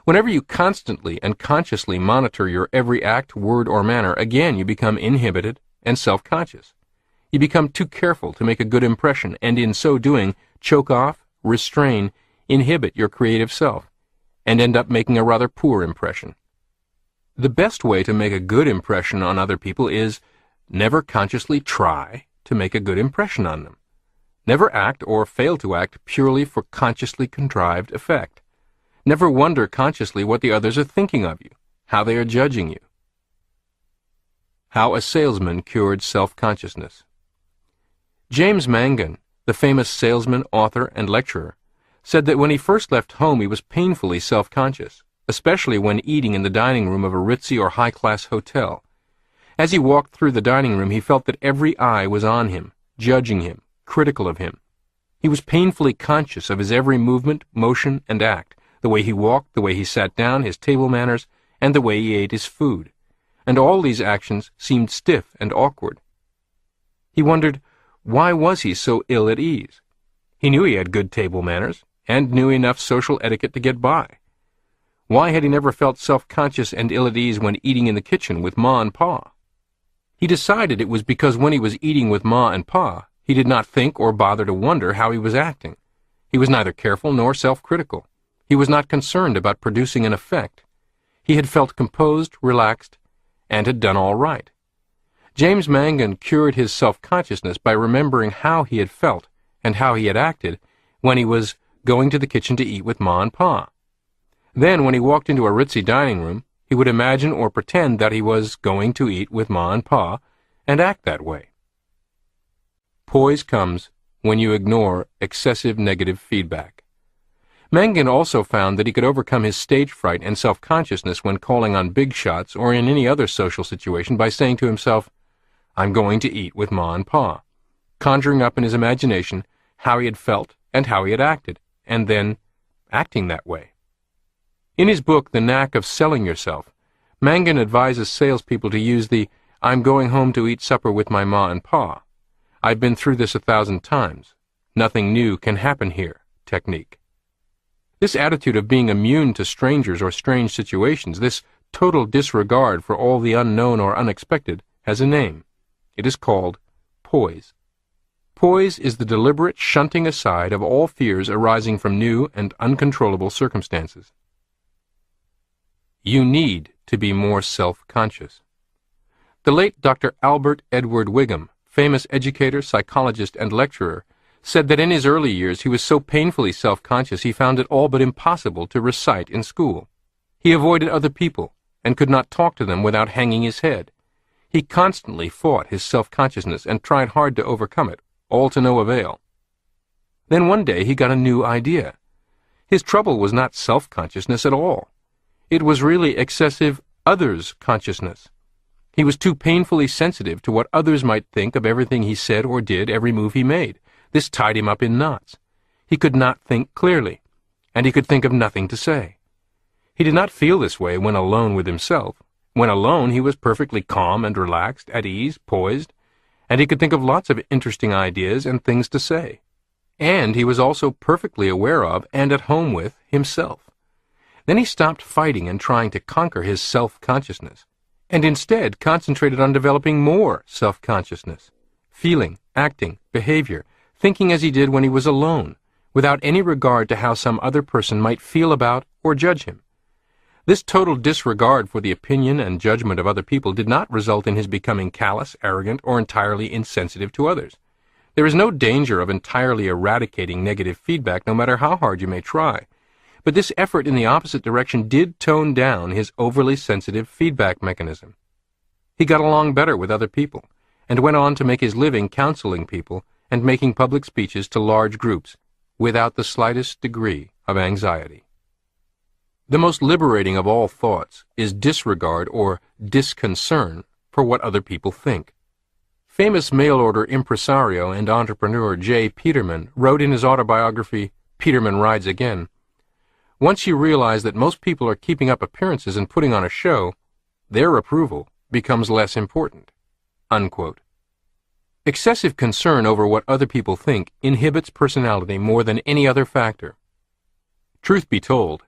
A: Whenever you constantly and consciously monitor your every act, word, or manner, again you become inhibited and self-conscious. You become too careful to make a good impression, and in so doing, choke off, restrain, inhibit your creative self, and end up making a rather poor impression. The best way to make a good impression on other people is never consciously try to make a good impression on them. Never act or fail to act purely for consciously contrived effect. Never wonder consciously what the others are thinking of you, how they are judging you. How a salesman cured self-consciousness. James Mangan, the famous salesman, author, and lecturer, said that when he first left home he was painfully self-conscious, especially when eating in the dining room of a ritzy or high-class hotel. As he walked through the dining room, he felt that every eye was on him, judging him, critical of him. He was painfully conscious of his every movement, motion, and act, the way he walked, the way he sat down, his table manners, and the way he ate his food. And all these actions seemed stiff and awkward. He wondered, why was he so ill at ease? He knew he had good table manners, and knew enough social etiquette to get by. Why had he never felt self-conscious and ill at ease when eating in the kitchen with Ma and Pa? He decided it was because when he was eating with Ma and Pa, he did not think or bother to wonder how he was acting. He was neither careful nor self-critical. He was not concerned about producing an effect. He had felt composed, relaxed, and had done all right. James Mangan cured his self-consciousness by remembering how he had felt and how he had acted when he was going to the kitchen to eat with Ma and Pa. Then, when he walked into a ritzy dining room, he would imagine or pretend that he was going to eat with Ma and Pa, and act that way. Poise comes when you ignore excessive negative feedback. Mangan also found that he could overcome his stage fright and self-consciousness when calling on big shots or in any other social situation by saying to himself, "I'm going to eat with Ma and Pa," conjuring up in his imagination how he had felt and how he had acted, and then acting that way. In his book, The Knack of Selling Yourself, Mangan advises salespeople to use the "I'm going home to eat supper with my Ma and Pa. I've been through this 1,000 times. Nothing new can happen here" technique. This attitude of being immune to strangers or strange situations, this total disregard for all the unknown or unexpected, has a name. It is called poise. Poise is the deliberate shunting aside of all fears arising from new and uncontrollable circumstances. You need to be more self-conscious. The late Dr. Albert Edward Wigham, famous educator, psychologist, and lecturer, said that in his early years he was so painfully self-conscious he found it all but impossible to recite in school. He avoided other people and could not talk to them without hanging his head. He constantly fought his self-consciousness and tried hard to overcome it, all to no avail. Then one day he got a new idea. His trouble was not self-consciousness at all. It was really excessive others' consciousness. He was too painfully sensitive to what others might think of everything he said or did, every move he made. This tied him up in knots. He could not think clearly, and he could think of nothing to say. He did not feel this way when alone with himself. When alone, he was perfectly calm and relaxed, at ease, poised, and he could think of lots of interesting ideas and things to say. And he was also perfectly aware of and at home with himself. Then he stopped fighting and trying to conquer his self-consciousness, and instead concentrated on developing more self-consciousness, feeling, acting, behavior, thinking as he did when he was alone, without any regard to how some other person might feel about or judge him. This total disregard for the opinion and judgment of other people did not result in his becoming callous, arrogant, or entirely insensitive to others. There is no danger of entirely eradicating negative feedback, no matter how hard you may try. But this effort in the opposite direction did tone down his overly sensitive feedback mechanism. He got along better with other people, and went on to make his living counseling people and making public speeches to large groups, without the slightest degree of anxiety. The most liberating of all thoughts is disregard or disconcern for what other people think. Famous mail-order impresario and entrepreneur J. Peterman wrote in his autobiography, Peterman Rides Again, "Once you realize that most people are keeping up appearances and putting on a show, their approval becomes less important." Unquote. Excessive concern over what other people think inhibits personality more than any other factor. Truth be told,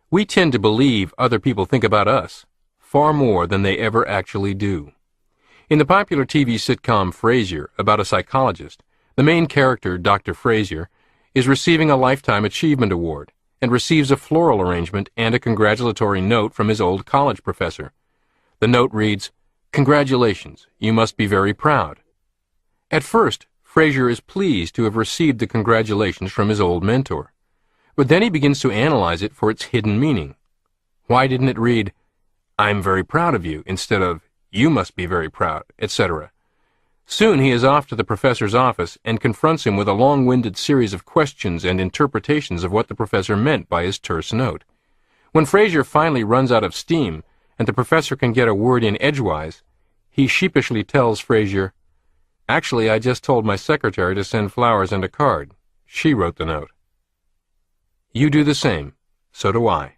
A: we tend to believe other people think about us far more than they ever actually do. In the popular TV sitcom Frasier, about a psychologist, the main character, Dr. Frasier, is receiving a Lifetime Achievement Award and receives a floral arrangement and a congratulatory note from his old college professor. The note reads, "Congratulations, you must be very proud." At first, Frasier is pleased to have received the congratulations from his old mentor. But then he begins to analyze it for its hidden meaning. Why didn't it read, "I'm very proud of you," instead of, "You must be very proud," etc.? Soon he is off to the professor's office and confronts him with a long-winded series of questions and interpretations of what the professor meant by his terse note. When Frasier finally runs out of steam and the professor can get a word in edgewise, he sheepishly tells Frasier, "Actually, I just told my secretary to send flowers and a card. She wrote the note." You do the same. So do I.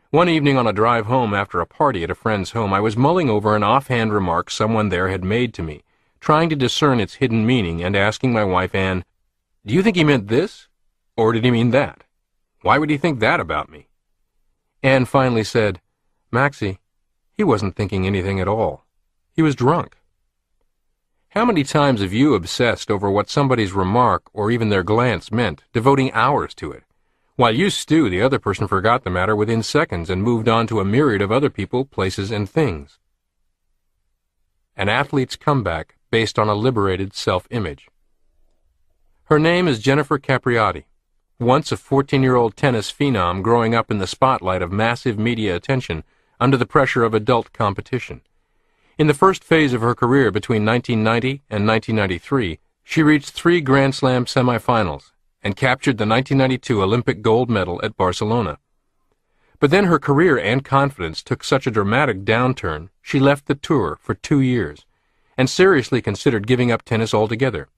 A: One evening on a drive home after a party at a friend's home, I was mulling over an offhand remark someone there had made to me, trying to discern its hidden meaning and asking my wife, Anne, "Do you think he meant this? Or did he mean that? Why would he think that about me?" Anne finally said, "Maxie, he wasn't thinking anything at all. He was drunk." How many times have you obsessed over what somebody's remark or even their glance meant, devoting hours to it? While you stew, the other person forgot the matter within seconds and moved on to a myriad of other people, places, and things. An athlete's comeback based on a liberated self-image. Her name is Jennifer Capriati. once a 14-year-old tennis phenom growing up in the spotlight of massive media attention under the pressure of adult competition. In the first phase of her career between 1990 and 1993, she reached 3 Grand Slam semifinals and captured the 1992 Olympic gold medal at Barcelona. But then her career and confidence took such a dramatic downturn, she left the tour for 2 years and seriously considered giving up tennis altogether.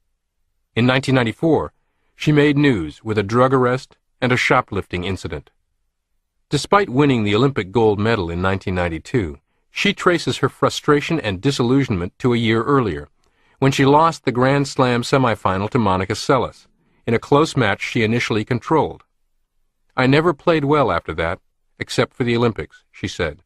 A: In 1994, she made news with a drug arrest and a shoplifting incident. Despite winning the Olympic gold medal in 1992, she traces her frustration and disillusionment to a year earlier, when she lost the Grand Slam semifinal to Monica Seles, in a close match she initially controlled. "I never played well after that, except for the Olympics," she said.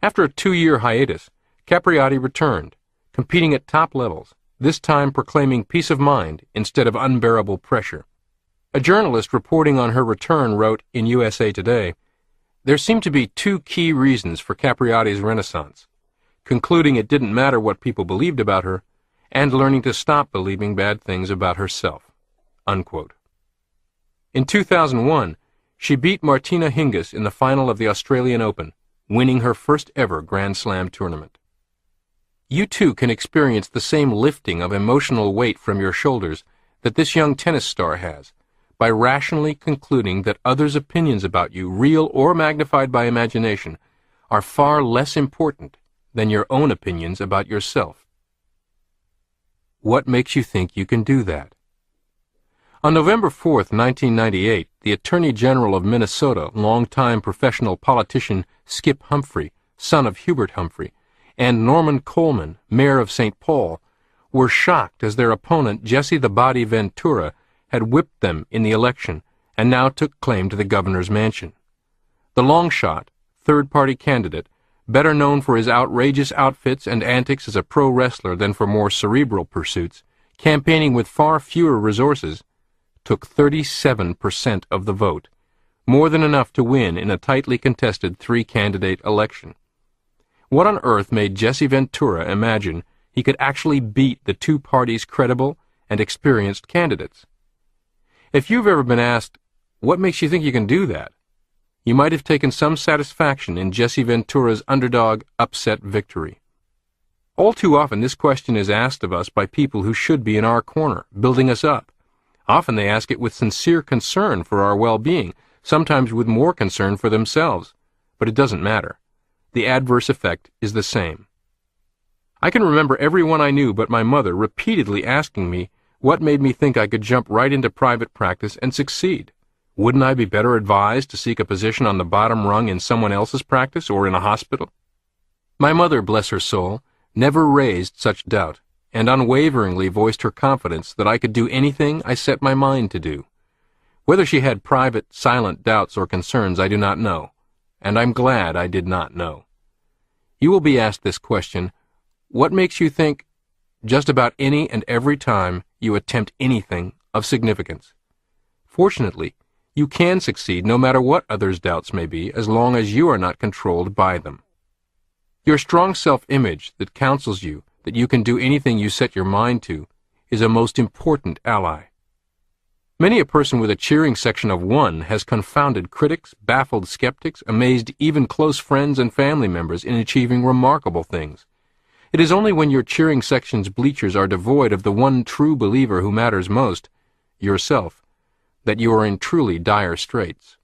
A: After a 2-year hiatus, Capriati returned, competing at top levels, this time proclaiming peace of mind instead of unbearable pressure. A journalist reporting on her return wrote in USA Today, "There seemed to be 2 key reasons for Capriati's renaissance, concluding it didn't matter what people believed about her, and learning to stop believing bad things about herself." Unquote. In 2001, she beat Martina Hingis in the final of the Australian Open, winning her first ever Grand Slam tournament. You too can experience the same lifting of emotional weight from your shoulders that this young tennis star has, by rationally concluding that others' opinions about you, real or magnified by imagination, are far less important than your own opinions about yourself. What makes you think you can do that? On November 4, 1998, the Attorney General of Minnesota, longtime professional politician Skip Humphrey, son of Hubert Humphrey, and Norman Coleman, mayor of St. Paul, were shocked as their opponent Jesse the Body Ventura had whipped them in the election and now took claim to the governor's mansion. The long shot, third-party candidate, better known for his outrageous outfits and antics as a pro wrestler than for more cerebral pursuits, campaigning with far fewer resources, took 37% of the vote, more than enough to win in a tightly contested 3-candidate election. What on earth made Jesse Ventura imagine he could actually beat the 2 parties' credible and experienced candidates? If you've ever been asked, "What makes you think you can do that?" you might have taken some satisfaction in Jesse Ventura's underdog upset victory. All too often this question is asked of us by people who should be in our corner, building us up. Often they ask it with sincere concern for our well-being, sometimes with more concern for themselves. But it doesn't matter. The adverse effect is the same. I can remember everyone I knew but my mother repeatedly asking me what made me think I could jump right into private practice and succeed. Wouldn't I be better advised to seek a position on the bottom rung in someone else's practice or in a hospital? My mother, bless her soul, never raised such doubt, and unwaveringly voiced her confidence that I could do anything I set my mind to do. Whether she had private, silent doubts or concerns I do not know, and I'm glad I did not know. You will be asked this question, what makes you think, just about any and every time you attempt anything of significance? Fortunately, you can succeed no matter what others' doubts may be, as long as you are not controlled by them. Your strong self-image that counsels you that you can do anything you set your mind to is a most important ally. Many a person with a cheering section of 1 has confounded critics, baffled skeptics, amazed even close friends and family members in achieving remarkable things. It is only when your cheering section's bleachers are devoid of the one true believer who matters most, yourself, that you are in truly dire straits.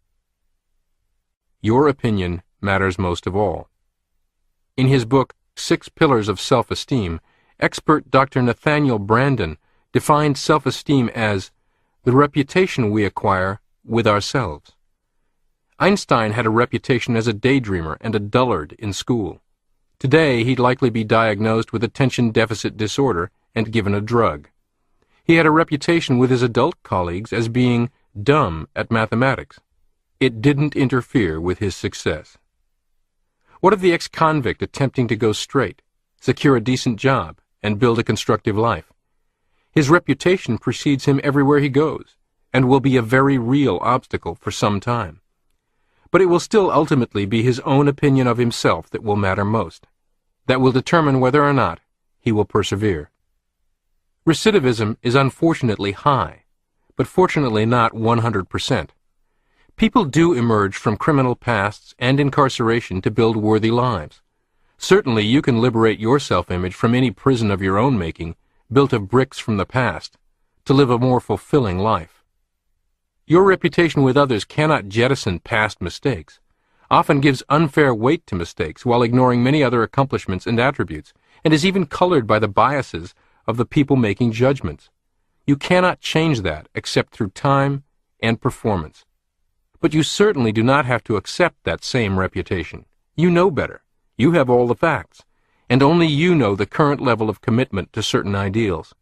A: Your opinion matters most of all. In his book, 6 Pillars of Self-Esteem, expert Dr. Nathaniel Brandon defined self-esteem as the reputation we acquire with ourselves. Einstein had a reputation as a daydreamer and a dullard in school. Today, he'd likely be diagnosed with attention deficit disorder and given a drug. He had a reputation with his adult colleagues as being dumb at mathematics. It didn't interfere with his success. What of the ex-convict attempting to go straight, secure a decent job, and build a constructive life? His reputation precedes him everywhere he goes, and will be a very real obstacle for some time. But it will still ultimately be his own opinion of himself that will matter most, that will determine whether or not he will persevere. Recidivism is unfortunately high, but fortunately not 100%. People do emerge from criminal pasts and incarceration to build worthy lives. Certainly you can liberate your self-image from any prison of your own making, built of bricks from the past, to live a more fulfilling life. Your reputation with others cannot jettison past mistakes, often gives unfair weight to mistakes while ignoring many other accomplishments and attributes, and is even colored by the biases of the people making judgments. You cannot change that except through time and performance. But you certainly do not have to accept that same reputation. You know better. You have all the facts, and only you know the current level of commitment to certain ideals.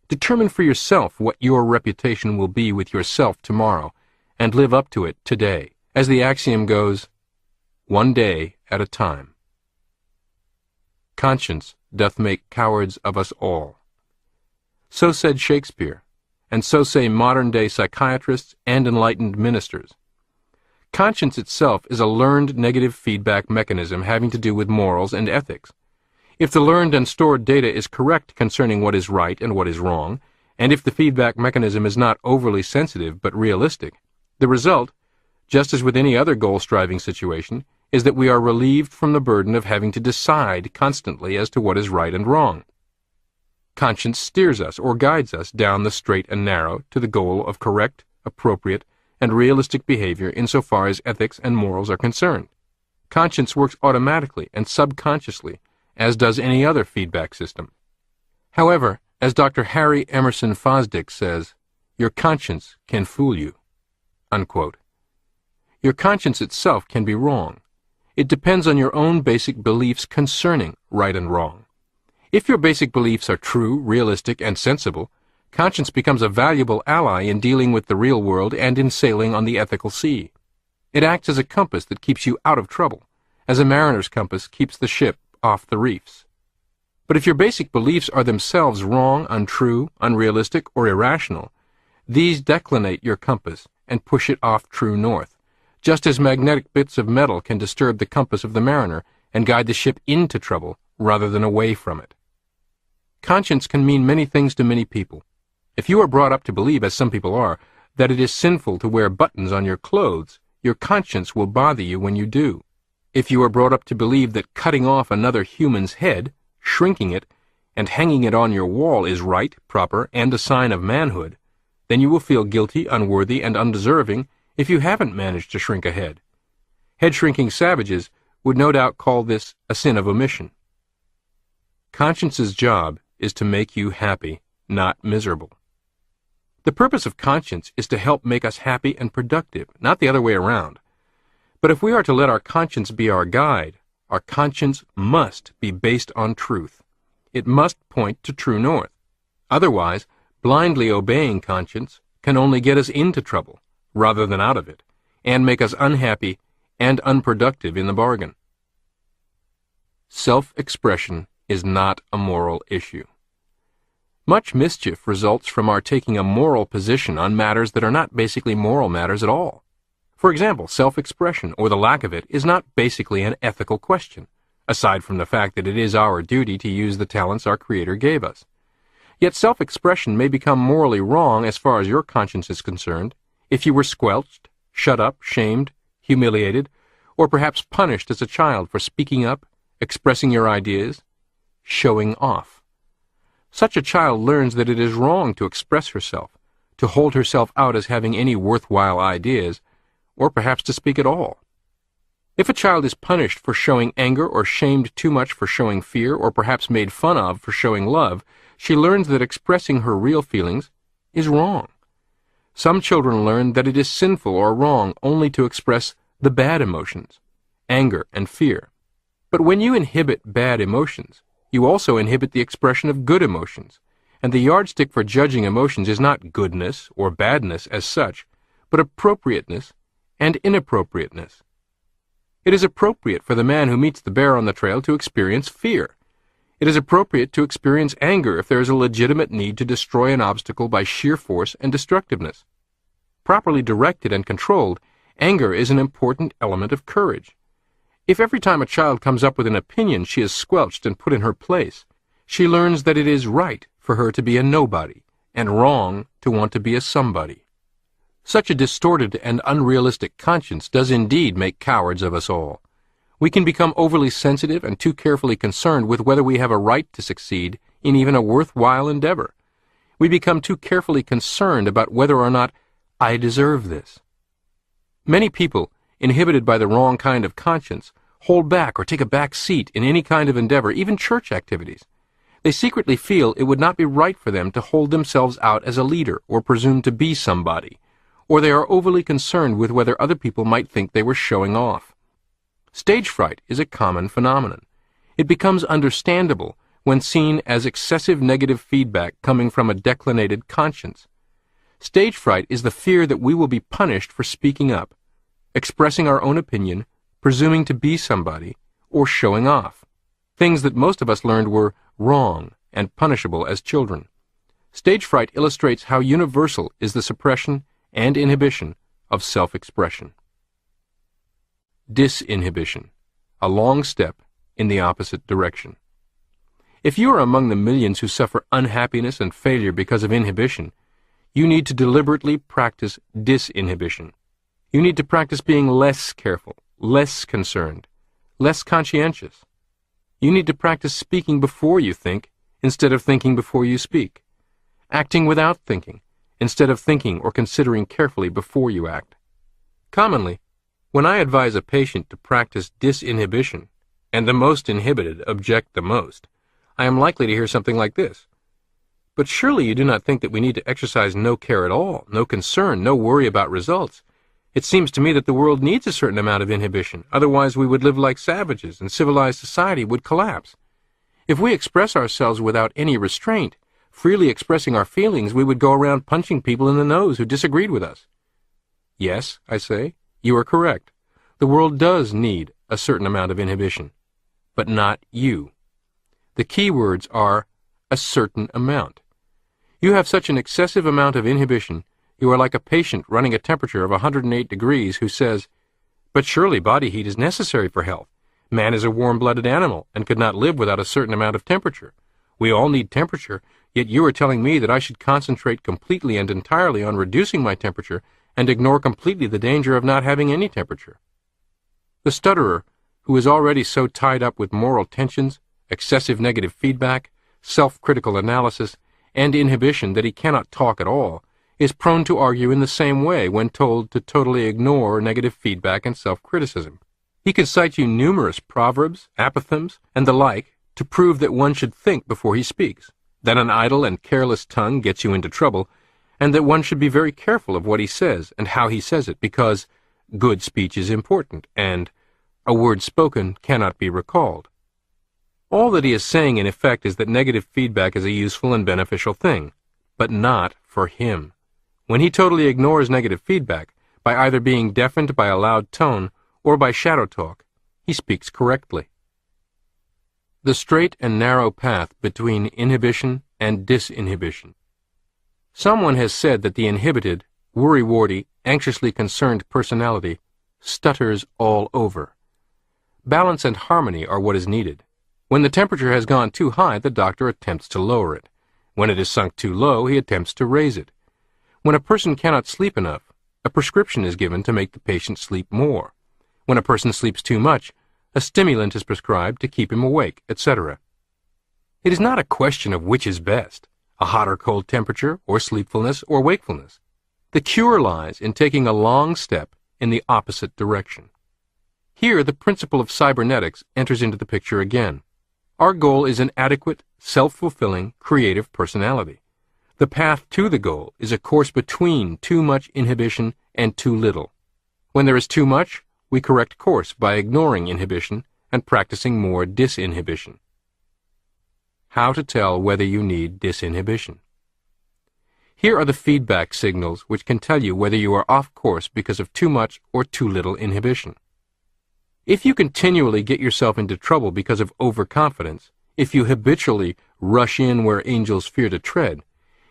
A: Determine for yourself what your reputation will be with yourself tomorrow, and live up to it today. As the axiom goes, one day at a time. Conscience doth make cowards of us all. So said Shakespeare, and so say modern-day psychiatrists and enlightened ministers. Conscience itself is a learned negative feedback mechanism having to do with morals and ethics. If the learned and stored data is correct concerning what is right and what is wrong, and if the feedback mechanism is not overly sensitive but realistic, the result, just as with any other goal-striving situation, is that we are relieved from the burden of having to decide constantly as to what is right and wrong. Conscience steers us or guides us down the straight and narrow to the goal of correct, appropriate, and realistic behavior insofar as ethics and morals are concerned. Conscience works automatically and subconsciously, as does any other feedback system. However, as Dr. Harry Emerson Fosdick says, your conscience can fool you. Unquote. Your conscience itself can be wrong. It depends on your own basic beliefs concerning right and wrong. If your basic beliefs are true, realistic, and sensible, conscience becomes a valuable ally in dealing with the real world and in sailing on the ethical sea. It acts as a compass that keeps you out of trouble, as a mariner's compass keeps the ship off the reefs. But if your basic beliefs are themselves wrong, untrue, unrealistic, or irrational, these declinate your compass and push it off true north, just as magnetic bits of metal can disturb the compass of the mariner and guide the ship into trouble rather than away from it. Conscience can mean many things to many people. If you are brought up to believe, as some people are, that it is sinful to wear buttons on your clothes, your conscience will bother you when you do. If you are brought up to believe that cutting off another human's head, shrinking it, and hanging it on your wall is right, proper, and a sign of manhood, then you will feel guilty, unworthy, and undeserving if you haven't managed to shrink a head. Head-shrinking savages would no doubt call this a sin of omission. Conscience's job is to make you happy, not miserable. The purpose of conscience is to help make us happy and productive, not the other way around. But if we are to let our conscience be our guide, our conscience must be based on truth. It must point to true north. Otherwise, blindly obeying conscience can only get us into trouble, rather than out of it, and make us unhappy and unproductive in the bargain. Self-expression is not a moral issue. Much mischief results from our taking a moral position on matters that are not basically moral matters at all. For example, self-expression, or the lack of it, is not basically an ethical question, aside from the fact that it is our duty to use the talents our Creator gave us. Yet self-expression may become morally wrong as far as your conscience is concerned if you were squelched, shut up, shamed, humiliated, or perhaps punished as a child for speaking up, expressing your ideas, showing off. Such a child learns that it is wrong to express herself, to hold herself out as having any worthwhile ideas, or perhaps to speak at all. If a child is punished for showing anger or shamed too much for showing fear or perhaps made fun of for showing love, she learns that expressing her real feelings is wrong. Some children learn that it is sinful or wrong only to express the bad emotions, anger and fear. But when you inhibit bad emotions, you also inhibit the expression of good emotions, and the yardstick for judging emotions is not goodness or badness as such, but appropriateness and inappropriateness. It is appropriate for the man who meets the bear on the trail to experience fear. It is appropriate to experience anger if there is a legitimate need to destroy an obstacle by sheer force and destructiveness. Properly directed and controlled, anger is an important element of courage. If every time a child comes up with an opinion she is squelched and put in her place, she learns that it is right for her to be a nobody and wrong to want to be a somebody. Such a distorted and unrealistic conscience does indeed make cowards of us all. We can become overly sensitive and too carefully concerned with whether we have a right to succeed in even a worthwhile endeavor. We become too carefully concerned about whether or not I deserve this. Many people, inhibited by the wrong kind of conscience, hold back or take a back seat in any kind of endeavor, even church activities. They secretly feel it would not be right for them to hold themselves out as a leader or presume to be somebody, or they are overly concerned with whether other people might think they were showing off. Stage fright is a common phenomenon. It becomes understandable when seen as excessive negative feedback coming from a declinated conscience. Stage fright is the fear that we will be punished for speaking up, expressing our own opinion, presuming to be somebody, or showing off. Things that most of us learned were wrong and punishable as children. Stage fright illustrates how universal is the suppression and inhibition of self-expression. Disinhibition, a long step in the opposite direction. If you are among the millions who suffer unhappiness and failure because of inhibition, you need to deliberately practice disinhibition. You need to practice being less careful, less concerned, less conscientious. You need to practice speaking before you think instead of thinking before you speak, acting without thinking instead of thinking or considering carefully before you act. Commonly, when I advise a patient to practice disinhibition, and the most inhibited object the most, I am likely to hear something like this. But surely you do not think that we need to exercise no care at all, no concern, no worry about results. It seems to me that the world needs a certain amount of inhibition, otherwise we would live like savages and civilized society would collapse. If we express ourselves without any restraint, freely expressing our feelings, we would go around punching people in the nose who disagreed with us. Yes, I say, you are correct. The world does need a certain amount of inhibition, but not you. The key words are a certain amount. You have such an excessive amount of inhibition, you are like a patient running a temperature of 108 degrees who says, "But surely body heat is necessary for health. Man is a warm-blooded animal and could not live without a certain amount of temperature. We all need temperature, yet you are telling me that I should concentrate completely and entirely on reducing my temperature and ignore completely the danger of not having any temperature." The stutterer, who is already so tied up with moral tensions, excessive negative feedback, self-critical analysis, and inhibition that he cannot talk at all, is prone to argue in the same way when told to totally ignore negative feedback and self-criticism. He could cite you numerous proverbs, apophthegms, and the like to prove that one should think before he speaks, that an idle and careless tongue gets you into trouble, and that one should be very careful of what he says and how he says it, because good speech is important, and a word spoken cannot be recalled. All that he is saying in effect is that negative feedback is a useful and beneficial thing, but not for him. When he totally ignores negative feedback, by either being deafened by a loud tone or by shadow talk, he speaks correctly. The straight and narrow path between inhibition and disinhibition. Someone has said that the inhibited, worry-warty, anxiously concerned personality stutters all over. Balance and harmony are what is needed. When the temperature has gone too high, the doctor attempts to lower it. When it is sunk too low, he attempts to raise it. When a person cannot sleep enough, a prescription is given to make the patient sleep more. When a person sleeps too much, a stimulant is prescribed to keep him awake, etc. It is not a question of which is best, a hot or cold temperature, or sleepfulness, or wakefulness. The cure lies in taking a long step in the opposite direction. Here, the principle of cybernetics enters into the picture again. Our goal is an adequate, self-fulfilling, creative personality. The path to the goal is a course between too much inhibition and too little. When there is too much, we correct course by ignoring inhibition and practicing more disinhibition. How to tell whether you need disinhibition. Here are the feedback signals which can tell you whether you are off course because of too much or too little inhibition. If you continually get yourself into trouble because of overconfidence, if you habitually rush in where angels fear to tread,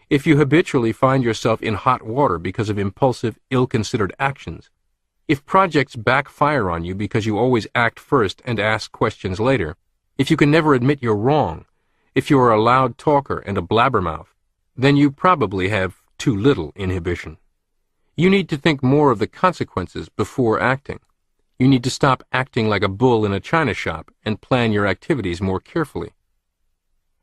A: if you habitually find yourself in hot water because of impulsive, ill-considered actions, if projects backfire on you because you always act first and ask questions later, if you can never admit you're wrong, if you are a loud talker and a blabbermouth, then you probably have too little inhibition. You need to think more of the consequences before acting. You need to stop acting like a bull in a china shop and plan your activities more carefully.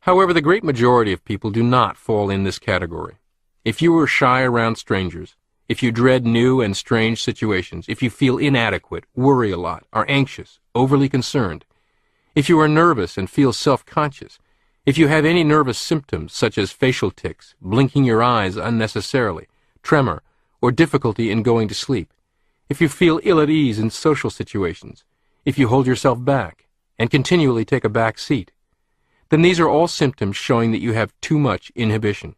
A: However, the great majority of people do not fall in this category. If you are shy around strangers, if you dread new and strange situations, if you feel inadequate, worry a lot, are anxious, overly concerned, if you are nervous and feel self-conscious, if you have any nervous symptoms such as facial tics, blinking your eyes unnecessarily, tremor, or difficulty in going to sleep, if you feel ill at ease in social situations, if you hold yourself back and continually take a back seat, then these are all symptoms showing that you have too much inhibition.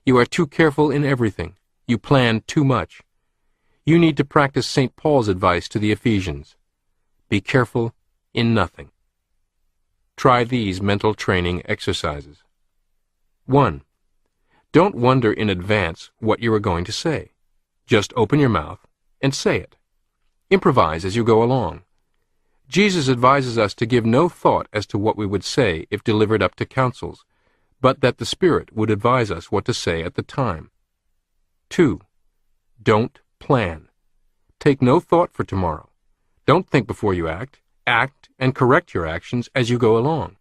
A: You are too careful in everything. You plan too much. You need to practice St. Paul's advice to the Ephesians. Be careful in nothing. Try these mental training exercises. 1. Don't wonder in advance what you are going to say. Just open your mouth and say it. Improvise as you go along. Jesus advises us to give no thought as to what we would say if delivered up to counsels, but that the Spirit would advise us what to say at the time. 2. Don't plan. Take no thought for tomorrow. Don't think before you act. Act and correct your actions as you go along.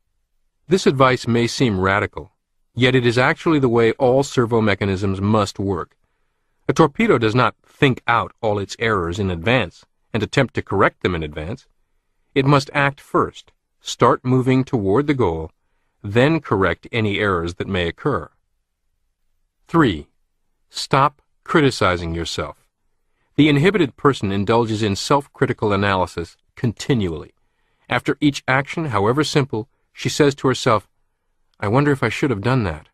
A: This advice may seem radical, yet it is actually the way all servo mechanisms must work. A torpedo does not think out all its errors in advance and attempt to correct them in advance. It must act first, start moving toward the goal, then correct any errors that may occur. 3. Stop criticizing yourself. The inhibited person indulges in self-critical analysis continually. After each action, however simple, she says to herself, "I wonder if I should have done that."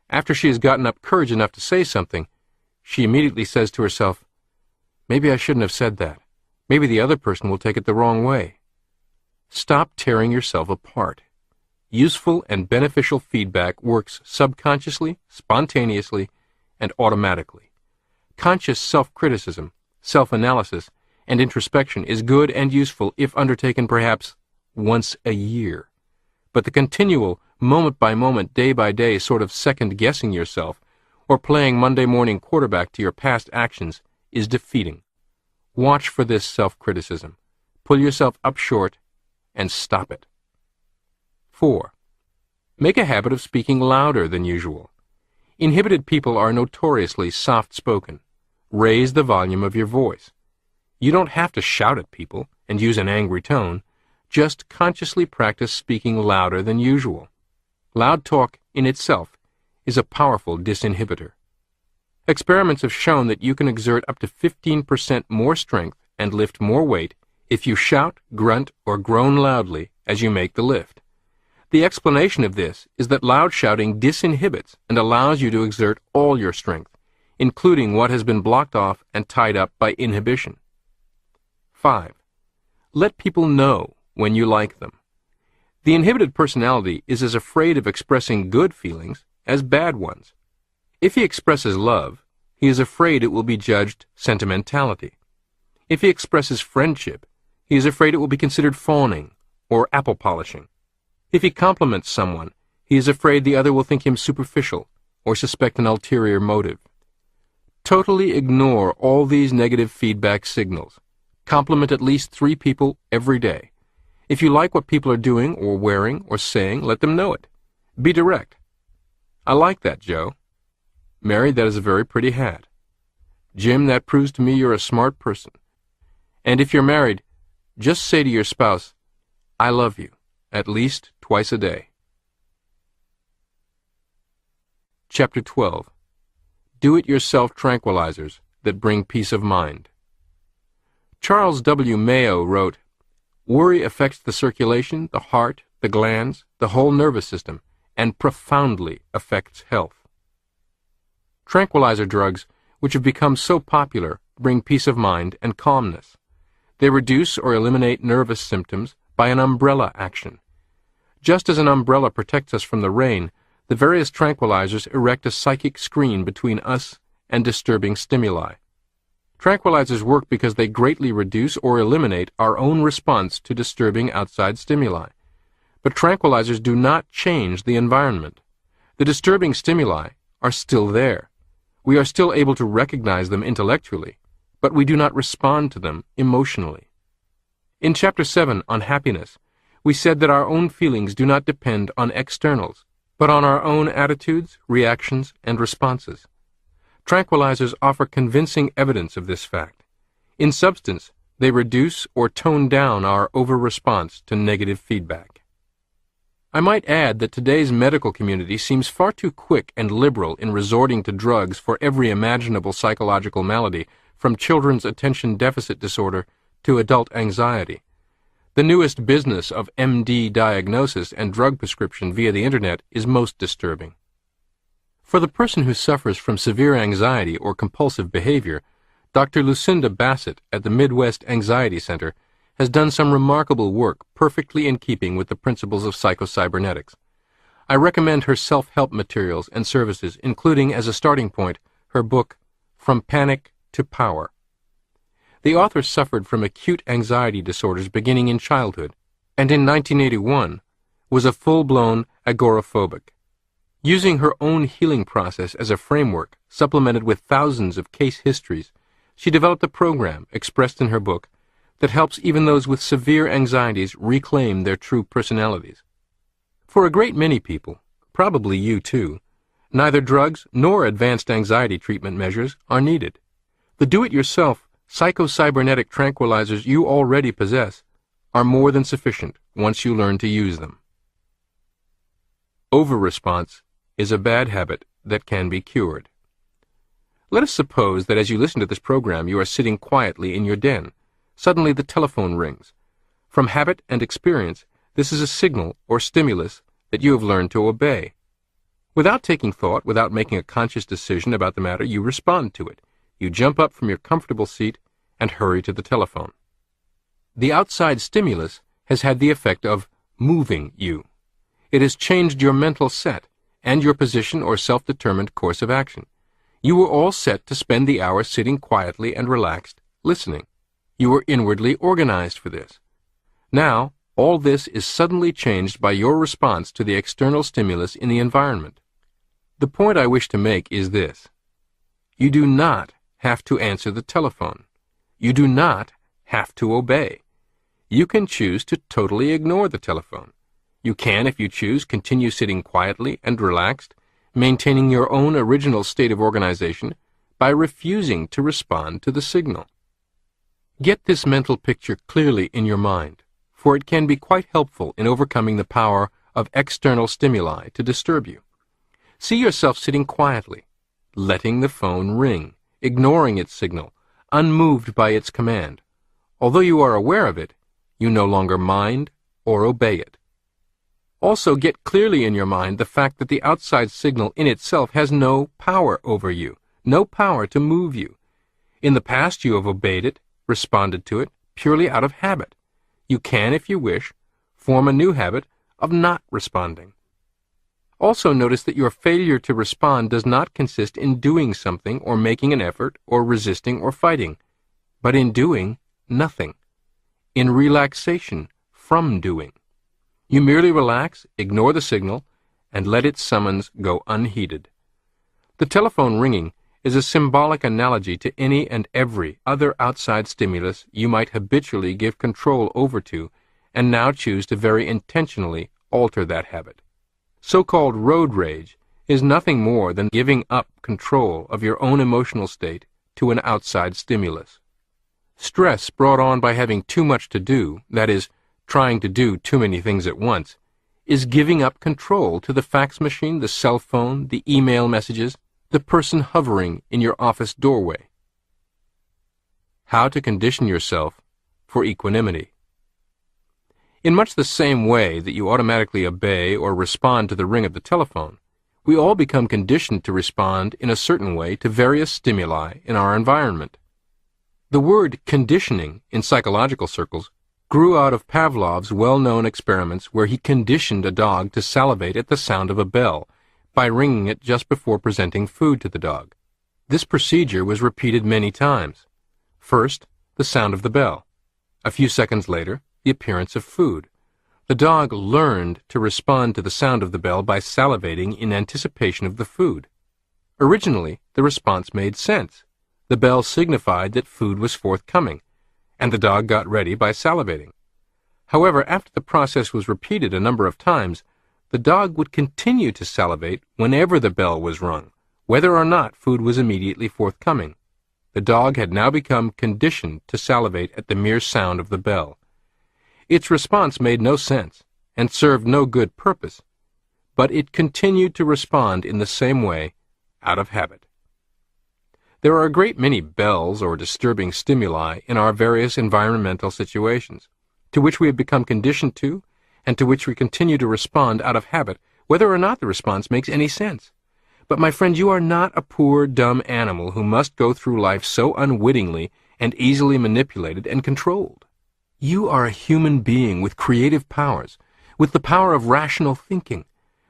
A: After she has gotten up courage enough to say something, she immediately says to herself, "Maybe I shouldn't have said that. Maybe the other person will take it the wrong way." Stop tearing yourself apart. Useful and beneficial feedback works subconsciously, spontaneously, and automatically. Conscious self-criticism, self-analysis, and introspection is good and useful if undertaken perhaps once a year. But the continual, moment-by-moment, day-by-day sort of second-guessing yourself, or playing Monday morning quarterback to your past actions, is defeating. Watch for this self-criticism. Pull yourself up short and stop it. 4. Make a habit of speaking louder than usual. Inhibited people are notoriously soft-spoken. Raise the volume of your voice. You don't have to shout at people and use an angry tone. Just consciously practice speaking louder than usual. Loud talk in itself is a powerful disinhibitor. Experiments have shown that you can exert up to 15% more strength and lift more weight if you shout, grunt, or groan loudly as you make the lift. The explanation of this is that loud shouting disinhibits and allows you to exert all your strength, including what has been blocked off and tied up by inhibition. 5. Let people know when you like them. The inhibited personality is as afraid of expressing good feelings as bad ones. If he expresses love, he is afraid it will be judged sentimentality. If he expresses friendship, he is afraid it will be considered fawning or apple polishing. If he compliments someone, he is afraid the other will think him superficial or suspect an ulterior motive. Totally ignore all these negative feedback signals. Compliment at least 3 people every day. If you like what people are doing or wearing or saying, let them know it. Be direct. "I like that, Joe." "Mary, that is a very pretty hat." "Jim, that proves to me you're a smart person." And if you're married, just say to your spouse, "I love you," at least twice a day. Chapter 12. Do-it-yourself tranquilizers that bring peace of mind. Charles W. Mayo wrote, "Worry affects the circulation, the heart, the glands, the whole nervous system, and profoundly affects health." Tranquilizer drugs, which have become so popular, bring peace of mind and calmness. They reduce or eliminate nervous symptoms by an umbrella action. Just as an umbrella protects us from the rain, the various tranquilizers erect a psychic screen between us and disturbing stimuli. Tranquilizers work because they greatly reduce or eliminate our own response to disturbing outside stimuli. But tranquilizers do not change the environment. The disturbing stimuli are still there. We are still able to recognize them intellectually, but we do not respond to them emotionally. In Chapter 7 on happiness, we said that our own feelings do not depend on externals, but on our own attitudes, reactions, and responses. Tranquilizers offer convincing evidence of this fact. In substance, they reduce or tone down our over-response to negative feedback. I might add that today's medical community seems far too quick and liberal in resorting to drugs for every imaginable psychological malady, from children's attention deficit disorder to adult anxiety. The newest business of MD diagnosis and drug prescription via the Internet is most disturbing. For the person who suffers from severe anxiety or compulsive behavior, Dr. Lucinda Bassett at the Midwest Anxiety Center has done some remarkable work perfectly in keeping with the principles of Psycho-Cybernetics. I recommend her self-help materials and services, including, as a starting point, her book, From Panic to Power. The author suffered from acute anxiety disorders beginning in childhood, and in 1981 was a full-blown agoraphobic. Using her own healing process as a framework, supplemented with thousands of case histories, she developed a program, expressed in her book, that helps even those with severe anxieties reclaim their true personalities. For a great many people, probably you too, neither drugs nor advanced anxiety treatment measures are needed. The do-it-yourself psycho-cybernetic tranquilizers you already possess are more than sufficient once you learn to use them. Over-response is a bad habit that can be cured. Let us suppose that as you listen to this program, you are sitting quietly in your den. Suddenly the telephone rings. From habit and experience, this is a signal or stimulus that you have learned to obey. Without taking thought, without making a conscious decision about the matter, you respond to it. You jump up from your comfortable seat and hurry to the telephone. The outside stimulus has had the effect of moving you. It has changed your mental set and your position or self-determined course of action. You were all set to spend the hour sitting quietly and relaxed, listening. You were inwardly organized for this. Now, all this is suddenly changed by your response to the external stimulus in the environment. The point I wish to make is this. You do not have to answer the telephone. You do not have to obey. You can choose to totally ignore the telephone. You can, if you choose, continue sitting quietly and relaxed, maintaining your own original state of organization by refusing to respond to the signal. Get this mental picture clearly in your mind, for it can be quite helpful in overcoming the power of external stimuli to disturb you. See yourself sitting quietly, letting the phone ring, ignoring its signal, unmoved by its command. Although you are aware of it, you no longer mind or obey it. Also, get clearly in your mind the fact that the outside signal in itself has no power over you, no power to move you. In the past, you have obeyed it, responded to it, purely out of habit. You can, if you wish, form a new habit of not responding. Also notice that your failure to respond does not consist in doing something or making an effort or resisting or fighting, but in doing nothing, in relaxation from doing. You merely relax, ignore the signal, and let its summons go unheeded. The telephone ringing is a symbolic analogy to any and every other outside stimulus you might habitually give control over to and now choose to very intentionally alter that habit. So-called road rage is nothing more than giving up control of your own emotional state to an outside stimulus. Stress brought on by having too much to do, that is, trying to do too many things at once, is giving up control to the fax machine, the cell phone, the email messages, the person hovering in your office doorway. How to condition yourself for equanimity. In much the same way that you automatically obey or respond to the ring of the telephone, we all become conditioned to respond in a certain way to various stimuli in our environment. The word conditioning in psychological circles grew out of Pavlov's well-known experiments where he conditioned a dog to salivate at the sound of a bell by ringing it just before presenting food to the dog. This procedure was repeated many times. First, the sound of the bell. A few seconds later, the appearance of food. The dog learned to respond to the sound of the bell by salivating in anticipation of the food. Originally, the response made sense. The bell signified that food was forthcoming, and the dog got ready by salivating. However, after the process was repeated a number of times, the dog would continue to salivate whenever the bell was rung, whether or not food was immediately forthcoming. The dog had now become conditioned to salivate at the mere sound of the bell. Its response made no sense and served no good purpose, but it continued to respond in the same way out of habit. There are a great many bells or disturbing stimuli in our various environmental situations, to which we have become conditioned to, and to which we continue to respond out of habit, whether or not the response makes any sense. But, my friend, you are not a poor, dumb animal who must go through life so unwittingly and easily manipulated and controlled. You are a human being with creative powers, with the power of rational thinking,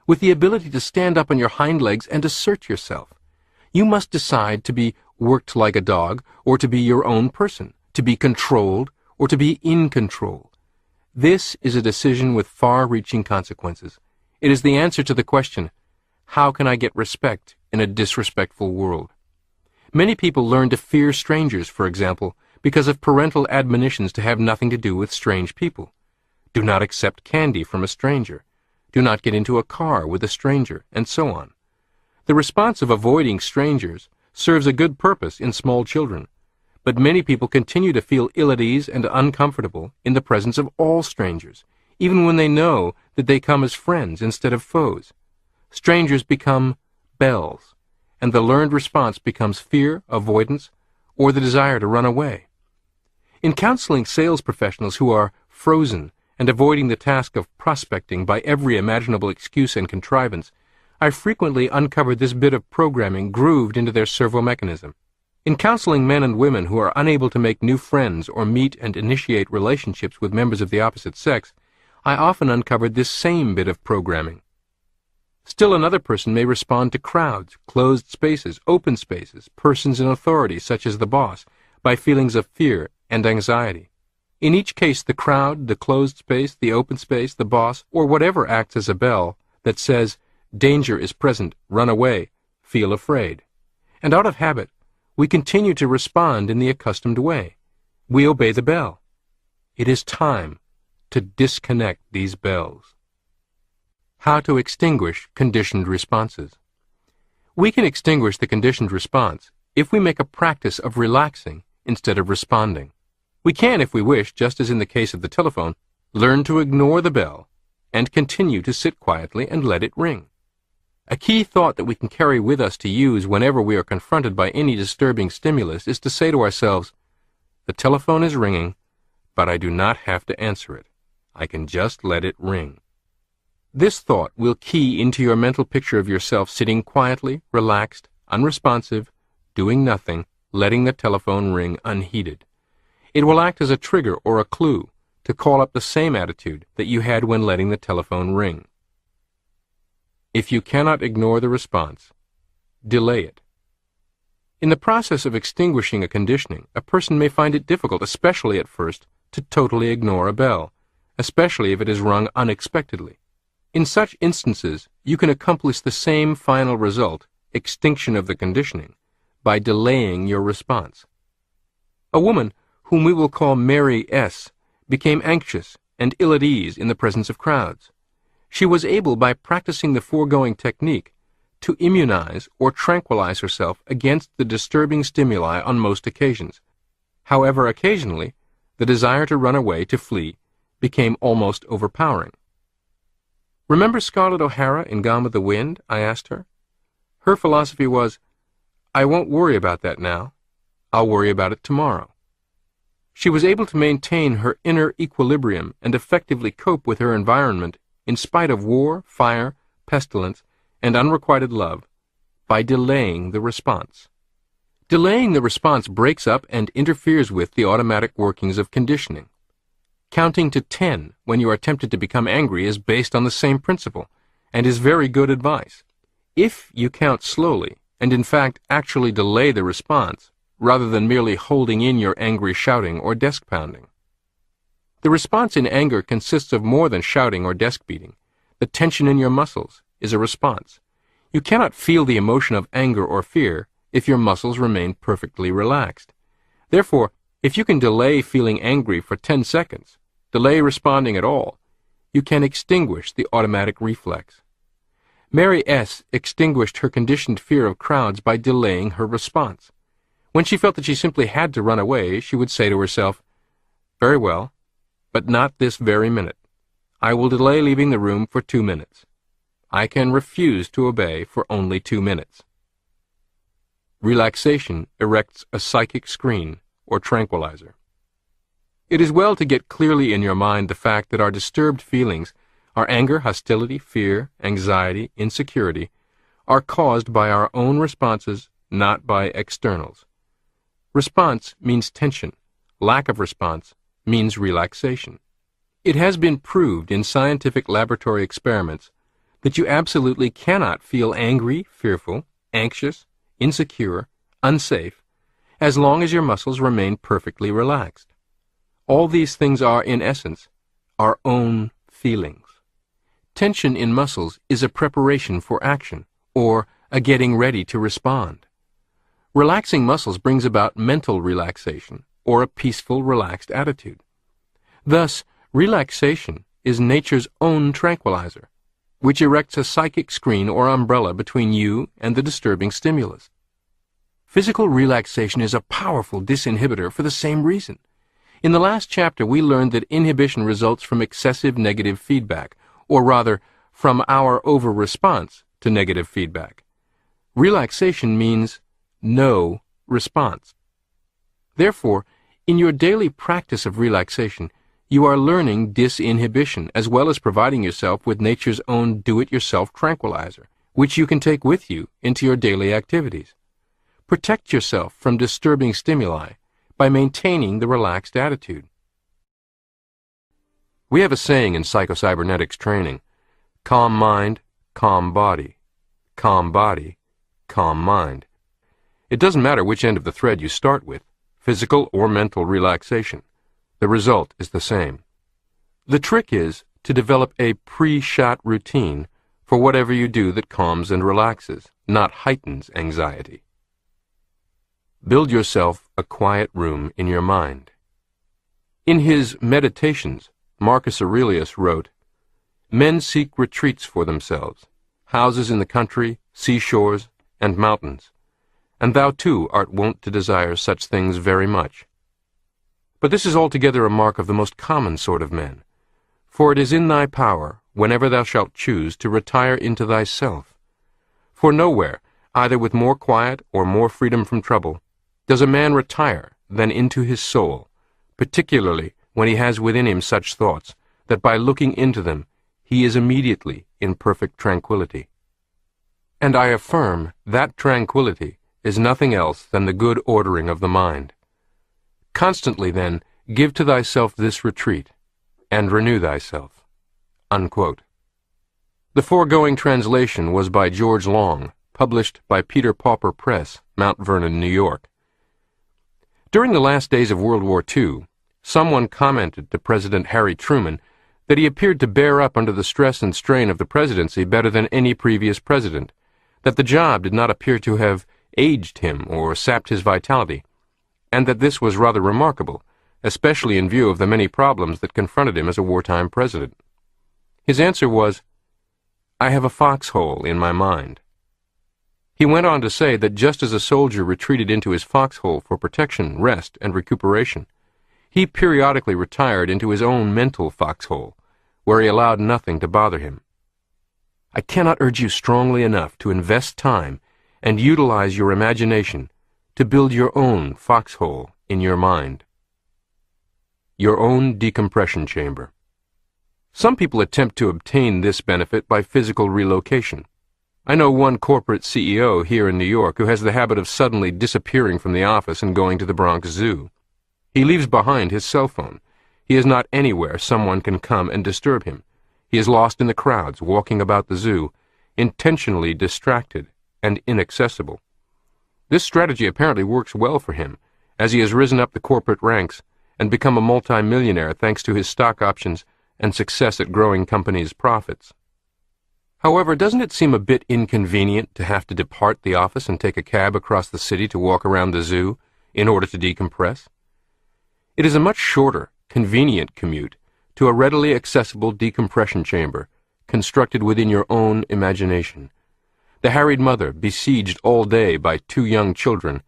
A: with the ability to stand up on your hind legs and assert yourself. You must decide to be worked like a dog, or to be your own person, to be controlled, or to be in control. This is a decision with far-reaching consequences. It is the answer to the question, how can I get respect in a disrespectful world? Many people learn to fear strangers, for example, because of parental admonitions to have nothing to do with strange people. Do not accept candy from a stranger. Do not get into a car with a stranger, and so on. The response of avoiding strangers serves a good purpose in small children, but many people continue to feel ill at ease and uncomfortable in the presence of all strangers, even when they know that they come as friends instead of foes. Strangers become bells, and the learned response becomes fear, avoidance, or the desire to run away. In counseling sales professionals who are frozen and avoiding the task of prospecting by every imaginable excuse and contrivance, I frequently uncovered this bit of programming grooved into their servo mechanism. In counseling men and women who are unable to make new friends or meet and initiate relationships with members of the opposite sex, I often uncovered this same bit of programming. Still another person may respond to crowds, closed spaces, open spaces, persons in authority such as the boss, by feelings of fear and anxiety. In each case, the crowd, the closed space, the open space, the boss, or whatever acts as a bell that says, danger is present, run away, feel afraid. And out of habit, we continue to respond in the accustomed way. We obey the bell. It is time to disconnect these bells. How to extinguish conditioned responses. We can extinguish the conditioned response if we make a practice of relaxing instead of responding. We can, if we wish, just as in the case of the telephone, learn to ignore the bell and continue to sit quietly and let it ring. A key thought that we can carry with us to use whenever we are confronted by any disturbing stimulus is to say to ourselves, the telephone is ringing, but I do not have to answer it. I can just let it ring. This thought will key into your mental picture of yourself sitting quietly, relaxed, unresponsive, doing nothing, letting the telephone ring unheeded. It will act as a trigger or a clue to call up the same attitude that you had when letting the telephone ring. If you cannot ignore the response, delay it. In the process of extinguishing a conditioning, a person may find it difficult, especially at first, to totally ignore a bell, especially if it is rung unexpectedly. In such instances, you can accomplish the same final result, extinction of the conditioning, by delaying your response. A woman, whom we will call Mary S., became anxious and ill at ease in the presence of crowds. She was able, by practicing the foregoing technique, to immunize or tranquilize herself against the disturbing stimuli on most occasions. However, occasionally, the desire to run away, to flee, became almost overpowering. Remember Scarlett O'Hara in Gone with the Wind? I asked her. Her philosophy was, I won't worry about that now. I'll worry about it tomorrow. She was able to maintain her inner equilibrium and effectively cope with her environment in spite of war, fire, pestilence, and unrequited love, by delaying the response. Delaying the response breaks up and interferes with the automatic workings of conditioning. Counting to 10 when you are tempted to become angry is based on the same principle, and is very good advice. If you count slowly, and in fact actually delay the response, rather than merely holding in your angry shouting or desk pounding. The response in anger consists of more than shouting or desk beating. The tension in your muscles is a response. You cannot feel the emotion of anger or fear if your muscles remain perfectly relaxed. Therefore, if you can delay feeling angry for 10 seconds, delay responding at all, you can extinguish the automatic reflex. Mary S. extinguished her conditioned fear of crowds by delaying her response. When she felt that she simply had to run away, she would say to herself, "Very well, but not this very minute. I will delay leaving the room for 2 minutes. I can refuse to obey for only 2 minutes." Relaxation erects a psychic screen or tranquilizer. It is well to get clearly in your mind the fact that our disturbed feelings, our anger, hostility, fear, anxiety, insecurity, are caused by our own responses, not by externals. Response means tension. Lack of response means relaxation. It has been proved in scientific laboratory experiments that you absolutely cannot feel angry, fearful, anxious, insecure, unsafe, as long as your muscles remain perfectly relaxed. All these things are, in essence, our own feelings. Tension in muscles is a preparation for action, or a getting ready to respond. Relaxing muscles brings about mental relaxation, or a peaceful, relaxed attitude. Thus, relaxation is nature's own tranquilizer, which erects a psychic screen or umbrella between you and the disturbing stimulus. Physical relaxation is a powerful disinhibitor for the same reason. In the last chapter, we learned that inhibition results from excessive negative feedback, or rather, from our over-response to negative feedback. Relaxation means no response. Therefore, in your daily practice of relaxation, you are learning disinhibition as well as providing yourself with nature's own do-it-yourself tranquilizer, which you can take with you into your daily activities. Protect yourself from disturbing stimuli by maintaining the relaxed attitude. We have a saying in Psycho-Cybernetics training: calm mind, calm body. Calm body, calm mind. It doesn't matter which end of the thread you start with, physical or mental relaxation. The result is the same. The trick is to develop a pre-shot routine for whatever you do that calms and relaxes, not heightens anxiety. Build yourself a quiet room in your mind. In his Meditations, Marcus Aurelius wrote, "Men seek retreats for themselves, houses in the country, seashores, and mountains, and thou too art wont to desire such things very much. But this is altogether a mark of the most common sort of men, for it is in thy power, whenever thou shalt choose, to retire into thyself. For nowhere, either with more quiet or more freedom from trouble, does a man retire than into his soul, particularly when he has within him such thoughts, that by looking into them he is immediately in perfect tranquillity. And I affirm that tranquillity is nothing else than the good ordering of the mind. Constantly, then, give to thyself this retreat, and renew thyself." Unquote. The foregoing translation was by George Long, published by Peter Pauper Press, Mount Vernon, New York. During the last days of World War II, someone commented to President Harry Truman that he appeared to bear up under the stress and strain of the presidency better than any previous president, that the job did not appear to have aged him or sapped his vitality, and that this was rather remarkable, especially in view of the many problems that confronted him as a wartime president. His answer was, "I have a foxhole in my mind." He went on to say that just as a soldier retreated into his foxhole for protection, rest, and recuperation, he periodically retired into his own mental foxhole, where he allowed nothing to bother him. I cannot urge you strongly enough to invest time and utilize your imagination to build your own foxhole in your mind. Your own decompression chamber. Some people attempt to obtain this benefit by physical relocation. I know one corporate CEO here in New York who has the habit of suddenly disappearing from the office and going to the Bronx Zoo. He leaves behind his cell phone. He is not anywhere someone can come and disturb him. He is lost in the crowds walking about the zoo, intentionally distracted and inaccessible. This strategy apparently works well for him, as he has risen up the corporate ranks and become a multimillionaire thanks to his stock options and success at growing companies' profits. However, doesn't it seem a bit inconvenient to have to depart the office and take a cab across the city to walk around the zoo in order to decompress? It is a much shorter, convenient commute to a readily accessible decompression chamber constructed within your own imagination. The harried mother, besieged all day by two young children,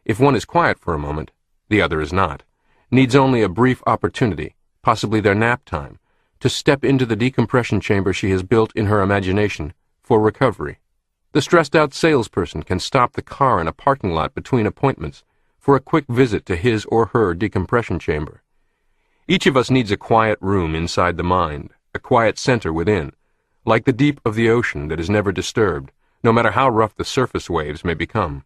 A: if one is quiet for a moment, the other is not, needs only a brief opportunity, possibly their nap time, to step into the decompression chamber she has built in her imagination for recovery. The stressed-out salesperson can stop the car in a parking lot between appointments for a quick visit to his or her decompression chamber. Each of us needs a quiet room inside the mind, a quiet center within, like the deep of the ocean that is never disturbed, no matter how rough the surface waves may become.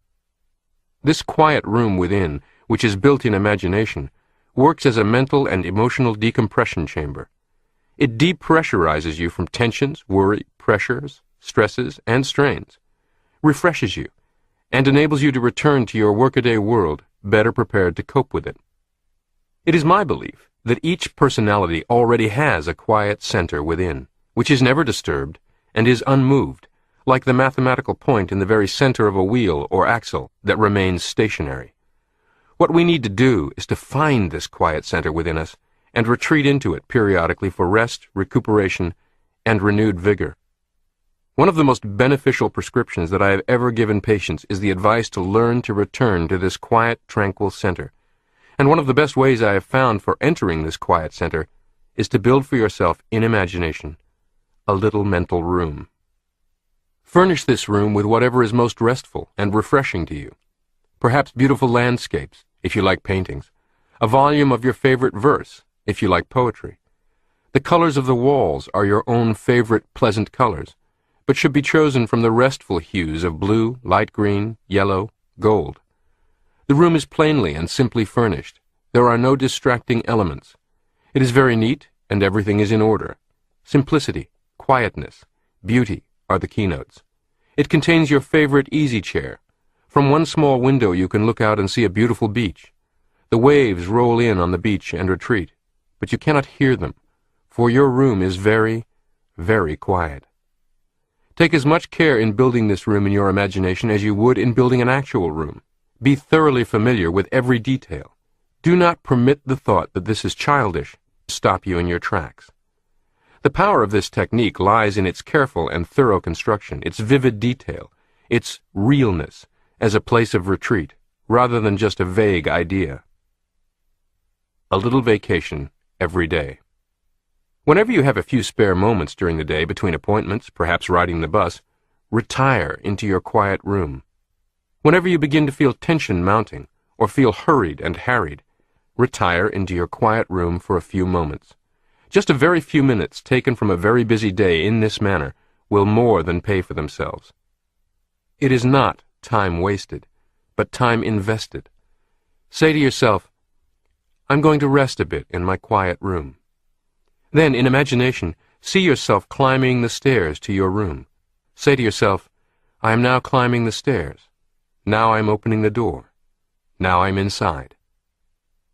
A: This quiet room within, which is built in imagination, works as a mental and emotional decompression chamber. It depressurizes you from tensions, worry, pressures, stresses, and strains, refreshes you, and enables you to return to your workaday world better prepared to cope with it. It is my belief that each personality already has a quiet center within, which is never disturbed and is unmoved, like the mathematical point in the very center of a wheel or axle that remains stationary. What we need to do is to find this quiet center within us and retreat into it periodically for rest, recuperation, and renewed vigor. One of the most beneficial prescriptions that I have ever given patients is the advice to learn to return to this quiet, tranquil center. And one of the best ways I have found for entering this quiet center is to build for yourself, in imagination, a little mental room. Furnish this room with whatever is most restful and refreshing to you. Perhaps beautiful landscapes, if you like paintings, a volume of your favorite verse, if you like poetry. The colors of the walls are your own favorite pleasant colors, but should be chosen from the restful hues of blue, light green, yellow, gold. The room is plainly and simply furnished. There are no distracting elements. It is very neat, and everything is in order. Simplicity, quietness, beauty are the keynotes. It contains your favorite easy chair. From one small window you can look out and see a beautiful beach. The waves roll in on the beach and retreat, but you cannot hear them, for your room is very, very quiet. Take as much care in building this room in your imagination as you would in building an actual room. Be thoroughly familiar with every detail. Do not permit the thought that this is childish to stop you in your tracks. The power of this technique lies in its careful and thorough construction, its vivid detail, its realness as a place of retreat, rather than just a vague idea. A little vacation every day. Whenever you have a few spare moments during the day between appointments, perhaps riding the bus, retire into your quiet room. Whenever you begin to feel tension mounting, or feel hurried and harried, retire into your quiet room for a few moments. Just a very few minutes taken from a very busy day in this manner will more than pay for themselves. It is not time wasted, but time invested. Say to yourself, I'm going to rest a bit in my quiet room. Then, in imagination, see yourself climbing the stairs to your room. Say to yourself, I am now climbing the stairs. Now I am opening the door. Now I am inside.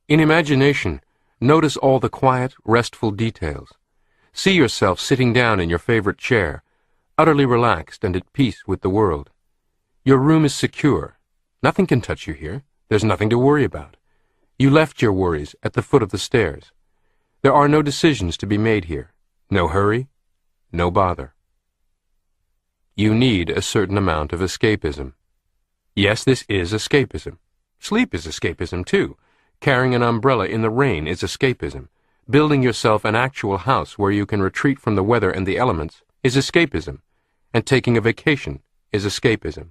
A: In imagination, notice all the quiet, restful details. See yourself sitting down in your favorite chair, utterly relaxed and at peace with the world. Your room is secure. Nothing can touch you here. There's nothing to worry about. You left your worries at the foot of the stairs. There are no decisions to be made here. No hurry, no bother. You need a certain amount of escapism. Yes, this is escapism. Sleep is escapism, too. Carrying an umbrella in the rain is escapism. Building yourself an actual house where you can retreat from the weather and the elements is escapism. And taking a vacation is escapism.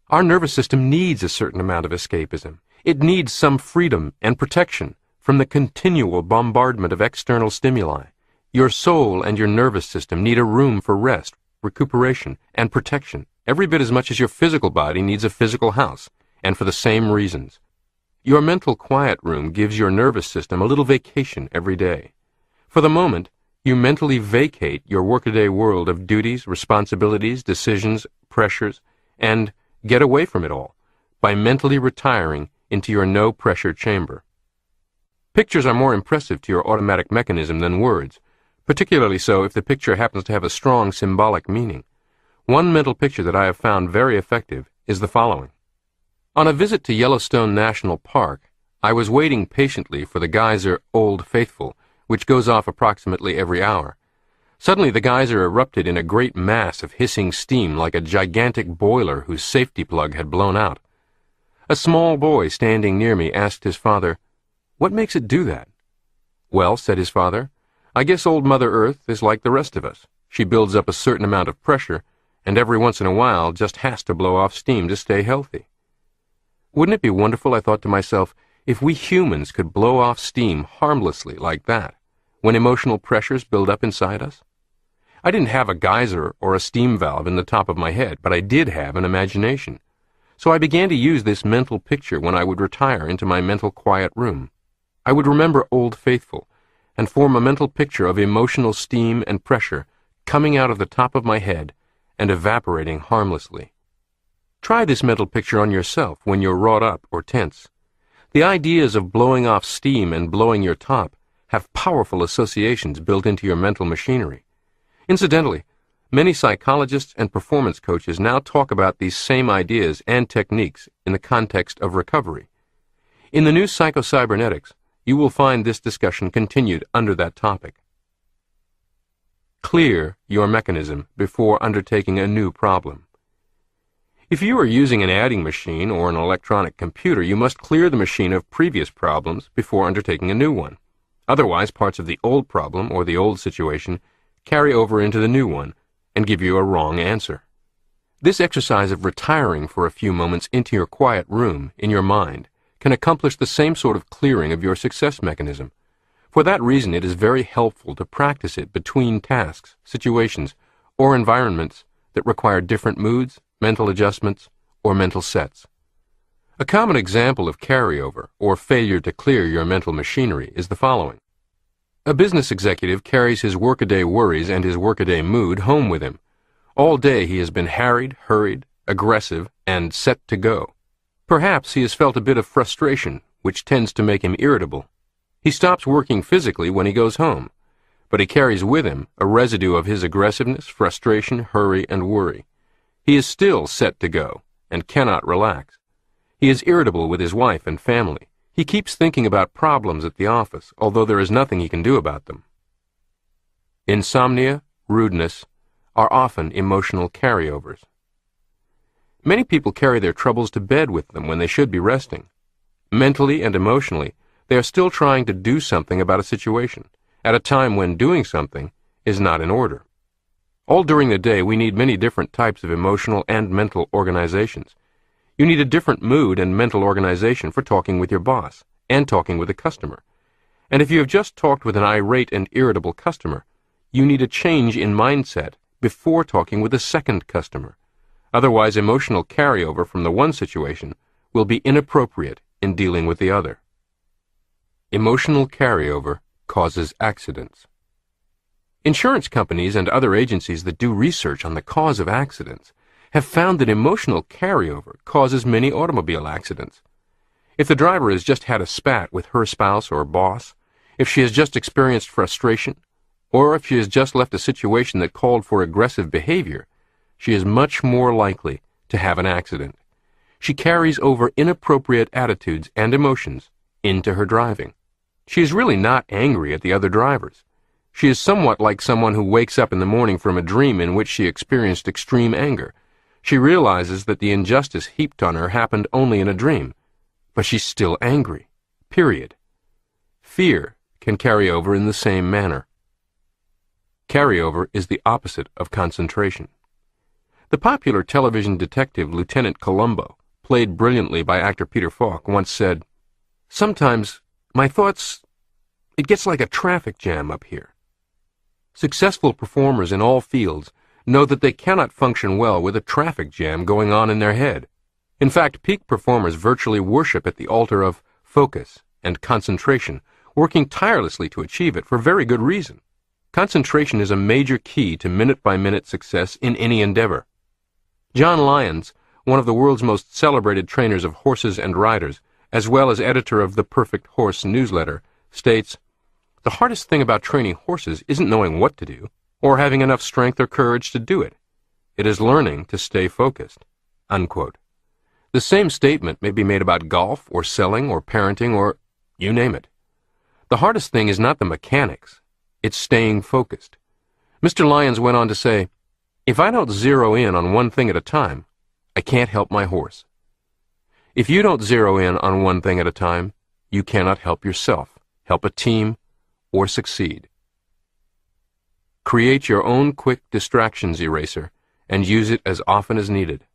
A: Our nervous system needs a certain amount of escapism. It needs some freedom and protection from the continual bombardment of external stimuli. Your soul and your nervous system need a room for rest, recuperation, and protection, every bit as much as your physical body needs a physical house, and for the same reasons. Your mental quiet room gives your nervous system a little vacation every day. For the moment, you mentally vacate your workaday world of duties, responsibilities, decisions, pressures, and get away from it all by mentally retiring into your no-pressure chamber. Pictures are more impressive to your automatic mechanism than words, particularly so if the picture happens to have a strong symbolic meaning. One mental picture that I have found very effective is the following. On a visit to Yellowstone National Park, I was waiting patiently for the geyser Old Faithful, which goes off approximately every hour. Suddenly the geyser erupted in a great mass of hissing steam like a gigantic boiler whose safety plug had blown out. A small boy standing near me asked his father, "What makes it do that?" "Well," said his father, "I guess old Mother Earth is like the rest of us. She builds up a certain amount of pressure, and every once in a while just has to blow off steam to stay healthy." Wouldn't it be wonderful, I thought to myself, if we humans could blow off steam harmlessly like that, when emotional pressures build up inside us? I didn't have a geyser or a steam valve in the top of my head, but I did have an imagination. So I began to use this mental picture when I would retire into my mental quiet room. I would remember Old Faithful and form a mental picture of emotional steam and pressure coming out of the top of my head and evaporating harmlessly. Try this mental picture on yourself when you're wrought up or tense. The ideas of blowing off steam and blowing your top have powerful associations built into your mental machinery. Incidentally, many psychologists and performance coaches now talk about these same ideas and techniques in the context of recovery. In the new Psycho-Cybernetics, you will find this discussion continued under that topic. Clear your mechanism before undertaking a new problem. If you are using an adding machine or an electronic computer, you must clear the machine of previous problems before undertaking a new one. Otherwise, parts of the old problem or the old situation carry over into the new one and give you a wrong answer. This exercise of retiring for a few moments into your quiet room in your mind can accomplish the same sort of clearing of your success mechanism. For that reason, it is very helpful to practice it between tasks, situations, or environments that require different moods, mental adjustments, or mental sets. A common example of carryover, or failure to clear your mental machinery, is the following. A business executive carries his workaday worries and his workaday mood home with him. All day he has been harried, hurried, aggressive, and set to go. Perhaps he has felt a bit of frustration, which tends to make him irritable. He stops working physically when he goes home, but he carries with him a residue of his aggressiveness, frustration, hurry, and worry. He is still set to go and cannot relax. He is irritable with his wife and family. He keeps thinking about problems at the office, although there is nothing he can do about them. Insomnia, rudeness, are often emotional carryovers. Many people carry their troubles to bed with them when they should be resting. Mentally and emotionally, they are still trying to do something about a situation, at a time when doing something is not in order. All during the day, we need many different types of emotional and mental organizations. You need a different mood and mental organization for talking with your boss and talking with a customer. And if you have just talked with an irate and irritable customer, you need a change in mindset before talking with a second customer. Otherwise, emotional carryover from the one situation will be inappropriate in dealing with the other. Emotional carryover causes accidents. Insurance companies and other agencies that do research on the cause of accidents have found that emotional carryover causes many automobile accidents. If the driver has just had a spat with her spouse or boss, if she has just experienced frustration, or if she has just left a situation that called for aggressive behavior, she is much more likely to have an accident. She carries over inappropriate attitudes and emotions into her driving. She is really not angry at the other drivers. She is somewhat like someone who wakes up in the morning from a dream in which she experienced extreme anger. She realizes that the injustice heaped on her happened only in a dream, but she's still angry, period. Fear can carry over in the same manner. Carryover is the opposite of concentration. The popular television detective Lieutenant Columbo, played brilliantly by actor Peter Falk, once said, "Sometimes my thoughts, it gets like a traffic jam up here." Successful performers in all fields know that they cannot function well with a traffic jam going on in their head. In fact, peak performers virtually worship at the altar of focus and concentration, working tirelessly to achieve it for very good reason. Concentration is a major key to minute-by-minute success in any endeavor. John Lyons, one of the world's most celebrated trainers of horses and riders, as well as editor of the Perfect Horse newsletter, states, "The hardest thing about training horses isn't knowing what to do, or having enough strength or courage to do it. It is learning to stay focused." Unquote. The same statement may be made about golf or selling or parenting or you name it. The hardest thing is not the mechanics. It's staying focused. Mr. Lyons went on to say, "If I don't zero in on one thing at a time, I can't help my horse." If you don't zero in on one thing at a time, you cannot help yourself, help a team, or succeed. Create your own quick distractions eraser and use it as often as needed.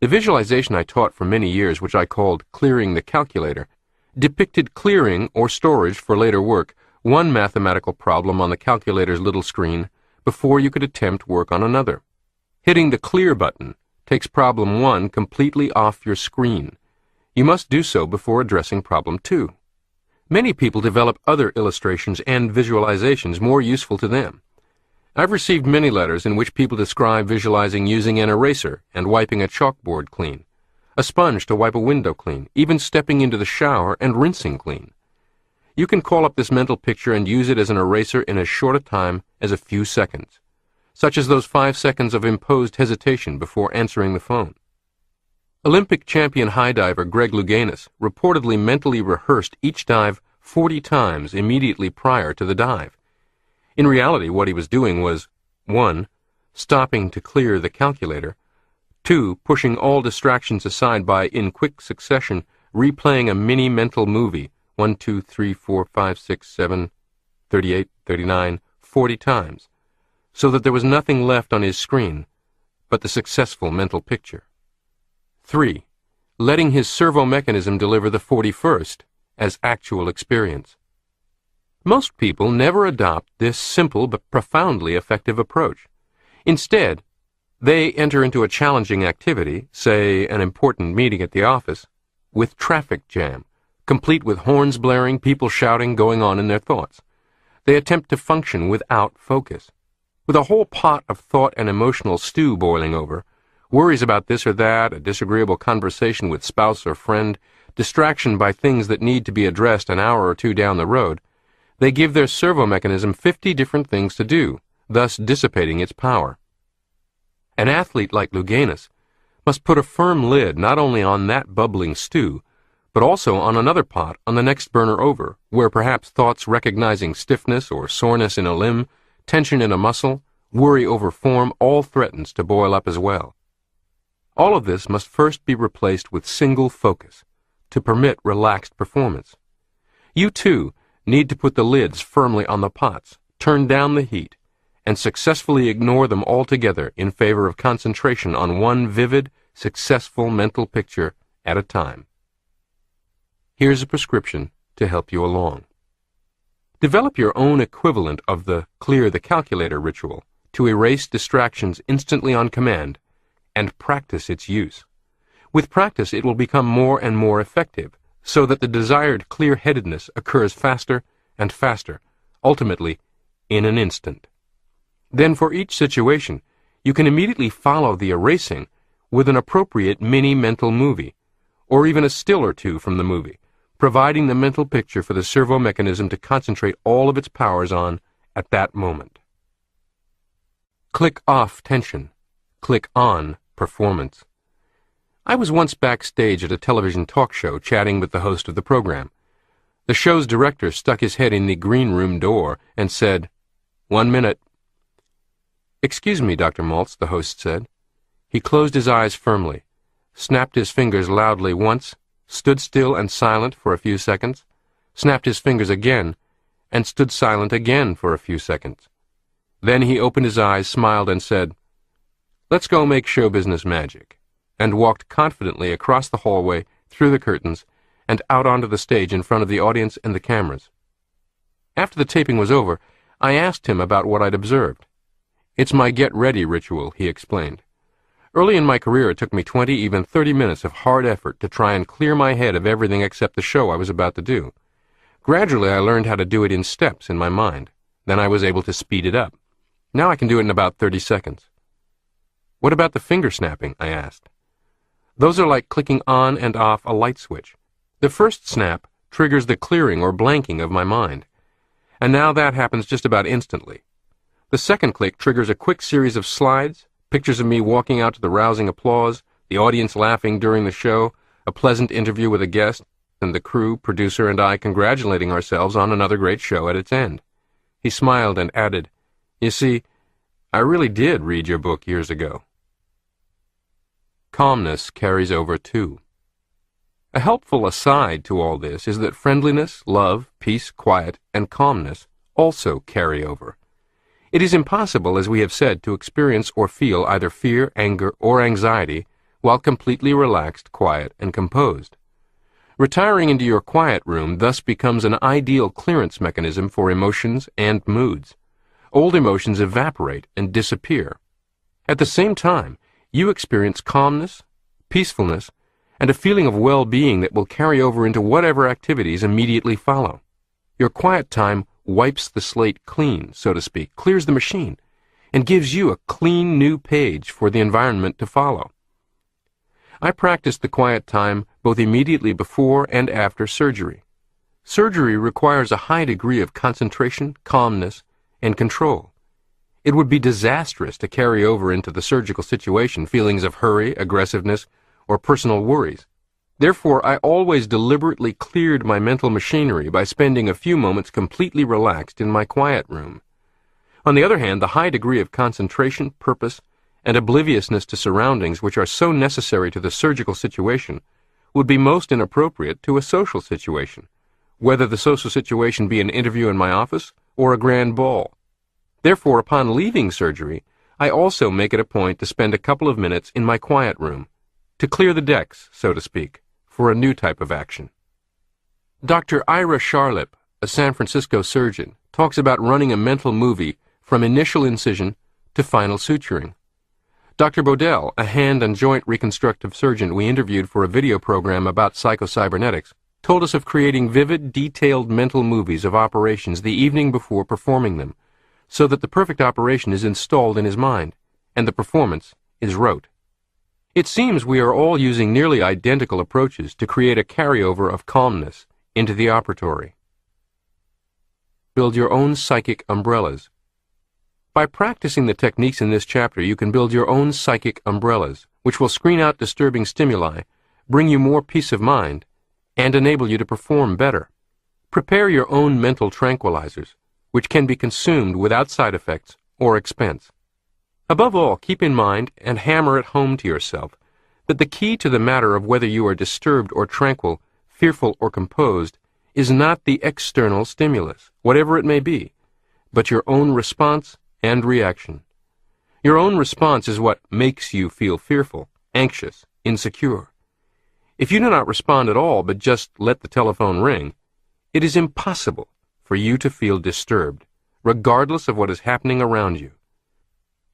A: The visualization I taught for many years, which I called clearing the calculator, depicted clearing or storage for later work one mathematical problem on the calculator's little screen before you could attempt work on another. Hitting the clear button takes problem 1 completely off your screen. You must do so before addressing problem 2. Many people develop other illustrations and visualizations more useful to them. I've received many letters in which people describe visualizing using an eraser and wiping a chalkboard clean, a sponge to wipe a window clean, even stepping into the shower and rinsing clean. You can call up this mental picture and use it as an eraser in as short a time as a few seconds, such as those 5 seconds of imposed hesitation before answering the phone. Olympic champion high diver Greg Louganis reportedly mentally rehearsed each dive 40 times immediately prior to the dive. In reality, what he was doing was 1. Stopping to clear the calculator, 2. Pushing all distractions aside by, in quick succession, replaying a mini mental movie 1, 2, 3, 4, 5, 6, 7, 38, 39, 40 times, so that there was nothing left on his screen but the successful mental picture. 3. Letting his servo mechanism deliver the 41st as actual experience. Most people never adopt this simple but profoundly effective approach. Instead, they enter into a challenging activity, say an important meeting at the office, with traffic jam, complete with horns blaring, people shouting, going on in their thoughts. They attempt to function without focus. With a whole pot of thought and emotional stew boiling over, worries about this or that, a disagreeable conversation with spouse or friend, distraction by things that need to be addressed an hour or two down the road, they give their servo mechanism 50 different things to do, thus dissipating its power. An athlete like Louganis must put a firm lid not only on that bubbling stew, but also on another pot on the next burner over, where perhaps thoughts recognizing stiffness or soreness in a limb, tension in a muscle, worry over form, all threatens to boil up as well. All of this must first be replaced with single focus to permit relaxed performance. You, too, need to put the lids firmly on the pots, turn down the heat, and successfully ignore them altogether in favor of concentration on one vivid, successful mental picture at a time. Here's a prescription to help you along. Develop your own equivalent of the clear the calculator ritual to erase distractions instantly on command and practice its use. With practice, it will become more and more effective, so that the desired clear-headedness occurs faster and faster, ultimately in an instant. Then for each situation, you can immediately follow the erasing with an appropriate mini-mental movie, or even a still or two from the movie, providing the mental picture for the servo mechanism to concentrate all of its powers on at that moment. Click off tension. Click on performance. I was once backstage at a television talk show chatting with the host of the program. The show's director stuck his head in the green room door and said, "1 minute." "Excuse me, Dr. Maltz," the host said. He closed his eyes firmly, snapped his fingers loudly once, stood still and silent for a few seconds, snapped his fingers again, and stood silent again for a few seconds. Then he opened his eyes, smiled, and said, "Let's go make show business magic," and walked confidently across the hallway, through the curtains, and out onto the stage in front of the audience and the cameras. After the taping was over, I asked him about what I'd observed. "It's my get-ready ritual," he explained. "Early in my career, it took me 20, even 30 minutes of hard effort to try and clear my head of everything except the show I was about to do. Gradually, I learned how to do it in steps in my mind. Then I was able to speed it up. Now I can do it in about 30 seconds. "What about the finger snapping?" I asked. "Those are like clicking on and off a light switch. The first snap triggers the clearing or blanking of my mind, and now that happens just about instantly. The second click triggers a quick series of slides, Pictures of me walking out to the rousing applause, the audience laughing during the show, a pleasant interview with a guest, and the crew, producer, and I congratulating ourselves on another great show at its end. He smiled and added, "You see, I really did read your book years ago." Calmness carries over too. A helpful aside to all this is that friendliness, love, peace, quiet, and calmness also carry over. It is impossible, as we have said, to experience or feel either fear, anger, or anxiety while completely relaxed, quiet, and composed. Retiring into your quiet room thus becomes an ideal clearance mechanism for emotions and moods. Old emotions evaporate and disappear. At the same time, you experience calmness, peacefulness, and a feeling of well-being that will carry over into whatever activities immediately follow. Your quiet time wipes the slate clean, so to speak, clears the machine, and gives you a clean new page for the environment to follow. I practice the quiet time both immediately before and after surgery. Surgery requires a high degree of concentration, calmness, and control. It would be disastrous to carry over into the surgical situation feelings of hurry, aggressiveness, or personal worries. Therefore, I always deliberately cleared my mental machinery by spending a few moments completely relaxed in my quiet room. On the other hand, the high degree of concentration, purpose, and obliviousness to surroundings which are so necessary to the surgical situation would be most inappropriate to a social situation, whether the social situation be an interview in my office or a grand ball. Therefore, upon leaving surgery, I also make it a point to spend a couple of minutes in my quiet room, to clear the decks, so to speak, for a new type of action. Dr. Ira Charlip, a San Francisco surgeon, talks about running a mental movie from initial incision to final suturing. Dr. Bodell, a hand and joint reconstructive surgeon we interviewed for a video program about Psycho-Cybernetics, told us of creating vivid, detailed mental movies of operations the evening before performing them, so that the perfect operation is installed in his mind, and the performance is rote. It seems we are all using nearly identical approaches to create a carryover of calmness into the operatory. Build your own psychic umbrellas. By practicing the techniques in this chapter, you can build your own psychic umbrellas, which will screen out disturbing stimuli, bring you more peace of mind, and enable you to perform better. Prepare your own mental tranquilizers, which can be consumed without side effects or expense. Above all, keep in mind and hammer it home to yourself that the key to the matter of whether you are disturbed or tranquil, fearful or composed, is not the external stimulus, whatever it may be, but your own response and reaction. Your own response is what makes you feel fearful, anxious, insecure. If you do not respond at all but just let the telephone ring, it is impossible for you to feel disturbed, regardless of what is happening around you.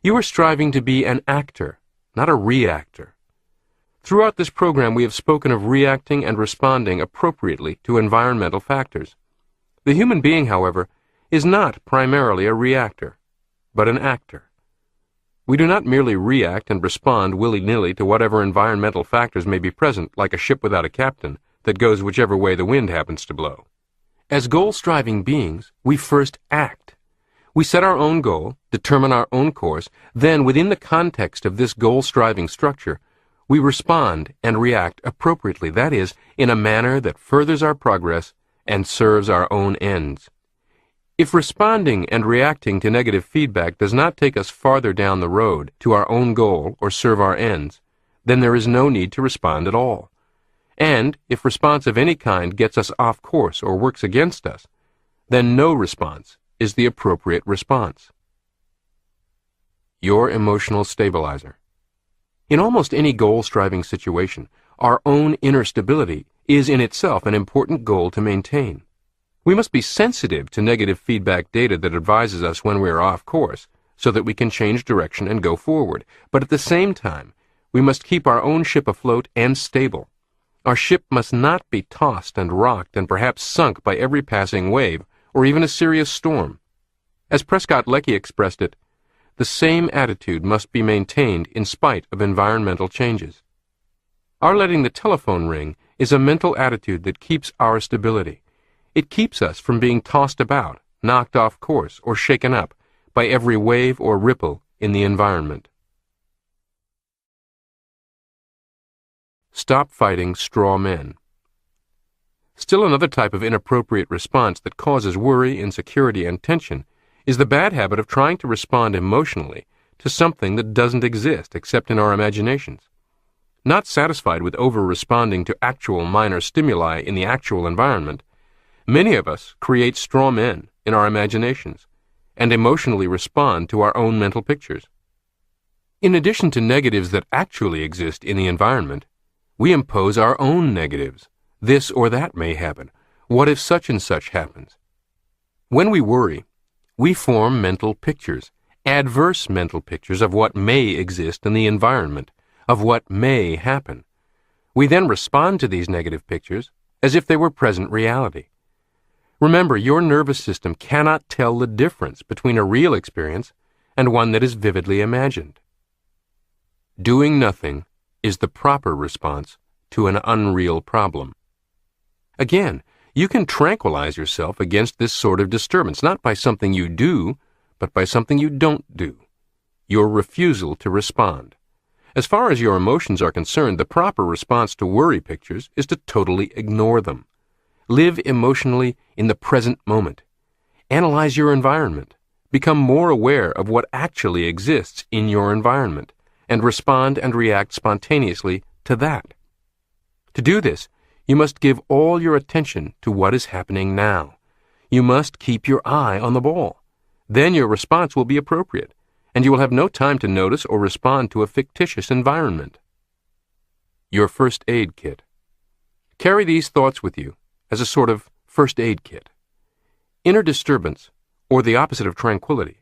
A: You are striving to be an actor, not a reactor. Throughout this program, we have spoken of reacting and responding appropriately to environmental factors. The human being, however, is not primarily a reactor, but an actor. We do not merely react and respond willy-nilly to whatever environmental factors may be present, like a ship without a captain that goes whichever way the wind happens to blow. As goal-striving beings, we first act. We set our own goal, determine our own course, then, within the context of this goal-striving structure, we respond and react appropriately, that is, in a manner that furthers our progress and serves our own ends. If responding and reacting to negative feedback does not take us farther down the road to our own goal or serve our ends, then there is no need to respond at all. And if response of any kind gets us off course or works against us, then no response is the appropriate response. Your emotional stabilizer. In almost any goal-striving situation, our own inner stability is in itself an important goal to maintain. We must be sensitive to negative feedback data that advises us when we are off course, so that we can change direction and go forward. But at the same time, we must keep our own ship afloat and stable. Our ship must not be tossed and rocked and perhaps sunk by every passing wave, or even a serious storm. As Prescott Leckie expressed it, the same attitude must be maintained in spite of environmental changes. Our letting the telephone ring is a mental attitude that keeps our stability. It keeps us from being tossed about, knocked off course, or shaken up by every wave or ripple in the environment. Stop fighting straw men. Still another type of inappropriate response that causes worry, insecurity, and tension is the bad habit of trying to respond emotionally to something that doesn't exist except in our imaginations. Not satisfied with over-responding to actual minor stimuli in the actual environment, many of us create straw men in our imaginations and emotionally respond to our own mental pictures. In addition to negatives that actually exist in the environment, we impose our own negatives. This or that may happen. What if such and such happens? When we worry, we form mental pictures, adverse mental pictures of what may exist in the environment, of what may happen. We then respond to these negative pictures as if they were present reality. Remember, your nervous system cannot tell the difference between a real experience and one that is vividly imagined. Doing nothing is the proper response to an unreal problem. Again, you can tranquilize yourself against this sort of disturbance, not by something you do, but by something you don't do. Your refusal to respond. As far as your emotions are concerned, the proper response to worry pictures is to totally ignore them. Live emotionally in the present moment. Analyze your environment. Become more aware of what actually exists in your environment, and respond and react spontaneously to that. To do this, you must give all your attention to what is happening now. You must keep your eye on the ball. Then your response will be appropriate, and you will have no time to notice or respond to a fictitious environment. Your first aid kit. Carry these thoughts with you as a sort of first aid kit. Inner disturbance, or the opposite of tranquility,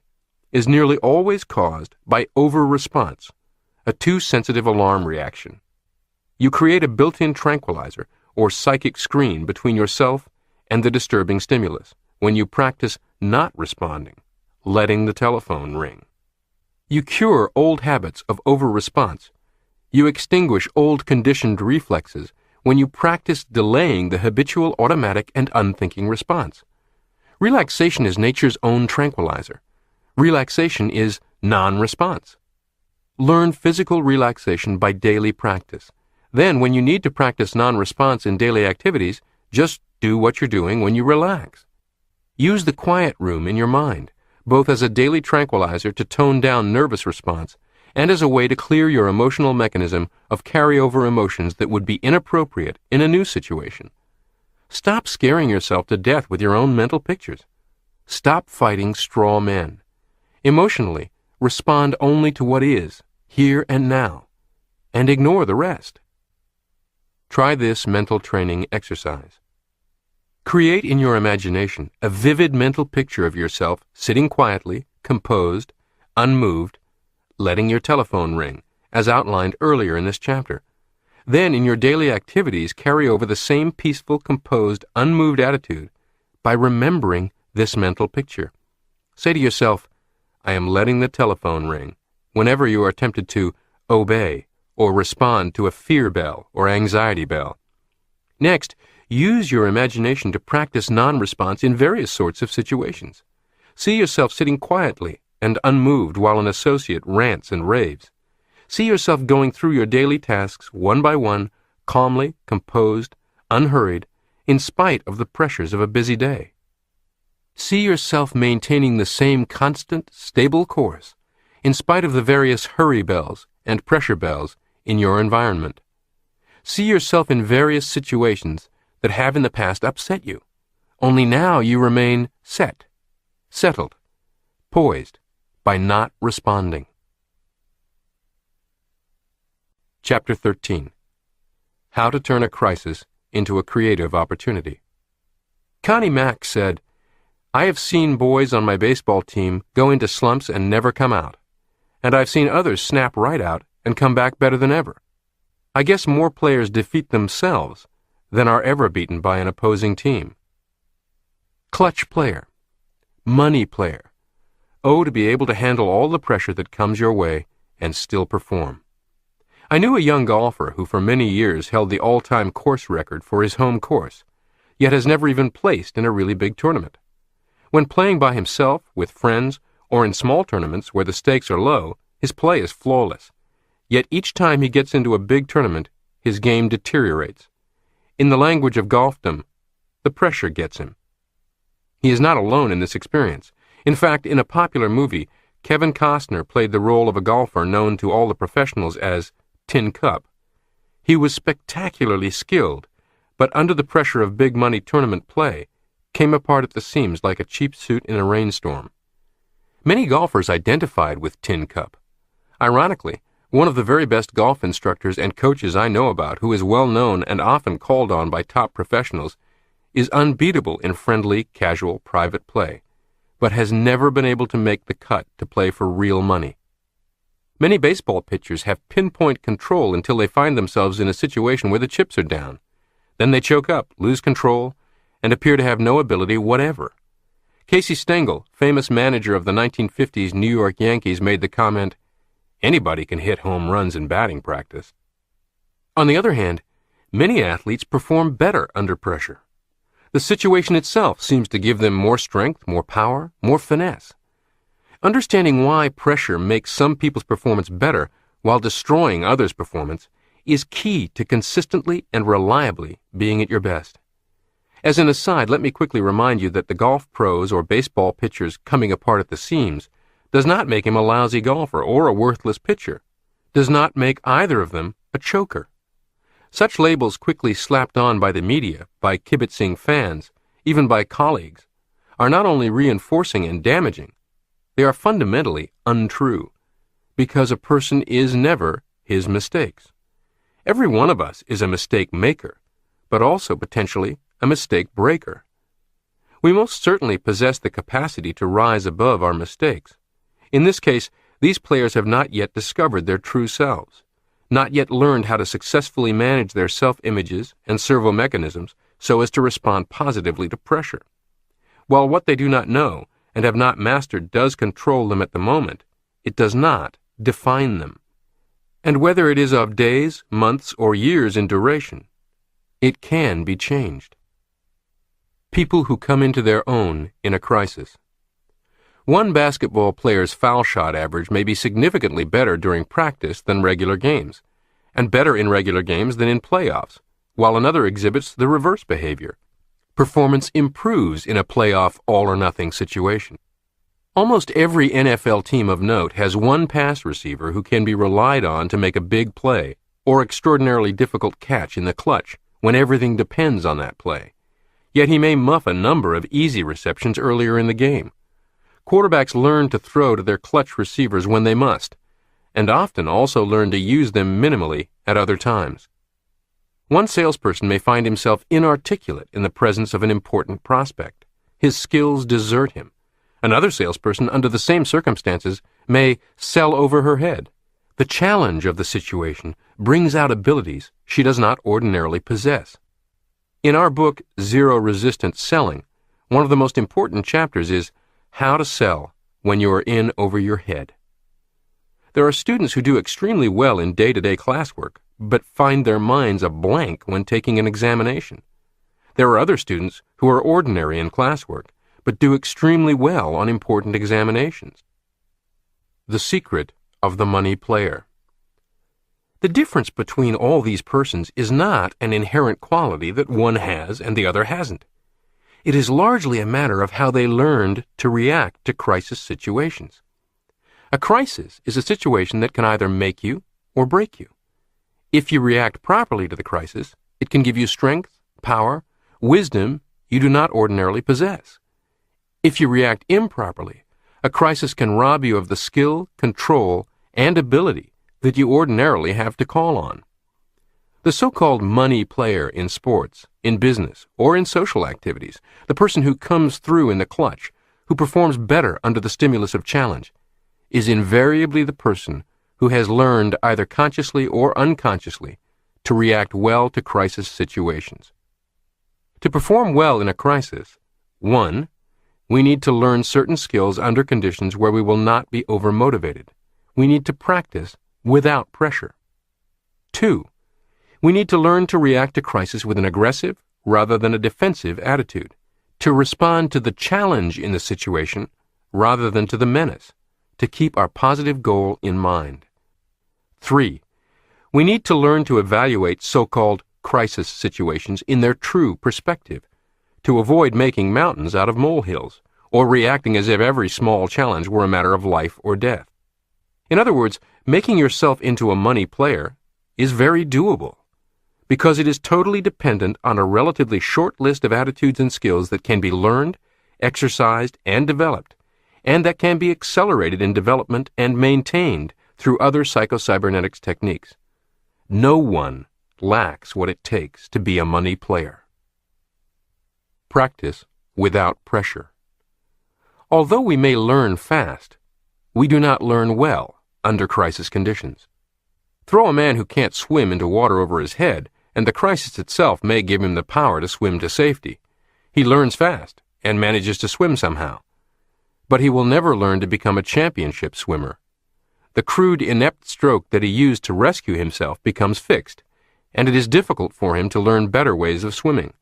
A: is nearly always caused by over-response, a too-sensitive alarm reaction. You create a built-in tranquilizer or psychic screen between yourself and the disturbing stimulus when you practice not responding, letting the telephone ring. You cure old habits of over-response. You extinguish old conditioned reflexes when you practice delaying the habitual automatic and unthinking response. Relaxation is nature's own tranquilizer. Relaxation is non-response. Learn physical relaxation by daily practice. Then, when you need to practice non-response in daily activities, just do what you're doing when you relax. Use the quiet room in your mind, both as a daily tranquilizer to tone down nervous response and as a way to clear your emotional mechanism of carryover emotions that would be inappropriate in a new situation. Stop scaring yourself to death with your own mental pictures. Stop fighting straw men. Emotionally, respond only to what is, here and now, and ignore the rest. Try this mental training exercise. Create in your imagination a vivid mental picture of yourself sitting quietly, composed, unmoved, letting your telephone ring, as outlined earlier in this chapter. Then, in your daily activities, carry over the same peaceful, composed, unmoved attitude by remembering this mental picture. Say to yourself, I am letting the telephone ring, whenever you are tempted to obey or respond to a fear bell or anxiety bell. Next, use your imagination to practice non-response in various sorts of situations. See yourself sitting quietly and unmoved while an associate rants and raves. See yourself going through your daily tasks one by one, calmly, composed, unhurried, in spite of the pressures of a busy day. See yourself maintaining the same constant, stable course, in spite of the various hurry bells and pressure bells in your environment. See yourself in various situations that have in the past upset you, only now you remain settled, poised, by not responding. Chapter 13. How to Turn a Crisis into a Creative Opportunity. Connie Mack said, I have seen boys on my baseball team go into slumps and never come out, and I've seen others snap right out and come back better than ever. I guess more players defeat themselves than are ever beaten by an opposing team. Clutch player. Money player. Oh, to be able to handle all the pressure that comes your way and still perform. I knew a young golfer who for many years held the all-time course record for his home course, yet has never even placed in a really big tournament. When playing by himself, with friends, or in small tournaments where the stakes are low, his play is flawless. Yet each time he gets into a big tournament, his game deteriorates. In the language of golfdom, the pressure gets him. He is not alone in this experience. In fact, in a popular movie, Kevin Costner played the role of a golfer known to all the professionals as Tin Cup. He was spectacularly skilled, but under the pressure of big-money tournament play, came apart at the seams like a cheap suit in a rainstorm. Many golfers identified with Tin Cup. Ironically, one of the very best golf instructors and coaches I know about, who is well known and often called on by top professionals, is unbeatable in friendly, casual, private play, but has never been able to make the cut to play for real money. Many baseball pitchers have pinpoint control until they find themselves in a situation where the chips are down. Then they choke up, lose control, and appear to have no ability whatever. Casey Stengel, famous manager of the 1950s New York Yankees, made the comment, "Anybody can hit home runs in batting practice." On the other hand, many athletes perform better under pressure. The situation itself seems to give them more strength, more power, more finesse. Understanding why pressure makes some people's performance better while destroying others' performance is key to consistently and reliably being at your best. As an aside, let me quickly remind you that the golf pros or baseball pitchers coming apart at the seams does not make him a lousy golfer or a worthless pitcher, does not make either of them a choker. Such labels quickly slapped on by the media, by kibitzing fans, even by colleagues, are not only reinforcing and damaging, they are fundamentally untrue, because a person is never his mistakes. Every one of us is a mistake maker, but also potentially a mistake breaker. We most certainly possess the capacity to rise above our mistakes. In this case, these players have not yet discovered their true selves, not yet learned how to successfully manage their self-images and servo mechanisms so as to respond positively to pressure. While what they do not know and have not mastered does control them at the moment, it does not define them. And whether it is of days, months, or years in duration, it can be changed. People who come into their own in a crisis. One basketball player's foul shot average may be significantly better during practice than regular games, and better in regular games than in playoffs, while another exhibits the reverse behavior. Performance improves in a playoff all-or-nothing situation. Almost every NFL team of note has one pass receiver who can be relied on to make a big play or extraordinarily difficult catch in the clutch when everything depends on that play. Yet he may muff a number of easy receptions earlier in the game. Quarterbacks learn to throw to their clutch receivers when they must, and often also learn to use them minimally at other times. One salesperson may find himself inarticulate in the presence of an important prospect. His skills desert him. Another salesperson, under the same circumstances, may sell over her head. The challenge of the situation brings out abilities she does not ordinarily possess. In our book, Zero Resistance Selling, one of the most important chapters is How to Sell When You Are In Over Your Head. There are students who do extremely well in day-to-day classwork, but find their minds a blank when taking an examination. There are other students who are ordinary in classwork, but do extremely well on important examinations. The secret of the money player. The difference between all these persons is not an inherent quality that one has and the other hasn't. It is largely a matter of how they learned to react to crisis situations. A crisis is a situation that can either make you or break you. If you react properly to the crisis, it can give you strength, power, wisdom you do not ordinarily possess. If you react improperly, a crisis can rob you of the skill, control, and ability that you ordinarily have to call on. The so-called money player in sports, in business, or in social activities, the person who comes through in the clutch, who performs better under the stimulus of challenge, is invariably the person who has learned either consciously or unconsciously to react well to crisis situations. To perform well in a crisis, 1. We need to learn certain skills under conditions where we will not be overmotivated. We need to practice without pressure. 2. We need to learn to react to crisis with an aggressive rather than a defensive attitude, to respond to the challenge in the situation rather than to the menace, to keep our positive goal in mind. 3. We need to learn to evaluate so-called crisis situations in their true perspective, to avoid making mountains out of molehills, or reacting as if every small challenge were a matter of life or death. In other words, making yourself into a money player is very doable, because it is totally dependent on a relatively short list of attitudes and skills that can be learned, exercised, and developed, and that can be accelerated in development and maintained through other psycho-cybernetics techniques. No one lacks what it takes to be a money player. Practice without pressure. Although we may learn fast, we do not learn well under crisis conditions. Throw a man who can't swim into water over his head, and the crisis itself may give him the power to swim to safety. He learns fast and manages to swim somehow. But he will never learn to become a championship swimmer. The crude, inept stroke that he used to rescue himself becomes fixed, and it is difficult for him to learn better ways of swimming.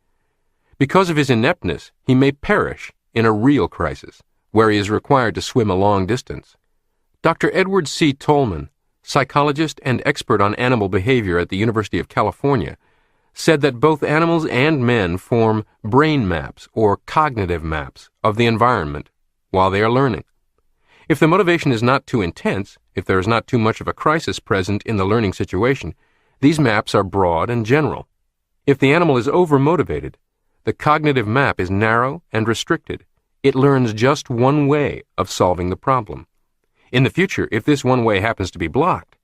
A: Because of his ineptness, he may perish in a real crisis, where he is required to swim a long distance. Dr. Edward C. Tolman, psychologist and expert on animal behavior at the University of California, said that both animals and men form brain maps or cognitive maps of the environment while they are learning. If the motivation is not too intense, if there is not too much of a crisis present in the learning situation, these maps are broad and general. If the animal is over-motivated, the cognitive map is narrow and restricted. It learns just one way of solving the problem. In the future, if this one way happens to be blocked,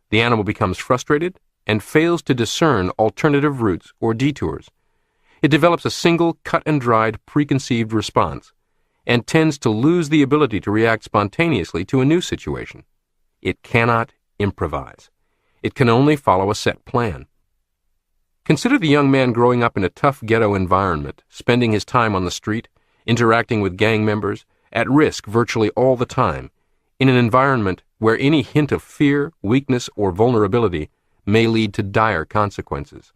A: the animal becomes frustrated and fails to discern alternative routes or detours. It develops a single cut-and-dried preconceived response and tends to lose the ability to react spontaneously to a new situation. It cannot improvise. It can only follow a set plan. Consider the young man growing up in a tough ghetto environment, spending his time on the street, interacting with gang members, at risk virtually all the time, in an environment where any hint of fear, weakness, or vulnerability may lead to dire consequences.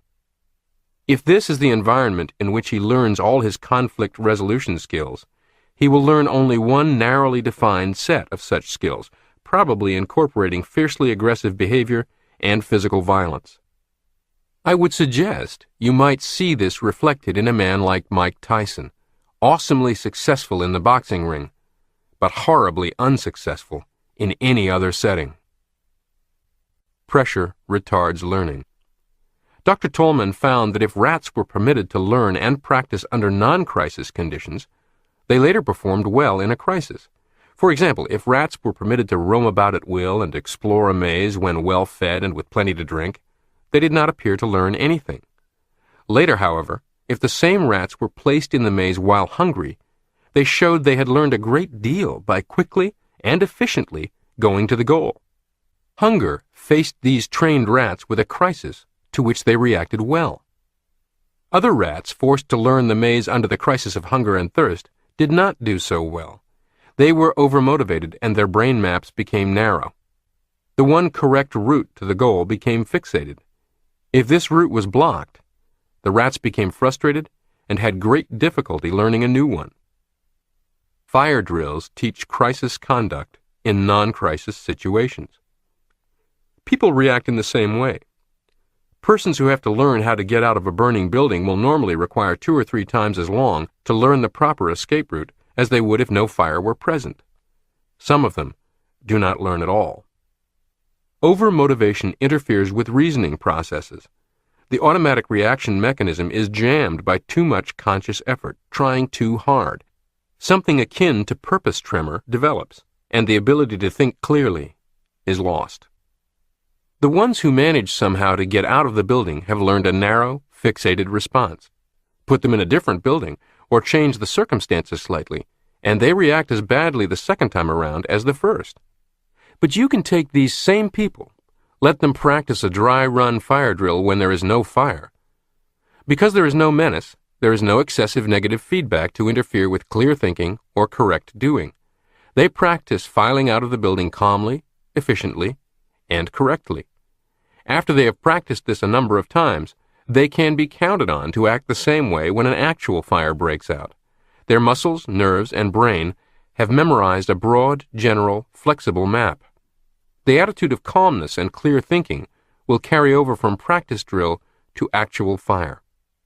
A: If this is the environment in which he learns all his conflict resolution skills, he will learn only one narrowly defined set of such skills, probably incorporating fiercely aggressive behavior and physical violence. I would suggest you might see this reflected in a man like Mike Tyson, awesomely successful in the boxing ring, but horribly unsuccessful in any other setting. Pressure retards learning. Dr. Tolman found that if rats were permitted to learn and practice under non-crisis conditions, they later performed well in a crisis. For example, if rats were permitted to roam about at will and explore a maze when well fed and with plenty to drink, they did not appear to learn anything. Later, however, if the same rats were placed in the maze while hungry, they showed they had learned a great deal by quickly and efficiently going to the goal. Hunger faced these trained rats with a crisis to which they reacted well. Other rats forced to learn the maze under the crisis of hunger and thirst did not do so well. They were overmotivated and their brain maps became narrow. The one correct route to the goal became fixated. If this route was blocked, the rats became frustrated and had great difficulty learning a new one. Fire drills teach crisis conduct in non-crisis situations. People react in the same way. Persons who have to learn how to get out of a burning building will normally require 2 or 3 times as long to learn the proper escape route as they would if no fire were present. Some of them do not learn at all. Over-motivation interferes with reasoning processes. The automatic reaction mechanism is jammed by too much conscious effort, trying too hard. Something akin to purpose tremor develops, and the ability to think clearly is lost. The ones who manage somehow to get out of the building have learned a narrow, fixated response. Put them in a different building, or change the circumstances slightly, and they react as badly the second time around as the first. But you can take these same people, let them practice a dry-run fire drill when there is no fire. Because there is no menace, there is no excessive negative feedback to interfere with clear thinking or correct doing. They practice filing out of the building calmly, efficiently, and correctly. After they have practiced this a number of times, they can be counted on to act the same way when an actual fire breaks out. Their muscles, nerves, and brain have memorized a broad, general, flexible map. The attitude of calmness and clear thinking will carry over from practice drill to actual fire.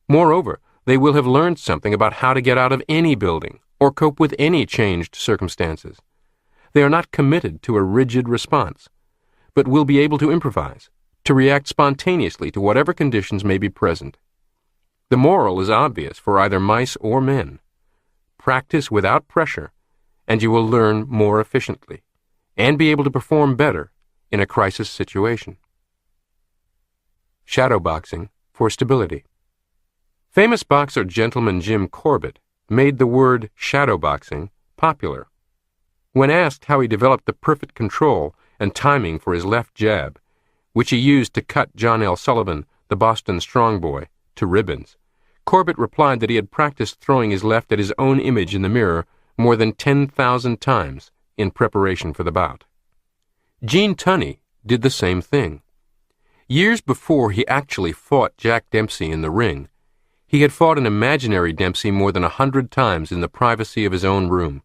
A: Moreover, they will have learned something about how to get out of any building or cope with any changed circumstances. They are not committed to a rigid response, but will be able to improvise, to react spontaneously to whatever conditions may be present. The moral is obvious for either mice or men. Practice without pressure, and you will learn more efficiently, and be able to perform better in a crisis situation. Shadowboxing for stability. Famous boxer gentleman Jim Corbett made the word shadowboxing popular. When asked how he developed the perfect control and timing for his left jab, which he used to cut John L. Sullivan, the Boston strong boy, to ribbons, Corbett replied that he had practiced throwing his left at his own image in the mirror more than 10,000 times in preparation for the bout. Gene Tunney did the same thing. Years before he actually fought Jack Dempsey in the ring, he had fought an imaginary Dempsey more than 100 times in the privacy of his own room.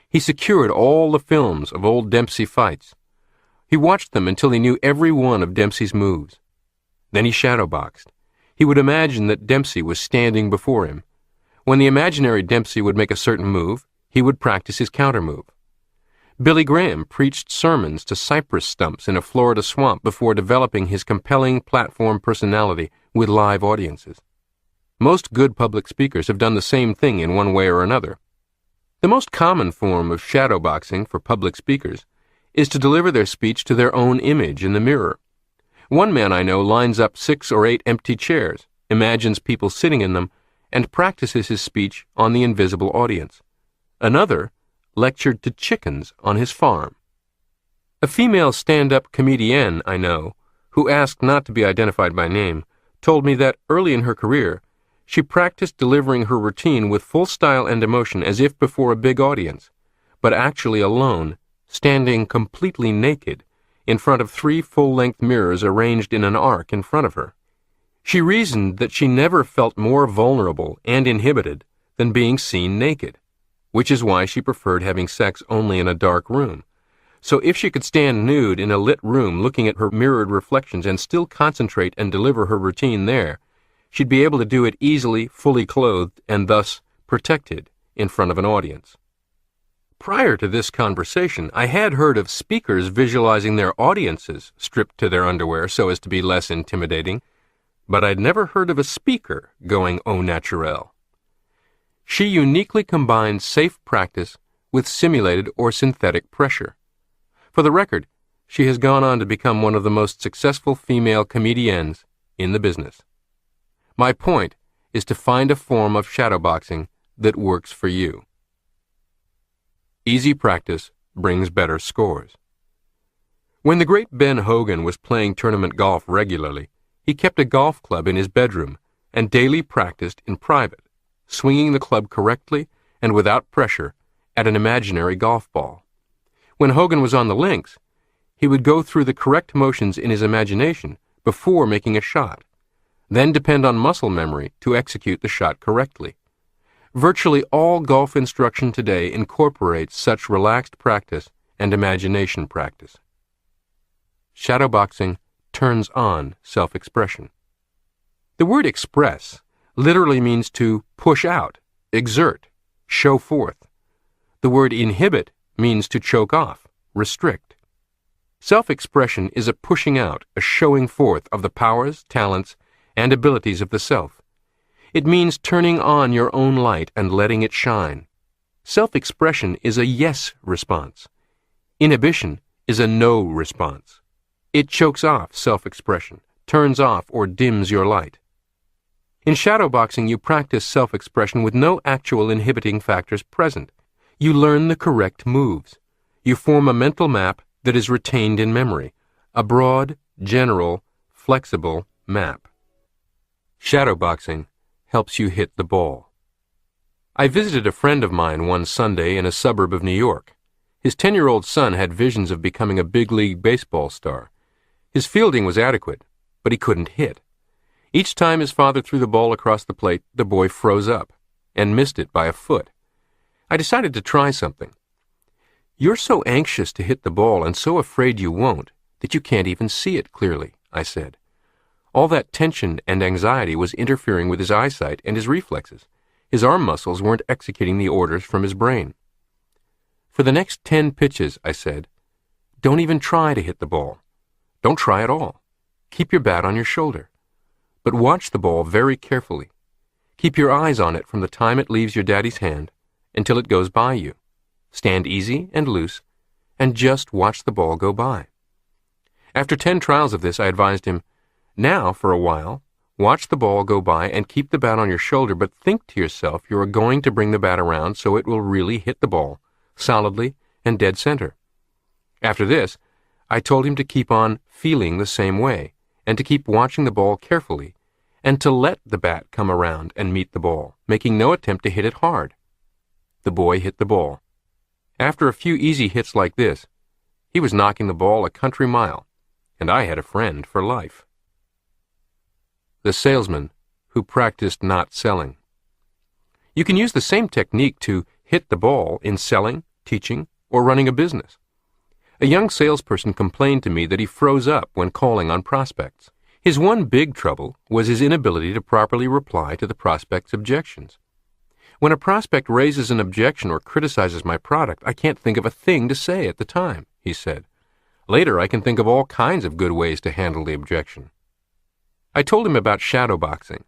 A: He secured all the films of old Dempsey fights. He watched them until he knew every one of Dempsey's moves. Then he shadowboxed. He would imagine that Dempsey was standing before him. When the imaginary Dempsey would make a certain move, he would practice his counter-move. Billy Graham preached sermons to cypress stumps in a Florida swamp before developing his compelling platform personality with live audiences. Most good public speakers have done the same thing in one way or another. The most common form of shadowboxing for public speakers is to deliver their speech to their own image in the mirror. One man I know lines up 6 or 8 empty chairs, imagines people sitting in them, and practices his speech on the invisible audience. Another lectured to chickens on his farm. A female stand-up comedienne I know, who asked not to be identified by name, told me that early in her career, she practiced delivering her routine with full style and emotion as if before a big audience, but actually alone, standing completely naked, in front of 3 full-length mirrors arranged in an arc in front of her. She reasoned that she never felt more vulnerable and inhibited than being seen naked, which is why she preferred having sex only in a dark room. So if she could stand nude in a lit room looking at her mirrored reflections and still concentrate and deliver her routine there, she'd be able to do it easily, fully clothed, and thus protected in front of an audience. Prior to this conversation, I had heard of speakers visualizing their audiences stripped to their underwear so as to be less intimidating, but I'd never heard of a speaker going au naturel. She uniquely combined safe practice with simulated or synthetic pressure. For the record, she has gone on to become one of the most successful female comediennes in the business. My point is to find a form of shadowboxing that works for you. Easy practice brings better scores. When the great Ben Hogan was playing tournament golf regularly, he kept a golf club in his bedroom and daily practiced in private, swinging the club correctly and without pressure at an imaginary golf ball. When Hogan was on the links, he would go through the correct motions in his imagination before making a shot, then depend on muscle memory to execute the shot correctly. Virtually all golf instruction today incorporates such relaxed practice and imagination practice. Shadowboxing turns on self-expression. The word express literally means to push out, exert, show forth. The word inhibit means to choke off, restrict. Self-expression is a pushing out, a showing forth of the powers, talents, and abilities of the self. It means turning on your own light and letting it shine. Self-expression is a yes response. Inhibition is a no response. It chokes off self-expression, turns off or dims your light. In shadowboxing, you practice self-expression with no actual inhibiting factors present. You learn the correct moves. You form a mental map that is retained in memory, a broad, general, flexible map. Shadowboxing helps you hit the ball. I visited a friend of mine one Sunday in a suburb of New York. His 10-year-old son had visions of becoming a big league baseball star. His fielding was adequate, but he couldn't hit. Each time his father threw the ball across the plate, the boy froze up and missed it by a foot. I decided to try something. "You're so anxious to hit the ball and so afraid you won't that you can't even see it clearly," I said. All that tension and anxiety was interfering with his eyesight and his reflexes. His arm muscles weren't executing the orders from his brain. For the next 10 pitches, I said, don't even try to hit the ball. Don't try at all. Keep your bat on your shoulder. But watch the ball very carefully. Keep your eyes on it from the time it leaves your daddy's hand until it goes by you. Stand easy and loose, and just watch the ball go by. After 10 trials of this, I advised him, now, for a while, watch the ball go by and keep the bat on your shoulder, but think to yourself you are going to bring the bat around so it will really hit the ball, solidly and dead center. After this, I told him to keep on feeling the same way, and to keep watching the ball carefully, and to let the bat come around and meet the ball, making no attempt to hit it hard. The boy hit the ball. After a few easy hits like this, he was knocking the ball a country mile, and I had a friend for life. The salesman who practiced not selling. You can use the same technique to hit the ball in selling, teaching, or running a business. A young salesperson complained to me that he froze up when calling on prospects. His one big trouble was his inability to properly reply to the prospect's objections. When a prospect raises an objection or criticizes my product, I can't think of a thing to say at the time, he said. Later, I can think of all kinds of good ways to handle the objection. I told him about shadowboxing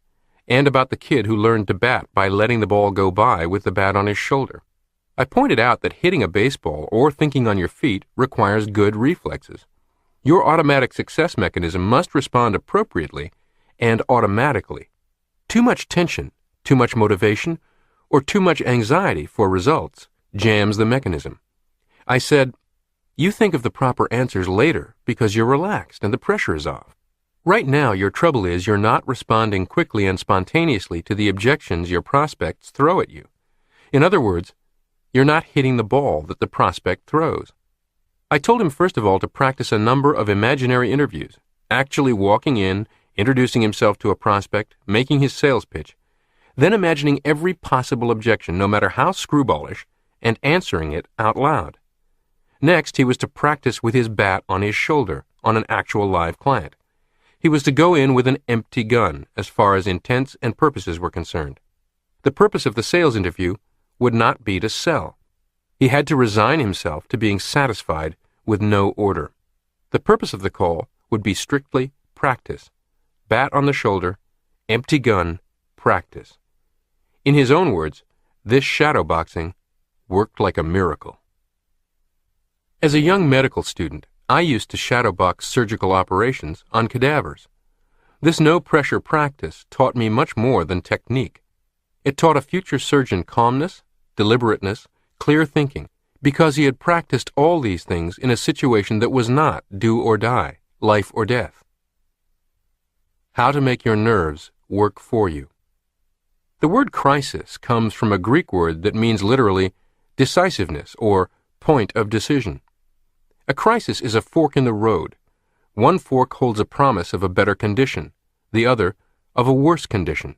A: and about the kid who learned to bat by letting the ball go by with the bat on his shoulder. I pointed out that hitting a baseball or thinking on your feet requires good reflexes. Your automatic success mechanism must respond appropriately and automatically. Too much tension, too much motivation, or too much anxiety for results jams the mechanism. I said, you think of the proper answers later because you're relaxed and the pressure is off. Right now, your trouble is you're not responding quickly and spontaneously to the objections your prospects throw at you. In other words, you're not hitting the ball that the prospect throws. I told him first of all to practice a number of imaginary interviews, actually walking in, introducing himself to a prospect, making his sales pitch, then imagining every possible objection, no matter how screwballish, and answering it out loud. Next, he was to practice with his bat on his shoulder on an actual live client. He was to go in with an empty gun as far as intents and purposes were concerned. The purpose of the sales interview would not be to sell. He had to resign himself to being satisfied with no order. The purpose of the call would be strictly practice. Bat on the shoulder, empty gun, practice. In his own words, this shadowboxing worked like a miracle. As a young medical student, I used to shadowbox surgical operations on cadavers. This no-pressure practice taught me much more than technique. It taught a future surgeon calmness, deliberateness, clear thinking, because he had practiced all these things in a situation that was not do or die, life or death. How to make your nerves work for you. The word crisis comes from a Greek word that means literally decisiveness or point of decision. A crisis is a fork in the road. One fork holds a promise of a better condition, the other of a worse condition.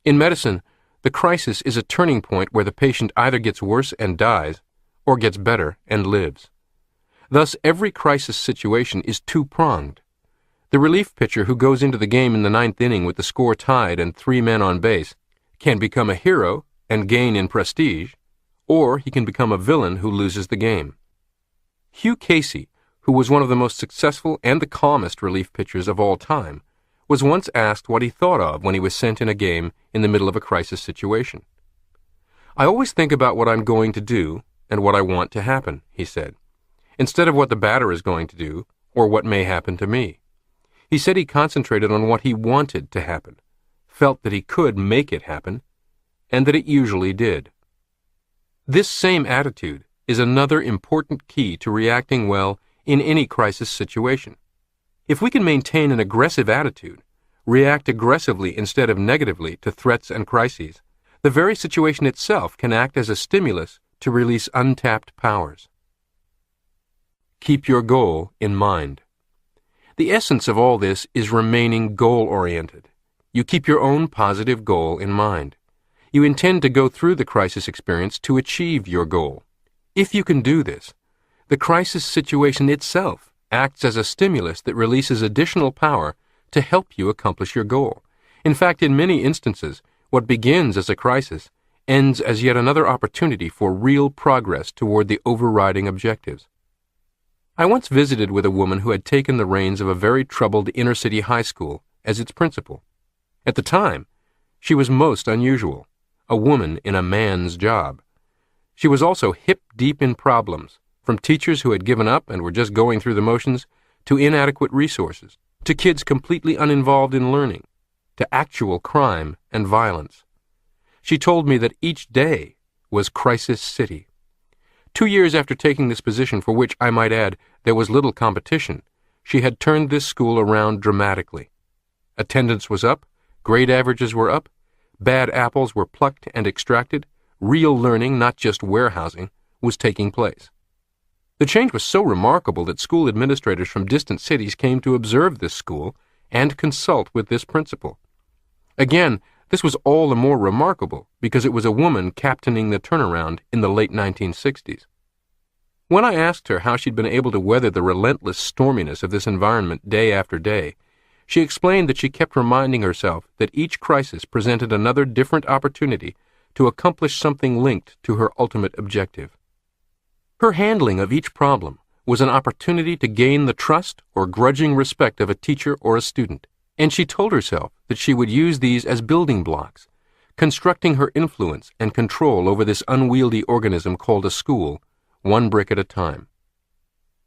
A: In medicine, the crisis is a turning point where the patient either gets worse and dies, or gets better and lives. Thus, every crisis situation is two-pronged. The relief pitcher who goes into the game in the 9th inning with the score tied and 3 men on base can become a hero and gain in prestige, or he can become a villain who loses the game. Hugh Casey, who was one of the most successful and the calmest relief pitchers of all time, was once asked what he thought of when he was sent in a game in the middle of a crisis situation. I always think about what I'm going to do and what I want to happen, he said, instead of what the batter is going to do or what may happen to me. He said he concentrated on what he wanted to happen, felt that he could make it happen, and that it usually did. This same attitude is another important key to reacting well in any crisis situation. If we can maintain an aggressive attitude, react aggressively instead of negatively to threats and crises, the very situation itself can act as a stimulus to release untapped powers. Keep your goal in mind. The essence of all this is remaining goal-oriented. You keep your own positive goal in mind. You intend to go through the crisis experience to achieve your goal. If you can do this, the crisis situation itself acts as a stimulus that releases additional power to help you accomplish your goal. In fact, in many instances, what begins as a crisis ends as yet another opportunity for real progress toward the overriding objectives. I once visited with a woman who had taken the reins of a very troubled inner-city high school as its principal. At the time, she was most unusual, a woman in a man's job. She was also hip-deep in problems, from teachers who had given up and were just going through the motions, to inadequate resources, to kids completely uninvolved in learning, to actual crime and violence. She told me that each day was Crisis City. 2 years after taking this position, for which, I might add, there was little competition, she had turned this school around dramatically. Attendance was up, grade averages were up, bad apples were plucked and extracted, real learning, not just warehousing, was taking place. The change was so remarkable that school administrators from distant cities came to observe this school and consult with this principal. Again, this was all the more remarkable because it was a woman captaining the turnaround in the late 1960s. When I asked her how she'd been able to weather the relentless storminess of this environment day after day, she explained that she kept reminding herself that each crisis presented another different opportunity to accomplish something linked to her ultimate objective. Her handling of each problem was an opportunity to gain the trust or grudging respect of a teacher or a student, and she told herself that she would use these as building blocks, constructing her influence and control over this unwieldy organism called a school, one brick at a time.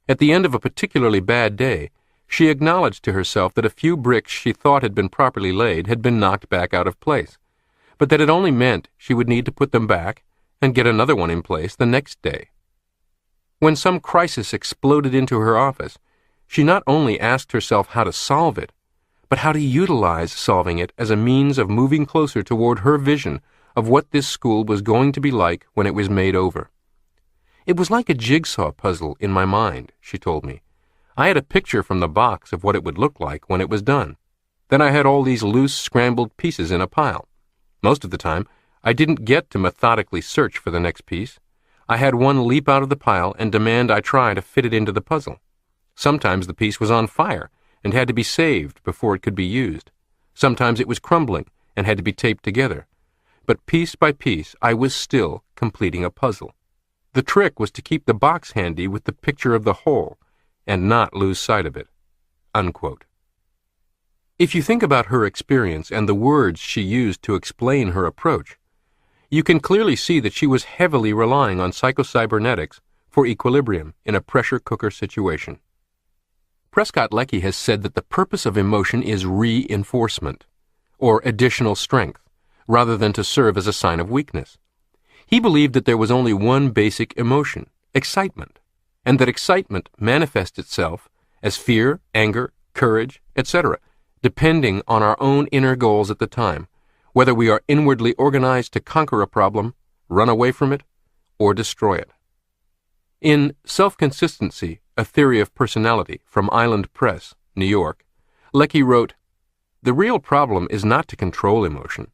A: At the end of a particularly bad day, she acknowledged to herself that a few bricks she thought had been properly laid had been knocked back out of place, but that it only meant she would need to put them back and get another one in place the next day. When some crisis exploded into her office, she not only asked herself how to solve it, but how to utilize solving it as a means of moving closer toward her vision of what this school was going to be like when it was made over. It was like a jigsaw puzzle in my mind, she told me. I had a picture from the box of what it would look like when it was done. Then I had all these loose, scrambled pieces in a pile. Most of the time, I didn't get to methodically search for the next piece. I had one leap out of the pile and demand I try to fit it into the puzzle. Sometimes the piece was on fire and had to be saved before it could be used. Sometimes it was crumbling and had to be taped together. But piece by piece, I was still completing a puzzle. The trick was to keep the box handy with the picture of the whole and not lose sight of it." Unquote. If you think about her experience and the words she used to explain her approach, you can clearly see that she was heavily relying on psycho-cybernetics for equilibrium in a pressure cooker situation. Prescott Leckie has said that the purpose of emotion is reinforcement, or additional strength, rather than to serve as a sign of weakness. He believed that there was only one basic emotion, excitement, and that excitement manifests itself as fear, anger, courage, etc., depending on our own inner goals at the time, whether we are inwardly organized to conquer a problem, run away from it, or destroy it. In Self-Consistency, A Theory of Personality from Island Press, New York, Leckie wrote, "The real problem is not to control emotion,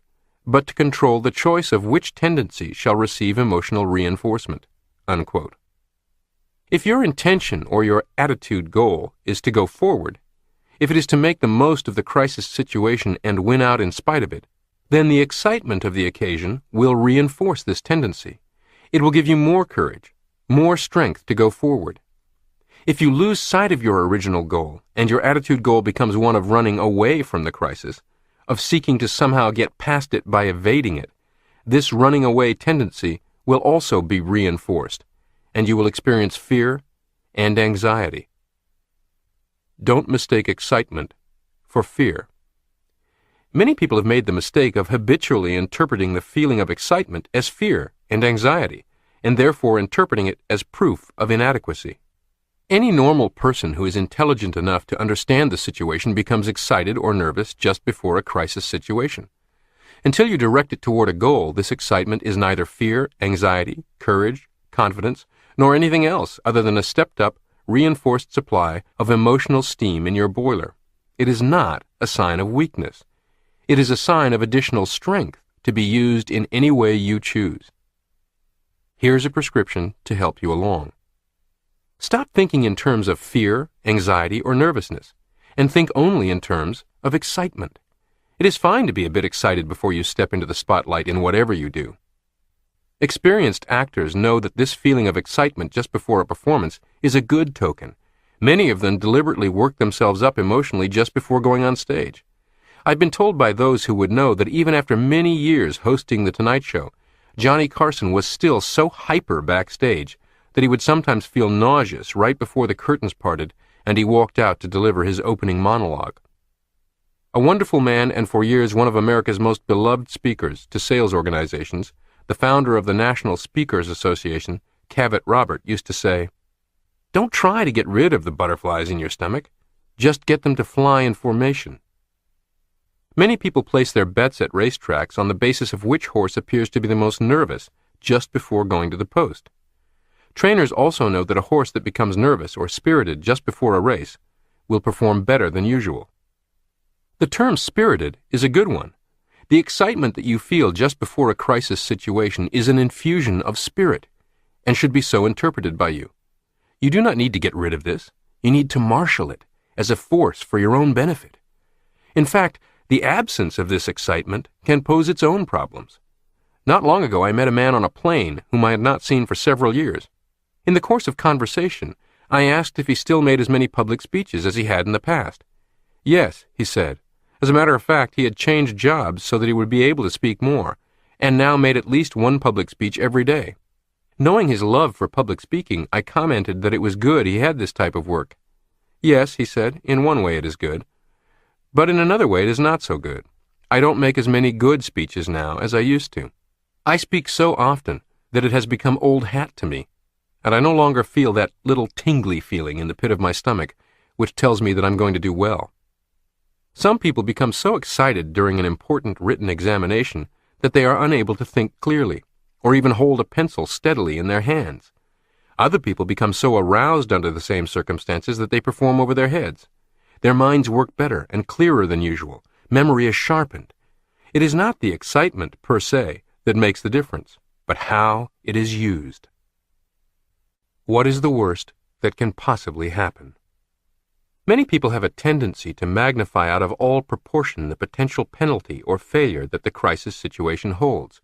A: but to control the choice of which tendency shall receive emotional reinforcement." Unquote. If your intention or your attitude goal is to go forward, if it is to make the most of the crisis situation and win out in spite of it, then the excitement of the occasion will reinforce this tendency. It will give you more courage, more strength to go forward. If you lose sight of your original goal and your attitude goal becomes one of running away from the crisis, of seeking to somehow get past it by evading it, this running away tendency will also be reinforced, and you will experience fear and anxiety. Don't mistake excitement for fear. Many people have made the mistake of habitually interpreting the feeling of excitement as fear and anxiety, and therefore interpreting it as proof of inadequacy. Any normal person who is intelligent enough to understand the situation becomes excited or nervous just before a crisis situation. Until you direct it toward a goal, this excitement is neither fear, anxiety, courage, confidence, nor anything else other than a stepped-up, reinforced supply of emotional steam in your boiler. It is not a sign of weakness. It is a sign of additional strength to be used in any way you choose. Here's a prescription to help you along. Stop thinking in terms of fear, anxiety, or nervousness, and think only in terms of excitement. It is fine to be a bit excited before you step into the spotlight in whatever you do. Experienced actors know that this feeling of excitement just before a performance is a good token. Many of them deliberately work themselves up emotionally just before going on stage. I've been told by those who would know that even after many years hosting The Tonight Show, Johnny Carson was still so hyper backstage that he would sometimes feel nauseous right before the curtains parted and he walked out to deliver his opening monologue. A wonderful man and for years one of America's most beloved speakers to sales organizations, the founder of the National Speakers Association, Cavett Robert, used to say, "Don't try to get rid of the butterflies in your stomach. Just get them to fly in formation." Many people place their bets at racetracks on the basis of which horse appears to be the most nervous just before going to the post. Trainers also know that a horse that becomes nervous or spirited just before a race will perform better than usual. The term spirited is a good one. The excitement that you feel just before a crisis situation is an infusion of spirit and should be so interpreted by you. You do not need to get rid of this. You need to marshal it as a force for your own benefit. In fact, the absence of this excitement can pose its own problems. Not long ago, I met a man on a plane whom I had not seen for several years. In the course of conversation, I asked if he still made as many public speeches as he had in the past. "Yes," he said. As a matter of fact, he had changed jobs so that he would be able to speak more, and now made at least one public speech every day. Knowing his love for public speaking, I commented that it was good he had this type of work. "Yes," he said, "in one way it is good. But in another way it is not so good. I don't make as many good speeches now as I used to. I speak so often that it has become old hat to me, and I no longer feel that little tingly feeling in the pit of my stomach which tells me that I'm going to do well." Some people become so excited during an important written examination that they are unable to think clearly, or even hold a pencil steadily in their hands. Other people become so aroused under the same circumstances that they perform over their heads. Their minds work better and clearer than usual. Memory is sharpened. It is not the excitement, per se, that makes the difference, but how it is used. What is the worst that can possibly happen? Many people have a tendency to magnify out of all proportion the potential penalty or failure that the crisis situation holds.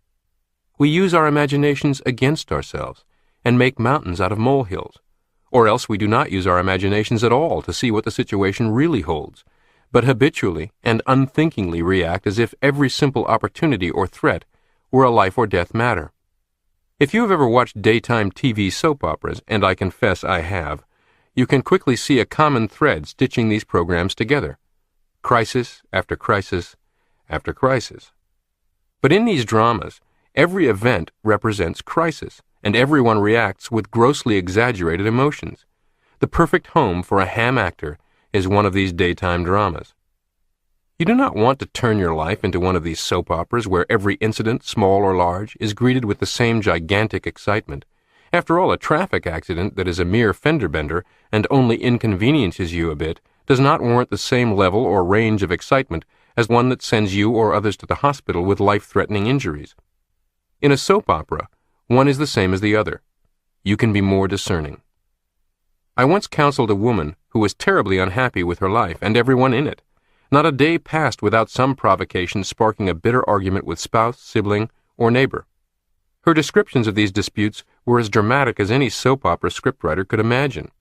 A: We use our imaginations against ourselves and make mountains out of molehills, or else we do not use our imaginations at all to see what the situation really holds, but habitually and unthinkingly react as if every simple opportunity or threat were a life or death matter. If you have ever watched daytime TV soap operas, and I confess I have, you can quickly see a common thread stitching these programs together. Crisis after crisis after crisis. But in these dramas, every event represents crisis, and everyone reacts with grossly exaggerated emotions. The perfect home for a ham actor is one of these daytime dramas. You do not want to turn your life into one of these soap operas where every incident, small or large, is greeted with the same gigantic excitement. After all, a traffic accident that is a mere fender bender and only inconveniences you a bit does not warrant the same level or range of excitement as one that sends you or others to the hospital with life-threatening injuries. In a soap opera, one is the same as the other. You can be more discerning. I once counseled a woman who was terribly unhappy with her life and everyone in it. Not a day passed without some provocation sparking a bitter argument with spouse, sibling, or neighbor. Her descriptions of these disputes were as dramatic as any soap opera scriptwriter could imagine.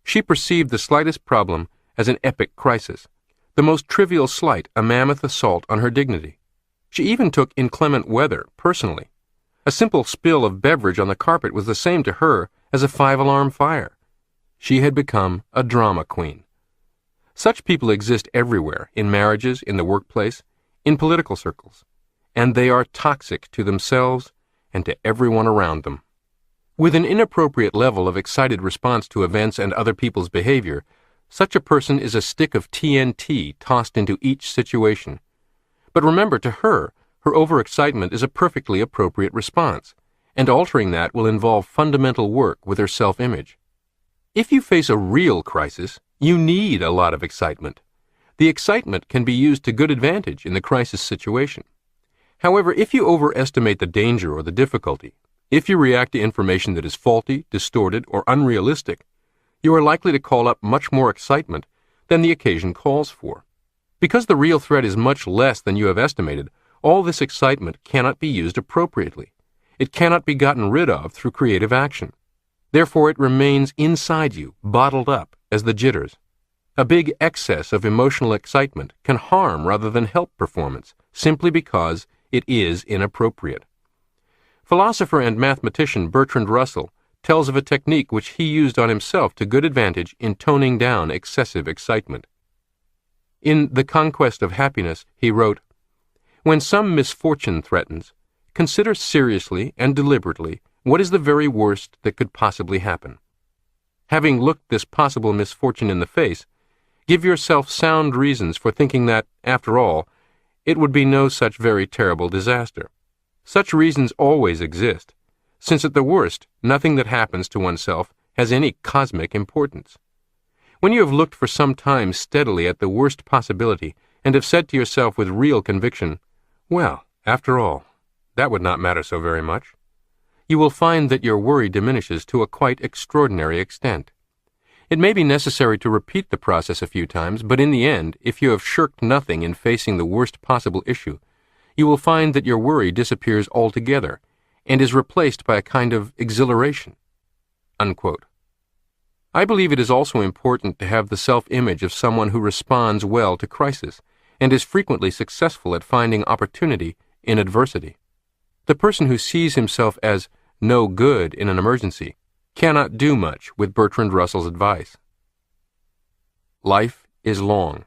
A: She perceived the slightest problem as an epic crisis, the most trivial slight a mammoth assault on her dignity. She even took inclement weather personally. A simple spill of beverage on the carpet was the same to her as a 5-alarm fire. She had become a drama queen. Such people exist everywhere, in marriages, in the workplace, in political circles, and they are toxic to themselves and to everyone around them. With an inappropriate level of excited response to events and other people's behavior, such a person is a stick of TNT tossed into each situation. But remember, to her overexcitement is a perfectly appropriate response, and altering that will involve fundamental work with her self-image. If you face a real crisis, you need a lot of excitement. The excitement can be used to good advantage in the crisis situation. However, if you overestimate the danger or the difficulty, if you react to information that is faulty, distorted, or unrealistic, you are likely to call up much more excitement than the occasion calls for. Because the real threat is much less than you have estimated, all this excitement cannot be used appropriately. It cannot be gotten rid of through creative action. Therefore, it remains inside you, bottled up as the jitters. A big excess of emotional excitement can harm rather than help performance, simply because it is inappropriate. Philosopher and mathematician Bertrand Russell tells of a technique which he used on himself to good advantage in toning down excessive excitement. In The Conquest of Happiness, he wrote, "When some misfortune threatens, consider seriously and deliberately what is the very worst that could possibly happen. Having looked this possible misfortune in the face, give yourself sound reasons for thinking that, after all, it would be no such very terrible disaster. Such reasons always exist, since at the worst, nothing that happens to oneself has any cosmic importance. When you have looked for some time steadily at the worst possibility and have said to yourself with real conviction, 'Well, after all, that would not matter so very much,' you will find that your worry diminishes to a quite extraordinary extent. It may be necessary to repeat the process a few times, but in the end, if you have shirked nothing in facing the worst possible issue, you will find that your worry disappears altogether and is replaced by a kind of exhilaration." Unquote. I believe it is also important to have the self-image of someone who responds well to crisis and is frequently successful at finding opportunity in adversity. The person who sees himself as no good in an emergency cannot do much with Bertrand Russell's advice. Life is long.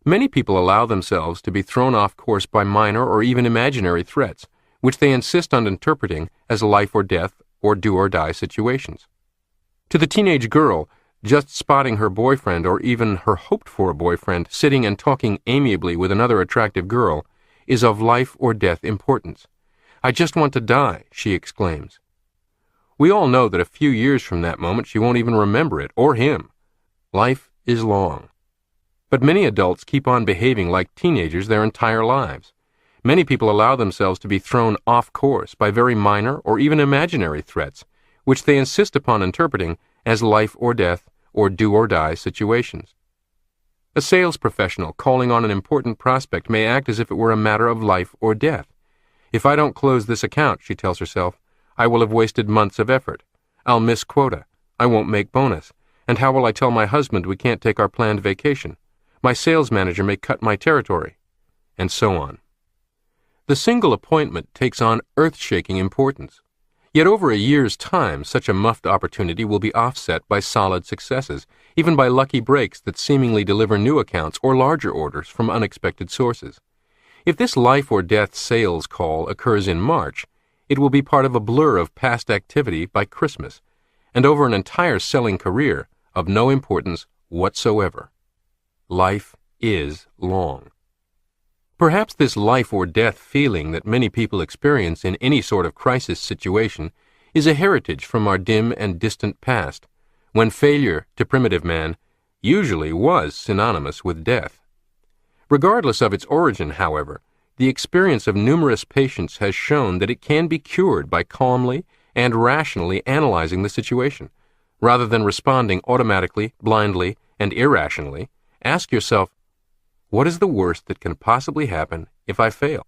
A: Many people allow themselves to be thrown off course by minor or even imaginary threats, which they insist on interpreting as life or death or do-or-die situations. To the teenage girl, just spotting her boyfriend or even her hoped-for boyfriend sitting and talking amiably with another attractive girl is of life or death importance. "I just want to die," she exclaims. We all know that a few years from that moment she won't even remember it, or him. Life is long. But many adults keep on behaving like teenagers their entire lives. Many people allow themselves to be thrown off course by very minor or even imaginary threats, which they insist upon interpreting as life or death or do-or-die situations. A sales professional calling on an important prospect may act as if it were a matter of life or death. "If I don't close this account," she tells herself, "I will have wasted months of effort. I'll miss quota. I won't make bonus. And how will I tell my husband we can't take our planned vacation? My sales manager may cut my territory." And so on. The single appointment takes on earth-shaking importance. Yet over a year's time, such a muffed opportunity will be offset by solid successes, even by lucky breaks that seemingly deliver new accounts or larger orders from unexpected sources. If this life or death sales call occurs in March, it will be part of a blur of past activity by Christmas, and over an entire selling career of no importance whatsoever. Life is long. Perhaps this life or death feeling that many people experience in any sort of crisis situation is a heritage from our dim and distant past, when failure to primitive man usually was synonymous with death. Regardless of its origin, however, the experience of numerous patients has shown that it can be cured by calmly and rationally analyzing the situation. Rather than responding automatically, blindly, and irrationally, ask yourself, what is the worst that can possibly happen if I fail?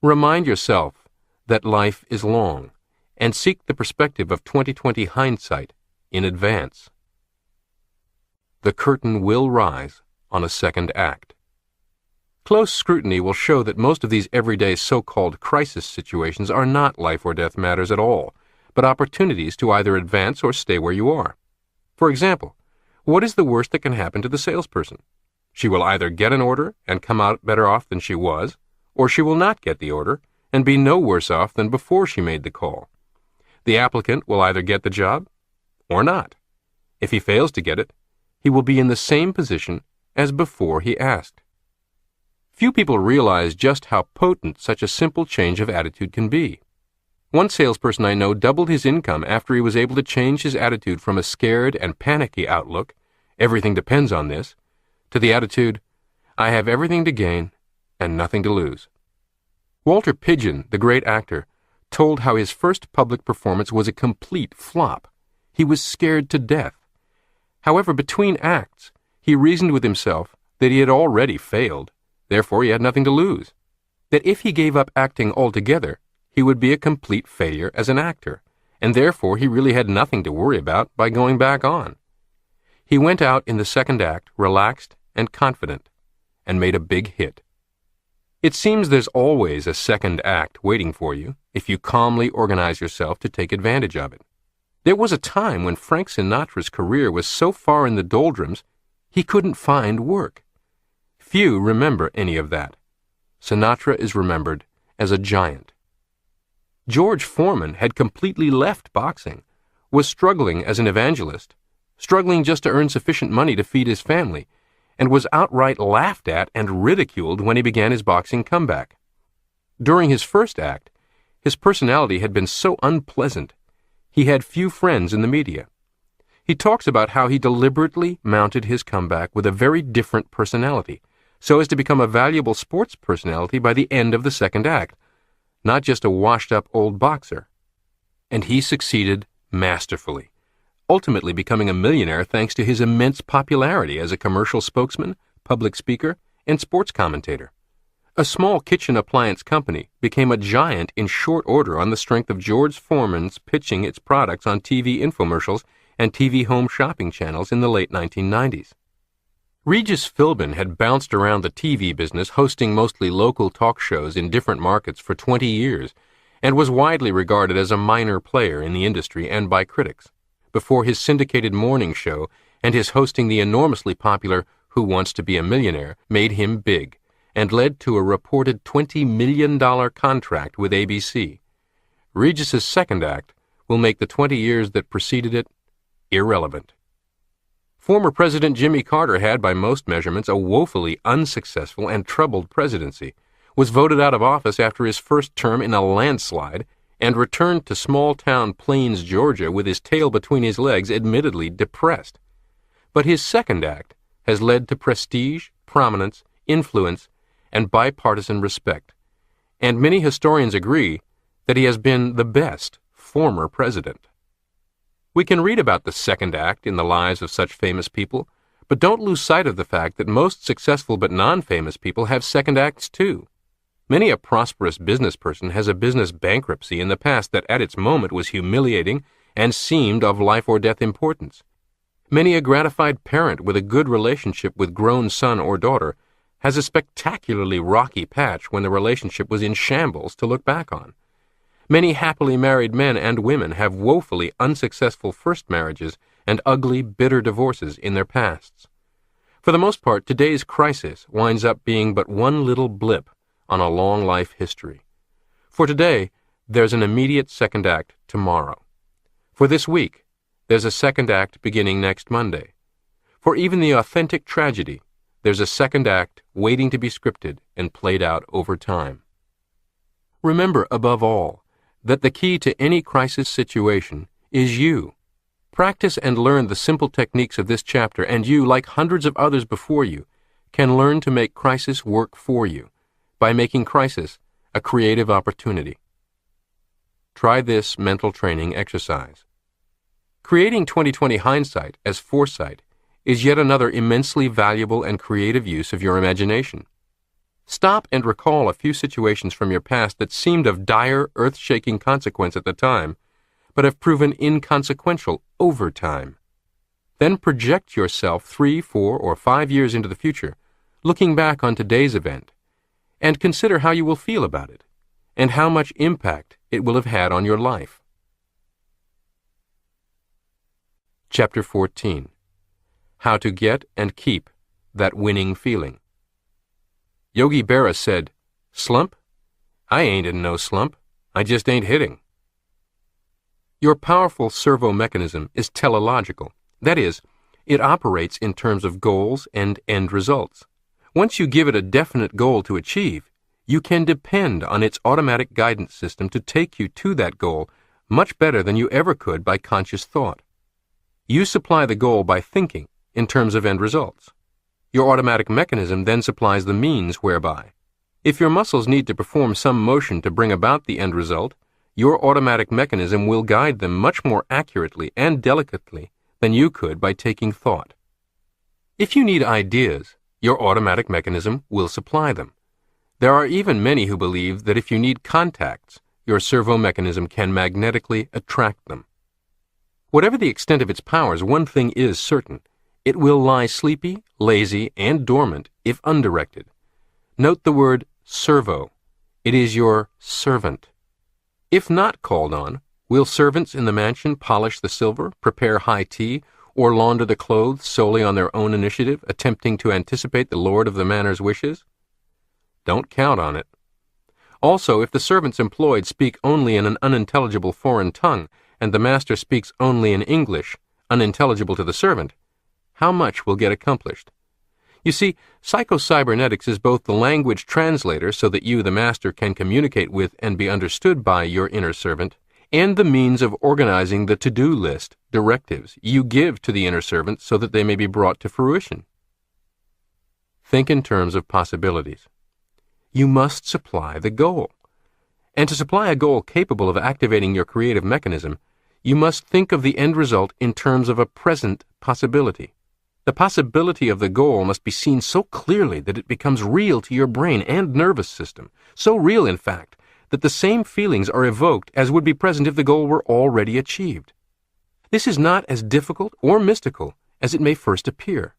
A: Remind yourself that life is long, and seek the perspective of 20/20 hindsight in advance. The curtain will rise on a second act. Close scrutiny will show that most of these everyday so-called crisis situations are not life or death matters at all, but opportunities to either advance or stay where you are. For example, what is the worst that can happen to the salesperson? She will either get an order and come out better off than she was, or she will not get the order and be no worse off than before she made the call. The applicant will either get the job or not. If he fails to get it, he will be in the same position as before he asked. Few people realize just how potent such a simple change of attitude can be. One salesperson I know doubled his income after he was able to change his attitude from a scared and panicky outlook, "Everything depends on this," to the attitude, "I have everything to gain and nothing to lose." Walter Pidgeon, the great actor, told how his first public performance was a complete flop. He was scared to death. However, between acts, he reasoned with himself that he had already failed, therefore he had nothing to lose. That if he gave up acting altogether, he would be a complete failure as an actor, and therefore he really had nothing to worry about by going back on. He went out in the second act relaxed and confident, and made a big hit. It seems there's always a second act waiting for you if you calmly organize yourself to take advantage of it. There was a time when Frank Sinatra's career was so far in the doldrums he couldn't find work. Few remember any of that. Sinatra is remembered as a giant. George Foreman had completely left boxing, was struggling as an evangelist, struggling just to earn sufficient money to feed his family, and was outright laughed at and ridiculed when he began his boxing comeback. During his first act, his personality had been so unpleasant, he had few friends in the media. He talks about how he deliberately mounted his comeback with a very different personality, so as to become a valuable sports personality by the end of the second act, not just a washed-up old boxer. And he succeeded masterfully, ultimately becoming a millionaire thanks to his immense popularity as a commercial spokesman, public speaker, and sports commentator. A small kitchen appliance company became a giant in short order on the strength of George Foreman's pitching its products on TV infomercials and TV home shopping channels in the late 1990s. Regis Philbin had bounced around the TV business hosting mostly local talk shows in different markets for 20 years and was widely regarded as a minor player in the industry and by critics, before his syndicated morning show and his hosting the enormously popular Who Wants to Be a Millionaire made him big and led to a reported $20 million contract with ABC. Regis's second act will make the 20 years that preceded it irrelevant. Former President Jimmy Carter had, by most measurements, a woefully unsuccessful and troubled presidency, was voted out of office after his first term in a landslide, and returned to small-town Plains, Georgia, with his tail between his legs, admittedly depressed. But his second act has led to prestige, prominence, influence, and bipartisan respect, and many historians agree that he has been the best former president. We can read about the second act in the lives of such famous people, but don't lose sight of the fact that most successful but non-famous people have second acts too. Many a prosperous business person has a business bankruptcy in the past that at its moment was humiliating and seemed of life or death importance. Many a gratified parent with a good relationship with grown son or daughter has a spectacularly rocky patch when the relationship was in shambles to look back on. Many happily married men and women have woefully unsuccessful first marriages and ugly, bitter divorces in their pasts. For the most part, today's crisis winds up being but one little blip on a long life history. For today, there's an immediate second act tomorrow. For this week, there's a second act beginning next Monday. For even the authentic tragedy, there's a second act waiting to be scripted and played out over time. Remember, above all, that the key to any crisis situation is you. Practice and learn the simple techniques of this chapter, and you, like hundreds of others before you, can learn to make crisis work for you by making crisis a creative opportunity. Try this mental training exercise. Creating 20/20 hindsight as foresight is yet another immensely valuable and creative use of your imagination. Stop and recall a few situations from your past that seemed of dire, earth-shaking consequence at the time, but have proven inconsequential over time. Then project yourself 3, 4, or 5 years into the future, looking back on today's event, and consider how you will feel about it, and how much impact it will have had on your life. Chapter 14. How to Get and Keep That Winning Feeling. Yogi Berra said, "Slump? I ain't in no slump. I just ain't hitting." Your powerful servo mechanism is teleological. That is, it operates in terms of goals and end results. Once you give it a definite goal to achieve, you can depend on its automatic guidance system to take you to that goal much better than you ever could by conscious thought. You supply the goal by thinking in terms of end results. Your automatic mechanism then supplies the means whereby. If your muscles need to perform some motion to bring about the end result, your automatic mechanism will guide them much more accurately and delicately than you could by taking thought. If you need ideas, your automatic mechanism will supply them. There are even many who believe that if you need contacts, your servo mechanism can magnetically attract them. Whatever the extent of its powers, one thing is certain. It will lie sleepy, lazy, and dormant if undirected. Note the word servo. It is your servant. If not called on, will servants in the mansion polish the silver, prepare high tea, or launder the clothes solely on their own initiative, attempting to anticipate the lord of the manor's wishes? Don't count on it. Also, if the servants employed speak only in an unintelligible foreign tongue, and the master speaks only in English, unintelligible to the servant, how much will get accomplished? You see, Psycho-Cybernetics is both the language translator so that you, the master, can communicate with and be understood by your inner servant, and the means of organizing the to-do list, directives, you give to the inner servant so that they may be brought to fruition. Think in terms of possibilities. You must supply the goal. And to supply a goal capable of activating your creative mechanism, you must think of the end result in terms of a present possibility. The possibility of the goal must be seen so clearly that it becomes real to your brain and nervous system, so real, in fact, that the same feelings are evoked as would be present if the goal were already achieved. This is not as difficult or mystical as it may first appear.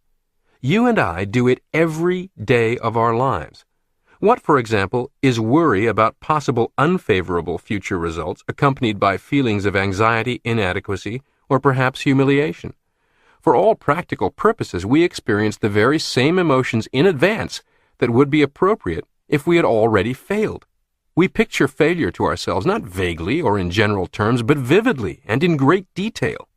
A: You and I do it every day of our lives. What, for example, is worry about possible unfavorable future results accompanied by feelings of anxiety, inadequacy, or perhaps humiliation? For all practical purposes, we experience the very same emotions in advance that would be appropriate if we had already failed. We picture failure to ourselves not vaguely or in general terms, but vividly and in great detail.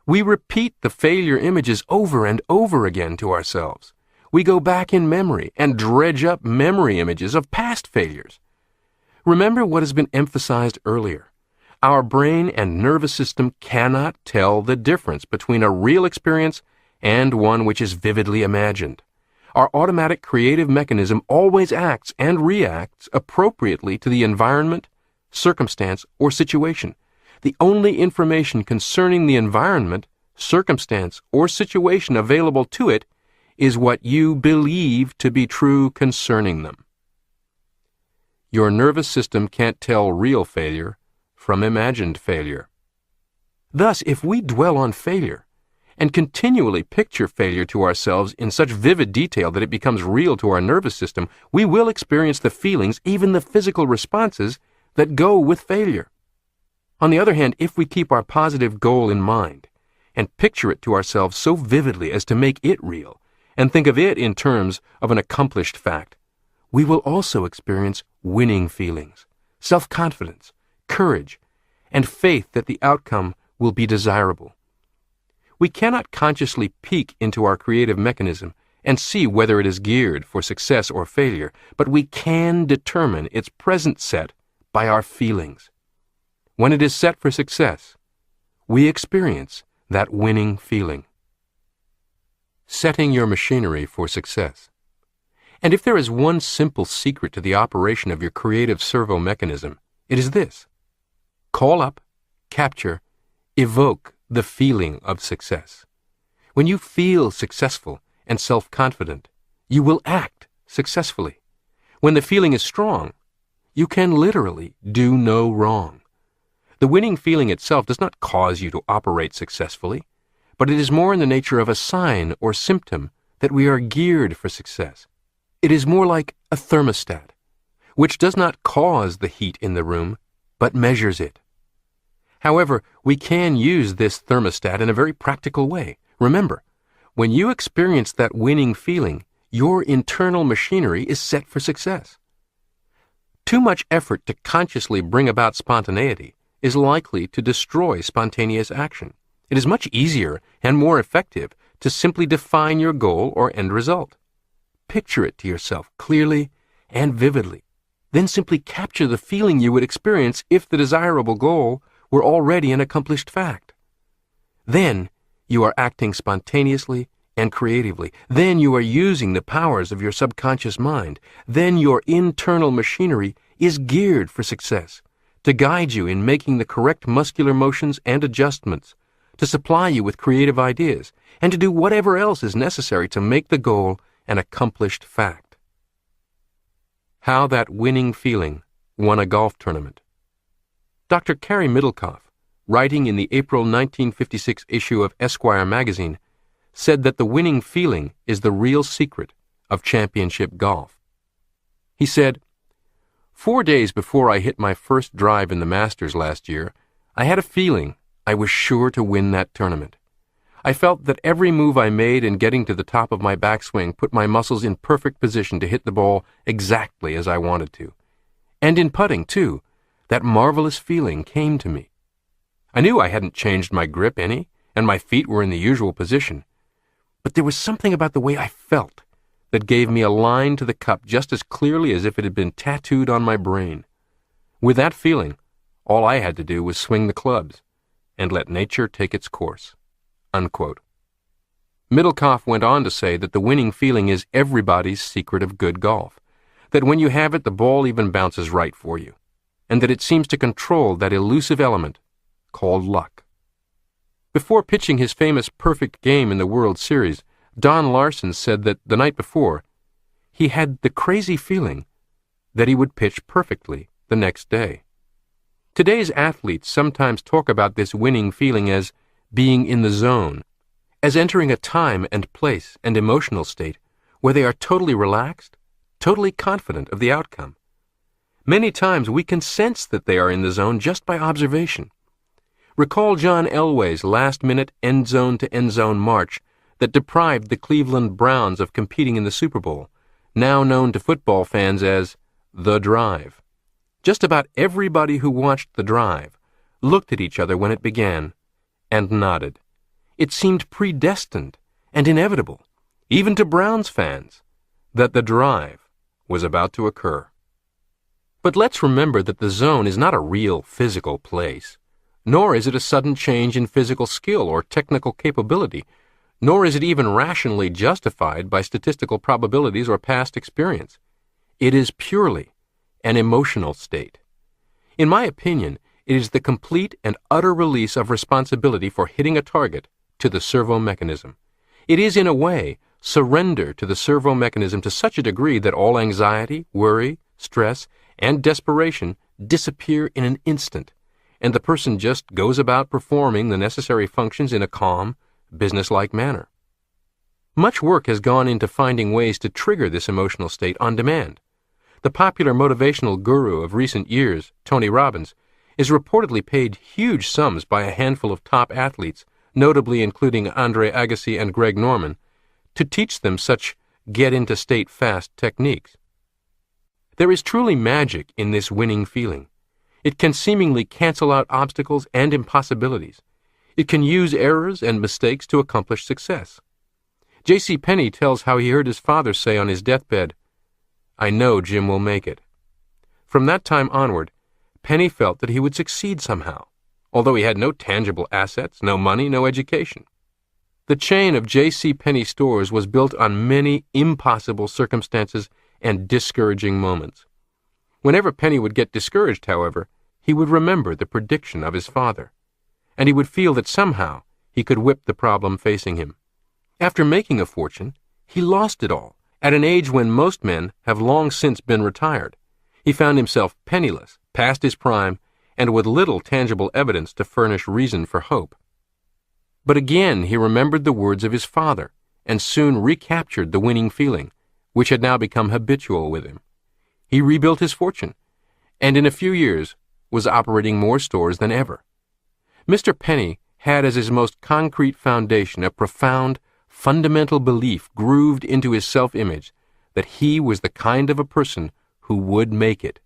A: We repeat the failure images over and over again to ourselves. We go back in memory and dredge up memory images of past failures. Remember what has been emphasized earlier. Our brain and nervous system cannot tell the difference between a real experience and one which is vividly imagined. Our automatic creative mechanism always acts and reacts appropriately to the environment, circumstance, or situation. The only information concerning the environment, circumstance, or situation available to it is what you believe to be true concerning them. Your nervous system can't tell real failure from imagined failure. Thus, if we dwell on failure and continually picture failure to ourselves in such vivid detail that it becomes real to our nervous system, we will experience the feelings, even the physical responses, that go with failure. On the other hand, if we keep our positive goal in mind and picture it to ourselves so vividly as to make it real, and think of it in terms of an accomplished fact, we will also experience winning feelings, self-confidence, courage, and faith that the outcome will be desirable. We cannot consciously peek into our creative mechanism and see whether it is geared for success or failure, but we can determine its present set by our feelings. When it is set for success, we experience that winning feeling. Setting your machinery for success. And if there is one simple secret to the operation of your creative servo mechanism, it is this: call up, capture, evoke the feeling of success. When you feel successful and self-confident, you will act successfully. When the feeling is strong, you can literally do no wrong. The winning feeling itself does not cause you to operate successfully, but it is more in the nature of a sign or symptom that we are geared for success. It is more like a thermostat, which does not cause the heat in the room, but measures it. However, we can use this thermostat in a very practical way. Remember, when you experience that winning feeling, your internal machinery is set for success. Too much effort to consciously bring about spontaneity is likely to destroy spontaneous action. It is much easier and more effective to simply define your goal or end result. Picture it to yourself clearly and vividly. Then simply capture the feeling you would experience if the desirable goal were already an accomplished fact. Then you are acting spontaneously and creatively. Then you are using the powers of your subconscious mind. Then your internal machinery is geared for success, to guide you in making the correct muscular motions and adjustments, to supply you with creative ideas, and to do whatever else is necessary to make the goal an accomplished fact. How that winning feeling won a golf tournament. Dr. Carey Middlecoff, writing in the April 1956 issue of Esquire magazine, said that the winning feeling is the real secret of championship golf. He said, 4 days before I hit my first drive in the Masters last year, I had a feeling I was sure to win that tournament. I felt that every move I made in getting to the top of my backswing put my muscles in perfect position to hit the ball exactly as I wanted to. And in putting, too, that marvelous feeling came to me. I knew I hadn't changed my grip any, and my feet were in the usual position. But there was something about the way I felt that gave me a line to the cup just as clearly as if it had been tattooed on my brain. With that feeling, all I had to do was swing the clubs and let nature take its course." Unquote. Middlecoff went on to say that the winning feeling is everybody's secret of good golf, that when you have it, the ball even bounces right for you, and that it seems to control that elusive element called luck. Before pitching his famous perfect game in the World Series, Don Larson said that the night before, he had the crazy feeling that he would pitch perfectly the next day. Today's athletes sometimes talk about this winning feeling as being in the zone, as entering a time and place and emotional state where they are totally relaxed, totally confident of the outcome. Many times we can sense that they are in the zone just by observation. Recall John Elway's last-minute end-zone-to-end-zone march that deprived the Cleveland Browns of competing in the Super Bowl, now known to football fans as The Drive. Just about everybody who watched The Drive looked at each other when it began and nodded. It seemed predestined and inevitable, even to Browns fans, that The Drive was about to occur. But let's remember that the zone is not a real physical place, nor is it a sudden change in physical skill or technical capability, nor is it even rationally justified by statistical probabilities or past experience. It is purely an emotional state. In my opinion, it is the complete and utter release of responsibility for hitting a target to the servo mechanism. It is, in a way, surrender to the servo mechanism to such a degree that all anxiety, worry, stress, and desperation disappear in an instant, and the person just goes about performing the necessary functions in a calm, businesslike manner. Much work has gone into finding ways to trigger this emotional state on demand. The popular motivational guru of recent years, Tony Robbins, is reportedly paid huge sums by a handful of top athletes, notably including Andre Agassi and Greg Norman, to teach them such get-into-state-fast techniques. There is truly magic in this winning feeling. It can seemingly cancel out obstacles and impossibilities. It can use errors and mistakes to accomplish success. J.C. Penney tells how he heard his father say on his deathbed, "I know Jim will make it." From that time onward, Penney felt that he would succeed somehow, although he had no tangible assets, no money, no education. The chain of J.C. Penney stores was built on many impossible circumstances and discouraging moments. Whenever Penney would get discouraged, however, he would remember the prediction of his father, and he would feel that somehow he could whip the problem facing him. After making a fortune, he lost it all, at an age when most men have long since been retired. He found himself penniless, past his prime, and with little tangible evidence to furnish reason for hope. But again he remembered the words of his father, and soon recaptured the winning feeling, which had now become habitual with him. He rebuilt his fortune, and in a few years was operating more stores than ever. Mr. Penney had as his most concrete foundation a profound, fundamental belief grooved into his self-image that he was the kind of a person who would make it.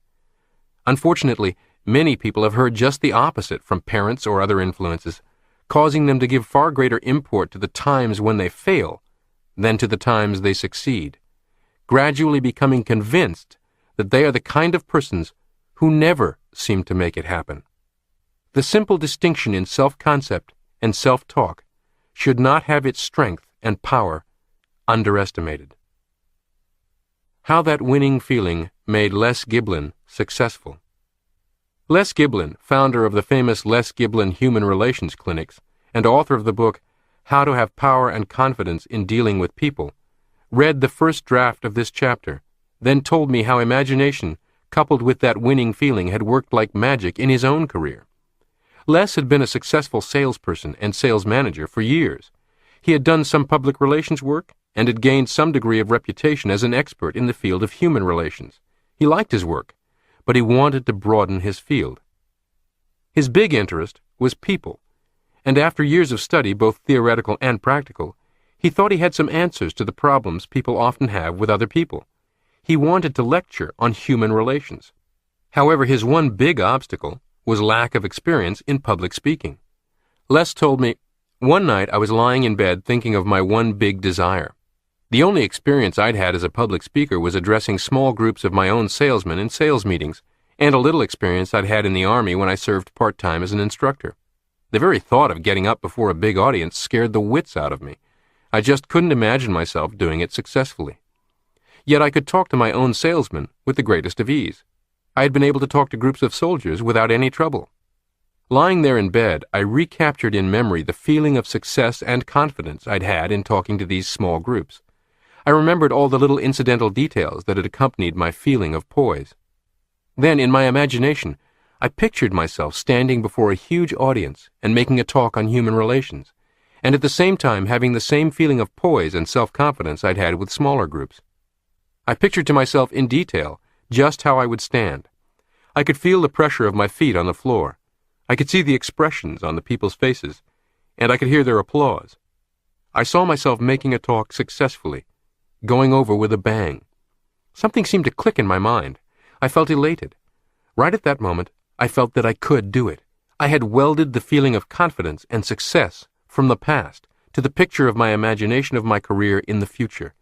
A: Unfortunately, many people have heard just the opposite from parents or other influences, causing them to give far greater import to the times when they fail than to the times they succeed, gradually becoming convinced that they are the kind of persons who never seem to make it happen. The simple distinction in self-concept and self-talk should not have its strength and power underestimated. How that winning feeling made Les Giblin successful. Les Giblin, founder of the famous Les Giblin Human Relations Clinics and author of the book How to Have Power and Confidence in Dealing with People, read the first draft of this chapter, then told me how imagination, coupled with that winning feeling, had worked like magic in his own career. Les had been a successful salesperson and sales manager for years. He had done some public relations work and had gained some degree of reputation as an expert in the field of human relations. He liked his work, but he wanted to broaden his field. His big interest was people, and after years of study, both theoretical and practical, he thought he had some answers to the problems people often have with other people. He wanted to lecture on human relations. However, his one big obstacle was lack of experience in public speaking. Les told me, "One night I was lying in bed thinking of my one big desire. The only experience I'd had as a public speaker was addressing small groups of my own salesmen in sales meetings, and a little experience I'd had in the Army when I served part-time as an instructor. The very thought of getting up before a big audience scared the wits out of me. I just couldn't imagine myself doing it successfully. Yet I could talk to my own salesmen with the greatest of ease. I had been able to talk to groups of soldiers without any trouble. Lying there in bed, I recaptured in memory the feeling of success and confidence I'd had in talking to these small groups. I remembered all the little incidental details that had accompanied my feeling of poise. Then, in my imagination, I pictured myself standing before a huge audience and making a talk on human relations, and at the same time having the same feeling of poise and self-confidence I'd had with smaller groups. I pictured to myself in detail just how I would stand. I could feel the pressure of my feet on the floor. I could see the expressions on the people's faces, and I could hear their applause. I saw myself making a talk successfully, going over with a bang. Something seemed to click in my mind. I felt elated. Right at that moment, I felt that I could do it. I had welded the feeling of confidence and success from the past to the picture of my imagination of my career in the future.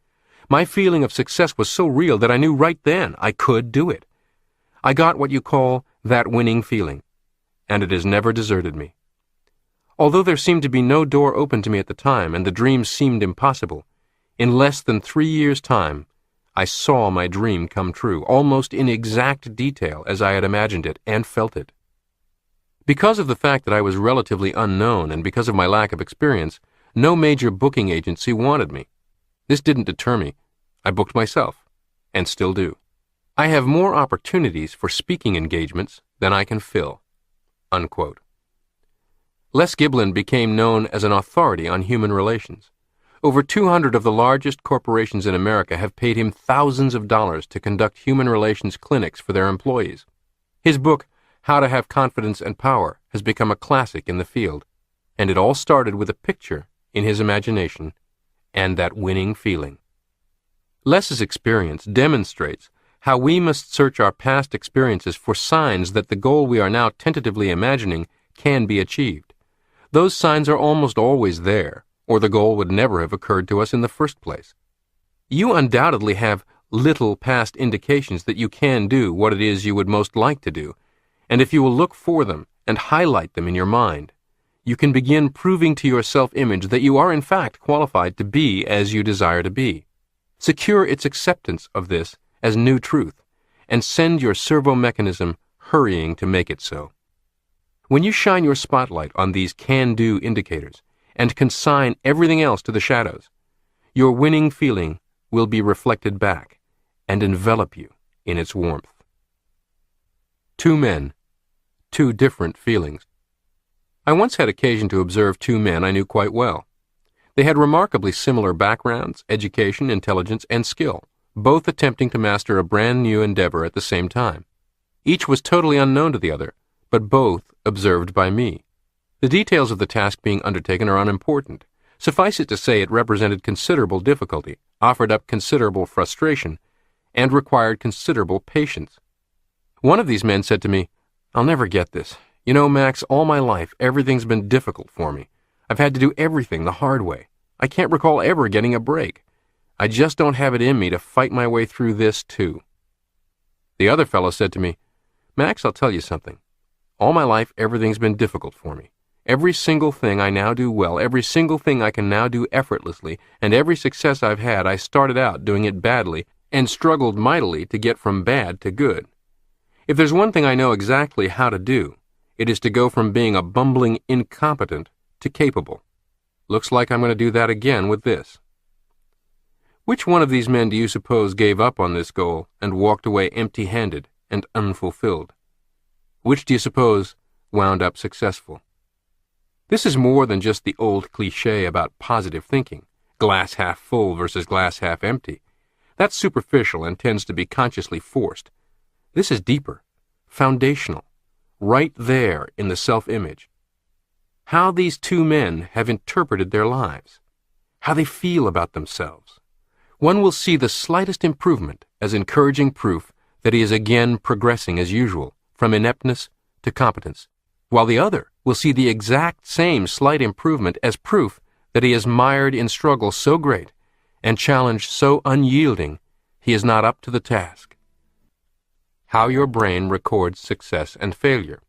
A: My feeling of success was so real that I knew right then I could do it. I got what you call that winning feeling, and it has never deserted me. Although there seemed to be no door open to me at the time and the dream seemed impossible, in less than 3 years' time, I saw my dream come true, almost in exact detail as I had imagined it and felt it. Because of the fact that I was relatively unknown and because of my lack of experience, no major booking agency wanted me. This didn't deter me. I booked myself, and still do. I have more opportunities for speaking engagements than I can fill." Unquote. Les Giblin became known as an authority on human relations. Over 200 of the largest corporations in America have paid him thousands of dollars to conduct human relations clinics for their employees. His book, How to Have Confidence and Power, has become a classic in the field, and it all started with a picture in his imagination and that winning feeling. Les's experience demonstrates how we must search our past experiences for signs that the goal we are now tentatively imagining can be achieved. Those signs are almost always there, or the goal would never have occurred to us in the first place. You undoubtedly have little past indications that you can do what it is you would most like to do, and if you will look for them and highlight them in your mind, you can begin proving to your self-image that you are in fact qualified to be as you desire to be. Secure its acceptance of this as new truth, and send your servo mechanism hurrying to make it so. When you shine your spotlight on these can-do indicators and consign everything else to the shadows, your winning feeling will be reflected back and envelop you in its warmth. Two men, two different feelings. I once had occasion to observe two men I knew quite well. They had remarkably similar backgrounds, education, intelligence, and skill, both attempting to master a brand new endeavor at the same time. Each was totally unknown to the other, but both observed by me. The details of the task being undertaken are unimportant. Suffice it to say it represented considerable difficulty, offered up considerable frustration, and required considerable patience. One of these men said to me, "I'll never get this. You know, Max, all my life, everything's been difficult for me. I've had to do everything the hard way. I can't recall ever getting a break. I just don't have it in me to fight my way through this, too." The other fellow said to me, "Max, I'll tell you something. All my life, everything's been difficult for me. Every single thing I now do well, every single thing I can now do effortlessly, and every success I've had, I started out doing it badly and struggled mightily to get from bad to good. If there's one thing I know exactly how to do, it is to go from being a bumbling incompetent to capable. Looks like I'm going to do that again with this. Which one of these men do you suppose gave up on this goal and walked away empty-handed and unfulfilled? Which do you suppose wound up successful? This is more than just the old cliché about positive thinking, glass half full versus glass half empty. That's superficial and tends to be consciously forced. This is deeper, foundational, right there in the self-image. How these two men have interpreted their lives, how they feel about themselves. One will see the slightest improvement as encouraging proof that he is again progressing as usual, from ineptness to competence, while the other will see the exact same slight improvement as proof that he is mired in struggle so great and challenge so unyielding he is not up to the task. How your brain records success and failure.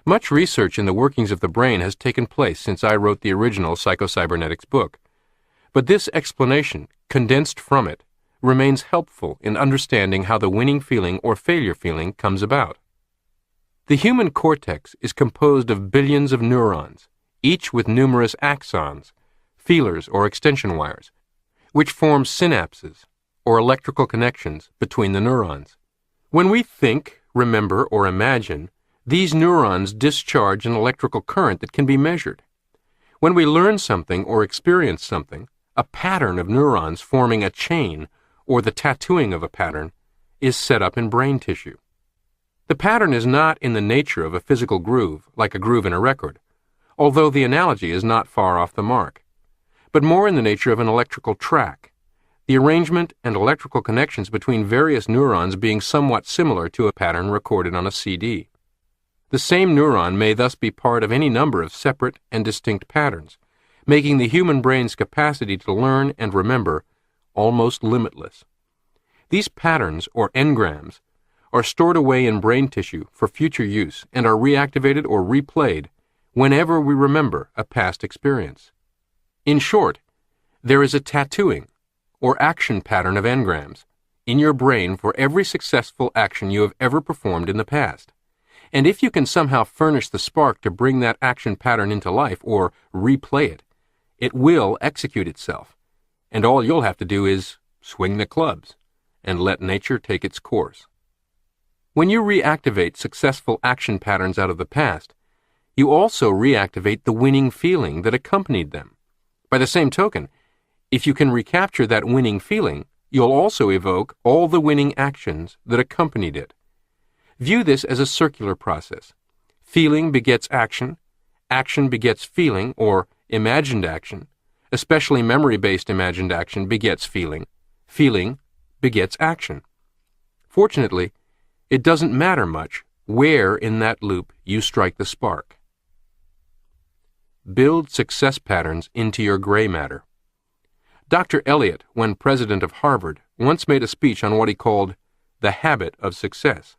A: Much research in the workings of the brain has taken place since I wrote the original Psycho-Cybernetics book, but this explanation, condensed from it, remains helpful in understanding how the winning feeling or failure feeling comes about. The human cortex is composed of billions of neurons, each with numerous axons, feelers or extension wires, which form synapses, or electrical connections, between the neurons. When we think, remember, or imagine, these neurons discharge an electrical current that can be measured. When we learn something or experience something, a pattern of neurons forming a chain, or the tattooing of a pattern, is set up in brain tissue. The pattern is not in the nature of a physical groove, like a groove in a record, although the analogy is not far off the mark, but more in the nature of an electrical track, the arrangement and electrical connections between various neurons being somewhat similar to a pattern recorded on a CD. The same neuron may thus be part of any number of separate and distinct patterns, making the human brain's capacity to learn and remember almost limitless. These patterns, or engrams, are stored away in brain tissue for future use and are reactivated or replayed whenever we remember a past experience. In short, there is a tattooing, or action pattern of engrams, in your brain for every successful action you have ever performed in the past. And if you can somehow furnish the spark to bring that action pattern into life or replay it, it will execute itself, and all you'll have to do is swing the clubs and let nature take its course. When you reactivate successful action patterns out of the past, you also reactivate the winning feeling that accompanied them. By the same token, if you can recapture that winning feeling, you'll also evoke all the winning actions that accompanied it. View this as a circular process. Feeling begets action, action begets feeling, or imagined action, especially memory-based imagined action begets feeling, feeling begets action. Fortunately, it doesn't matter much where in that loop you strike the spark. Build success patterns into your gray matter. Dr. Eliot, when president of Harvard, once made a speech on what he called the habit of success.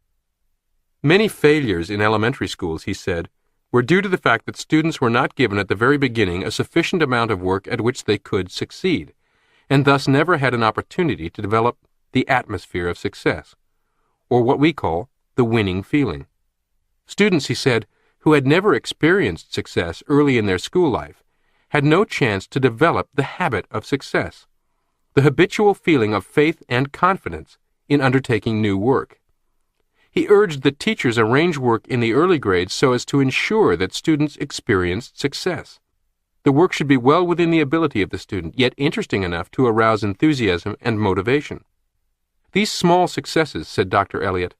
A: Many failures in elementary schools, he said, were due to the fact that students were not given at the very beginning a sufficient amount of work at which they could succeed, and thus never had an opportunity to develop the atmosphere of success, or what we call the winning feeling. Students, he said, who had never experienced success early in their school life had no chance to develop the habit of success, the habitual feeling of faith and confidence in undertaking new work. He urged that teachers arrange work in the early grades so as to ensure that students experienced success. The work should be well within the ability of the student, yet interesting enough to arouse enthusiasm and motivation. These small successes, said Dr. Eliot,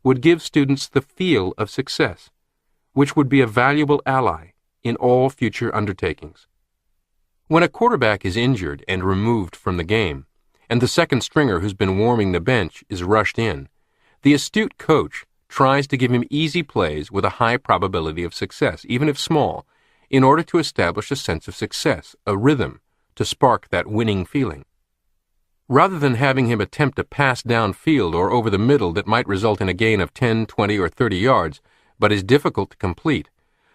A: would give students the feel of success, which would be a valuable ally in all future undertakings. When a quarterback is injured and removed from the game, and the second stringer who's been warming the bench is rushed in, the astute coach tries to give him easy plays with a high probability of success, even if small, in order to establish a sense of success, a rhythm, to spark that winning feeling. Rather than having him attempt a pass downfield or over the middle that might result in a gain of 10, 20, or 30 yards, but is difficult to complete,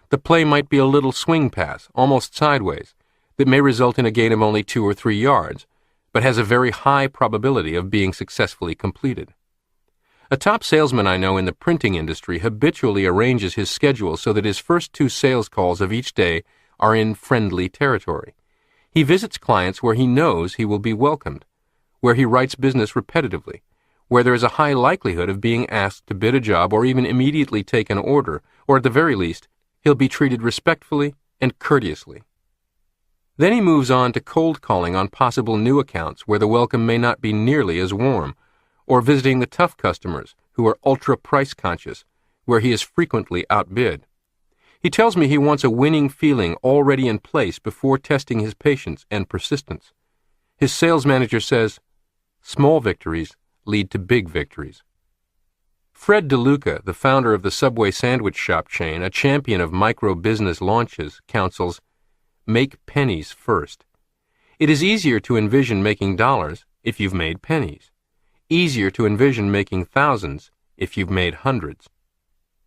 A: the play might be a little swing pass, almost sideways, that may result in a gain of only 2 or 3 yards, but has a very high probability of being successfully completed. A top salesman I know in the printing industry habitually arranges his schedule so that his first 2 sales calls of each day are in friendly territory. He visits clients where he knows he will be welcomed, where he writes business repetitively, where there is a high likelihood of being asked to bid a job or even immediately take an order, or at the very least, he'll be treated respectfully and courteously. Then he moves on to cold calling on possible new accounts where the welcome may not be nearly as warm, or visiting the tough customers who are ultra price conscious, where he is frequently outbid. He tells me he wants a winning feeling already in place before testing his patience and persistence. His sales manager says, "Small victories lead to big victories." Fred DeLuca, the founder of the Subway sandwich shop chain, a champion of micro-business launches, counsels, "Make pennies first." It is easier to envision making dollars if you've made pennies. Easier to envision making thousands if you've made hundreds.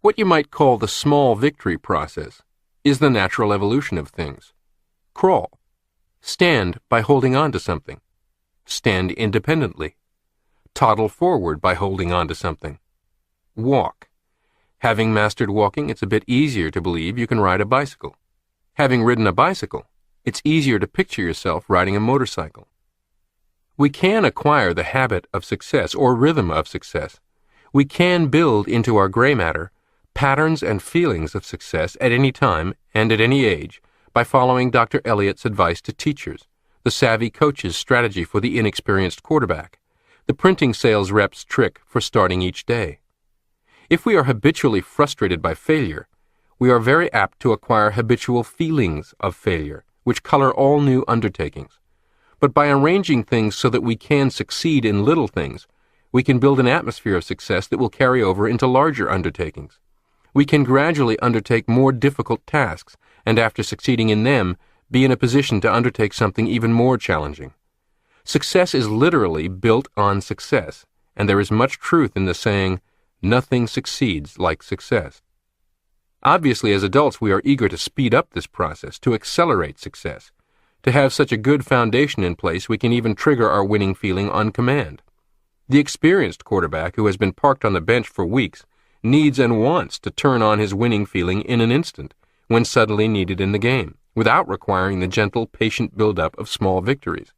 A: What you might call the small victory process is the natural evolution of things. Crawl. Stand by holding on to something. Stand independently. Toddle forward by holding on to something. Walk. Having mastered walking, it's a bit easier to believe you can ride a bicycle. Having ridden a bicycle, it's easier to picture yourself riding a motorcycle. We can acquire the habit of success or rhythm of success. We can build into our gray matter patterns and feelings of success at any time and at any age by following Dr. Elliott's advice to teachers, the savvy coach's strategy for the inexperienced quarterback, the printing sales rep's trick for starting each day. If we are habitually frustrated by failure, we are very apt to acquire habitual feelings of failure, which color all new undertakings. But by arranging things so that we can succeed in little things, we can build an atmosphere of success that will carry over into larger undertakings. We can gradually undertake more difficult tasks, and after succeeding in them, be in a position to undertake something even more challenging. Success is literally built on success, and there is much truth in the saying, "Nothing succeeds like success." Obviously, as adults, we are eager to speed up this process, to accelerate success. To have such a good foundation in place, we can even trigger our winning feeling on command. The experienced quarterback who has been parked on the bench for weeks needs and wants to turn on his winning feeling in an instant, when suddenly needed in the game, without requiring the gentle, patient build-up of small victories.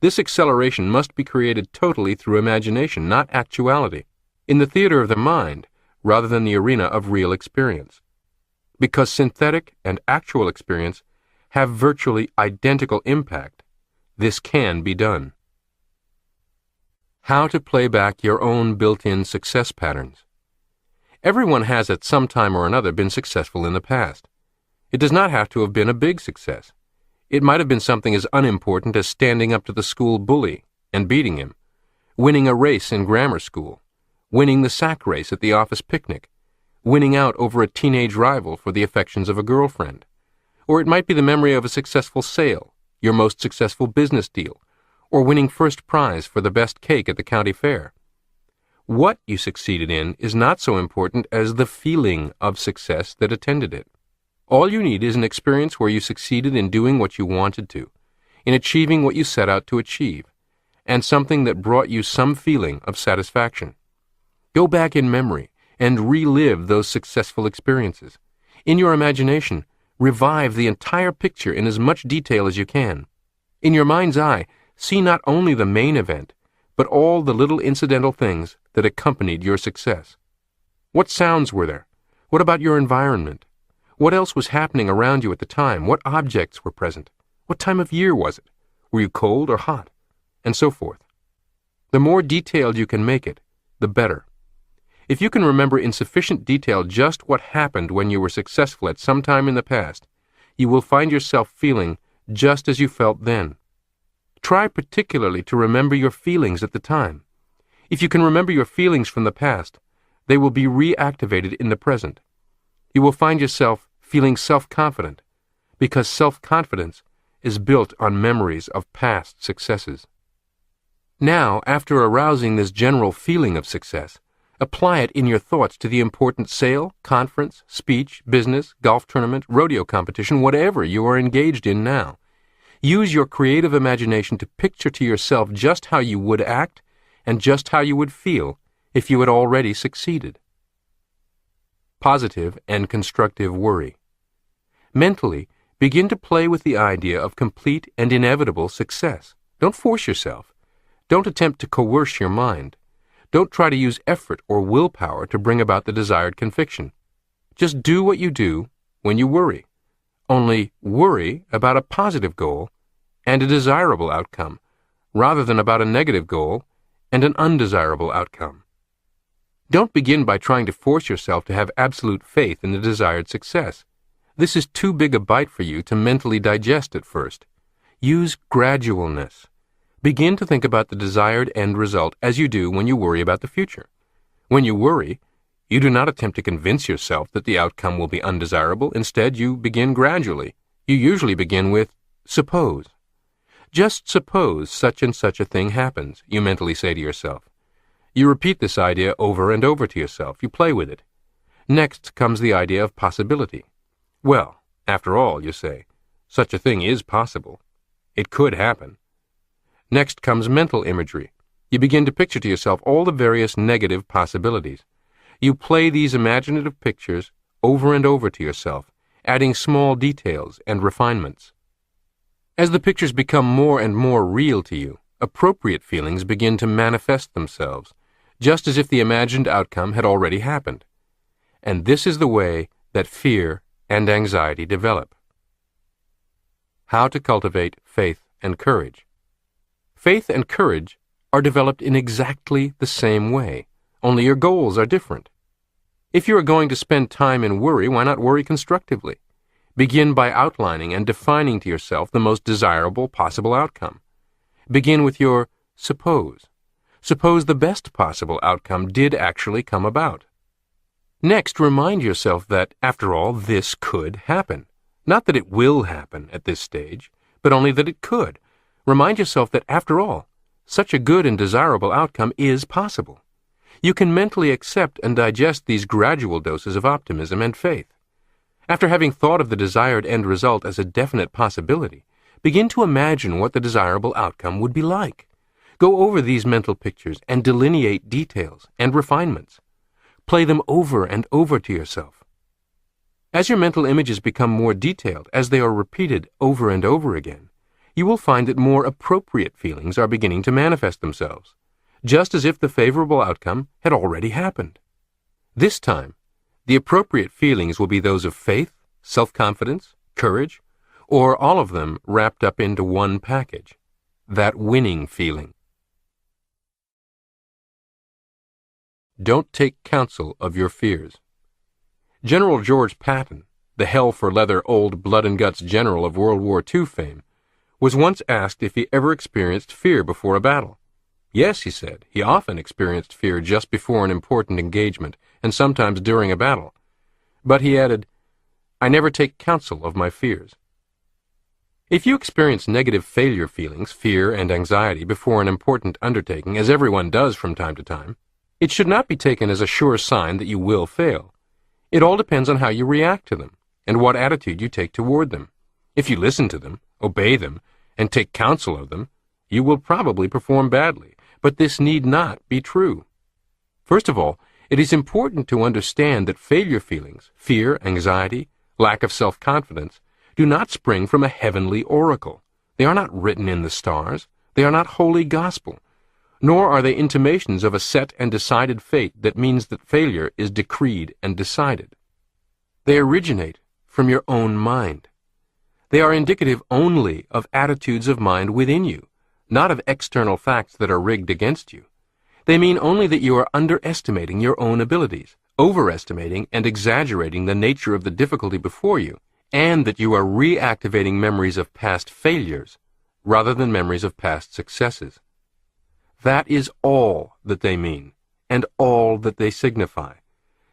A: This acceleration must be created totally through imagination, not actuality, in the theater of the mind, rather than the arena of real experience. Because synthetic and actual experience have virtually identical impact, this can be done. How to play back your own built-in success patterns. Everyone has at some time or another been successful in the past. It does not have to have been a big success. It might have been something as unimportant as standing up to the school bully and beating him, winning a race in grammar school, winning the sack race at the office picnic, winning out over a teenage rival for the affections of a girlfriend. Or it might be the memory of a successful sale, your most successful business deal, or winning first prize for the best cake at the county fair. What you succeeded in is not so important as the feeling of success that attended it. All you need is an experience where you succeeded in doing what you wanted to, in achieving what you set out to achieve, and something that brought you some feeling of satisfaction. Go back in memory and relive those successful experiences. In your imagination, revive the entire picture in as much detail as you can. In your mind's eye, see not only the main event, but all the little incidental things that accompanied your success. What sounds were there? What about your environment? What else was happening around you at the time? What objects were present? What time of year was it? Were you cold or hot? And so forth. The more detailed you can make it, the better. If you can remember in sufficient detail just what happened when you were successful at some time in the past, you will find yourself feeling just as you felt then. Try particularly to remember your feelings at the time. If you can remember your feelings from the past, they will be reactivated in the present. You will find yourself feeling self-confident, because self-confidence is built on memories of past successes. Now, after arousing this general feeling of success, apply it in your thoughts to the important sale, conference, speech, business, golf tournament, rodeo competition, whatever you are engaged in now. Use your creative imagination to picture to yourself just how you would act and just how you would feel if you had already succeeded. Positive and constructive worry. Mentally, begin to play with the idea of complete and inevitable success. Don't force yourself. Don't attempt to coerce your mind. Don't try to use effort or willpower to bring about the desired conviction. Just do what you do when you worry. Only worry about a positive goal and a desirable outcome, rather than about a negative goal and an undesirable outcome. Don't begin by trying to force yourself to have absolute faith in the desired success. This is too big a bite for you to mentally digest at first. Use gradualness. Begin to think about the desired end result as you do when you worry about the future. When you worry, you do not attempt to convince yourself that the outcome will be undesirable. Instead, you begin gradually. You usually begin with, suppose. Just suppose such and such a thing happens, you mentally say to yourself. You repeat this idea over and over to yourself. You play with it. Next comes the idea of possibility. Well, after all, you say, such a thing is possible. It could happen. Next comes mental imagery. You begin to picture to yourself all the various negative possibilities. You play these imaginative pictures over and over to yourself, adding small details and refinements. As the pictures become more and more real to you, appropriate feelings begin to manifest themselves, just as if the imagined outcome had already happened. And this is the way that fear and anxiety develop. How to cultivate faith and courage. Faith and courage are developed in exactly the same way, only your goals are different. If you are going to spend time in worry, why not worry constructively? Begin by outlining and defining to yourself the most desirable possible outcome. Begin with your suppose. Suppose the best possible outcome did actually come about. Next, remind yourself that, after all, this could happen. Not that it will happen at this stage, but only that it could. Remind yourself that, after all, such a good and desirable outcome is possible. You can mentally accept and digest these gradual doses of optimism and faith. After having thought of the desired end result as a definite possibility, begin to imagine what the desirable outcome would be like. Go over these mental pictures and delineate details and refinements. Play them over and over to yourself. As your mental images become more detailed, as they are repeated over and over again, you will find that more appropriate feelings are beginning to manifest themselves, just as if the favorable outcome had already happened. This time, the appropriate feelings will be those of faith, self-confidence, courage, or all of them wrapped up into one package, that winning feeling. Don't take counsel of your fears. General George Patton, the hell-for-leather old blood-and-guts general of World War II fame, was once asked if he ever experienced fear before a battle. Yes, he said, he often experienced fear just before an important engagement, and sometimes during a battle. But he added, I never take counsel of my fears. If you experience negative failure feelings, fear and anxiety before an important undertaking, as everyone does from time to time, it should not be taken as a sure sign that you will fail. It all depends on how you react to them, and what attitude you take toward them. If you listen to them, obey them, and take counsel of them, you will probably perform badly, but this need not be true. First of all, it is important to understand that failure feelings, fear, anxiety, lack of self-confidence, do not spring from a heavenly oracle. They are not written in the stars. They are not holy gospel. Nor are they intimations of a set and decided fate that means that failure is decreed and decided. They originate from your own mind. They are indicative only of attitudes of mind within you, not of external facts that are rigged against you. They mean only that you are underestimating your own abilities, overestimating and exaggerating the nature of the difficulty before you, and that you are reactivating memories of past failures rather than memories of past successes. That is all that they mean, and all that they signify.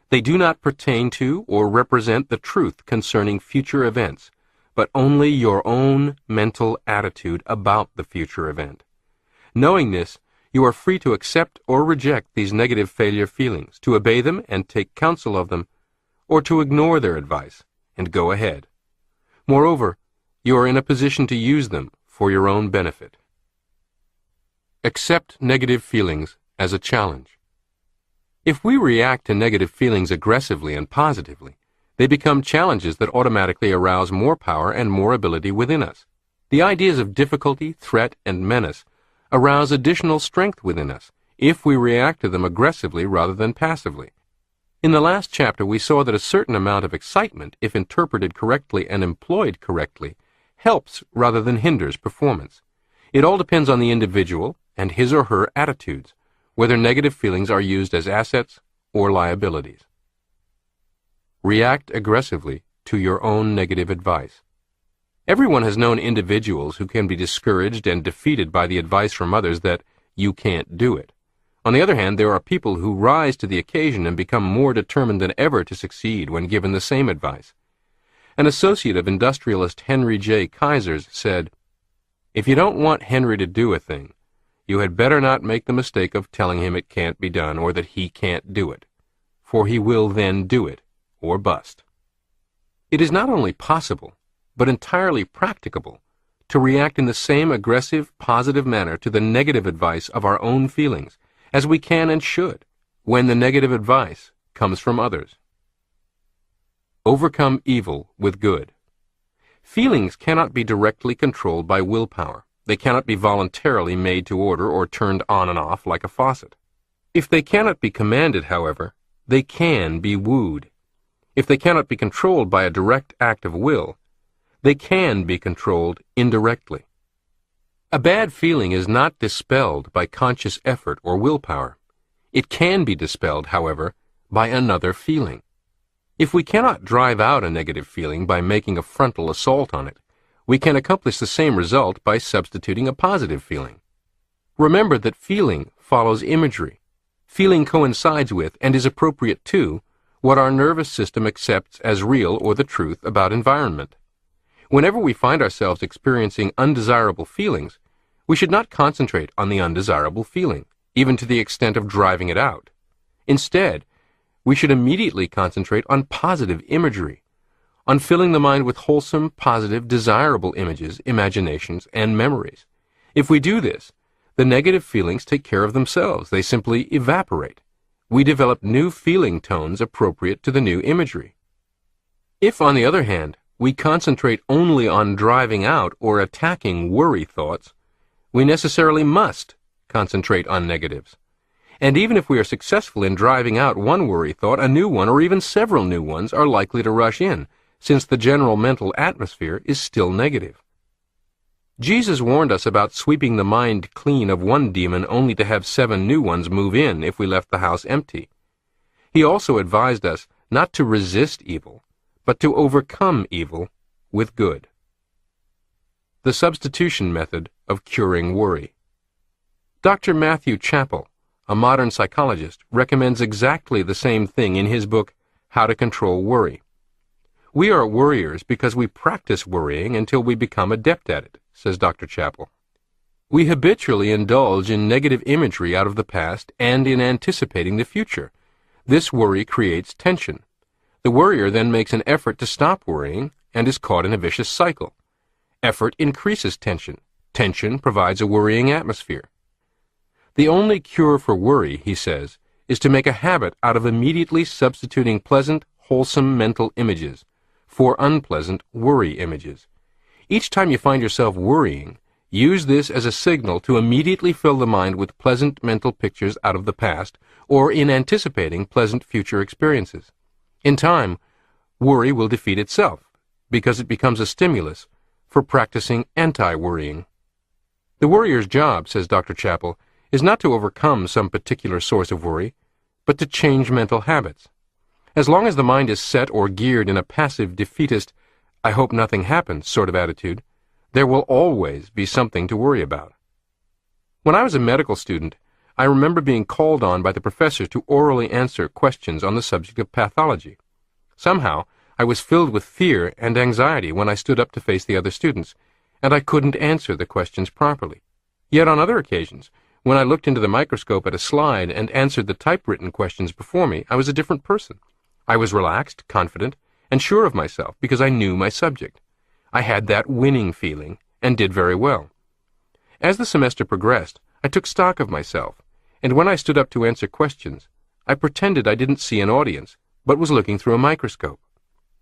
A: They do not pertain to or represent the truth concerning future events, but only your own mental attitude about the future event. Knowing this, you are free to accept or reject these negative failure feelings, to obey them and take counsel of them, or to ignore their advice and go ahead. Moreover, you are in a position to use them for your own benefit. Accept negative feelings as a challenge. If we react to negative feelings aggressively and positively, they become challenges that automatically arouse more power and more ability within us. The ideas of difficulty, threat, and menace arouse additional strength within us if we react to them aggressively rather than passively. In the last chapter, we saw that a certain amount of excitement, if interpreted correctly and employed correctly, helps rather than hinders performance. It all depends on the individual and his or her attitudes, whether negative feelings are used as assets or liabilities. React aggressively to your own negative advice. Everyone has known individuals who can be discouraged and defeated by the advice from others that you can't do it. On the other hand, there are people who rise to the occasion and become more determined than ever to succeed when given the same advice. An associate of industrialist Henry J. Kaiser's said, "If you don't want Henry to do a thing, you had better not make the mistake of telling him it can't be done or that he can't do it, for he will then do it, or bust." It is not only possible, but entirely practicable, to react in the same aggressive, positive manner to the negative advice of our own feelings, as we can and should, when the negative advice comes from others. Overcome evil with good. Feelings cannot be directly controlled by willpower. They cannot be voluntarily made to order or turned on and off like a faucet. If they cannot be commanded, however, they can be wooed. If they cannot be controlled by a direct act of will, they can be controlled indirectly. A bad feeling is not dispelled by conscious effort or willpower. It can be dispelled, however, by another feeling. If we cannot drive out a negative feeling by making a frontal assault on it, we can accomplish the same result by substituting a positive feeling. Remember that feeling follows imagery. Feeling coincides with and is appropriate to what our nervous system accepts as real or the truth about environment. Whenever we find ourselves experiencing undesirable feelings, we should not concentrate on the undesirable feeling, even to the extent of driving it out. Instead, we should immediately concentrate on positive imagery, on filling the mind with wholesome, positive, desirable images, imaginations, and memories. If we do this, the negative feelings take care of themselves. They simply evaporate. We develop new feeling tones appropriate to the new imagery. If, on the other hand, we concentrate only on driving out or attacking worry thoughts, we necessarily must concentrate on negatives. And even if we are successful in driving out one worry thought, a new one or even several new ones are likely to rush in, since the general mental atmosphere is still negative. Jesus warned us about sweeping the mind clean of one demon only to have 7 new ones move in if we left the house empty. He also advised us not to resist evil, but to overcome evil with good. The substitution method of curing worry. Dr. Matthew Chappell, a modern psychologist, recommends exactly the same thing in his book, How to Control Worry. We are worriers because we practice worrying until we become adept at it, says Dr. Chappell. We habitually indulge in negative imagery out of the past and in anticipating the future. This worry creates tension. The worrier then makes an effort to stop worrying and is caught in a vicious cycle. Effort increases tension. Tension provides a worrying atmosphere. The only cure for worry, he says, is to make a habit out of immediately substituting pleasant, wholesome mental images for unpleasant worry images. Each time you find yourself worrying, use this as a signal to immediately fill the mind with pleasant mental pictures out of the past or in anticipating pleasant future experiences. In time, worry will defeat itself because it becomes a stimulus for practicing anti-worrying. The worrier's job, says Dr. Chappell, is not to overcome some particular source of worry, but to change mental habits. As long as the mind is set or geared in a passive, defeatist, I hope nothing happens sort of attitude, there will always be something to worry about. When I was a medical student, I remember being called on by the professor to orally answer questions on the subject of pathology. Somehow, I was filled with fear and anxiety when I stood up to face the other students, and I couldn't answer the questions properly. Yet on other occasions, when I looked into the microscope at a slide and answered the typewritten questions before me, I was a different person. I was relaxed, confident, and sure of myself because I knew my subject. I had that winning feeling and did very well. As the semester progressed, I took stock of myself, and when I stood up to answer questions, I pretended I didn't see an audience, but was looking through a microscope.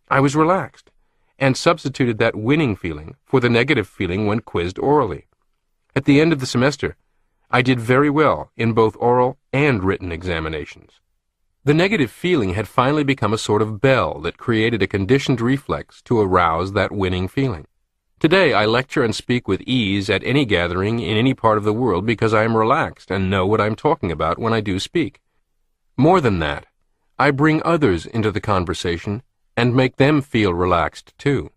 A: I was relaxed, and substituted that winning feeling for the negative feeling when quizzed orally. At the end of the semester, I did very well in both oral and written examinations. The negative feeling had finally become a sort of bell that created a conditioned reflex to arouse that winning feeling. Today, I lecture and speak with ease at any gathering in any part of the world because I am relaxed and know what I'm talking about when I do speak. More than that, I bring others into the conversation and make them feel relaxed too.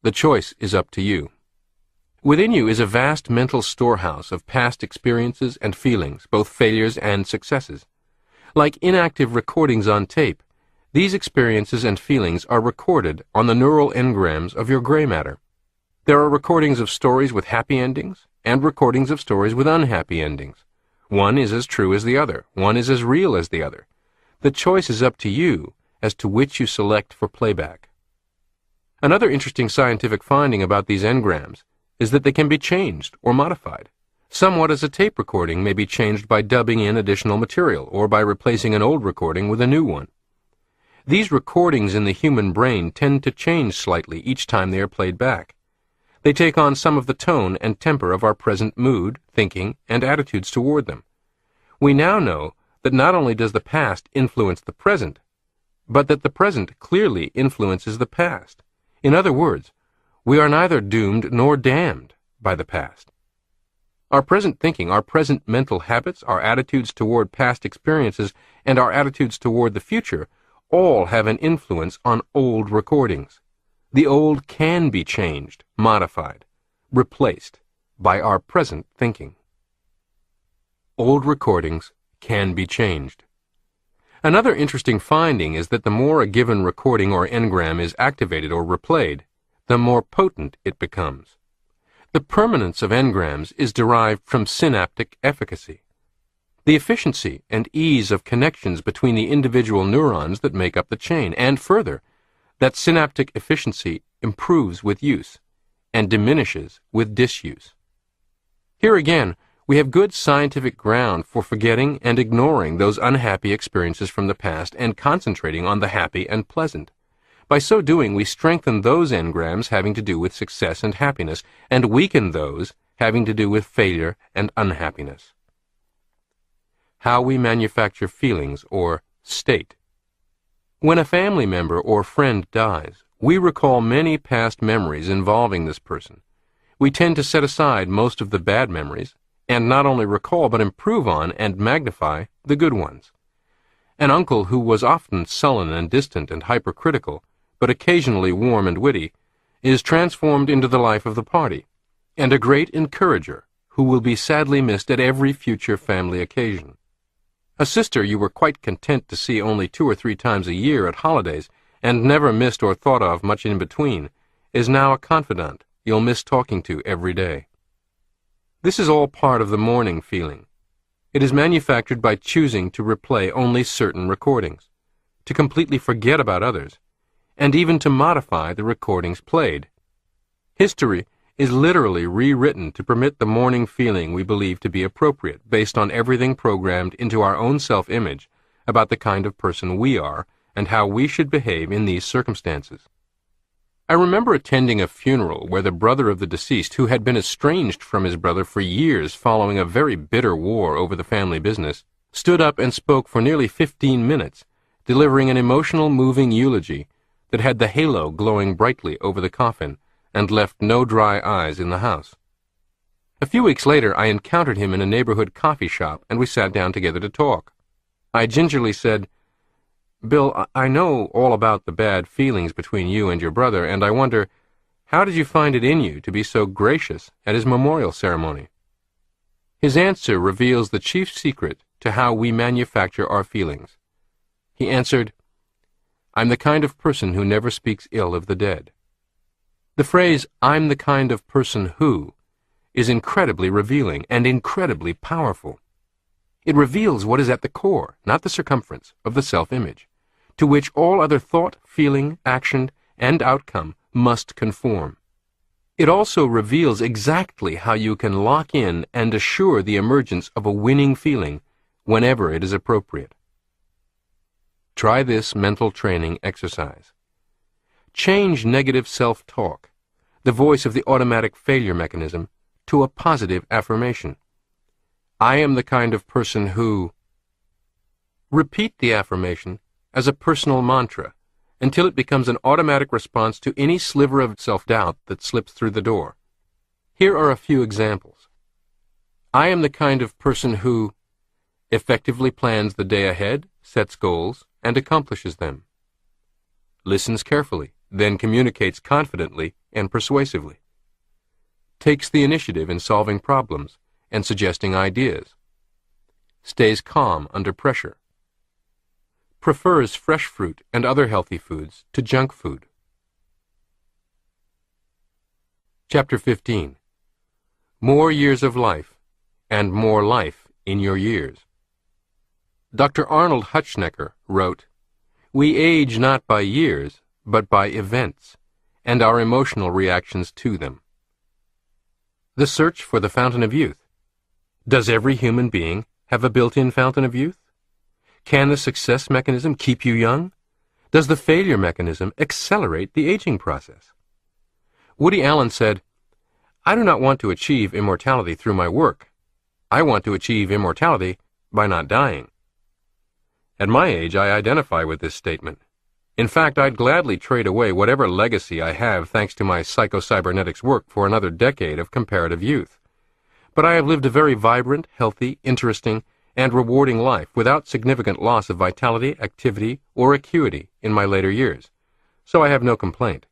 A: The choice is up to you. Within you is a vast mental storehouse of past experiences and feelings, both failures and successes. Like inactive recordings on tape, these experiences and feelings are recorded on the neural engrams of your gray matter. There are recordings of stories with happy endings and recordings of stories with unhappy endings. One is as true as the other. One is as real as the other. The choice is up to you as to which you select for playback. Another interesting scientific finding about these engrams is that they can be changed or modified. Somewhat as a tape recording may be changed by dubbing in additional material or by replacing an old recording with a new one. These recordings in the human brain tend to change slightly each time they are played back. They take on some of the tone and temper of our present mood, thinking, and attitudes toward them. We now know that not only does the past influence the present, but that the present clearly influences the past. In other words, we are neither doomed nor damned by the past. Our present thinking, our present mental habits, our attitudes toward past experiences, and our attitudes toward the future all have an influence on old recordings. The old can be changed, modified, replaced by our present thinking. Old recordings can be changed. Another interesting finding is that the more a given recording or engram is activated or replayed, the more potent it becomes. The permanence of engrams is derived from synaptic efficacy, the efficiency and ease of connections between the individual neurons that make up the chain, and further, that synaptic efficiency improves with use and diminishes with disuse. Here again, we have good scientific ground for forgetting and ignoring those unhappy experiences from the past and concentrating on the happy and pleasant. By so doing, we strengthen those engrams having to do with success and happiness, and weaken those having to do with failure and unhappiness. How we manufacture feelings, or state. When a family member or friend dies, we recall many past memories involving this person. We tend to set aside most of the bad memories, and not only recall but improve on and magnify the good ones. An uncle who was often sullen and distant and hypercritical, but occasionally warm and witty, is transformed into the life of the party, and a great encourager who will be sadly missed at every future family occasion. A sister you were quite content to see only 2 or 3 times a year at holidays, and never missed or thought of much in between, is now a confidant you'll miss talking to every day. This is all part of the mourning feeling. It is manufactured by choosing to replay only certain recordings, to completely forget about others, and even to modify the recordings played. History is literally rewritten to permit the mourning feeling we believe to be appropriate, based on everything programmed into our own self-image about the kind of person we are and how we should behave in these circumstances. I remember attending a funeral where the brother of the deceased, who had been estranged from his brother for years following a very bitter war over the family business, stood up and spoke for nearly 15 minutes, delivering an emotional, moving eulogy that had the halo glowing brightly over the coffin and left no dry eyes in the house. A few weeks later, I encountered him in a neighborhood coffee shop, and we sat down together to talk. I gingerly said, "Bill, I know all about the bad feelings between you and your brother, and I wonder, how did you find it in you to be so gracious at his memorial ceremony?" His answer reveals the chief secret to how we manufacture our feelings. He answered, "I'm the kind of person who never speaks ill of the dead." The phrase, "I'm the kind of person who," is incredibly revealing and incredibly powerful. It reveals what is at the core, not the circumference, of the self-image, to which all other thought, feeling, action, and outcome must conform. It also reveals exactly how you can lock in and assure the emergence of a winning feeling whenever it is appropriate. Try this mental training exercise. Change negative self-talk, the voice of the automatic failure mechanism, to a positive affirmation. I am the kind of person who... Repeat the affirmation as a personal mantra until it becomes an automatic response to any sliver of self-doubt that slips through the door. Here are a few examples. I am the kind of person who effectively plans the day ahead, sets goals, and accomplishes them. Listens carefully, then communicates confidently and persuasively. Takes the initiative in solving problems and suggesting ideas. Stays calm under pressure. Prefers fresh fruit and other healthy foods to junk food. Chapter 15. More years of life, and more life in your years. Dr. Arnold Hutschnecker wrote, "We age not by years, but by events, and our emotional reactions to them." The search for the fountain of youth. Does every human being have a built-in fountain of youth? Can the success mechanism keep you young? Does the failure mechanism accelerate the aging process? Woody Allen said, "I do not want to achieve immortality through my work. I want to achieve immortality by not dying." At my age, I identify with this statement. In fact, I'd gladly trade away whatever legacy I have thanks to my Psycho-Cybernetics work for another decade of comparative youth. But I have lived a very vibrant, healthy, interesting, and rewarding life without significant loss of vitality, activity, or acuity in my later years, so I have no complaint.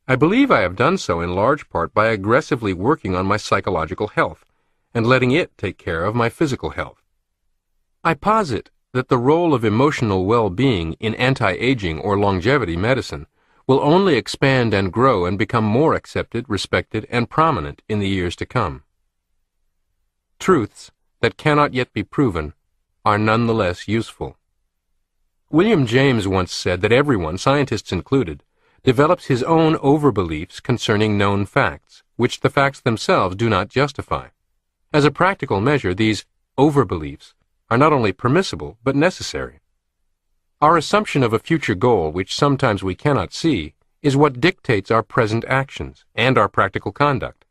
A: I believe I have done so in large part by aggressively working on my psychological health and letting it take care of my physical health. I posit that the role of emotional well-being in anti-aging or longevity medicine will only expand and grow and become more accepted, respected, and prominent in the years to come. Truths that cannot yet be proven are nonetheless useful. William James once said that everyone, scientists included, develops his own overbeliefs concerning known facts, which the facts themselves do not justify. As a practical measure, these overbeliefs are not only permissible, but necessary. Our assumption of a future goal, which sometimes we cannot see, is what dictates our present actions and our practical conduct.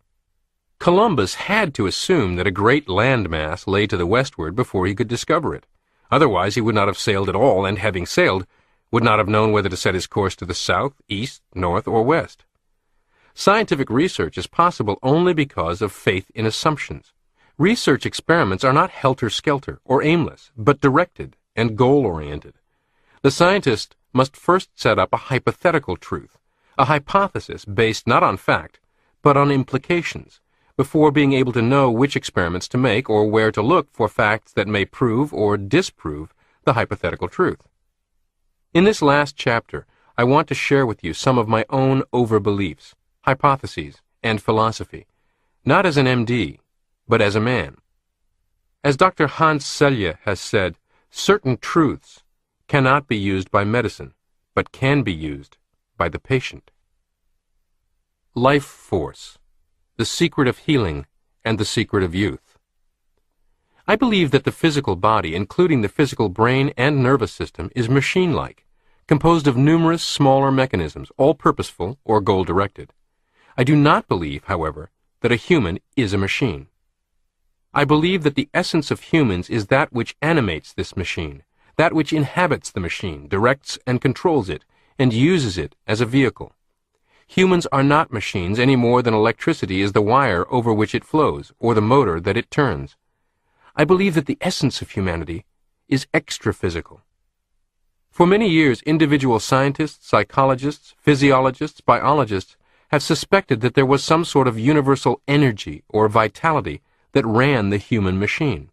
A: Columbus had to assume that a great landmass lay to the westward before he could discover it. Otherwise, he would not have sailed at all, and having sailed, would not have known whether to set his course to the south, east, north, or west. Scientific research is possible only because of faith in assumptions. Research experiments are not helter-skelter or aimless, but directed and goal-oriented. The scientist must first set up a hypothetical truth, a hypothesis based not on fact, but on implications, before being able to know which experiments to make or where to look for facts that may prove or disprove the hypothetical truth. In this last chapter, I want to share with you some of my own overbeliefs, hypotheses, and philosophy, not as an MD, but as a man. As Dr. Hans Selye has said, certain truths cannot be used by medicine, but can be used by the patient. Life force, the secret of healing and the secret of youth. I believe that the physical body, including the physical brain and nervous system, is machine-like, composed of numerous smaller mechanisms, all purposeful or goal-directed. I do not believe, however, that a human is a machine. I believe that the essence of humans is that which animates this machine, that which inhabits the machine, directs and controls it, and uses it as a vehicle. Humans are not machines any more than electricity is the wire over which it flows, or the motor that it turns. I believe that the essence of humanity is extra-physical. For many years, individual scientists, psychologists, physiologists, biologists have suspected that there was some sort of universal energy or vitality that ran the human machine.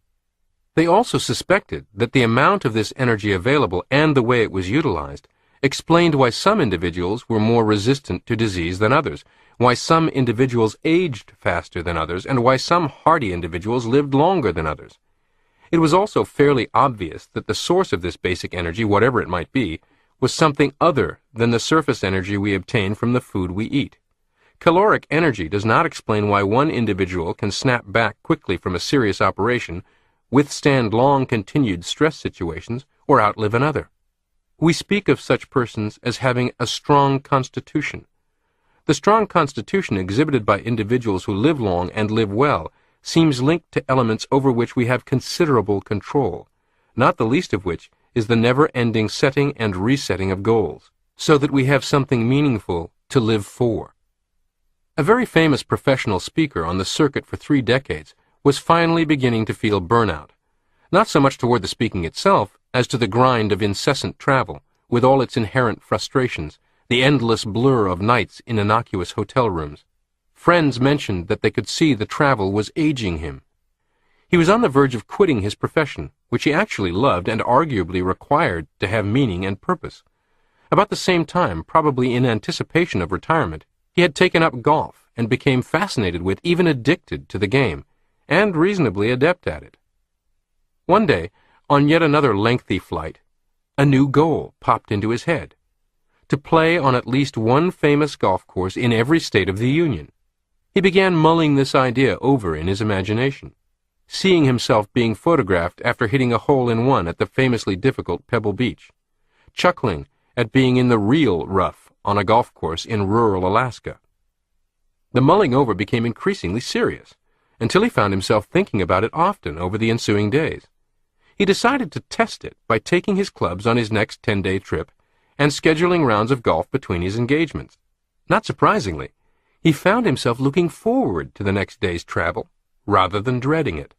A: They also suspected that the amount of this energy available and the way it was utilized explained why some individuals were more resistant to disease than others, why some individuals aged faster than others, and why some hardy individuals lived longer than others. It was also fairly obvious that the source of this basic energy, whatever it might be, was something other than the surface energy we obtain from the food we eat. Caloric energy does not explain why one individual can snap back quickly from a serious operation, withstand long-continued stress situations, or outlive another. We speak of such persons as having a strong constitution. The strong constitution exhibited by individuals who live long and live well seems linked to elements over which we have considerable control, not the least of which is the never-ending setting and resetting of goals, so that we have something meaningful to live for. A very famous professional speaker on the circuit for 3 decades was finally beginning to feel burnout, not so much toward the speaking itself as to the grind of incessant travel, with all its inherent frustrations, the endless blur of nights in innocuous hotel rooms. Friends mentioned that they could see the travel was aging him. He was on the verge of quitting his profession, which he actually loved and arguably required to have meaning and purpose. About the same time, probably in anticipation of retirement, he had taken up golf and became fascinated with, even addicted to the game, and reasonably adept at it. One day, on yet another lengthy flight, a new goal popped into his head: to play on at least one famous golf course in every state of the Union. He began mulling this idea over in his imagination, seeing himself being photographed after hitting a hole-in-one at the famously difficult Pebble Beach, chuckling at being in the real rough on a golf course in rural Alaska. The mulling over became increasingly serious, until he found himself thinking about it often over the ensuing days. He decided to test it by taking his clubs on his next 10-day trip and scheduling rounds of golf between his engagements. Not surprisingly, he found himself looking forward to the next day's travel rather than dreading it.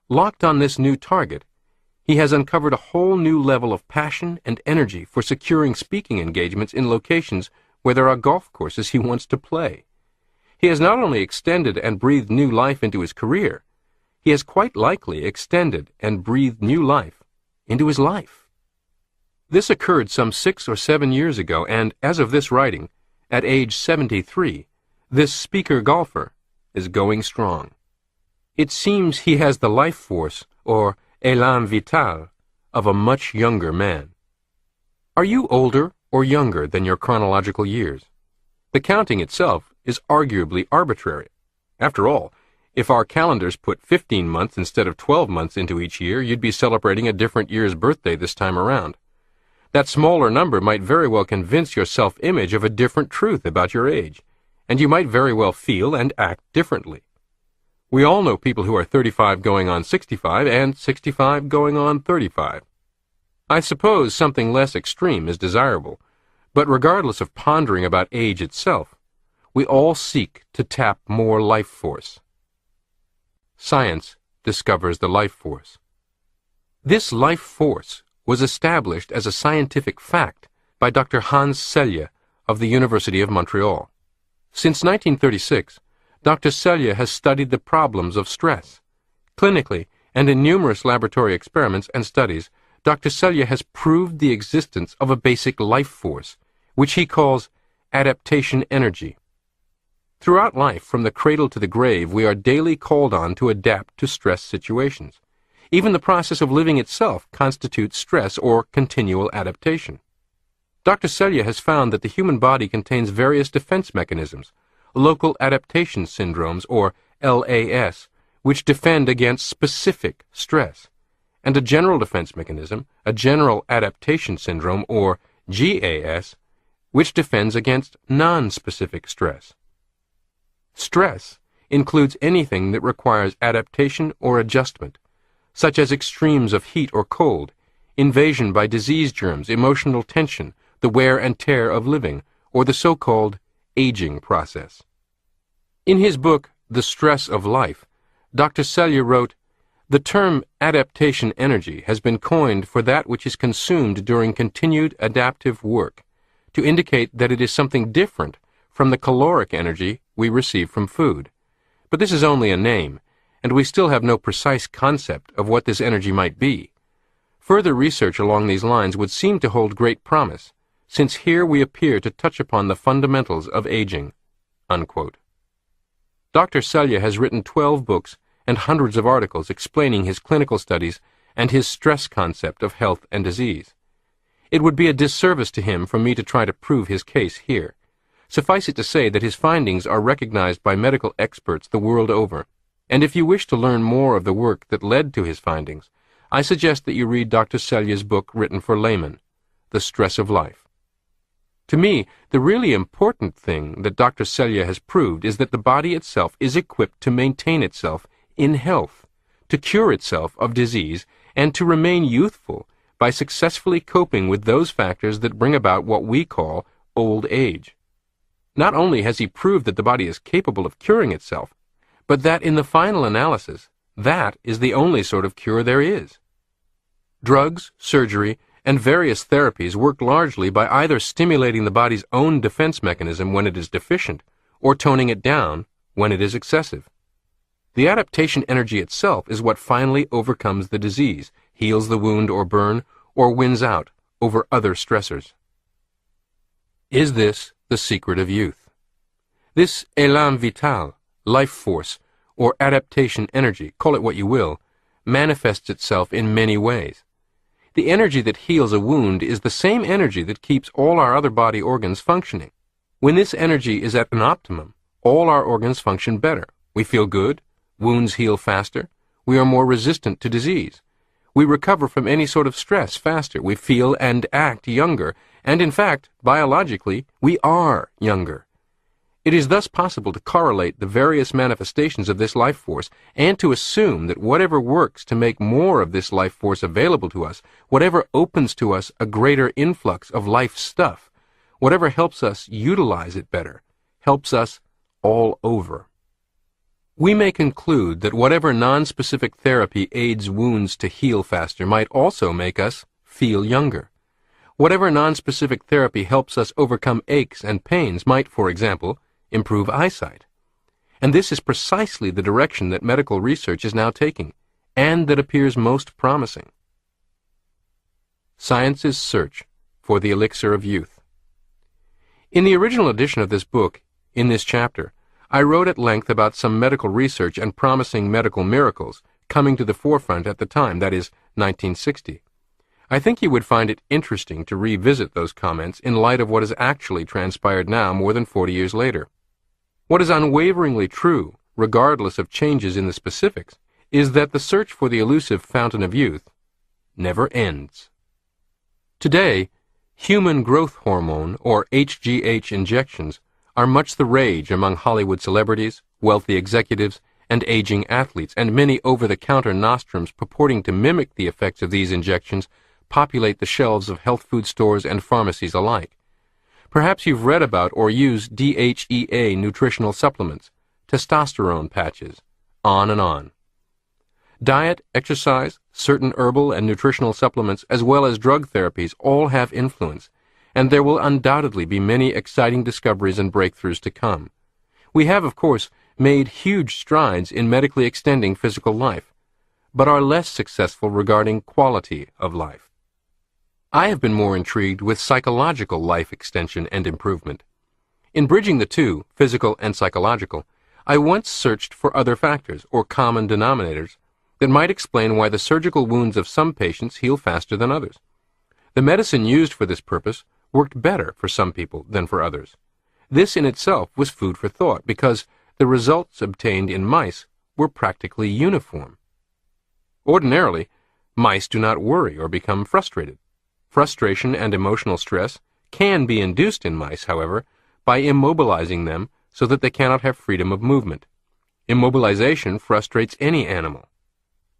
A: Locked on this new target, he has uncovered a whole new level of passion and energy for securing speaking engagements in locations where there are golf courses he wants to play. He has not only extended and breathed new life into his career, he has quite likely extended and breathed new life into his life. This occurred some 6 or 7 years ago, and as of this writing, at age 73, this speaker golfer is going strong. It seems he has the life force, or élan vital, of a much younger man. Are you older or younger than your chronological years? The counting itself is arguably arbitrary. After all, if our calendars put 15 months instead of 12 months into each year, you'd be celebrating a different year's birthday this time around. That smaller number might very well convince your self-image of a different truth about your age, and you might very well feel and act differently. We all know people who are 35 going on 65 and 65 going on 35. I suppose something less extreme is desirable, but regardless of pondering about age itself, we all seek to tap more life force. Science discovers the life force. This life force was established as a scientific fact by Dr. Hans Selye of the University of Montreal. Since 1936, Dr. Selye has studied the problems of stress. Clinically, and in numerous laboratory experiments and studies, Dr. Selye has proved the existence of a basic life force, which he calls adaptation energy. Throughout life, from the cradle to the grave, we are daily called on to adapt to stress situations. Even the process of living itself constitutes stress or continual adaptation. Dr. Selye has found that the human body contains various defense mechanisms, local adaptation syndromes, or LAS, which defend against specific stress, and a general defense mechanism, a general adaptation syndrome, or GAS, which defends against non-specific stress. Stress includes anything that requires adaptation or adjustment, such as extremes of heat or cold, invasion by disease germs, emotional tension, the wear and tear of living, or the so-called aging process. In his book, The Stress of Life, Dr. Selye wrote, "The term adaptation energy has been coined for that which is consumed during continued adaptive work, to indicate that it is something different from the caloric energy we receive from food. But this is only a name, and we still have no precise concept of what this energy might be. Further research along these lines would seem to hold great promise, since here we appear to touch upon the fundamentals of aging." Unquote. Dr. Selye has written 12 books and hundreds of articles explaining his clinical studies and his stress concept of health and disease. It would be a disservice to him for me to try to prove his case here. Suffice it to say that his findings are recognized by medical experts the world over. And if you wish to learn more of the work that led to his findings, I suggest that you read Dr. Selye's book written for laymen, The Stress of Life. To me, the really important thing that Dr. Selye has proved is that the body itself is equipped to maintain itself in health, to cure itself of disease, and to remain youthful by successfully coping with those factors that bring about what we call old age. Not only has he proved that the body is capable of curing itself, but that in the final analysis, that is the only sort of cure there is. Drugs, surgery, and various therapies work largely by either stimulating the body's own defense mechanism when it is deficient, or toning it down when it is excessive. The adaptation energy itself is what finally overcomes the disease, heals the wound or burn, or wins out over other stressors. Is this the secret of youth? This élan vital, life force, or adaptation energy, call it what you will, manifests itself in many ways. The energy that heals a wound is the same energy that keeps all our other body organs functioning. When this energy is at an optimum, all our organs function better. We feel good, wounds heal faster, we are more resistant to disease. We recover from any sort of stress faster, we feel and act younger, and in fact, biologically, we are younger. It is thus possible to correlate the various manifestations of this life force and to assume that whatever works to make more of this life force available to us, whatever opens to us a greater influx of life stuff, whatever helps us utilize it better, helps us all over. We may conclude that whatever non-specific therapy aids wounds to heal faster might also make us feel younger. Whatever non-specific therapy helps us overcome aches and pains might, for example, improve eyesight. And this is precisely the direction that medical research is now taking, and that appears most promising. Science's Search for the Elixir of Youth. In the original edition of this book, in this chapter, I wrote at length about some medical research and promising medical miracles coming to the forefront at the time, that is, 1960. I think you would find it interesting to revisit those comments in light of what has actually transpired now more than 40 years later. What is unwaveringly true, regardless of changes in the specifics, is that the search for the elusive fountain of youth never ends. Today, human growth hormone, or HGH injections, are much the rage among Hollywood celebrities, wealthy executives, and aging athletes, and many over-the-counter nostrums purporting to mimic the effects of these injections populate the shelves of health food stores and pharmacies alike. Perhaps you've read about or used DHEA nutritional supplements, testosterone patches, on and on. Diet, exercise, certain herbal and nutritional supplements, as well as drug therapies, all have influence, and there will undoubtedly be many exciting discoveries and breakthroughs to come. We have, of course, made huge strides in medically extending physical life, but are less successful regarding quality of life. I have been more intrigued with psychological life extension and improvement. In bridging the two, physical and psychological, I once searched for other factors, or common denominators, that might explain why the surgical wounds of some patients heal faster than others. The medicine used for this purpose worked better for some people than for others. This in itself was food for thought, because the results obtained in mice were practically uniform. Ordinarily, mice do not worry or become frustrated. Frustration and emotional stress can be induced in mice, however, by immobilizing them so that they cannot have freedom of movement. Immobilization frustrates any animal.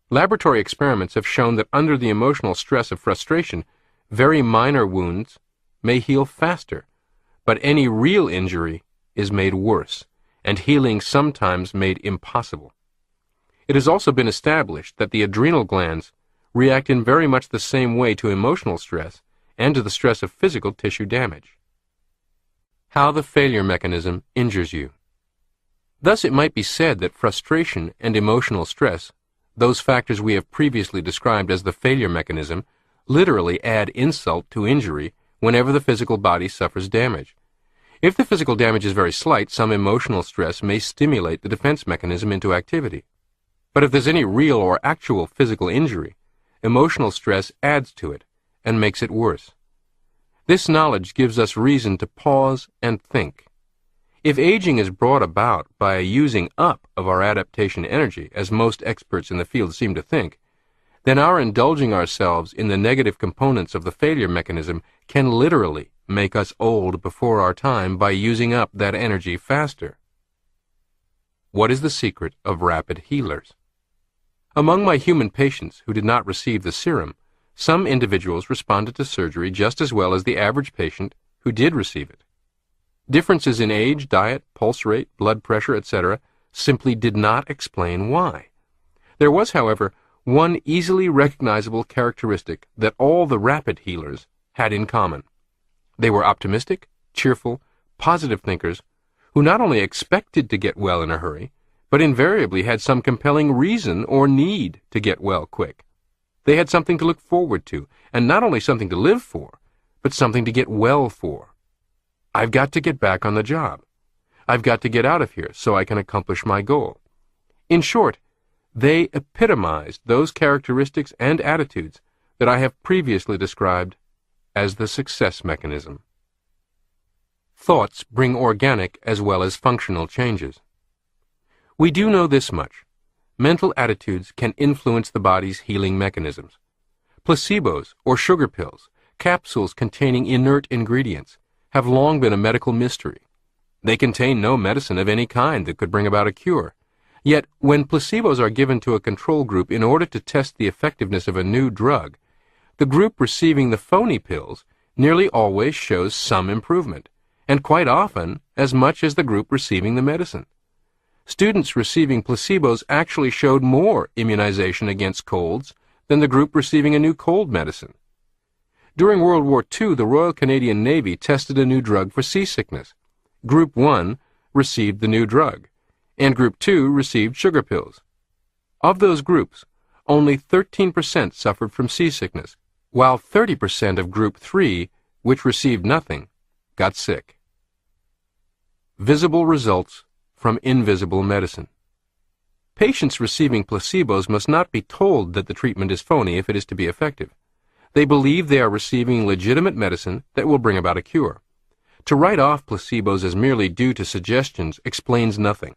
A: Laboratory experiments have shown that under the emotional stress of frustration, very minor wounds may heal faster, but any real injury is made worse, and healing sometimes made impossible. It has also been established that the adrenal glands react in very much the same way to emotional stress and to the stress of physical tissue damage. How the failure mechanism injures you. Thus it might be said that frustration and emotional stress, those factors we have previously described as the failure mechanism, literally add insult to injury whenever the physical body suffers damage. If the physical damage is very slight, some emotional stress may stimulate the defense mechanism into activity. But if there's any real or actual physical injury, emotional stress adds to it and makes it worse. This knowledge gives us reason to pause and think. If aging is brought about by a using up of our adaptation energy, as most experts in the field seem to think, then our indulging ourselves in the negative components of the failure mechanism can literally make us old before our time by using up that energy faster. What is the secret of rapid healers? Among my human patients who did not receive the serum, some individuals responded to surgery just as well as the average patient who did receive it. Differences in age, diet, pulse rate, blood pressure, etc. simply did not explain why. There was, however, one easily recognizable characteristic that all the rapid healers had in common. They were optimistic, cheerful, positive thinkers who not only expected to get well in a hurry, but invariably had some compelling reason or need to get well quick. They had something to look forward to, and not only something to live for, but something to get well for. I've got to get back on the job. I've got to get out of here so I can accomplish my goal. In short, they epitomized those characteristics and attitudes that I have previously described as the success mechanism. Thoughts bring organic as well as functional changes. We do know this much. Mental attitudes can influence the body's healing mechanisms. Placebos or sugar pills, capsules containing inert ingredients, have long been a medical mystery. They contain no medicine of any kind that could bring about a cure. Yet, when placebos are given to a control group in order to test the effectiveness of a new drug, the group receiving the phony pills nearly always shows some improvement, and quite often as much as the group receiving the medicine. Students receiving placebos actually showed more immunization against colds than the group receiving a new cold medicine. During World War II, the Royal Canadian Navy tested a new drug for seasickness. Group 1 received the new drug, and Group 2 received sugar pills. Of those groups, only 13% suffered from seasickness, while 30% of Group 3, which received nothing, got sick. Visible results from invisible medicine. Patients receiving placebos must not be told that the treatment is phony if it is to be effective. They believe they are receiving legitimate medicine that will bring about a cure. To write off placebos as merely due to suggestions explains nothing.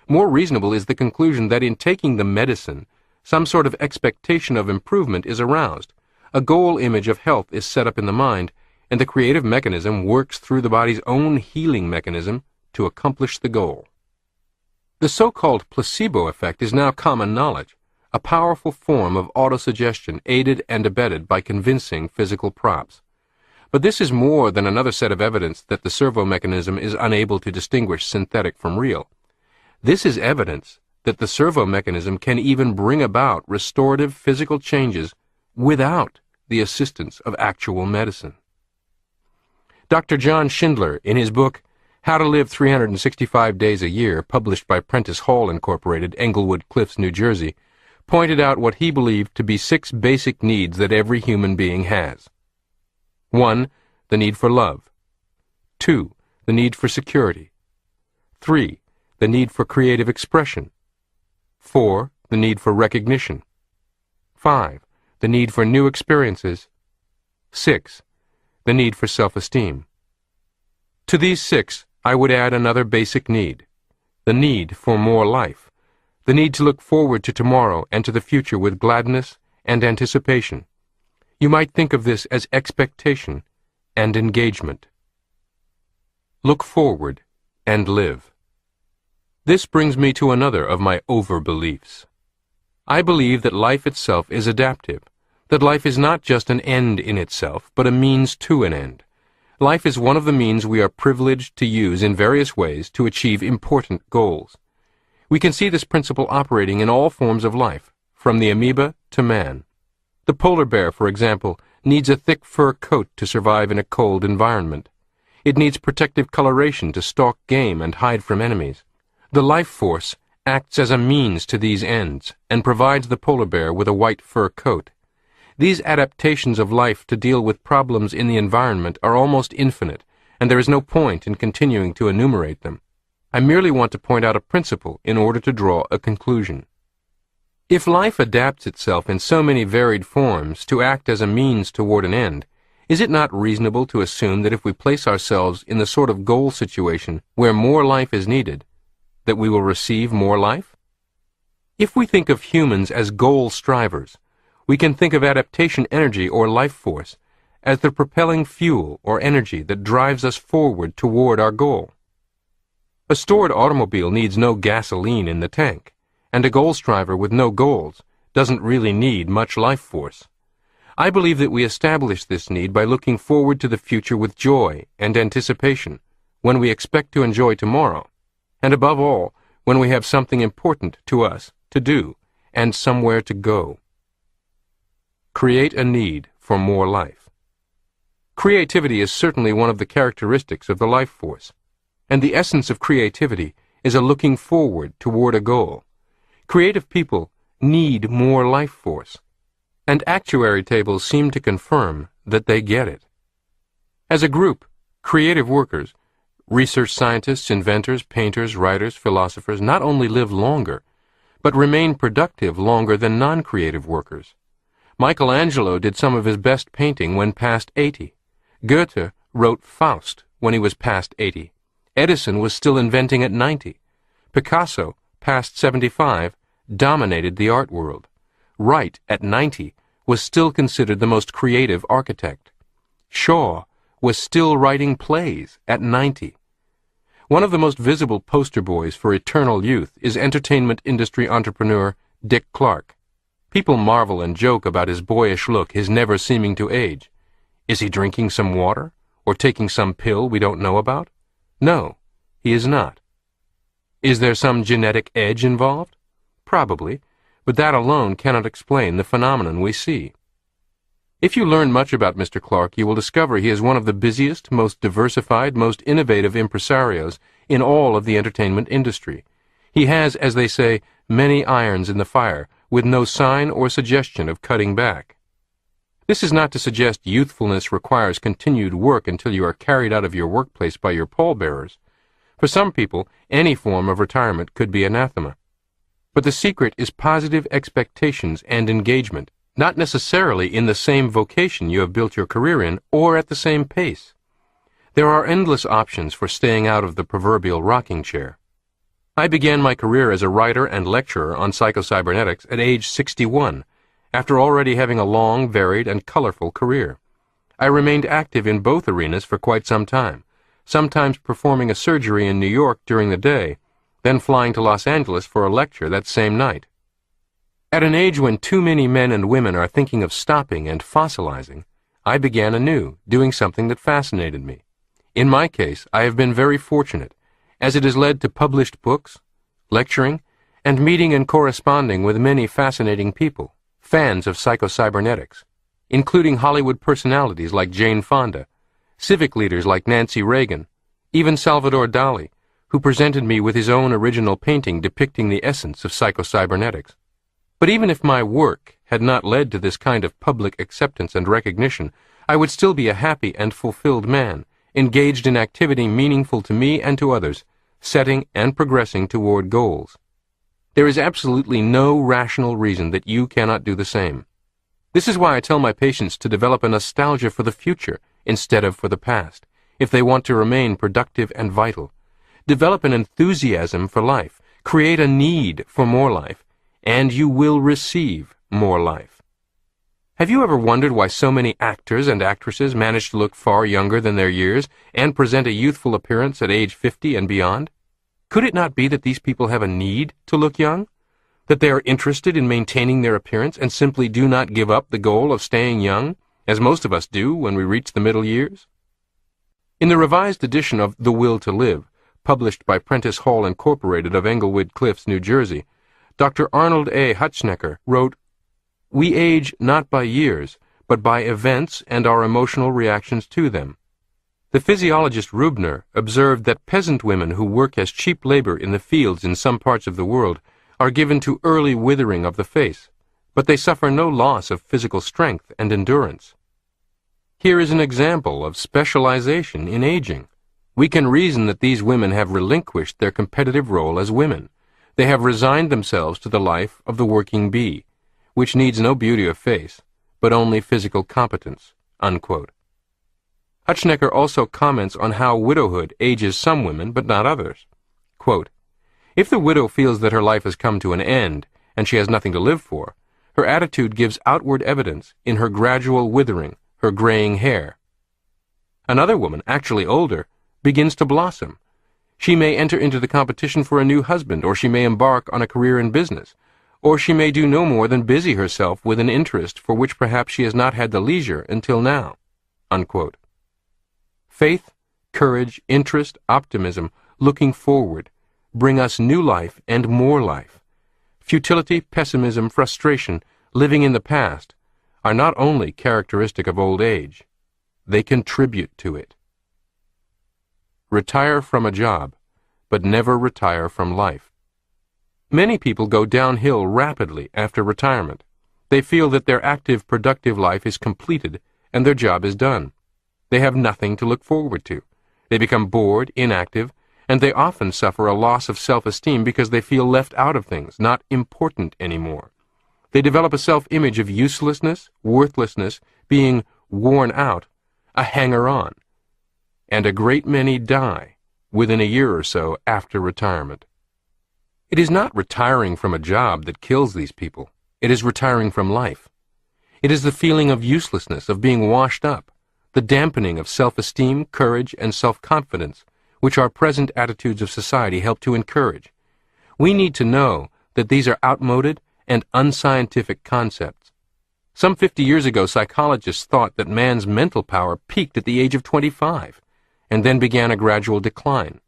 A: More reasonable is the conclusion that in taking the medicine, some sort of expectation of improvement is aroused, a goal image of health is set up in the mind, and the creative mechanism works through the body's own healing mechanism to accomplish the goal. The so-called placebo effect is now common knowledge, a powerful form of autosuggestion aided and abetted by convincing physical props. But this is more than another set of evidence that the servo mechanism is unable to distinguish synthetic from real. This is evidence that the servo mechanism can even bring about restorative physical changes without the assistance of actual medicine. Dr. John Schindler, in his book How to Live 365 Days a Year, published by Prentice Hall Incorporated, Englewood Cliffs, New Jersey, pointed out what he believed to be 6 basic needs that every human being has. 1. The need for love. 2. The need for security. 3. The need for creative expression. 4. The need for recognition. 5. The need for new experiences. 6. The need for self-esteem. To these 6, I would add another basic need, the need for more life, the need to look forward to tomorrow and to the future with gladness and anticipation. You might think of this as expectation and engagement. Look forward and live. This brings me to another of my over-beliefs. I believe that life itself is adaptive, that life is not just an end in itself, but a means to an end. Life is one of the means we are privileged to use in various ways to achieve important goals. We can see this principle operating in all forms of life, from the amoeba to man. The polar bear, for example, needs a thick fur coat to survive in a cold environment. It needs protective coloration to stalk game and hide from enemies. The life force acts as a means to these ends and provides the polar bear with a white fur coat. These adaptations of life to deal with problems in the environment are almost infinite, and there is no point in continuing to enumerate them. I merely want to point out a principle in order to draw a conclusion. If life adapts itself in so many varied forms to act as a means toward an end, Is it not reasonable to assume that if we place ourselves in the sort of goal situation where more life is needed, that we will receive more life? If we think of humans as goal strivers, we can think of adaptation energy or life force as the propelling fuel or energy that drives us forward toward our goal. A stored automobile needs no gasoline in the tank, and a goal striver with no goals doesn't really need much life force. I believe that we establish this need by looking forward to the future with joy and anticipation, when we expect to enjoy tomorrow, and above all, when we have something important to us to do and somewhere to go. Create a need for more life. Creativity is certainly one of the characteristics of the life force, and the essence of creativity is a looking forward toward a goal. Creative people need more life force, and actuary tables seem to confirm that they get it. As a group, creative workers, research scientists, inventors, painters, writers, philosophers, not only live longer, but remain productive longer than non-creative workers. Michelangelo did some of his best painting when past 80. Goethe wrote Faust when he was past 80. Edison was still inventing at 90. Picasso, past 75, dominated the art world. Wright, at 90, was still considered the most creative architect. Shaw was still writing plays at 90. One of the most visible poster boys for eternal youth is entertainment industry entrepreneur Dick Clark. People marvel and joke about his boyish look, his never seeming to age. Is he drinking some water, or taking some pill we don't know about? No, he is not. Is there some genetic edge involved? Probably, but that alone cannot explain the phenomenon we see. If you learn much about Mr. Clark, you will discover he is one of the busiest, most diversified, most innovative impresarios in all of the entertainment industry. He has, as they say, many irons in the fire, with no sign or suggestion of cutting back. This is not to suggest youthfulness requires continued work until you are carried out of your workplace by your pallbearers. For some people, any form of retirement could be anathema. But the secret is positive expectations and engagement, not necessarily in the same vocation you have built your career in or at the same pace. There are endless options for staying out of the proverbial rocking chair. I began my career as a writer and lecturer on Psycho-Cybernetics at age 61, after already having a long, varied, and colorful career. I remained active in both arenas for quite some time, sometimes performing a surgery in New York during the day, then flying to Los Angeles for a lecture that same night. At an age when too many men and women are thinking of stopping and fossilizing, I began anew, doing something that fascinated me. In my case, I have been very fortunate, as it has led to published books, lecturing, and meeting and corresponding with many fascinating people, fans of Psycho-Cybernetics, including Hollywood personalities like Jane Fonda, civic leaders like Nancy Reagan, even Salvador Dali, who presented me with his own original painting depicting the essence of Psycho-Cybernetics. But even if my work had not led to this kind of public acceptance and recognition, I would still be a happy and fulfilled man, engaged in activity meaningful to me and to others, setting and progressing toward goals. There is absolutely no rational reason that you cannot do the same. This is why I tell my patients to develop a nostalgia for the future instead of for the past, if they want to remain productive and vital. Develop an enthusiasm for life, create a need for more life, and you will receive more life. Have you ever wondered why so many actors and actresses manage to look far younger than their years and present a youthful appearance at age 50 and beyond? Could it not be that these people have a need to look young? That they are interested in maintaining their appearance and simply do not give up the goal of staying young, as most of us do when we reach the middle years? In the revised edition of The Will to Live, published by Prentice Hall Incorporated of Englewood Cliffs, New Jersey, Dr. Arnold A. Hutschnecker wrote, "We age not by years, but by events and our emotional reactions to them." The physiologist Rubner observed that peasant women who work as cheap labor in the fields in some parts of the world are given to early withering of the face, but they suffer no loss of physical strength and endurance. Here is an example of specialization in aging. We can reason that these women have relinquished their competitive role as women. They have resigned themselves to the life of the working bee, which needs no beauty of face, but only physical competence." Unquote. Hutschnecker also comments on how widowhood ages some women but not others. Quote, "If the widow feels that her life has come to an end and she has nothing to live for, her attitude gives outward evidence in her gradual withering, her graying hair. Another woman, actually older, begins to blossom. She may enter into the competition for a new husband, or she may embark on a career in business, or she may do no more than busy herself with an interest for which perhaps she has not had the leisure until now." Unquote. Faith, courage, interest, optimism, looking forward, bring us new life and more life. Futility, pessimism, frustration, living in the past, are not only characteristic of old age, they contribute to it. Retire from a job, but never retire from life. Many people go downhill rapidly after retirement. They feel that their active, productive life is completed and their job is done. They have nothing to look forward to. They become bored, inactive, and they often suffer a loss of self-esteem because they feel left out of things, not important anymore. They develop a self-image of uselessness, worthlessness, being worn out, a hanger-on. And a great many die within a year or so after retirement. It is not retiring from a job that kills these people. It is retiring from life. It is the feeling of uselessness, of being washed up, the dampening of self-esteem, courage, and self-confidence, which our present attitudes of society help to encourage. We need to know that these are outmoded and unscientific concepts. Some 50 years ago, psychologists thought that man's mental power peaked at the age of 25, and then began a gradual decline.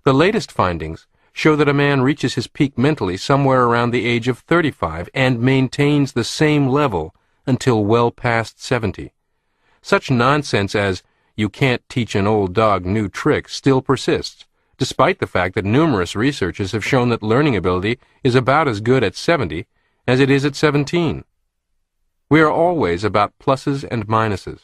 A: The latest findings show that a man reaches his peak mentally somewhere around the age of 35 and maintains the same level until well past 70. Such nonsense as, "You can't teach an old dog new tricks," still persists, despite the fact that numerous researches have shown that learning ability is about as good at 70 as it is at 17. We are always about pluses and minuses.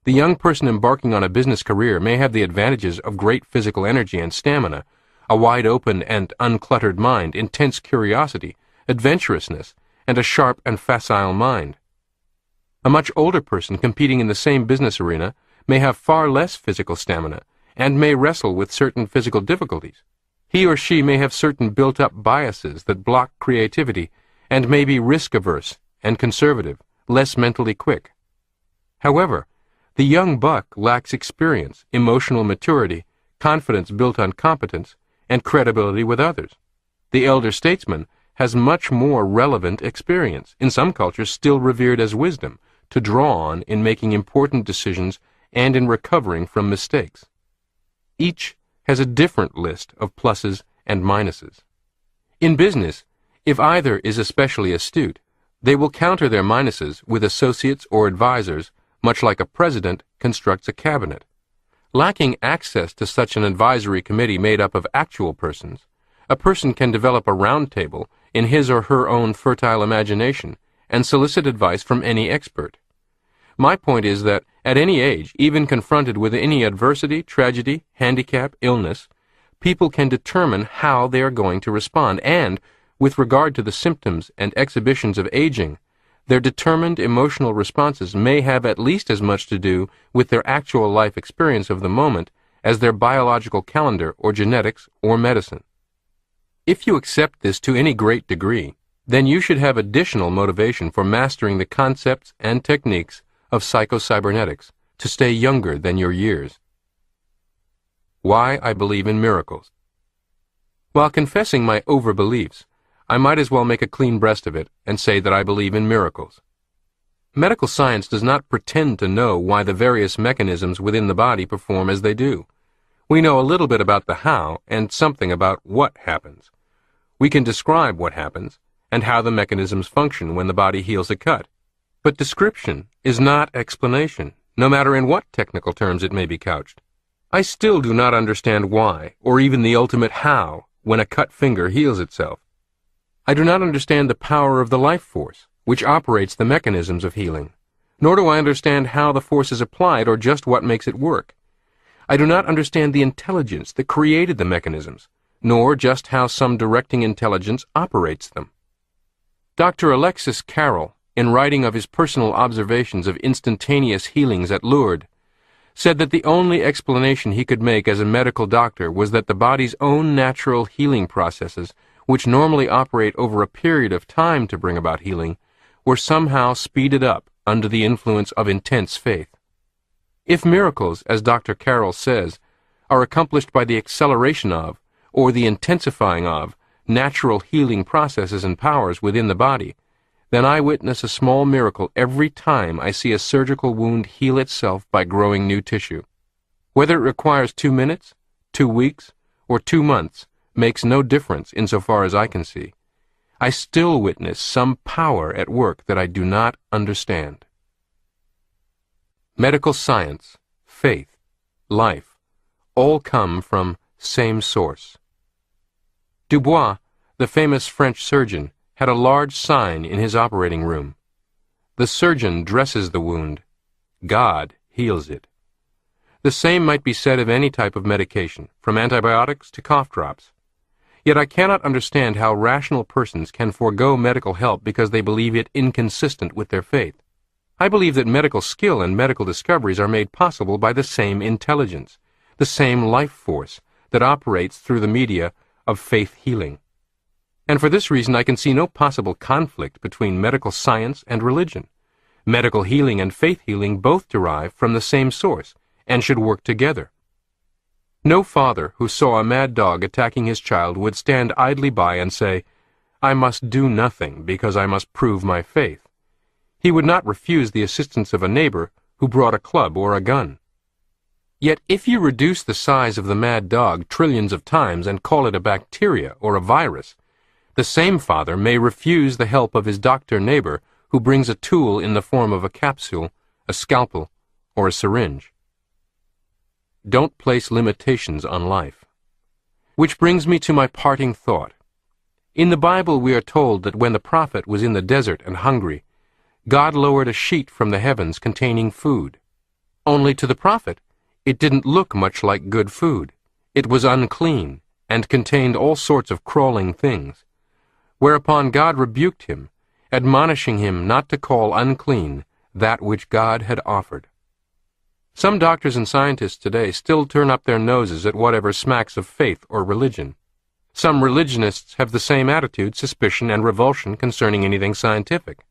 A: The young person embarking on a business career may have the advantages of great physical energy and stamina, a wide-open and uncluttered mind, intense curiosity, adventurousness, and a sharp and facile mind. A much older person competing in the same business arena may have far less physical stamina and may wrestle with certain physical difficulties. He or she may have certain built-up biases that block creativity and may be risk-averse and conservative, less mentally quick. However, the young buck lacks experience, emotional maturity, confidence built on competence, and credibility with others. The elder statesman has much more relevant experience, in some cultures still revered as wisdom, to draw on in making important decisions and in recovering from mistakes. Each has a different list of pluses and minuses. In business, if either is especially astute, they will counter their minuses with associates or advisors, much like a president constructs a cabinet. Lacking access to such an advisory committee made up of actual persons, a person can develop a round table in his or her own fertile imagination and solicit advice from any expert. My point is that at any age, even confronted with any adversity, tragedy, handicap, illness, people can determine how they are going to respond, and, with regard to the symptoms and exhibitions of aging, their determined emotional responses may have at least as much to do with their actual life experience of the moment as their biological calendar or genetics or medicine. If you accept this to any great degree, then you should have additional motivation for mastering the concepts and techniques of psycho-cybernetics to stay younger than your years. Why I believe in miracles. While confessing my overbeliefs, I might as well make a clean breast of it and say that I believe in miracles. Medical science does not pretend to know why the various mechanisms within the body perform as they do. We know a little bit about the how and something about what happens. We can describe what happens and how the mechanisms function when the body heals a cut. But description is not explanation, no matter in what technical terms it may be couched. I still do not understand why, or even the ultimate how, when a cut finger heals itself. I do not understand the power of the life force, which operates the mechanisms of healing, nor do I understand how the force is applied or just what makes it work. I do not understand the intelligence that created the mechanisms, nor just how some directing intelligence operates them. Dr. Alexis Carrel, in writing of his personal observations of instantaneous healings at Lourdes, said that the only explanation he could make as a medical doctor was that the body's own natural healing processes, which normally operate over a period of time to bring about healing, were somehow speeded up under the influence of intense faith. If miracles, as Dr. Carroll says, are accomplished by the acceleration of, or the intensifying of, natural healing processes and powers within the body, then I witness a small miracle every time I see a surgical wound heal itself by growing new tissue. Whether it requires 2 minutes, 2 weeks, or 2 months makes no difference insofar as I can see. I still witness some power at work that I do not understand. Medical science, faith, life, all come from same source. Dubois, the famous French surgeon, had a large sign in his operating room. The surgeon dresses the wound. God heals it. The same might be said of any type of medication, from antibiotics to cough drops. Yet I cannot understand how rational persons can forego medical help because they believe it inconsistent with their faith. I believe that medical skill and medical discoveries are made possible by the same intelligence, the same life force that operates through the media of faith healing. And for this reason I can see no possible conflict between medical science and religion. Medical healing and faith healing both derive from the same source and should work together. No father who saw a mad dog attacking his child would stand idly by and say, "I must do nothing because I must prove my faith." He would not refuse the assistance of a neighbor who brought a club or a gun. Yet if you reduce the size of the mad dog trillions of times and call it a bacteria or a virus, the same father may refuse the help of his doctor neighbor who brings a tool in the form of a capsule, a scalpel, or a syringe. Don't place limitations on life. Which brings me to my parting thought. In the Bible we are told that when the prophet was in the desert and hungry, God lowered a sheet from the heavens containing food. Only to the prophet, it didn't look much like good food. It was unclean and contained all sorts of crawling things. Whereupon God rebuked him, admonishing him not to call unclean that which God had offered. Some doctors and scientists today still turn up their noses at whatever smacks of faith or religion. Some religionists have the same attitude, suspicion, and revulsion concerning anything scientific.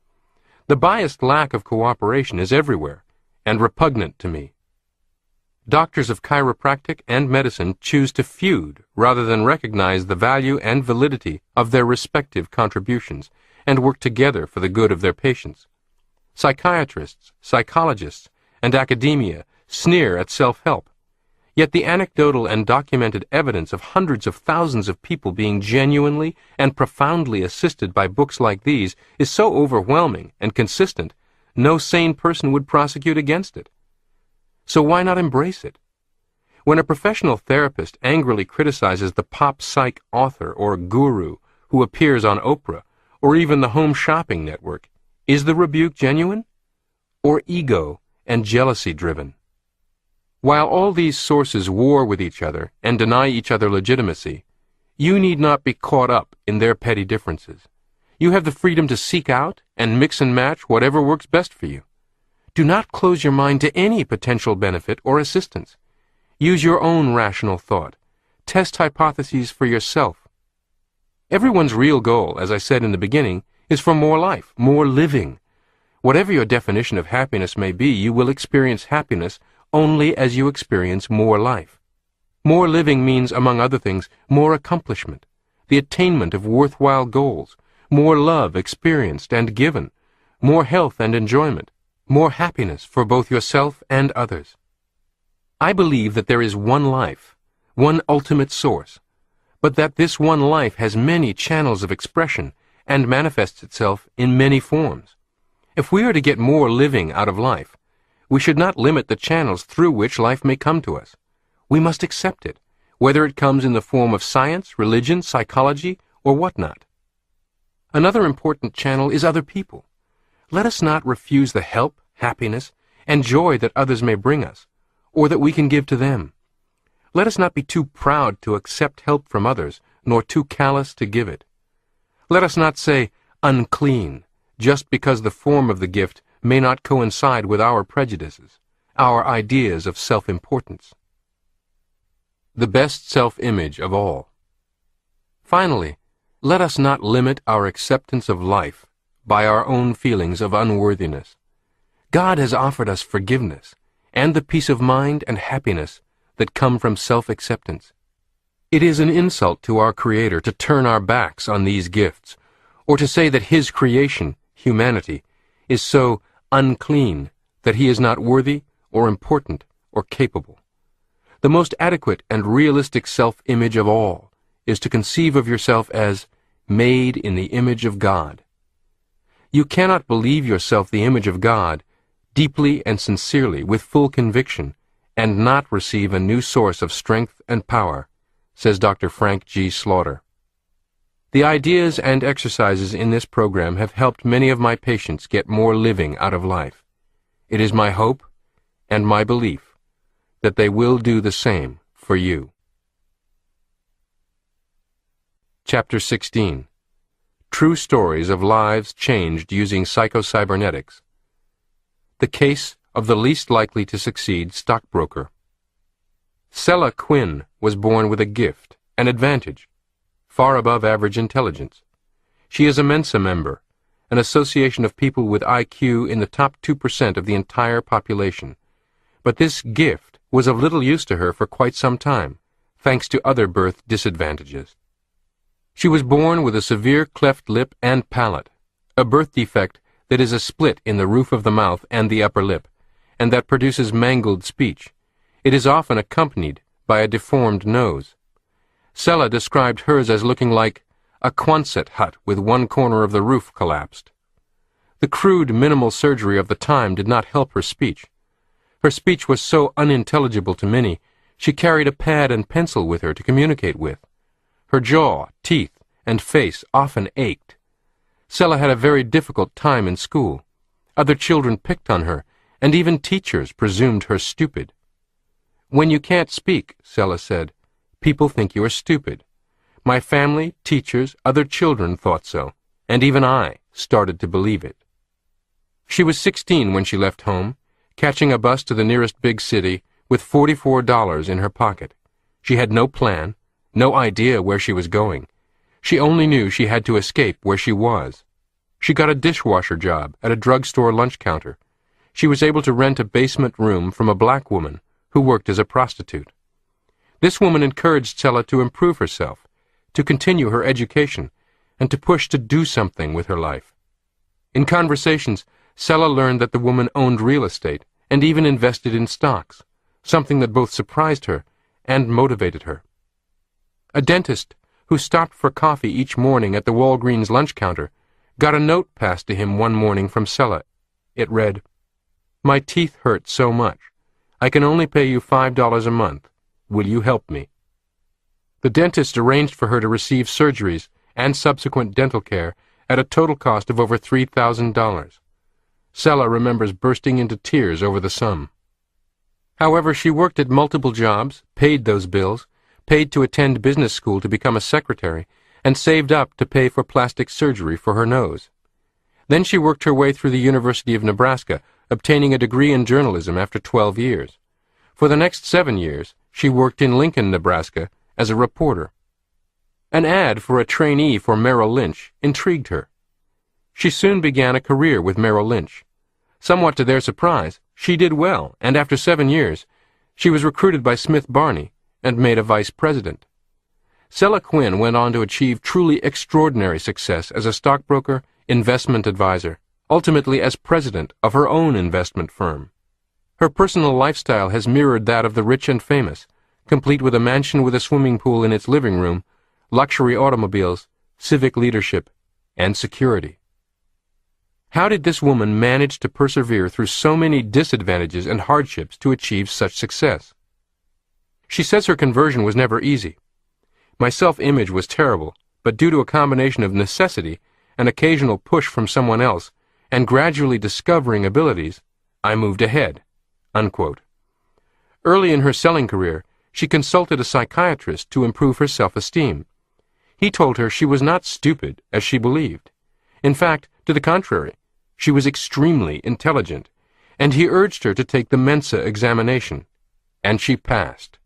A: The biased lack of cooperation is everywhere, and repugnant to me. Doctors of chiropractic and medicine choose to feud rather than recognize the value and validity of their respective contributions and work together for the good of their patients. Psychiatrists, psychologists, and academia sneer at self-help. Yet the anecdotal and documented evidence of hundreds of thousands of people being genuinely and profoundly assisted by books like these is so overwhelming and consistent, no sane person would prosecute against it. So why not embrace it? When a professional therapist angrily criticizes the pop psych author or guru who appears on Oprah or even the Home Shopping Network, is the rebuke genuine or ego and jealousy driven? While all these sources war with each other and deny each other legitimacy, you need not be caught up in their petty differences. You have the freedom to seek out and mix and match whatever works best for you. Do not close your mind to any potential benefit or assistance. Use your own rational thought. Test hypotheses for yourself. Everyone's real goal, as I said in the beginning, is for more life, more living. Whatever your definition of happiness may be, you will experience happiness only as you experience more life. More living means, among other things, more accomplishment, the attainment of worthwhile goals, more love experienced and given, more health and enjoyment, more happiness for both yourself and others. I believe that there is one life, one ultimate source, but that this one life has many channels of expression and manifests itself in many forms. If we are to get more living out of life, we should not limit the channels through which life may come to us. We must accept it, whether it comes in the form of science, religion, psychology, or whatnot. Another important channel is other people. Let us not refuse the help, happiness, and joy that others may bring us, or that we can give to them. Let us not be too proud to accept help from others, nor too callous to give it. Let us not say, unclean, just because the form of the gift may not coincide with our prejudices, our ideas of self-importance. The best self-image of all. Finally, let us not limit our acceptance of life by our own feelings of unworthiness. God has offered us forgiveness and the peace of mind and happiness that come from self-acceptance. It is an insult to our Creator to turn our backs on these gifts, or to say that His creation, humanity, is so unclean that He is not worthy or important or capable. The most adequate and realistic self-image of all is to conceive of yourself as made in the image of God. You cannot believe yourself the image of God deeply and sincerely with full conviction and not receive a new source of strength and power, says Dr. Frank G. Slaughter. The ideas and exercises in this program have helped many of my patients get more living out of life. It is my hope and my belief that they will do the same for you. Chapter 16. True Stories of Lives Changed Using Psycho-Cybernetics. The Case of the Least Likely to Succeed Stockbroker. Sella Quinn was born with a gift, an advantage, far above average intelligence. She is a Mensa member, an association of people with IQ in the top 2% of the entire population. But this gift was of little use to her for quite some time, thanks to other birth disadvantages. She was born with a severe cleft lip and palate, a birth defect that is a split in the roof of the mouth and the upper lip, and that produces mangled speech. It is often accompanied by a deformed nose. Sella described hers as looking like a Quonset hut with one corner of the roof collapsed. The crude, minimal surgery of the time did not help her speech. Her speech was so unintelligible to many, she carried a pad and pencil with her to communicate with. Her jaw, teeth, and face often ached. Sella had a very difficult time in school. Other children picked on her, and even teachers presumed her stupid. "When you can't speak," Sella said, "people think you are stupid. My family, teachers, other children thought so, and even I started to believe it." She was 16 when she left home, catching a bus to the nearest big city with $44 in her pocket. She had no plan, no idea where she was going. She only knew she had to escape where she was. She got a dishwasher job at a drugstore lunch counter. She was able to rent a basement room from a black woman who worked as a prostitute. This woman encouraged Sella to improve herself, to continue her education, and to push to do something with her life. In conversations, Sella learned that the woman owned real estate and even invested in stocks, something that both surprised her and motivated her. A dentist who stopped for coffee each morning at the Walgreens lunch counter got a note passed to him one morning from Sella. It read, "My teeth hurt so much. I can only pay you $5 a month. Will you help me?" The dentist arranged for her to receive surgeries and subsequent dental care at a total cost of over $3,000. Sella remembers bursting into tears over the sum. However, she worked at multiple jobs, paid those bills, paid to attend business school to become a secretary, and saved up to pay for plastic surgery for her nose. Then she worked her way through the University of Nebraska, obtaining a degree in journalism after 12 years. For the next 7 years, she worked in Lincoln, Nebraska, as a reporter. An ad for a trainee for Merrill Lynch intrigued her. She soon began a career with Merrill Lynch. Somewhat to their surprise, she did well, and after 7 years, she was recruited by Smith Barney and made a vice president. Sella Quinn went on to achieve truly extraordinary success as a stockbroker, investment advisor, ultimately as president of her own investment firm. Her personal lifestyle has mirrored that of the rich and famous, complete with a mansion with a swimming pool in its living room, luxury automobiles, civic leadership, and security. How did this woman manage to persevere through so many disadvantages and hardships to achieve such success? She says her conversion was never easy. "My self-image was terrible, but due to a combination of necessity, an occasional push from someone else, and gradually discovering abilities, I moved ahead." Unquote. Early in her selling career, she consulted a psychiatrist to improve her self-esteem. He told her she was not stupid, as she believed. In fact, to the contrary, she was extremely intelligent, and he urged her to take the Mensa examination, and she passed.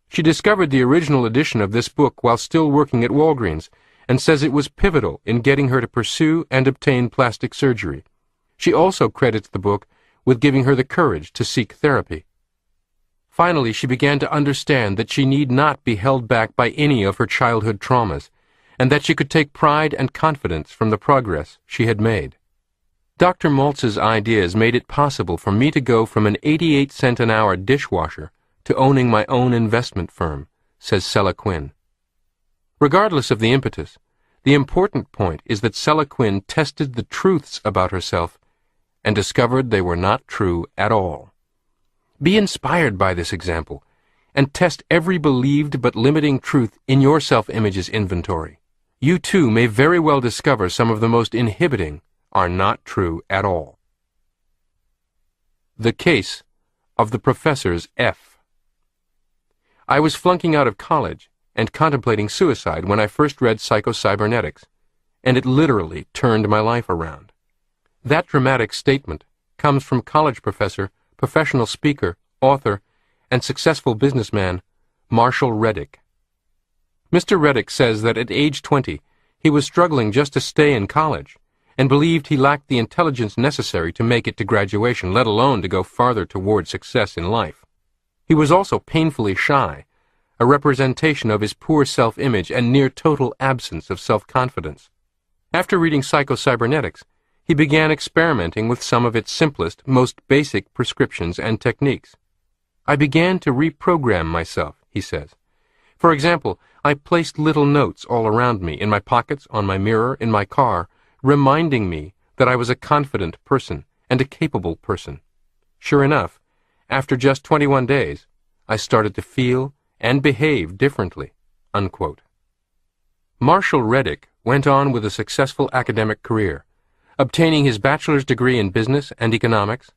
A: She discovered the original edition of this book while still working at Walgreens, and says it was pivotal in getting her to pursue and obtain plastic surgery. She also credits the book with giving her the courage to seek therapy. Finally, she began to understand that she need not be held back by any of her childhood traumas, and that she could take pride and confidence from the progress she had made. Dr. Maltz's ideas made it possible for me to go from an 88-cent an hour dishwasher to owning my own investment firm, says Sella Quinn. Regardless of the impetus, the important point is that Sella Quinn tested the truths about herself and discovered they were not true at all. Be inspired by this example and test every believed but limiting truth in your self-image's inventory. You too may very well discover some of the most inhibiting are not true at all. The case of the professor's F. I was flunking out of college and contemplating suicide when I first read Psycho-Cybernetics, and it literally turned my life around. That dramatic statement comes from college professor, professional speaker, author, and successful businessman Marshall Reddick. Mr. Reddick says that at age 20, he was struggling just to stay in college and believed he lacked the intelligence necessary to make it to graduation, let alone to go farther toward success in life. He was also painfully shy, a representation of his poor self-image and near total absence of self-confidence. After reading Psycho-Cybernetics, he began experimenting with some of its simplest, most basic prescriptions and techniques. I began to reprogram myself, he says. For example, I placed little notes all around me, in my pockets, on my mirror, in my car, reminding me that I was a confident person and a capable person. Sure enough, after just 21 days, I started to feel and behave differently." Unquote. Marshall Reddick went on with a successful academic career, obtaining his bachelor's degree in business and economics,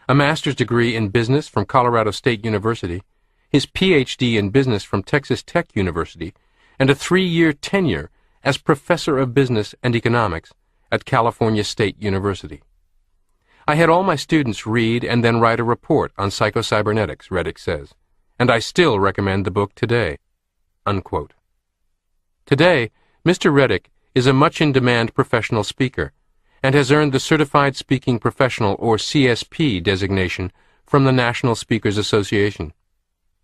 A: a master's degree in business from Colorado State University, his Ph.D. in business from Texas Tech University, and a 3-year tenure as professor of business and economics at California State University. I had all my students read and then write a report on Psycho-Cybernetics, Reddick says, and I still recommend the book today. Unquote. Today, Mr. Reddick is a much-in-demand professional speaker and has earned the Certified Speaking Professional, or CSP, designation from the National Speakers Association.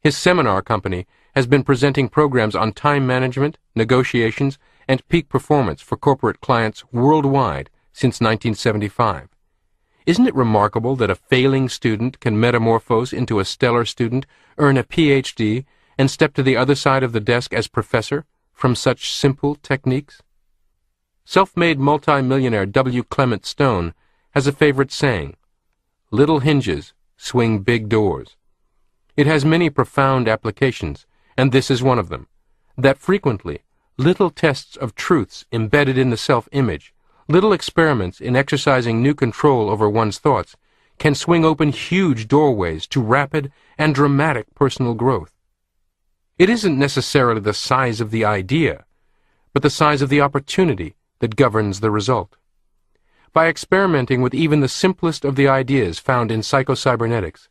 A: His seminar company has been presenting programs on time management, negotiations, and peak performance for corporate clients worldwide since 1975. Isn't it remarkable that a failing student can metamorphose into a stellar student, earn a Ph.D., and step to the other side of the desk as professor from such simple techniques? Self-made multi-millionaire W. Clement Stone has a favorite saying, "Little hinges swing big doors." It has many profound applications, and this is one of them, that frequently little tests of truths embedded in the self-image, little experiments in exercising new control over one's thoughts, can swing open huge doorways to rapid and dramatic personal growth. It isn't necessarily the size of the idea, but the size of the opportunity that governs the result. By experimenting with even the simplest of the ideas found in Psycho-Cybernetics,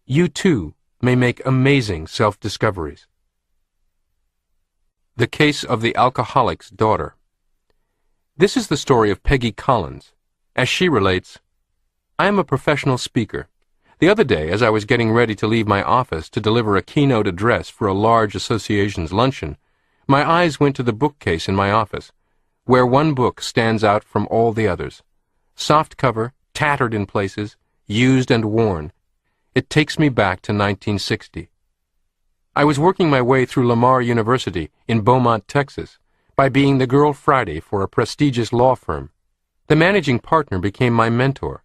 A: you too may make amazing self-discoveries. The Case of the Alcoholic's Daughter. This is the story of Peggy Collins. As she relates, "I am a professional speaker. The other day, as I was getting ready to leave my office to deliver a keynote address for a large association's luncheon, my eyes went to the bookcase in my office, where one book stands out from all the others. Soft cover, tattered in places, used and worn. It takes me back to 1960. I was working my way through Lamar University in Beaumont, Texas, by being the girl Friday for a prestigious law firm. The managing partner became my mentor.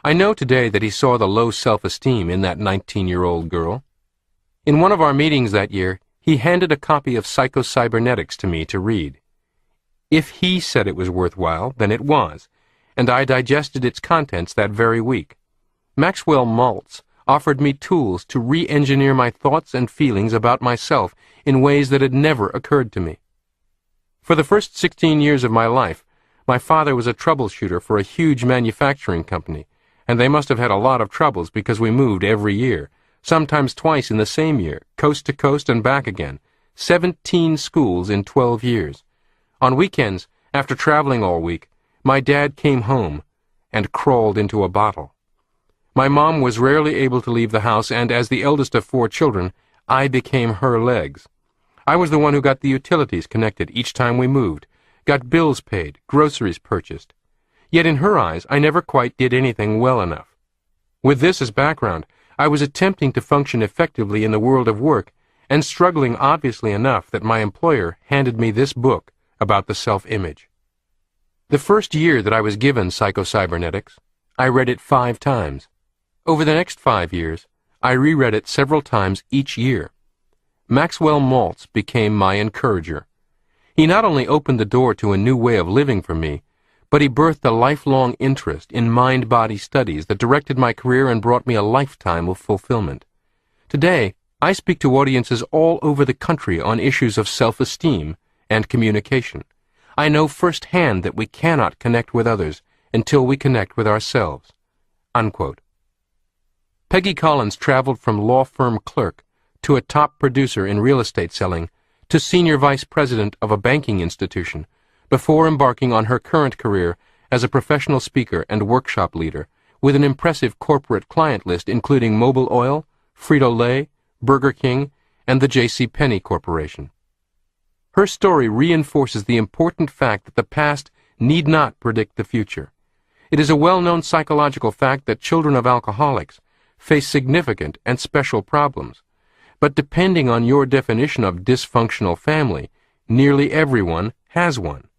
A: I know today that he saw the low self-esteem in that 19-year-old girl. In one of our meetings that year, he handed a copy of Psycho-Cybernetics to me to read. If he said it was worthwhile, then it was, and I digested its contents that very week. Maxwell Maltz offered me tools to re-engineer my thoughts and feelings about myself in ways that had never occurred to me. For the first 16 years of my life, my father was a troubleshooter for a huge manufacturing company, and they must have had a lot of troubles because we moved every year, sometimes twice in the same year, coast to coast and back again, 17 schools in 12 years. On weekends, after traveling all week, my dad came home and crawled into a bottle. My mom was rarely able to leave the house, and as the eldest of 4 children, I became her legs. I was the one who got the utilities connected each time we moved, got bills paid, groceries purchased. Yet in her eyes, I never quite did anything well enough. With this as background, I was attempting to function effectively in the world of work and struggling obviously enough that my employer handed me this book about the self-image. The first year that I was given Psycho-Cybernetics, I read it 5 times. Over the next 5 years, I reread it several times each year. Maxwell Maltz became my encourager. He not only opened the door to a new way of living for me, but he birthed a lifelong interest in mind-body studies that directed my career and brought me a lifetime of fulfillment. Today, I speak to audiences all over the country on issues of self-esteem and communication. I know firsthand that we cannot connect with others until we connect with ourselves." Unquote. Peggy Collins traveled from law firm clerk to a top producer in real estate selling to senior vice president of a banking institution before embarking on her current career as a professional speaker and workshop leader with an impressive corporate client list including Mobil Oil, Frito-Lay, Burger King, and the J.C. Penney Corporation. Her story reinforces the important fact that the past need not predict the future. It is a well-known psychological fact that children of alcoholics face significant and special problems. But depending on your definition of dysfunctional family, nearly everyone has one.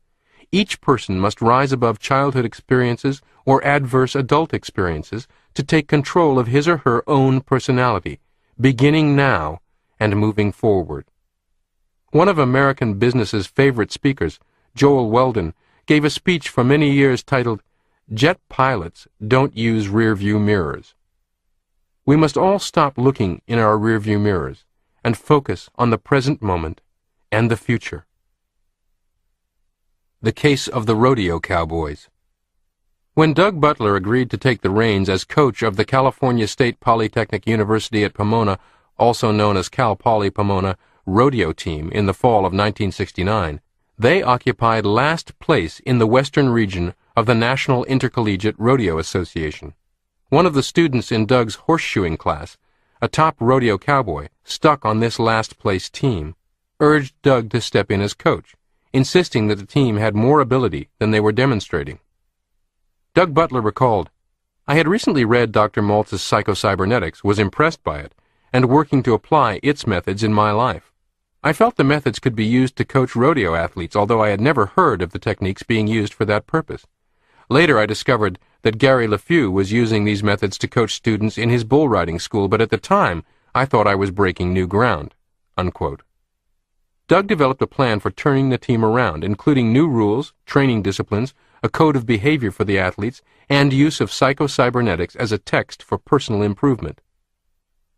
A: Each person must rise above childhood experiences or adverse adult experiences to take control of his or her own personality, beginning now and moving forward. One of American business's favorite speakers, Joel Weldon, gave a speech for many years titled, "Jet Pilots Don't Use Rearview Mirrors." We must all stop looking in our rearview mirrors and focus on the present moment and the future. The Case of the Rodeo Cowboys. When Doug Butler agreed to take the reins as coach of the California State Polytechnic University at Pomona, also known as Cal Poly Pomona, rodeo team in the fall of 1969, they occupied last place in the western region of the National Intercollegiate Rodeo Association. One of the students in Doug's horseshoeing class, a top rodeo cowboy stuck on this last-place team, urged Doug to step in as coach, insisting that the team had more ability than they were demonstrating. Doug Butler recalled, "I had recently read Dr. Maltz's Psycho-Cybernetics, was impressed by it, and working to apply its methods in my life. I felt the methods could be used to coach rodeo athletes, although I had never heard of the techniques being used for that purpose. Later I discovered that Gary LeFew was using these methods to coach students in his bull riding school, but at the time I thought I was breaking new ground." Unquote. Doug developed a plan for turning the team around, including new rules, training disciplines, a code of behavior for the athletes, and use of Psycho-Cybernetics as a text for personal improvement.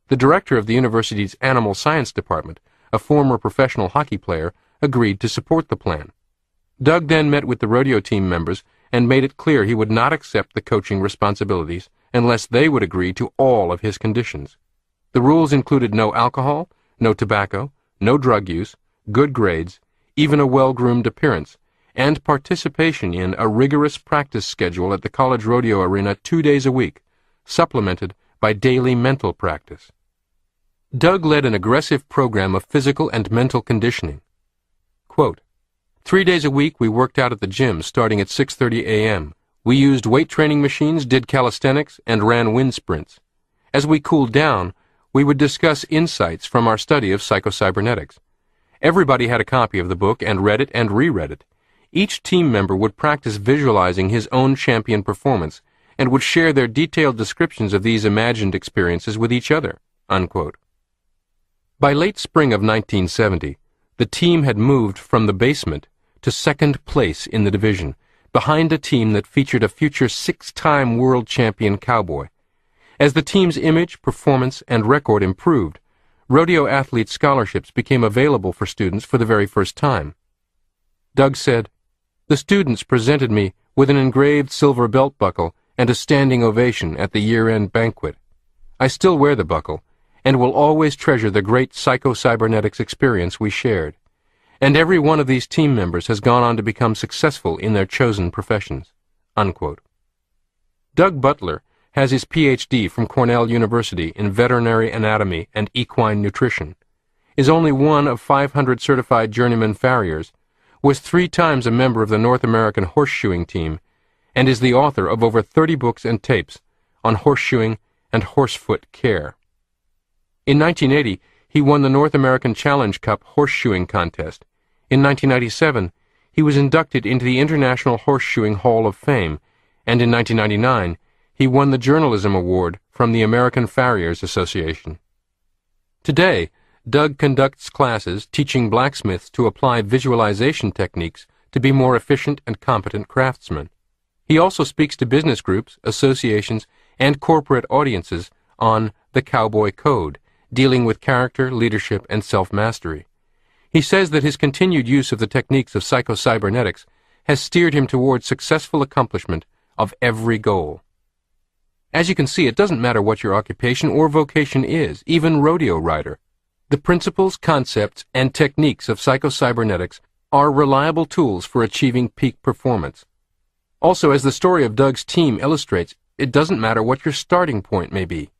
A: The director of the university's Animal Science Department, a former professional hockey player, agreed to support the plan. Doug then met with the rodeo team members and made it clear he would not accept the coaching responsibilities unless they would agree to all of his conditions. The rules included no alcohol, no tobacco, no drug use, good grades, even a well-groomed appearance, and participation in a rigorous practice schedule at the college rodeo arena 2 days a week, supplemented by daily mental practice. Doug led an aggressive program of physical and mental conditioning. Quote, 3 days a week we worked out at the gym starting at 6:30 a.m. We used weight training machines, did calisthenics, and ran wind sprints. As we cooled down, we would discuss insights from our study of Psycho-Cybernetics. Everybody had a copy of the book and read it and reread it. Each team member would practice visualizing his own champion performance and would share their detailed descriptions of these imagined experiences with each other." Unquote. By late spring of 1970, the team had moved from the basement to second place in the division, behind a team that featured a future 6-time world champion cowboy. As the team's image, performance, and record improved, rodeo athlete scholarships became available for students for the very first time. Doug said, "The students presented me with an engraved silver belt buckle and a standing ovation at the year-end banquet. I still wear the buckle, and will always treasure the great Psycho-Cybernetics experience we shared. And every one of these team members has gone on to become successful in their chosen professions." Unquote. Doug Butler has his Ph.D. from Cornell University in veterinary anatomy and equine nutrition, is only one of 500 certified journeyman farriers, was 3 times a member of the North American horseshoeing team, and is the author of over 30 books and tapes on horseshoeing and horsefoot care. In 1980, he won the North American Challenge Cup horseshoeing contest. In 1997, he was inducted into the International Horseshoeing Hall of Fame, and in 1999, he won the Journalism Award from the American Farriers Association. Today, Doug conducts classes teaching blacksmiths to apply visualization techniques to be more efficient and competent craftsmen. He also speaks to business groups, associations, and corporate audiences on the Cowboy Code, dealing with character, leadership, and self-mastery. He says that his continued use of the techniques of Psycho-Cybernetics has steered him towards successful accomplishment of every goal. As you can see, it doesn't matter what your occupation or vocation is, even rodeo rider. The principles, concepts, and techniques of Psycho-Cybernetics are reliable tools for achieving peak performance. Also, as the story of Doug's team illustrates, it doesn't matter what your starting point may be.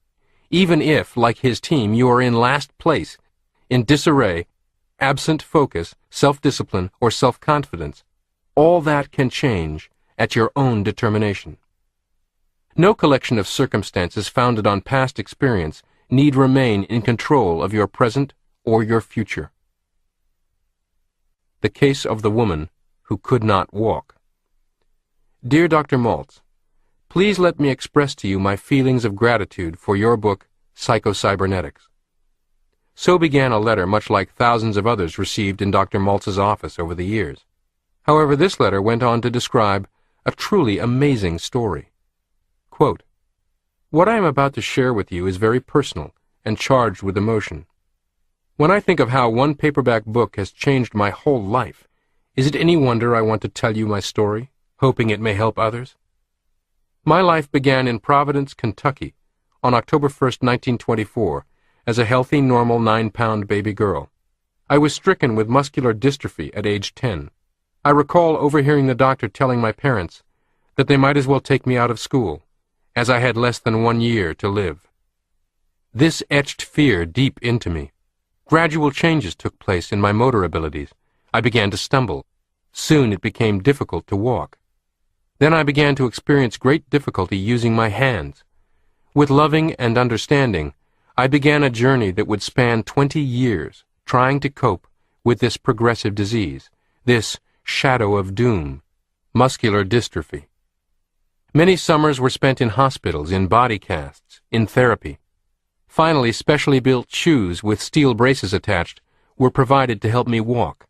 A: Even if, like his team, you are in last place, in disarray, absent focus, self-discipline, or self-confidence, all that can change at your own determination. No collection of circumstances founded on past experience need remain in control of your present or your future. The case of the woman who could not walk. Dear Dr. Maltz, please let me express to you my feelings of gratitude for your book, Psycho-Cybernetics. So began a letter much like thousands of others received in Dr. Maltz's office over the years. However, this letter went on to describe a truly amazing story. Quote, "What I am about to share with you is very personal and charged with emotion. When I think of how one paperback book has changed my whole life, is it any wonder I want to tell you my story, hoping it may help others? My life began in Providence, Kentucky, on October 1st, 1924, as a healthy, normal 9-pound baby girl. I was stricken with muscular dystrophy at age 10. I recall overhearing the doctor telling my parents that they might as well take me out of school, as I had less than 1 year to live. This etched fear deep into me. Gradual changes took place in my motor abilities. I began to stumble. Soon it became difficult to walk. Then I began to experience great difficulty using my hands. With loving and understanding, I began a journey that would span 20 years, trying to cope with this progressive disease, this shadow of doom, muscular dystrophy. Many summers were spent in hospitals, in body casts, in therapy. Finally, specially built shoes with steel braces attached were provided to help me walk.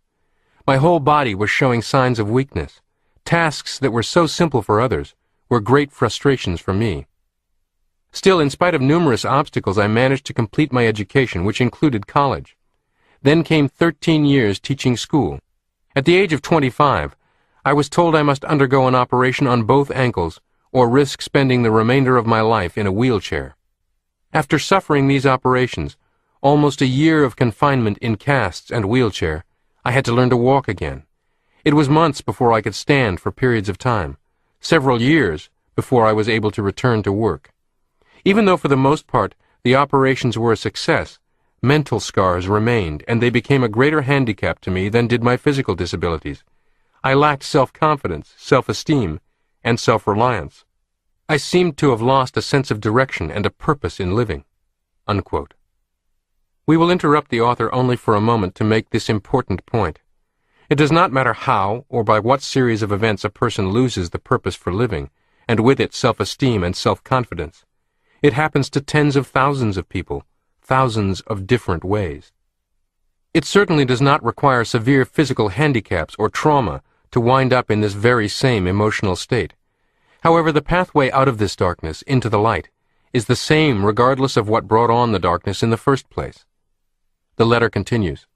A: My whole body was showing signs of weakness. Tasks that were so simple for others were great frustrations for me. Still, in spite of numerous obstacles, I managed to complete my education, which included college. Then came 13 years teaching school. At the age of 25, I was told I must undergo an operation on both ankles or risk spending the remainder of my life in a wheelchair. After suffering these operations, almost a year of confinement in casts and wheelchair, I had to learn to walk again. It was months before I could stand for periods of time, several years before I was able to return to work. Even though for the most part the operations were a success, mental scars remained, and they became a greater handicap to me than did my physical disabilities. I lacked self-confidence, self-esteem, and self-reliance. I seemed to have lost a sense of direction and a purpose in living." Unquote. We will interrupt the author only for a moment to make this important point. It does not matter how or by what series of events a person loses the purpose for living, and with it self-esteem and self-confidence. It happens to tens of thousands of people, thousands of different ways. It certainly does not require severe physical handicaps or trauma to wind up in this very same emotional state. However, the pathway out of this darkness into the light is the same regardless of what brought on the darkness in the first place. The letter continues.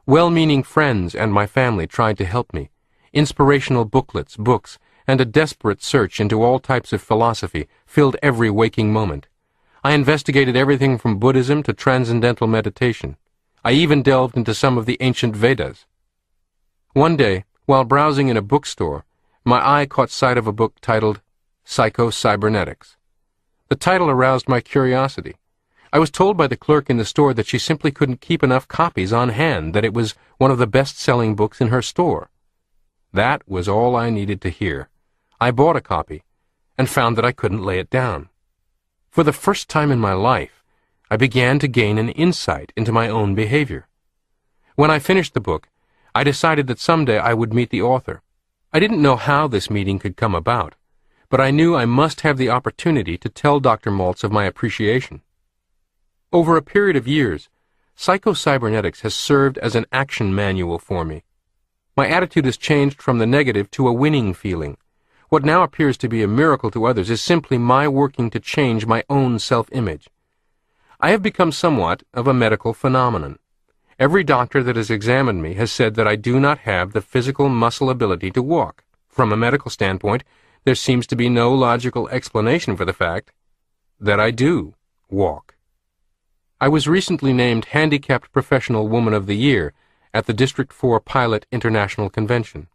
A: Well-meaning friends and my family tried to help me. Inspirational booklets, books, and a desperate search into all types of philosophy filled every waking moment. I investigated everything from Buddhism to transcendental meditation. I even delved into some of the ancient Vedas. One day, while browsing in a bookstore, my eye caught sight of a book titled Psycho-Cybernetics. The title aroused my curiosity. I was told by the clerk in the store that she simply couldn't keep enough copies on hand, that it was one of the best-selling books in her store. That was all I needed to hear. I bought a copy and found that I couldn't lay it down. For the first time in my life, I began to gain an insight into my own behavior. When I finished the book, I decided that someday I would meet the author. I didn't know how this meeting could come about, but I knew I must have the opportunity to tell Dr. Maltz of my appreciation. Over a period of years, Psycho-Cybernetics has served as an action manual for me. My attitude has changed from the negative to a winning feeling. What now appears to be a miracle to others is simply my working to change my own self-image. I have become somewhat of a medical phenomenon. Every doctor that has examined me has said that I do not have the physical muscle ability to walk. From a medical standpoint, there seems to be no logical explanation for the fact that I do walk. I was recently named Handicapped Professional Woman of the Year at the District 4 Pilot International Convention.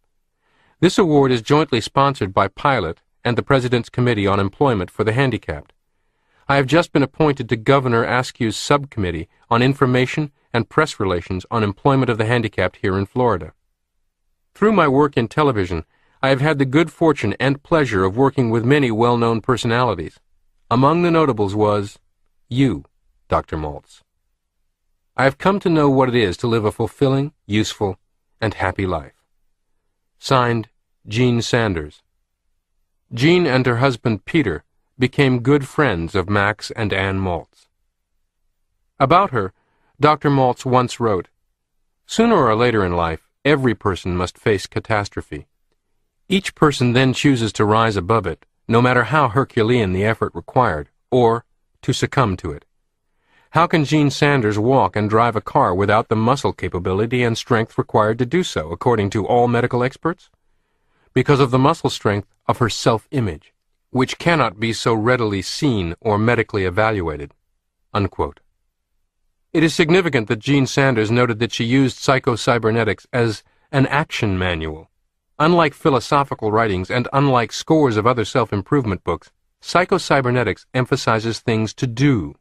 A: This award is jointly sponsored by Pilot and the President's Committee on Employment for the Handicapped. I have just been appointed to Governor Askew's Subcommittee on Information and Press Relations on Employment of the Handicapped here in Florida. Through my work in television, I have had the good fortune and pleasure of working with many well-known personalities. Among the notables was you, Dr. Maltz. I have come to know what it is to live a fulfilling, useful, and happy life. Signed, Jean Sanders. Jean and her husband Peter became good friends of Max and Ann Maltz. About her, Dr. Maltz once wrote, "Sooner or later in life, every person must face catastrophe. Each person then chooses to rise above it, no matter how Herculean the effort required, or to succumb to it. How can Jean Sanders walk and drive a car without the muscle capability and strength required to do so, according to all medical experts? Because of the muscle strength of her self-image, which cannot be so readily seen or medically evaluated." Unquote. It is significant that Jean Sanders noted that she used Psycho-Cybernetics as an action manual. Unlike philosophical writings and unlike scores of other self-improvement books, Psycho-Cybernetics emphasizes things to do,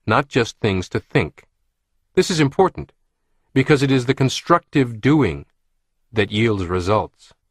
A: not just things to think. This is important because it is the constructive doing that yields results.